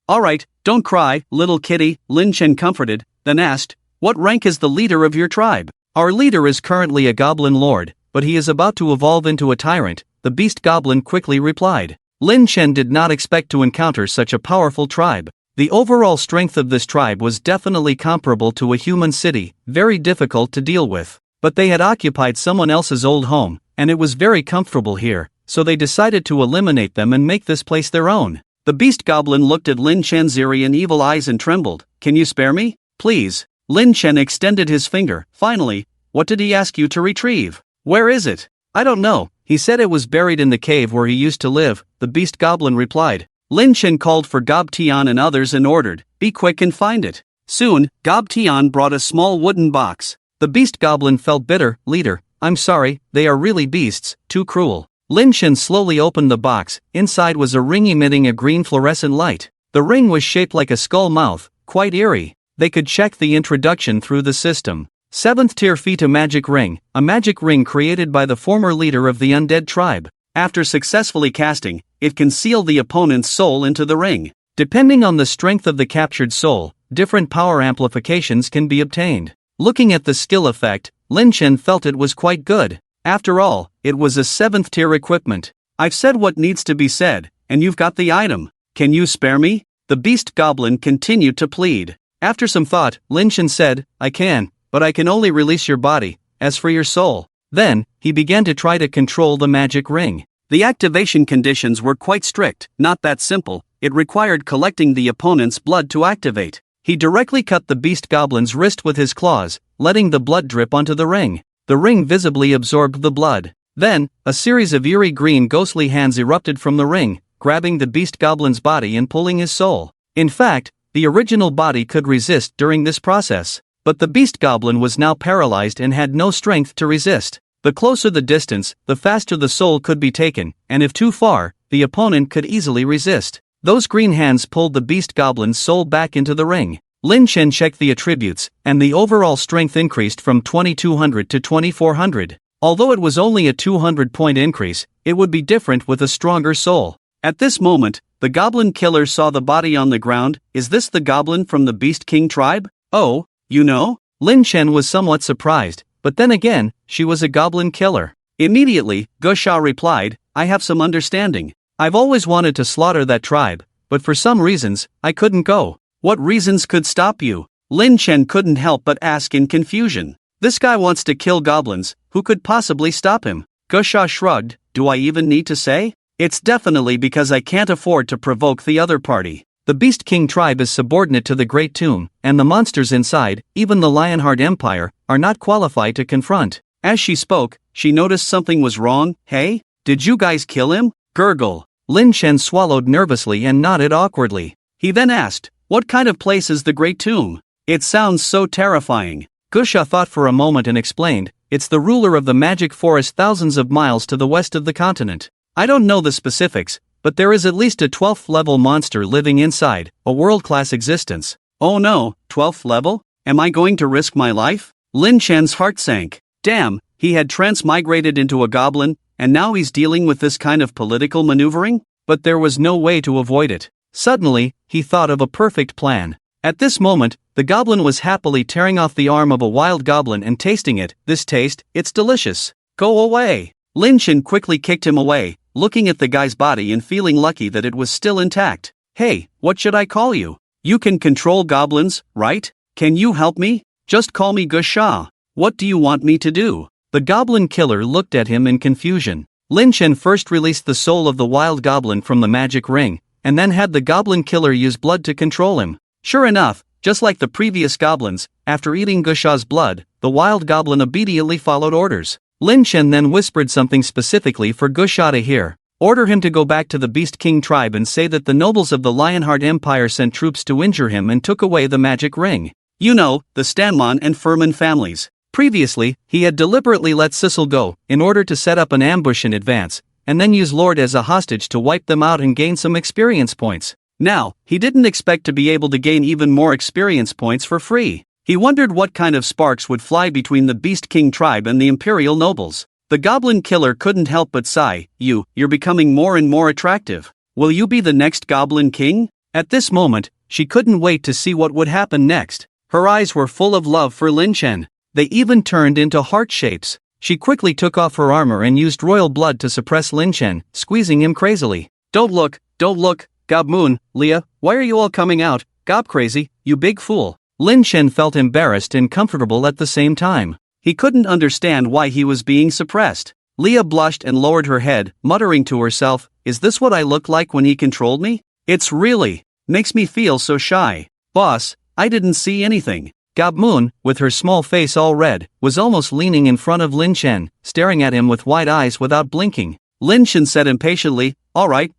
Alright, don't cry, little kitty, Lin Chen comforted, then asked, what rank is the leader of your tribe? Our leader is currently a goblin lord, but he is about to evolve into a tyrant, the beast goblin quickly replied. Lin Chen did not expect to encounter such a powerful tribe. The overall strength of this tribe was definitely comparable to a human city, very difficult to deal with. But they had occupied someone else's old home, and it was very comfortable here, so they decided to eliminate them and make this place their own. The beast goblin looked at Lin Chen's eerie and evil eyes and trembled. Can you spare me? Please. Lin Chen extended his finger. Finally, what did he ask you to retrieve? Where is it? I don't know. He said it was buried in the cave where he used to live, the beast goblin replied. Lin Chen called for Gob Tian and others and ordered, be quick and find it. Soon, Gob Tian brought a small wooden box. The beast goblin felt bitter. Leader, I'm sorry, they are really beasts, too cruel. Lin Chen slowly opened the box. Inside was a ring emitting a green fluorescent light. The ring was shaped like a skull mouth, quite eerie. They could check the introduction through the system. 7th tier feat a magic ring created by the former leader of the undead tribe. After successfully casting, it can seal the opponent's soul into the ring. Depending on the strength of the captured soul, different power amplifications can be obtained. Looking at the skill effect, Lin Chen felt it was quite good. After all, it was a 7th tier equipment. I've said what needs to be said, and you've got the item. Can you spare me? The beast goblin continued to plead. After some thought, Lin Chen said, I can, but I can only release your body. As for your soul. Then, he began to try to control the magic ring. The activation conditions were quite strict, not that simple. It required collecting the opponent's blood to activate. He directly cut the beast goblin's wrist with his claws, letting the blood drip onto the ring. The ring visibly absorbed the blood. Then, a series of eerie green ghostly hands erupted from the ring, grabbing the beast goblin's body and pulling his soul. In fact, the original body could resist during this process. But the beast goblin was now paralyzed and had no strength to resist. The closer the distance, the faster the soul could be taken, and if too far, the opponent could easily resist. Those green hands pulled the beast goblin's soul back into the ring. Lin Chen checked the attributes, and the overall strength increased from 2200 to 2400. Although it was only a 200-point increase, it would be different with a stronger soul. At this moment, the goblin killer saw the body on the ground. Is this the goblin from the Beast King tribe? Oh, you know? Lin Chen was somewhat surprised, but then again, she was a goblin killer. Immediately, Gusha replied, I have some understanding. I've always wanted to slaughter that tribe, but for some reasons, I couldn't go. What reasons could stop you? Lin Chen couldn't help but ask in confusion. This guy wants to kill goblins, who could possibly stop him? Gusha shrugged, do I even need to say? It's definitely because I can't afford to provoke the other party. The Beast King tribe is subordinate to the Great Tomb, and the monsters inside, even the Lionheart Empire, are not qualified to confront. As she spoke, she noticed something was wrong. Hey? Did you guys kill him? Gurgle. Lin Chen swallowed nervously and nodded awkwardly. He then asked, what kind of place is the Great Tomb? It sounds so terrifying. Gusha thought for a moment and explained, it's the ruler of the magic forest thousands of miles to the west of the continent. I don't know the specifics, but there is at least a 12th level monster living inside, a world-class existence. Oh no, 12th level? Am I going to risk my life? Lin Chen's heart sank. Damn, he had transmigrated into a goblin, and now he's dealing with this kind of political maneuvering? But there was no way to avoid it. Suddenly, he thought of a perfect plan. At this moment, the goblin was happily tearing off the arm of a wild goblin and tasting it. This taste, it's delicious. Go away. Lin Chen quickly kicked him away, looking at the guy's body and feeling lucky that it was still intact. Hey, what should I call you? You can control goblins, right? Can you help me? Just call me Gusha. What do you want me to do? The goblin killer looked at him in confusion. Lin Chen first released the soul of the wild goblin from the magic ring, and then had the goblin killer use blood to control him. Sure enough, just like the previous goblins, after eating Gusha's blood, the wild goblin obediently followed orders. Lin Chen then whispered something specifically for Gusha to hear. Order him to go back to the Beast King tribe and say that the nobles of the Lionheart Empire sent troops to injure him and took away the magic ring. You know, the Stanmon and Furman families. Previously, he had deliberately let Sissel go, in order to set up an ambush in advance, and then use Lord as a hostage to wipe them out and gain some experience points. Now, he didn't expect to be able to gain even more experience points for free. He wondered what kind of sparks would fly between the Beast King tribe and the Imperial nobles. The goblin killer couldn't help but sigh, you're becoming more and more attractive. Will you be the next Goblin King? At this moment, she couldn't wait to see what would happen next. Her eyes were full of love for Lin Chen. They even turned into heart shapes. She quickly took off her armor and used royal blood to suppress Lin Chen, squeezing him crazily. Don't look, Gob Moon, Leah, why are you all coming out, Gob crazy, you big fool. Lin Chen felt embarrassed and comfortable at the same time. He couldn't understand why he was being suppressed. Leah blushed and lowered her head, muttering to herself, is this what I looked like when he controlled me? It's really makes me feel so shy. Boss, I didn't see anything. Gob Moon, with her small face all red, was almost leaning in front of Lin Chen, staring at him with wide eyes without blinking. Lin Chen said impatiently, Alright,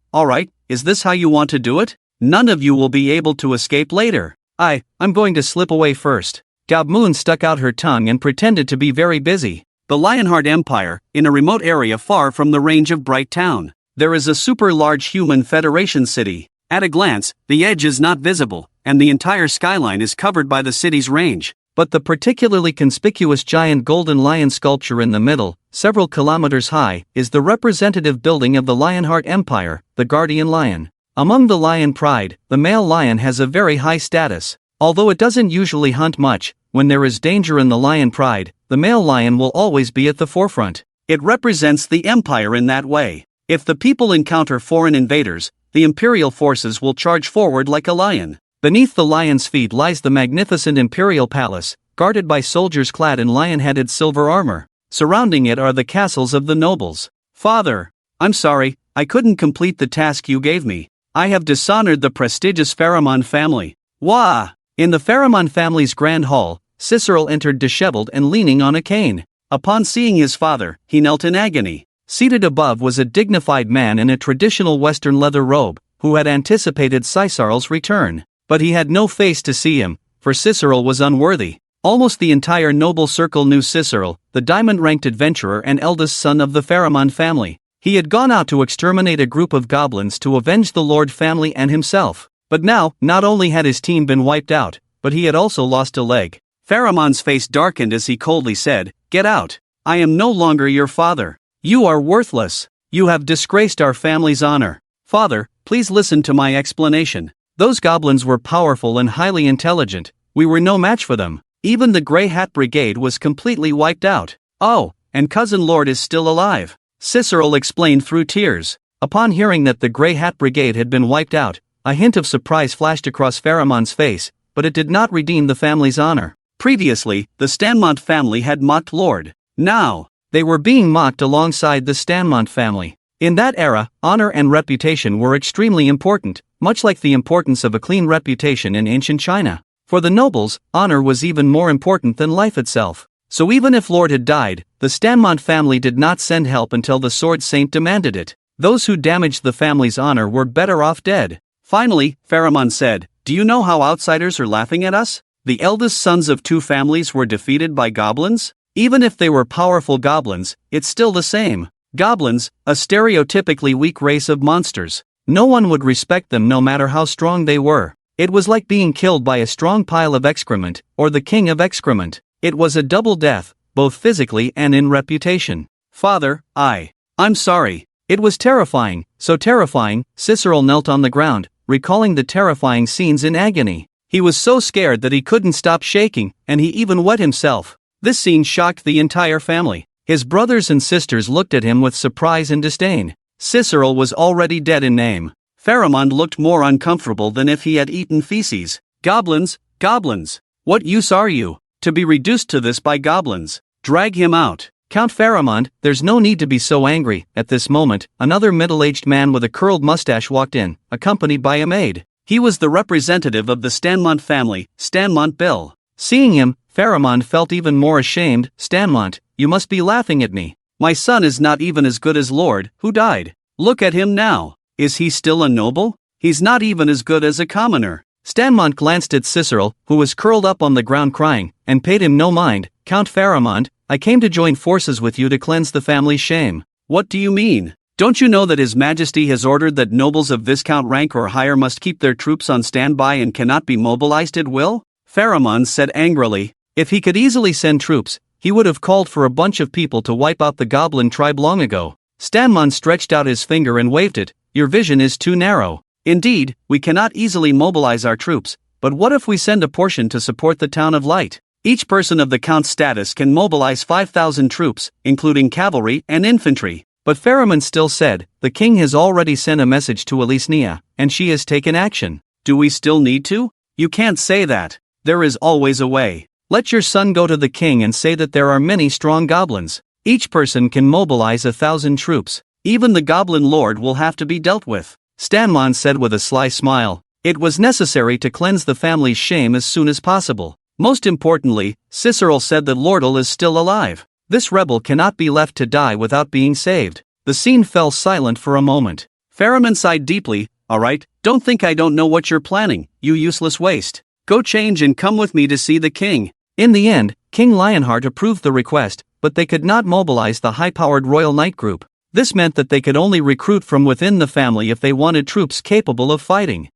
is this how you want to do it? None of you will be able to escape later. I'm going to slip away first. Gob Moon stuck out her tongue and pretended to be very busy. The Lionheart Empire, in a remote area far from the range of Bright Town. There is a super large human Federation city. At a glance, the edge is not visible, and the entire skyline is covered by the city's range. But the particularly conspicuous giant golden lion sculpture in the middle, several kilometers high, is the representative building of the Lionheart Empire, the Guardian Lion. Among the lion pride, the male lion has a very high status. Although it doesn't usually hunt much, when there is danger in the lion pride, the male lion will always be at the forefront. It represents the empire in that way. If the people encounter foreign invaders, the imperial forces will charge forward like a lion. Beneath the lion's feet lies the magnificent imperial palace, guarded by soldiers clad in lion-headed silver armor. Surrounding it are the castles of the nobles. Father, I'm sorry, I couldn't complete the task you gave me. I have dishonored the prestigious Pharamond family. Wah! In the Pharamond family's grand hall, Cicero entered disheveled and leaning on a cane. Upon seeing his father, he knelt in agony. Seated above was a dignified man in a traditional Western leather robe, who had anticipated Caesar's return. But he had no face to see him, for Cicero was unworthy. Almost the entire noble circle knew Cicero, the diamond-ranked adventurer and eldest son of the Pharamond family. He had gone out to exterminate a group of goblins to avenge the Lord family and himself. But now, not only had his team been wiped out, but he had also lost a leg. Pharamond's face darkened as he coldly said, Get out! I am no longer your father. You are worthless. You have disgraced our family's honor. Father, please listen to my explanation. Those goblins were powerful and highly intelligent. We were no match for them. Even the Grey Hat Brigade was completely wiped out. Oh, and Cousin Lord is still alive. Cicero explained through tears. Upon hearing that the Grey Hat Brigade had been wiped out, a hint of surprise flashed across Pharamond's face, but it did not redeem the family's honor. Previously, the Stanmont family had mocked Lord. Now, they were being mocked alongside the Stanmont family. In that era, honor and reputation were extremely important, much like the importance of a clean reputation in ancient China. For the nobles, honor was even more important than life itself. So even if Lord had died, the Stanmont family did not send help until the Sword Saint demanded it. Those who damaged the family's honor were better off dead. Finally, Pharamond said, Do you know how outsiders are laughing at us? The eldest sons of two families were defeated by goblins? Even if they were powerful goblins, it's still the same. Goblins, a stereotypically weak race of monsters. No one would respect them no matter how strong they were. It was like being killed by a strong pile of excrement, or the king of excrement. It was a double death, both physically and in reputation. Father, I'm sorry. It was terrifying, so terrifying. Cicero knelt on the ground, recalling the terrifying scenes in agony. He was so scared that he couldn't stop shaking, and he even wet himself. This scene shocked the entire family. His brothers and sisters looked at him with surprise and disdain. Cicero was already dead in name. Pharamond looked more uncomfortable than if he had eaten feces. Goblins, what use are you, to be reduced to this by goblins? Drag him out. Count Pharamond, there's no need to be so angry. At this moment, another middle-aged man with a curled mustache walked in, accompanied by a maid. He was the representative of the Stanmont family, Stanmont Bill. Seeing him, Pharamond felt even more ashamed. Stanmont, you must be laughing at me. My son is not even as good as Lord, who died. Look at him now. Is he still a noble? He's not even as good as a commoner. Stanmont glanced at Cicero, who was curled up on the ground crying, and paid him no mind. Count Pharamond, I came to join forces with you to cleanse the family's shame. What do you mean? Don't you know that His Majesty has ordered that nobles of Viscount rank or higher must keep their troops on standby and cannot be mobilized at will? Pharamond said angrily. If he could easily send troops, he would have called for a bunch of people to wipe out the goblin tribe long ago. Stanmont stretched out his finger and waved it. Your vision is too narrow. Indeed, we cannot easily mobilize our troops, but what if we send a portion to support the Town of Light? Each person of the Count's status can mobilize 5,000 troops, including cavalry and infantry. But Pharamond still said, the king has already sent a message to Elisnia, and she has taken action. Do we still need to? You can't say that. There is always a way. Let your son go to the king and say that there are many strong goblins. Each person can mobilize 1,000 troops. Even the goblin lord will have to be dealt with. Stanmon said with a sly smile. It was necessary to cleanse the family's shame as soon as possible. Most importantly, Cicerol said that Lordle is still alive. This rebel cannot be left to die without being saved. The scene fell silent for a moment. Pharamond sighed deeply. Alright, don't think I don't know what you're planning, you useless waste. Go change and come with me to see the king. In the end, King Lionheart approved the request, but they could not mobilize the high-powered Royal Knight group. This meant that they could only recruit from within the family if they wanted troops capable of fighting.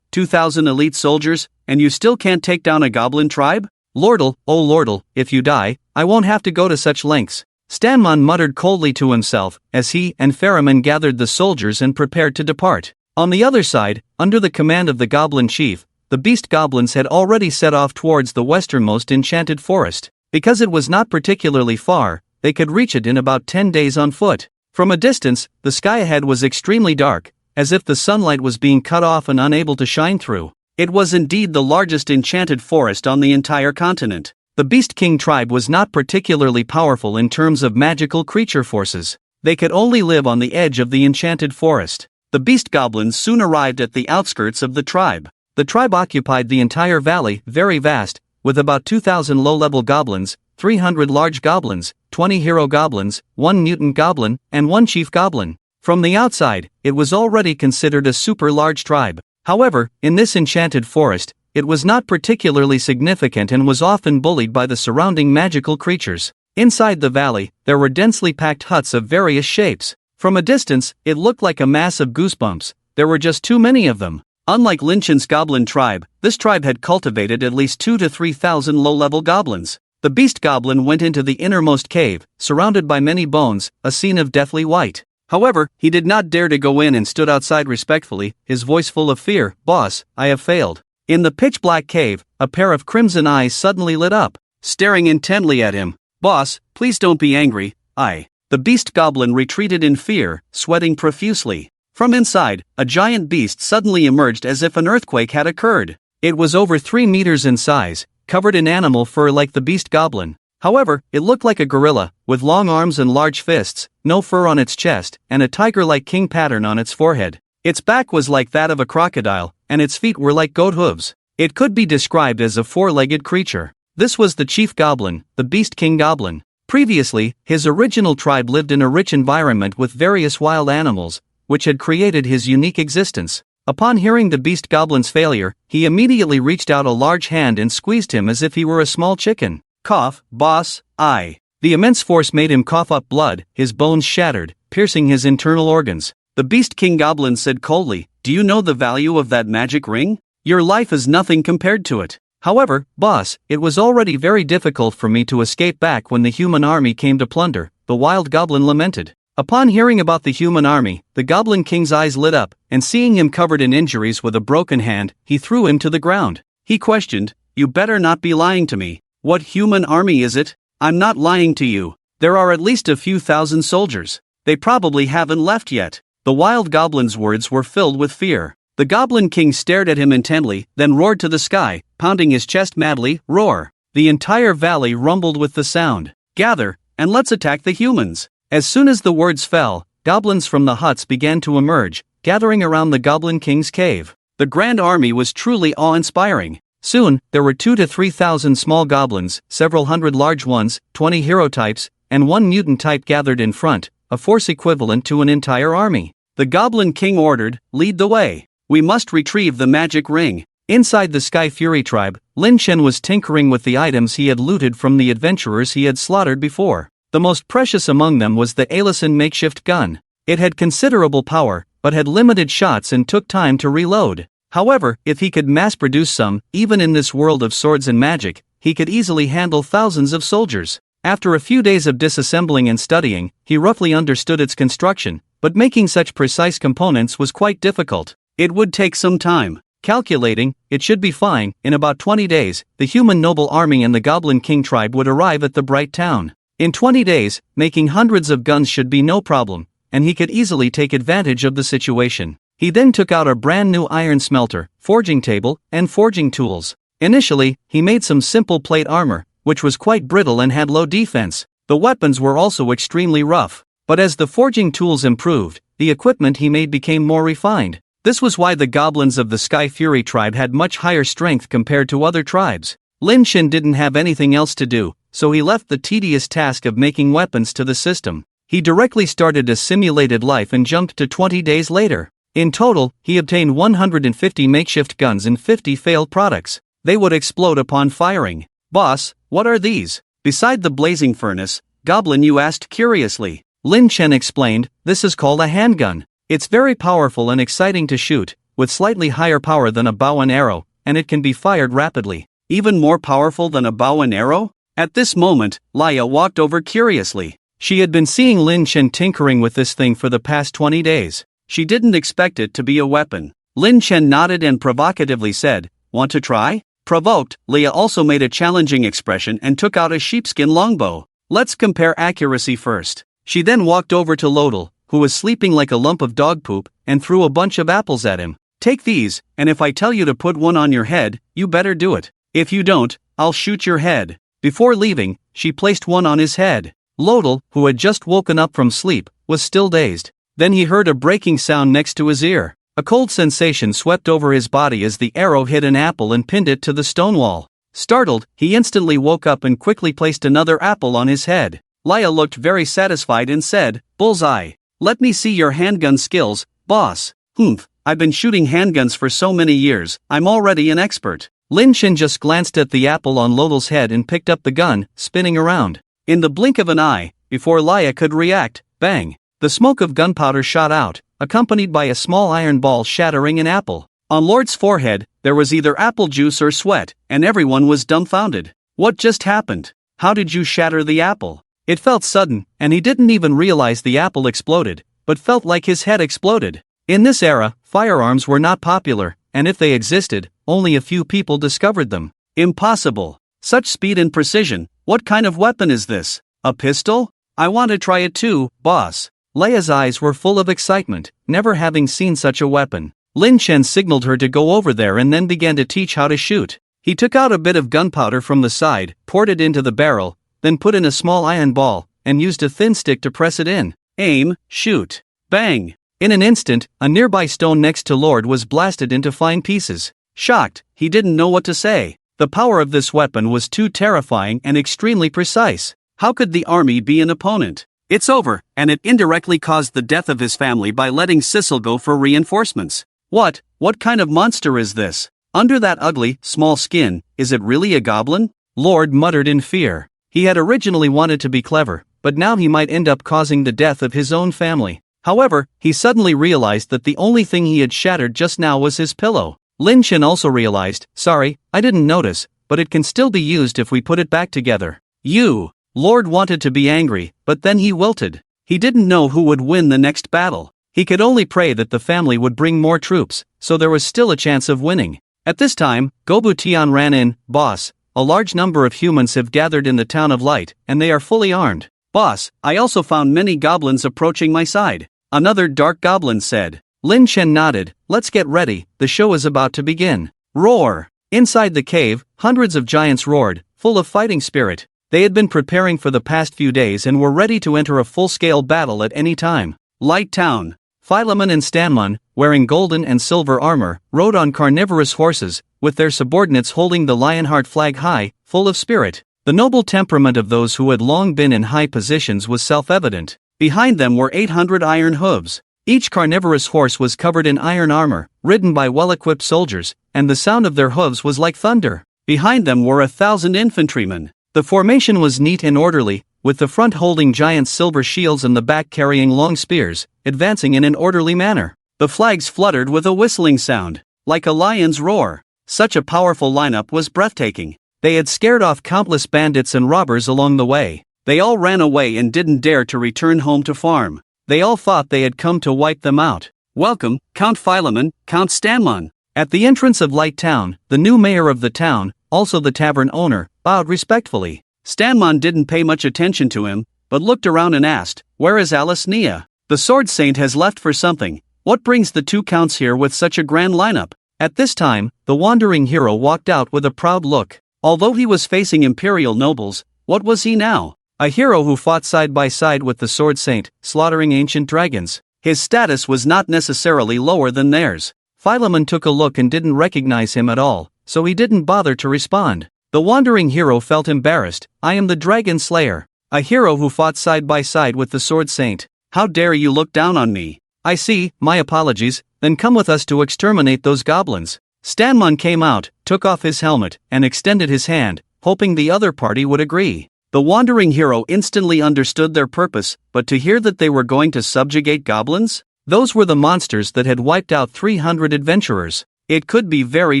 2,000 elite soldiers, and you still can't take down a goblin tribe? Lordle, oh Lordle, if you die, I won't have to go to such lengths. Stanmon muttered coldly to himself, as he and Pharamond gathered the soldiers and prepared to depart. On the other side, under the command of the goblin chief, the beast goblins had already set off towards the westernmost enchanted forest. Because it was not particularly far, they could reach it in about 10 days on foot. From a distance, the sky ahead was extremely dark, as if the sunlight was being cut off and unable to shine through. It was indeed the largest enchanted forest on the entire continent. The Beast King tribe was not particularly powerful in terms of magical creature forces. They could only live on the edge of the enchanted forest. The beast goblins soon arrived at the outskirts of the tribe. The tribe occupied the entire valley, very vast, with about 2,000 low-level goblins, 300 large goblins, 20 hero goblins, 1 mutant goblin, and 1 chief goblin. From the outside, it was already considered a super large tribe. However, in this enchanted forest, it was not particularly significant and was often bullied by the surrounding magical creatures. Inside the valley, there were densely packed huts of various shapes. From a distance, it looked like a mass of goosebumps. There were just too many of them. Unlike Linchen's goblin tribe, this tribe had cultivated at least 2,000 to 3,000 low-level goblins. The beast goblin went into the innermost cave, surrounded by many bones, a scene of deathly white. However, he did not dare to go in and stood outside respectfully, his voice full of fear. Boss, I have failed. In the pitch-black cave, a pair of crimson eyes suddenly lit up, staring intently at him. Boss, please don't be angry, The beast goblin retreated in fear, sweating profusely. From inside, a giant beast suddenly emerged as if an earthquake had occurred. It was over 3 meters in size, covered in animal fur like the beast goblin. However, it looked like a gorilla, with long arms and large fists, no fur on its chest, and a tiger-like king pattern on its forehead. Its back was like that of a crocodile, and its feet were like goat hooves. It could be described as a 4-legged creature. This was the chief goblin, the Beast King Goblin. Previously, his original tribe lived in a rich environment with various wild animals, which had created his unique existence. Upon hearing the Beast Goblin's failure, he immediately reached out a large hand and squeezed him as if he were a small chicken. Cough, boss, The immense force made him cough up blood, his bones shattered, piercing his internal organs. The Beast King Goblin said coldly, do you know the value of that magic ring? Your life is nothing compared to it. However, boss, it was already very difficult for me to escape back when the human army came to plunder, the wild goblin lamented. Upon hearing about the human army, the Goblin King's eyes lit up, and seeing him covered in injuries with a broken hand, he threw him to the ground. He questioned, you better not be lying to me. What human army is it? I'm not lying to you. There are at least a few thousand soldiers. They probably haven't left yet. The wild goblin's words were filled with fear. The Goblin King stared at him intently, then roared to the sky, pounding his chest madly. Roar! The entire valley rumbled with the sound. Gather, and let's attack the humans. As soon as the words fell, goblins from the huts began to emerge, gathering around the Goblin King's cave. The grand army was truly awe-inspiring. Soon, there were 2,000 to 3,000 small goblins, several hundred large ones, 20 hero types, and 1 mutant type gathered in front, a force equivalent to an entire army. The Goblin King ordered, lead the way. We must retrieve the magic ring. Inside the Sky Fury tribe, Lin Chen was tinkering with the items he had looted from the adventurers he had slaughtered before. The most precious among them was the Alison makeshift gun. It had considerable power, but had limited shots and took time to reload. However, if he could mass-produce some, even in this world of swords and magic, he could easily handle thousands of soldiers. After a few days of disassembling and studying, he roughly understood its construction, but making such precise components was quite difficult. It would take some time. Calculating, it should be fine. In about 20 days, the human noble army and the Goblin King tribe would arrive at the bright town. In 20 days, making hundreds of guns should be no problem, and he could easily take advantage of the situation. He then took out a brand new iron smelter, forging table, and forging tools. Initially, he made some simple plate armor, which was quite brittle and had low defense. The weapons were also extremely rough. But as the forging tools improved, the equipment he made became more refined. This was why the goblins of the Sky Fury tribe had much higher strength compared to other tribes. Lin Shen didn't have anything else to do, so he left the tedious task of making weapons to the system. He directly started a simulated life and jumped to 20 days later. In total, he obtained 150 makeshift guns and 50 failed products. They would explode upon firing. "Boss, what are these?" Beside the blazing furnace, Goblin Yu asked curiously. Lin Chen explained, "This is called a handgun. It's very powerful and exciting to shoot, with slightly higher power than a bow and arrow, and it can be fired rapidly." "Even more powerful than a bow and arrow?" At this moment, Laya walked over curiously. She had been seeing Lin Chen tinkering with this thing for the past 20 days. She didn't expect it to be a weapon. Lin Chen nodded and provocatively said, "Want to try?" Provoked, Leah also made a challenging expression and took out a sheepskin longbow. "Let's compare accuracy first." She then walked over to Lodel, who was sleeping like a lump of dog poop, and threw a bunch of apples at him. "Take these, and if I tell you to put one on your head, you better do it. If you don't, I'll shoot your head." Before leaving, she placed one on his head. Lodel, who had just woken up from sleep, was still dazed. Then he heard a breaking sound next to his ear. A cold sensation swept over his body as the arrow hit an apple and pinned it to the stone wall. Startled, he instantly woke up and quickly placed another apple on his head. Laya looked very satisfied and said, "Bullseye. Let me see your handgun skills, boss." "Humph, I've been shooting handguns for so many years, I'm already an expert." Lin Shen just glanced at the apple on Lodel's head and picked up the gun, spinning around. In the blink of an eye, before Laya could react, bang! The smoke of gunpowder shot out, accompanied by a small iron ball shattering an apple. On Lord's forehead, there was either apple juice or sweat, and everyone was dumbfounded. "What just happened? How did you shatter the apple?" It felt sudden, and he didn't even realize the apple exploded, but felt like his head exploded. In this era, firearms were not popular, and if they existed, only a few people discovered them. "Impossible. Such speed and precision. What kind of weapon is this? A pistol? I want to try it too, boss." Leia's eyes were full of excitement, never having seen such a weapon. Lin Chen signaled her to go over there and then began to teach how to shoot. He took out a bit of gunpowder from the side, poured it into the barrel, then put in a small iron ball, and used a thin stick to press it in. Aim, shoot. Bang! In an instant, a nearby stone next to Lord was blasted into fine pieces. Shocked, he didn't know what to say. The power of this weapon was too terrifying and extremely precise. How could the army be an opponent? "It's over," and it indirectly caused the death of his family by letting Sissel go for reinforcements. What kind of monster is this? Under that ugly, small skin, is it really a goblin?" Lord muttered in fear. He had originally wanted to be clever, but now he might end up causing the death of his own family. However, he suddenly realized that the only thing he had shattered just now was his pillow. Lin Chen also realized, "Sorry, I didn't notice, but it can still be used if we put it back together." "You!" Lord wanted to be angry, but then he wilted. He didn't know who would win the next battle. He could only pray that the family would bring more troops, so there was still a chance of winning. At this time, Gobu Tian ran in. "Boss, a large number of humans have gathered in the Town of Light, and they are fully armed." "Boss, I also found many goblins approaching my side," another dark goblin said. Lin Chen nodded. "Let's get ready, the show is about to begin." Roar! Inside the cave, hundreds of giants roared, full of fighting spirit. They had been preparing for the past few days and were ready to enter a full-scale battle at any time. Light Town. Philemon and Stanmon, wearing golden and silver armor, rode on carnivorous horses, with their subordinates holding the Lionheart flag high, full of spirit. The noble temperament of those who had long been in high positions was self-evident. Behind them were 800 iron hooves. Each carnivorous horse was covered in iron armor, ridden by well-equipped soldiers, and the sound of their hooves was like thunder. Behind them were 1,000 infantrymen. The formation was neat and orderly, with the front holding giant silver shields and the back carrying long spears, advancing in an orderly manner. The flags fluttered with a whistling sound, like a lion's roar. Such a powerful lineup was breathtaking. They had scared off countless bandits and robbers along the way. They all ran away and didn't dare to return home to farm. They all thought they had come to wipe them out. Welcome, Count Philemon, Count Stanmon." At the entrance of Light Town, the new mayor of the town, also the tavern owner, bowed respectfully. Stanmon didn't pay much attention to him, but looked around and asked, "Where is Alice Nia? The Sword Saint has left for something. What brings the two counts here with such a grand lineup?" At this time, the wandering hero walked out with a proud look. Although he was facing imperial nobles, what was he now? A hero who fought side by side with the Sword Saint, slaughtering ancient dragons. His status was not necessarily lower than theirs. Philemon took a look and didn't recognize him at all, so he didn't bother to respond. The wandering hero felt embarrassed. "I am the Dragon Slayer, a hero who fought side by side with the Sword Saint. How dare you look down on me?" "I see, my apologies, then come with us to exterminate those goblins." Stanmon came out, took off his helmet, and extended his hand, hoping the other party would agree. The wandering hero instantly understood their purpose, but to hear that they were going to subjugate goblins? Those were the monsters that had wiped out 300 adventurers. It could be very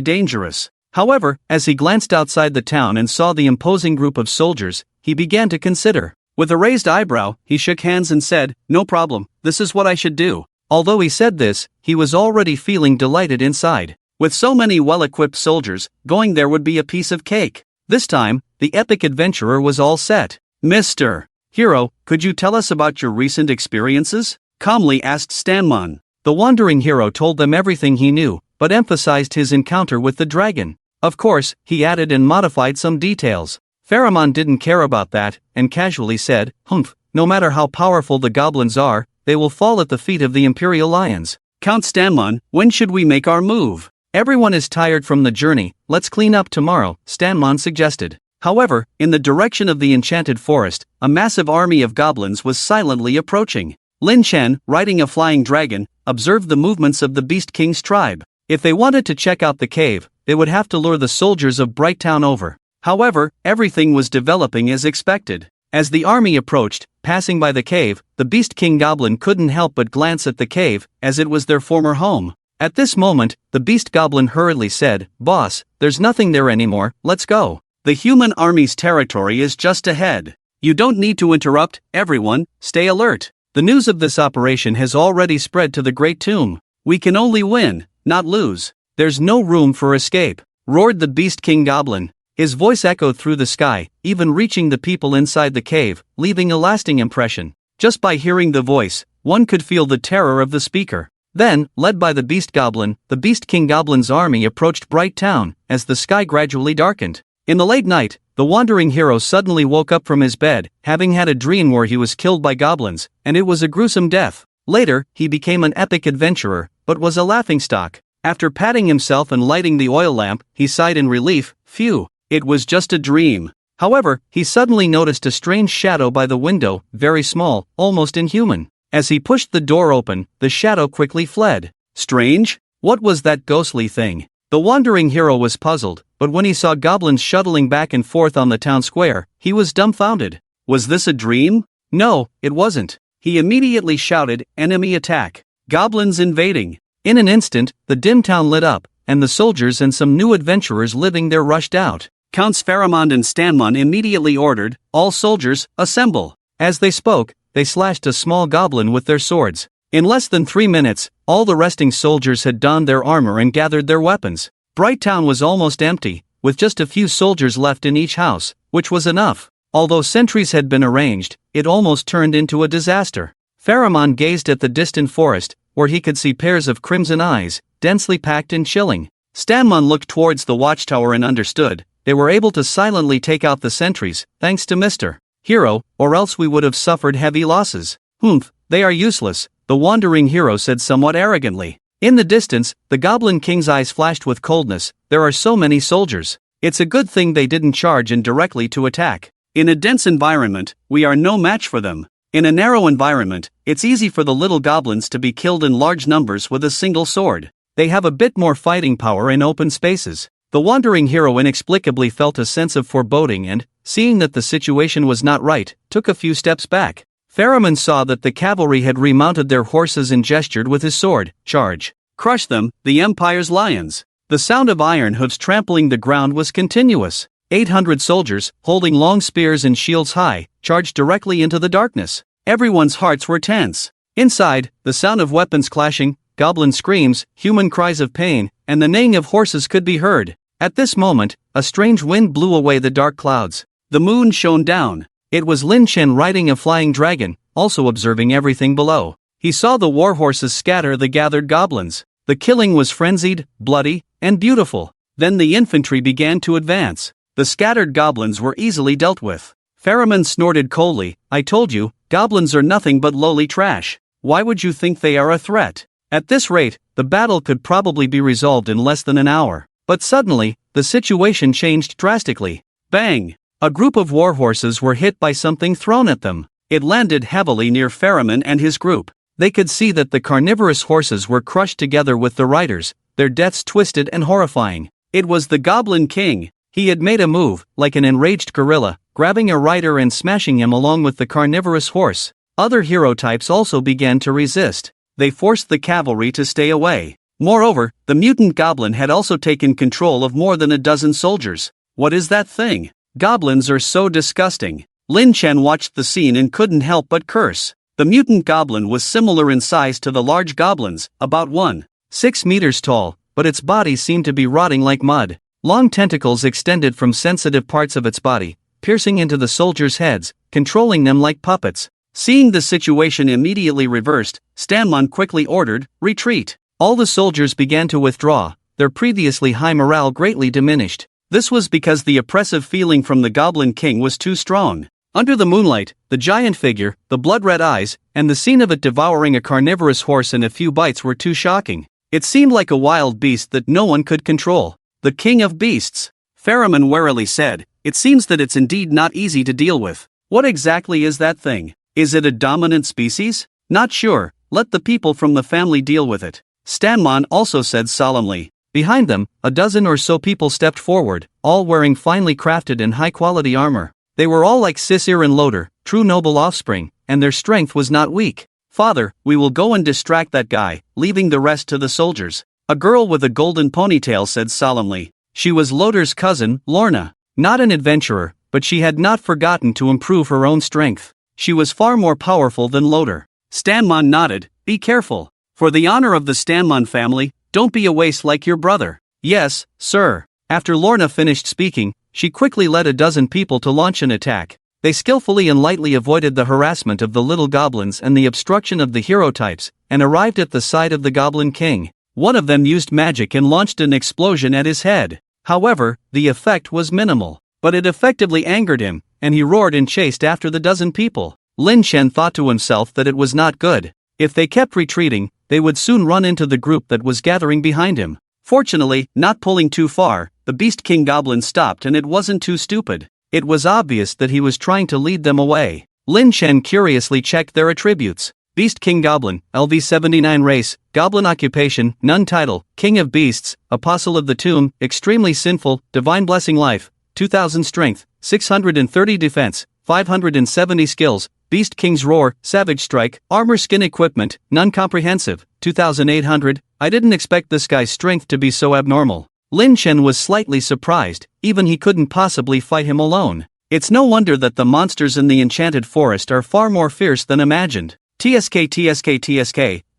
dangerous. However, as he glanced outside the town and saw the imposing group of soldiers, he began to consider. With a raised eyebrow, he shook hands and said, "No problem, this is what I should do." Although he said this, he was already feeling delighted inside. With so many well-equipped soldiers, going there would be a piece of cake. This time, the epic adventurer was all set. "Mr. Hero, could you tell us about your recent experiences?" calmly asked Stanmon. The wandering hero told them everything he knew, but emphasized his encounter with the dragon. Of course, he added and modified some details. Pharamond didn't care about that, and casually said, "Humph, no matter how powerful the goblins are, they will fall at the feet of the Imperial Lions." "Count Stanmon, when should we make our move?" "Everyone is tired from the journey, let's clean up tomorrow," Stanmon suggested. However, in the direction of the enchanted forest, a massive army of goblins was silently approaching. Lin Chen, riding a flying dragon, observed the movements of the Beast King's tribe. If they wanted to check out the cave, they would have to lure the soldiers of Bright Town over. However, everything was developing as expected. As the army approached, passing by the cave, the Beast King Goblin couldn't help but glance at the cave, as it was their former home. At this moment, the Beast Goblin hurriedly said, "Boss, there's nothing there anymore, let's go. The human army's territory is just ahead. You don't need to interrupt, everyone, stay alert. The news of this operation has already spread to the Great Tomb. We can only win, not lose. There's no room for escape," roared the Beast King Goblin. His voice echoed through the sky, even reaching the people inside the cave, leaving a lasting impression. Just by hearing the voice, one could feel the terror of the speaker. Then, led by the Beast Goblin, the Beast King Goblin's army approached Bright Town, as the sky gradually darkened. In the late night, the wandering hero suddenly woke up from his bed, having had a dream where he was killed by goblins, and it was a gruesome death. Later, he became an epic adventurer, but was a laughingstock. After patting himself and lighting the oil lamp, he sighed in relief, "Phew, it was just a dream." However, he suddenly noticed a strange shadow by the window, very small, almost inhuman. As he pushed the door open, the shadow quickly fled. Strange? What was that ghostly thing? The wandering hero was puzzled, but when he saw goblins shuttling back and forth on the town square, he was dumbfounded. Was this a dream? No, it wasn't. He immediately shouted, "Enemy attack! Goblins invading!" In an instant, the dim town lit up, and the soldiers and some new adventurers living there rushed out. Counts Pharamond and Stanmon immediately ordered, "All soldiers, assemble!" As they spoke, they slashed a small goblin with their swords. In less than 3 minutes, all the resting soldiers had donned their armor and gathered their weapons. Bright Town was almost empty, with just a few soldiers left in each house, which was enough. Although sentries had been arranged, it almost turned into a disaster. Pharamond gazed at the distant forest, where he could see pairs of crimson eyes, densely packed and chilling. Stanmon looked towards the watchtower and understood, they were able to silently take out the sentries, thanks to Mr. Hero, or else we would have suffered heavy losses. "Humph, they are useless," the wandering hero said somewhat arrogantly. In the distance, the Goblin King's eyes flashed with coldness. "There are so many soldiers. It's a good thing they didn't charge in directly to attack. In a dense environment, we are no match for them. In a narrow environment, it's easy for the little goblins to be killed in large numbers with a single sword. They have a bit more fighting power in open spaces." The wandering hero inexplicably felt a sense of foreboding and, seeing that the situation was not right, took a few steps back. Pharamond saw that the cavalry had remounted their horses and gestured with his sword, "Charge! Crush them, the Empire's lions!" The sound of iron hooves trampling the ground was continuous. 800 soldiers, holding long spears and shields high, charged directly into the darkness. Everyone's hearts were tense. Inside, the sound of weapons clashing, goblin screams, human cries of pain, and the neighing of horses could be heard. At this moment, a strange wind blew away the dark clouds. The moon shone down. It was Lin Chen riding a flying dragon, also observing everything below. He saw the war horses scatter the gathered goblins. The killing was frenzied, bloody, and beautiful. Then the infantry began to advance. The scattered goblins were easily dealt with. Ferriman snorted coldly, "I told you, goblins are nothing but lowly trash. Why would you think they are a threat?" At this rate, the battle could probably be resolved in less than an hour. But suddenly, the situation changed drastically. Bang! A group of warhorses were hit by something thrown at them. It landed heavily near Ferriman and his group. They could see that the carnivorous horses were crushed together with the riders, their deaths twisted and horrifying. It was the Goblin King. He had made a move, like an enraged gorilla, grabbing a rider and smashing him along with the carnivorous horse. Other hero types also began to resist. They forced the cavalry to stay away. Moreover, the mutant goblin had also taken control of more than a dozen soldiers. What is that thing? Goblins are so disgusting. Lin Chen watched the scene and couldn't help but curse. The mutant goblin was similar in size to the large goblins, about 1.6 meters tall, but its body seemed to be rotting like mud. Long tentacles extended from sensitive parts of its body, piercing into the soldiers' heads, controlling them like puppets. Seeing the situation immediately reversed, Stanmon quickly ordered, "Retreat." All the soldiers began to withdraw, their previously high morale greatly diminished. This was because the oppressive feeling from the Goblin King was too strong. Under the moonlight, the giant figure, the blood-red eyes, and the scene of it devouring a carnivorous horse in a few bites were too shocking. It seemed like a wild beast that no one could control. The king of beasts. Ferriman warily said, "It seems that it's indeed not easy to deal with. What exactly is that thing? Is it a dominant species? Not sure, let the people from the family deal with it." Stanmon also said solemnly. Behind them, a dozen or so people stepped forward, all wearing finely crafted and high-quality armor. They were all like Sisir and Loder, true noble offspring, and their strength was not weak. "Father, we will go and distract that guy, leaving the rest to the soldiers." A girl with a golden ponytail said solemnly. She was Loder's cousin, Lorna. Not an adventurer, but she had not forgotten to improve her own strength. She was far more powerful than Loder. Stanmon nodded, "Be careful. For the honor of the Stanmon family, don't be a waste like your brother." "Yes, sir." After Lorna finished speaking, she quickly led a dozen people to launch an attack. They skillfully and lightly avoided the harassment of the little goblins and the obstruction of the hero types, and arrived at the side of the Goblin King. One of them used magic and launched an explosion at his head. However, the effect was minimal, but it effectively angered him, and he roared and chased after the dozen people. Lin Chen thought to himself that it was not good. If they kept retreating, they would soon run into the group that was gathering behind him. Fortunately, not pulling too far, the Beast King Goblin stopped, and it wasn't too stupid. It was obvious that he was trying to lead them away. Lin Chen curiously checked their attributes. Beast King Goblin, LV79 race, Goblin occupation, none title, King of Beasts, Apostle of the Tomb, extremely sinful, divine blessing life, 2000 strength, 630 defense, 570 skills, Beast King's Roar, Savage Strike, Armor Skin Equipment, none comprehensive, 2800, I didn't expect this guy's strength to be so abnormal. Lin Chen was slightly surprised, even he couldn't possibly fight him alone. It's no wonder that the monsters in the Enchanted Forest are far more fierce than imagined. TSK,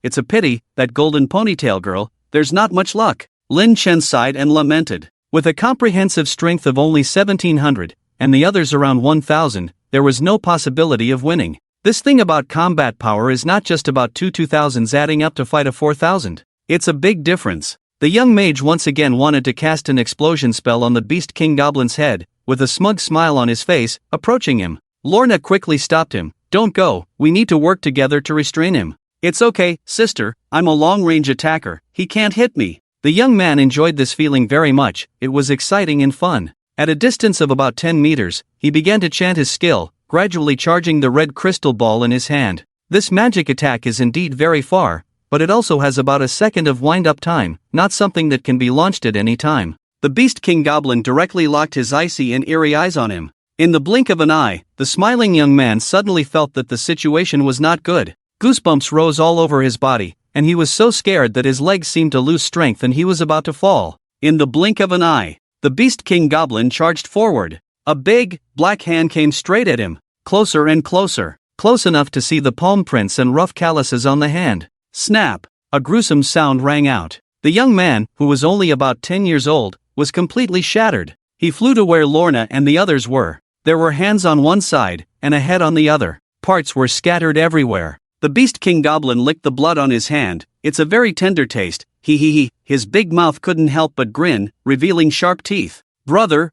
it's a pity, that golden ponytail girl, there's not much luck. Lin Chen sighed and lamented. With a comprehensive strength of only 1700, and the others around 1000, there was no possibility of winning. This thing about combat power is not just about two 2000s adding up to fight a 4000. It's a big difference. The young mage once again wanted to cast an explosion spell on the Beast King Goblin's head, with a smug smile on his face, approaching him. Lorna quickly stopped him. "Don't go, we need to work together to restrain him." "It's okay, sister, I'm a long-range attacker, he can't hit me." The young man enjoyed this feeling very much, it was exciting and fun. At a distance of about 10 meters, he began to chant his skill, gradually charging the red crystal ball in his hand. This magic attack is indeed very far, but it also has about a second of wind-up time, not something that can be launched at any time. The Beast King Goblin directly locked his icy and eerie eyes on him. In the blink of an eye, the smiling young man suddenly felt that the situation was not good. Goosebumps rose all over his body, and he was so scared that his legs seemed to lose strength and he was about to fall. In the blink of an eye, the Beast King Goblin charged forward. A big, black hand came straight at him, closer and closer, close enough to see the palm prints and rough calluses on the hand. Snap! A gruesome sound rang out. The young man, who was only about 10 years old, was completely shattered. He flew to where Lorna and the others were. There were hands on one side, and a head on the other. Parts were scattered everywhere. The Beast King Goblin licked the blood on his hand. It's a very tender taste. His big mouth couldn't help but grin, revealing sharp teeth. Brother,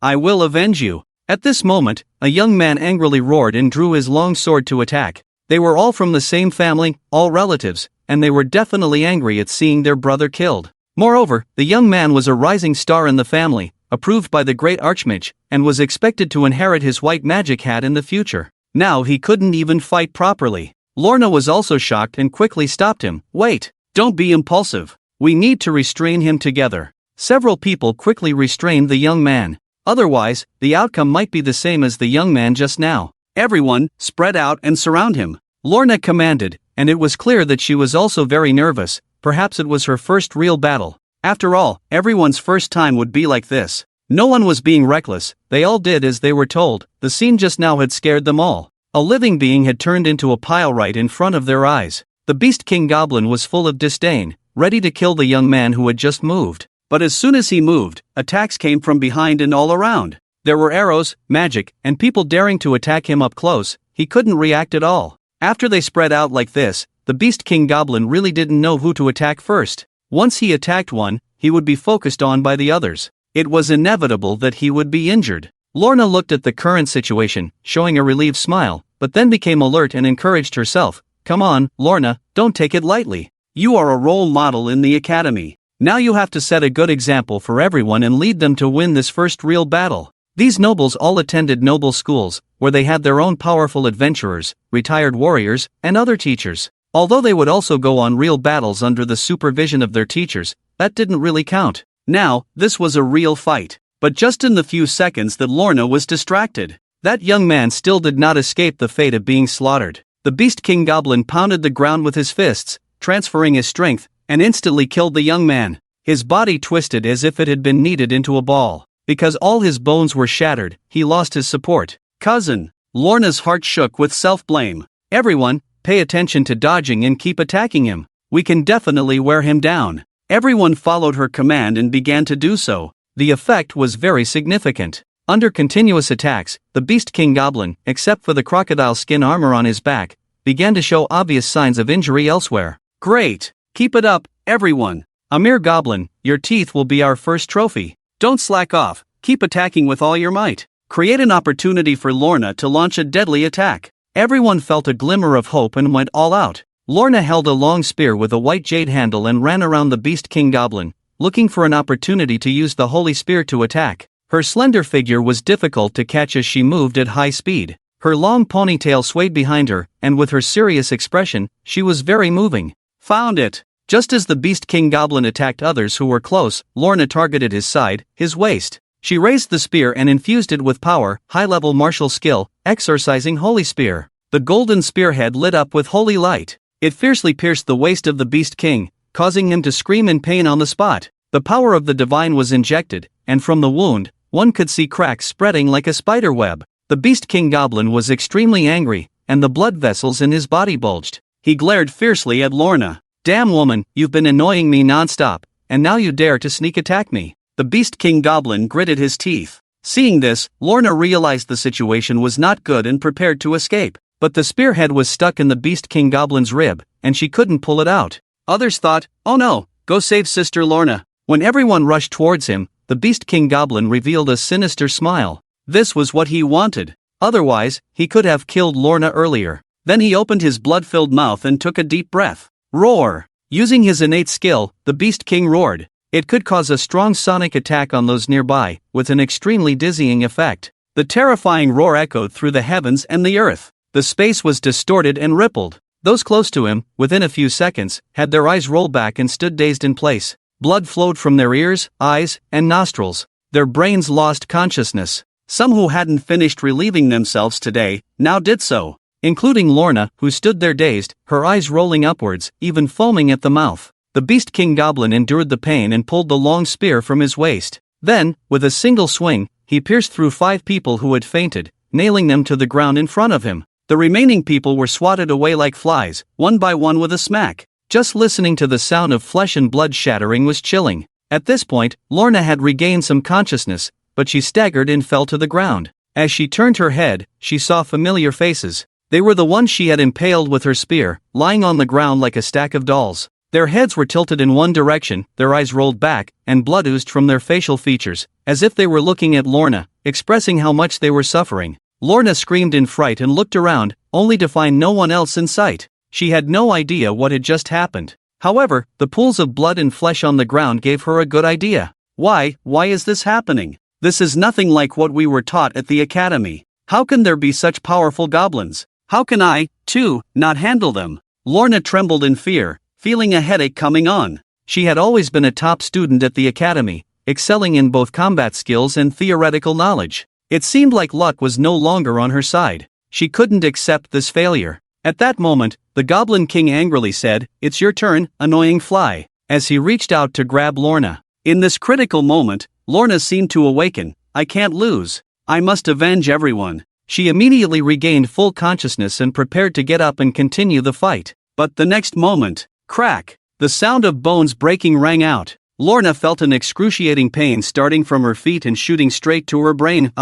I will avenge you. At this moment, a young man angrily roared and drew his long sword to attack. They were all from the same family, all relatives, and they were definitely angry at seeing their brother killed. Moreover, the young man was a rising star in the family, approved by the great Archmage, and was expected to inherit his white magic hat in the future. Now he couldn't even fight properly. Lorna was also shocked and quickly stopped him. Wait, don't be impulsive. We need to restrain him together. Several people quickly restrained the young man. Otherwise, the outcome might be the same as the young man just now. Everyone, spread out and surround him. Lorna commanded, and it was clear that she was also very nervous. Perhaps it was her first real battle. After all, everyone's first time would be like this. No one was being reckless, they all did as they were told. The scene just now had scared them all. A living being had turned into a pile right in front of their eyes. The Beast King Goblin was full of disdain, ready to kill the young man who had just moved. But as soon as he moved, attacks came from behind and all around. There were arrows, magic, and people daring to attack him up close. He couldn't react at all. After they spread out like this, the Beast King Goblin really didn't know who to attack first. Once he attacked one, he would be focused on by the others. It was inevitable that he would be injured. Lorna looked at the current situation, showing a relieved smile, but then became alert and encouraged herself. Come on, Lorna, don't take it lightly. You are a role model in the academy. Now you have to set a good example for everyone and lead them to win this first real battle. These nobles all attended noble schools, where they had their own powerful adventurers, retired warriors, and other teachers. Although they would also go on real battles under the supervision of their teachers, that didn't really count. Now, this was a real fight. But just in the few seconds that Lorna was distracted, that young man still did not escape the fate of being slaughtered. The Beast King Goblin pounded the ground with his fists, transferring his strength, and instantly killed the young man. His body twisted as if it had been kneaded into a ball. Because all his bones were shattered, he lost his support. Cousin. Lorna's heart shook with self-blame. Everyone, pay attention to dodging and keep attacking him. We can definitely wear him down. Everyone followed her command and began to do so. The effect was very significant. Under continuous attacks, the Beast King Goblin, except for the crocodile skin armor on his back, began to show obvious signs of injury elsewhere. Great! Keep it up, everyone. A mere goblin, your teeth will be our first trophy. Don't slack off, keep attacking with all your might. Create an opportunity for Lorna to launch a deadly attack. Everyone felt a glimmer of hope and went all out. Lorna held a long spear with a white jade handle and ran around the Beast King Goblin, looking for an opportunity to use the holy spear to attack. Her slender figure was difficult to catch as she moved at high speed. Her long ponytail swayed behind her, and with her serious expression, she was very moving. Found it! Just as the Beast King Goblin attacked others who were close, Lorna targeted his side, his waist. She raised the spear and infused it with power, high-level martial skill, exorcising Holy Spear. The golden spearhead lit up with holy light. It fiercely pierced the waist of the Beast King, causing him to scream in pain on the spot. The power of the divine was injected, and from the wound, one could see cracks spreading like a spider web. The Beast King Goblin was extremely angry, and the blood vessels in his body bulged. He glared fiercely at Lorna. Damn woman, you've been annoying me non-stop, and now you dare to sneak attack me. The Beast King Goblin gritted his teeth. Seeing this, Lorna realized the situation was not good and prepared to escape. But the spearhead was stuck in the Beast King Goblin's rib, and she couldn't pull it out. Others thought, oh no, go save Sister Lorna. When everyone rushed towards him, the Beast King Goblin revealed a sinister smile. This was what he wanted. Otherwise, he could have killed Lorna earlier. Then he opened his blood-filled mouth and took a deep breath. Roar! Using his innate skill, the Beast King roared. It could cause a strong sonic attack on those nearby, with an extremely dizzying effect. The terrifying roar echoed through the heavens and the earth. The space was distorted and rippled. Those close to him, within a few seconds, had their eyes rolled back and stood dazed in place. Blood flowed from their ears, eyes, and nostrils. Their brains lost consciousness. Some who hadn't finished relieving themselves today, now did so. Including Lorna, who stood there dazed, her eyes rolling upwards, even foaming at the mouth. The Beast King Goblin endured the pain and pulled the long spear from his waist. Then, with a single swing, he pierced through 5 people who had fainted, nailing them to the ground in front of him. The remaining people were swatted away like flies, one by one with a smack. Just listening to the sound of flesh and blood shattering was chilling. At this point, Lorna had regained some consciousness, but she staggered and fell to the ground. As she turned her head, she saw familiar faces. They were the ones she had impaled with her spear, lying on the ground like a stack of dolls. Their heads were tilted in one direction, their eyes rolled back, and blood oozed from their facial features, as if they were looking at Lorna, expressing how much they were suffering. Lorna screamed in fright and looked around, only to find no one else in sight. She had no idea what had just happened. However, the pools of blood and flesh on the ground gave her a good idea. Why is this happening? This is nothing like what we were taught at the academy. How can there be such powerful goblins? How can I, too, not handle them? Lorna trembled in fear, feeling a headache coming on. She had always been a top student at the academy, excelling in both combat skills and theoretical knowledge. It seemed like luck was no longer on her side. She couldn't accept this failure. At that moment, the Goblin King angrily said, "It's your turn, annoying fly," as he reached out to grab Lorna. In this critical moment, Lorna seemed to awaken. "I can't lose. I must avenge everyone." She immediately regained full consciousness and prepared to get up and continue the fight. But the next moment, crack! The sound of bones breaking rang out. Lorna felt an excruciating pain starting from her feet and shooting straight to her brain.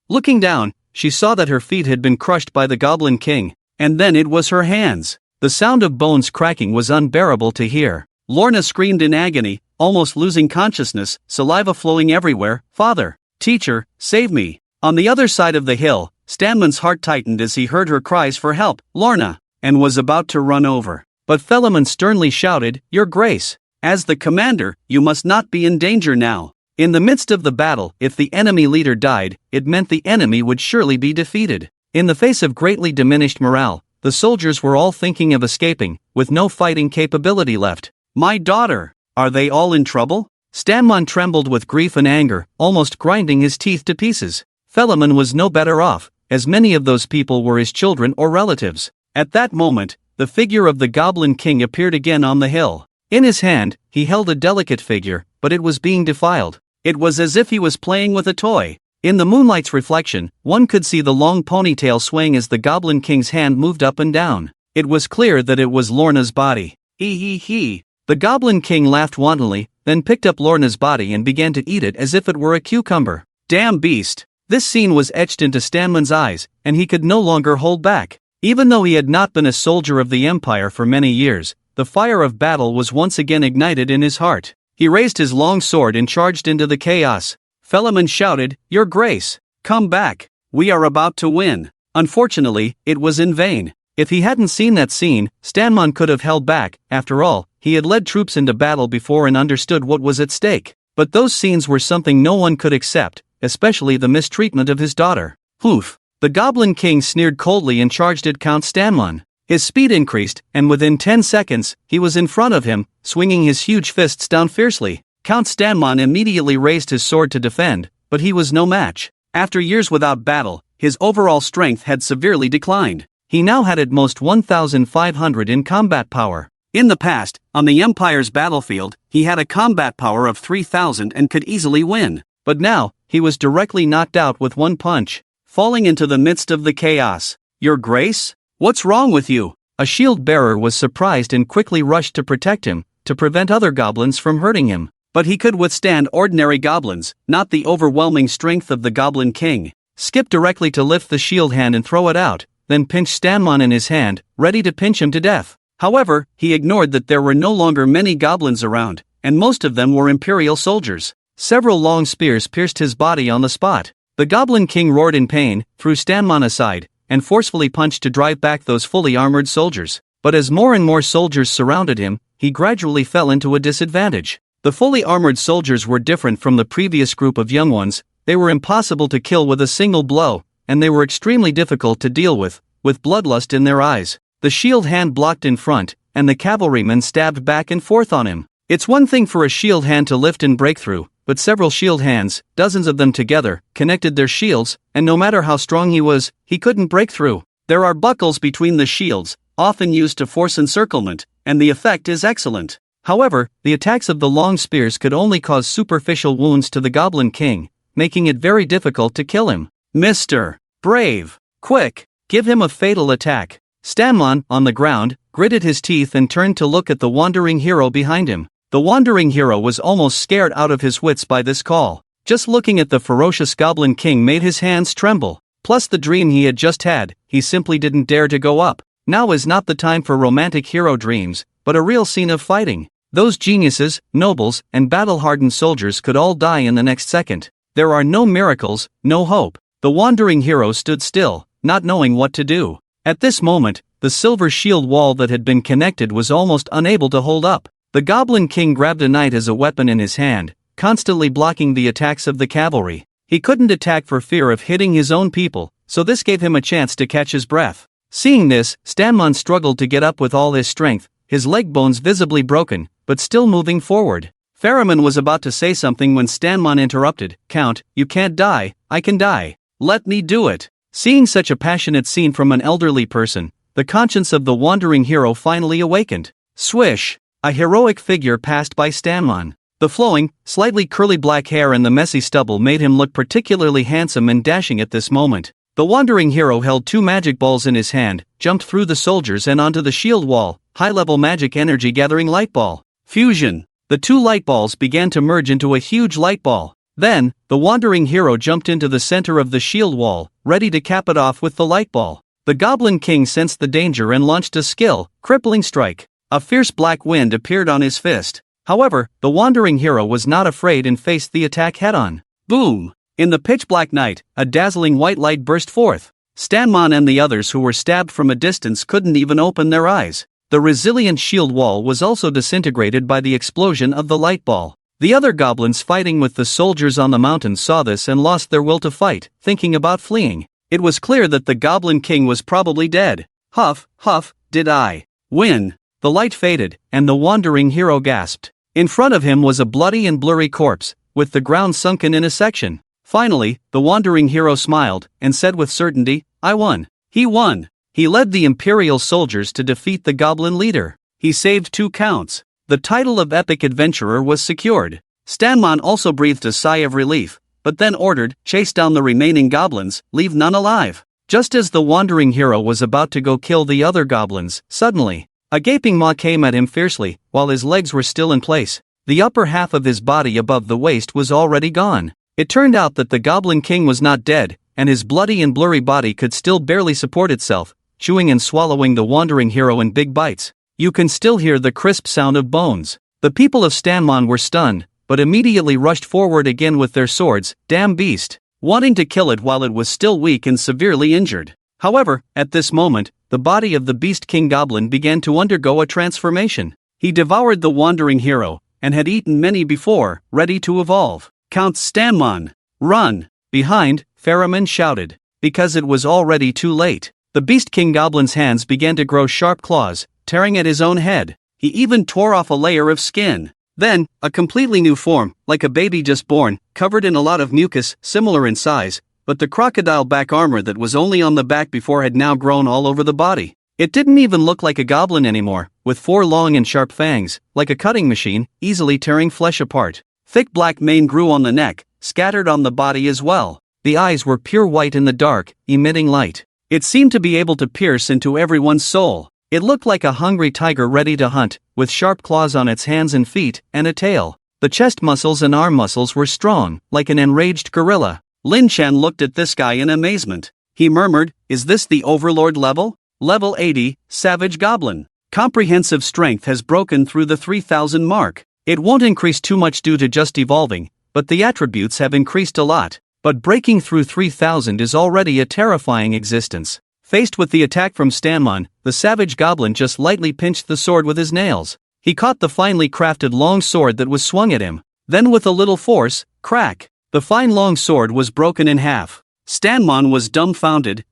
Looking down, she saw that her feet had been crushed by the Goblin King. And then it was her hands. The sound of bones cracking was unbearable to hear. Lorna screamed in agony, almost losing consciousness, saliva flowing everywhere. "Father! Teacher, save me!" On the other side of the hill, Stanman's heart tightened as he heard her cries for help, "Lorna!" and was about to run over. But Philemon sternly shouted, "Your Grace! As the commander, you must not be in danger now." In the midst of the battle, if the enemy leader died, it meant the enemy would surely be defeated. In the face of greatly diminished morale, the soldiers were all thinking of escaping, with no fighting capability left. "My daughter! Are they all in trouble?" Stanman trembled with grief and anger, almost grinding his teeth to pieces. Philemon was no better off, as many of those people were his children or relatives. At that moment, the figure of the Goblin King appeared again on the hill. In his hand, he held a delicate figure, but it was being defiled. It was as if he was playing with a toy. In the moonlight's reflection, one could see the long ponytail swaying as the Goblin King's hand moved up and down. It was clear that it was Lorna's body. He. The Goblin King laughed wantonly, then picked up Lorna's body and began to eat it as if it were a cucumber. Damn beast! This scene was etched into Stanman's eyes, and he could no longer hold back. Even though he had not been a soldier of the Empire for many years, the fire of battle was once again ignited in his heart. He raised his long sword and charged into the chaos. Philemon shouted, "Your Grace! Come back! We are about to win!" Unfortunately, it was in vain. If he hadn't seen that scene, Stanman could have held back. After all, he had led troops into battle before and understood what was at stake. But those scenes were something no one could accept, especially the mistreatment of his daughter. Oof! The Goblin King sneered coldly and charged at Count Stanman. His speed increased, and within 10 seconds, he was in front of him, swinging his huge fists down fiercely. Count Stanman immediately raised his sword to defend, but he was no match. After years without battle, his overall strength had severely declined. He now had at most 1,500 in combat power. In the past, on the Empire's battlefield, he had a combat power of 3,000 and could easily win. But now, he was directly knocked out with one punch, falling into the midst of the chaos. "Your Grace? What's wrong with you?" A shield bearer was surprised and quickly rushed to protect him, to prevent other goblins from hurting him. But he could withstand ordinary goblins, not the overwhelming strength of the Goblin King. Skip directly to lift the shield hand and throw it out, then pinch Stanman in his hand, ready to pinch him to death. However, he ignored that there were no longer many goblins around, and most of them were Imperial soldiers. Several long spears pierced his body on the spot. The Goblin King roared in pain, threw Stanman aside, and forcefully punched to drive back those fully armored soldiers. But as more and more soldiers surrounded him, he gradually fell into a disadvantage. The fully armored soldiers were different from the previous group of young ones. They were impossible to kill with a single blow, and they were extremely difficult to deal with bloodlust in their eyes. The shield hand blocked in front, and the cavalrymen stabbed back and forth on him. It's one thing for a shield hand to lift and break through, but several shield hands, dozens of them together, connected their shields, and no matter how strong he was, he couldn't break through. There are buckles between the shields, often used to force encirclement, and the effect is excellent. However, the attacks of the long spears could only cause superficial wounds to the Goblin King, making it very difficult to kill him. "Mr. Brave! Quick! Give him a fatal attack!" Stanman, on the ground, gritted his teeth and turned to look at the wandering hero behind him. The wandering hero was almost scared out of his wits by this call. Just looking at the ferocious Goblin King made his hands tremble. Plus the dream he had just had, he simply didn't dare to go up. Now is not the time for romantic hero dreams, but a real scene of fighting. Those geniuses, nobles, and battle-hardened soldiers could all die in the next second. There are no miracles, no hope. The wandering hero stood still, not knowing what to do. At this moment, the silver shield wall that had been connected was almost unable to hold up. The Goblin King grabbed a knight as a weapon in his hand, constantly blocking the attacks of the cavalry. He couldn't attack for fear of hitting his own people, so this gave him a chance to catch his breath. Seeing this, Stanmon struggled to get up with all his strength, his leg bones visibly broken, but still moving forward. Faramon was about to say something when Stanmon interrupted. "Count, you can't die, I can die. Let me do it." Seeing such a passionate scene from an elderly person, the conscience of the wandering hero finally awakened. Swish! A heroic figure passed by Stanmon. The flowing, slightly curly black hair and the messy stubble made him look particularly handsome and dashing at this moment. The wandering hero held 2 magic balls in his hand, jumped through the soldiers and onto the shield wall, high-level magic energy gathering light ball. Fusion! The 2 light balls began to merge into a huge light ball. Then, the wandering hero jumped into the center of the shield wall, ready to cap it off with the light ball. The Goblin King sensed the danger and launched a crippling strike. A fierce black wind appeared on his fist. However, the wandering hero was not afraid and faced the attack head-on. Boom! In the pitch-black night, a dazzling white light burst forth. Stanmon and the others who were stabbed from a distance couldn't even open their eyes. The resilient shield wall was also disintegrated by the explosion of the light ball. The other goblins fighting with the soldiers on the mountain saw this and lost their will to fight, thinking about fleeing. It was clear that the Goblin King was probably dead. Huff, huff, did I win? The light faded, and the wandering hero gasped. In front of him was a bloody and blurry corpse, with the ground sunken in a section. Finally, the wandering hero smiled, and said with certainty, "I won." He won. He led the Imperial soldiers to defeat the Goblin leader. He saved 2 counts. The title of Epic Adventurer was secured. Stanmon also breathed a sigh of relief, but then ordered, "Chase down the remaining goblins, leave none alive." Just as the wandering hero was about to go kill the other goblins, suddenly, a gaping maw came at him fiercely, while his legs were still in place. The upper half of his body above the waist was already gone. It turned out that the Goblin King was not dead, and his bloody and blurry body could still barely support itself, chewing and swallowing the wandering hero in big bites. You can still hear the crisp sound of bones. The people of Stanmon were stunned, but immediately rushed forward again with their swords, damn beast, wanting to kill it while it was still weak and severely injured. However, at this moment, the body of the Beast King Goblin began to undergo a transformation. He devoured the wandering hero, and had eaten many before, ready to evolve. Count Stanmon, run! Behind, Faramon shouted. Because it was already too late. The Beast King Goblin's hands began to grow sharp claws, tearing at his own head. He even tore off a layer of skin. Then, a completely new form, like a baby just born, covered in a lot of mucus, similar in size, but the crocodile back armor that was only on the back before had now grown all over the body. It didn't even look like a goblin anymore, with 4 long and sharp fangs, like a cutting machine, easily tearing flesh apart. Thick black mane grew on the neck, scattered on the body as well. The eyes were pure white in the dark, emitting light. It seemed to be able to pierce into everyone's soul. It looked like a hungry tiger ready to hunt, with sharp claws on its hands and feet, and a tail. The chest muscles and arm muscles were strong, like an enraged gorilla. Lin Chen looked at this guy in amazement. He murmured, "Is this the Overlord level? Level 80, Savage Goblin. Comprehensive strength has broken through the 3000 mark. It won't increase too much due to just evolving, but the attributes have increased a lot. But breaking through 3000 is already a terrifying existence." Faced with the attack from Stanmon, the Savage Goblin just lightly pinched the sword with his nails. He caught the finely crafted long sword that was swung at him. Then with a little force, crack! The fine long sword was broken in half. Stanmon was dumbfounded.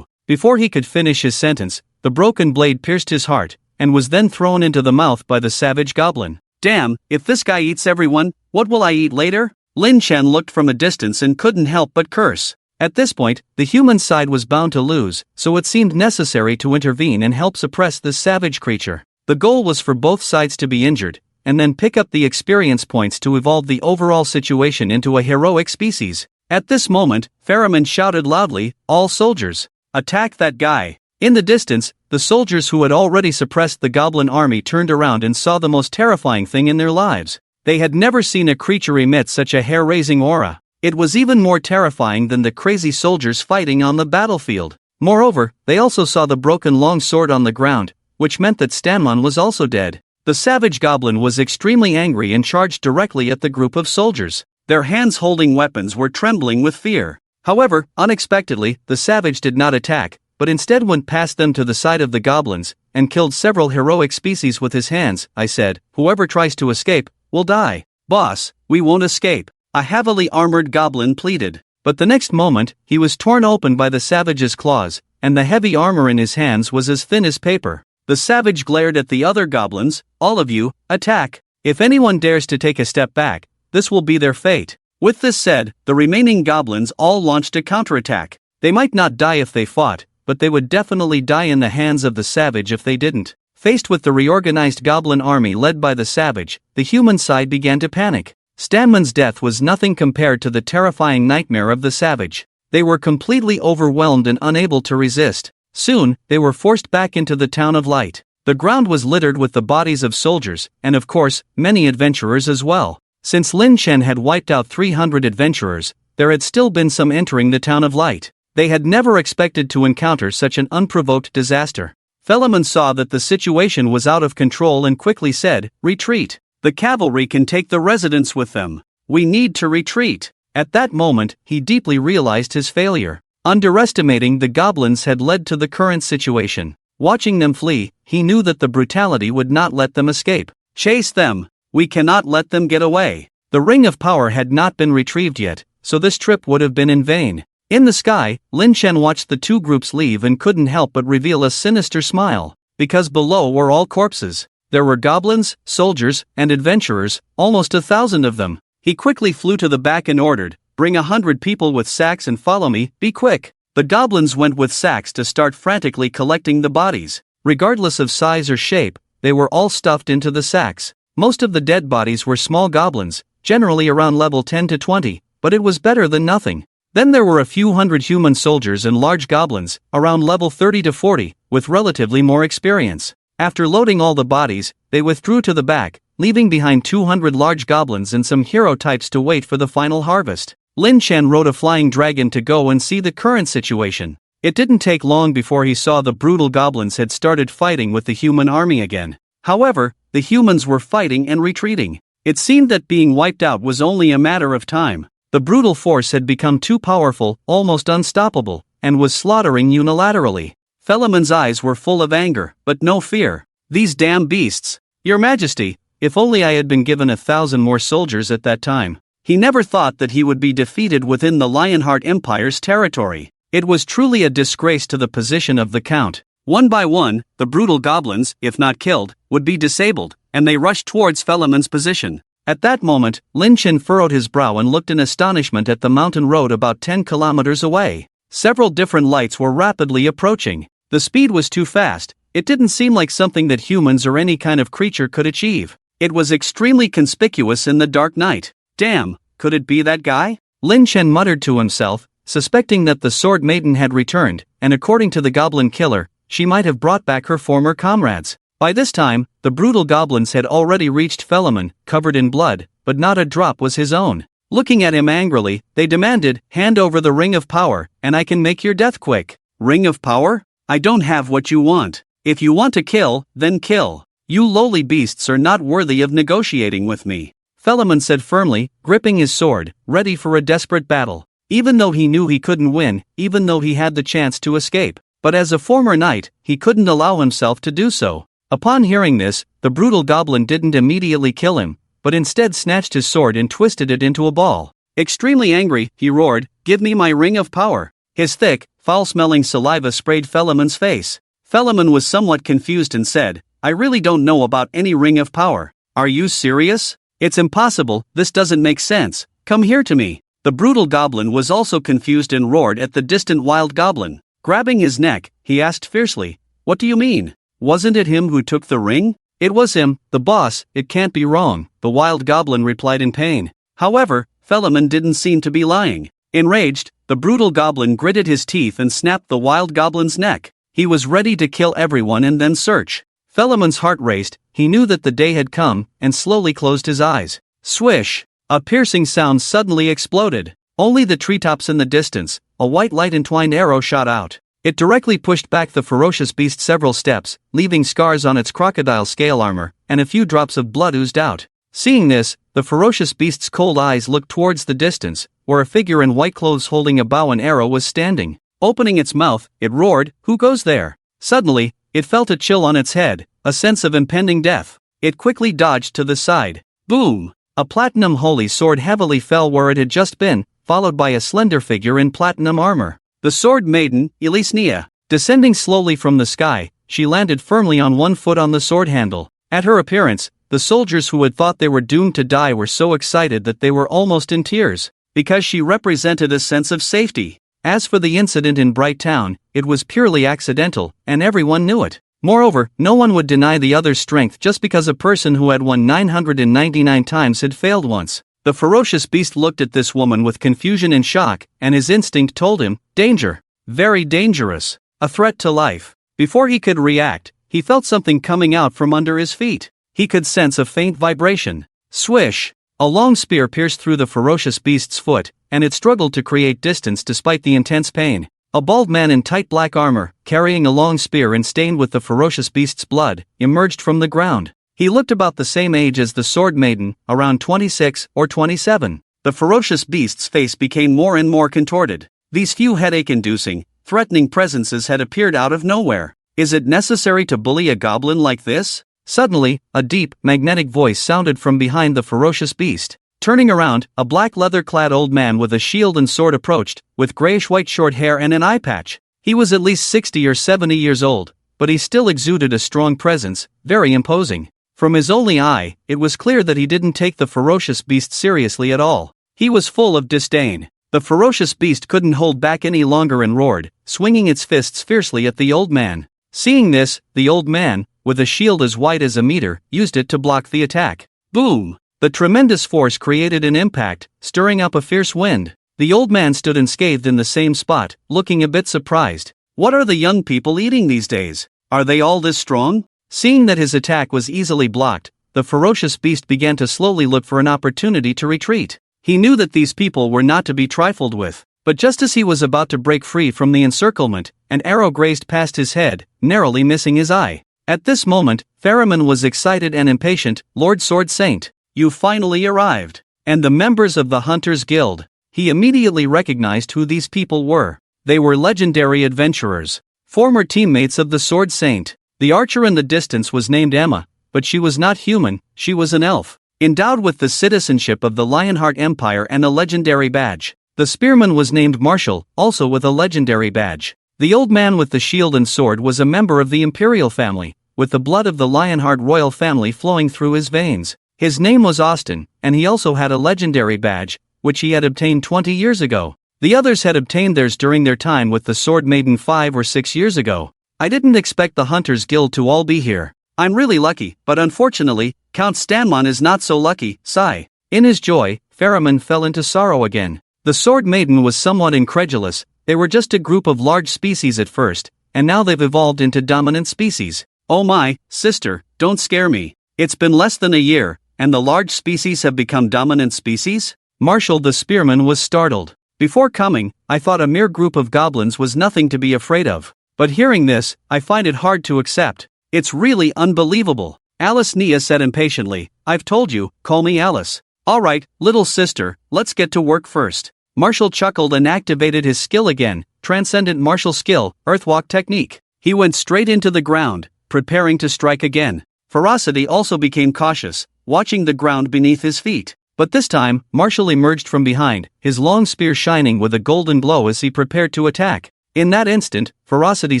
Before he could finish his sentence, the broken blade pierced his heart, and was then thrown into the mouth by the Savage Goblin. Damn, if this guy eats everyone, what will I eat later? Lin Chen looked from a distance and couldn't help but curse. At this point, the human side was bound to lose, so it seemed necessary to intervene and help suppress this savage creature. The goal was for both sides to be injured, and then pick up the experience points to evolve the overall situation into a heroic species. At this moment, Faramon shouted loudly, "All soldiers, attack that guy!" In the distance, the soldiers who had already suppressed the goblin army turned around and saw the most terrifying thing in their lives. They had never seen a creature emit such a hair-raising aura. It was even more terrifying than the crazy soldiers fighting on the battlefield. Moreover, they also saw the broken long sword on the ground, which meant that Stanman was also dead. The savage goblin was extremely angry and charged directly at the group of soldiers. Their hands holding weapons were trembling with fear. However, unexpectedly, the savage did not attack, but instead went past them to the side of the goblins, and killed several heroic species with his hands. I said, "Whoever tries to escape, will die." "Boss, we won't escape," a heavily armored goblin pleaded. But the next moment, he was torn open by the savage's claws, and the heavy armor in his hands was as thin as paper. The savage glared at the other goblins. "All of you, attack. If anyone dares to take a step back, this will be their fate." With this said, the remaining goblins all launched a counterattack. They might not die if they fought, but they would definitely die in the hands of the savage if they didn't. Faced with the reorganized goblin army led by the savage, the human side began to panic. Stanman's death was nothing compared to the terrifying nightmare of the savage. They were completely overwhelmed and unable to resist. Soon, they were forced back into the town of light. The ground was littered with the bodies of soldiers, and of course, many adventurers as well. Since Lin Chen had wiped out 300 adventurers, there had still been some entering the town of light. They had never expected to encounter such an unprovoked disaster. Philemon saw that the situation was out of control and quickly said, "Retreat. The cavalry can take the residents with them. We need to retreat." At that moment, he deeply realized his failure. Underestimating the goblins had led to the current situation. Watching them flee, he knew that the brutality would not let them escape. "Chase them. We cannot let them get away." The ring of power had not been retrieved yet, so this trip would have been in vain. In the sky, Lin Chen watched the two groups leave and couldn't help but reveal a sinister smile, because below were all corpses. There were goblins, soldiers, and adventurers, almost 1,000 of them. He quickly flew to the back and ordered, "Bring 100 people with sacks and follow me, be quick." The goblins went with sacks to start frantically collecting the bodies. Regardless of size or shape, they were all stuffed into the sacks. Most of the dead bodies were small goblins, generally around level 10 to 20, but it was better than nothing. Then there were a few hundred human soldiers and large goblins, around level 30 to 40, with relatively more experience. After loading all the bodies, they withdrew to the back, leaving behind 200 large goblins and some hero types to wait for the final harvest. Lin Chen rode a flying dragon to go and see the current situation. It didn't take long before he saw the brutal goblins had started fighting with the human army again. However, the humans were fighting and retreating. It seemed that being wiped out was only a matter of time. The brutal force had become too powerful, almost unstoppable, and was slaughtering unilaterally. Philemon's eyes were full of anger, but no fear. "These damn beasts! Your Majesty, if only I had been given 1,000 more soldiers at that time." He never thought that he would be defeated within the Lionheart Empire's territory. It was truly a disgrace to the position of the Count. One by one, the brutal goblins, if not killed, would be disabled, and they rushed towards Philemon's position. At that moment, Lin Chen furrowed his brow and looked in astonishment at the mountain road about 10 kilometers away. Several different lights were rapidly approaching. The speed was too fast. It didn't seem like something that humans or any kind of creature could achieve. It was extremely conspicuous in the dark night. "Damn, could it be that guy?" Lin Chen muttered to himself, suspecting that the Sword Maiden had returned, and according to the goblin killer, she might have brought back her former comrades. By this time, the brutal goblins had already reached Philemon, covered in blood, but not a drop was his own. Looking at him angrily, they demanded, "Hand over the Ring of Power, and I can make your death quick." "Ring of Power? I don't have what you want. If you want to kill, then kill. You lowly beasts are not worthy of negotiating with me," Philemon said firmly, gripping his sword, ready for a desperate battle. Even though he knew he couldn't win, even though he had the chance to escape. But as a former knight, he couldn't allow himself to do so. Upon hearing this, the brutal goblin didn't immediately kill him, but instead snatched his sword and twisted it into a ball. Extremely angry, he roared, "Give me my Ring of Power." His thick, foul-smelling saliva sprayed Philemon's face. Philemon was somewhat confused and said, "I really don't know about any Ring of Power. Are you serious? It's impossible, this doesn't make sense. Come here to me." The brutal goblin was also confused and roared at the distant wild goblin. Grabbing his neck, he asked fiercely, "What do you mean? Wasn't it him who took the ring?" "It was him, the boss, it can't be wrong," the wild goblin replied in pain. However, Philemon didn't seem to be lying. Enraged, the brutal goblin gritted his teeth and snapped the wild goblin's neck. He was ready to kill everyone and then search. Philemon's heart raced, he knew that the day had come, and slowly closed his eyes. Swish! A piercing sound suddenly exploded. Only the treetops in the distance, a white light-entwined arrow shot out. It directly pushed back the ferocious beast several steps, leaving scars on its crocodile scale armor, and a few drops of blood oozed out. Seeing this, the ferocious beast's cold eyes looked towards the distance, where a figure in white clothes holding a bow and arrow was standing. Opening its mouth, it roared, "Who goes there?" Suddenly, it felt a chill on its head, a sense of impending death. It quickly dodged to the side. Boom! A platinum holy sword heavily fell where it had just been, followed by a slender figure in platinum armor. The sword maiden, Elisnea. Descending slowly from the sky, she landed firmly on one foot on the sword handle. At her appearance, the soldiers who had thought they were doomed to die were so excited that they were almost in tears, because she represented a sense of safety. As for the incident in Bright Town, it was purely accidental, and everyone knew it. Moreover, no one would deny the other's strength just because a person who had won 999 times had failed once. The ferocious beast looked at this woman with confusion and shock, and his instinct told him, danger. Very dangerous. A threat to life. Before he could react, he felt something coming out from under his feet. He could sense a faint vibration. Swish! A long spear pierced through the ferocious beast's foot, and it struggled to create distance despite the intense pain. A bald man in tight black armor, carrying a long spear and stained with the ferocious beast's blood, emerged from the ground. He looked about the same age as the sword maiden, around 26 or 27. The ferocious beast's face became more and more contorted. These few headache-inducing, threatening presences had appeared out of nowhere. Is it necessary to bully a goblin like this? Suddenly, a deep, magnetic voice sounded from behind the ferocious beast. Turning around, a black leather-clad old man with a shield and sword approached, with grayish-white short hair and an eye patch. He was at least 60 or 70 years old, but he still exuded a strong presence, very imposing. From his only eye, it was clear that he didn't take the ferocious beast seriously at all. He was full of disdain. The ferocious beast couldn't hold back any longer and roared, swinging its fists fiercely at the old man. Seeing this, the old man, with a shield as wide as a meter, used it to block the attack. Boom! The tremendous force created an impact, stirring up a fierce wind. The old man stood unscathed in the same spot, looking a bit surprised. What are the young people eating these days? Are they all this strong? Seeing that his attack was easily blocked, the ferocious beast began to slowly look for an opportunity to retreat. He knew that these people were not to be trifled with, but just as he was about to break free from the encirclement, an arrow grazed past his head, narrowly missing his eye. At this moment, Pharamond was excited and impatient. Lord Sword Saint, you finally arrived. And the members of the Hunters Guild. He immediately recognized who these people were. They were legendary adventurers, former teammates of the Sword Saint. The archer in the distance was named Emma, but she was not human, she was an elf, endowed with the citizenship of the Lionheart Empire and a legendary badge. The spearman was named Marshall, also with a legendary badge. The old man with the shield and sword was a member of the Imperial family, with the blood of the Lionheart royal family flowing through his veins. His name was Austin, and he also had a legendary badge, which he had obtained 20 years ago. The others had obtained theirs during their time with the Sword Maiden 5 or 6 years ago. I didn't expect the Hunters Guild to all be here. I'm really lucky, but unfortunately, Count Stanmon is not so lucky. Sigh. In his joy, Pharamond fell into sorrow again. The Sword Maiden was somewhat incredulous. They were just a group of large species at first, and now they've evolved into dominant species. Oh my, sister, don't scare me. It's been less than a year, and the large species have become dominant species? Marshall the spearman was startled. Before coming, I thought a mere group of goblins was nothing to be afraid of. But hearing this, I find it hard to accept. It's really unbelievable. Alice Nia said impatiently, I've told you, call me Alice. Alright, little sister, let's get to work first. Marshall chuckled and activated his skill again, Transcendent Martial Skill, Earthwalk Technique. He went straight into the ground, preparing to strike again. Ferocity also became cautious, watching the ground beneath his feet. But this time, Marshall emerged from behind, his long spear shining with a golden glow as he prepared to attack. In that instant, Ferocity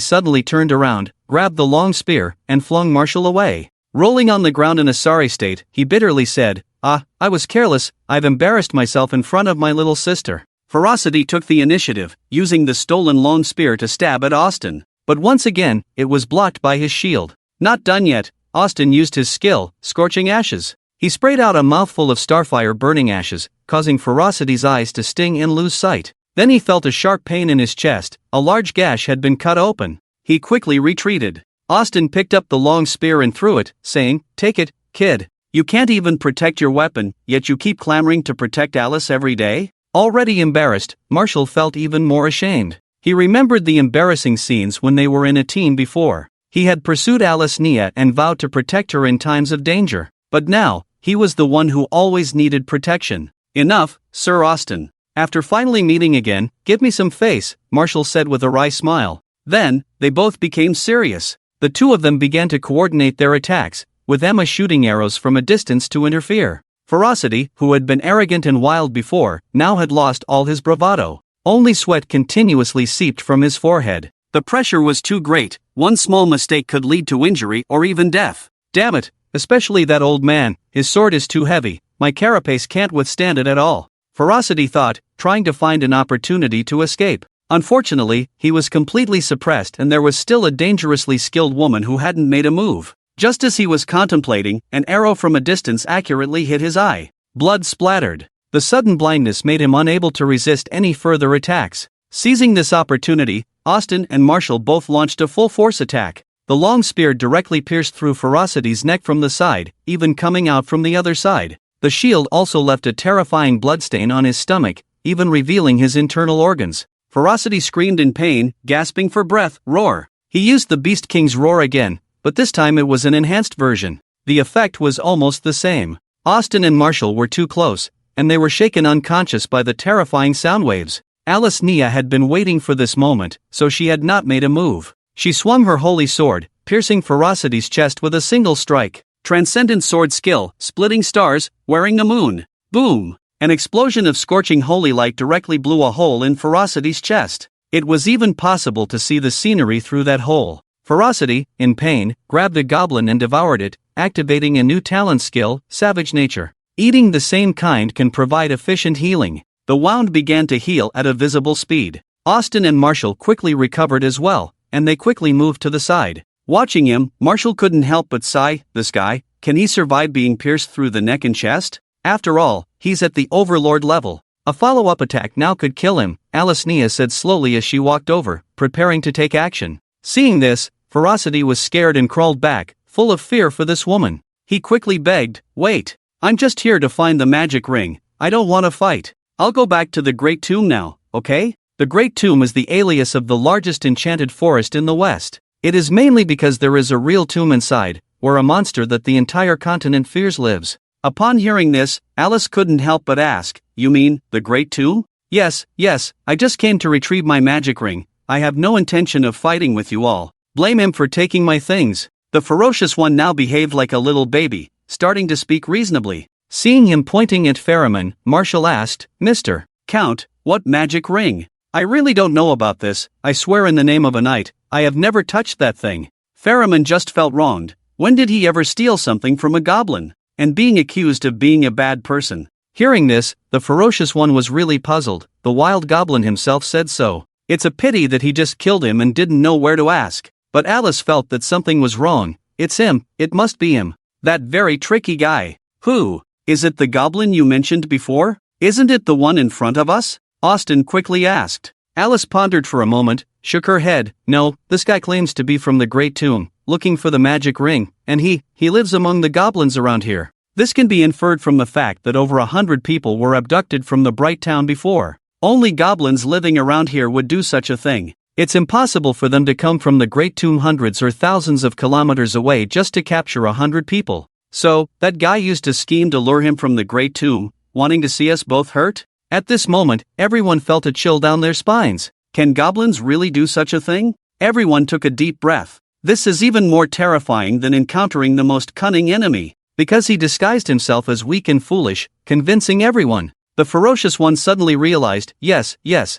suddenly turned around, grabbed the long spear, and flung Marshall away. Rolling on the ground in a sorry state, he bitterly said, I was careless, I've embarrassed myself in front of my little sister. Ferocity took the initiative, using the stolen long spear to stab at Austin. But once again, it was blocked by his shield. Not done yet, Austin used his skill, Scorching Ashes. He sprayed out a mouthful of starfire burning ashes, causing Ferocity's eyes to sting and lose sight. Then he felt a sharp pain in his chest. A large gash had been cut open. he quickly retreated. Austin picked up the long spear and threw it, saying, "Take it, kid. You can't even protect your weapon, yet you keep clamoring to protect Alice every day?" Already embarrassed, Marshall felt even more ashamed. He remembered the embarrassing scenes when they were in a team before. He had pursued Alice Nia and vowed to protect her in times of danger. But now, he was the one who always needed protection. "Enough, Sir Austin. After finally meeting again, give me some face," Marshall said with a wry smile. Then, they both became serious. The two of them began to coordinate their attacks, with Emma shooting arrows from a distance to interfere. Ferocity, who had been arrogant and wild before, now had lost all his bravado. Only sweat continuously seeped from his forehead. The pressure was too great. One small mistake could lead to injury or even death. "Damn it, especially that old man, his sword is too heavy, my carapace can't withstand it at all," Ferocity thought, trying to find an opportunity to escape. Unfortunately, he was completely suppressed and there was still a dangerously skilled woman who hadn't made a move. Just as he was contemplating, an arrow from a distance accurately hit his eye. Blood splattered. The sudden blindness made him unable to resist any further attacks. Seizing this opportunity, Austin and Marshall both launched a full-force attack. The long spear directly pierced through Ferocity's neck from the side, even coming out from the other side. The shield also left a terrifying bloodstain on his stomach, even revealing his internal organs. Ferocity screamed in pain, gasping for breath. Roar. He used the Beast King's roar again, but this time it was an enhanced version. The effect was almost the same. Austin and Marshall were too close, and they were shaken unconscious by the terrifying sound waves. Alice Nia had been waiting for this moment, so she had not made a move. She swung her holy sword, piercing Ferocity's chest with a single strike. Transcendent sword skill, splitting stars, wearing the moon. Boom! An explosion of scorching holy light directly blew a hole in Ferocity's chest. It was even possible to see the scenery through that hole. Ferocity, in pain, grabbed a goblin and devoured it, activating a new talent skill, Savage Nature. Eating the same kind can provide efficient healing. The wound began to heal at a visible speed. Austin and Marshall quickly recovered as well, and they quickly moved to the side. Watching him, Marshall couldn't help but sigh. This guy, can he survive being pierced through the neck and chest? After all, he's at the Overlord level. A follow-up attack now could kill him, Alice Nia said slowly as she walked over, preparing to take action. Seeing this, Ferocity was scared and crawled back, full of fear for this woman. He quickly begged, "Wait. I'm just here to find the magic ring. I don't want to fight. I'll go back to the Great Tomb now, okay?" The Great Tomb is the alias of the largest enchanted forest in the West. It is mainly because there is a real tomb inside, where a monster that the entire continent fears lives. Upon hearing this, Alice couldn't help but ask, "You mean, the Great Tomb?" Yes, I just came to retrieve my magic ring. I have no intention of fighting with you all. Blame him for taking my things." The ferocious one now behaved like a little baby, starting to speak reasonably. Seeing him pointing at Pheromon, Marshall asked, "Mr. Count, what magic ring? I really don't know about this. I swear in the name of a knight, I have never touched that thing." Pheromon just felt wronged. When did he ever steal something from a goblin? And being accused of being a bad person. Hearing this, the ferocious one was really puzzled. The wild goblin himself said so. It's a pity that he just killed him and didn't know where to ask. But Alice felt that something was wrong. It's him, it must be him. That very tricky guy. Who? Is it the goblin you mentioned before? Isn't it the one in front of us? Austin quickly asked. Alice pondered for a moment, shook her head. No, this guy claims to be from the Great Tomb, looking for the magic ring, and he lives among the goblins around here. This can be inferred from the fact that over 100 people were abducted from the Bright Town before. Only goblins living around here would do such a thing. It's impossible for them to come from the Great Tomb hundreds or thousands of kilometers away just to capture 100 people. So, that guy used a scheme to lure him from the Great Tomb, wanting to see us both hurt? At this moment, everyone felt a chill down their spines. Can goblins really do such a thing? Everyone took a deep breath. This is even more terrifying than encountering the most cunning enemy, because he disguised himself as weak and foolish, convincing everyone. The ferocious one suddenly realized, yes,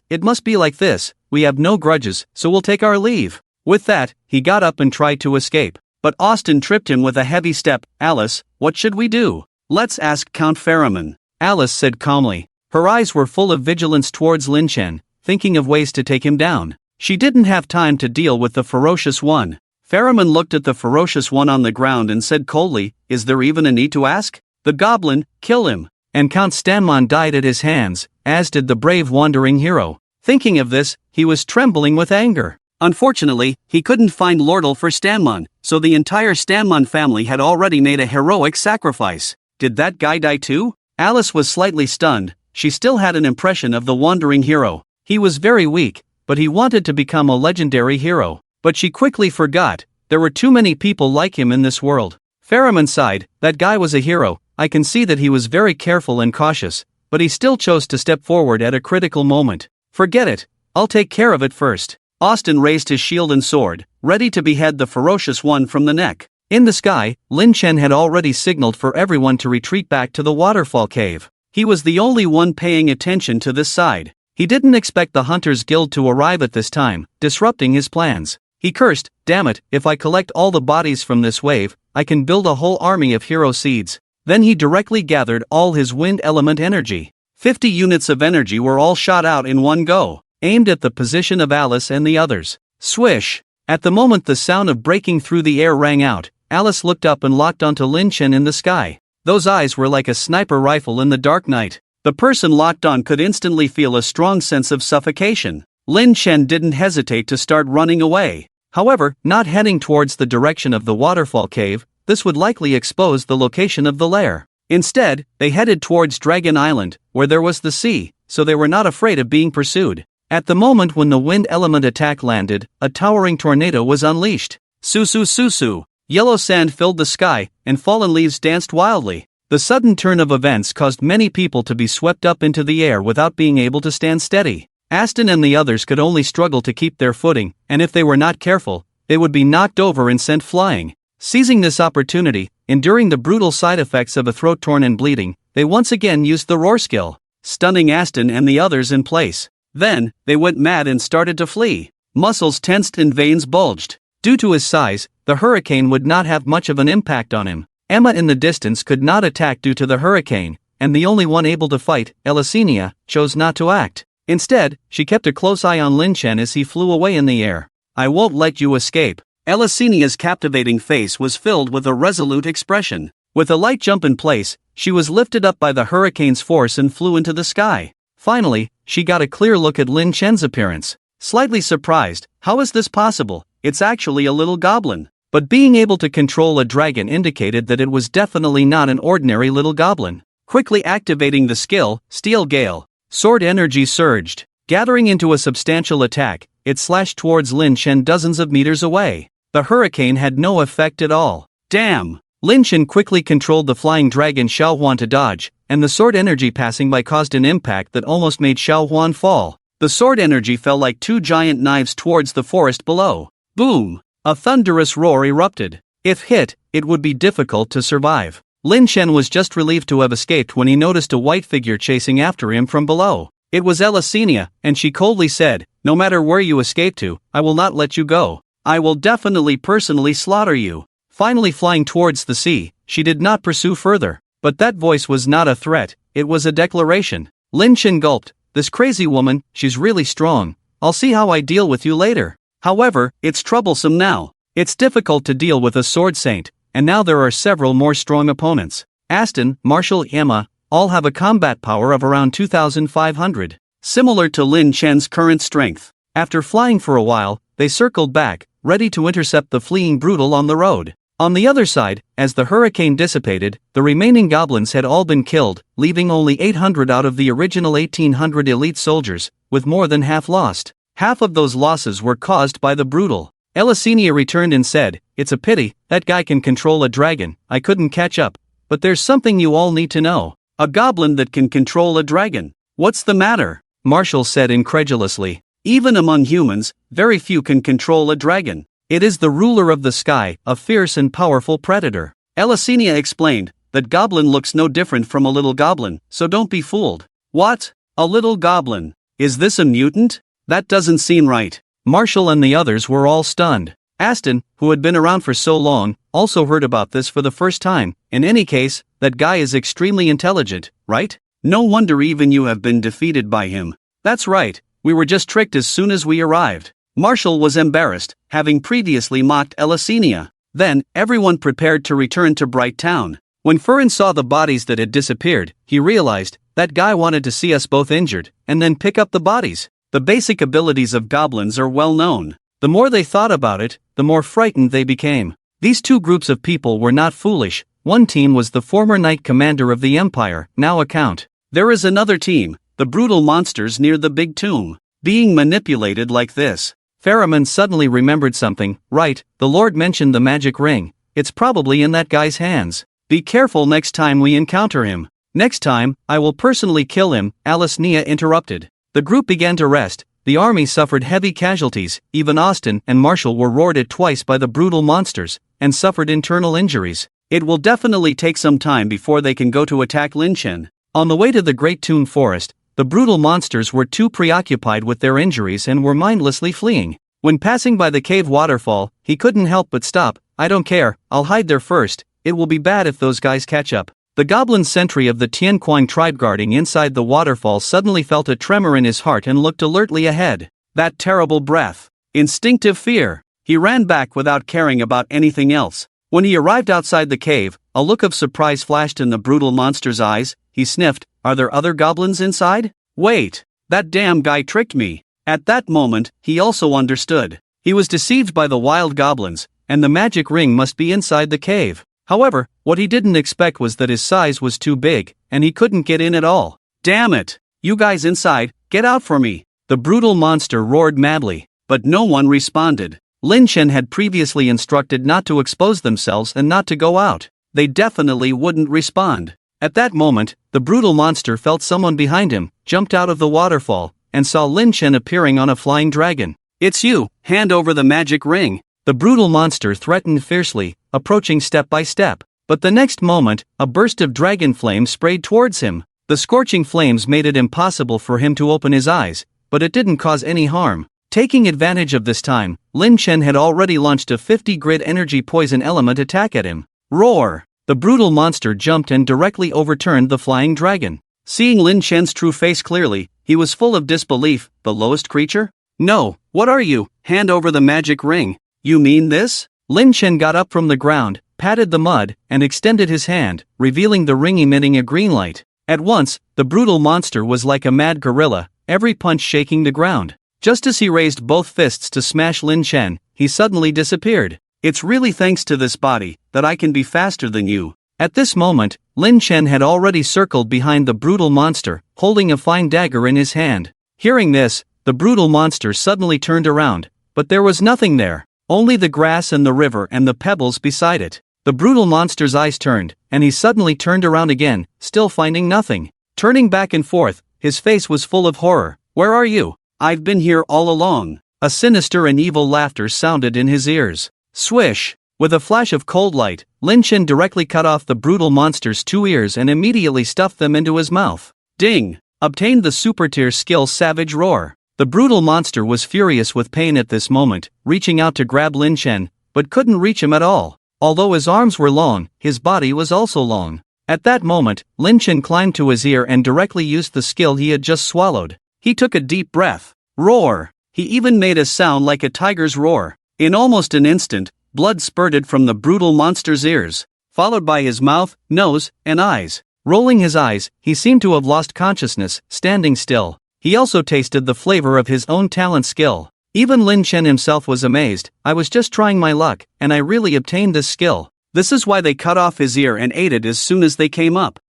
it must be like this. We have no grudges, so we'll take our leave. With that, he got up and tried to escape. But Austin tripped him with a heavy step. Alice, what should we do? Let's ask Count Pheromon, Alice said calmly. Her eyes were full of vigilance towards Lin Chen, thinking of ways to take him down. She didn't have time to deal with the ferocious one. Pheromon looked at the ferocious one on the ground and said coldly, is there even a need to ask? The goblin, kill him. And Count Stanmon died at his hands, as did the brave wandering hero. Thinking of this, he was trembling with anger. Unfortunately, he couldn't find Lordle for Stanmon, so the entire Stanmon family had already made a heroic sacrifice. Did that guy die too? Alice was slightly stunned. She still had an impression of the wandering hero. He was very weak, but he wanted to become a legendary hero. But she quickly forgot, there were too many people like him in this world. Pheromone sighed, that guy was a hero. I can see that he was very careful and cautious, but he still chose to step forward at a critical moment. Forget it, I'll take care of it first. Austin raised his shield and sword, ready to behead the ferocious one from the neck. In the sky, Lin Chen had already signaled for everyone to retreat back to the waterfall cave. He was the only one paying attention to this side. He didn't expect the Hunters Guild to arrive at this time, disrupting his plans. He cursed, damn it, if I collect all the bodies from this wave, I can build a whole army of hero seeds. Then he directly gathered all his wind element energy. 50 units of energy were all shot out in one go, aimed at the position of Alice and the others. Swish! At the moment the sound of breaking through the air rang out, Alice looked up and locked onto Lin Chen in the sky. Those eyes were like a sniper rifle in the dark night. The person locked on could instantly feel a strong sense of suffocation. Lin Chen didn't hesitate to start running away. However, not heading towards the direction of the waterfall cave, this would likely expose the location of the lair. Instead, they headed towards Dragon Island, where there was the sea, so they were not afraid of being pursued. At the moment when the wind element attack landed, a towering tornado was unleashed. Susu susu! Yellow sand filled the sky, and fallen leaves danced wildly. The sudden turn of events caused many people to be swept up into the air without being able to stand steady. Aston and the others could only struggle to keep their footing, and if they were not careful, they would be knocked over and sent flying. Seizing this opportunity, enduring the brutal side effects of a throat torn and bleeding, they once again used the roar skill, stunning Aston and the others in place. Then, they went mad and started to flee. Muscles tensed and veins bulged. Due to his size, the hurricane would not have much of an impact on him. Emma in the distance could not attack due to the hurricane, and the only one able to fight, Elicinia, chose not to act. Instead, she kept a close eye on Lin Chen as he flew away in the air. I won't let you escape. Elicinia's captivating face was filled with a resolute expression. With a light jump in place, she was lifted up by the hurricane's force and flew into the sky. Finally, she got a clear look at Lin Chen's appearance. Slightly surprised, how is this possible? It's actually a little goblin. But being able to control a dragon indicated that it was definitely not an ordinary little goblin. Quickly activating the skill, Steel Gale, sword energy surged. Gathering into a substantial attack, it slashed towards Lin Chen dozens of meters away. The hurricane had no effect at all. Damn! Lin Chen quickly controlled the flying dragon Xiaohuan to dodge, and the sword energy passing by caused an impact that almost made Xiaohuan fall. The sword energy fell like two giant knives towards the forest below. Boom! A thunderous roar erupted. If hit, it would be difficult to survive. Lin Chen was just relieved to have escaped when he noticed a white figure chasing after him from below. It was Elicinia, and she coldly said, "No matter where you escape to, I will not let you go. I will definitely personally slaughter you." Finally flying towards the sea, she did not pursue further. But that voice was not a threat, it was a declaration. Lin Chen gulped, "This crazy woman, she's really strong. I'll see how I deal with you later." However, it's troublesome now. It's difficult to deal with a sword saint, and now there are several more strong opponents. Aston, Marshall, Emma, all have a combat power of around 2,500, similar to Lin Chen's current strength. After flying for a while, they circled back, ready to intercept the fleeing Brutal on the road. On the other side, as the hurricane dissipated, the remaining goblins had all been killed, leaving only 800 out of the original 1,800 elite soldiers, with more than half lost. Half of those losses were caused by the Brutal. Elicinia returned and said, "It's a pity, that guy can control a dragon, I couldn't catch up. But there's something you all need to know. A goblin that can control a dragon. What's the matter?" Marshall said incredulously. "Even among humans, very few can control a dragon. It is the ruler of the sky, a fierce and powerful predator." Elicinia explained, "That goblin looks no different from a little goblin, so don't be fooled." "What? A little goblin? Is this a mutant? That doesn't seem right." Marshall and the others were all stunned. Aston, who had been around for so long, also heard about this for the first time. In any case, that guy is extremely intelligent, right? No wonder even you have been defeated by him. That's right, we were just tricked as soon as we arrived. Marshall was embarrassed, having previously mocked Elicinia. Then, everyone prepared to return to Bright Town. When Furin saw the bodies that had disappeared, he realized, that guy wanted to see us both injured, and then pick up the bodies. The basic abilities of goblins are well known. The more they thought about it, the more frightened they became. These two groups of people were not foolish. One team was the former knight commander of the empire, now a count. There is another team, the brutal monsters near the big tomb, being manipulated like this. Pharamond suddenly remembered something. Right, the Lord mentioned the magic ring. It's probably in that guy's hands. Be careful next time we encounter him. Next time, I will personally kill him, Alice Nia interrupted. The group began to rest. The army suffered heavy casualties. Even Austin and Marshall were roared at twice by the brutal monsters, and suffered internal injuries. It will definitely take some time before they can go to attack Linchen. On the way to the Great Toon Forest, the brutal monsters were too preoccupied with their injuries and were mindlessly fleeing. When passing by the cave waterfall, he couldn't help but stop. I don't care, I'll hide there first. It will be bad if those guys catch up. The goblin sentry of the Tianquang tribe guarding inside the waterfall suddenly felt a tremor in his heart and looked alertly ahead. That terrible breath. Instinctive fear. He ran back without caring about anything else. When he arrived outside the cave, a look of surprise flashed in the brutal monster's eyes. He sniffed. Are there other goblins inside? Wait, that damn guy tricked me. At that moment, he also understood. He was deceived by the wild goblins, and the magic ring must be inside the cave. However, what he didn't expect was that his size was too big, and he couldn't get in at all. Damn it! You guys inside, get out for me! The brutal monster roared madly, but no one responded. Linchen had previously instructed not to expose themselves and not to go out. They definitely wouldn't respond. At that moment, the brutal monster felt someone behind him, jumped out of the waterfall, and saw Linchen appearing on a flying dragon. It's you, hand over the magic ring. The brutal monster threatened fiercely, approaching step by step. But the next moment, a burst of dragon flame sprayed towards him. The scorching flames made it impossible for him to open his eyes, but it didn't cause any harm. Taking advantage of this time, Linchen had already launched a 50 grid energy poison element attack at him. Roar! The brutal monster jumped and directly overturned the flying dragon. Seeing Linchen's true face clearly, he was full of disbelief. The lowest creature? No, what are you? Hand over the magic ring. You mean this? Linchen got up from the ground, patted the mud, and extended his hand, revealing the ring emitting a green light. At once, the brutal monster was like a mad gorilla, every punch shaking the ground. Just as he raised both fists to smash Linchen, he suddenly disappeared. It's really thanks to this body that I can be faster than you. At this moment, Linchen had already circled behind the brutal monster, holding a fine dagger in his hand. Hearing this, the brutal monster suddenly turned around, but there was nothing there. Only the grass and the river and the pebbles beside it. The brutal monster's eyes turned, and he suddenly turned around again, still finding nothing. Turning back and forth, his face was full of horror. Where are you? I've been here all along. A sinister and evil laughter sounded in his ears. Swish! With a flash of cold light, Linchen directly cut off the brutal monster's 2 ears and immediately stuffed them into his mouth. Ding! Obtained the super tier skill Savage Roar. The brutal monster was furious with pain at this moment, reaching out to grab Linchen, but couldn't reach him at all. Although his arms were long, his body was also long. At that moment, Linchen climbed to his ear and directly used the skill he had just swallowed. He took a deep breath. Roar! He even made a sound like a tiger's roar. In almost an instant, blood spurted from the brutal monster's ears, followed by his mouth, nose, and eyes. Rolling his eyes, he seemed to have lost consciousness, standing still. He also tasted the flavor of his own talent skill. Even Linchen himself was amazed. I was just trying my luck, and I really obtained this skill. This is why they cut off his ear and ate it as soon as they came up.